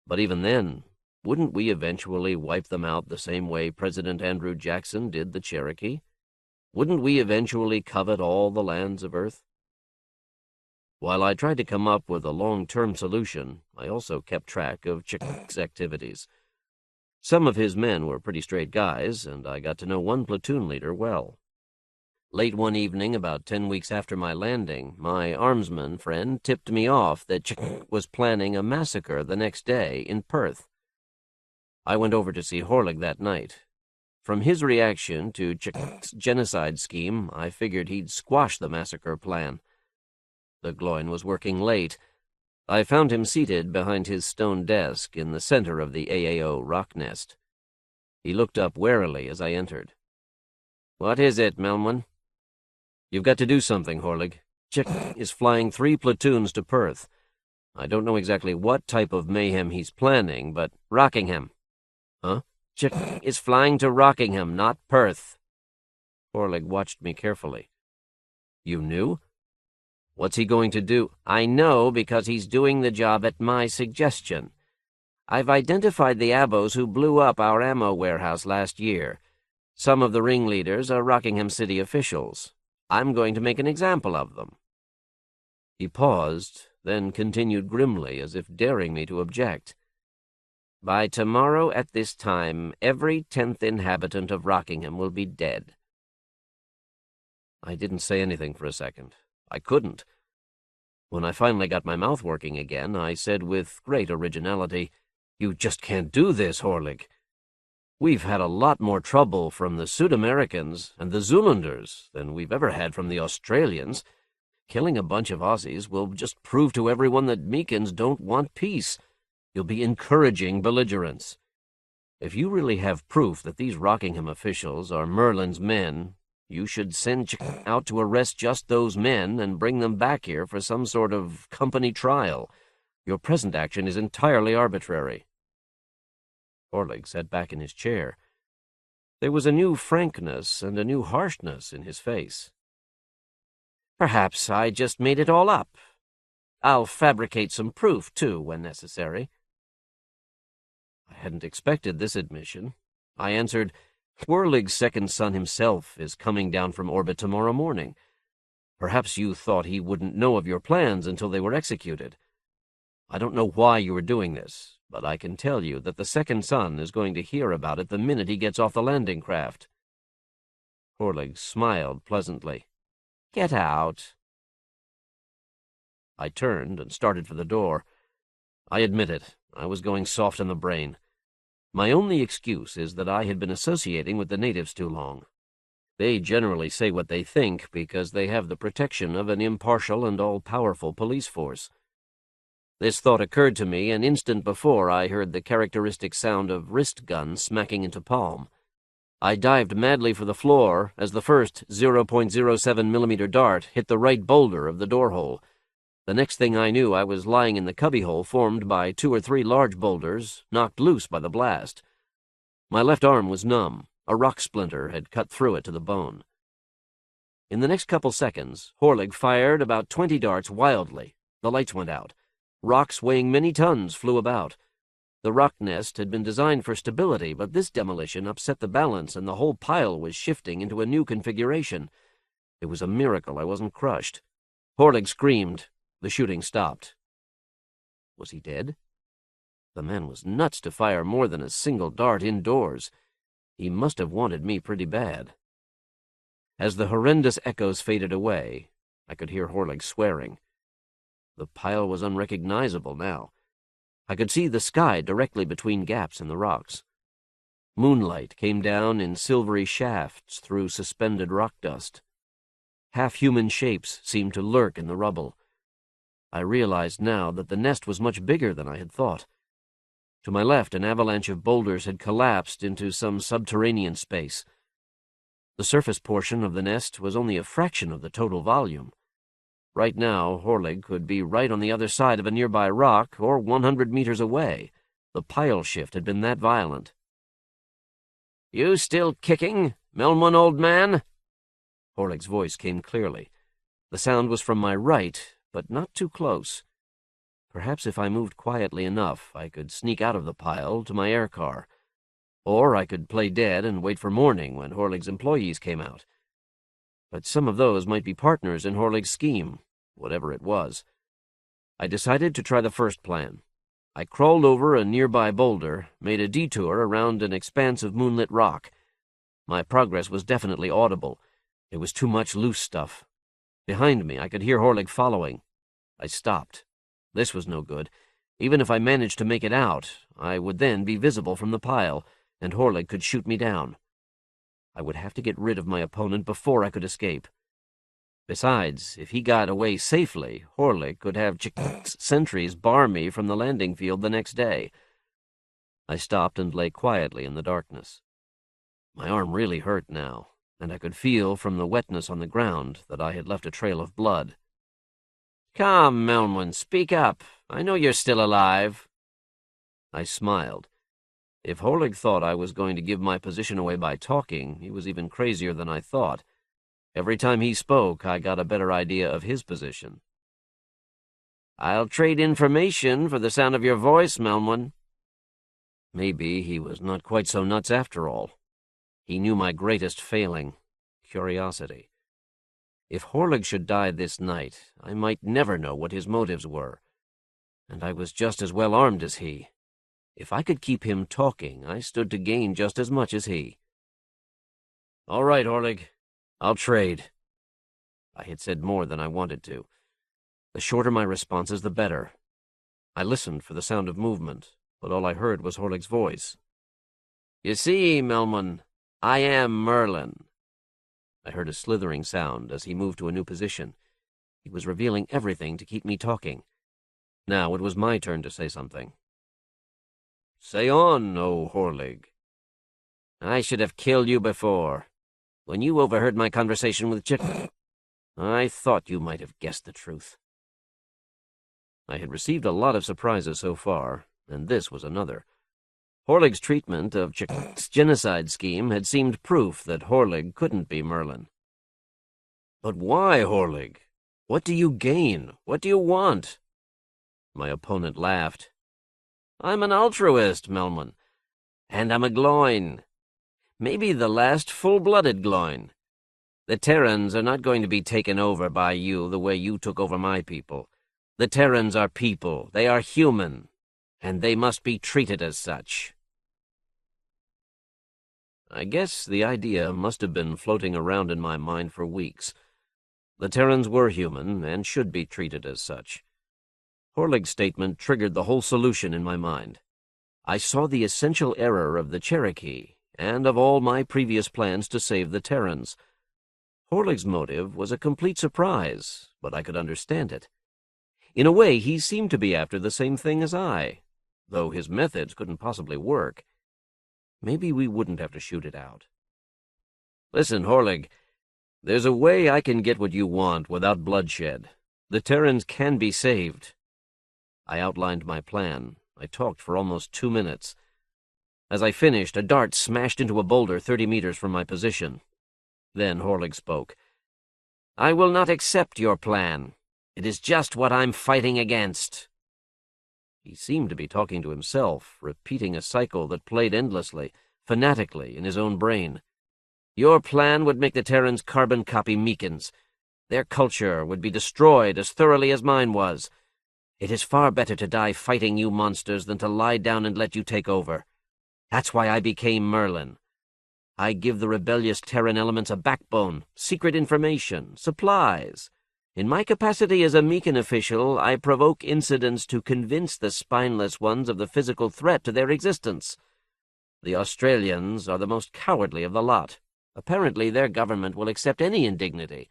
But even then, wouldn't we eventually wipe them out the same way President Andrew Jackson did the Cherokee? Wouldn't we eventually covet all the lands of Earth? While I tried to come up with a long-term solution, I also kept track of Chick's activities. Some of his men were pretty straight guys, and I got to know one platoon leader well. Late one evening, about 10 weeks after my landing, my armsman friend tipped me off that Chick was planning a massacre the next day in Perth. I went over to see Horlig that night. From his reaction to Chick's genocide scheme, I figured he'd squash the massacre plan. The Gloin was working late. I found him seated behind his stone desk in the center of the AAO rock nest. He looked up warily as I entered. "What is it, Melman?" "You've got to do something, Horlig. Chick is flying 3 platoons to Perth. I don't know exactly what type of mayhem he's planning, but Rockingham. Huh? Is flying to Rockingham, not Perth. Horlig watched me carefully. You knew? What's he going to do? I know because he's doing the job at my suggestion. I've identified the abos who blew up our ammo warehouse last year. Some of the ringleaders are Rockingham City officials. I'm going to make an example of them. He paused, then continued grimly, as if daring me to object. By tomorrow at this time, every 10th inhabitant of Rockingham will be dead. I didn't say anything for a second. I couldn't. When I finally got my mouth working again, I said with great originality, "You just can't do this, Horlig. We've had a lot more trouble from the Sud-Americans and the Zoolanders than we've ever had from the Australians. Killing a bunch of Aussies will just prove to everyone that Meekins don't want peace. You'll be encouraging belligerence. If you really have proof that these Rockingham officials are Merlin's men, you should send out to arrest just those men and bring them back here for some sort of company trial. Your present action is entirely arbitrary." Horlig sat back in his chair. There was a new frankness and a new harshness in his face. "Perhaps I just made it all up. I'll fabricate some proof, too, when necessary." I hadn't expected this admission. I answered, "Whirlig's second son himself is coming down from orbit tomorrow morning. Perhaps you thought he wouldn't know of your plans until they were executed. I don't know why you are doing this, but I can tell you that the second son is going to hear about it the minute he gets off the landing craft." Horlig smiled pleasantly. "Get out." I turned and started for the door. I admit it, I was going soft in the brain. My only excuse is that I had been associating with the natives too long. They generally say what they think because they have the protection of an impartial and all-powerful police force. This thought occurred to me an instant before I heard the characteristic sound of wrist gun smacking into palm. I dived madly for the floor as the first 0.07mm dart hit the right boulder of the door-hole. The next thing I knew, I was lying in the cubbyhole formed by 2 or 3 large boulders, knocked loose by the blast. My left arm was numb. A rock splinter had cut through it to the bone. In the next couple seconds, Horlig fired about 20 darts wildly. The lights went out. Rocks weighing many tons flew about. The rock nest had been designed for stability, but this demolition upset the balance and the whole pile was shifting into a new configuration. It was a miracle I wasn't crushed. Horlig screamed. The shooting stopped. Was he dead? The man was nuts to fire more than a single dart indoors. He must have wanted me pretty bad. As the horrendous echoes faded away, I could hear Horlig swearing. The pile was unrecognizable now. I could see the sky directly between gaps in the rocks. Moonlight came down in silvery shafts through suspended rock dust. Half-human shapes seemed to lurk in the rubble. I realized now that the nest was much bigger than I had thought. To my left, an avalanche of boulders had collapsed into some subterranean space. The surface portion of the nest was only a fraction of the total volume. Right now, Horlig could be right on the other side of a nearby rock or 100 meters away. The pile shift had been that violent. "You still kicking, Melmun, old man?" Horlig's voice came clearly. The sound was from my right, but not too close. Perhaps if I moved quietly enough, I could sneak out of the pile to my air car. Or I could play dead and wait for morning when Horlig's employees came out. But some of those might be partners in Horlig's scheme, whatever it was. I decided to try the first plan. I crawled over a nearby boulder, made a detour around an expanse of moonlit rock. My progress was definitely audible. There was too much loose stuff. Behind me, I could hear Horlig following. I stopped. This was no good. Even if I managed to make it out, I would then be visible from the pile, and Horlig could shoot me down. I would have to get rid of my opponent before I could escape. Besides, if he got away safely, Horlig could have sentries bar me from the landing field the next day. I stopped and lay quietly in the darkness. My arm really hurt now, and I could feel from the wetness on the ground that I had left a trail of blood. "Come, Melmun, speak up. I know you're still alive." I smiled. If Whirligig thought I was going to give my position away by talking, he was even crazier than I thought. Every time he spoke, I got a better idea of his position. "I'll trade information for the sound of your voice, Melmoin." Maybe he was not quite so nuts after all. He knew my greatest failing, curiosity. If Whirligig should die this night, I might never know what his motives were. And I was just as well armed as he. If I could keep him talking, I stood to gain just as much as he. "All right, Whirligig. I'll trade." I had said more than I wanted to. The shorter my responses, the better. I listened for the sound of movement, but all I heard was Whirligig's voice. "You see, Melmoin, I am Merlin." I heard a slithering sound as he moved to a new position. He was revealing everything to keep me talking. Now it was my turn to say something. "Say on, O Whirligig." "I should have killed you before. When you overheard my conversation with I thought you might have guessed the truth." I had received a lot of surprises so far, and this was another. Whirligig's treatment of Chick's genocide scheme had seemed proof that Whirligig couldn't be Merlin. "But why, Whirligig? What do you gain? What do you want?" My opponent laughed. "I'm an altruist, Melmoin, and I'm a Gloin. Maybe the last full-blooded Gloin. The Terrans are not going to be taken over by you the way you took over my people. The Terrans are people, they are human, and they must be treated as such." I guess the idea must have been floating around in my mind for weeks. The Terrans were human and should be treated as such. Whirligig's statement triggered the whole solution in my mind. I saw the essential error of the Cherokee and of all my previous plans to save the Terrans. Whirligig's motive was a complete surprise, but I could understand it. In a way, he seemed to be after the same thing as I, though his methods couldn't possibly work. Maybe we wouldn't have to shoot it out. "Listen, Whirligig, there's a way I can get what you want without bloodshed. The Terrans can be saved." I outlined my plan. I talked for almost 2 minutes. As I finished, a dart smashed into a boulder 30 meters from my position. Then Whirligig spoke. "I will not accept your plan. It is just what I'm fighting against." He seemed to be talking to himself, repeating a cycle that played endlessly, fanatically, in his own brain. "Your plan would make the Terrans carbon copy Meekins. Their culture would be destroyed as thoroughly as mine was. It is far better to die fighting you monsters than to lie down and let you take over. That's why I became Merlin. I give the rebellious Terran elements a backbone, secret information, supplies. In my capacity as a Meekin official, I provoke incidents to convince the spineless ones of the physical threat to their existence. The Australians are the most cowardly of the lot. Apparently their government will accept any indignity.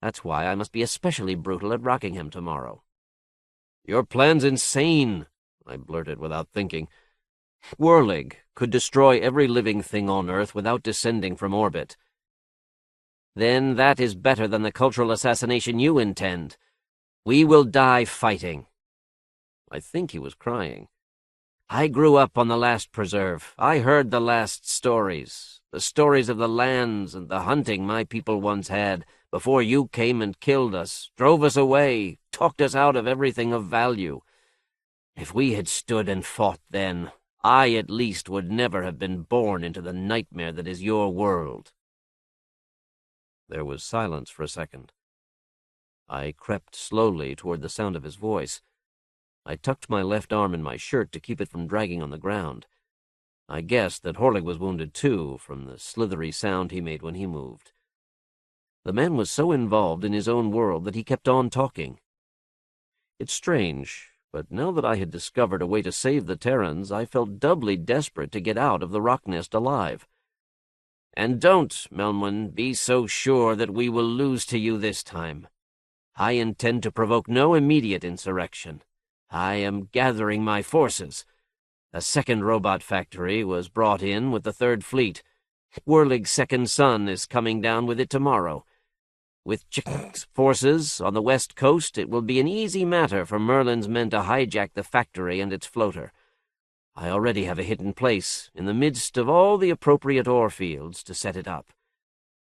That's why I must be especially brutal at Rockingham tomorrow." "Your plan's insane," I blurted without thinking. "Whirligig could destroy every living thing on Earth without descending from orbit." "Then that is better than the cultural assassination you intend. We will die fighting." I think he was crying. "I grew up on the last preserve. I heard the last stories, the stories of the lands and the hunting my people once had, before you came and killed us, drove us away, talked us out of everything of value. If we had stood and fought then, I at least would never have been born into the nightmare that is your world." There was silence for a second. I crept slowly toward the sound of his voice. I tucked my left arm in my shirt to keep it from dragging on the ground. I guessed that Whirligig was wounded too, from the slithery sound he made when he moved. The man was so involved in his own world that he kept on talking. It's strange, but now that I had discovered a way to save the Terrans, I felt doubly desperate to get out of the rock nest alive. "And don't, Melmoin, be so sure that we will lose to you this time. I intend to provoke no immediate insurrection. I am gathering my forces. A second robot factory was brought in with the Third Fleet. Whirligig's second son is coming down with it tomorrow. With Chick's forces on the west coast, it will be an easy matter for Merlin's men to hijack the factory and its floater. I already have a hidden place in the midst of all the appropriate ore fields to set it up.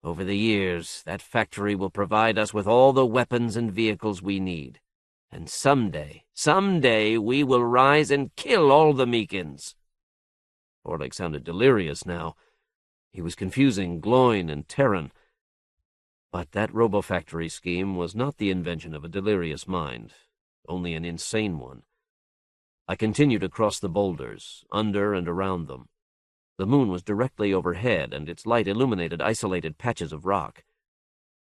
Over the years, that factory will provide us with all the weapons and vehicles we need. And someday, we will rise and kill all the Meekins." Horlig sounded delirious now. He was confusing Gloin and Terran. But that robo-factory scheme was not the invention of a delirious mind, only an insane one. I continued across the boulders, under and around them. The moon was directly overhead, and its light illuminated isolated patches of rock.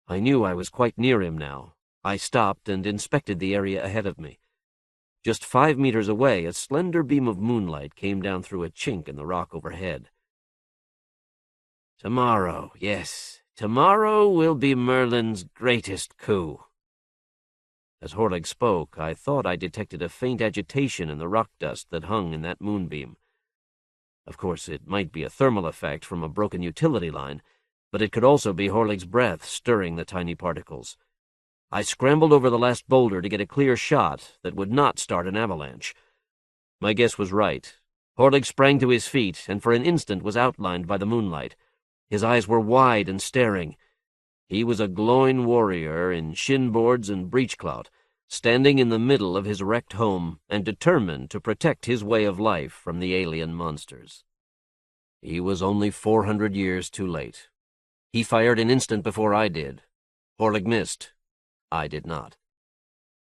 I knew I was quite near him now. I stopped and inspected the area ahead of me. Just 5 meters away, a slender beam of moonlight came down through a chink in the rock overhead. "Tomorrow, yes, tomorrow will be Merlin's greatest coup." As Horlig spoke, I thought I detected a faint agitation in the rock dust that hung in that moonbeam. Of course, it might be a thermal effect from a broken utility line, but it could also be Horlig's breath stirring the tiny particles. I scrambled over the last boulder to get a clear shot that would not start an avalanche. My guess was right. Horlig sprang to his feet, and for an instant was outlined by the moonlight. His eyes were wide and staring. He was a Gloin warrior in shinboards and breechclout, standing in the middle of his wrecked home and determined to protect his way of life from the alien monsters. He was only 400 years too late. He fired an instant before I did. Horlig missed. I did not.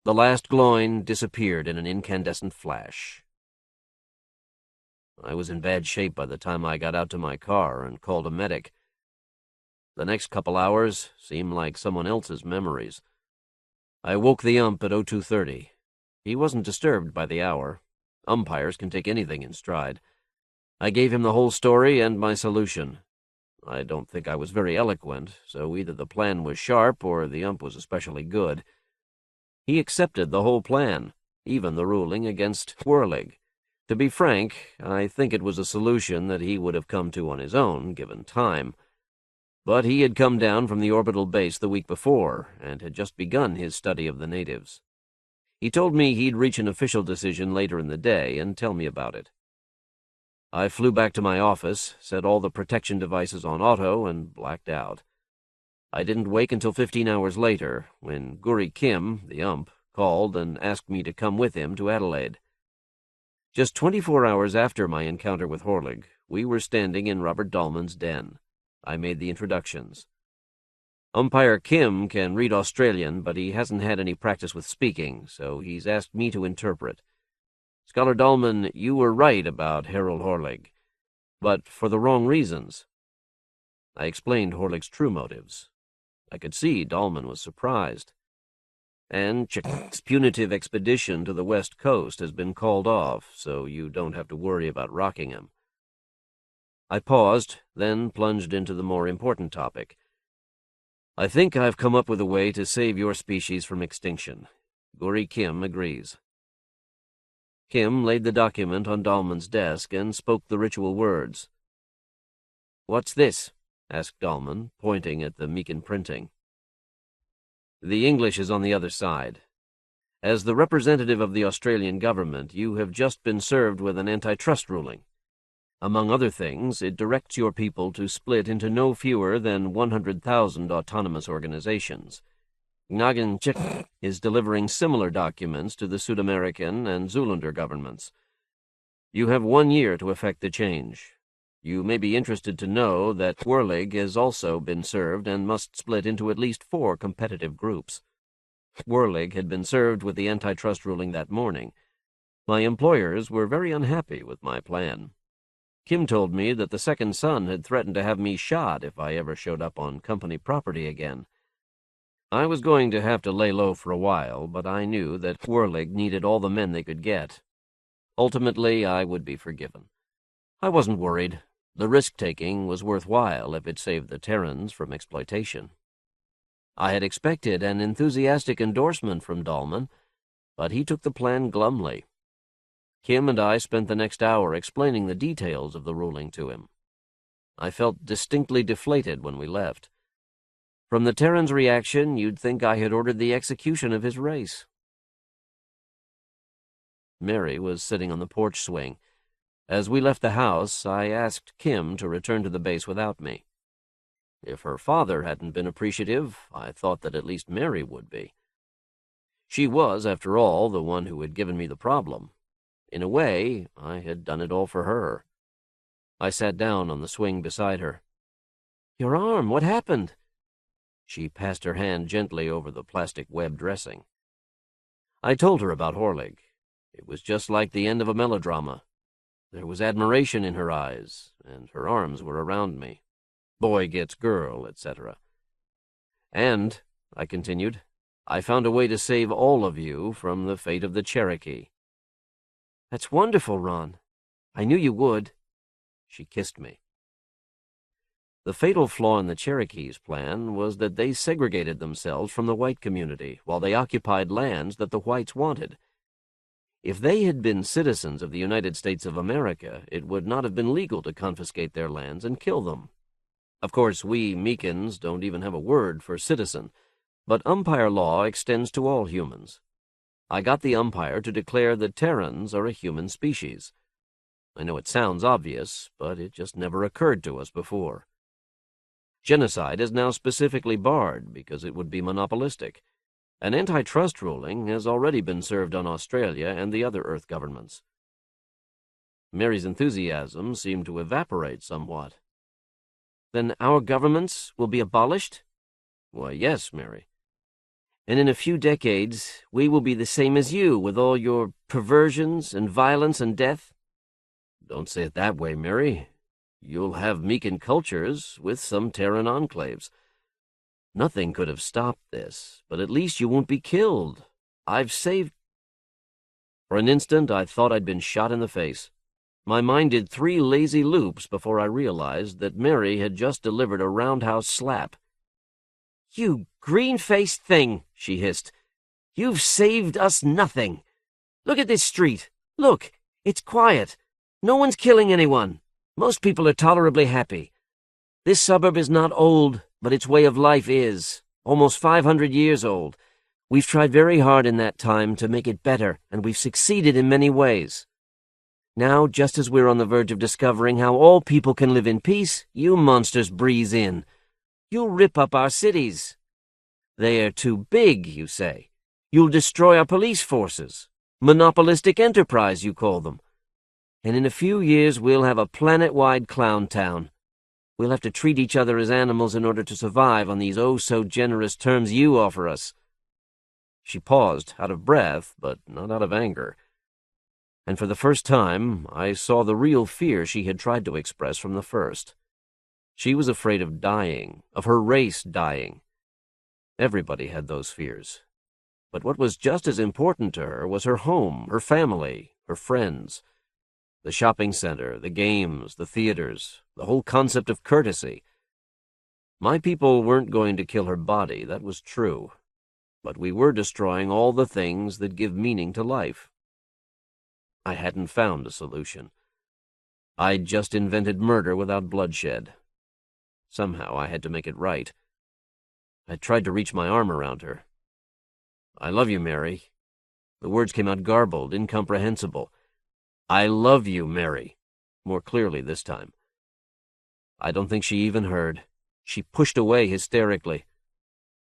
The last Gloin disappeared in an incandescent flash. I was in bad shape by the time I got out to my car and called a medic. The next couple hours seemed like someone else's memories. I woke the ump at 0230. He wasn't disturbed by the hour. Umpires can take anything in stride. I gave him the whole story and my solution. I don't think I was very eloquent, so either the plan was sharp or the ump was especially good. He accepted the whole plan, even the ruling against Whirlig. To be frank, I think it was a solution that he would have come to on his own, given time. But he had come down from the orbital base the week before, and had just begun his study of the natives. He told me he'd reach an official decision later in the day and tell me about it. I flew back to my office, set all the protection devices on auto, and blacked out. I didn't wake until 15 hours later, when Guri Kim, the ump, called and asked me to come with him to Adelaide. Just 24 hours after my encounter with Horlig, we were standing in Robert Dahlman's den. I made the introductions. Umpire Kim can read Australian, but he hasn't had any practice with speaking, so he's asked me to interpret. "Scholar Dahlman, you were right about Harold Horlig, but for the wrong reasons." I explained Horlig's true motives. I could see Dahlman was surprised. "And Chick's punitive expedition to the west coast has been called off, so you don't have to worry about rocking him." I paused, then plunged into the more important topic. "I think I've come up with a way to save your species from extinction. Guri Kim agrees." Kim laid the document on Dahlman's desk and spoke the ritual words. "What's this?" asked Dahlman, pointing at the Meekin printing. "The English is on the other side. As the representative of the Australian government, you have just been served with an antitrust ruling. Among other things, it directs your people to split into no fewer than 100,000 autonomous organizations. Ngagin Chik is delivering similar documents to the Sud-American and Zoolander governments. You have 1 year to effect the change. You may be interested to know that Whirlig has also been served and must split into at least 4 competitive groups. Whirlig had been served with the antitrust ruling that morning. My employers were very unhappy with my plan. Kim told me that the second son had threatened to have me shot if I ever showed up on company property again. I was going to have to lay low for a while, but I knew that Whirlig needed all the men they could get. Ultimately, I would be forgiven. I wasn't worried. The risk-taking was worthwhile if it saved the Terrans from exploitation. I had expected an enthusiastic endorsement from Dahlman, but he took the plan glumly. Kim and I spent the next hour explaining the details of the ruling to him. I felt distinctly deflated when we left. From the Terran's reaction, you'd think I had ordered the execution of his race. Mary was sitting on the porch swing. As we left the house, I asked Kim to return to the base without me. If her father hadn't been appreciative, I thought that at least Mary would be. She was, after all, the one who had given me the problem. In a way, I had done it all for her. I sat down on the swing beside her. "Your arm, what happened?" She passed her hand gently over the plastic web dressing. I told her about Whirligig. It was just like the end of a melodrama. There was admiration in her eyes, and her arms were around me. Boy gets girl, etc. "And," I continued, "I found a way to save all of you from the fate of the Cherokee." "That's wonderful, Ron. I knew you would." She kissed me. The fatal flaw in the Cherokees' plan was that they segregated themselves from the white community while they occupied lands that the whites wanted. If they had been citizens of the United States of America, it would not have been legal to confiscate their lands and kill them. Of course, we Meekins don't even have a word for citizen, but umpire law extends to all humans. I got the umpire to declare that Terrans are a human species. I know it sounds obvious, but it just never occurred to us before. Genocide is now specifically barred because it would be monopolistic. An antitrust ruling has already been served on Australia and the other Earth governments. Mary's enthusiasm seemed to evaporate somewhat. "Then our governments will be abolished?" "Why, yes, Mary." "And in a few decades, we will be the same as you, with all your perversions and violence and death?" "Don't say it that way, Mary. You'll have Meekin cultures with some Terran enclaves. Nothing could have stopped this, but at least you won't be killed. I've saved—" For an instant, I thought I'd been shot in the face. My mind did 3 lazy loops before I realized that Mary had just delivered a roundhouse slap. "You green-faced thing," she hissed. "You've saved us nothing. Look at this street. Look, it's quiet. No one's killing anyone. Most people are tolerably happy. This suburb is not old, but its way of life is. Almost 500 years old. We've tried very hard in that time to make it better, and we've succeeded in many ways. Now, just as we're on the verge of discovering how all people can live in peace, you monsters breeze in. You'll rip up our cities. They're too big, you say. You'll destroy our police forces. Monopolistic enterprise, you call them. And in a few years, we'll have a planet-wide clown town. We'll have to treat each other as animals in order to survive on these oh-so-generous terms you offer us." She paused, out of breath, but not out of anger. And for the first time, I saw the real fear she had tried to express from the first. She was afraid of dying, of her race dying. Everybody had those fears. But what was just as important to her was her home, her family, her friends. The shopping center, the games, the theaters, the whole concept of courtesy. My people weren't going to kill her body, that was true. But we were destroying all the things that give meaning to life. I hadn't found a solution. I'd just invented murder without bloodshed. Somehow I had to make it right. I tried to reach my arm around her. "I love you, Mary." The words came out garbled, incomprehensible. "I love you, Mary," more clearly this time. I don't think she even heard. She pushed away hysterically.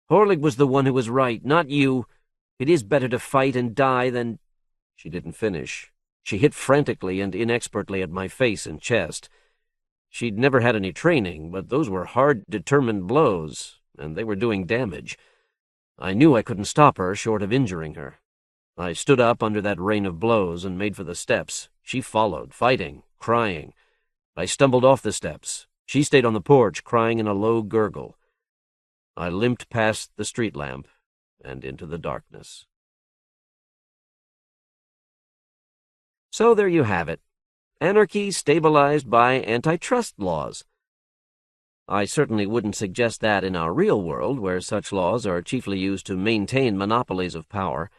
"Whirligig was the one who was right, not you. It is better to fight and die than—" She didn't finish. She hit frantically and inexpertly at my face and chest. She'd never had any training, but those were hard, determined blows, and they were doing damage. I knew I couldn't stop her short of injuring her. I stood up under that rain of blows and made for the steps. She followed, fighting, crying. I stumbled off the steps. She stayed on the porch, crying in a low gurgle. I limped past the street lamp and into the darkness. So there you have it. Anarchy stabilized by antitrust laws. I certainly wouldn't suggest that in our real world, where such laws are chiefly used to maintain monopolies of power.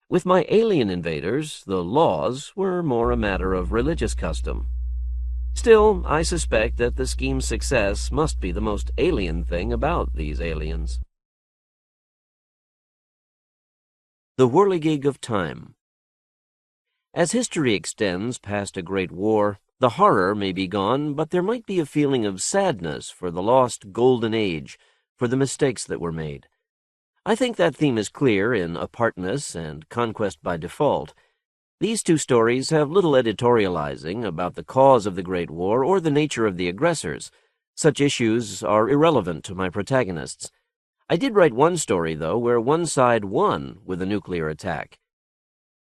With my alien invaders, the laws were more a matter of religious custom. Still, I suspect that the scheme's success must be the most alien thing about these aliens. The Whirligig of Time. As history extends past a great war, the horror may be gone, but there might be a feeling of sadness for the lost golden age, for the mistakes that were made. I think that theme is clear in Apartness and Conquest by Default. These two stories have little editorializing about the cause of the Great War or the nature of the aggressors. Such issues are irrelevant to my protagonists. I did write one story, though, where one side won with a nuclear attack.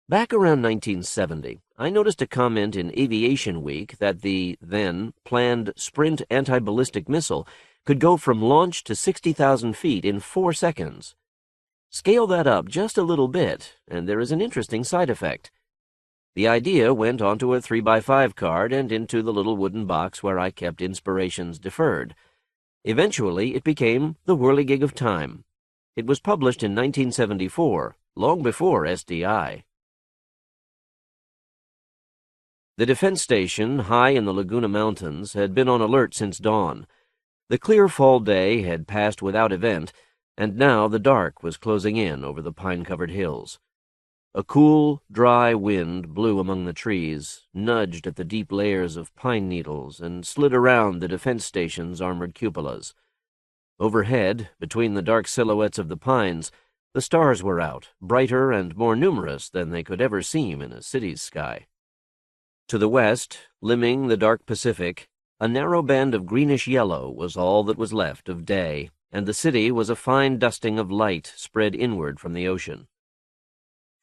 Back around 1970, I noticed a comment in Aviation Week that the then planned Sprint anti-ballistic missile could go from launch to 60,000 feet in 4 seconds. Scale that up just a little bit, and there is an interesting side effect. The idea went onto a 3x5 card and into the little wooden box where I kept inspirations deferred. Eventually, it became The Whirligig of Time. It was published in 1974, long before SDI. The defense station, high in the Laguna Mountains, had been on alert since dawn. The clear fall day had passed without event, and now the dark was closing in over the pine-covered hills. A cool, dry wind blew among the trees, nudged at the deep layers of pine needles, and slid around the defense station's armored cupolas. Overhead, between the dark silhouettes of the pines, the stars were out, brighter and more numerous than they could ever seem in a city's sky. To the west, limning the dark Pacific, a narrow band of greenish-yellow was all that was left of day, and the city was a fine dusting of light spread inward from the ocean.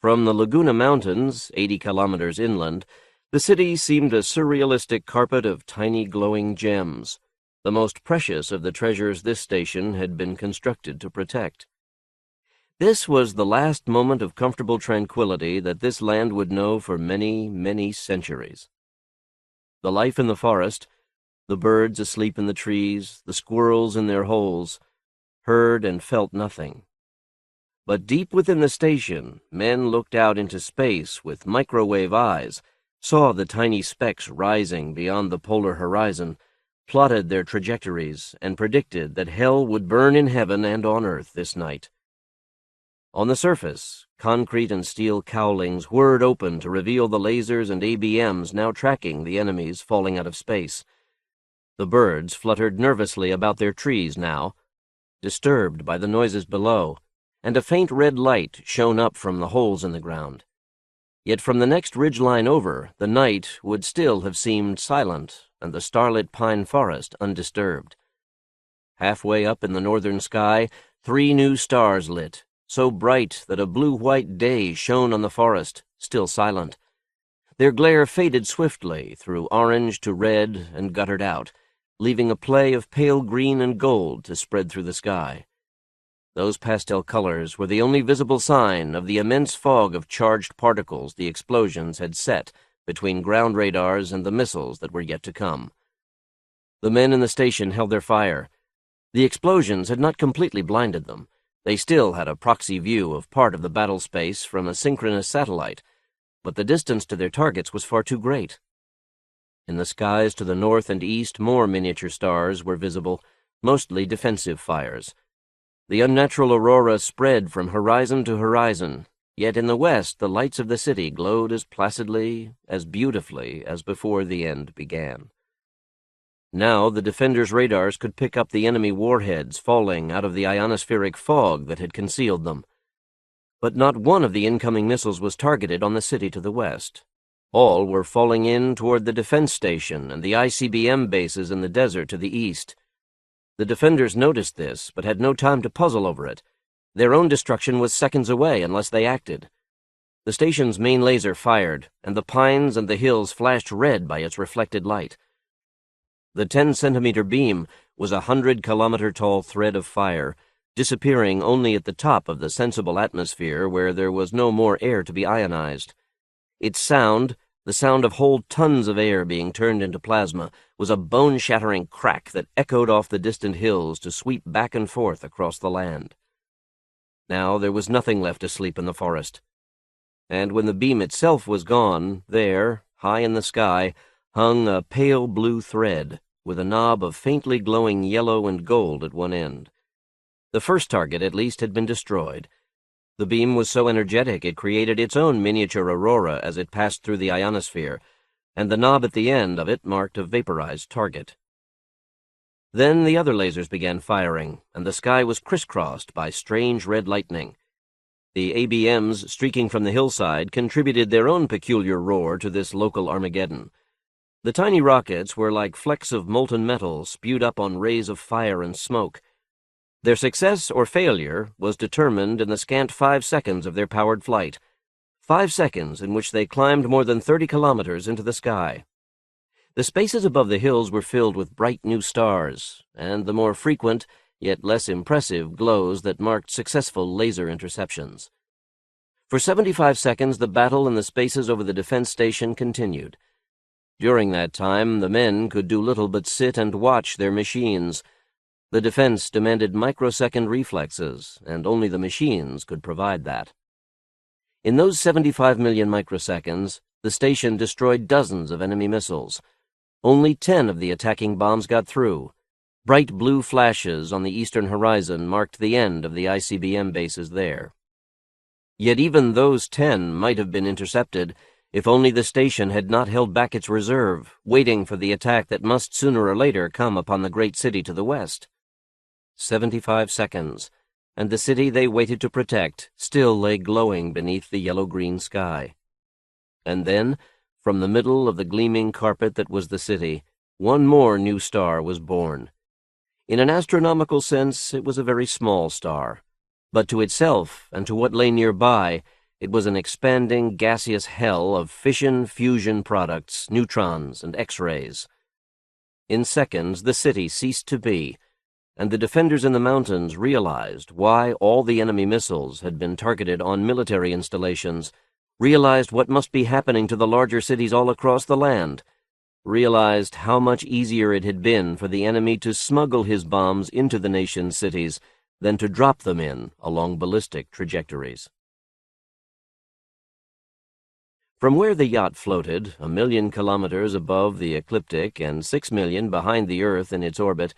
From the Laguna Mountains, 80 kilometers inland, the city seemed a surrealistic carpet of tiny glowing gems, the most precious of the treasures this station had been constructed to protect. This was the last moment of comfortable tranquility that this land would know for many, many centuries. The life in the forest, the birds asleep in the trees, the squirrels in their holes, heard and felt nothing. But deep within the station, men looked out into space with microwave eyes, saw the tiny specks rising beyond the polar horizon, plotted their trajectories, and predicted that hell would burn in heaven and on earth this night. On the surface, concrete and steel cowlings whirred open to reveal the lasers and ABMs now tracking the enemies falling out of space. The birds fluttered nervously about their trees now, disturbed by the noises below, and a faint red light shone up from the holes in the ground. Yet from the next ridgeline over, the night would still have seemed silent and the starlit pine forest undisturbed. Halfway up in the northern sky, 3 new stars lit, so bright that a blue-white day shone on the forest, still silent. Their glare faded swiftly through orange to red and guttered out, leaving a play of pale green and gold to spread through the sky. Those pastel colors were the only visible sign of the immense fog of charged particles the explosions had set between ground radars and the missiles that were yet to come. The men in the station held their fire. The explosions had not completely blinded them. They still had a proxy view of part of the battle space from a synchronous satellite, but the distance to their targets was far too great. In the skies to the north and east, more miniature stars were visible, mostly defensive fires. The unnatural aurora spread from horizon to horizon, yet in the west the lights of the city glowed as placidly, as beautifully as before the end began. Now the defenders' radars could pick up the enemy warheads falling out of the ionospheric fog that had concealed them. But not one of the incoming missiles was targeted on the city to the west. All were falling in toward the defense station and the ICBM bases in the desert to the east. The defenders noticed this, but had no time to puzzle over it. Their own destruction was seconds away unless they acted. The station's main laser fired, and the pines and the hills flashed red by its reflected light. The 10-centimeter beam was a 100-kilometer-tall thread of fire, disappearing only at the top of the sensible atmosphere where there was no more air to be ionized. Its sound, the sound of whole tons of air being turned into plasma, was a bone-shattering crack that echoed off the distant hills to sweep back and forth across the land. Now there was nothing left asleep in the forest. And when the beam itself was gone, there, high in the sky, hung a pale blue thread with a knob of faintly glowing yellow and gold at one end. The first target, at least, had been destroyed. The beam was so energetic it created its own miniature aurora as it passed through the ionosphere, and the knob at the end of it marked a vaporized target. Then the other lasers began firing, and the sky was crisscrossed by strange red lightning. The ABMs streaking from the hillside contributed their own peculiar roar to this local Armageddon. The tiny rockets were like flecks of molten metal spewed up on rays of fire and smoke. Their success or failure was determined in the scant 5 seconds of their powered flight, 5 seconds in which they climbed more than 30 kilometers into the sky. The spaces above the hills were filled with bright new stars, and the more frequent, yet less impressive, glows that marked successful laser interceptions. For 75 seconds, the battle in the spaces over the defense station continued. During that time, the men could do little but sit and watch their machines. The defense demanded microsecond reflexes, and only the machines could provide that. In those 75 million microseconds, the station destroyed dozens of enemy missiles. Only 10 of the attacking bombs got through. Bright blue flashes on the eastern horizon marked the end of the ICBM bases there. Yet even those 10 might have been intercepted if only the station had not held back its reserve, waiting for the attack that must sooner or later come upon the great city to the west. 75 seconds, and the city they waited to protect still lay glowing beneath the yellow-green sky. And then, from the middle of the gleaming carpet that was the city, one more new star was born. In an astronomical sense, it was a very small star, but to itself and to what lay nearby, it was an expanding gaseous hell of fission-fusion products, neutrons, and X-rays. In seconds, the city ceased to be, and the defenders in the mountains realized why all the enemy missiles had been targeted on military installations, realized what must be happening to the larger cities all across the land, realized how much easier it had been for the enemy to smuggle his bombs into the nation's cities than to drop them in along ballistic trajectories. From where the yacht floated, 1 million kilometers above the ecliptic and 6 million behind the Earth in its orbit,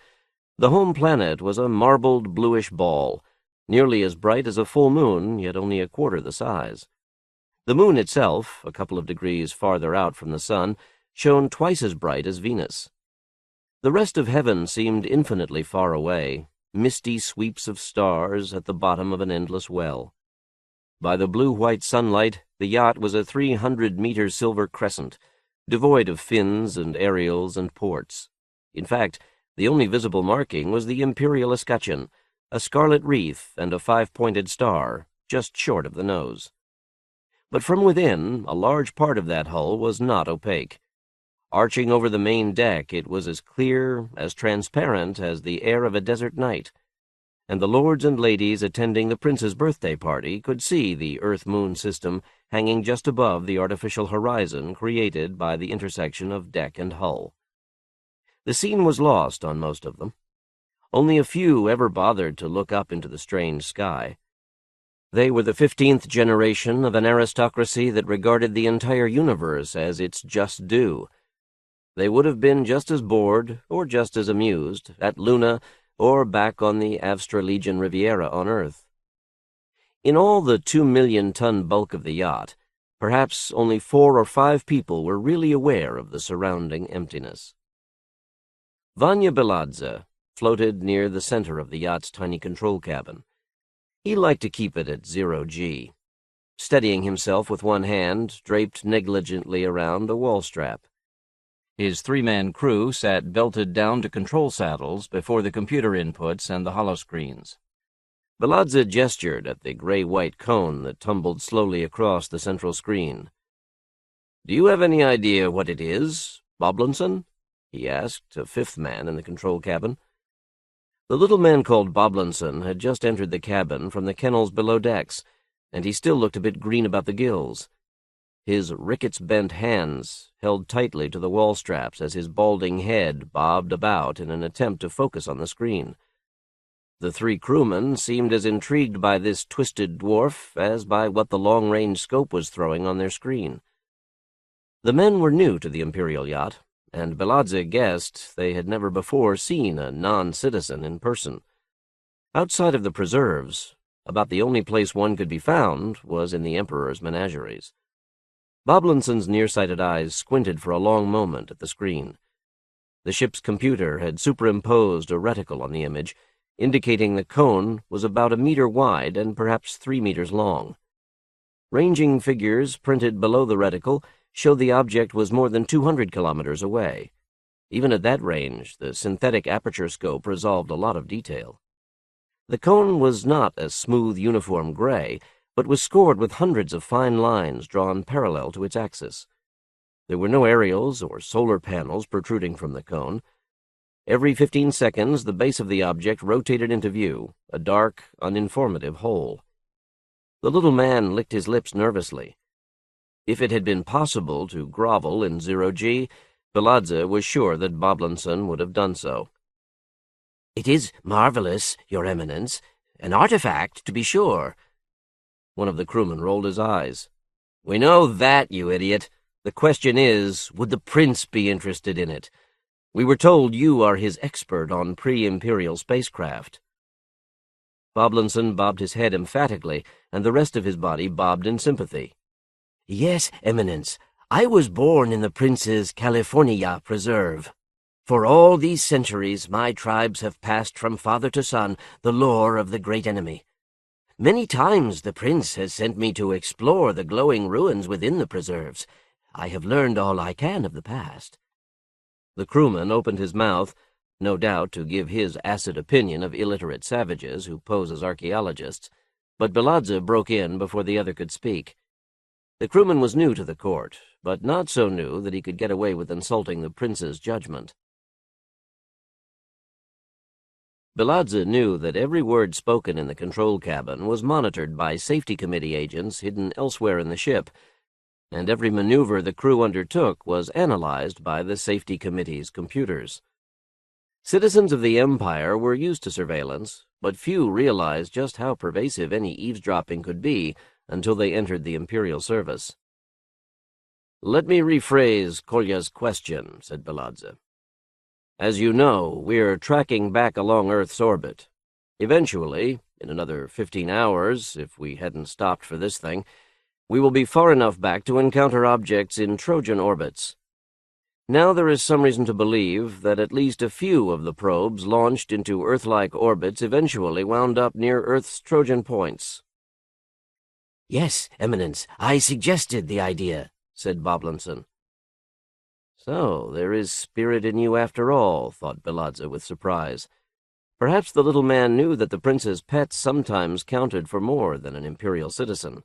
the home planet was a marbled bluish ball, nearly as bright as a full moon, yet only a quarter the size. The moon itself, a couple of degrees farther out from the sun, shone twice as bright as Venus. The rest of heaven seemed infinitely far away, misty sweeps of stars at the bottom of an endless well. By the blue-white sunlight, the yacht was a 300-meter silver crescent, devoid of fins and aerials and ports. In fact, the only visible marking was the imperial escutcheon, a scarlet wreath and a 5-pointed star, just short of the nose. But from within, a large part of that hull was not opaque. Arching over the main deck, it was as clear, as transparent as the air of a desert night, and the lords and ladies attending the prince's birthday party could see the Earth-Moon system hanging just above the artificial horizon created by the intersection of deck and hull. The scene was lost on most of them. Only a few ever bothered to look up into the strange sky. They were the 15th generation of an aristocracy that regarded the entire universe as its just due. They would have been just as bored, or just as amused, at Luna or back on the Avstralesian Riviera on Earth. In all the 2-million-ton bulk of the yacht, perhaps only 4 or 5 people were really aware of the surrounding emptiness. Vanya Beladze floated near the center of the yacht's tiny control cabin. He liked to keep it at 0G, steadying himself with one hand draped negligently around a wall strap. His 3-man crew sat belted down to control saddles before the computer inputs and the holoscreens. Beladze gestured at the gray-white cone that tumbled slowly across the central screen. "Do you have any idea what it is, Boblinson?" he asked, a 5th man in the control cabin. The little man called Boblinson had just entered the cabin from the kennels below decks, and he still looked a bit green about the gills. His rickets-bent hands held tightly to the wall straps as his balding head bobbed about in an attempt to focus on the screen. The 3 crewmen seemed as intrigued by this twisted dwarf as by what the long-range scope was throwing on their screen. The men were new to the Imperial yacht, and Beladze guessed they had never before seen a non-citizen in person. Outside of the preserves, about the only place one could be found was in the Emperor's menageries. Boblinson's nearsighted eyes squinted for a long moment at the screen. The ship's computer had superimposed a reticle on the image, indicating the cone was about 1 meter wide and perhaps 3 meters long. Ranging figures printed below the reticle showed the object was more than 200 kilometers away. Even at that range, the synthetic aperture scope resolved a lot of detail. The cone was not a smooth, uniform gray, but was scored with hundreds of fine lines drawn parallel to its axis. There were no aerials or solar panels protruding from the cone. Every 15 seconds, the base of the object rotated into view, a dark, uninformative hole. The little man licked his lips nervously. If it had been possible to grovel in zero-G, Beladze was sure that Boblinson would have done so. "It is marvelous, Your Eminence. An artifact, to be sure." One of the crewmen rolled his eyes. "We know that, you idiot. The question is, would the Prince be interested in it? We were told you are his expert on pre-Imperial spacecraft." Boblinson bobbed his head emphatically, and the rest of his body bobbed in sympathy. "Yes, Eminence. I was born in the Prince's California preserve. For all these centuries, my tribes have passed from father to son the lore of the great enemy. Many times the Prince has sent me to explore the glowing ruins within the preserves. I have learned all I can of the past." The crewman opened his mouth, no doubt to give his acid opinion of illiterate savages who pose as archaeologists, but Beladze broke in before the other could speak. The crewman was new to the court, but not so new that he could get away with insulting the Prince's judgment. Beladze knew that every word spoken in the control cabin was monitored by safety committee agents hidden elsewhere in the ship, and every maneuver the crew undertook was analyzed by the safety committee's computers. Citizens of the Empire were used to surveillance, but few realized just how pervasive any eavesdropping could be until they entered the Imperial service. "Let me rephrase Kolya's question," said Beladze. "As you know, we're tracking back along Earth's orbit. Eventually, in another 15 hours, if we hadn't stopped for this thing, we will be far enough back to encounter objects in Trojan orbits. Now there is some reason to believe that at least a few of the probes launched into Earth-like orbits eventually wound up near Earth's Trojan points." "Yes, Eminence, I suggested the idea," said Boblinson. "So there is spirit in you after all," thought Beladze with surprise. Perhaps the little man knew that the Prince's pets sometimes counted for more than an Imperial citizen.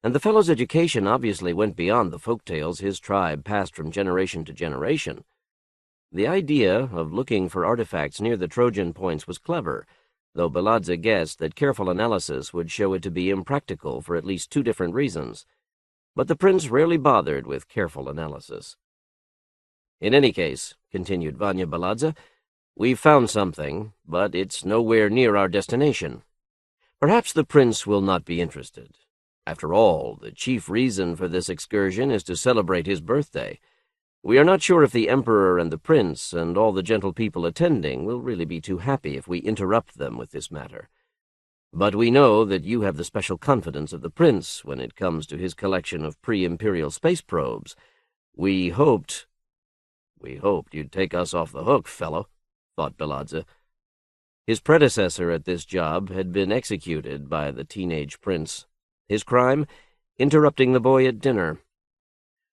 And the fellow's education obviously went beyond the folk tales his tribe passed from generation to generation. The idea of looking for artifacts near the Trojan points was clever, though Beladze guessed that careful analysis would show it to be impractical for at least 2 different reasons. But the Prince rarely bothered with careful analysis. "In any case," continued Vanya Beladze, "we've found something, but it's nowhere near our destination. Perhaps the Prince will not be interested. After all, the chief reason for this excursion is to celebrate his birthday. We are not sure if the Emperor and the Prince and all the gentle people attending will really be too happy if we interrupt them with this matter. But we know that you have the special confidence of the Prince when it comes to his collection of pre-Imperial space probes. We hoped you'd take us off the hook, fellow," thought Beladze. His predecessor at this job had been executed by the teenage prince. His crime? Interrupting the boy at dinner.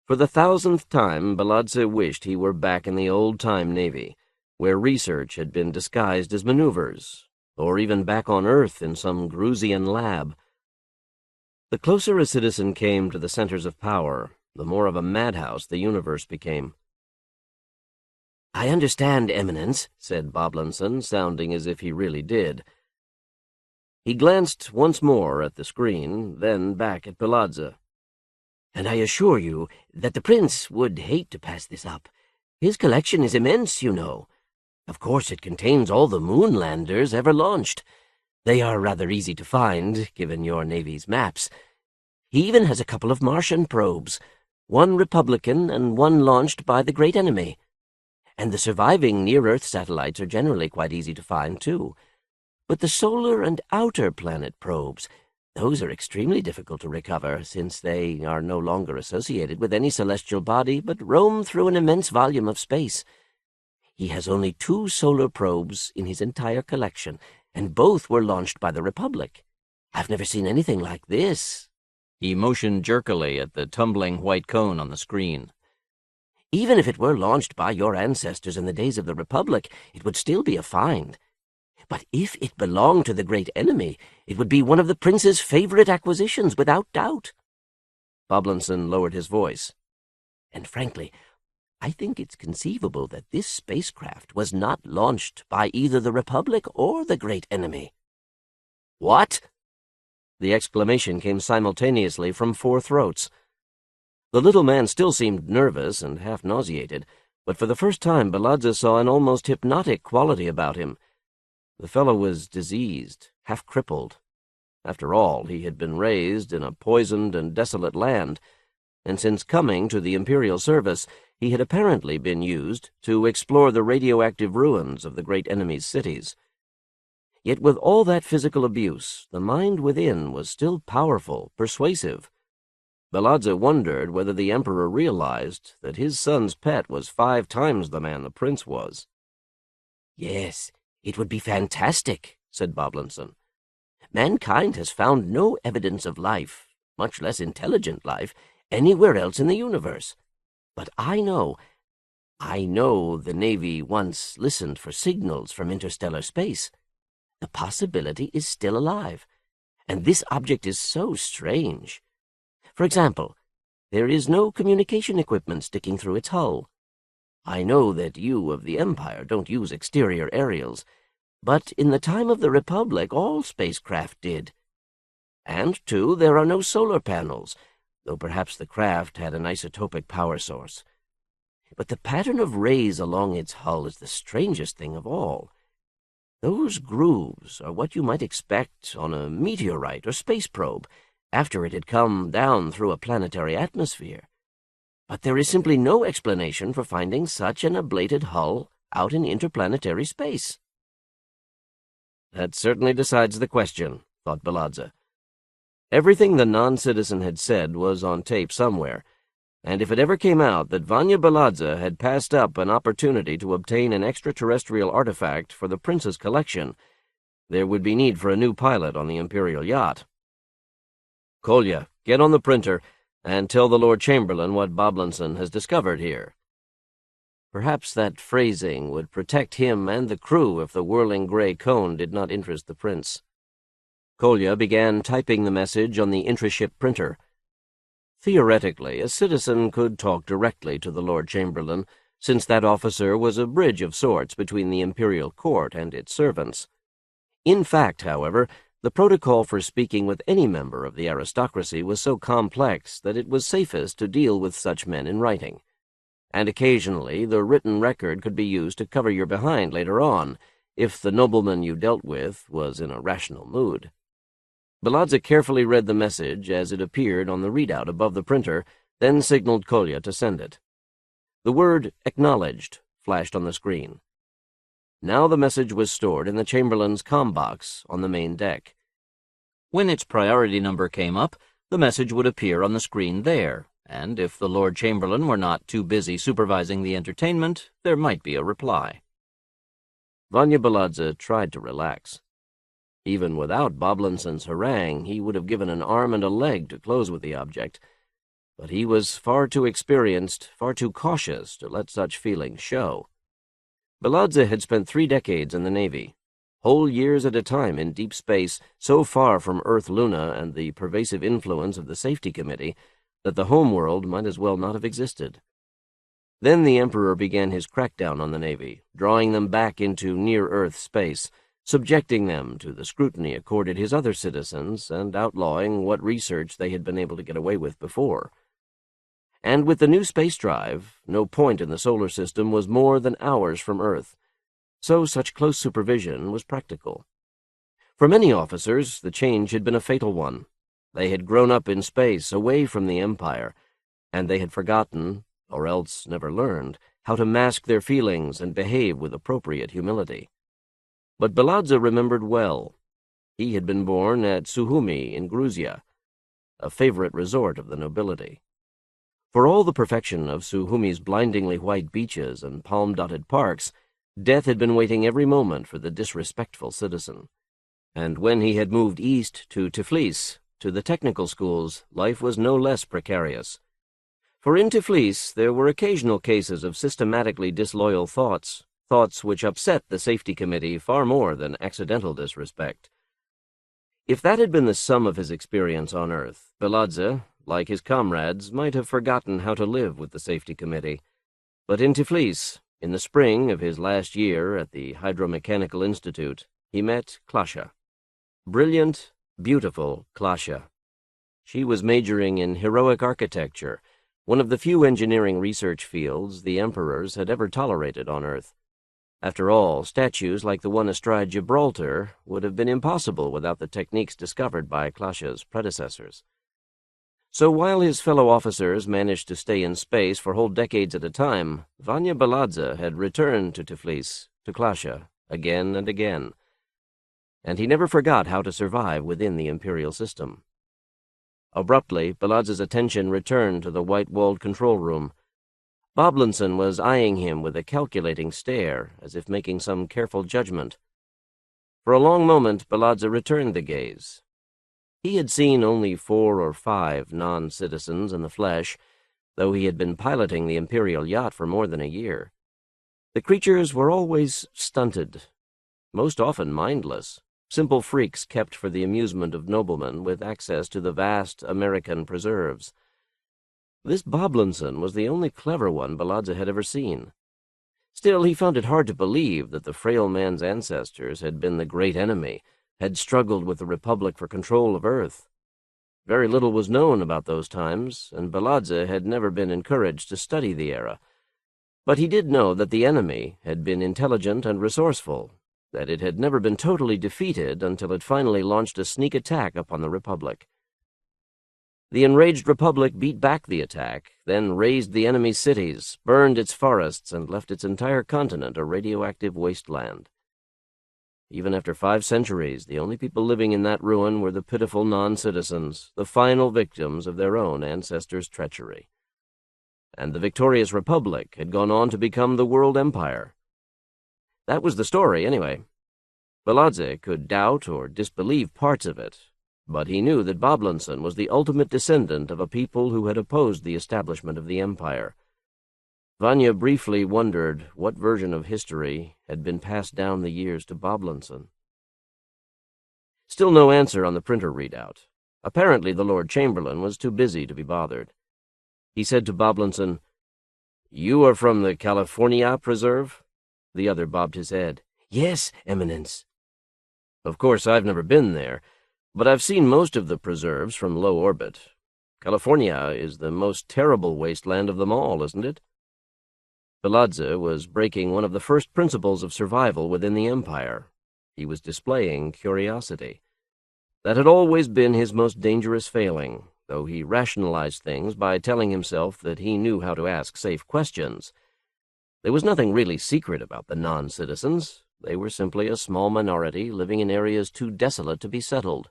For the 1000th time, Beladze wished he were back in the old-time Navy, where research had been disguised as maneuvers, or even back on Earth in some Gruzian lab. The closer a citizen came to the centers of power, the more of a madhouse the universe became. "I understand, Eminence," said Boblinson, sounding as if he really did. He glanced once more at the screen, then back at Beladze. "And I assure you that the Prince would hate to pass this up. His collection is immense, you know. Of course it contains all the moonlanders ever launched. They are rather easy to find, given your Navy's maps. He even has a couple of Martian probes. one Republican and one launched by the great enemy. And the surviving near-Earth satellites are generally quite easy to find, too. But the solar and outer planet probes, those are extremely difficult to recover, since they are no longer associated with any celestial body, but roam through an immense volume of space. He has only 2 solar probes in his entire collection, and both were launched by the Republic. I've never seen anything like this." He motioned jerkily at the tumbling white cone on the screen. "Even if it were launched by your ancestors in the days of the Republic, it would still be a find. But if it belonged to the great enemy, it would be one of the prince's favorite acquisitions, without doubt." Boblinson lowered his voice. "And frankly, I think it's conceivable that this spacecraft was not launched by either the Republic or the great enemy." "What?" The exclamation came simultaneously from 4 throats. The little man still seemed nervous and half nauseated, but for the first time Balazza saw an almost hypnotic quality about him. The fellow was diseased, half crippled. After all, he had been raised in a poisoned and desolate land, and since coming to the Imperial service, he had apparently been used to explore the radioactive ruins of the great enemy's cities. Yet with all that physical abuse, the mind within was still powerful, persuasive. Balazza wondered whether the Emperor realized that his son's pet was 5 times the man the prince was. "Yes, it would be fantastic," said Boblinson. "Mankind has found no evidence of life, much less intelligent life, anywhere else in the universe. But I know the Navy once listened for signals from interstellar space. The possibility is still alive, and this object is so strange. For example, there is no communication equipment sticking through its hull. I know that you of the Empire don't use exterior aerials, but in the time of the Republic all spacecraft did. And, too, there are no solar panels, though perhaps the craft had an isotopic power source. But the pattern of rays along its hull is the strangest thing of all. Those grooves are what you might expect on a meteorite or space probe after it had come down through a planetary atmosphere. But there is simply no explanation for finding such an ablated hull out in interplanetary space." "That certainly decides the question," thought Balazza. Everything the non-citizen had said was on tape somewhere, and if it ever came out that Vanya Balazza had passed up an opportunity to obtain an extraterrestrial artifact for the prince's collection, there would be need for a new pilot on the Imperial yacht. "Kolya, get on the printer and tell the Lord Chamberlain what Boblinson has discovered here." Perhaps that phrasing would protect him and the crew if the whirling gray cone did not interest the prince. Kolya began typing the message on the intraship printer. Theoretically, a citizen could talk directly to the Lord Chamberlain, since that officer was a bridge of sorts between the imperial court and its servants. In fact, however, the protocol for speaking with any member of the aristocracy was so complex that it was safest to deal with such men in writing. And occasionally the written record could be used to cover your behind later on, if the nobleman you dealt with was in a rational mood. Balazza carefully read the message as it appeared on the readout above the printer, then signaled Kolya to send it. The word "Acknowledged" flashed on the screen. Now the message was stored in the Chamberlain's comm box on the main deck. When its priority number came up, the message would appear on the screen there, and if the Lord Chamberlain were not too busy supervising the entertainment, there might be a reply. Vanya Balazza tried to relax. Even without Boblinson's harangue, he would have given an arm and a leg to close with the object, but he was far too experienced, far too cautious to let such feelings show. Balazza had spent 3 decades in the Navy, whole years at a time in deep space, so far from Earth-Luna and the pervasive influence of the Safety Committee that the homeworld might as well not have existed. Then the Emperor began his crackdown on the Navy, drawing them back into near-Earth space, subjecting them to the scrutiny accorded his other citizens and outlawing what research they had been able to get away with before. And with the new space drive, no point in the solar system was more than hours from Earth, so such close supervision was practical. For many officers, the change had been a fatal one. They had grown up in space, away from the Empire, and they had forgotten, or else never learned, how to mask their feelings and behave with appropriate humility. But Baladze remembered well. He had been born at Suhumi in Gruzia, a favorite resort of the nobility. For all the perfection of Suhumi's blindingly white beaches and palm-dotted parks, death had been waiting every moment for the disrespectful citizen. And when he had moved east to Tiflis, to the technical schools, life was no less precarious. For in Tiflis there were occasional cases of systematically disloyal thoughts which upset the safety committee far more than accidental disrespect. If that had been the sum of his experience on Earth, Baladze, like his comrades, might have forgotten how to live with the safety committee. But in Tiflis, in the spring of his last year at the Hydromechanical Institute, he met Klasha. Brilliant, beautiful Klasha. She was majoring in heroic architecture, one of the few engineering research fields the emperors had ever tolerated on Earth. After all, statues like the one astride Gibraltar would have been impossible without the techniques discovered by Klasha's predecessors. So while his fellow officers managed to stay in space for whole decades at a time, Vanya Baladze had returned to Tiflis, to Klasha, again and again. And he never forgot how to survive within the imperial system. Abruptly, Baladze's attention returned to the white-walled control room. Boblinson was eyeing him with a calculating stare, as if making some careful judgment. For a long moment, Baladze returned the gaze. He had seen only 4 or 5 non-citizens in the flesh, though he had been piloting the imperial yacht for more than a year. The creatures were always stunted, most often mindless, simple freaks kept for the amusement of noblemen with access to the vast American preserves. This Boblinson was the only clever one Baladze had ever seen. Still, he found it hard to believe that the frail man's ancestors had been the great enemy, had struggled with the Republic for control of Earth. Very little was known about those times, and Baladze had never been encouraged to study the era. But he did know that the enemy had been intelligent and resourceful, that it had never been totally defeated until it finally launched a sneak attack upon the Republic. The enraged Republic beat back the attack, then razed the enemy's cities, burned its forests, and left its entire continent a radioactive wasteland. Even after 5 centuries, the only people living in that ruin were the pitiful non-citizens, the final victims of their own ancestors' treachery. And the victorious Republic had gone on to become the world empire. That was the story, anyway. Baladze could doubt or disbelieve parts of it, but he knew that Boblinson was the ultimate descendant of a people who had opposed the establishment of the empire. Vanya briefly wondered what version of history had been passed down the years to Boblinson. Still no answer on the printer readout. Apparently the Lord Chamberlain was too busy to be bothered. He said to Boblinson, "You are from the California Preserve?" The other bobbed his head. "Yes, Eminence." "Of course, I've never been there, but I've seen most of the preserves from low orbit. California is the most terrible wasteland of them all, isn't it?" Baladze was breaking one of the first principles of survival within the Empire. He was displaying curiosity. That had always been his most dangerous failing, though he rationalized things by telling himself that he knew how to ask safe questions. There was nothing really secret about the non-citizens. They were simply a small minority living in areas too desolate to be settled.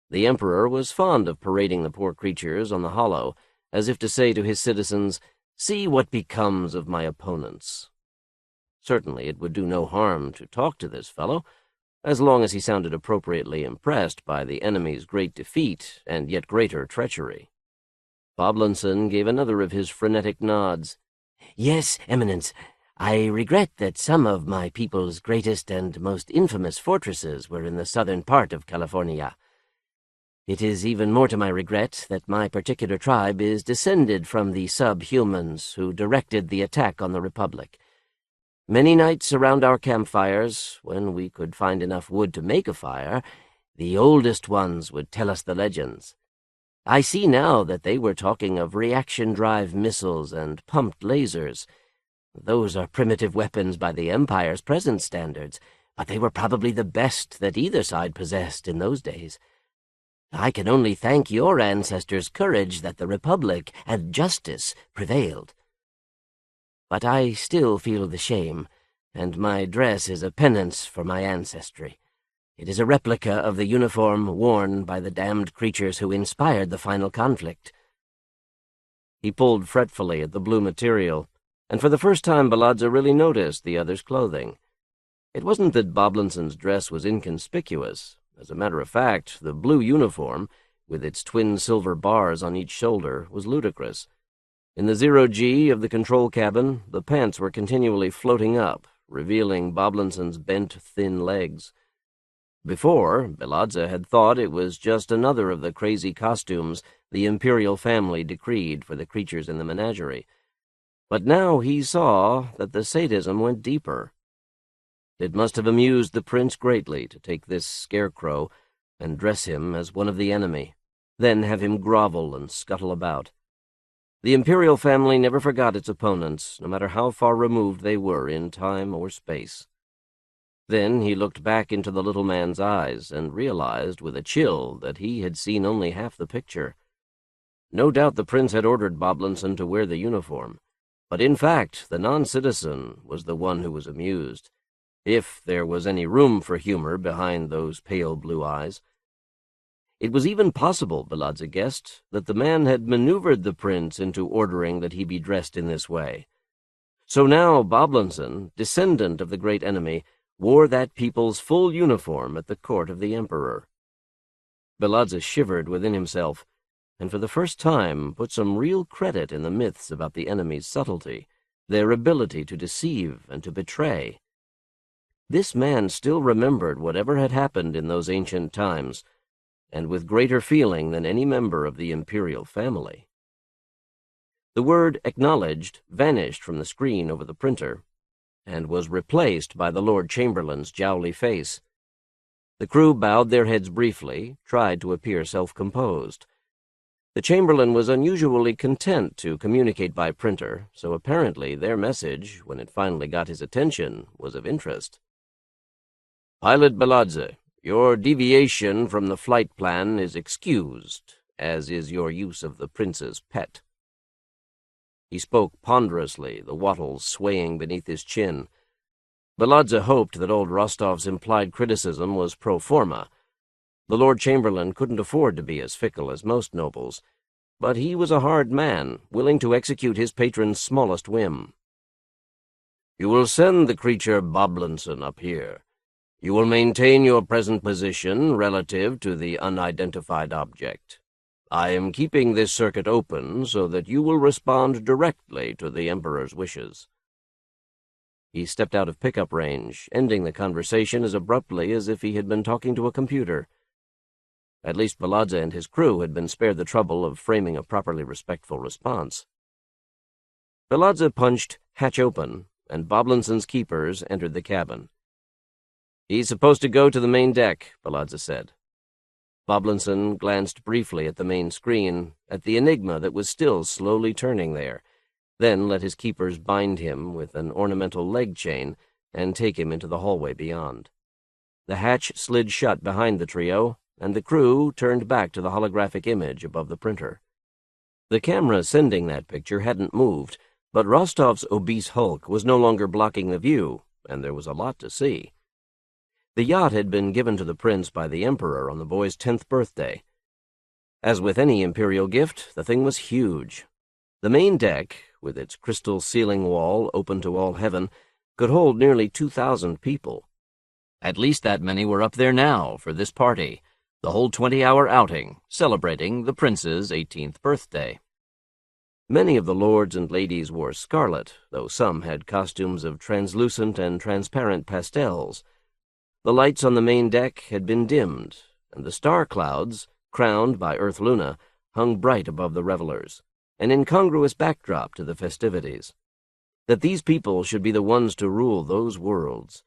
The Emperor was fond of parading the poor creatures on the hollow, as if to say to his citizens, "See what becomes of my opponents." Certainly it would do no harm to talk to this fellow, as long as he sounded appropriately impressed by the enemy's great defeat and yet greater treachery. Boblinson gave another of his frenetic nods. "Yes, Eminence. I regret that some of my people's greatest and most infamous fortresses were in the southern part of California. It is even more to my regret that my particular tribe is descended from the subhumans who directed the attack on the Republic. Many nights around our campfires, when we could find enough wood to make a fire, the oldest ones would tell us the legends. I see now that they were talking of reaction-drive missiles and pumped lasers. Those are primitive weapons by the Empire's present standards, but they were probably the best that either side possessed in those days. I can only thank your ancestors' courage that the Republic and justice prevailed. But I still feel the shame, and my dress is a penance for my ancestry. It is a replica of the uniform worn by the damned creatures who inspired the final conflict." He pulled fretfully at the blue material, and for the first time Baladza really noticed the other's clothing. It wasn't that Boblinson's dress was inconspicuous. As a matter of fact, the blue uniform, with its twin silver bars on each shoulder, was ludicrous. In the 0G of the control cabin, the pants were continually floating up, revealing Boblinson's bent, thin legs. Before, Baladza had thought it was just another of the crazy costumes the Imperial family decreed for the creatures in the menagerie. But now he saw that the sadism went deeper. It must have amused the prince greatly to take this scarecrow and dress him as one of the enemy, then have him grovel and scuttle about. The Imperial family never forgot its opponents, no matter how far removed they were in time or space. Then he looked back into the little man's eyes and realized with a chill that he had seen only half the picture. No doubt the prince had ordered Boblinson to wear the uniform, but in fact the non-citizen was the one who was amused, if there was any room for humor behind those pale blue eyes. It was even possible, Baladza guessed, that the man had maneuvered the prince into ordering that he be dressed in this way. So now Boblinson, descendant of the great enemy, wore that people's full uniform at the court of the emperor. Baladza shivered within himself, and for the first time put some real credit in the myths about the enemy's subtlety, their ability to deceive and to betray. This man still remembered whatever had happened in those ancient times, and with greater feeling than any member of the imperial family. The word "acknowledged" vanished from the screen over the printer, and was replaced by the Lord Chamberlain's jowly face. The crew bowed their heads briefly, tried to appear self-composed. The Chamberlain was unusually content to communicate by printer, so apparently their message, when it finally got his attention, was of interest. "Pilot Baladza, your deviation from the flight plan is excused, as is your use of the prince's pet." He spoke ponderously, the wattles swaying beneath his chin. Baladza hoped that old Rostov's implied criticism was pro forma. The Lord Chamberlain couldn't afford to be as fickle as most nobles, but he was a hard man, willing to execute his patron's smallest whim. "You will send the creature Boblinson up here. You will maintain your present position relative to the unidentified object. I am keeping this circuit open so that you will respond directly to the Emperor's wishes." He stepped out of pickup range, ending the conversation as abruptly as if he had been talking to a computer. At least Baladza and his crew had been spared the trouble of framing a properly respectful response. Baladza punched "hatch open," and Boblinson's keepers entered the cabin. "He's supposed to go to the main deck," Baladza said. Boblinson glanced briefly at the main screen, at the enigma that was still slowly turning there, then let his keepers bind him with an ornamental leg chain and take him into the hallway beyond. The hatch slid shut behind the trio, and the crew turned back to the holographic image above the printer. The camera sending that picture hadn't moved, but Rostov's obese hulk was no longer blocking the view, and there was a lot to see. The yacht had been given to the prince by the emperor on the boy's 10th birthday. As with any imperial gift, the thing was huge. The main deck, with its crystal ceiling wall open to all heaven, could hold nearly 2,000 people. At least that many were up there now for this party, the whole 20-hour outing, celebrating the prince's 18th birthday. Many of the lords and ladies wore scarlet, though some had costumes of translucent and transparent pastels. The lights on the main deck had been dimmed, and the star clouds, crowned by Earth Luna, hung bright above the revelers, an incongruous backdrop to the festivities. That these people should be the ones to rule those worlds.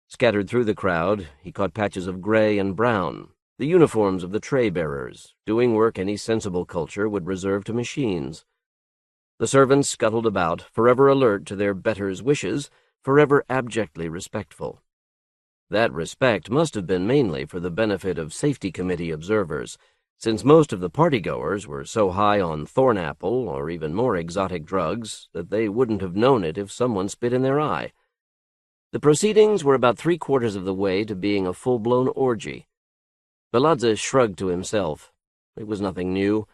Scattered through the crowd, he caught patches of gray and brown, the uniforms of the tray-bearers, doing work any sensible culture would reserve to machines. The servants scuttled about, forever alert to their betters' wishes, forever abjectly respectful. That respect must have been mainly for the benefit of safety committee observers, since most of the partygoers were so high on thornapple or even more exotic drugs that they wouldn't have known it if someone spit in their eye. The proceedings were about 3/4 of the way to being a full-blown orgy. Baladze shrugged to himself. It was nothing new.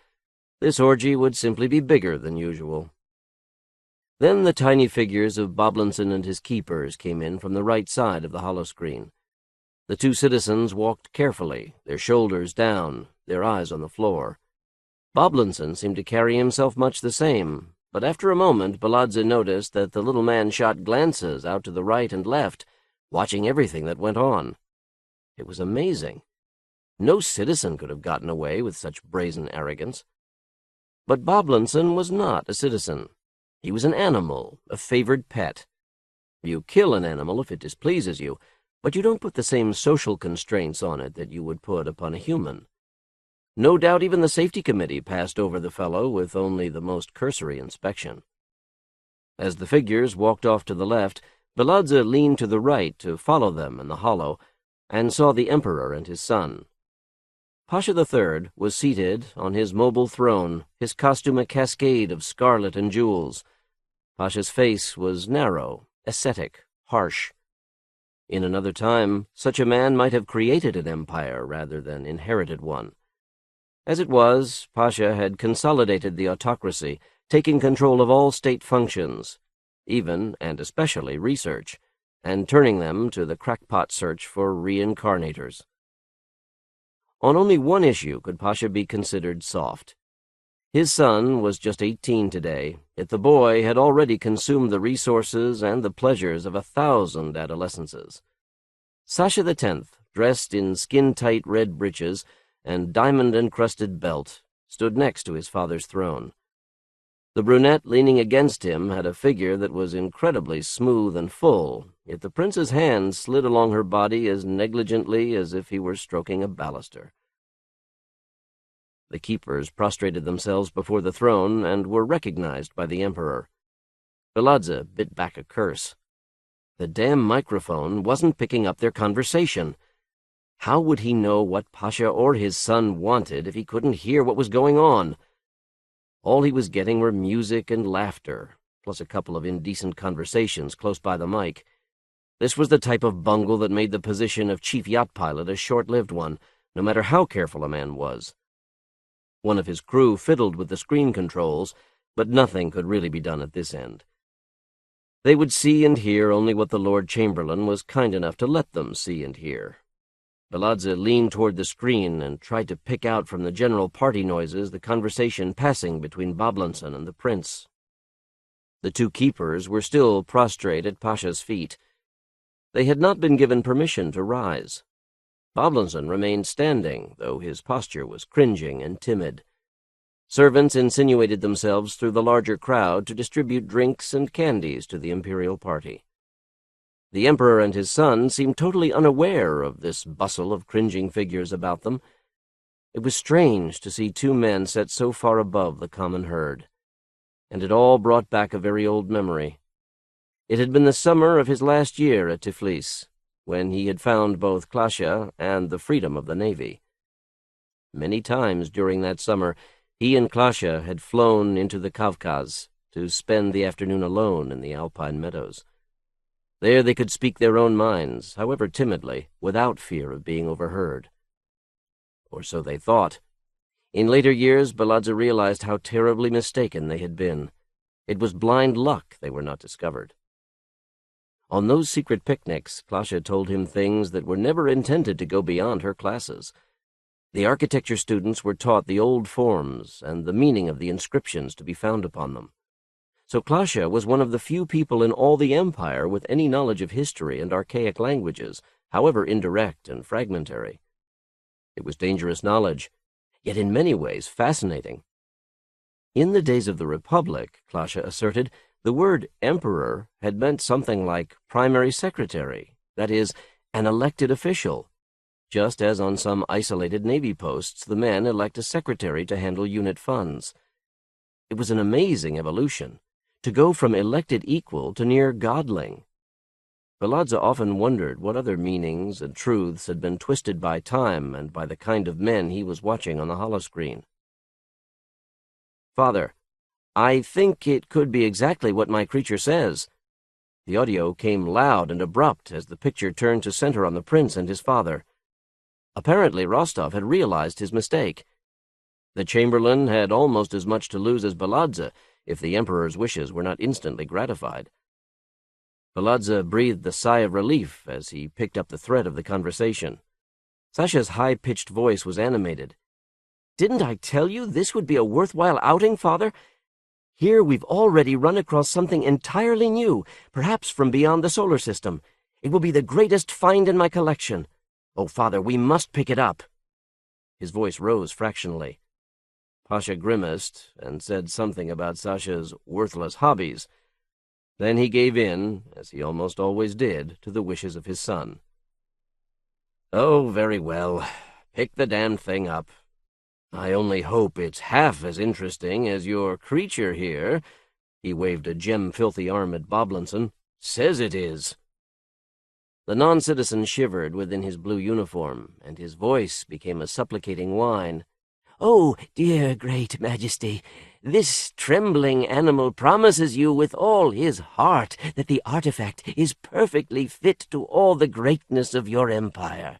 This orgy would simply be bigger than usual. Then the tiny figures of Boblinson and his keepers came in from the right side of the holoscreen. The two citizens walked carefully, their shoulders down, their eyes on the floor. Boblinson seemed to carry himself much the same, but after a moment Baladze noticed that the little man shot glances out to the right and left, watching everything that went on. It was amazing. No citizen could have gotten away with such brazen arrogance. But Boblinson was not a citizen. He was an animal, a favored pet. You kill an animal if it displeases you, but you don't put the same social constraints on it that you would put upon a human. No doubt even the safety committee passed over the fellow with only the most cursory inspection. As the figures walked off to the left, Baladze leaned to the right to follow them in the hollow, and saw the Emperor and his son. Pasha III was seated on his mobile throne, his costume a cascade of scarlet and jewels. Pasha's face was narrow, ascetic, harsh. In another time, such a man might have created an empire rather than inherited one. As it was, Pasha had consolidated the autocracy, taking control of all state functions, even and especially research, and turning them to the crackpot search for reincarnators. On only one issue could Pasha be considered soft. His son was just 18 today, yet the boy had already consumed the resources and the pleasures of 1,000 adolescences. Sasha X, dressed in skin-tight red breeches and diamond-encrusted belt, stood next to his father's throne. The brunette leaning against him had a figure that was incredibly smooth and full, yet the prince's hand slid along her body as negligently as if he were stroking a baluster. The keepers prostrated themselves before the throne and were recognized by the Emperor. Baladze bit back a curse. The damn microphone wasn't picking up their conversation. How would he know what Pasha or his son wanted if he couldn't hear what was going on? All he was getting were music and laughter, plus a couple of indecent conversations close by the mic. This was the type of bungle that made the position of chief yacht pilot a short-lived one, no matter how careful a man was. One of his crew fiddled with the screen controls, but nothing could really be done at this end. They would see and hear only what the Lord Chamberlain was kind enough to let them see and hear. Baladze leaned toward the screen and tried to pick out from the general party noises the conversation passing between Boblinson and the prince. The two keepers were still prostrate at Pasha's feet. They had not been given permission to rise. Boblinson remained standing, though his posture was cringing and timid. Servants insinuated themselves through the larger crowd to distribute drinks and candies to the imperial party. The Emperor and his son seemed totally unaware of this bustle of cringing figures about them. It was strange to see two men set so far above the common herd, and it all brought back a very old memory. It had been the summer of his last year at Tiflis, when he had found both Klasha and the freedom of the Navy. Many times during that summer, he and Klasha had flown into the Kavkaz to spend the afternoon alone in the alpine meadows. There they could speak their own minds, however timidly, without fear of being overheard. Or so they thought. In later years, Baladze realized how terribly mistaken they had been. It was blind luck they were not discovered. On those secret picnics, Klasha told him things that were never intended to go beyond her classes. The architecture students were taught the old forms and the meaning of the inscriptions to be found upon them. So Klasha was one of the few people in all the empire with any knowledge of history and archaic languages, however indirect and fragmentary. It was dangerous knowledge, yet in many ways fascinating. In the days of the Republic, Klasha asserted, the word emperor had meant something like primary secretary, that is, an elected official, just as on some isolated Navy posts the men elect a secretary to handle unit funds. It was an amazing evolution, to go from elected equal to near godling. Belazza often wondered what other meanings and truths had been twisted by time and by the kind of men he was watching on the holoscreen. "Father, I think it could be exactly what my creature says." The audio came loud and abrupt as the picture turned to center on the prince and his father. Apparently, Rostov had realized his mistake. The Chamberlain had almost as much to lose as Belazza if the Emperor's wishes were not instantly gratified. Belazza breathed a sigh of relief as he picked up the thread of the conversation. Sasha's high-pitched voice was animated. "Didn't I tell you this would be a worthwhile outing, Father? Here we've already run across something entirely new, perhaps from beyond the solar system. It will be the greatest find in my collection. Oh, Father, we must pick it up." His voice rose fractionally. Pasha grimaced and said something about Sasha's worthless hobbies. Then he gave in, as he almost always did, to the wishes of his son. "Oh, very well. Pick the damned thing up. I only hope it's half as interesting as your creature here," he waved a gem-filthy arm at Boblinson, "says it is." The non-citizen shivered within his blue uniform, and his voice became a supplicating whine. "Oh, dear great majesty, this trembling animal promises you with all his heart that the artifact is perfectly fit to all the greatness of your empire."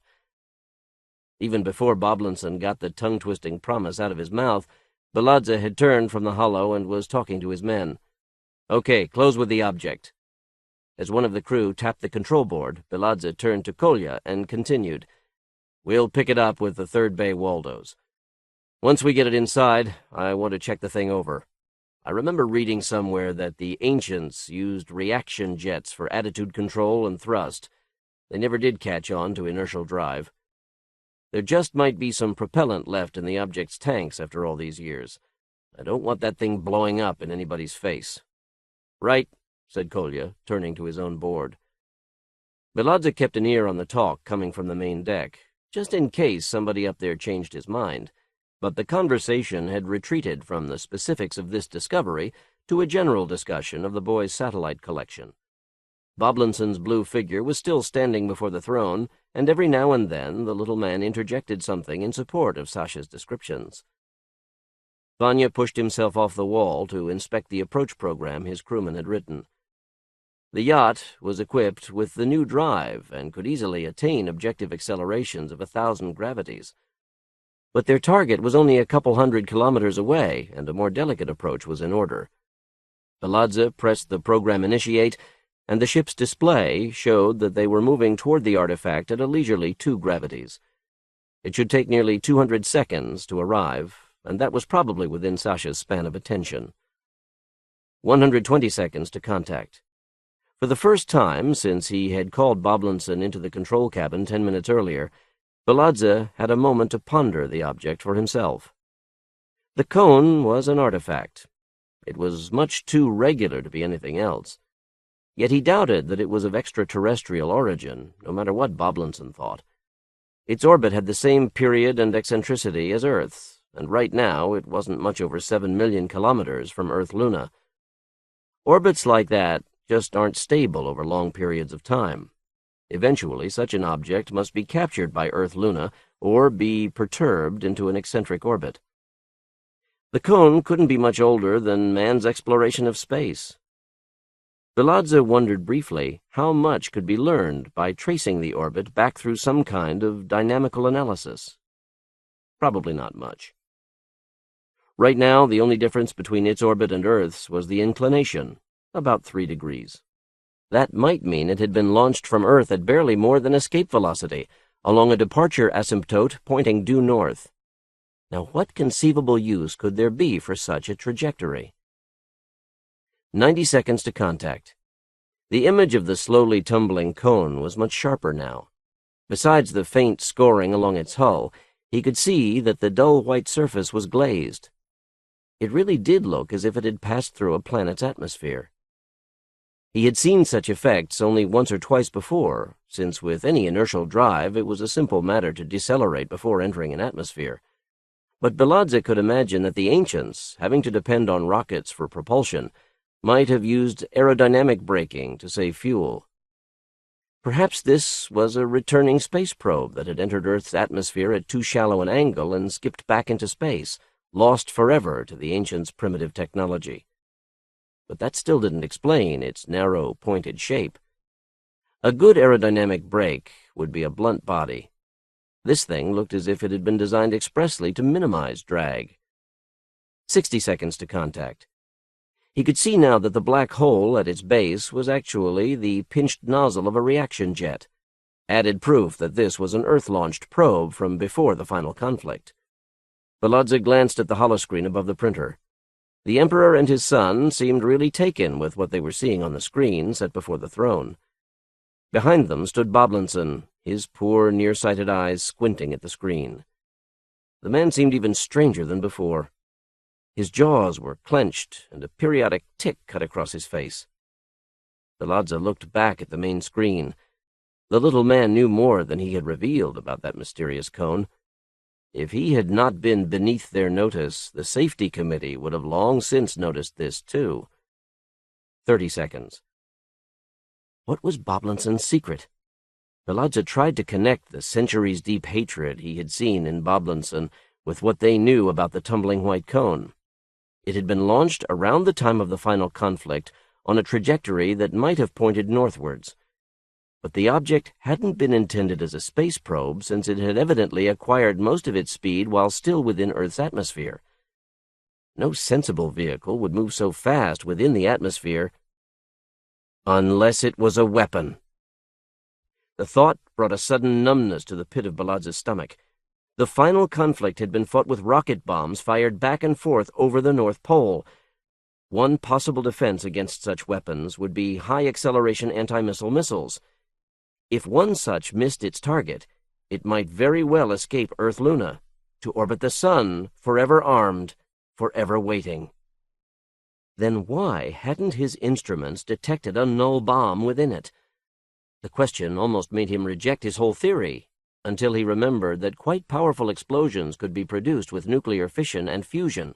Even before Boblinson got the tongue-twisting promise out of his mouth, Belazza had turned from the hollow and was talking to his men. "Okay, close with the object." As one of the crew tapped the control board, Belazza turned to Kolya and continued, "We'll pick it up with the third bay Waldos. Once we get it inside, I want to check the thing over. I remember reading somewhere that the ancients used reaction jets for attitude control and thrust. They never did catch on to inertial drive. There just might be some propellant left in the object's tanks after all these years. I don't want that thing blowing up in anybody's face." "Right," said Kolya, turning to his own board. Belazza kept an ear on the talk coming from the main deck, just in case somebody up there changed his mind. But the conversation had retreated from the specifics of this discovery to a general discussion of the boy's satellite collection. Boblinson's blue figure was still standing before the throne, and every now and then the little man interjected something in support of Sasha's descriptions. Vanya pushed himself off the wall to inspect the approach program his crewman had written. The yacht was equipped with the new drive and could easily attain objective accelerations of 1,000 gravities. But their target was only a couple 100 kilometers away, and a more delicate approach was in order. Belazza pressed the program initiate, and the ship's display showed that they were moving toward the artifact at a leisurely 2 gravities. It should take nearly 200 seconds to arrive, and that was probably within Sasha's span of attention. 120 seconds to contact. For the first time since he had called Boblinson into the control cabin 10 minutes earlier, Belazza had a moment to ponder the object for himself. The cone was an artifact. It was much too regular to be anything else. Yet he doubted that it was of extraterrestrial origin, no matter what Boblinson thought. Its orbit had the same period and eccentricity as Earth's, and right now it wasn't much over 7 million kilometers from Earth-Luna. Orbits like that just aren't stable over long periods of time. Eventually, such an object must be captured by Earth-Luna or be perturbed into an eccentric orbit. The cone couldn't be much older than man's exploration of space. Belazza wondered briefly how much could be learned by tracing the orbit back through some kind of dynamical analysis. Probably not much. Right now, the only difference between its orbit and Earth's was the inclination, about 3 degrees. That might mean it had been launched from Earth at barely more than escape velocity, along a departure asymptote pointing due north. Now, what conceivable use could there be for such a trajectory? 90 seconds to contact. The image of the slowly tumbling cone was much sharper now. Besides the faint scoring along its hull, he could see that the dull white surface was glazed. It really did look as if it had passed through a planet's atmosphere. He had seen such effects only once or twice before, since with any inertial drive it was a simple matter to decelerate before entering an atmosphere. But Belazza could imagine that the ancients, having to depend on rockets for propulsion, might have used aerodynamic braking to save fuel. Perhaps this was a returning space probe that had entered Earth's atmosphere at too shallow an angle and skipped back into space, lost forever to the ancients' primitive technology. But that still didn't explain its narrow, pointed shape. A good aerodynamic brake would be a blunt body. This thing looked as if it had been designed expressly to minimize drag. 60 seconds to contact. He could see now that the black hole at its base was actually the pinched nozzle of a reaction jet, added proof that this was an Earth-launched probe from before the final conflict. Balazza glanced at the holoscreen above the printer. The Emperor and his son seemed really taken with what they were seeing on the screen set before the throne. Behind them stood Boblinson, his poor, nearsighted eyes squinting at the screen. The man seemed even stranger than before. His jaws were clenched, and a periodic tic cut across his face. Balazza looked back at the main screen. The little man knew more than he had revealed about that mysterious cone. If he had not been beneath their notice, the safety committee would have long since noticed this, too. 30 seconds. What was Boblinson's secret? Balazza tried to connect the centuries-deep hatred he had seen in Boblinson with what they knew about the tumbling white cone. It had been launched around the time of the final conflict on a trajectory that might have pointed northwards. But the object hadn't been intended as a space probe, since it had evidently acquired most of its speed while still within Earth's atmosphere. No sensible vehicle would move so fast within the atmosphere unless it was a weapon. The thought brought a sudden numbness to the pit of Balazza's stomach. The final conflict had been fought with rocket bombs fired back and forth over the North Pole. One possible defense against such weapons would be high-acceleration anti-missile missiles. If one such missed its target, it might very well escape Earth-Luna, to orbit the Sun, forever armed, forever waiting. Then why hadn't his instruments detected a null bomb within it? The question almost made him reject his whole theory, until he remembered that quite powerful explosions could be produced with nuclear fission and fusion.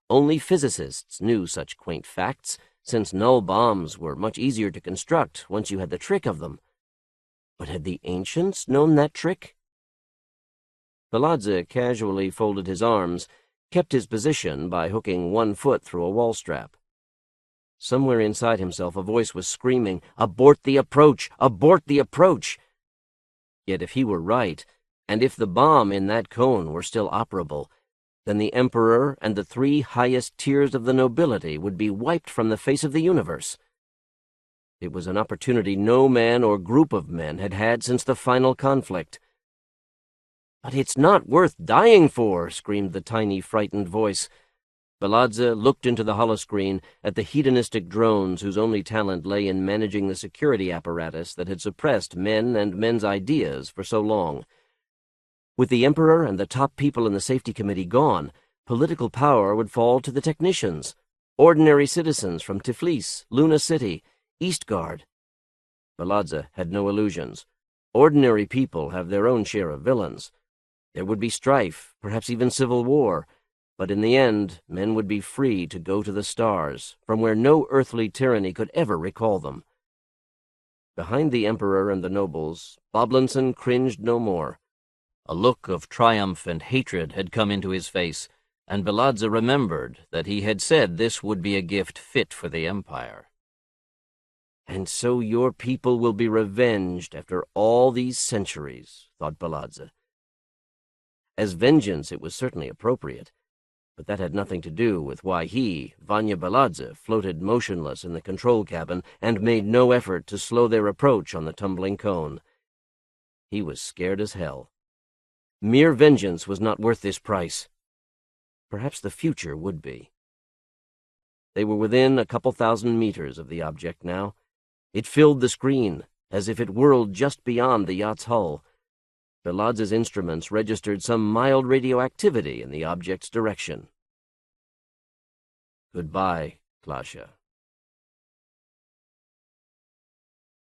Only physicists knew such quaint facts, since null bombs were much easier to construct once you had the trick of them. But had the ancients known that trick? Balazza casually folded his arms, kept his position by hooking one foot through a wall strap. Somewhere inside himself a voice was screaming, "Abort the approach! Abort the approach!" Yet if he were right, and if the bomb in that cone were still operable, then the Emperor and the 3 highest tiers of the nobility would be wiped from the face of the universe. It was an opportunity no man or group of men had had since the final conflict. "But it's not worth dying for," screamed the tiny, frightened voice. Balazza looked into the holoscreen at the hedonistic drones whose only talent lay in managing the security apparatus that had suppressed men and men's ideas for so long. With the Emperor and the top people in the safety committee gone, political power would fall to the technicians, ordinary citizens from Tiflis, Luna City, Eastgard. Balazza had no illusions. Ordinary people have their own share of villains. There would be strife, perhaps even civil war, but in the end, men would be free to go to the stars, from where no earthly tyranny could ever recall them. Behind the Emperor and the nobles, Boblinson cringed no more. A look of triumph and hatred had come into his face, and Balazza remembered that he had said this would be a gift fit for the Empire. "And so your people will be revenged after all these centuries," thought Balazza. As vengeance it was certainly appropriate, but that had nothing to do with why he, Vanya Balazza, floated motionless in the control cabin and made no effort to slow their approach on the tumbling cone. He was scared as hell. Mere vengeance was not worth this price. Perhaps the future would be. They were within a couple thousand meters of the object now. It filled the screen, as if it whirled just beyond the yacht's hull. Balazza's instruments registered some mild radioactivity in the object's direction. Goodbye, Klasha.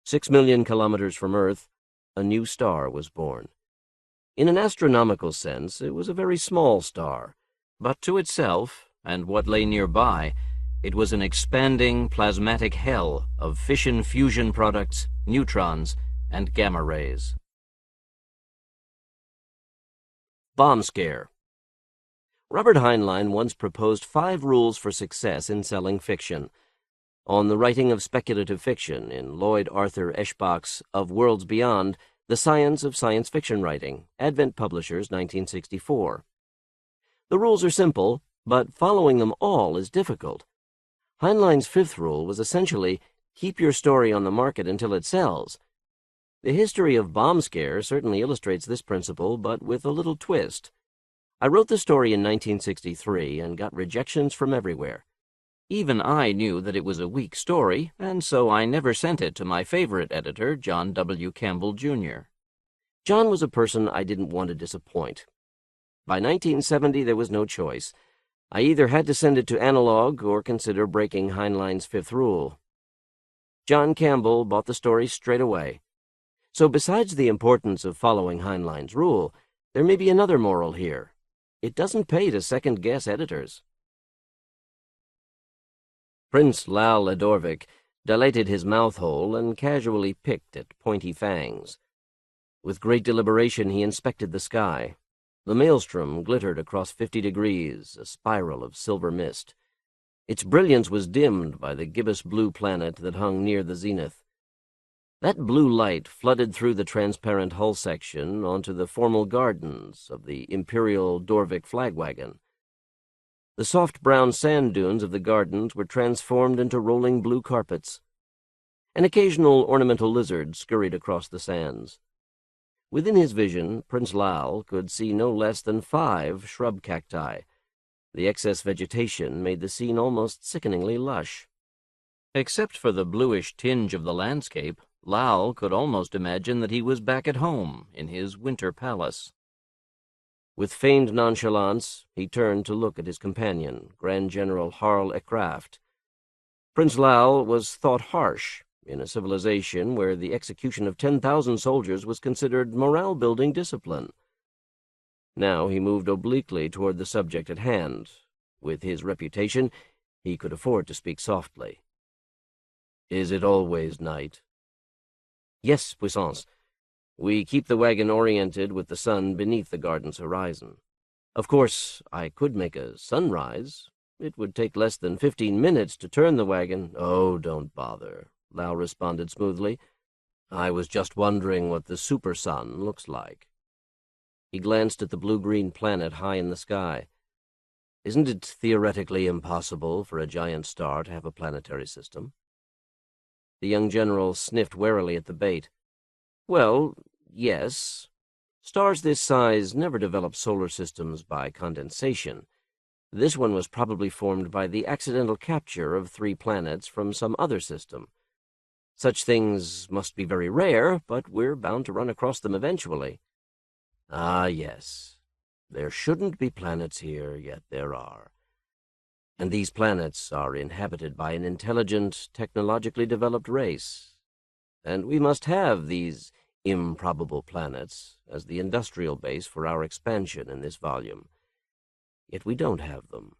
6 million kilometers from Earth, a new star was born. In an astronomical sense, it was a very small star, but to itself, and what lay nearby, it was an expanding plasmatic hell of fission-fusion products, neutrons, and gamma rays. Bomb scare. Robert Heinlein once proposed 5 rules for success in selling fiction. On the writing of speculative fiction in Lloyd Arthur Eshbach's Of Worlds Beyond, The Science of Science Fiction Writing, Advent Publishers, 1964. The rules are simple, but following them all is difficult. Heinlein's 5th rule was essentially, keep your story on the market until it sells. The history of bomb scare certainly illustrates this principle, but with a little twist. I wrote the story in 1963 and got rejections from everywhere. Even I knew that it was a weak story, and so I never sent it to my favorite editor, John W. Campbell, Jr. John was a person I didn't want to disappoint. By 1970, there was no choice. I either had to send it to Analog or consider breaking Heinlein's 5th rule. John Campbell bought the story straight away. So besides the importance of following Heinlein's rule, there may be another moral here. It doesn't pay to second-guess editors. Prince Lal Edorvik dilated his mouth-hole and casually picked at pointy fangs. With great deliberation he inspected the sky. The maelstrom glittered across 50 degrees, a spiral of silver mist. Its brilliance was dimmed by the gibbous-blue planet that hung near the zenith. That blue light flooded through the transparent hull section onto the formal gardens of the Imperial Dorvik flag wagon. The soft brown sand dunes of the gardens were transformed into rolling blue carpets. An occasional ornamental lizard scurried across the sands. Within his vision, Prince Lal could see no less than 5 shrub cacti. The excess vegetation made the scene almost sickeningly lush. Except for the bluish tinge of the landscape, Lal could almost imagine that he was back at home in his winter palace. With feigned nonchalance, he turned to look at his companion, Grand General Harl Ekraft. Prince Lal was thought harsh in a civilization where the execution of 10,000 soldiers was considered morale-building discipline. Now he moved obliquely toward the subject at hand. With his reputation, he could afford to speak softly. "Is it always night?" "Yes, Puissance. We keep the wagon oriented with the sun beneath the garden's horizon. Of course, I could make a sunrise. It would take less than 15 minutes to turn the wagon." "Oh, don't bother," Lal responded smoothly. "I was just wondering what the super-sun looks like." He glanced at the blue-green planet high in the sky. "Isn't it theoretically impossible for a giant star to have a planetary system?" The young general sniffed warily at the bait. "Well, yes. Stars this size never develop solar systems by condensation. This one was probably formed by the accidental capture of 3 planets from some other system. Such things must be very rare, but we're bound to run across them eventually." "Ah, yes. There shouldn't be planets here, yet there are. And these planets are inhabited by an intelligent, technologically developed race. And we must have these improbable planets as the industrial base for our expansion in this volume. Yet we don't have them."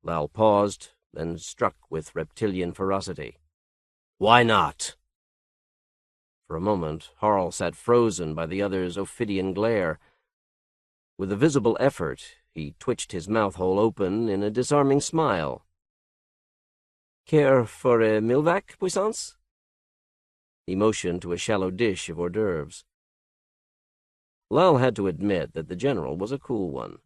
Lal paused, then struck with reptilian ferocity. "Why not?" For a moment, Harl sat frozen by the other's ophidian glare. With a visible effort, he twitched his mouth-hole open in a disarming smile. "Care for a milvac, Puissance?" He motioned to a shallow dish of hors d'oeuvres. Lal had to admit that the general was a cool one.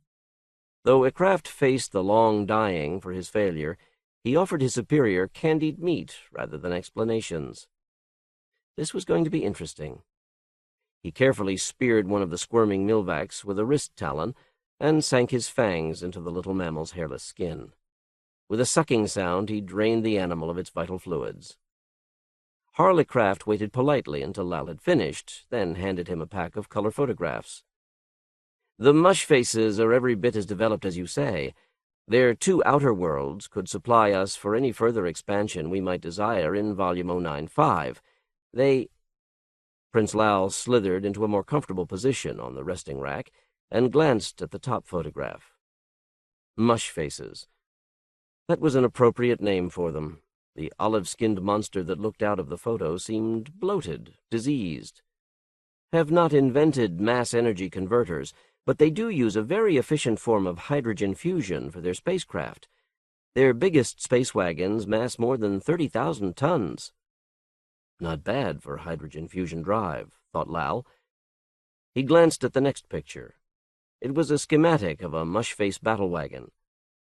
Though Ekraft faced the long dying for his failure, he offered his superior candied meat rather than explanations. This was going to be interesting. He carefully speared one of the squirming milvacs with a wrist talon and sank his fangs into the little mammal's hairless skin. With a sucking sound, he drained the animal of its vital fluids. Harl Ekraft waited politely until Lal had finished, then handed him a pack of color photographs. "The mush faces are every bit as developed as you say. Their 2 outer worlds could supply us for any further expansion we might desire in Volume 095. They—" Prince Lal slithered into a more comfortable position on the resting rack and glanced at the top photograph. Mush faces. That was an appropriate name for them. The olive-skinned monster that looked out of the photo seemed bloated, diseased. Have not invented mass energy converters, but they do use a very efficient form of hydrogen fusion for their spacecraft. Their biggest space wagons mass more than 30,000 tons. Not bad for hydrogen fusion drive, thought Lal. He glanced at the next picture. It was a schematic of a mush-face battle wagon.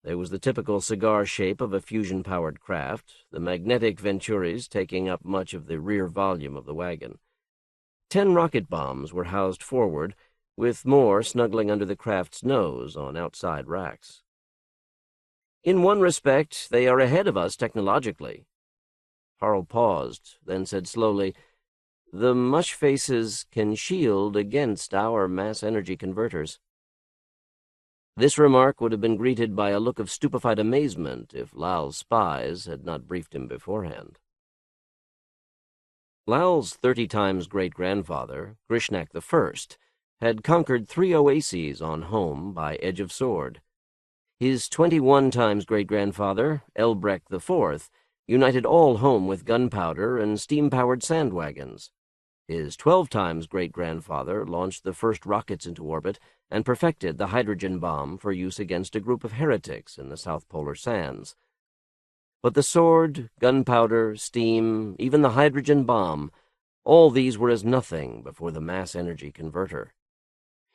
There was the typical cigar shape of a fusion-powered craft, the magnetic venturis taking up much of the rear volume of the wagon. 10 rocket bombs were housed forward, with more snuggling under the craft's nose on outside racks. In one respect, they are ahead of us technologically. Harl paused, then said slowly, "The mush faces can shield against our mass energy converters." This remark would have been greeted by a look of stupefied amazement if Lal's spies had not briefed him beforehand. Lal's 30 times great-grandfather, Grishnak I, had conquered 3 oases on home by edge of sword. His 21 times great-grandfather, Elbrek IV, united all home with gunpowder and steam-powered sand wagons. His 12 times great-grandfather launched the first rockets into orbit and perfected the hydrogen bomb for use against a group of heretics in the South Polar Sands. But the sword, gunpowder, steam, even the hydrogen bomb, all these were as nothing before the mass energy converter.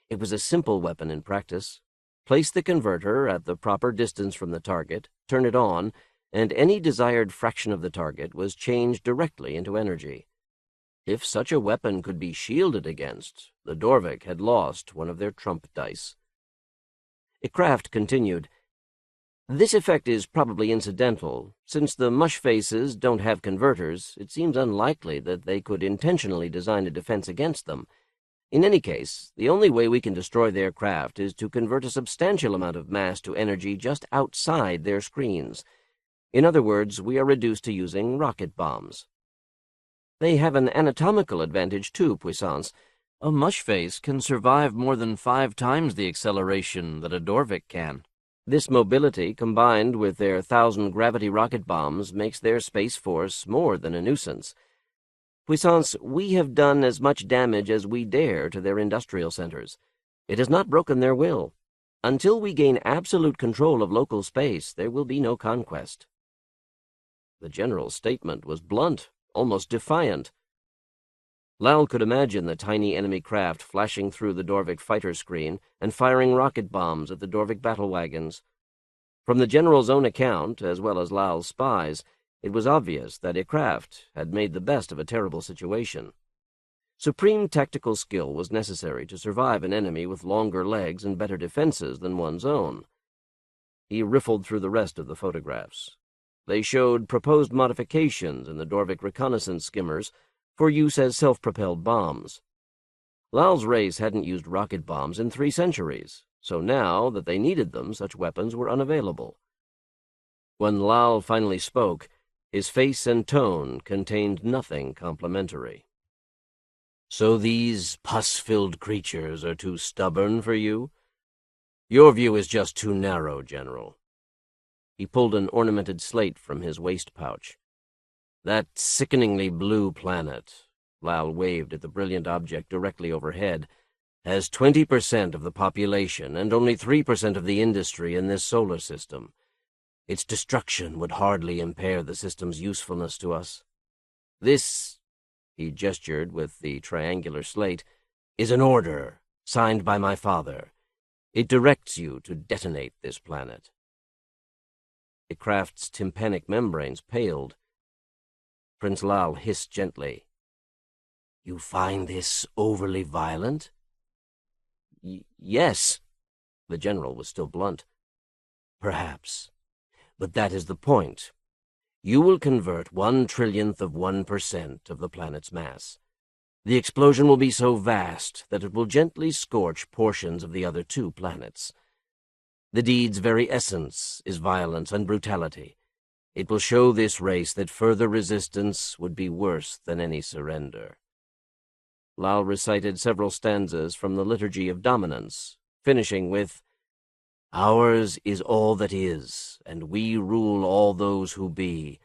It was a simple weapon in practice. Place the converter at the proper distance from the target, turn it on, and any desired fraction of the target was changed directly into energy. If such a weapon could be shielded against, the Dorvik had lost one of their trump dice. Kraft continued, "This effect is probably incidental. Since the mush faces don't have converters, it seems unlikely that they could intentionally design a defense against them. In any case, the only way we can destroy their craft is to convert a substantial amount of mass to energy just outside their screens. In other words, we are reduced to using rocket bombs. They have an anatomical advantage too, Puissance. A mush face can survive more than 5 times the acceleration that a Dorvik can. This mobility, combined with their 1,000 gravity rocket bombs, makes their space force more than a nuisance. Puissance, we have done as much damage as we dare to their industrial centers. It has not broken their will. Until we gain absolute control of local space, there will be no conquest." The general's statement was blunt, almost defiant. Lal could imagine the tiny enemy craft flashing through the Dorvik fighter screen and firing rocket bombs at the Dorvik battle wagons. From the general's own account, as well as Lal's spies, it was obvious that Kraft had made the best of a terrible situation. Supreme tactical skill was necessary to survive an enemy with longer legs and better defenses than one's own. He riffled through the rest of the photographs. They showed proposed modifications in the Dorvik reconnaissance skimmers for use as self-propelled bombs. Lal's race hadn't used rocket bombs in 3 centuries, so now that they needed them, such weapons were unavailable. When Lal finally spoke, his face and tone contained nothing complimentary. "So these pus-filled creatures are too stubborn for you? Your view is just too narrow, General." He pulled an ornamented slate from his waist pouch. "That sickeningly blue planet," Lal waved at the brilliant object directly overhead, "has 20% of the population and only 3% of the industry in this solar system. Its destruction would hardly impair the system's usefulness to us. This," he gestured with the triangular slate, "is an order signed by my father. It directs you to detonate this planet." The craft's tympanic membranes paled. Prince Lal hissed gently, "You find this overly violent?" Yes." The general was still blunt. "Perhaps. But that is the point. You will convert 1/1,000,000,000% of the planet's mass. The explosion will be so vast that it will gently scorch portions of the other 2 planets. The deed's very essence is violence and brutality. It will show this race that further resistance would be worse than any surrender." Lal recited several stanzas from the Liturgy of Dominance, finishing with, "Ours is all that is, and we rule all those who be,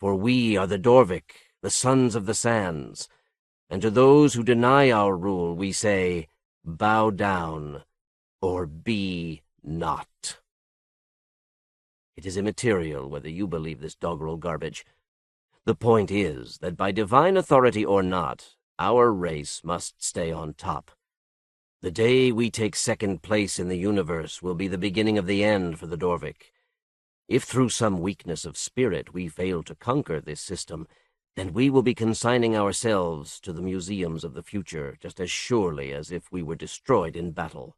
For we are the Dorvic, the sons of the sands, and to those who deny our rule we say, bow down, or be not. It is immaterial whether you believe this doggerel garbage. The point is that by divine authority or not, our race must stay on top. The day we take second place in the universe will be the beginning of the end for the Dorvic. If through some weakness of spirit we fail to conquer this system, then we will be consigning ourselves to the museums of the future just as surely as if we were destroyed in battle.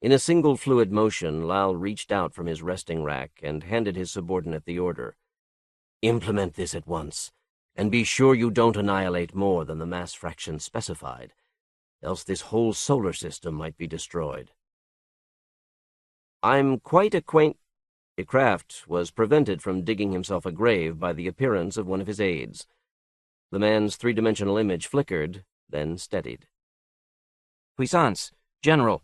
In a single fluid motion, Lal reached out from his resting rack and handed his subordinate the order. Implement this at once, and be sure you don't annihilate more than the mass fraction specified, else this whole solar system might be destroyed. I'm quite acquainted. Kraft was prevented from digging himself a grave by the appearance of one of his aides. The man's three-dimensional image flickered, then steadied. Puissance, General.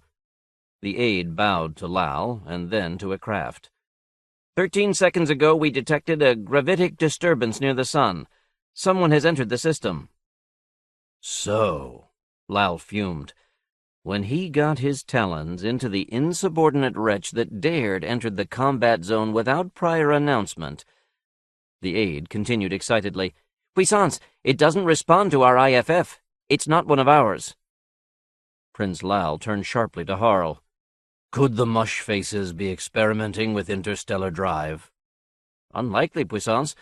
The aide bowed to Lal and then to a Kraft. 13 seconds ago we detected a gravitic disturbance near the sun. Someone has entered the system. So, Lal fumed. When he got his talons into the insubordinate wretch that dared enter the combat zone without prior announcement. The aide continued excitedly, Puissance, it doesn't respond to our IFF. It's not one of ours. Prince Lal turned sharply to Harl. Could the mush faces be experimenting with interstellar drive? Unlikely, Puissance.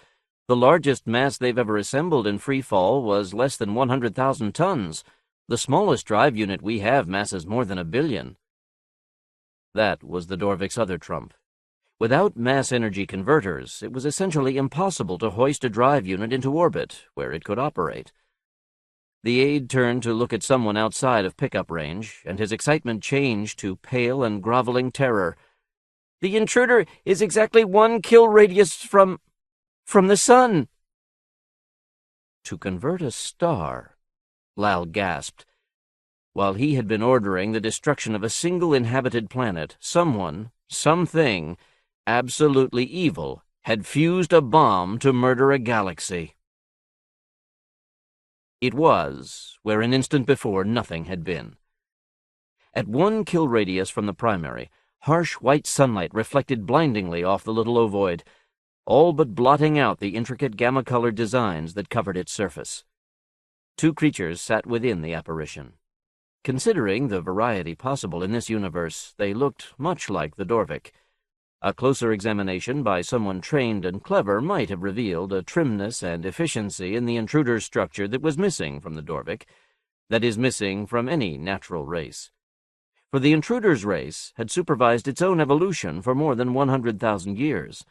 The largest mass they've ever assembled in free fall was less than 100,000 tons. The smallest drive unit we have masses more than 1 billion. That was the Dorvic's other trump. Without mass energy converters, it was essentially impossible to hoist a drive unit into orbit, where it could operate. The aide turned to look at someone outside of pickup range, and his excitement changed to pale and groveling terror. The intruder is exactly 1 kill radius from the sun. To convert a star, Lal gasped. While he had been ordering the destruction of a single inhabited planet, someone, something, absolutely evil, had fused a bomb to murder a galaxy. It was where an instant before nothing had been. At 1 kill radius from the primary, harsh white sunlight reflected blindingly off the little ovoid, all but blotting out the intricate gamma-colored designs that covered its surface. 2 creatures sat within the apparition. Considering the variety possible in this universe, they looked much like the Dorvic. A closer examination by someone trained and clever might have revealed a trimness and efficiency in the intruder's structure that was missing from the Dorvic, that is missing from any natural race. For the intruder's race had supervised its own evolution for more than 100,000 years.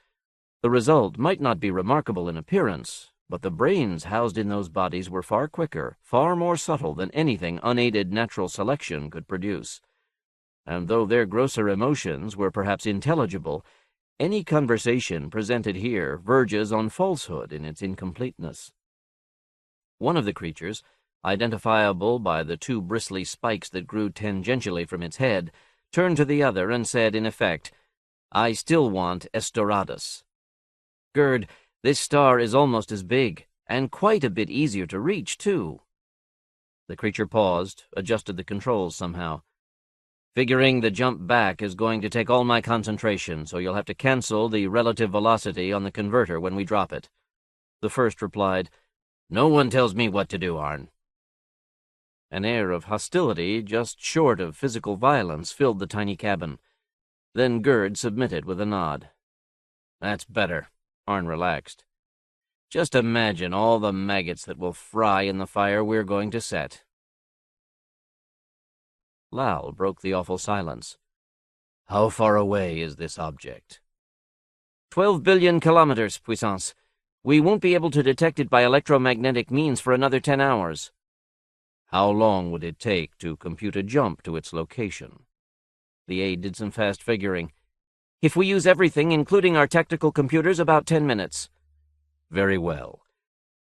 The result might not be remarkable in appearance, but the brains housed in those bodies were far quicker, far more subtle than anything unaided natural selection could produce. And though their grosser emotions were perhaps intelligible, any conversation presented here verges on falsehood in its incompleteness. One of the creatures, identifiable by the 2 bristly spikes that grew tangentially from its head, turned to the other and said in effect, I still want Estoradus. Gerd, this star is almost as big, and quite a bit easier to reach, too. The creature paused, adjusted the controls somehow. Figuring the jump back is going to take all my concentration, so you'll have to cancel the relative velocity on the converter when we drop it. The first replied, No one tells me what to do, Arn. An air of hostility, just short of physical violence, filled the tiny cabin. Then Gerd submitted with a nod. That's better. Arn relaxed. Just imagine all the maggots that will fry in the fire we're going to set. Lal broke the awful silence. How far away is this object? 12 billion kilometers, Puissance. We won't be able to detect it by electromagnetic means for another 10 hours. How long would it take to compute a jump to its location? The aide did some fast figuring. If we use everything, including our technical computers, about 10 minutes. Very well.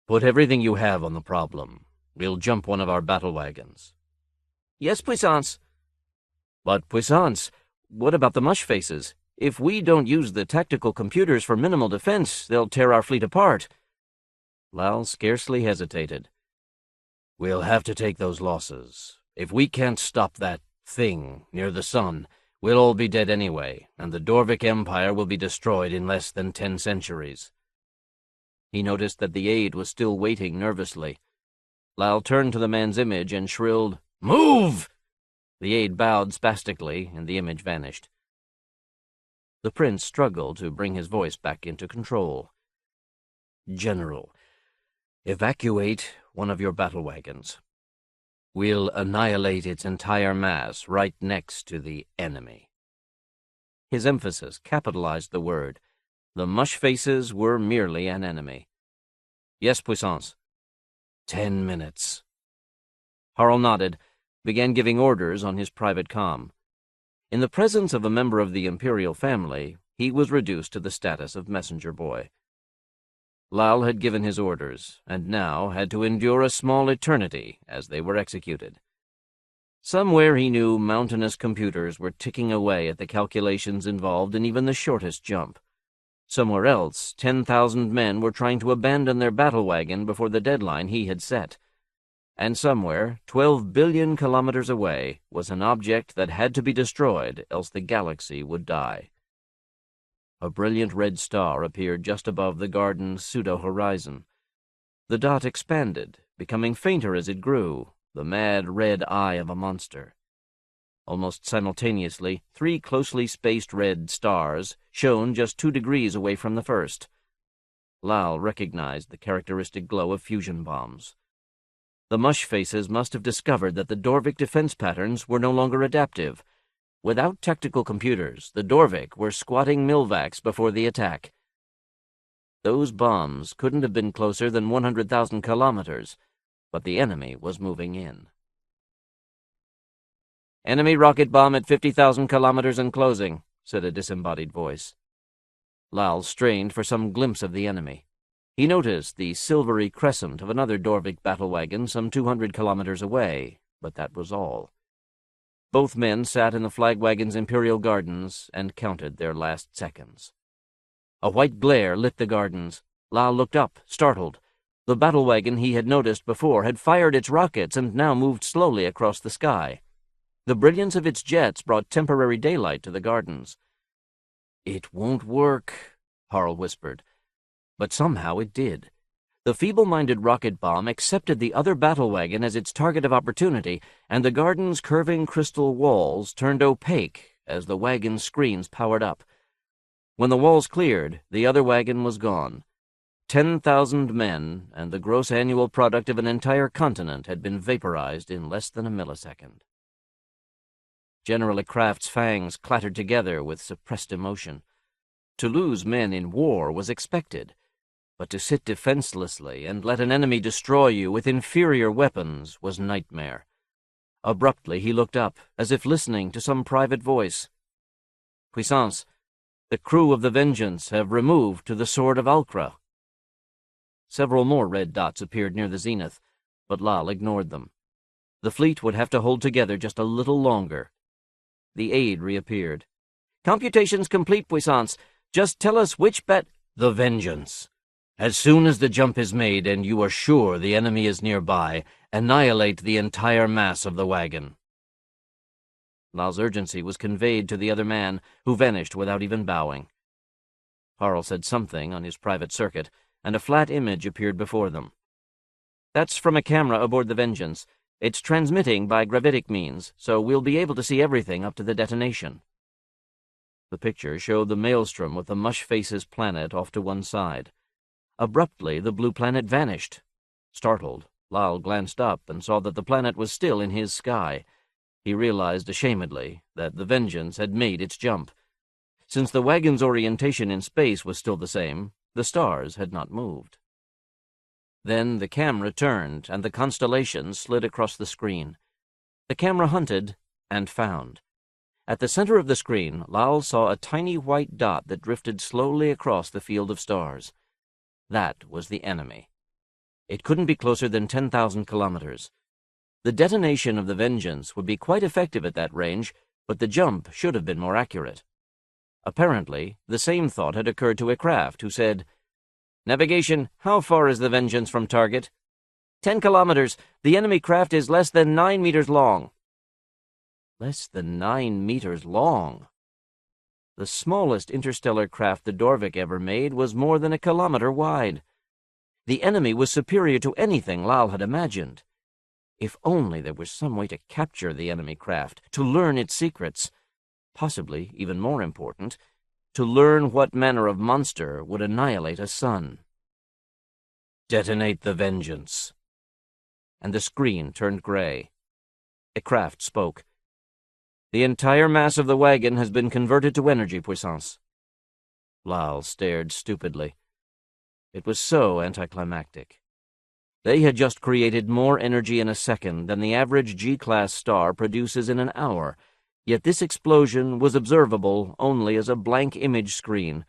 Put everything you have on the problem. We'll jump one of our battle wagons. Yes, Puissance. But, Puissance, what about the mush faces? If we don't use the tactical computers for minimal defense, they'll tear our fleet apart. Lal scarcely hesitated. We'll have to take those losses. If we can't stop that thing near the sun, we'll all be dead anyway, and the Dorvic Empire will be destroyed in less than 10 centuries. He noticed that the aide was still waiting nervously. Lal turned to the man's image and shrilled, "Move!" The aide bowed spastically, and the image vanished. The prince struggled to bring his voice back into control. General, evacuate one of your battle wagons. We'll annihilate its entire mass right next to the enemy. His emphasis capitalized the word. The mush faces were merely an enemy. Yes, Puissance. 10 minutes. Harl nodded, began giving orders on his private comm. In the presence of a member of the imperial family, he was reduced to the status of messenger boy. Lal had given his orders, and now had to endure a small eternity as they were executed. Somewhere he knew mountainous computers were ticking away at the calculations involved in even the shortest jump. Somewhere else, 10,000 men were trying to abandon their battle wagon before the deadline he had set. And somewhere, 12 billion kilometers away, was an object that had to be destroyed, else the galaxy would die. A brilliant red star appeared just above the garden's pseudo-horizon. The dot expanded, becoming fainter as it grew, the mad red eye of a monster. Almost simultaneously, 3 closely spaced red stars shone just 2 degrees away from the first. Lal recognized the characteristic glow of fusion bombs. The mush faces must have discovered that the Dorvic defense patterns were no longer adaptive. Without tactical computers, the Dorvic were squatting Milvacs before the attack. Those bombs couldn't have been closer than 100,000 kilometers, but the enemy was moving in. "Enemy rocket bomb at 50,000 kilometers and closing," said a disembodied voice. Lal strained for some glimpse of the enemy. He noticed the silvery crescent of another Dorvic battle wagon some 200 kilometers away, but that was all. Both men sat in the flag wagon's imperial gardens and counted their last seconds. A white glare lit the gardens. Lal looked up, startled. The battle wagon he had noticed before had fired its rockets and now moved slowly across the sky. The brilliance of its jets brought temporary daylight to the gardens. "It won't work," Harl whispered. But somehow it did. The feeble-minded rocket bomb accepted the other battle wagon as its target of opportunity, and the garden's curving crystal walls turned opaque as the wagon's screens powered up. When the walls cleared, the other wagon was gone. 10,000 men and the gross annual product of an entire continent had been vaporized in less than a millisecond. General Kraft's fangs clattered together with suppressed emotion. To lose men in war was expected, but to sit defenselessly and let an enemy destroy you with inferior weapons was nightmare. Abruptly he looked up, as if listening to some private voice. "Puissance, the crew of the Vengeance have removed to the Sword of Alcra." Several more red dots appeared near the zenith, but Lal ignored them. The fleet would have to hold together just a little longer. The aide reappeared. "Computations complete, Puissance. Just tell us which The Vengeance. As soon as the jump is made and you are sure the enemy is nearby, annihilate the entire mass of the wagon." Lal's urgency was conveyed to the other man, who vanished without even bowing. Harl said something on his private circuit, and a flat image appeared before them. "That's from a camera aboard the Vengeance. It's transmitting by gravitic means, so we'll be able to see everything up to the detonation." The picture showed the maelstrom with the mush faces planet off to one side. Abruptly, the blue planet vanished. Startled, Lal glanced up and saw that the planet was still in his sky. He realized ashamedly that the Vengeance had made its jump. Since the wagon's orientation in space was still the same, the stars had not moved. Then the camera turned, and the constellations slid across the screen. The camera hunted and found. At the center of the screen, Lal saw a tiny white dot that drifted slowly across the field of stars. That was the enemy. It couldn't be closer than 10,000 kilometers. The detonation of the Vengeance would be quite effective at that range, but the jump should have been more accurate. Apparently, the same thought had occurred to a craft, who said, "Navigation, how far is the Vengeance from target?" 10 kilometers. The enemy craft is less than 9 meters long." Less than 9 meters long? The smallest interstellar craft the Dorvik ever made was more than 1 kilometer wide. The enemy was superior to anything Lal had imagined. If only there was some way to capture the enemy craft, to learn its secrets. Possibly, even more important, to learn what manner of monster would annihilate a sun. "Detonate the Vengeance." And the screen turned gray. A craft spoke. "The entire mass of the wagon has been converted to energy, Puissance." Lal stared stupidly. It was so anticlimactic. They had just created more energy in a second than the average G-class star produces in an hour, yet this explosion was observable only as a blank image screen,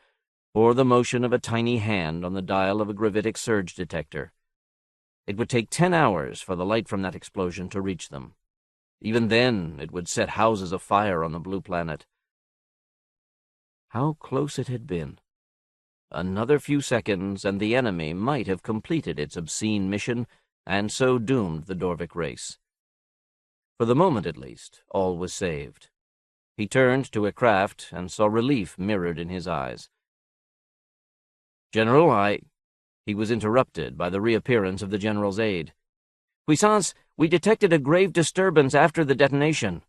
or the motion of a tiny hand on the dial of a gravitic surge detector. It would take 10 hours for the light from that explosion to reach them. Even then, it would set houses afire on the blue planet. How close it had been. Another few seconds, and the enemy might have completed its obscene mission, and so doomed the Dorvik race. For the moment, at least, all was saved. He turned to a craft and saw relief mirrored in his eyes. "General, He was interrupted by the reappearance of the general's aide. "Puissance, we detected a grave disturbance after the detonation."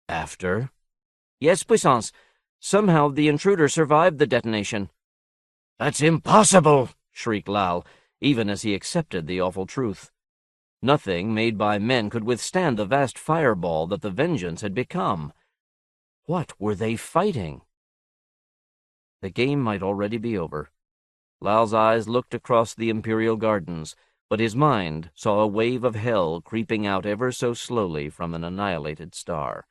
"After?" "Yes, Puissance. Somehow the intruder survived the detonation." "That's impossible!" shrieked Lal, even as he accepted the awful truth. Nothing made by men could withstand the vast fireball that the Vengeance had become. What were they fighting? The game might already be over. Lal's eyes looked across the Imperial Gardens, but his mind saw a wave of hell creeping out ever so slowly from an annihilated star.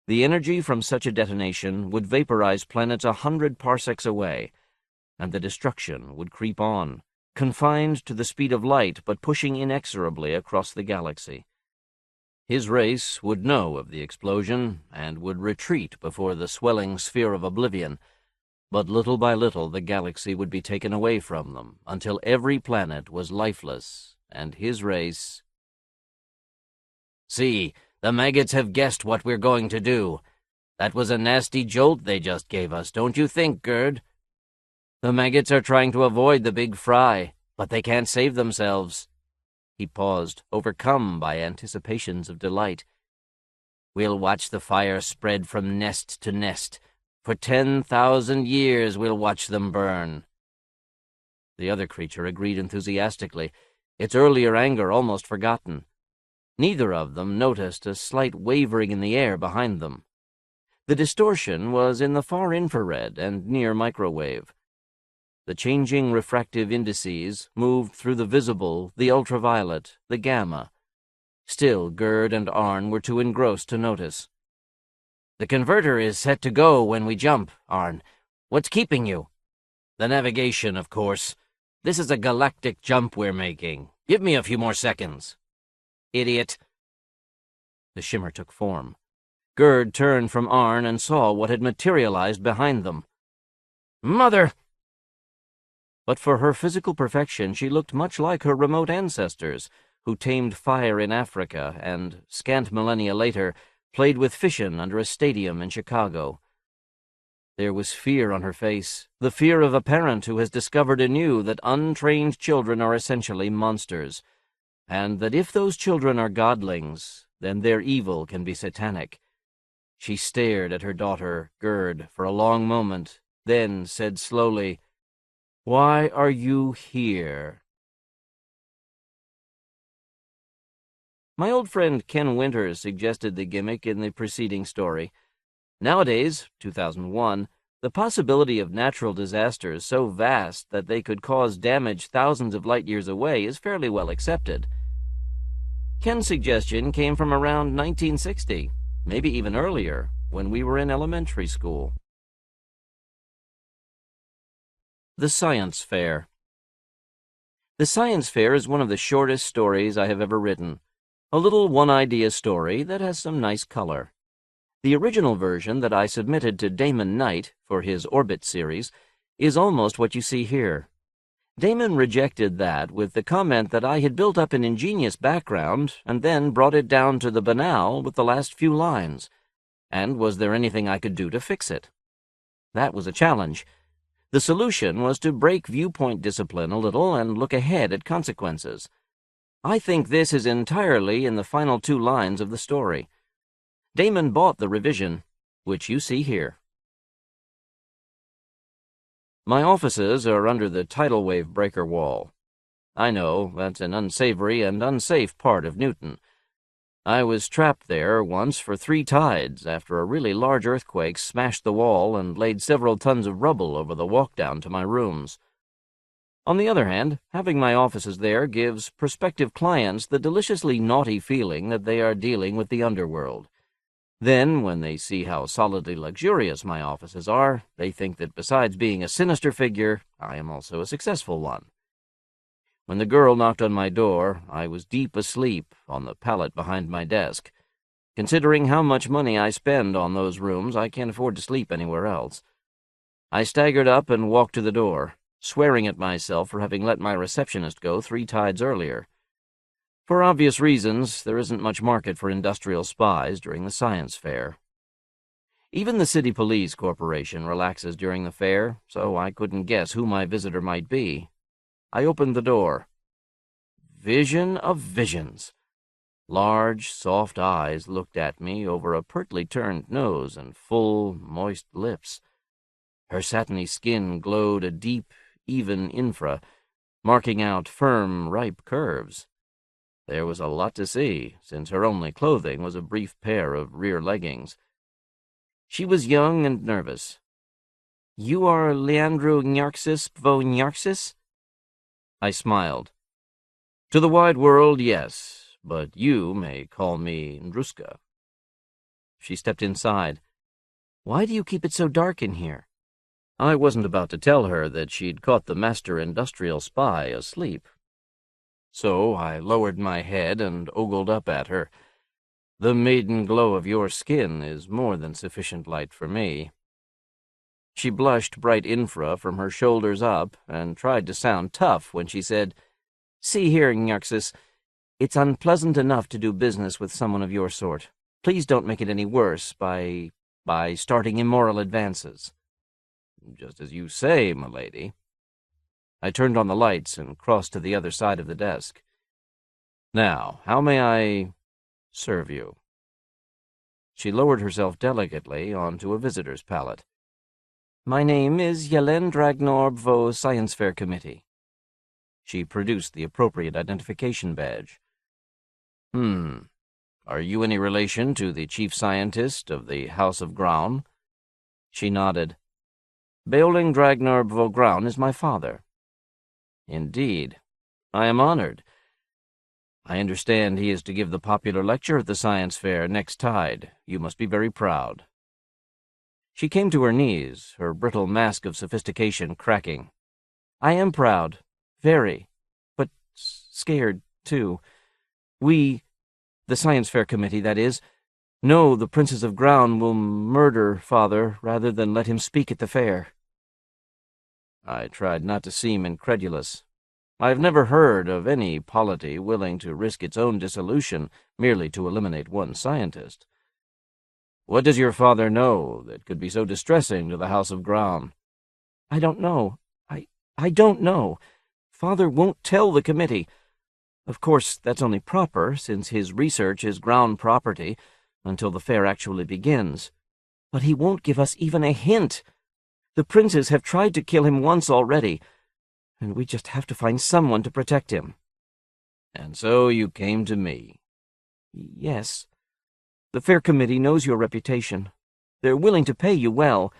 The energy from such a detonation would vaporize planets 100 parsecs away, and the destruction would creep on, confined to the speed of light but pushing inexorably across the galaxy. His race would know of the explosion and would retreat before the swelling sphere of oblivion, but little by little the galaxy would be taken away from them until every planet was lifeless and his race— "See, the maggots have guessed what we're going to do. That was a nasty jolt they just gave us, don't you think, Gerd? The maggots are trying to avoid the big fry, but they can't save themselves." He paused, overcome by anticipations of delight. "We'll watch the fire spread from nest to nest. For 10,000 years we'll watch them burn." The other creature agreed enthusiastically, its earlier anger almost forgotten. Neither of them noticed a slight wavering in the air behind them. The distortion was in the far infrared and near microwave. The changing refractive indices moved through the visible, the ultraviolet, the gamma. Still, Gerd and Arn were too engrossed to notice. "The converter is set to go when we jump, Arn. What's keeping you?" "The navigation, of course. This is a galactic jump we're making. Give me a few more seconds." "Idiot." The shimmer took form. Gerd turned from Arn and saw what had materialized behind them. "Mother!" But for her physical perfection, she looked much like her remote ancestors, who tamed fire in Africa and, scant millennia later, played with fission under a stadium in Chicago. There was fear on her face, the fear of a parent who has discovered anew that untrained children are essentially monsters, and that if those children are godlings, then their evil can be satanic. She stared at her daughter, Gerd, for a long moment, then said slowly, "Why are you here?" My old friend Ken Winters suggested the gimmick in the preceding story. Nowadays, 2001, the possibility of natural disasters so vast that they could cause damage thousands of light years away is fairly well accepted. Ken's suggestion came from around 1960, maybe even earlier, when we were in elementary school. The Science Fair. The Science Fair is one of the shortest stories I have ever written. A little one-idea story that has some nice color. The original version that I submitted to Damon Knight for his Orbit series is almost what you see here. Damon rejected that with the comment that I had built up an ingenious background and then brought it down to the banal with the last few lines. And was there anything I could do to fix it? That was a challenge. The solution was to break viewpoint discipline a little and look ahead at consequences. I think this is entirely in the final 2 lines of the story. Damon bought the revision, which you see here. My offices are under the tidal wave breaker wall. I know that's an unsavory and unsafe part of Newton. I was trapped there once for 3 tides after a really large earthquake smashed the wall and laid several tons of rubble over the walk down to my rooms. On the other hand, having my offices there gives prospective clients the deliciously naughty feeling that they are dealing with the underworld. Then, when they see how solidly luxurious my offices are, they think that besides being a sinister figure, I am also a successful one. When the girl knocked on my door, I was deep asleep on the pallet behind my desk. Considering how much money I spend on those rooms, I can't afford to sleep anywhere else. I staggered up and walked to the door, swearing at myself for having let my receptionist go 3 tides earlier. For obvious reasons, there isn't much market for industrial spies during the science fair. Even the City Police Corporation relaxes during the fair, so I couldn't guess who my visitor might be. I opened the door. Vision of visions! Large, soft eyes looked at me over a pertly turned nose and full, moist lips. Her satiny skin glowed a deep, even infra, marking out firm, ripe curves. There was a lot to see, since her only clothing was a brief pair of rear leggings. She was young and nervous. "You are Leandro Nyarxis vo Nyarxis?" I smiled. "To the wide world, yes, but you may call me Ndruska." She stepped inside. "Why do you keep it so dark in here?" I wasn't about to tell her that she'd caught the master industrial spy asleep. So I lowered my head and ogled up at her. "The maiden glow of your skin is more than sufficient light for me." She blushed bright infra from her shoulders up and tried to sound tough when she said, "See here, Nyarxis, it's unpleasant enough to do business with someone of your sort. Please don't make it any worse by starting immoral advances." "Just as you say, m'lady." I turned on the lights and crossed to the other side of the desk. "Now, how may I serve you?" She lowered herself delicately onto a visitor's pallet. "My name is Yelen Dragnorb vo Science Fair Committee." She produced the appropriate identification badge. Are you any relation to the chief scientist of the House of Graun?" She nodded. "Beoling Dragnorb vo Graun is my father." "Indeed. I am honored. I understand he is to give the popular lecture at the science fair next tide. You must be very proud." She came to her knees, her brittle mask of sophistication cracking. "I am proud. Very. But scared, too. We, the science fair committee, that is, know the princes of Graun will murder father rather than let him speak at the fair." I tried not to seem incredulous. I have never heard of any polity willing to risk its own dissolution merely to eliminate one scientist. "What does your father know that could be so distressing to the House of Graun?" "I don't know. I don't know. Father won't tell the committee. Of course, that's only proper, since his research is Graun property until the fair actually begins. But he won't give us even a hint. The princes have tried to kill him once already, and we just have to find someone to protect him." "And so you came to me." "Yes. The fair committee knows your reputation. They're willing to pay you well,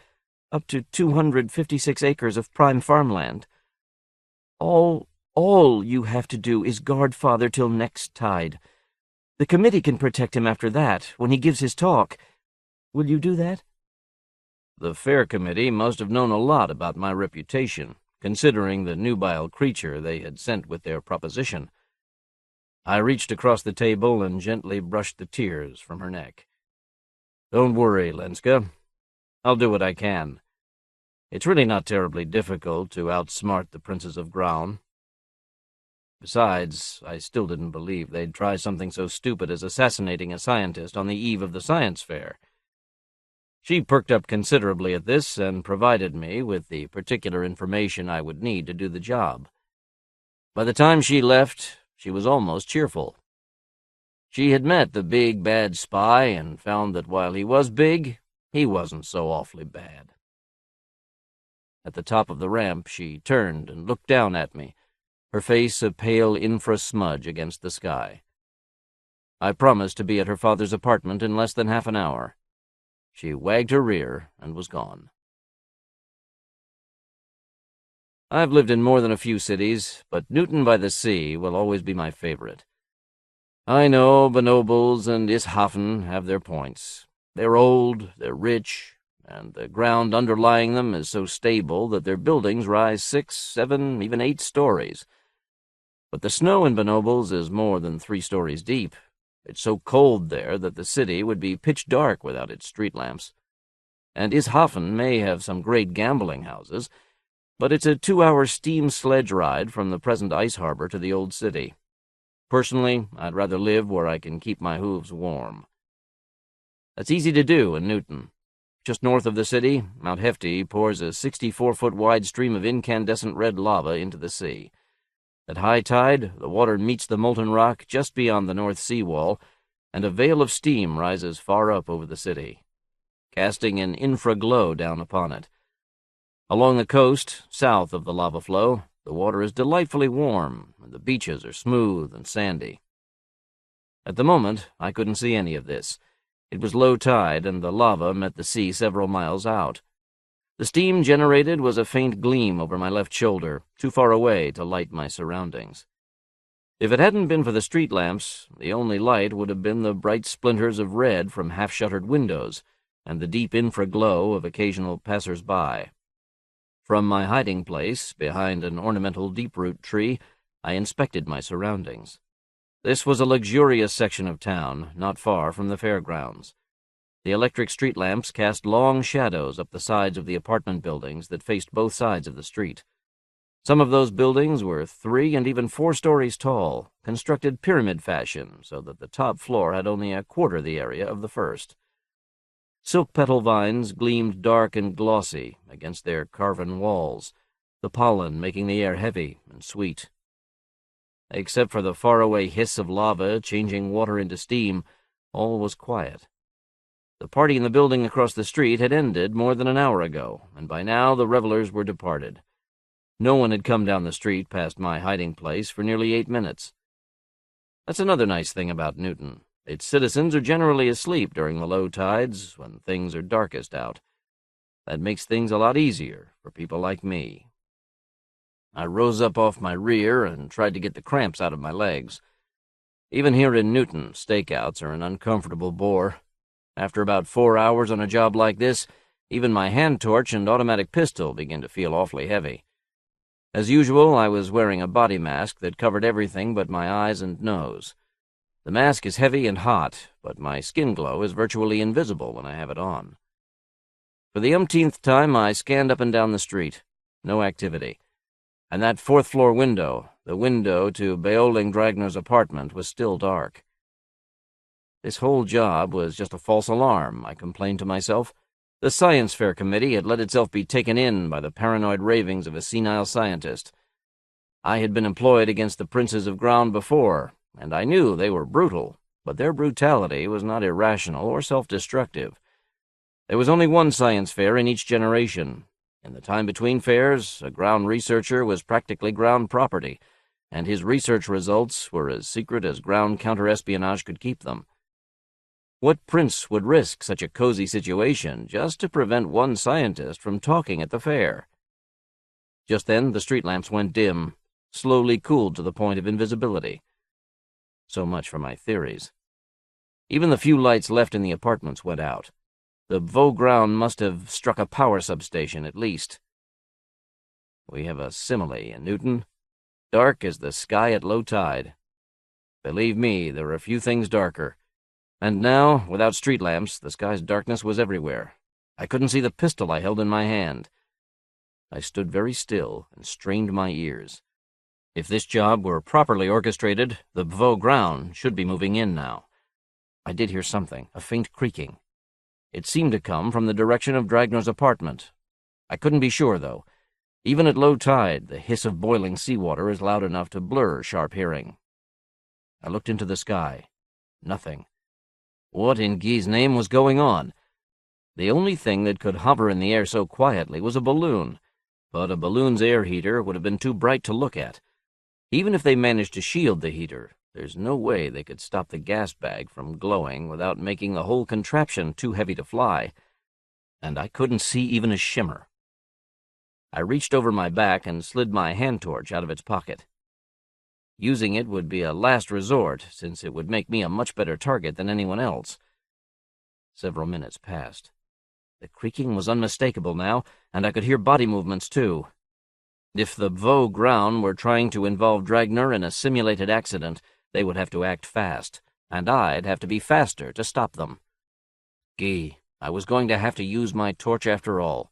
up to 256 acres of prime farmland. All you have to do is guard father till next tide. The committee can protect him after that, when he gives his talk. Will you do that?" The fair committee must have known a lot about my reputation, considering the nubile creature they had sent with their proposition. I reached across the table and gently brushed the tears from her neck. Don't worry, Lenska. I'll do what I can. It's really not terribly difficult to outsmart the princes of Graun. Besides, I still didn't believe they'd try something so stupid as assassinating a scientist on the eve of the science fair. She perked up considerably at this and provided me with the particular information I would need to do the job. By the time she left, she was almost cheerful. She had met the big, bad spy and found that while he was big, he wasn't so awfully bad. At the top of the ramp, she turned and looked down at me, her face a pale infra-smudge against the sky. I promised to be at her father's apartment in less than half an hour. She wagged her rear and was gone. I've lived in more than a few cities, but Newton by the Sea will always be my favorite. I know Benobles and Ishafen have their points. They're old, they're rich, and the ground underlying them is so stable that their buildings rise 6, 7, even 8 stories. But the snow in Benobles is more than 3 stories deep. It's so cold there that the city would be pitch dark without its street lamps. And Ishafen may have some great gambling houses, but it's a 2-hour steam sledge ride from the present ice harbor to the old city. Personally, I'd rather live where I can keep my hooves warm. That's easy to do in Newton. Just north of the city, Mount Hefty pours a 64-foot-wide stream of incandescent red lava into the sea. At high tide, the water meets the molten rock just beyond the north sea wall, and a veil of steam rises far up over the city, casting an infraglow down upon it. Along the coast, south of the lava flow, the water is delightfully warm, and the beaches are smooth and sandy. At the moment, I couldn't see any of this. It was low tide, and the lava met the sea several miles out. The steam generated was a faint gleam over my left shoulder, too far away to light my surroundings. If it hadn't been for the street lamps, the only light would have been the bright splinters of red from half-shuttered windows, and the deep infraglow of occasional passers-by. From my hiding place, behind an ornamental deep-root tree, I inspected my surroundings. This was a luxurious section of town, not far from the fairgrounds. The electric street lamps cast long shadows up the sides of the apartment buildings that faced both sides of the street. Some of those buildings were 3 and even 4 stories tall, constructed pyramid fashion so that the top floor had only a quarter the area of the first. Silk petal vines gleamed dark and glossy against their carven walls, the pollen making the air heavy and sweet. Except for the faraway hiss of lava changing water into steam, all was quiet. The party in the building across the street had ended more than an hour ago, and by now the revelers were departed. No one had come down the street past my hiding place for nearly 8 minutes. That's another nice thing about Newton. Its citizens are generally asleep during the low tides, when things are darkest out. That makes things a lot easier for people like me. I rose up off my rear and tried to get the cramps out of my legs. Even here in Newton, stakeouts are an uncomfortable bore. After about 4 hours on a job like this, even my hand torch and automatic pistol begin to feel awfully heavy. As usual, I was wearing a body mask that covered everything but my eyes and nose. The mask is heavy and hot, but my skin glow is virtually invisible when I have it on. For the umpteenth time, I scanned up and down the street. No activity. And that 4th-floor window, the window to Beoling Dragner's apartment, was still dark. This whole job was just a false alarm, I complained to myself. The science fair committee had let itself be taken in by the paranoid ravings of a senile scientist. I had been employed against the princes of Graun before, and I knew they were brutal, but their brutality was not irrational or self-destructive. There was only one science fair in each generation. In the time between fairs, a Graun researcher was practically Graun property, and his research results were as secret as Graun counter-espionage could keep them. What prince would risk such a cozy situation just to prevent one scientist from talking at the fair? Just then the street lamps went dim, slowly cooled to the point of invisibility. So much for my theories. Even the few lights left in the apartments went out. The Vaugraun must have struck a power substation at least. We have a simile in Newton. Dark as the sky at low tide. Believe me, there are few things darker. And now, without street lamps, the sky's darkness was everywhere. I couldn't see the pistol I held in my hand. I stood very still and strained my ears. If this job were properly orchestrated, the Beveau ground should be moving in now. I did hear something, a faint creaking. It seemed to come from the direction of Dragner's apartment. I couldn't be sure, though. Even at low tide, the hiss of boiling seawater is loud enough to blur sharp hearing. I looked into the sky. Nothing. What in Guy's name was going on? The only thing that could hover in the air so quietly was a balloon, but a balloon's air heater would have been too bright to look at. Even if they managed to shield the heater, there's no way they could stop the gas bag from glowing without making the whole contraption too heavy to fly, and I couldn't see even a shimmer. I reached over my back and slid my hand torch out of its pocket. Using it would be a last resort, since it would make me a much better target than anyone else. Several minutes passed. The creaking was unmistakable now, and I could hear body movements too. If the Beveau ground were trying to involve Dragner in a simulated accident, they would have to act fast, and I'd have to be faster to stop them. Guy, I was going to have to use my torch after all.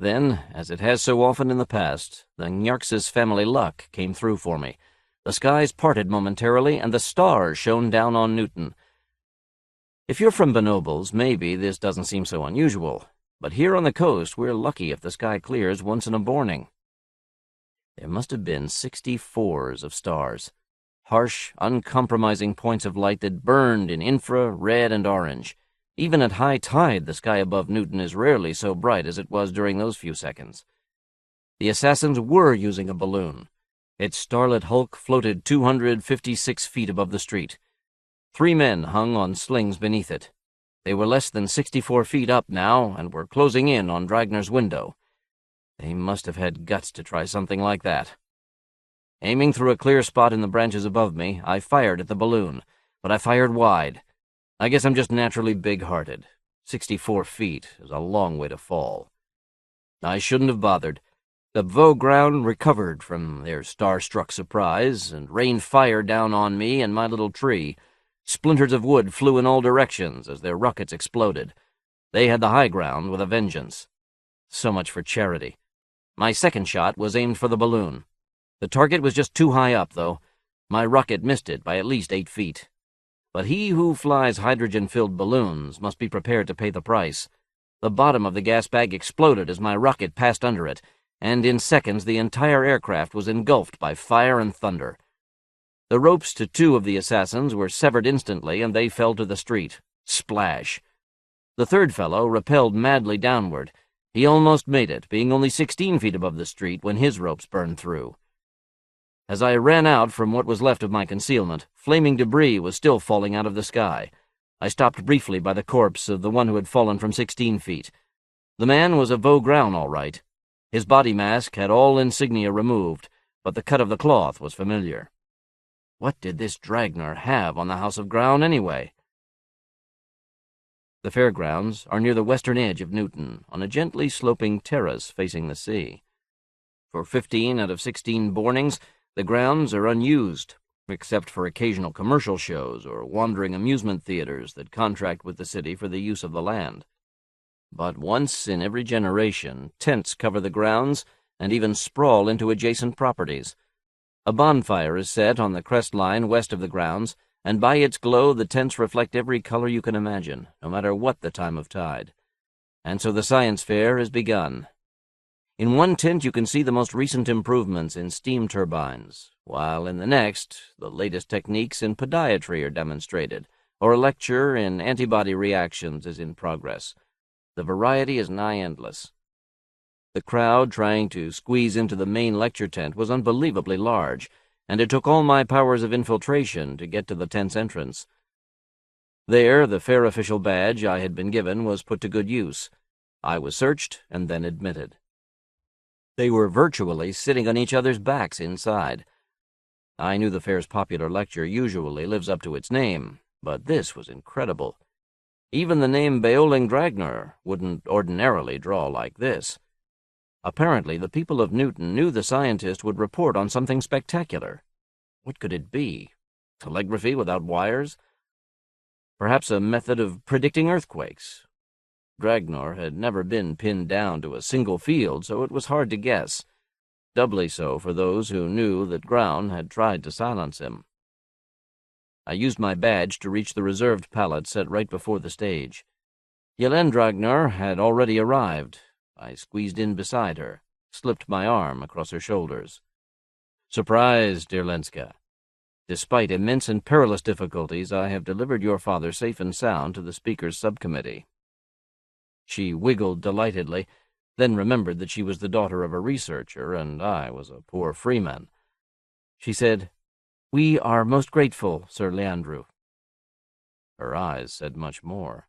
Then, as it has so often in the past, the Nyarx's family luck came through for me. The skies parted momentarily, and the stars shone down on Newton. If you're from Bonobles, maybe this doesn't seem so unusual, but here on the coast we're lucky if the sky clears once in a morning. There must have been 64s of stars, harsh, uncompromising points of light that burned in infra, red, and orange. Even at high tide, the sky above Newton is rarely so bright as it was during those few seconds. The assassins were using a balloon. Its starlit hulk floated 256 feet above the street. 3 men hung on slings beneath it. They were less than 64 feet up now and were closing in on Dragner's window. They must have had guts to try something like that. Aiming through a clear spot in the branches above me, I fired at the balloon, but I fired wide. I guess I'm just naturally big-hearted. 64 feet is a long way to fall. I shouldn't have bothered. The Beveau ground recovered from their star-struck surprise and rained fire down on me and my little tree. Splinters of wood flew in all directions as their rockets exploded. They had the high ground with a vengeance. So much for charity. My second shot was aimed for the balloon. The target was just too high up, though. My rocket missed it by at least 8 feet. But he who flies hydrogen-filled balloons must be prepared to pay the price. The bottom of the gas bag exploded as my rocket passed under it, and in seconds the entire aircraft was engulfed by fire and thunder. The ropes to 2 of the assassins were severed instantly, and they fell to the street. Splash! The third fellow rappelled madly downward. He almost made it, being only 16 feet above the street when his ropes burned through. As I ran out from what was left of my concealment, flaming debris was still falling out of the sky. I stopped briefly by the corpse of the one who had fallen from 16 feet. The man was a Beveau ground, all right. His body mask had all insignia removed, but the cut of the cloth was familiar. What did this Dragner have on the House of Ground, anyway? The fairgrounds are near the western edge of Newton, on a gently sloping terrace facing the sea. For 15 out of 16 mornings, the grounds are unused, except for occasional commercial shows or wandering amusement theaters that contract with the city for the use of the land. But once in every generation, tents cover the grounds and even sprawl into adjacent properties. A bonfire is set on the crest line west of the grounds, and by its glow the tents reflect every color you can imagine, no matter what the time of tide. And so the science fair is begun. In one tent you can see the most recent improvements in steam turbines, while in the next, the latest techniques in podiatry are demonstrated, or a lecture in antibody reactions is in progress. The variety is nigh endless. The crowd trying to squeeze into the main lecture tent was unbelievably large, and it took all my powers of infiltration to get to the tent's entrance. There, the fair official badge I had been given was put to good use. I was searched and then admitted. They were virtually sitting on each other's backs inside. I knew the fair's popular lecture usually lives up to its name, but this was incredible. Even the name Beoling Dragner wouldn't ordinarily draw like this. Apparently, the people of Newton knew the scientist would report on something spectacular. What could it be? Telegraphy without wires? Perhaps a method of predicting earthquakes. Dragnor had never been pinned down to a single field, so it was hard to guess. Doubly so for those who knew that Groun had tried to silence him. I used my badge to reach the reserved pallet set right before the stage. Yelena Dragnor had already arrived. I squeezed in beside her, slipped my arm across her shoulders. "Surprise, dear Lenska. Despite immense and perilous difficulties, I have delivered your father safe and sound to the Speaker's subcommittee." She wiggled delightedly, then remembered that she was the daughter of a researcher and I was a poor freeman. She said, "We are most grateful, Sir Leandru." Her eyes said much more.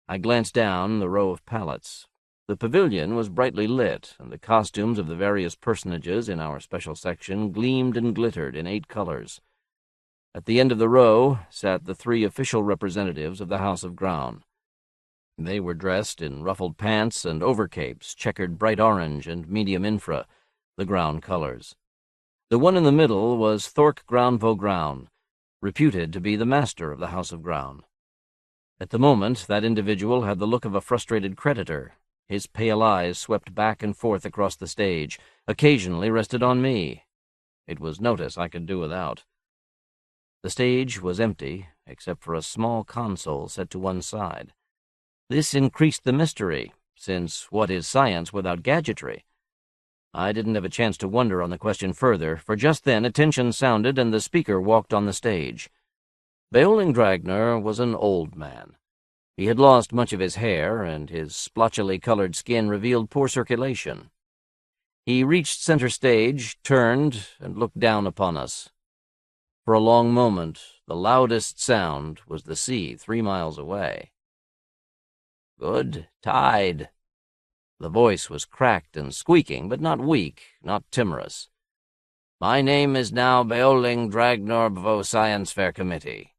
I glanced down the row of pallets. The pavilion was brightly lit, and the costumes of the various personages in our special section gleamed and glittered in 8 colors. At the end of the row sat the 3 official representatives of the House of Groun. They were dressed in ruffled pants and overcapes, checkered bright orange and medium infra, the Groun colors. The one in the middle was Thork Groun vo Groun, reputed to be the master of the House of Groun. At the moment, that individual had the look of a frustrated creditor. His pale eyes swept back and forth across the stage, occasionally rested on me. It was notice I could do without. The stage was empty, except for a small console set to one side. This increased the mystery, since what is science without gadgetry? I didn't have a chance to wonder on the question further, for just then attention sounded and the speaker walked on the stage. Beoling Dragnor was an old man. He had lost much of his hair, and his splotchily colored skin revealed poor circulation. He reached center stage, turned, and looked down upon us. For a long moment, the loudest sound was the sea 3 miles away. "Good tide." The voice was cracked and squeaking, but not weak, not timorous. "My name is now Beoling Dragnor vo Science Fair Committee.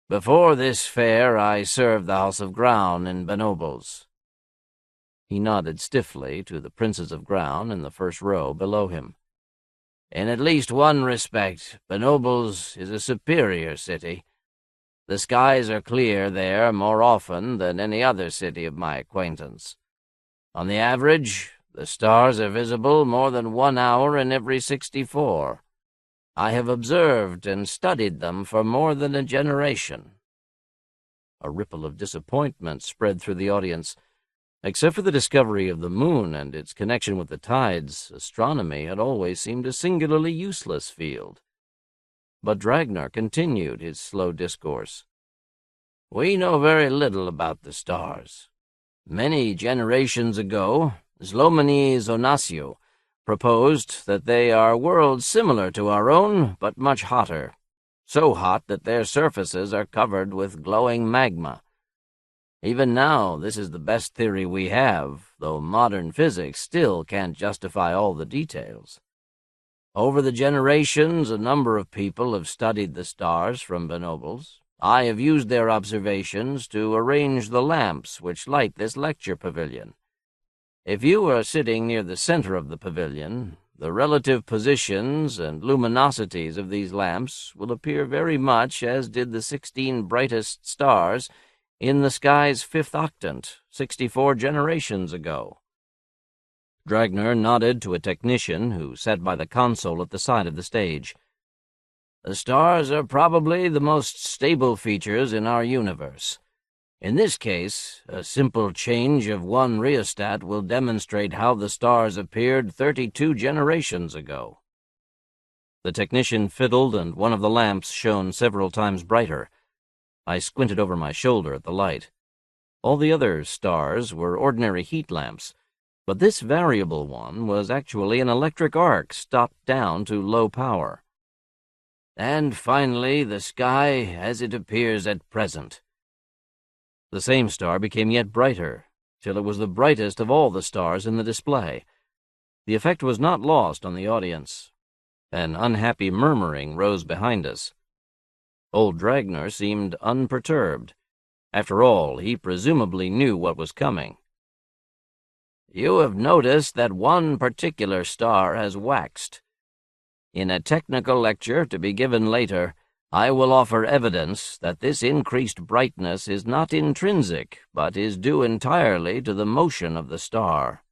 Before this fair, I served the House of Groun in Benobles." He nodded stiffly to the princes of Groun in the first row below him. "In at least one respect, Benobles is a superior city. The skies are clear there more often than any other city of my acquaintance. On the average, the stars are visible more than 1 hour in every 64. I have observed and studied them for more than a generation." A ripple of disappointment spread through the audience. Except for the discovery of the moon and its connection with the tides, astronomy had always seemed a singularly useless field. But Dragnor continued his slow discourse. "We know very little about the stars. Many generations ago, Zlomenes Onasio proposed that they are worlds similar to our own, but much hotter, so hot that their surfaces are covered with glowing magma. Even now, this is the best theory we have, though modern physics still can't justify all the details. Over the generations, a number of people have studied the stars from Benobles. I have used their observations to arrange the lamps which light this lecture pavilion. If you are sitting near the center of the pavilion, the relative positions and luminosities of these lamps will appear very much as did the 16 brightest stars in the sky's 5th octant 64 generations ago." Dragnor nodded to a technician who sat by the console at the side of the stage. "The stars are probably the most stable features in our universe. In this case, a simple change of one rheostat will demonstrate how the stars appeared 32 generations ago." The technician fiddled, and one of the lamps shone several times brighter. I squinted over my shoulder at the light. All the other stars were ordinary heat lamps, but this variable one was actually an electric arc stopped down to low power. "And finally, the sky as it appears at present." The same star became yet brighter, till it was the brightest of all the stars in the display. The effect was not lost on the audience. An unhappy murmuring rose behind us. Old Dragnor seemed unperturbed. After all, he presumably knew what was coming. "You have noticed that one particular star has waxed. In a technical lecture to be given later, I will offer evidence that this increased brightness is not intrinsic, but is due entirely to the motion of the star."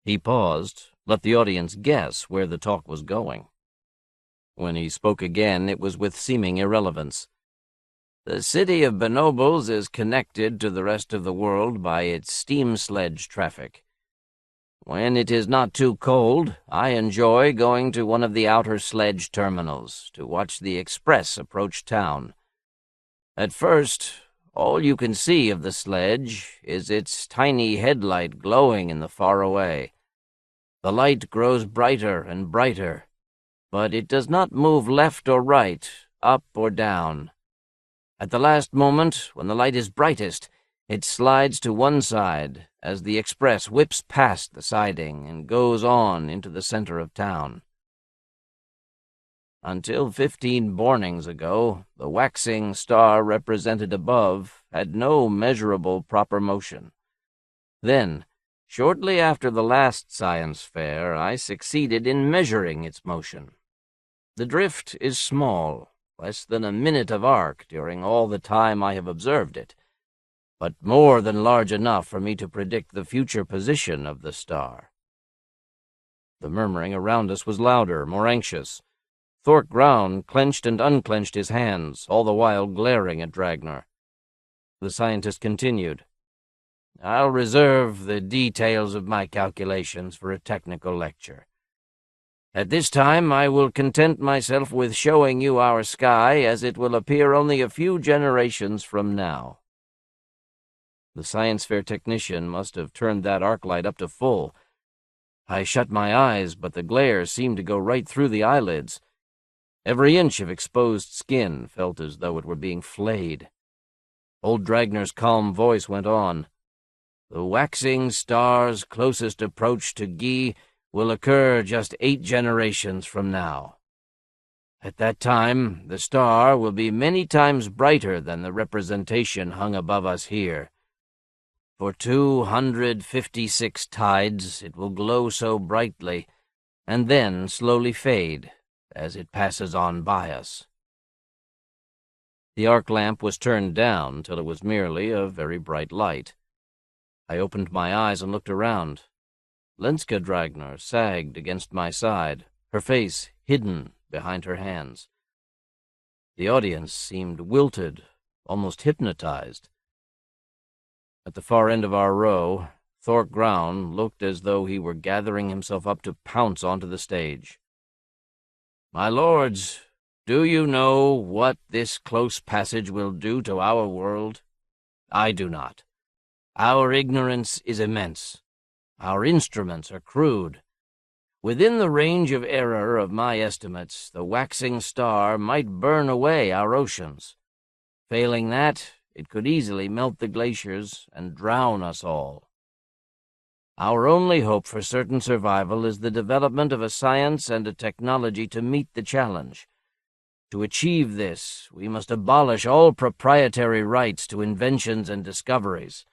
He paused, let the audience guess where the talk was going. When he spoke again, it was with seeming irrelevance. "The city of Benobles is connected to the rest of the world by its steam sledge traffic. When it is not too cold, I enjoy going to one of the outer sledge terminals to watch the express approach town. At first, all you can see of the sledge is its tiny headlight glowing in the far away. The light grows brighter and brighter, but it does not move left or right, up or down. At the last moment, when the light is brightest, it slides to one side as the express whips past the siding and goes on into the center of town. Until 15 mornings ago, the waxing star represented above had no measurable proper motion. Then, shortly after the last science fair, I succeeded in measuring its motion. The drift is small, less than a minute of arc during all the time I have observed it, but more than large enough for me to predict the future position of the star." The murmuring around us was louder, more anxious. Thorke Brown clenched and unclenched his hands, all the while glaring at Dragner. The scientist continued, "I'll reserve the details of my calculations for a technical lecture. At this time I will content myself with showing you our sky as it will appear only a few generations from now." The science fair technician must have turned that arc light up to full. I shut my eyes, but the glare seemed to go right through the eyelids. Every inch of exposed skin felt as though it were being flayed. Old Dragner's calm voice went on. "The waxing star's closest approach to Guy will occur just 8 generations from now. At that time, the star will be many times brighter than the representation hung above us here. For 256 tides it will glow so brightly, and then slowly fade as it passes on by us." The arc lamp was turned down till it was merely a very bright light. I opened my eyes and looked around. Lenska Dragner sagged against my side, her face hidden behind her hands. The audience seemed wilted, almost hypnotized. At the far end of our row, Thorke Brown looked as though he were gathering himself up to pounce onto the stage. "My lords, do you know what this close passage will do to our world? I do not. Our ignorance is immense. Our instruments are crude. Within the range of error of my estimates, the waxing star might burn away our oceans. Failing that, it could easily melt the glaciers and drown us all. Our only hope for certain survival is the development of a science and a technology to meet the challenge. To achieve this, we must abolish all proprietary rights to inventions and discoveries.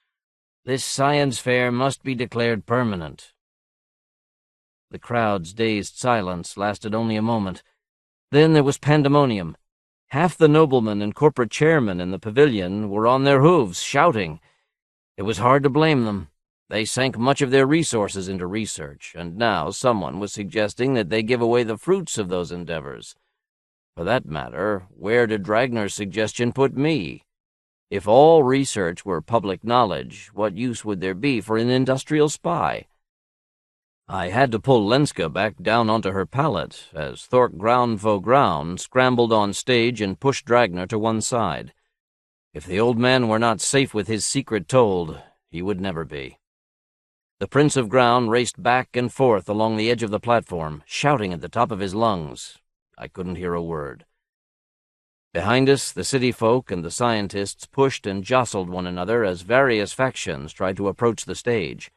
This science fair must be declared permanent." The crowd's dazed silence lasted only a moment. Then there was pandemonium. Half the noblemen and corporate chairmen in the pavilion were on their hooves, shouting. It was hard to blame them. They sank much of their resources into research, and now someone was suggesting that they give away the fruits of those endeavors. For that matter, where did Dragner's suggestion put me? If all research were public knowledge, what use would there be for an industrial spy? I had to pull Lenska back down onto her pallet as Thorke Vauground scrambled on stage and pushed Dragner to one side. If the old man were not safe with his secret told, he would never be. The Prince of Ground raced back and forth along the edge of the platform, shouting at the top of his lungs. I couldn't hear a word. Behind us, the city folk and the scientists pushed and jostled one another as various factions tried to approach the stage.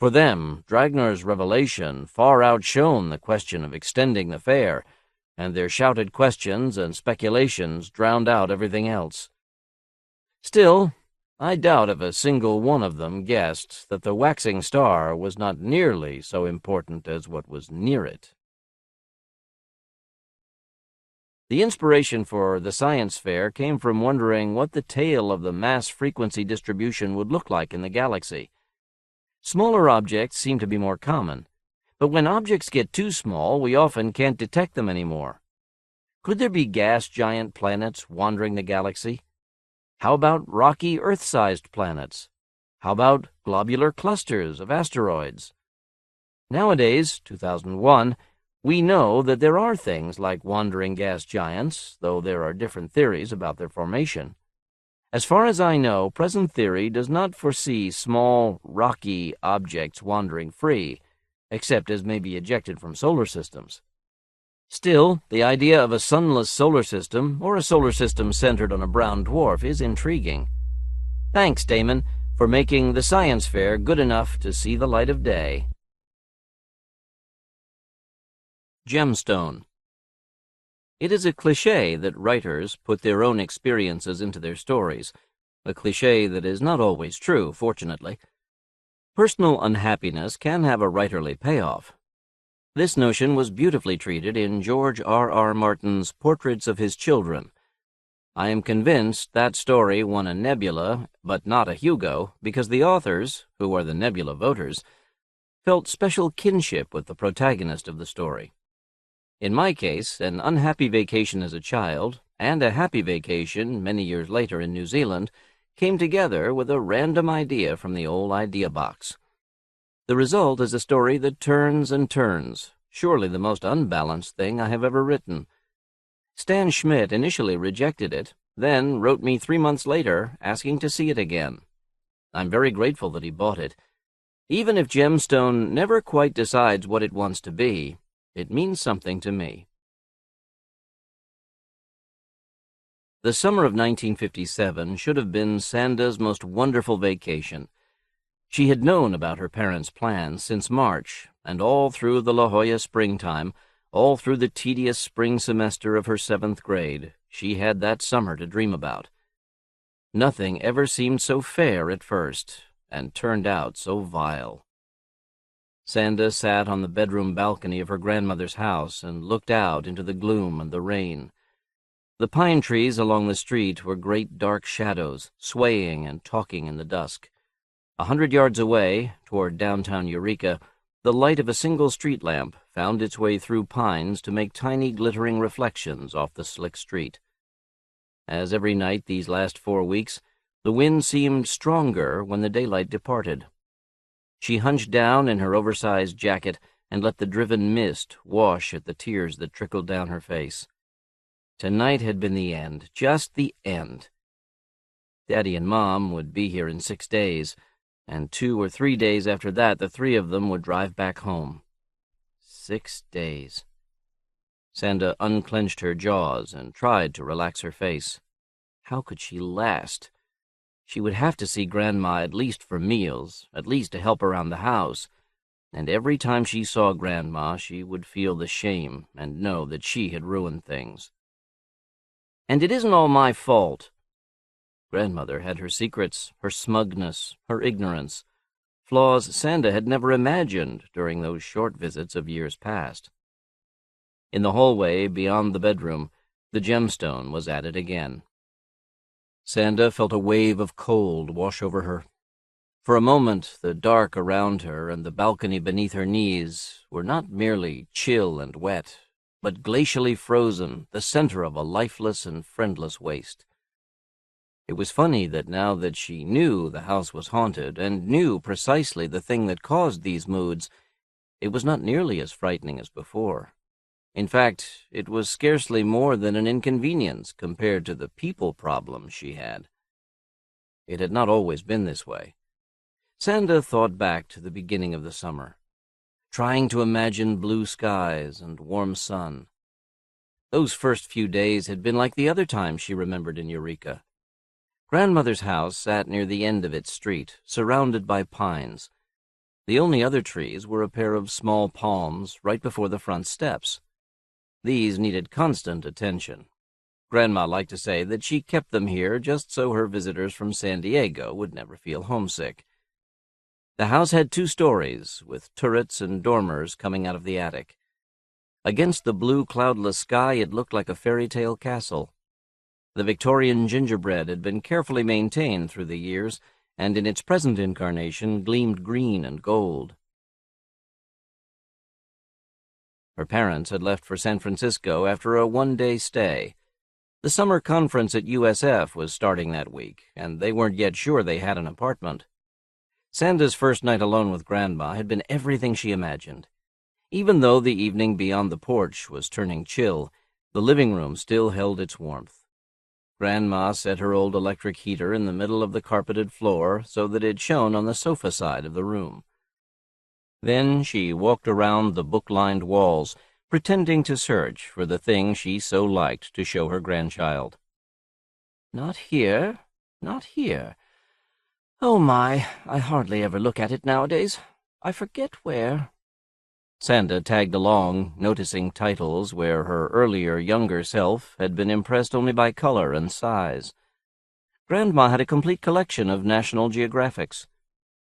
For them, Dragner's revelation far outshone the question of extending the fair, and their shouted questions and speculations drowned out everything else. Still, I doubt if a single one of them guessed that the waxing star was not nearly so important as what was near it. The inspiration for the science fair came from wondering what the tail of the mass frequency distribution would look like in the galaxy. Smaller objects seem to be more common, but when objects get too small, we often can't detect them anymore. Could there be gas giant planets wandering the galaxy? How about rocky Earth-sized planets? How about globular clusters of asteroids? Nowadays, 2001, we know that there are things like wandering gas giants, though there are different theories about their formation. As far as I know, present theory does not foresee small, rocky objects wandering free, except as may be ejected from solar systems. Still, the idea of a sunless solar system, or a solar system centered on a brown dwarf, is intriguing. Thanks, Damon, for making the science fair good enough to see the light of day. Gemstone. It is a cliché that writers put their own experiences into their stories, a cliché that is not always true, fortunately. Personal unhappiness can have a writerly payoff. This notion was beautifully treated in George R.R. Martin's Portraits of His Children. I am convinced that story won a Nebula, but not a Hugo, because the authors, who are the Nebula voters, felt special kinship with the protagonist of the story. In my case, an unhappy vacation as a child and a happy vacation many years later in New Zealand came together with a random idea from the old idea box. The result is a story that turns and turns, surely the most unbalanced thing I have ever written. Stan Schmidt initially rejected it, then wrote me 3 months later asking to see it again. I'm very grateful that he bought it. Even if Gemstone never quite decides what it wants to be, it means something to me. The summer of 1957 should have been Sanda's most wonderful vacation. She had known about her parents' plans since March, and all through the La Jolla springtime, all through the tedious spring semester of her 7th grade, she had that summer to dream about. Nothing ever seemed so fair at first, and turned out so vile. Sanda sat on the bedroom balcony of her grandmother's house and looked out into the gloom and the rain. The pine trees along the street were great dark shadows, swaying and talking in the dusk. 100 yards away, toward downtown Eureka, the light of a single street lamp found its way through pines to make tiny glittering reflections off the slick street. As every night these last 4 weeks, the wind seemed stronger when the daylight departed. She hunched down in her oversized jacket and let the driven mist wash at the tears that trickled down her face. Tonight had been the end, just the end. Daddy and Mom would be here in 6 days, and 2 or 3 days after that the 3 of them would drive back home. 6 days. Sanda unclenched her jaws and tried to relax her face. How could she last? She would have to see Grandma at least for meals, at least to help around the house, and every time she saw Grandma she would feel the shame and know that she had ruined things. And it isn't all my fault. Grandmother had her secrets, her smugness, her ignorance, flaws Sanda had never imagined during those short visits of years past. In the hallway beyond the bedroom, the gemstone was at it again. Sanda felt a wave of cold wash over her. For a moment, the dark around her and the balcony beneath her knees were not merely chill and wet, but glacially frozen, the center of a lifeless and friendless waste. It was funny that now that she knew the house was haunted and knew precisely the thing that caused these moods, it was not nearly as frightening as before. In fact, it was scarcely more than an inconvenience compared to the people problems she had. It had not always been this way. Sanda thought back to the beginning of the summer, trying to imagine blue skies and warm sun. Those first few days had been like the other times she remembered in Eureka. Grandmother's house sat near the end of its street, surrounded by pines. The only other trees were a pair of small palms right before the front steps. These needed constant attention. Grandma liked to say that she kept them here just so her visitors from San Diego would never feel homesick. The house had 2 stories, with turrets and dormers coming out of the attic. Against the blue, cloudless sky, it looked like a fairy tale castle. The Victorian gingerbread had been carefully maintained through the years, and in its present incarnation gleamed green and gold. Her parents had left for San Francisco after a one-day stay. The summer conference at USF was starting that week, and they weren't yet sure they had an apartment. Sanda's first night alone with Grandma had been everything she imagined. Even though the evening beyond the porch was turning chill, the living room still held its warmth. Grandma set her old electric heater in the middle of the carpeted floor so that it shone on the sofa side of the room. Then she walked around the book-lined walls, pretending to search for the thing she so liked to show her grandchild. Not here, not here. Oh my, I hardly ever look at it nowadays. I forget where. Sanda tagged along, noticing titles where her earlier, younger self had been impressed only by color and size. Grandma had a complete collection of National Geographics.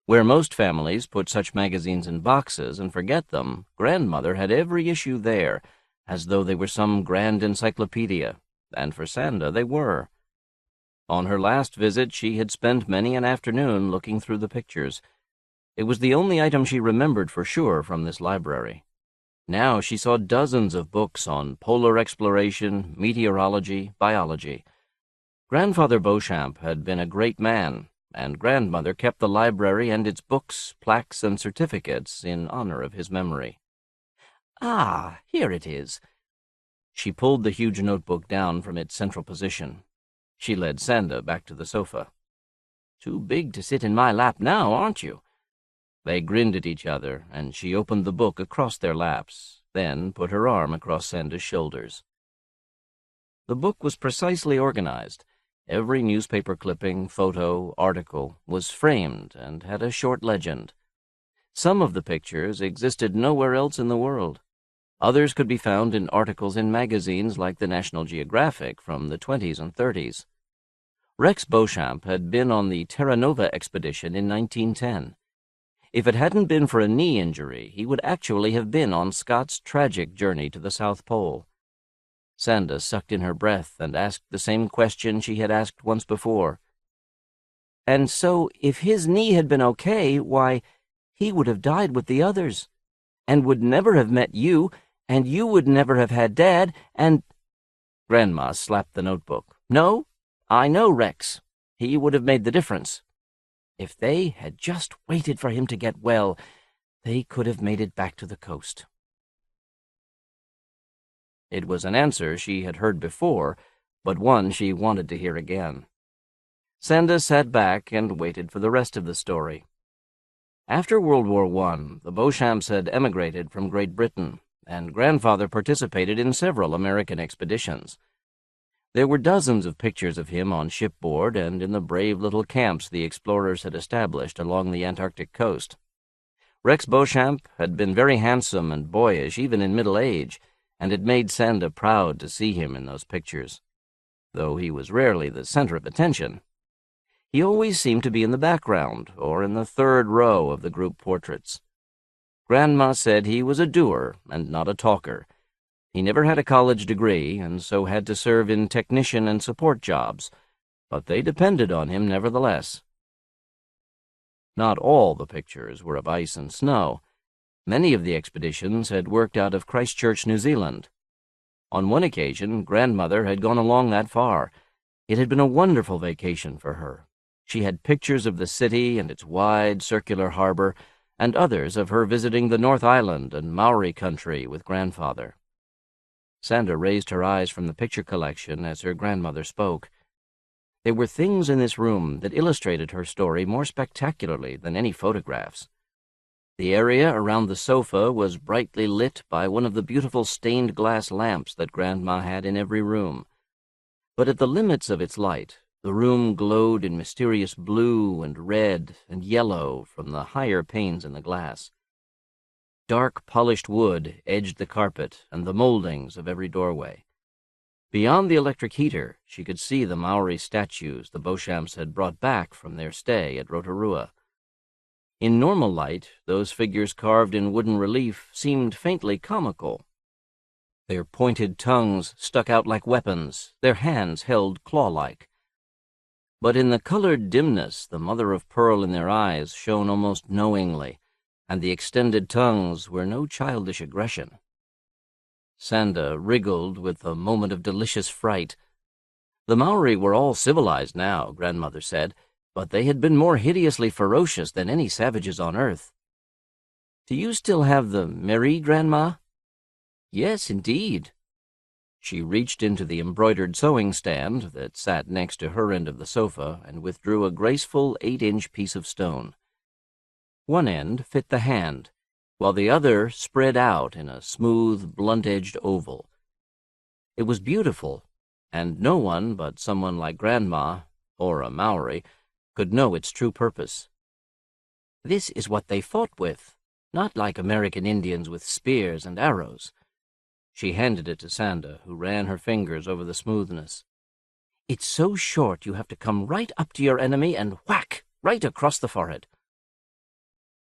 Where most families put such magazines in boxes and forget them, Grandmother had every issue there, as though they were some grand encyclopedia, and for Sanda they were. On her last visit, she had spent many an afternoon looking through the pictures. It was the only item she remembered for sure from this library. Now she saw dozens of books on polar exploration, meteorology, biology. Grandfather Beauchamp had been a great man, and Grandmother kept the library and its books, plaques, and certificates in honor of his memory. Ah, here it is. She pulled the huge notebook down from its central position. She led Sanda back to the sofa. Too big to sit in my lap now, aren't you? They grinned at each other, and she opened the book across their laps, then put her arm across Sanda's shoulders. The book was precisely organized. Every newspaper clipping, photo, article was framed and had a short legend. Some of the pictures existed nowhere else in the world. Others could be found in articles in magazines like the National Geographic from the 20s and 30s. Rex Beauchamp had been on the Terra Nova expedition in 1910. If it hadn't been for a knee injury, he would actually have been on Scott's tragic journey to the South Pole. Sanda sucked in her breath and asked the same question she had asked once before. And so, if his knee had been okay, why, he would have died with the others, and would never have met you, and you would never have had Dad, and— Grandma slapped the notebook. No, I know, Rex. He would have made the difference. If they had just waited for him to get well, they could have made it back to the coast. It was an answer she had heard before, but one she wanted to hear again. Sanda sat back and waited for the rest of the story. After World War I, the Beauchamps had emigrated from Great Britain, and Grandfather participated in several American expeditions. There were dozens of pictures of him on shipboard and in the brave little camps the explorers had established along the Antarctic coast. Rex Beauchamp had been very handsome and boyish even in middle age, and it made Sanda proud to see him in those pictures, though he was rarely the center of attention. He always seemed to be in the background or in the third row of the group portraits. Grandma said he was a doer and not a talker. He never had a college degree and so had to serve in technician and support jobs, but they depended on him nevertheless. Not all the pictures were of ice and snow. Many of the expeditions had worked out of Christchurch, New Zealand. On one occasion, Grandmother had gone along that far. It had been a wonderful vacation for her. She had pictures of the city and its wide, circular harbor, and others of her visiting the North Island and Maori country with Grandfather. Sanda raised her eyes from the picture collection as her grandmother spoke. There were things in this room that illustrated her story more spectacularly than any photographs. The area around the sofa was brightly lit by one of the beautiful stained glass lamps that Grandma had in every room. But at the limits of its light, the room glowed in mysterious blue and red and yellow from the higher panes in the glass. Dark polished wood edged the carpet and the moldings of every doorway. Beyond the electric heater, she could see the Maori statues the Beauchamps had brought back from their stay at Rotorua. In normal light, those figures carved in wooden relief seemed faintly comical. Their pointed tongues stuck out like weapons, their hands held claw-like. But in the colored dimness, the mother-of-pearl in their eyes shone almost knowingly, and the extended tongues were no childish aggression. Sanda wriggled with a moment of delicious fright. The Maori were all civilized now, Grandmother said, but they had been more hideously ferocious than any savages on earth. "Do you still have the Mary, Grandma?" "Yes, indeed." She reached into the embroidered sewing stand that sat next to her end of the sofa and withdrew a graceful 8-inch piece of stone. One end fit the hand, while the other spread out in a smooth, blunt-edged oval. It was beautiful, and no one but someone like Grandma, or a Maori, could know its true purpose. "This is what they fought with, not like American Indians with spears and arrows." She handed it to Sanda, who ran her fingers over the smoothness. "It's so short you have to come right up to your enemy and whack, right across the forehead."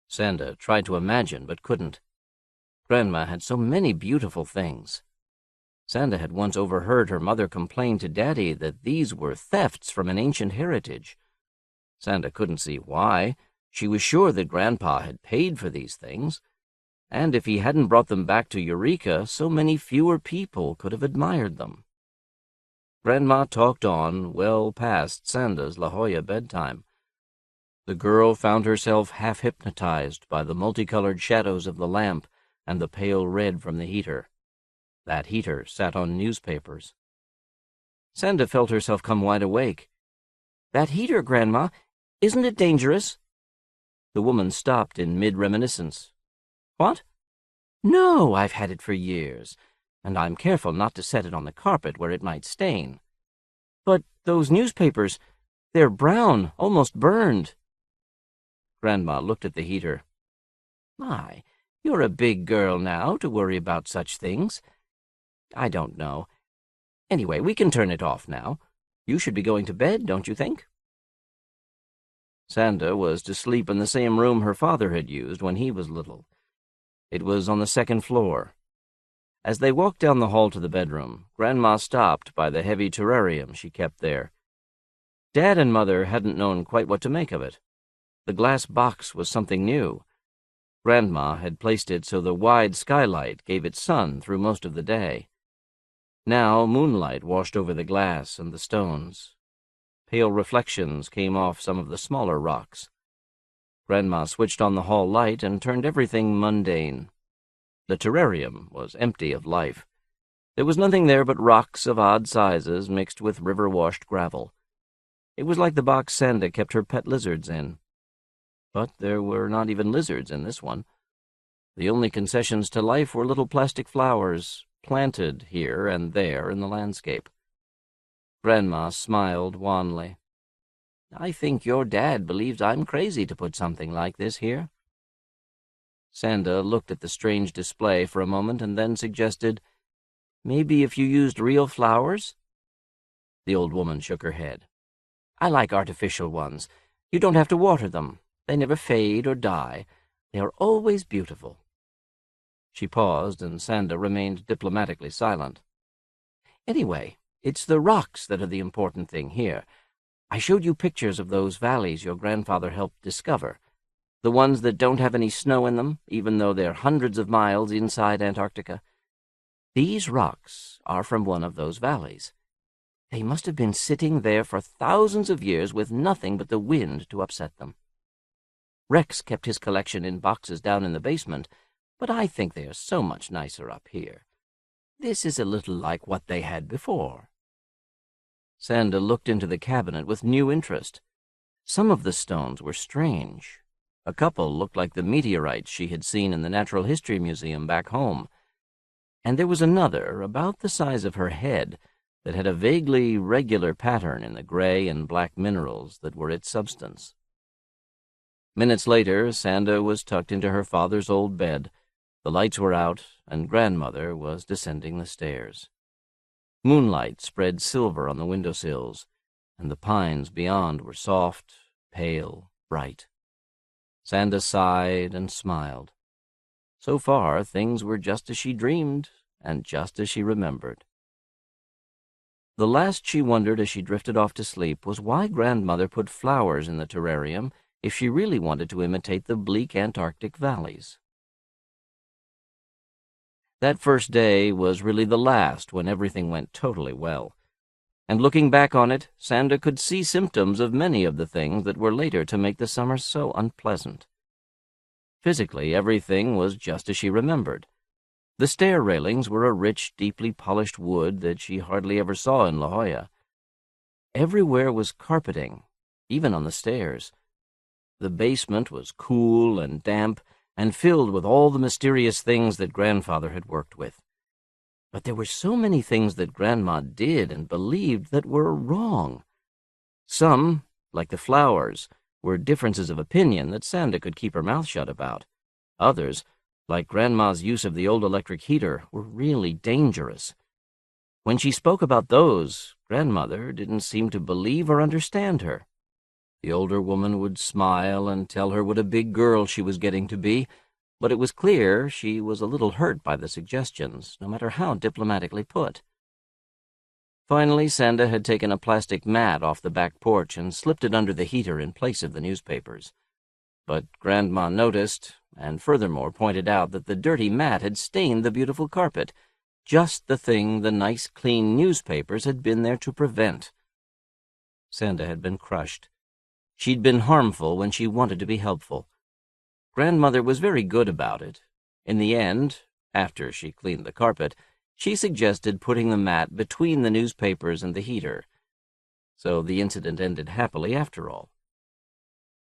Sanda tried to imagine, but couldn't. Grandma had so many beautiful things. Sanda had once overheard her mother complain to Daddy that these were thefts from an ancient heritage. Sanda couldn't see why. She was sure that Grandpa had paid for these things, and if he hadn't brought them back to Eureka, so many fewer people could have admired them. Grandma talked on well past Sanda's La Jolla bedtime. The girl found herself half-hypnotized by the multicolored shadows of the lamp and the pale red from the heater. That heater sat on newspapers. Sanda felt herself come wide awake. "That heater, Grandma, isn't it dangerous?" The woman stopped in mid-reminiscence. "What?" "No, I've had it for years, and I'm careful not to set it on the carpet where it might stain." "But those newspapers, they're brown, almost burned." Grandma looked at the heater. "My, you're a big girl now to worry about such things. I don't know. Anyway, we can turn it off now. You should be going to bed, don't you think?" Sanda was to sleep in the same room her father had used when he was little. It was on the second floor. As they walked down the hall to the bedroom, Grandma stopped by the heavy terrarium she kept there. Dad and Mother hadn't known quite what to make of it. The glass box was something new. Grandma had placed it so the wide skylight gave it sun through most of the day. Now moonlight washed over the glass and the stones. Pale reflections came off some of the smaller rocks. Grandma switched on the hall light and turned everything mundane. The terrarium was empty of life. There was nothing there but rocks of odd sizes mixed with river-washed gravel. It was like the box Sanda kept her pet lizards in. But there were not even lizards in this one. The only concessions to life were little plastic flowers, planted here and there in the landscape. Grandma smiled wanly. "I think your dad believes I'm crazy to put something like this here." Sanda looked at the strange display for a moment and then suggested, "Maybe if you used real flowers?" The old woman shook her head. "I like artificial ones. You don't have to water them. They never fade or die. They are always beautiful." She paused, and Sanda remained diplomatically silent. "Anyway, it's the rocks that are the important thing here. I showed you pictures of those valleys your grandfather helped discover, the ones that don't have any snow in them, even though they're hundreds of miles inside Antarctica. These rocks are from one of those valleys. They must have been sitting there for thousands of years with nothing but the wind to upset them. Rex kept his collection in boxes down in the basement, but I think they are so much nicer up here. This is a little like what they had before." Sanda looked into the cabinet with new interest. Some of the stones were strange. A couple looked like the meteorites she had seen in the Natural History Museum back home. And there was another, about the size of her head, that had a vaguely regular pattern in the gray and black minerals that were its substance. Minutes later, Sanda was tucked into her father's old bed. The lights were out, and Grandmother was descending the stairs. Moonlight spread silver on the windowsills, and the pines beyond were soft, pale, bright. Sanda sighed and smiled. So far, things were just as she dreamed, and just as she remembered. The last she wondered as she drifted off to sleep was why Grandmother put flowers in the terrarium if she really wanted to imitate the bleak Antarctic valleys. That first day was really the last when everything went totally well. And looking back on it, Sanda could see symptoms of many of the things that were later to make the summer so unpleasant. Physically, everything was just as she remembered. The stair railings were a rich, deeply polished wood that she hardly ever saw in La Jolla. Everywhere was carpeting, even on the stairs. The basement was cool and damp and filled with all the mysterious things that Grandfather had worked with. But there were so many things that Grandma did and believed that were wrong. Some, like the flowers, were differences of opinion that Sanda could keep her mouth shut about. Others, like Grandma's use of the old electric heater, were really dangerous. When she spoke about those, Grandmother didn't seem to believe or understand her. The older woman would smile and tell her what a big girl she was getting to be, but it was clear she was a little hurt by the suggestions, no matter how diplomatically put. Finally, Sanda had taken a plastic mat off the back porch and slipped it under the heater in place of the newspapers. But Grandma noticed, and furthermore pointed out that the dirty mat had stained the beautiful carpet, just the thing the nice, clean newspapers had been there to prevent. Sanda had been crushed. She'd been harmful when she wanted to be helpful. Grandmother was very good about it. In the end, after she cleaned the carpet, she suggested putting the mat between the newspapers and the heater. So the incident ended happily after all.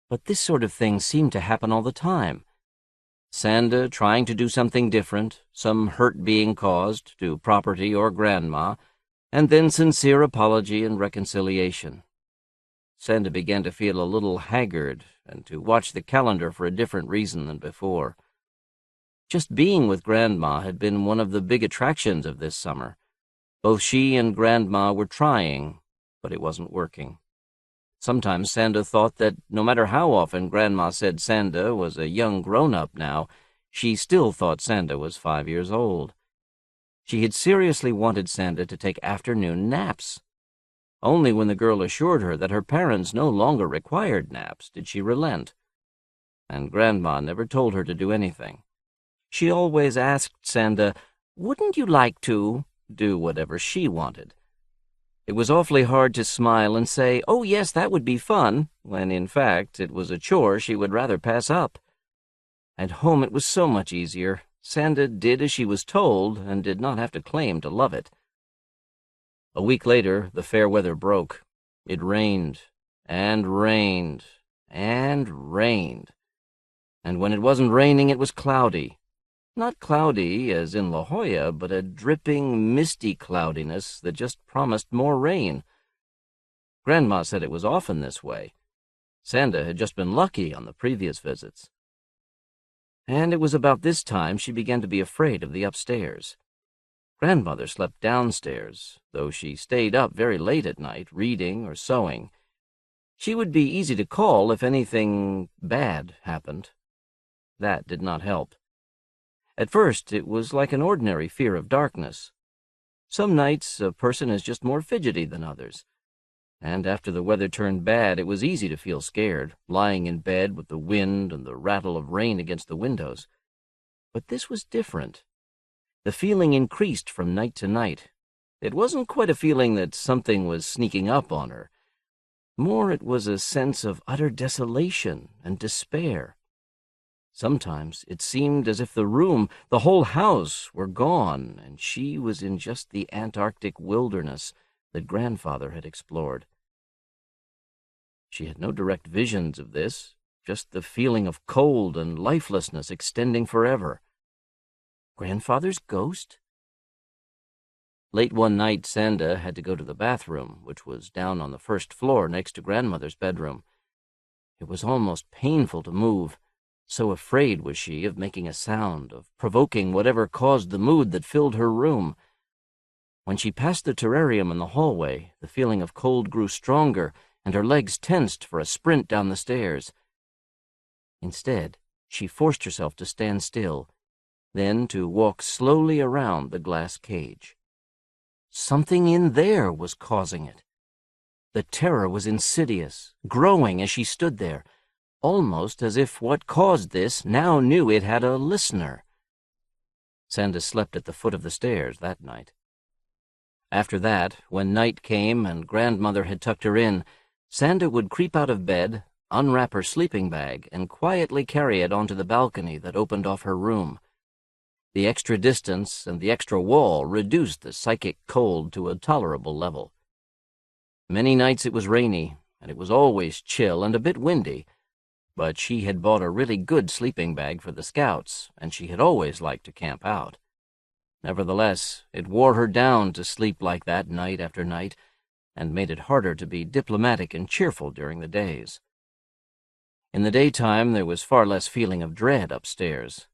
But this sort of thing seemed to happen all the time. Sanda trying to do something different, some hurt being caused to property or Grandma, and then sincere apology and reconciliation. Sanda began to feel a little haggard and to watch the calendar for a different reason than before. Just being with Grandma had been one of the big attractions of this summer. Both she and Grandma were trying, but it wasn't working. Sometimes Sanda thought that no matter how often Grandma said Sanda was a young grown-up now, she still thought Sanda was 5 years old. She had seriously wanted Sanda to take afternoon naps. Only when the girl assured her that her parents no longer required naps did she relent. And Grandma never told her to do anything. She always asked Sanda, "Wouldn't you like to?" do whatever she wanted. It was awfully hard to smile and say, "Oh yes, that would be fun," when in fact it was a chore she would rather pass up. At home it was so much easier. Sanda did as she was told and did not have to claim to love it. A week later, the fair weather broke. It rained, and rained, and rained. And when it wasn't raining, it was cloudy. Not cloudy as in La Jolla, but a dripping, misty cloudiness that just promised more rain. Grandma said it was often this way. Sanda had just been lucky on the previous visits. And it was about this time she began to be afraid of the upstairs. Grandmother slept downstairs, though she stayed up very late at night, reading or sewing. She would be easy to call if anything bad happened. That did not help. At first, it was like an ordinary fear of darkness. Some nights, a person is just more fidgety than others. And after the weather turned bad, it was easy to feel scared, lying in bed with the wind and the rattle of rain against the windows. But this was different. The feeling increased from night to night. It wasn't quite a feeling that something was sneaking up on her. More, it was a sense of utter desolation and despair. Sometimes it seemed as if the room, the whole house, were gone, and she was in just the Antarctic wilderness that Grandfather had explored. She had no direct visions of this, just the feeling of cold and lifelessness extending forever. Grandfather's ghost? Late one night, Sanda had to go to the bathroom, which was down on the first floor next to Grandmother's bedroom. It was almost painful to move. So afraid was she of making a sound, of provoking whatever caused the mood that filled her room. When she passed the terrarium in the hallway, the feeling of cold grew stronger, and her legs tensed for a sprint down the stairs. Instead, she forced herself to stand still. then to walk slowly around the glass cage. Something in there was causing it. The terror was insidious, growing as she stood there, almost as if what caused this now knew it had a listener. Sanda slept at the foot of the stairs that night. After that, when night came and Grandmother had tucked her in, Sanda would creep out of bed, unwrap her sleeping bag, and quietly carry it onto the balcony that opened off her room. The extra distance and the extra wall reduced the psychic cold to a tolerable level. Many nights it was rainy, and it was always chill and a bit windy, but she had bought a really good sleeping bag for the Scouts, and she had always liked to camp out. Nevertheless, it wore her down to sleep like that night after night, and made it harder to be diplomatic and cheerful during the days. In the daytime, there was far less feeling of dread upstairs.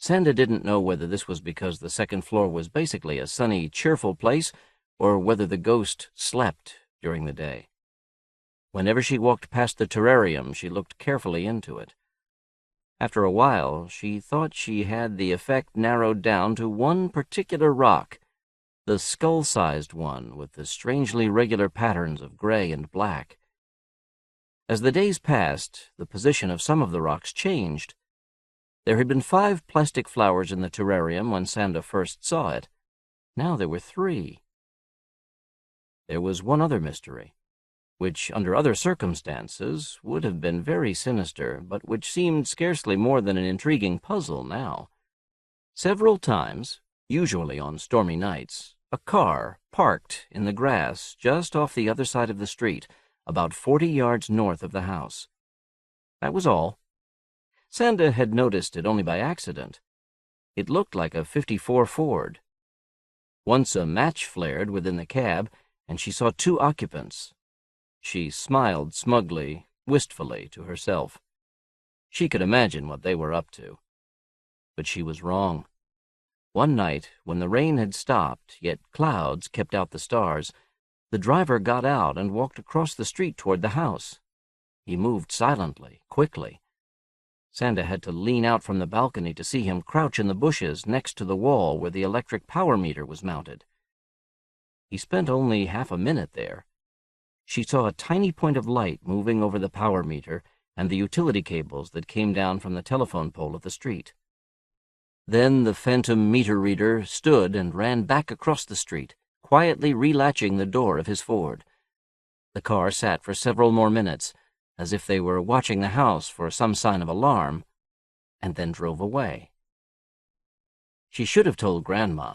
Sanda didn't know whether this was because the second floor was basically a sunny, cheerful place, or whether the ghost slept during the day. Whenever she walked past the terrarium, she looked carefully into it. After a while, she thought she had the effect narrowed down to one particular rock, the skull-sized one with the strangely regular patterns of gray and black. As the days passed, the position of some of the rocks changed. There had been 5 plastic flowers in the terrarium when Sanda first saw it. Now there were 3. There was one other mystery, which under other circumstances would have been very sinister, but which seemed scarcely more than an intriguing puzzle now. Several times, usually on stormy nights, a car parked in the grass just off the other side of the street, about 40 yards north of the house. That was all. Sanda had noticed it only by accident. It looked like a '54 Ford. Once a match flared within the cab, and she saw 2 occupants. She smiled smugly, wistfully to herself. She could imagine what they were up to. But she was wrong. One night, when the rain had stopped, yet clouds kept out the stars, the driver got out and walked across the street toward the house. He moved silently, quickly. Sanda had to lean out from the balcony to see him crouch in the bushes next to the wall where the electric power meter was mounted. He spent only half a minute there. She saw a tiny point of light moving over the power meter and the utility cables that came down from the telephone pole at the street. Then the phantom meter reader stood and ran back across the street, quietly relatching the door of his Ford. The car sat for several more minutes, as if they were watching the house for some sign of alarm, and then drove away. She should have told Grandma,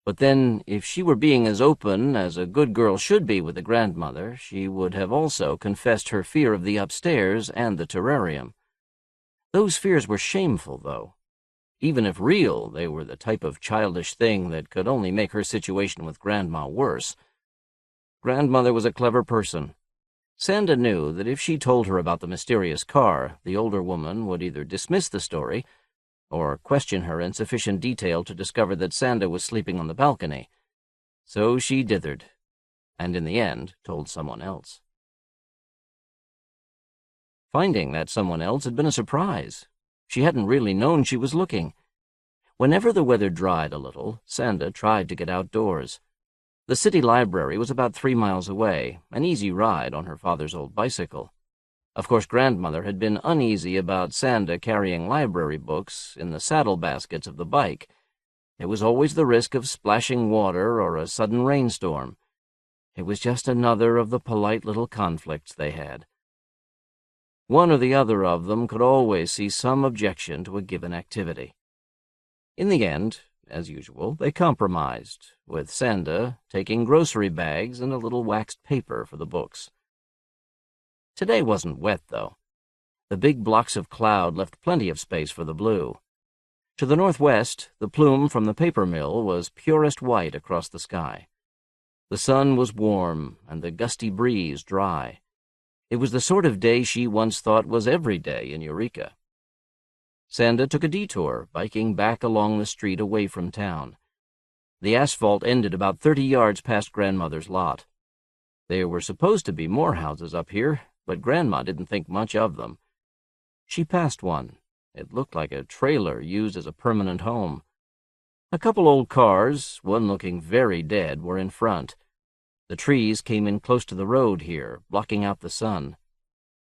but then, if she were being as open as a good girl should be with a grandmother, she would have also confessed her fear of the upstairs and the terrarium. Those fears were shameful, though. Even if real, they were the type of childish thing that could only make her situation with Grandma worse. Grandmother was a clever person. Sanda knew that if she told her about the mysterious car, the older woman would either dismiss the story or question her in sufficient detail to discover that Sanda was sleeping on the balcony. So she dithered, and in the end told someone else. Finding that someone else had been a surprise. She hadn't really known she was looking. Whenever the weather dried a little, Sanda tried to get outdoors. The city library was about 3 miles away, an easy ride on her father's old bicycle. Of course, Grandmother had been uneasy about Sanda carrying library books in the saddle baskets of the bike. There was always the risk of splashing water or a sudden rainstorm. It was just another of the polite little conflicts they had. One or the other of them could always see some objection to a given activity. In the end, as usual, they compromised, with Sanda taking grocery bags and a little waxed paper for the books. Today wasn't wet, though. The big blocks of cloud left plenty of space for the blue. To the northwest, the plume from the paper mill was purest white across the sky. The sun was warm, and the gusty breeze dry. It was the sort of day she once thought was every day in Eureka. Sanda took a detour, biking back along the street away from town. The asphalt ended about 30 yards past Grandmother's lot. There were supposed to be more houses up here, but Grandma didn't think much of them. She passed one, It looked like a trailer used as a permanent home. A couple old cars, one looking very dead, were in front. The trees came in close to the road here, blocking out the sun.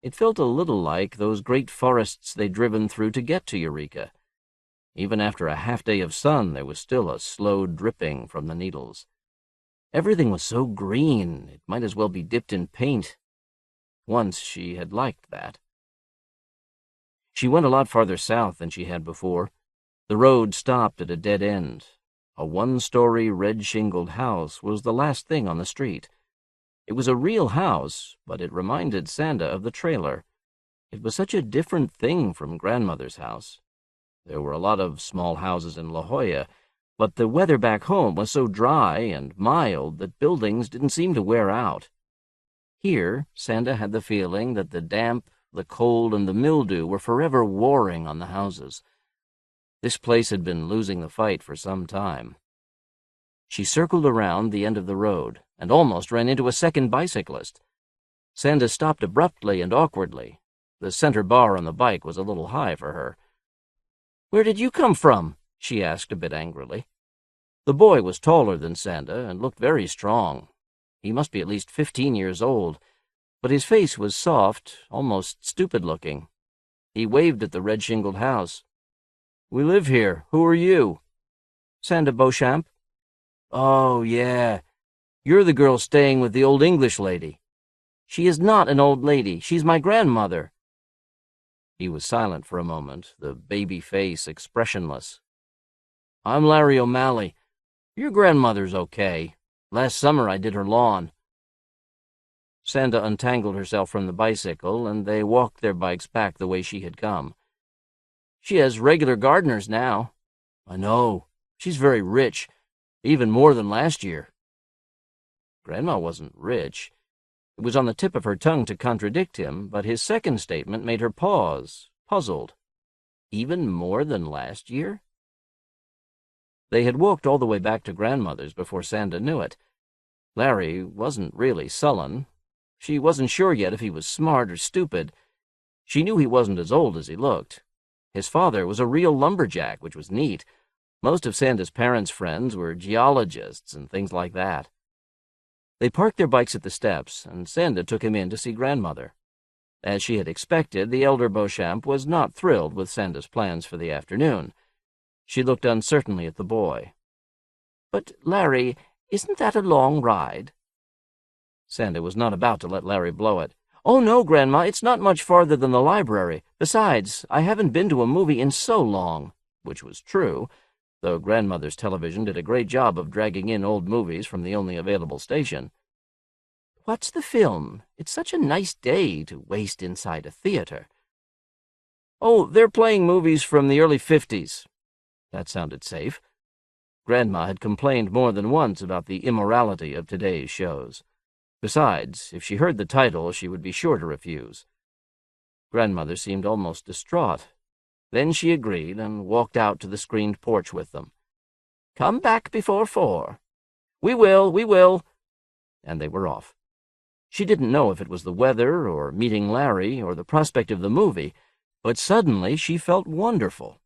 It felt a little like those great forests they'd driven through to get to Eureka. Even after a half-day of sun, there was still a slow dripping from the needles. Everything was so green, it might as well be dipped in paint. Once she had liked that. She went a lot farther south than she had before. The road stopped at a dead end. A one-story, red-shingled house was the last thing on the street. It was a real house, but it reminded Sanda of the trailer. It was such a different thing from Grandmother's house. There were a lot of small houses in La Jolla, but the weather back home was so dry and mild that buildings didn't seem to wear out. Here, Sanda had the feeling that the damp, the cold, and the mildew were forever warring on the houses. This place had been losing the fight for some time. She circled around the end of the road and almost ran into a second bicyclist. Sanda stopped abruptly and awkwardly. The center bar on the bike was a little high for her. "Where did you come from?" she asked a bit angrily. The boy was taller than Sanda and looked very strong. He must be at least 15 years old, but his face was soft, almost stupid-looking. He waved at the red-shingled house. "We live here. Who are you?" "Sanda Beauchamp." "Oh, yeah. You're the girl staying with the old English lady." "She is not an old lady. She's my grandmother." He was silent for a moment, the baby face expressionless. "I'm Larry O'Malley. Your grandmother's okay. Last summer I did her lawn." Sanda untangled herself from the bicycle, and they walked their bikes back the way she had come. "She has regular gardeners now." "I know. She's very rich, even more than last year." Grandma wasn't rich. It was on the tip of her tongue to contradict him, but his second statement made her pause, puzzled. Even more than last year? They had walked all the way back to Grandmother's before Sanda knew it. Larry wasn't really sullen. She wasn't sure yet if he was smart or stupid. She knew he wasn't as old as he looked. His father was a real lumberjack, which was neat. Most of Sanda's parents' friends were geologists and things like that. They parked their bikes at the steps, and Sanda took him in to see Grandmother. As she had expected, the elder Beauchamp was not thrilled with Sanda's plans for the afternoon. She looked uncertainly at the boy. "But, Larry, isn't that a long ride?" Sanda was not about to let Larry blow it. "Oh, no, Grandma, it's not much farther than the library. Besides, I haven't been to a movie in so long," which was true, though Grandmother's television did a great job of dragging in old movies from the only available station. "What's the film? It's such a nice day to waste inside a theater." "Oh, they're playing movies from the early 50s. That sounded safe. Grandma had complained more than once about the immorality of today's shows. Besides, if she heard the title, she would be sure to refuse. Grandmother seemed almost distraught. Then she agreed and walked out to the screened porch with them. "Come back before 4. We will. And they were off. She didn't know if it was the weather, or meeting Larry, or the prospect of the movie, but suddenly she felt wonderful.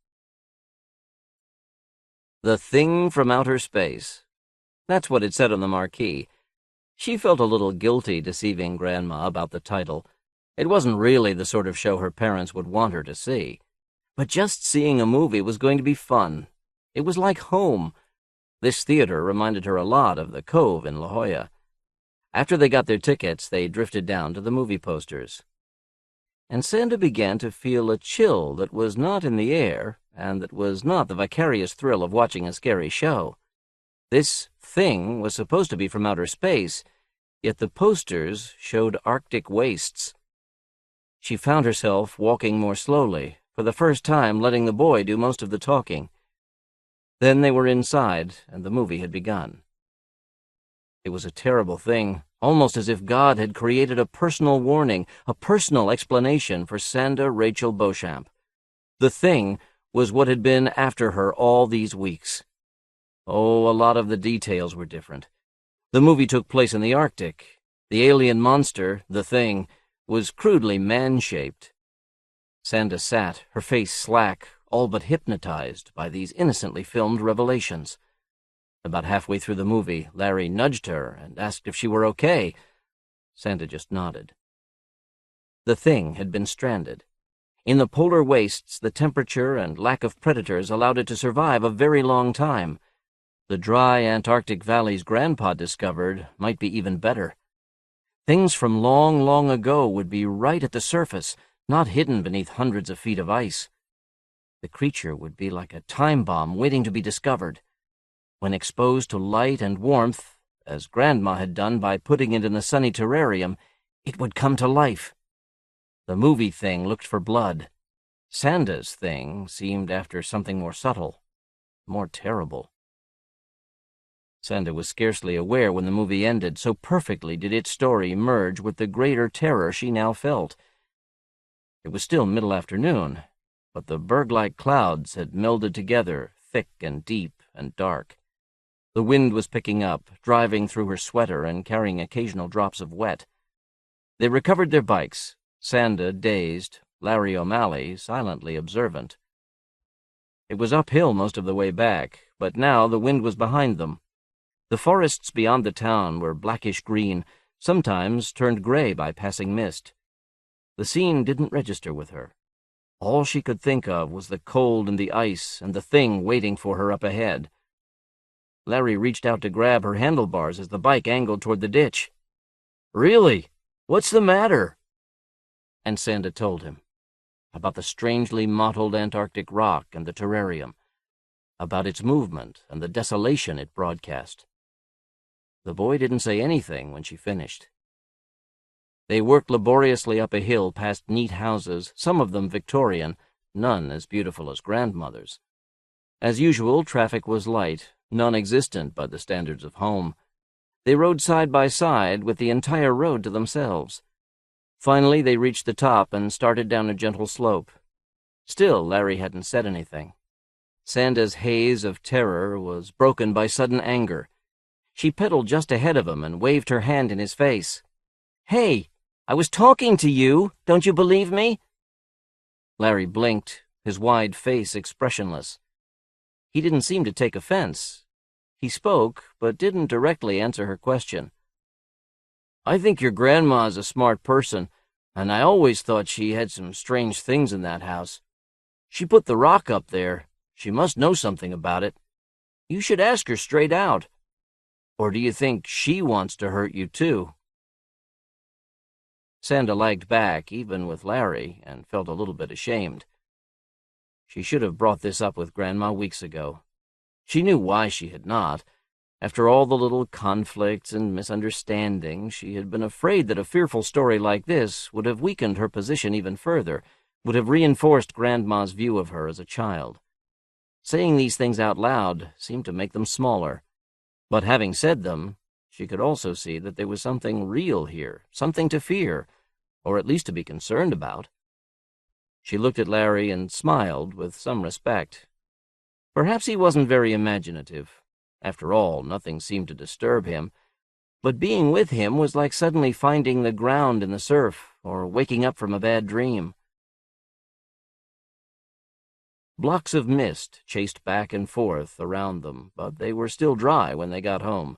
The Thing from Outer Space. That's what it said on the marquee. She felt a little guilty deceiving Grandma about the title. It wasn't really the sort of show her parents would want her to see. But just seeing a movie was going to be fun. It was like home. This theater reminded her a lot of the Cove in La Jolla. After they got their tickets, they drifted down to the movie posters. And Sanda began to feel a chill that was not in the air, and that was not the vicarious thrill of watching a scary show. This thing was supposed to be from outer space, yet the posters showed Arctic wastes. She found herself walking more slowly, for the first time letting the boy do most of the talking. Then they were inside, and the movie had begun. It was a terrible thing, almost as if God had created a personal warning, a personal explanation for Sanda Rachel Beauchamp. The thing was what had been after her all these weeks. Oh, a lot of the details were different. The movie took place in the Arctic. The alien monster, the thing, was crudely man-shaped. Sanda sat, her face slack, all but hypnotized by these innocently filmed revelations. About halfway through the movie, Larry nudged her and asked if she were okay. Sanda just nodded. The thing had been stranded. In the polar wastes, the temperature and lack of predators allowed it to survive a very long time. The dry Antarctic valleys Grandpa discovered might be even better. Things from long, long ago would be right at the surface, not hidden beneath hundreds of feet of ice. The creature would be like a time bomb waiting to be discovered. When exposed to light and warmth, as Grandma had done by putting it in the sunny terrarium, it would come to life. The movie thing looked for blood. Sanda's thing seemed after something more subtle, more terrible. Sanda was scarcely aware when the movie ended, so perfectly did its story merge with the greater terror she now felt. It was still middle afternoon, but the berg-like clouds had melded together, thick and deep and dark. The wind was picking up, driving through her sweater and carrying occasional drops of wet. They recovered their bikes, Sanda dazed, Larry O'Malley silently observant. It was uphill most of the way back, but now the wind was behind them. The forests beyond the town were blackish-green, sometimes turned gray by passing mist. The scene didn't register with her. All she could think of was the cold and the ice and the thing waiting for her up ahead. Larry reached out to grab her handlebars as the bike angled toward the ditch. "Really? What's the matter?" And Sanda told him about the strangely mottled Antarctic rock and the terrarium, about its movement and the desolation it broadcast. The boy didn't say anything when she finished. They worked laboriously up a hill past neat houses, some of them Victorian, none as beautiful as Grandmother's. As usual, traffic was light, non-existent by the standards of home. They rode side by side with the entire road to themselves. Finally, they reached the top and started down a gentle slope. Still, Larry hadn't said anything. Sanda's haze of terror was broken by sudden anger. She pedaled just ahead of him and waved her hand in his face. "Hey, I was talking to you. Don't you believe me?" Larry blinked, his wide face expressionless. He didn't seem to take offense. He spoke, but didn't directly answer her question. "I think your grandma's a smart person, and I always thought she had some strange things in that house. She put the rock up there. She must know something about it. You should ask her straight out. Or do you think she wants to hurt you, too?" Sanda lagged back, even with Larry, and felt a little bit ashamed. She should have brought this up with Grandma weeks ago. She knew why she had not. After all the little conflicts and misunderstandings, she had been afraid that a fearful story like this would have weakened her position even further, would have reinforced Grandma's view of her as a child. Saying these things out loud seemed to make them smaller. But having said them, she could also see that there was something real here, something to fear, or at least to be concerned about. She looked at Larry and smiled with some respect. Perhaps he wasn't very imaginative. After all, nothing seemed to disturb him. But being with him was like suddenly finding the ground in the surf, or waking up from a bad dream. Blocks of mist chased back and forth around them, but they were still dry when they got home.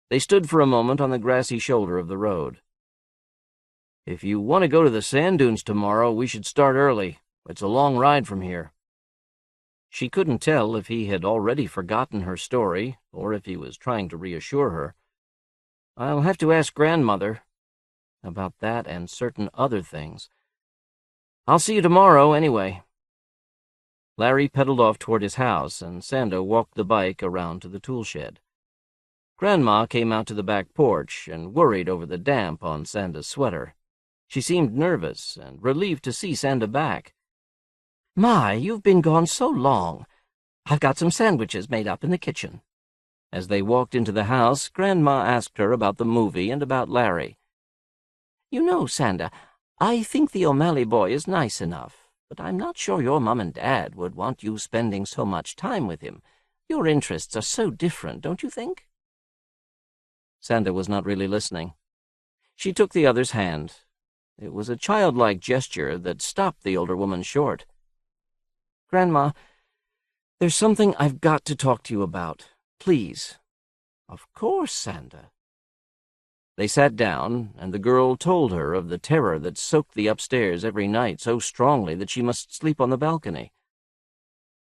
They stood for a moment on the grassy shoulder of the road. "If you want to go to the sand dunes tomorrow, we should start early. It's a long ride from here." She couldn't tell if he had already forgotten her story, or if he was trying to reassure her. "I'll have to ask Grandmother about that and certain other things. I'll see you tomorrow, anyway." Larry pedaled off toward his house, and Sanda walked the bike around to the tool shed. Grandma came out to the back porch and worried over the damp on Sanda's sweater. She seemed nervous and relieved to see Sanda back. "My, you've been gone so long. I've got some sandwiches made up in the kitchen." As they walked into the house, Grandma asked her about the movie and about Larry. "You know, Sanda, I think the O'Malley boy is nice enough, but I'm not sure your Mom and Dad would want you spending so much time with him. Your interests are so different, don't you think?" Sanda was not really listening. She took the other's hand. It was a childlike gesture that stopped the older woman short. "Grandma, there's something I've got to talk to you about. Please." "Of course, Sanda." They sat down, and the girl told her of the terror that soaked the upstairs every night so strongly that she must sleep on the balcony.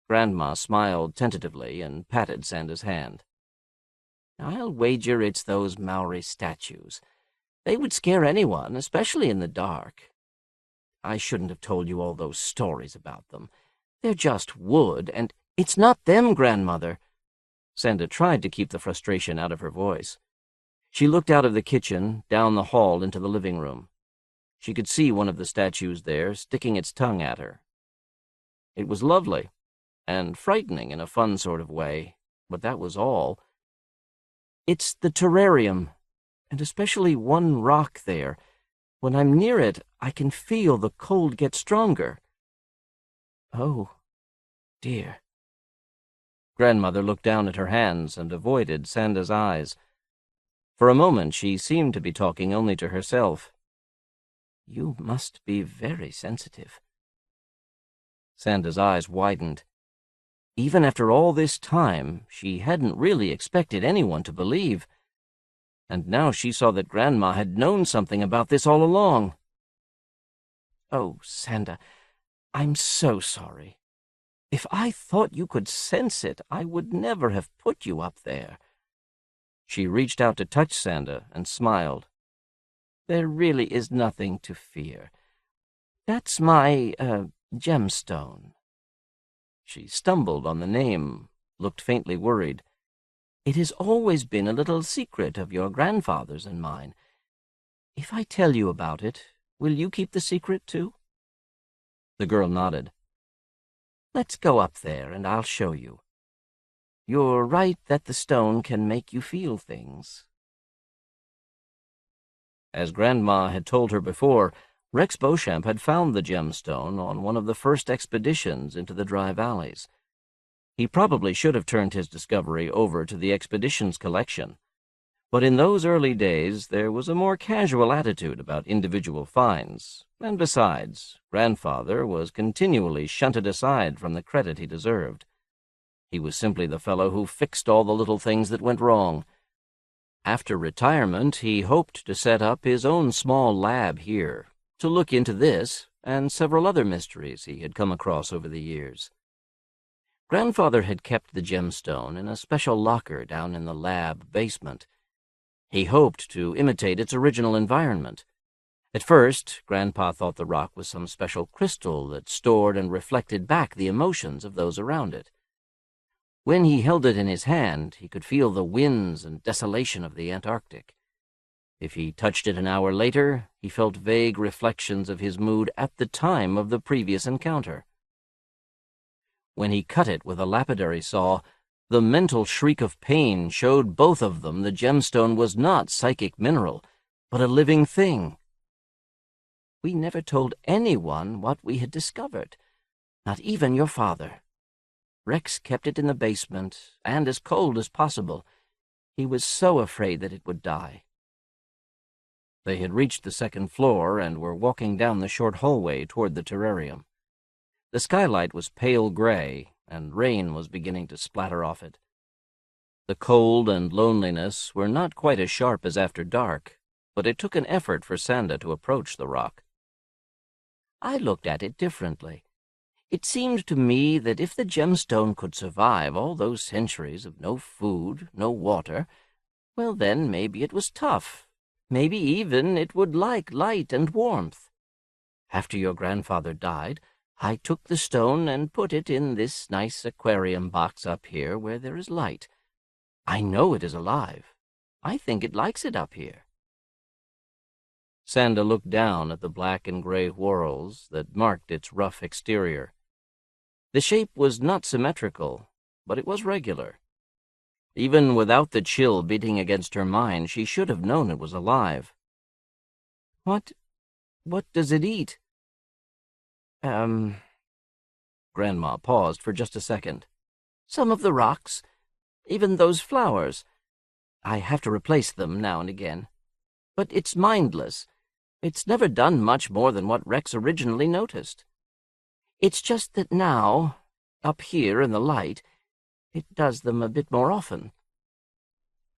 Grandma smiled tentatively and patted Sanda's hand. "I'll wager it's those Maori statues. They would scare anyone, especially in the dark. I shouldn't have told you all those stories about them. They're just wood, and—" "It's not them, grandmother." Sanda tried to keep the frustration out of her voice. She looked out of the kitchen, down the hall into the living room. She could see one of the statues there, sticking its tongue at her. It was lovely, and frightening in a fun sort of way, but that was all. "It's the terrarium, and especially one rock there. When I'm near it, I can feel the cold get stronger." "Oh, dear." Grandmother looked down at her hands and avoided Sanda's eyes. For a moment she seemed to be talking only to herself. "You must be very sensitive." Sanda's eyes widened. Even after all this time, she hadn't really expected anyone to believe. And now she saw that Grandma had known something about this all along. "Oh, Sanda, I'm so sorry. If I thought you could sense it, I would never have put you up there." She reached out to touch Sanda and smiled. "There really is nothing to fear. That's my, gemstone." She stumbled on the name, looked faintly worried. "It has always been a little secret of your grandfather's and mine. If I tell you about it, will you keep the secret, too?" The girl nodded. "Let's go up there, and I'll show you. You're right that the stone can make you feel things." As Grandma had told her before, Rex Beauchamp had found the gemstone on one of the first expeditions into the dry valleys. He probably should have turned his discovery over to the expedition's collection, but in those early days there was a more casual attitude about individual finds, and besides, Grandfather was continually shunted aside from the credit he deserved. He was simply the fellow who fixed all the little things that went wrong. After retirement, he hoped to set up his own small lab here, to look into this and several other mysteries he had come across over the years. Grandfather had kept the gemstone in a special locker down in the lab basement. He hoped to imitate its original environment. At first, Grandpa thought the rock was some special crystal that stored and reflected back the emotions of those around it. When he held it in his hand, he could feel the winds and desolation of the Antarctic. If he touched it an hour later, he felt vague reflections of his mood at the time of the previous encounter. When he cut it with a lapidary saw, the mental shriek of pain showed both of them the gemstone was not psychic mineral, but a living thing. "We never told anyone what we had discovered, not even your father. Rex kept it in the basement, and as cold as possible. He was so afraid that it would die." They had reached the second floor and were walking down the short hallway toward the terrarium. The skylight was pale gray, and rain was beginning to splatter off it. The cold and loneliness were not quite as sharp as after dark, but it took an effort for Sanda to approach the rock. "I looked at it differently. It seemed to me that if the gemstone could survive all those centuries of no food, no water, well then maybe it was tough. Maybe even it would like light and warmth. After your grandfather died, I took the stone and put it in this nice aquarium box up here where there is light. I know it is alive. I think it likes it up here." Sanda looked down at the black and gray whorls that marked its rough exterior. The shape was not symmetrical, but it was regular. Even without the chill beating against her mind, she should have known it was alive. What does it eat?" Grandma paused for just a second. "Some of the rocks, even those flowers. I have to replace them now and again. But it's mindless. It's never done much more than what Rex originally noticed. It's just that now, up here in the light, it does them a bit more often."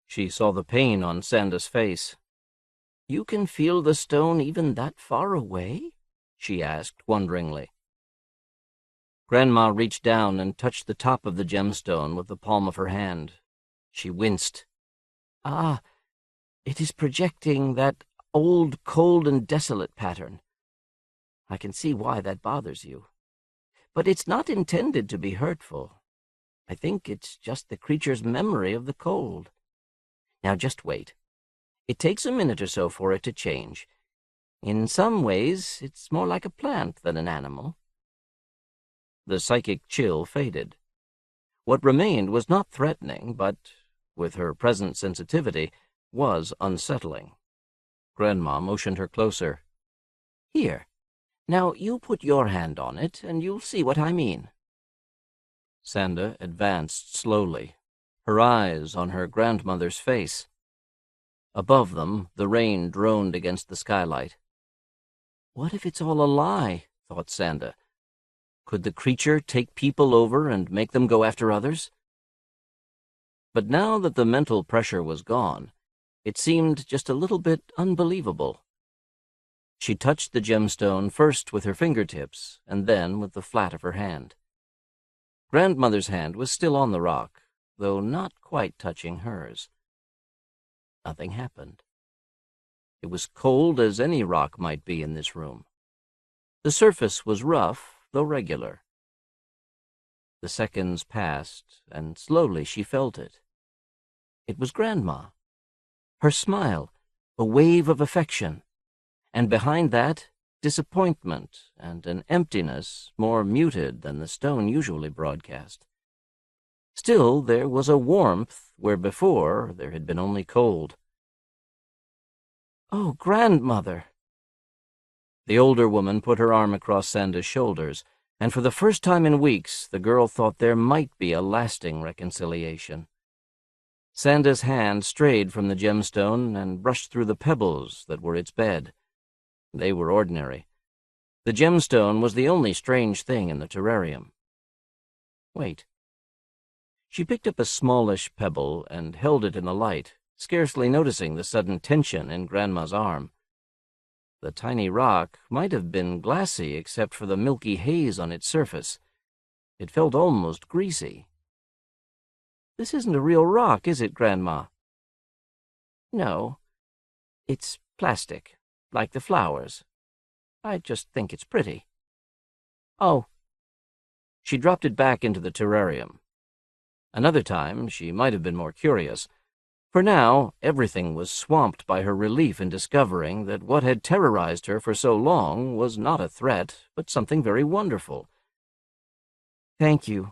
She saw the pain on Sanda's face. "You can feel the stone even that far away?" she asked wonderingly. Grandma reached down and touched the top of the gemstone with the palm of her hand. She winced. "Ah, it is projecting that old, cold, and desolate pattern. I can see why that bothers you. But it's not intended to be hurtful. I think it's just the creature's memory of the cold. Now just wait. It takes a minute or so for it to change. In some ways, it's more like a plant than an animal." The psychic chill faded. What remained was not threatening, but, with her present sensitivity, was unsettling. Grandma motioned her closer. "Here. Now you put your hand on it, and you'll see what I mean." Sanda advanced slowly, her eyes on her grandmother's face. Above them, the rain droned against the skylight. "What if it's all a lie?" thought Sanda. Could the creature take people over and make them go after others? But now that the mental pressure was gone, it seemed just a little bit unbelievable. She touched the gemstone first with her fingertips and then with the flat of her hand. Grandmother's hand was still on the rock, though not quite touching hers. Nothing happened. It was cold as any rock might be in this room. The surface was rough, though regular. The seconds passed, and slowly she felt it. It was Grandma. Her smile, a wave of affection, and behind that, disappointment and an emptiness more muted than the stone usually broadcast. Still, there was a warmth where before there had been only cold. "Oh, Grandmother!" The older woman put her arm across Sanda's shoulders, and for the first time in weeks the girl thought there might be a lasting reconciliation. Sanda's hand strayed from the gemstone and brushed through the pebbles that were its bed. They were ordinary. The gemstone was the only strange thing in the terrarium. Wait. She picked up a smallish pebble and held it in the light, scarcely noticing the sudden tension in Grandma's arm. The tiny rock might have been glassy except for the milky haze on its surface. It felt almost greasy. "This isn't a real rock, is it, Grandma?" "No. It's plastic, like the flowers. I just think it's pretty." "Oh." She dropped it back into the terrarium. Another time she might have been more curious. For now, everything was swamped by her relief in discovering that what had terrorized her for so long was not a threat, but something very wonderful. "Thank you.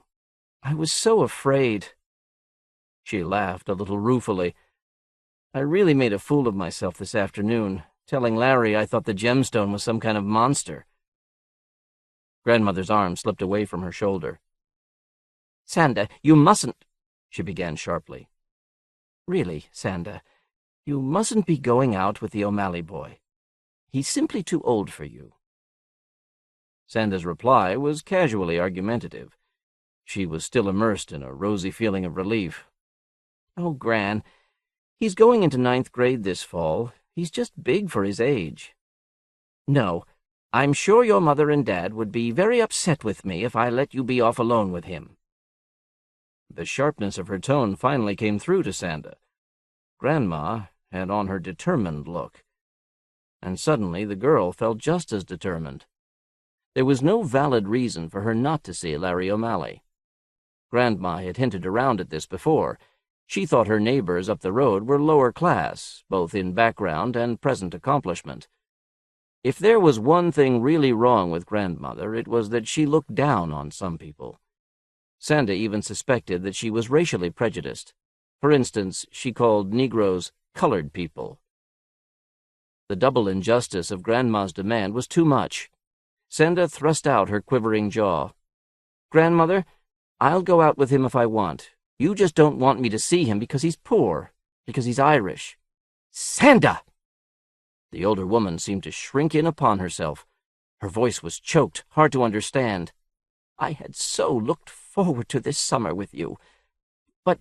I was so afraid." She laughed a little ruefully. "I really made a fool of myself this afternoon, telling Larry I thought the gemstone was some kind of monster." Grandmother's arm slipped away from her shoulder. "Sanda, you mustn't," she began sharply. "Really, Sanda, you mustn't be going out with the O'Malley boy. He's simply too old for you." Sanda's reply was casually argumentative. She was still immersed in a rosy feeling of relief. "Oh, Gran, he's going into 9th grade this fall. He's just big for his age. No, I'm sure your mother and Dad would be very upset with me if I let you be off alone with him." The sharpness of her tone finally came through to Sanda. Grandma had on her determined look. And suddenly the girl felt just as determined. There was no valid reason for her not to see Larry O'Malley. Grandma had hinted around at this before. She thought her neighbors up the road were lower class, both in background and present accomplishment. If there was one thing really wrong with Grandmother, it was that she looked down on some people. Sanda even suspected that she was racially prejudiced. For instance, she called Negroes colored people. The double injustice of Grandma's demand was too much. Sanda thrust out her quivering jaw. "Grandmother, I'll go out with him if I want. You just don't want me to see him because he's poor, because he's Irish." "Sanda!" The older woman seemed to shrink in upon herself. Her voice was choked, hard to understand. "I had so looked forward to this summer with you. But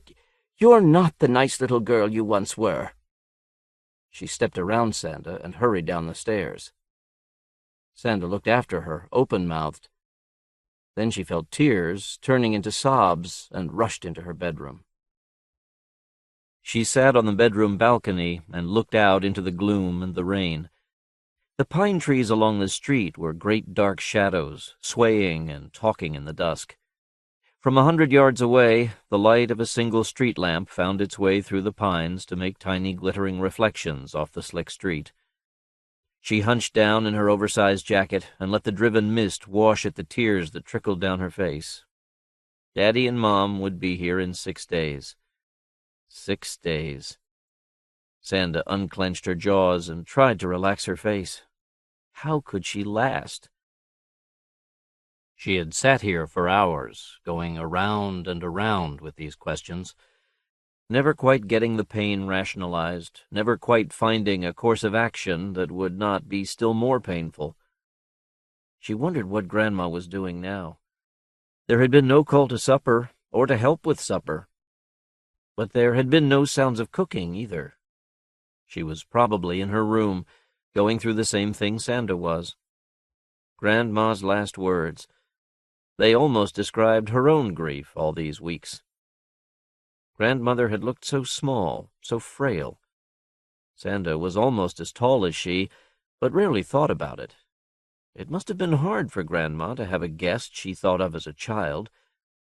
you're not the nice little girl you once were." She stepped around Sanda and hurried down the stairs. Sanda looked after her, open-mouthed. Then she felt tears turning into sobs and rushed into her bedroom. She sat on the bedroom balcony and looked out into the gloom and the rain. The pine trees along the street were great dark shadows, swaying and talking in the dusk. From 100 yards away, the light of a single street lamp found its way through the pines to make tiny glittering reflections off the slick street. She hunched down in her oversized jacket and let the driven mist wash at the tears that trickled down her face. Daddy and Mom would be here in 6 days. 6 days. Sanda unclenched her jaws and tried to relax her face. How could she last? She had sat here for hours, going around and around with these questions, never quite getting the pain rationalized, never quite finding a course of action that would not be still more painful. She wondered what Grandma was doing now. There had been no call to supper, or to help with supper. But there had been no sounds of cooking, either. She was probably in her room, going through the same thing Sanda was. Grandma's last words. They almost described her own grief all these weeks. Grandmother had looked so small, so frail. Sanda was almost as tall as she, but rarely thought about it. It must have been hard for Grandma to have a guest she thought of as a child,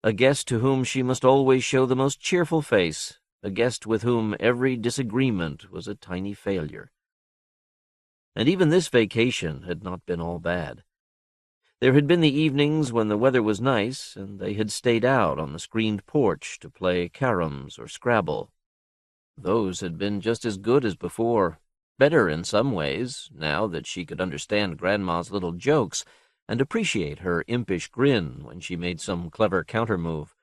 a guest to whom she must always show the most cheerful face, a guest with whom every disagreement was a tiny failure. And even this vacation had not been all bad. There had been the evenings when the weather was nice, and they had stayed out on the screened porch to play caroms or Scrabble. Those had been just as good as before, better in some ways, now that she could understand Grandma's little jokes and appreciate her impish grin when she made some clever counter-move.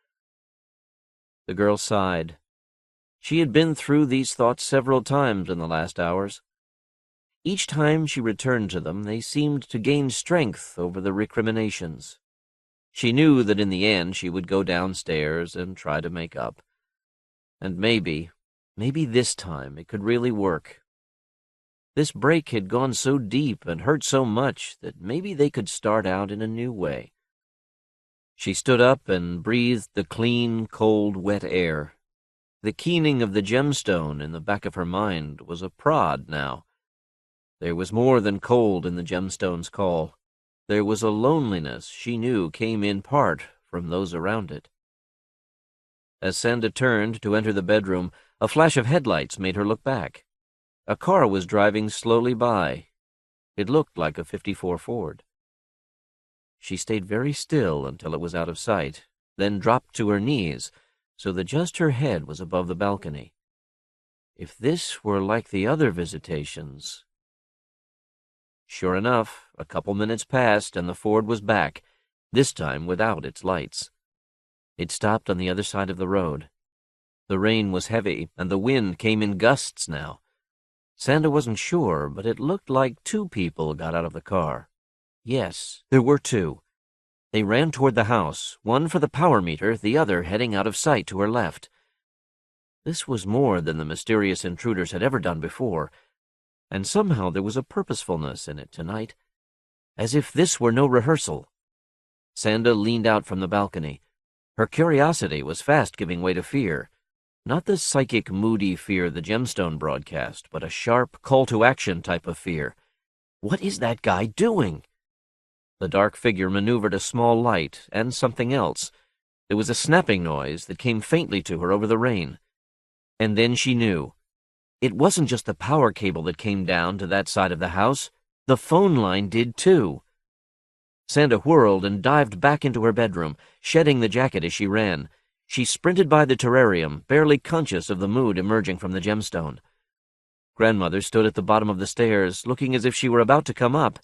The girl sighed. She had been through these thoughts several times in the last hours. Each time she returned to them, they seemed to gain strength over the recriminations. She knew that in the end she would go downstairs and try to make up. And maybe this time it could really work. This break had gone so deep and hurt so much that maybe they could start out in a new way. She stood up and breathed the clean, cold, wet air. The keening of the gemstone in the back of her mind was a prod now. There was more than cold in the gemstone's call. There was a loneliness she knew came in part from those around it. As Sanda turned to enter the bedroom, a flash of headlights made her look back. A car was driving slowly by. It looked like a '54 Ford. She stayed very still until it was out of sight, then dropped to her knees so that just her head was above the balcony. If this were like the other visitations... Sure enough, a couple minutes passed and the Ford was back, this time without its lights. It stopped on the other side of the road. The rain was heavy, and the wind came in gusts now. Sanda wasn't sure, but it looked like 2 people got out of the car. Yes, there were 2. They ran toward the house, one for the power meter, the other heading out of sight to her left. This was more than the mysterious intruders had ever done before, and somehow there was a purposefulness in it tonight, as if this were no rehearsal. Sanda leaned out from the balcony. Her curiosity was fast giving way to fear. Not the psychic, moody fear the Gemstone broadcast, but a sharp, call-to-action type of fear. What is that guy doing? The dark figure maneuvered a small light and something else. There was a snapping noise that came faintly to her over the rain. And then she knew. It wasn't just the power cable that came down to that side of the house. The phone line did too. Sanda whirled and dived back into her bedroom, shedding the jacket as she ran. She sprinted by the terrarium, barely conscious of the mood emerging from the gemstone. Grandmother stood at the bottom of the stairs, looking as if she were about to come up.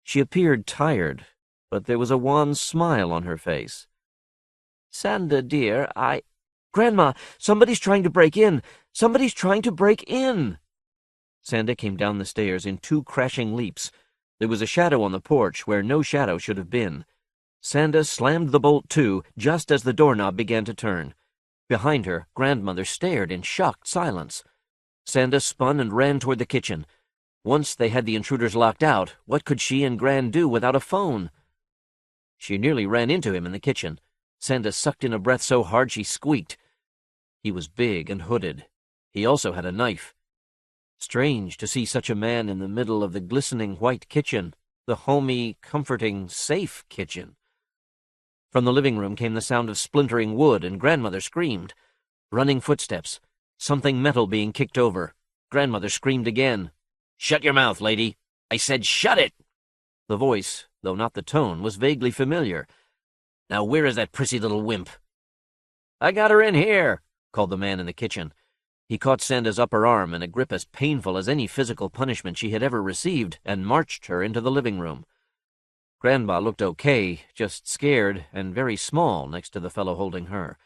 She appeared tired, but there was a wan smile on her face. "Sanda, dear, Grandma, somebody's trying to break in! Somebody's trying to break in!" Sanda came down the stairs in 2 crashing leaps. There was a shadow on the porch where no shadow should have been. Sanda slammed the bolt to just as the doorknob began to turn. Behind her, Grandmother stared in shocked silence. Sanda spun and ran toward the kitchen. Once they had the intruders locked out, what could she and Gran do without a phone? She nearly ran into him in the kitchen. Sanda sucked in a breath so hard she squeaked. He was big and hooded. He also had a knife. Strange to see such a man in the middle of the glistening white kitchen, the homey, comforting, safe kitchen. From the living room came the sound of splintering wood, and Grandmother screamed. Running footsteps. Something metal being kicked over. Grandmother screamed again. "Shut your mouth, lady! I said shut it!" The voice, though not the tone, was vaguely familiar. "Now where is that prissy little wimp?" "I got her in here," called the man in the kitchen. He caught Sanda's upper arm in a grip as painful as any physical punishment she had ever received and marched her into the living room. Grandma looked okay, just scared and very small next to the fellow holding her.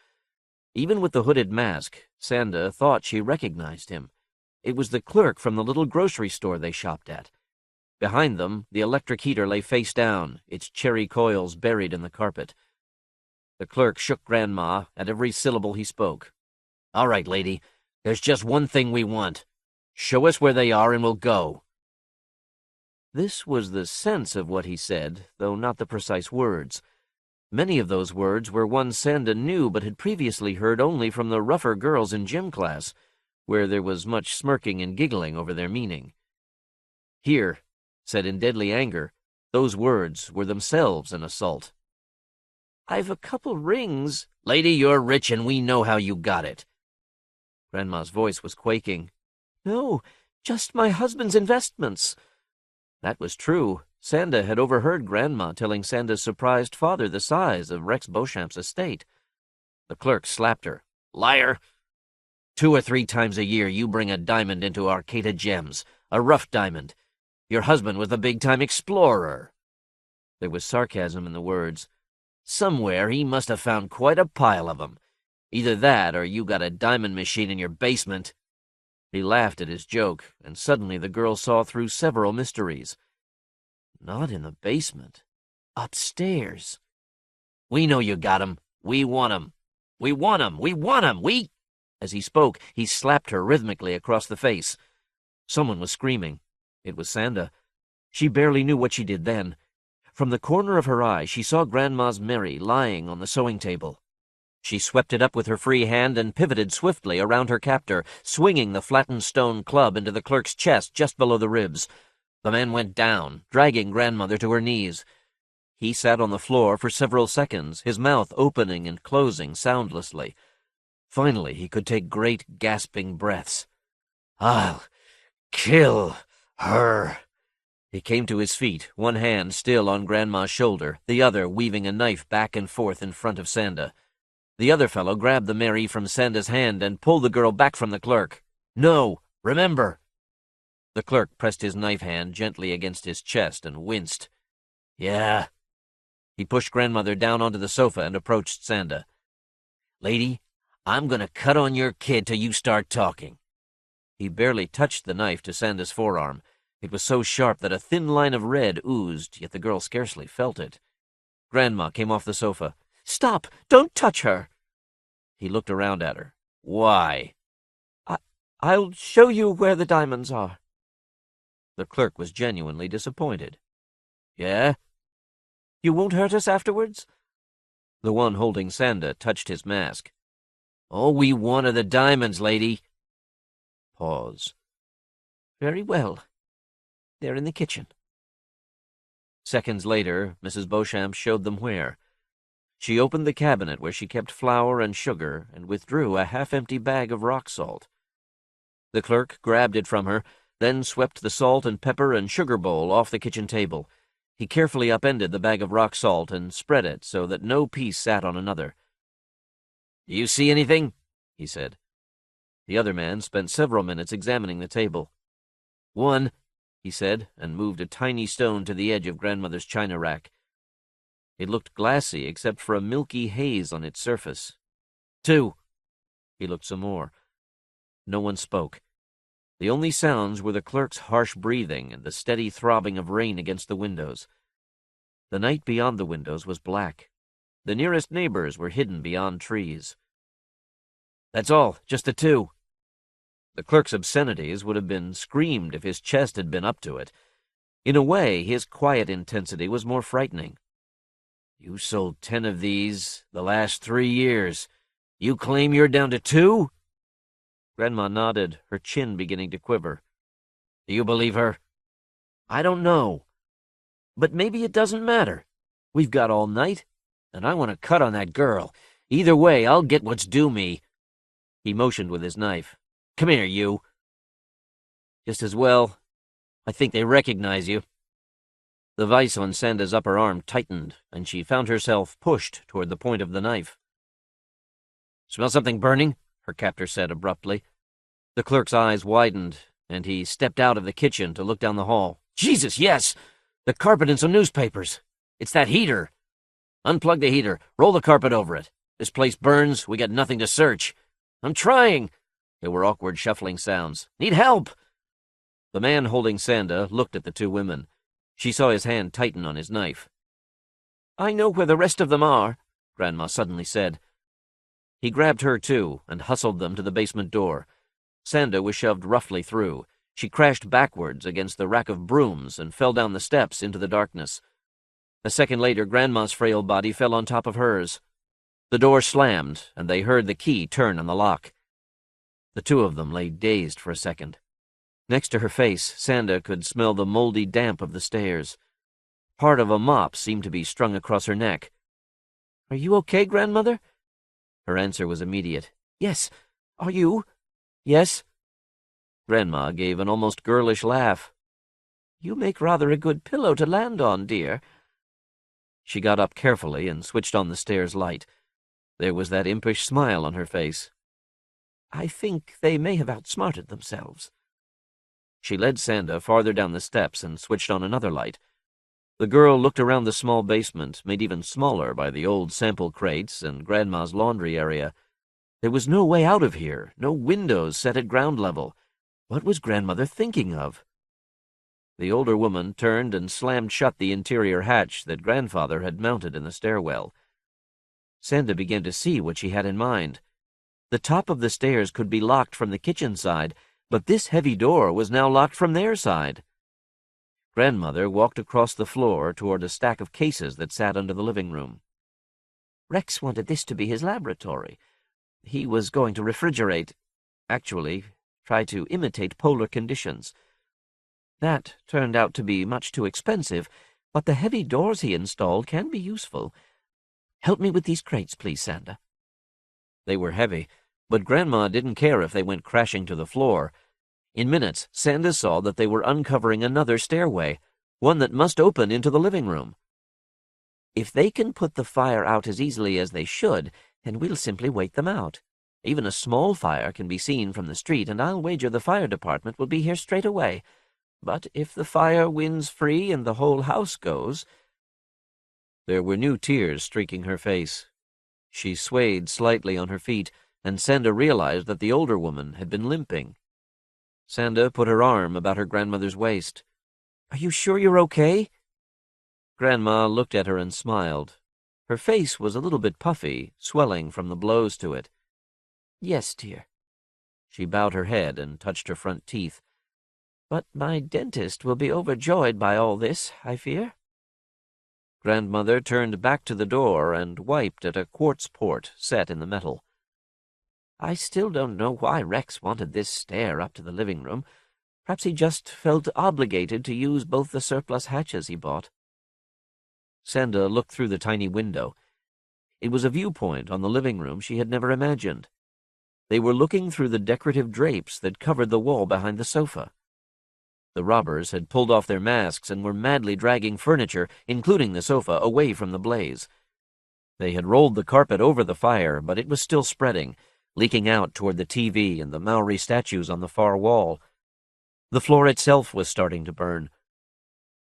Even with the hooded mask, Sanda thought she recognized him. It was the clerk from the little grocery store they shopped at. Behind them, the electric heater lay face down, its cherry coils buried in the carpet. The clerk shook Grandma at every syllable he spoke. "All right, lady. There's just one thing we want. Show us where they are and we'll go." This was the sense of what he said, though not the precise words. Many of those words were ones Sanda knew but had previously heard only from the rougher girls in gym class, where there was much smirking and giggling over their meaning. Here, said in deadly anger, those words were themselves an assault. "I've a couple rings." "Lady, you're rich and we know how you got it." Grandma's voice was quaking. "No, just my husband's investments." That was true. Sanda had overheard Grandma telling Sanda's surprised father the size of Rex Beauchamp's estate. The clerk slapped her. "Liar! 2 or 3 times a year you bring a diamond into Arcata Gems, a rough diamond. Your husband was a big-time explorer." There was sarcasm in the words. "Somewhere he must have found quite a pile of 'em. Either that or you got a diamond machine in your basement." He laughed at his joke, and suddenly the girl saw through several mysteries. Not in the basement. Upstairs. "We know you got 'em. We want 'em. We want 'em. We want 'em. We—" As he spoke, he slapped her rhythmically across the face. Someone was screaming. It was Sanda. She barely knew what she did then. From the corner of her eye, she saw Grandma's Mary lying on the sewing table. She swept it up with her free hand and pivoted swiftly around her captor, swinging the flattened stone club into the clerk's chest just below the ribs. The man went down, dragging Grandmother to her knees. He sat on the floor for several seconds, his mouth opening and closing soundlessly. Finally, he could take great, gasping breaths. "I'll kill her." He came to his feet, one hand still on Grandma's shoulder, the other weaving a knife back and forth in front of Sanda. The other fellow grabbed the Mary from Sanda's hand and pulled the girl back from the clerk. "No, remember!" The clerk pressed his knife hand gently against his chest and winced. "Yeah." He pushed Grandmother down onto the sofa and approached Sanda. "Lady, I'm going to cut on your kid till you start talking." He barely touched the knife to Sanda's forearm. It was so sharp that a thin line of red oozed, yet the girl scarcely felt it. Grandma came off the sofa. "Stop! Don't touch her!" He looked around at her. "Why?" I'll show you where the diamonds are." The clerk was genuinely disappointed. "Yeah?" "You won't hurt us afterwards?" The one holding Sanda touched his mask. "All we want are the diamonds, lady." Pause. "Very well. They're in the kitchen." Seconds later, Mrs. Beauchamp showed them where. She opened the cabinet where she kept flour and sugar and withdrew a half-empty bag of rock salt. The clerk grabbed it from her, then swept the salt and pepper and sugar bowl off the kitchen table. He carefully upended the bag of rock salt and spread it so that no piece sat on another. "Do you see anything?" he said. The other man spent several minutes examining the table. "One," he said, and moved a tiny stone to the edge of Grandmother's china rack. It looked glassy except for a milky haze on its surface. "2." He looked some more. No one spoke. The only sounds were the clerk's harsh breathing and the steady throbbing of rain against the windows. The night beyond the windows was black. The nearest neighbors were hidden beyond trees. "That's all, just the two." The clerk's obscenities would have been screamed if his chest had been up to it. In a way, his quiet intensity was more frightening. "You sold 10 of these the last 3 years. You claim you're down to 2? Grandma nodded, her chin beginning to quiver. "Do you believe her?" "I don't know. But maybe it doesn't matter. We've got all night, and I want to cut on that girl. Either way, I'll get what's due me." He motioned with his knife. "Come here, you." "Just as well. I think they recognize you." The vise on Sanda's upper arm tightened, and she found herself pushed toward the point of the knife. "Smell something burning?" her captor said abruptly. The clerk's eyes widened, and he stepped out of the kitchen to look down the hall. "Jesus, yes! The carpet and some newspapers. It's that heater. Unplug the heater. Roll the carpet over it. This place burns. We got nothing to search." "I'm trying." There were awkward shuffling sounds. "Need help." The man holding Sanda looked at the two women. She saw his hand tighten on his knife. "I know where the rest of them are," Grandma suddenly said. He grabbed her, too, and hustled them to the basement door. Sanda was shoved roughly through. She crashed backwards against the rack of brooms and fell down the steps into the darkness. A second later, Grandma's frail body fell on top of hers. The door slammed, and they heard the key turn on the lock. The two of them lay dazed for a second. Next to her face, Sanda could smell the moldy damp of the stairs. Part of a mop seemed to be strung across her neck. "Are you okay, Grandmother?" Her answer was immediate. "Yes. Are you?" "Yes." Grandma gave an almost girlish laugh. "You make rather a good pillow to land on, dear." She got up carefully and switched on the stairs light. There was that impish smile on her face. "I think they may have outsmarted themselves." She led Sanda farther down the steps and switched on another light. The girl looked around the small basement, made even smaller by the old sample crates and Grandma's laundry area. There was no way out of here, no windows set at ground level. What was Grandmother thinking of? The older woman turned and slammed shut the interior hatch that Grandfather had mounted in the stairwell. Sanda began to see what she had in mind. The top of the stairs could be locked from the kitchen side, but this heavy door was now locked from their side. Grandmother walked across the floor toward a stack of cases that sat under the living room. "Rex wanted this to be his laboratory. He was going to actually, try to imitate polar conditions. That turned out to be much too expensive, but the heavy doors he installed can be useful. Help me with these crates, please, Sanda." They were heavy, but Grandma didn't care if they went crashing to the floor. In minutes, Sanda saw that they were uncovering another stairway, one that must open into the living room. "If they can put the fire out as easily as they should, then we'll simply wait them out. Even a small fire can be seen from the street, and I'll wager the fire department will be here straight away. But if the fire wins free and the whole house goes—" There were new tears streaking her face. She swayed slightly on her feet, and Sanda realized that the older woman had been limping. Sanda put her arm about her grandmother's waist. "Are you sure you're okay?" Grandma looked at her and smiled. Her face was a little bit puffy, swelling from the blows to it. "Yes, dear." She bowed her head and touched her front teeth. "But my dentist will be overjoyed by all this, I fear." Grandmother turned back to the door and wiped at a quartz port set in the metal. "I still don't know why Rex wanted this stair up to the living room. Perhaps he just felt obligated to use both the surplus hatches he bought." Sanda looked through the tiny window. It was a viewpoint on the living room she had never imagined. They were looking through the decorative drapes that covered the wall behind the sofa. The robbers had pulled off their masks and were madly dragging furniture, including the sofa, away from the blaze. They had rolled the carpet over the fire, but it was still spreading, leaking out toward the TV and the Maori statues on the far wall. The floor itself was starting to burn.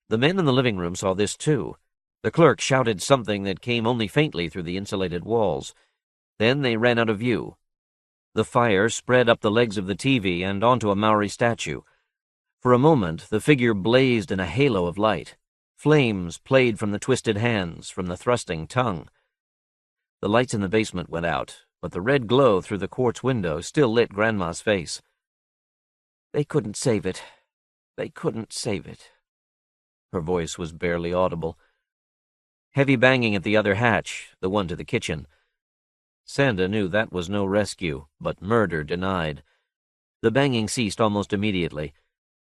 The men in the living room saw this too. The clerk shouted something that came only faintly through the insulated walls. Then they ran out of view. The fire spread up the legs of the TV and onto a Maori statue. For a moment, the figure blazed in a halo of light. Flames played from the twisted hands, from the thrusting tongue. The lights in the basement went out, but the red glow through the quartz window still lit Grandma's face. They couldn't save it. They couldn't save it. Her voice was barely audible. Heavy banging at the other hatch, the one to the kitchen. Sanda knew that was no rescue, but murder denied. The banging ceased almost immediately.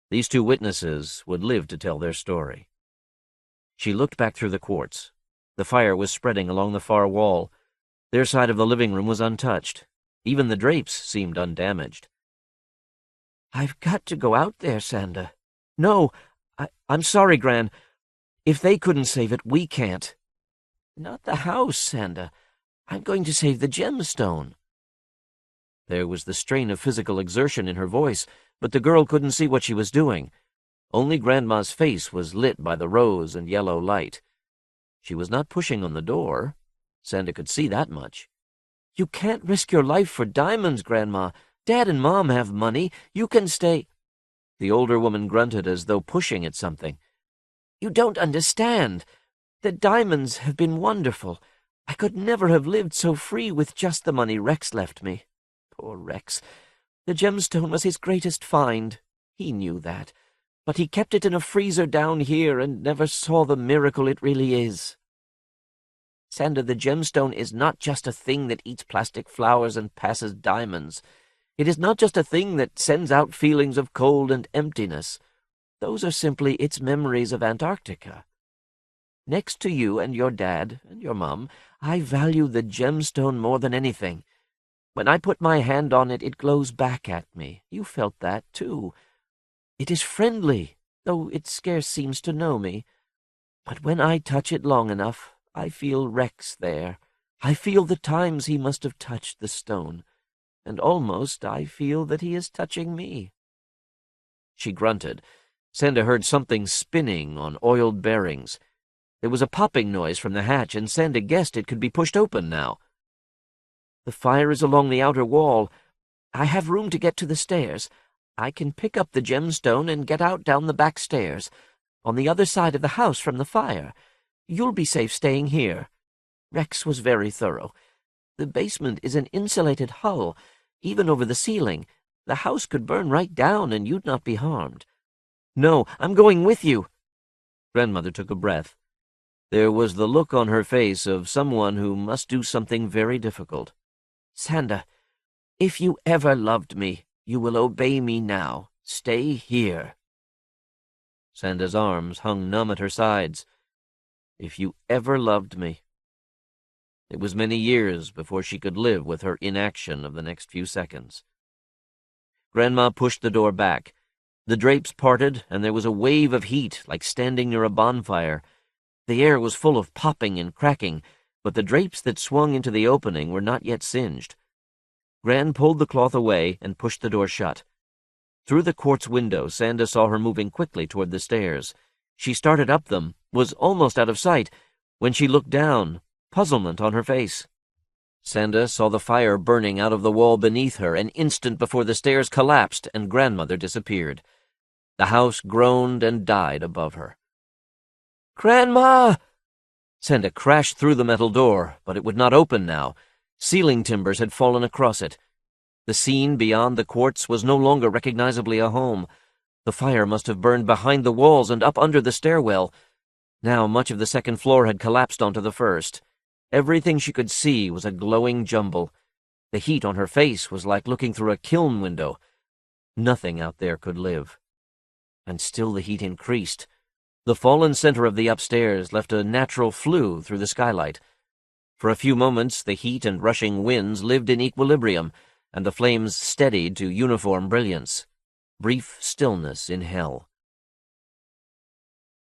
These two witnesses would live to tell their story. She looked back through the quartz. The fire was spreading along the far wall. Their side of the living room was untouched. Even the drapes seemed undamaged. I've got to go out there, Sanda. No, I'm sorry, Gran. If they couldn't save it, we can't. Not the house, Sanda. I'm going to save the gemstone. There was the strain of physical exertion in her voice, but the girl couldn't see what she was doing. Only Grandma's face was lit by the rose and yellow light. She was not pushing on the door. Sanda could see that much. You can't risk your life for diamonds, Grandma. Dad and Mom have money. You can stay. The older woman grunted as though pushing at something. You don't understand. The diamonds have been wonderful. I could never have lived so free with just the money Rex left me. Poor Rex. The gemstone was his greatest find. He knew that. But he kept it in a freezer down here and never saw the miracle it really is. Sanda, the gemstone is not just a thing that eats plastic flowers and passes diamonds. It is not just a thing that sends out feelings of cold and emptiness. Those are simply its memories of Antarctica. Next to you and your dad and your Mum, I value the gemstone more than anything. When I put my hand on it, it glows back at me. You felt that, too. It is friendly, though it scarce seems to know me. But when I touch it long enough, I feel Rex there. I feel the times he must have touched the stone, and almost I feel that he is touching me. She grunted. Sanda heard something spinning on oiled bearings. There was a popping noise from the hatch, and Sanda guessed it could be pushed open now. The fire is along the outer wall. I have room to get to the stairs. I can pick up the gemstone and get out down the back stairs, on the other side of the house from the fire. You'll be safe staying here. Rex was very thorough. The basement is an insulated hull, even over the ceiling. The house could burn right down and you'd not be harmed. No, I'm going with you. Grandmother took a breath. There was the look on her face of someone who must do something very difficult. Sanda, if you ever loved me, you will obey me now. Stay here. Sanda's arms hung numb at her sides. If you ever loved me. It was many years before she could live with her inaction of the next few seconds. Grandma pushed the door back. The drapes parted, and there was a wave of heat, like standing near a bonfire. The air was full of popping and cracking, but the drapes that swung into the opening were not yet singed. Gran pulled the cloth away and pushed the door shut. Through the quartz window, Sanda saw her moving quickly toward the stairs. She started up them, was almost out of sight, when she looked down, puzzlement on her face. Sanda saw the fire burning out of the wall beneath her an instant before the stairs collapsed and Grandmother disappeared. The house groaned and died above her. Grandma! Sanda crashed through the metal door, but it would not open now. Ceiling timbers had fallen across it. The scene beyond the quartz was no longer recognizably a home. The fire must have burned behind the walls and up under the stairwell. Now much of the second floor had collapsed onto the first. Everything she could see was a glowing jumble. The heat on her face was like looking through a kiln window. Nothing out there could live. And still the heat increased. The fallen center of the upstairs left a natural flue through the skylight. For a few moments the heat and rushing winds lived in equilibrium, and the flames steadied to uniform brilliance. Brief stillness in hell.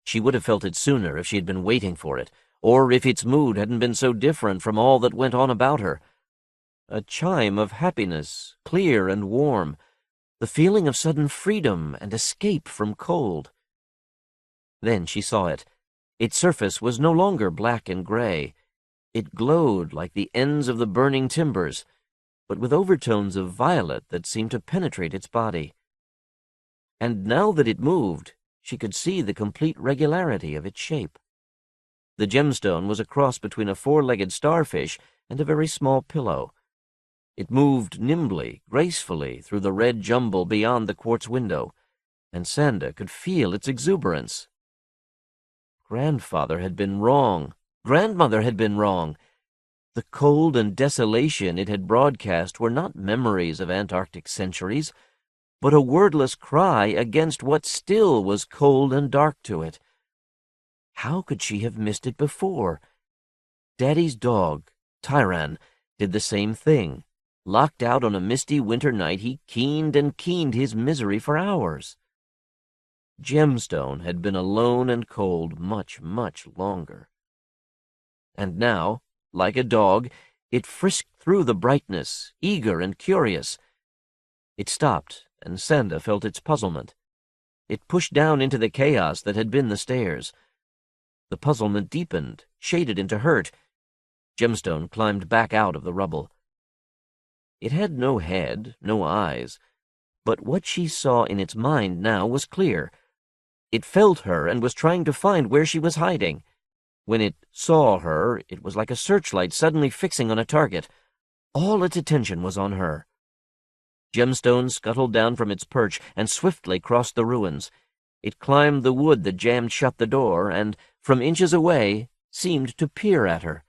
She would have felt it sooner if she had been waiting for it, or if its mood hadn't been so different from all that went on about her. A chime of happiness, clear and warm, the feeling of sudden freedom and escape from cold. Then she saw it. Its surface was no longer black and gray. It glowed like the ends of the burning timbers. but with overtones of violet that seemed to penetrate its body. And now that it moved, she could see the complete regularity of its shape. The gemstone was a cross between a four-legged starfish and a very small pillow. It moved nimbly, gracefully through the red jumble beyond the quartz window, and Sanda could feel its exuberance. Grandfather had been wrong. Grandmother had been wrong. The cold and desolation it had broadcast were not memories of Antarctic centuries, but a wordless cry against what still was cold and dark to it. How could she have missed it before? Daddy's dog, Tyran, did the same thing. Locked out on a misty winter night, he keened and keened his misery for hours. Gemstone had been alone and cold much, much longer. And now, like a dog, it frisked through the brightness, eager and curious. It stopped, and Sanda felt its puzzlement. It pushed down into the chaos that had been the stairs. The puzzlement deepened, shaded into hurt. Gemstone climbed back out of the rubble. It had no head, no eyes, but what she saw in its mind now was clear. It felt her and was trying to find where she was hiding. When it saw her, it was like a searchlight suddenly fixing on a target. All its attention was on her. Gemstone scuttled down from its perch and swiftly crossed the ruins. It climbed the wood that jammed shut the door and, from inches away, seemed to peer at her.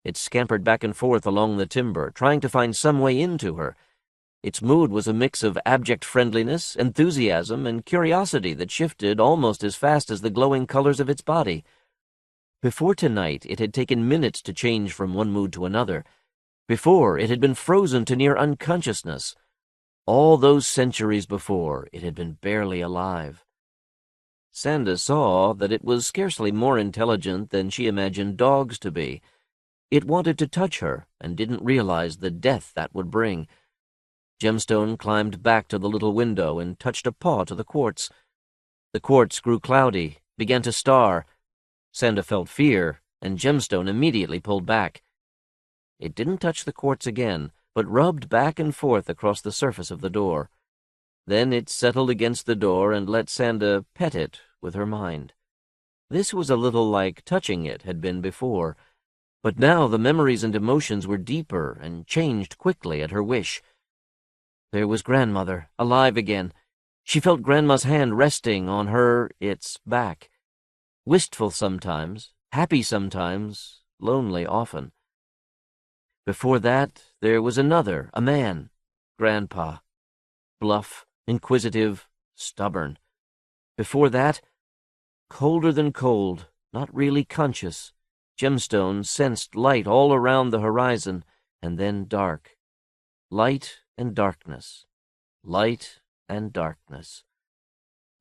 It scampered back and forth along the timber, trying to find some way into her. Its mood was a mix of abject friendliness, enthusiasm, and curiosity that shifted almost as fast as the glowing colors of its body. Before tonight, it had taken minutes to change from one mood to another. Before, it had been frozen to near unconsciousness. All those centuries before, it had been barely alive. Sanda saw that it was scarcely more intelligent than she imagined dogs to be. It wanted to touch her, and didn't realize the death that would bring. Gemstone climbed back to the little window and touched a paw to the quartz. The quartz grew cloudy, began to star. Sanda felt fear, and Gemstone immediately pulled back. It didn't touch the quartz again, but rubbed back and forth across the surface of the door. Then it settled against the door and let Sanda pet it with her mind. This was a little like touching it had been before, but now the memories and emotions were deeper and changed quickly at her wish. There was Grandmother, alive again. She felt Grandma's hand resting on her, its back. Wistful sometimes, happy sometimes, lonely often. Before that, there was another, a man, Grandpa. Bluff, inquisitive, stubborn. Before that, colder than cold, not really conscious, Gemstone sensed light all around the horizon, and then dark. Light and darkness. Light and darkness.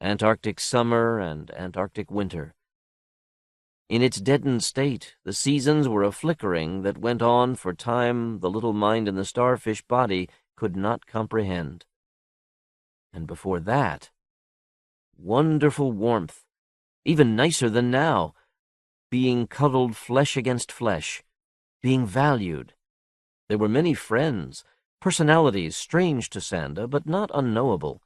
Antarctic summer and Antarctic winter. In its deadened state, the seasons were a flickering that went on for time the little mind in the starfish body could not comprehend. And before that, wonderful warmth, even nicer than now, being cuddled flesh against flesh, being valued. There were many friends, personalities strange to Sanda, but not unknowable.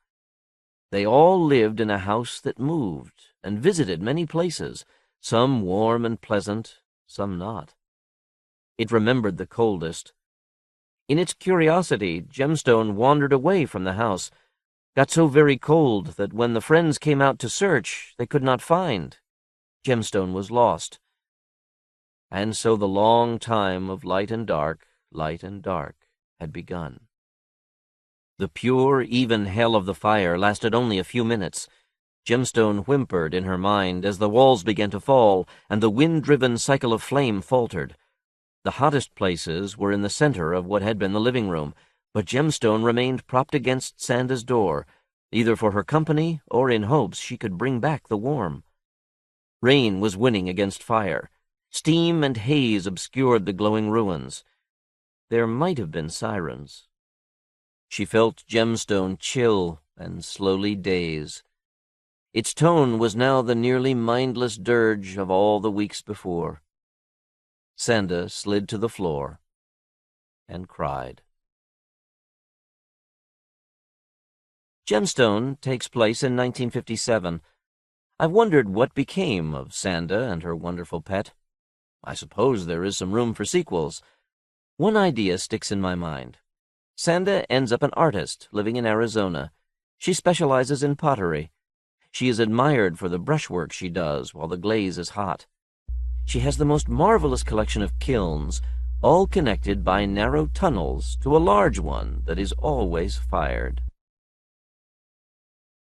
They all lived in a house that moved and visited many places, some warm and pleasant, some not. It remembered the coldest. In its curiosity, Gemstone wandered away from the house, got so very cold that when the friends came out to search, they could not find. Gemstone was lost. And so the long time of light and dark, had begun. The pure, even hell of the fire lasted only a few minutes. Gemstone whimpered in her mind as the walls began to fall and the wind-driven cycle of flame faltered. The hottest places were in the center of what had been the living room, but Gemstone remained propped against Sanda's door, either for her company or in hopes she could bring back the warm. Rain was winning against fire. Steam and haze obscured the glowing ruins. There might have been sirens. She felt Gemstone chill and slowly daze. Its tone was now the nearly mindless dirge of all the weeks before. Sanda slid to the floor and cried. Gemstone takes place in 1957. I've wondered what became of Sanda and her wonderful pet. I suppose there is some room for sequels. One idea sticks in my mind. Sanda ends up an artist living in Arizona. She specializes in pottery. She is admired for the brushwork she does while the glaze is hot. She has the most marvelous collection of kilns, all connected by narrow tunnels to a large one that is always fired.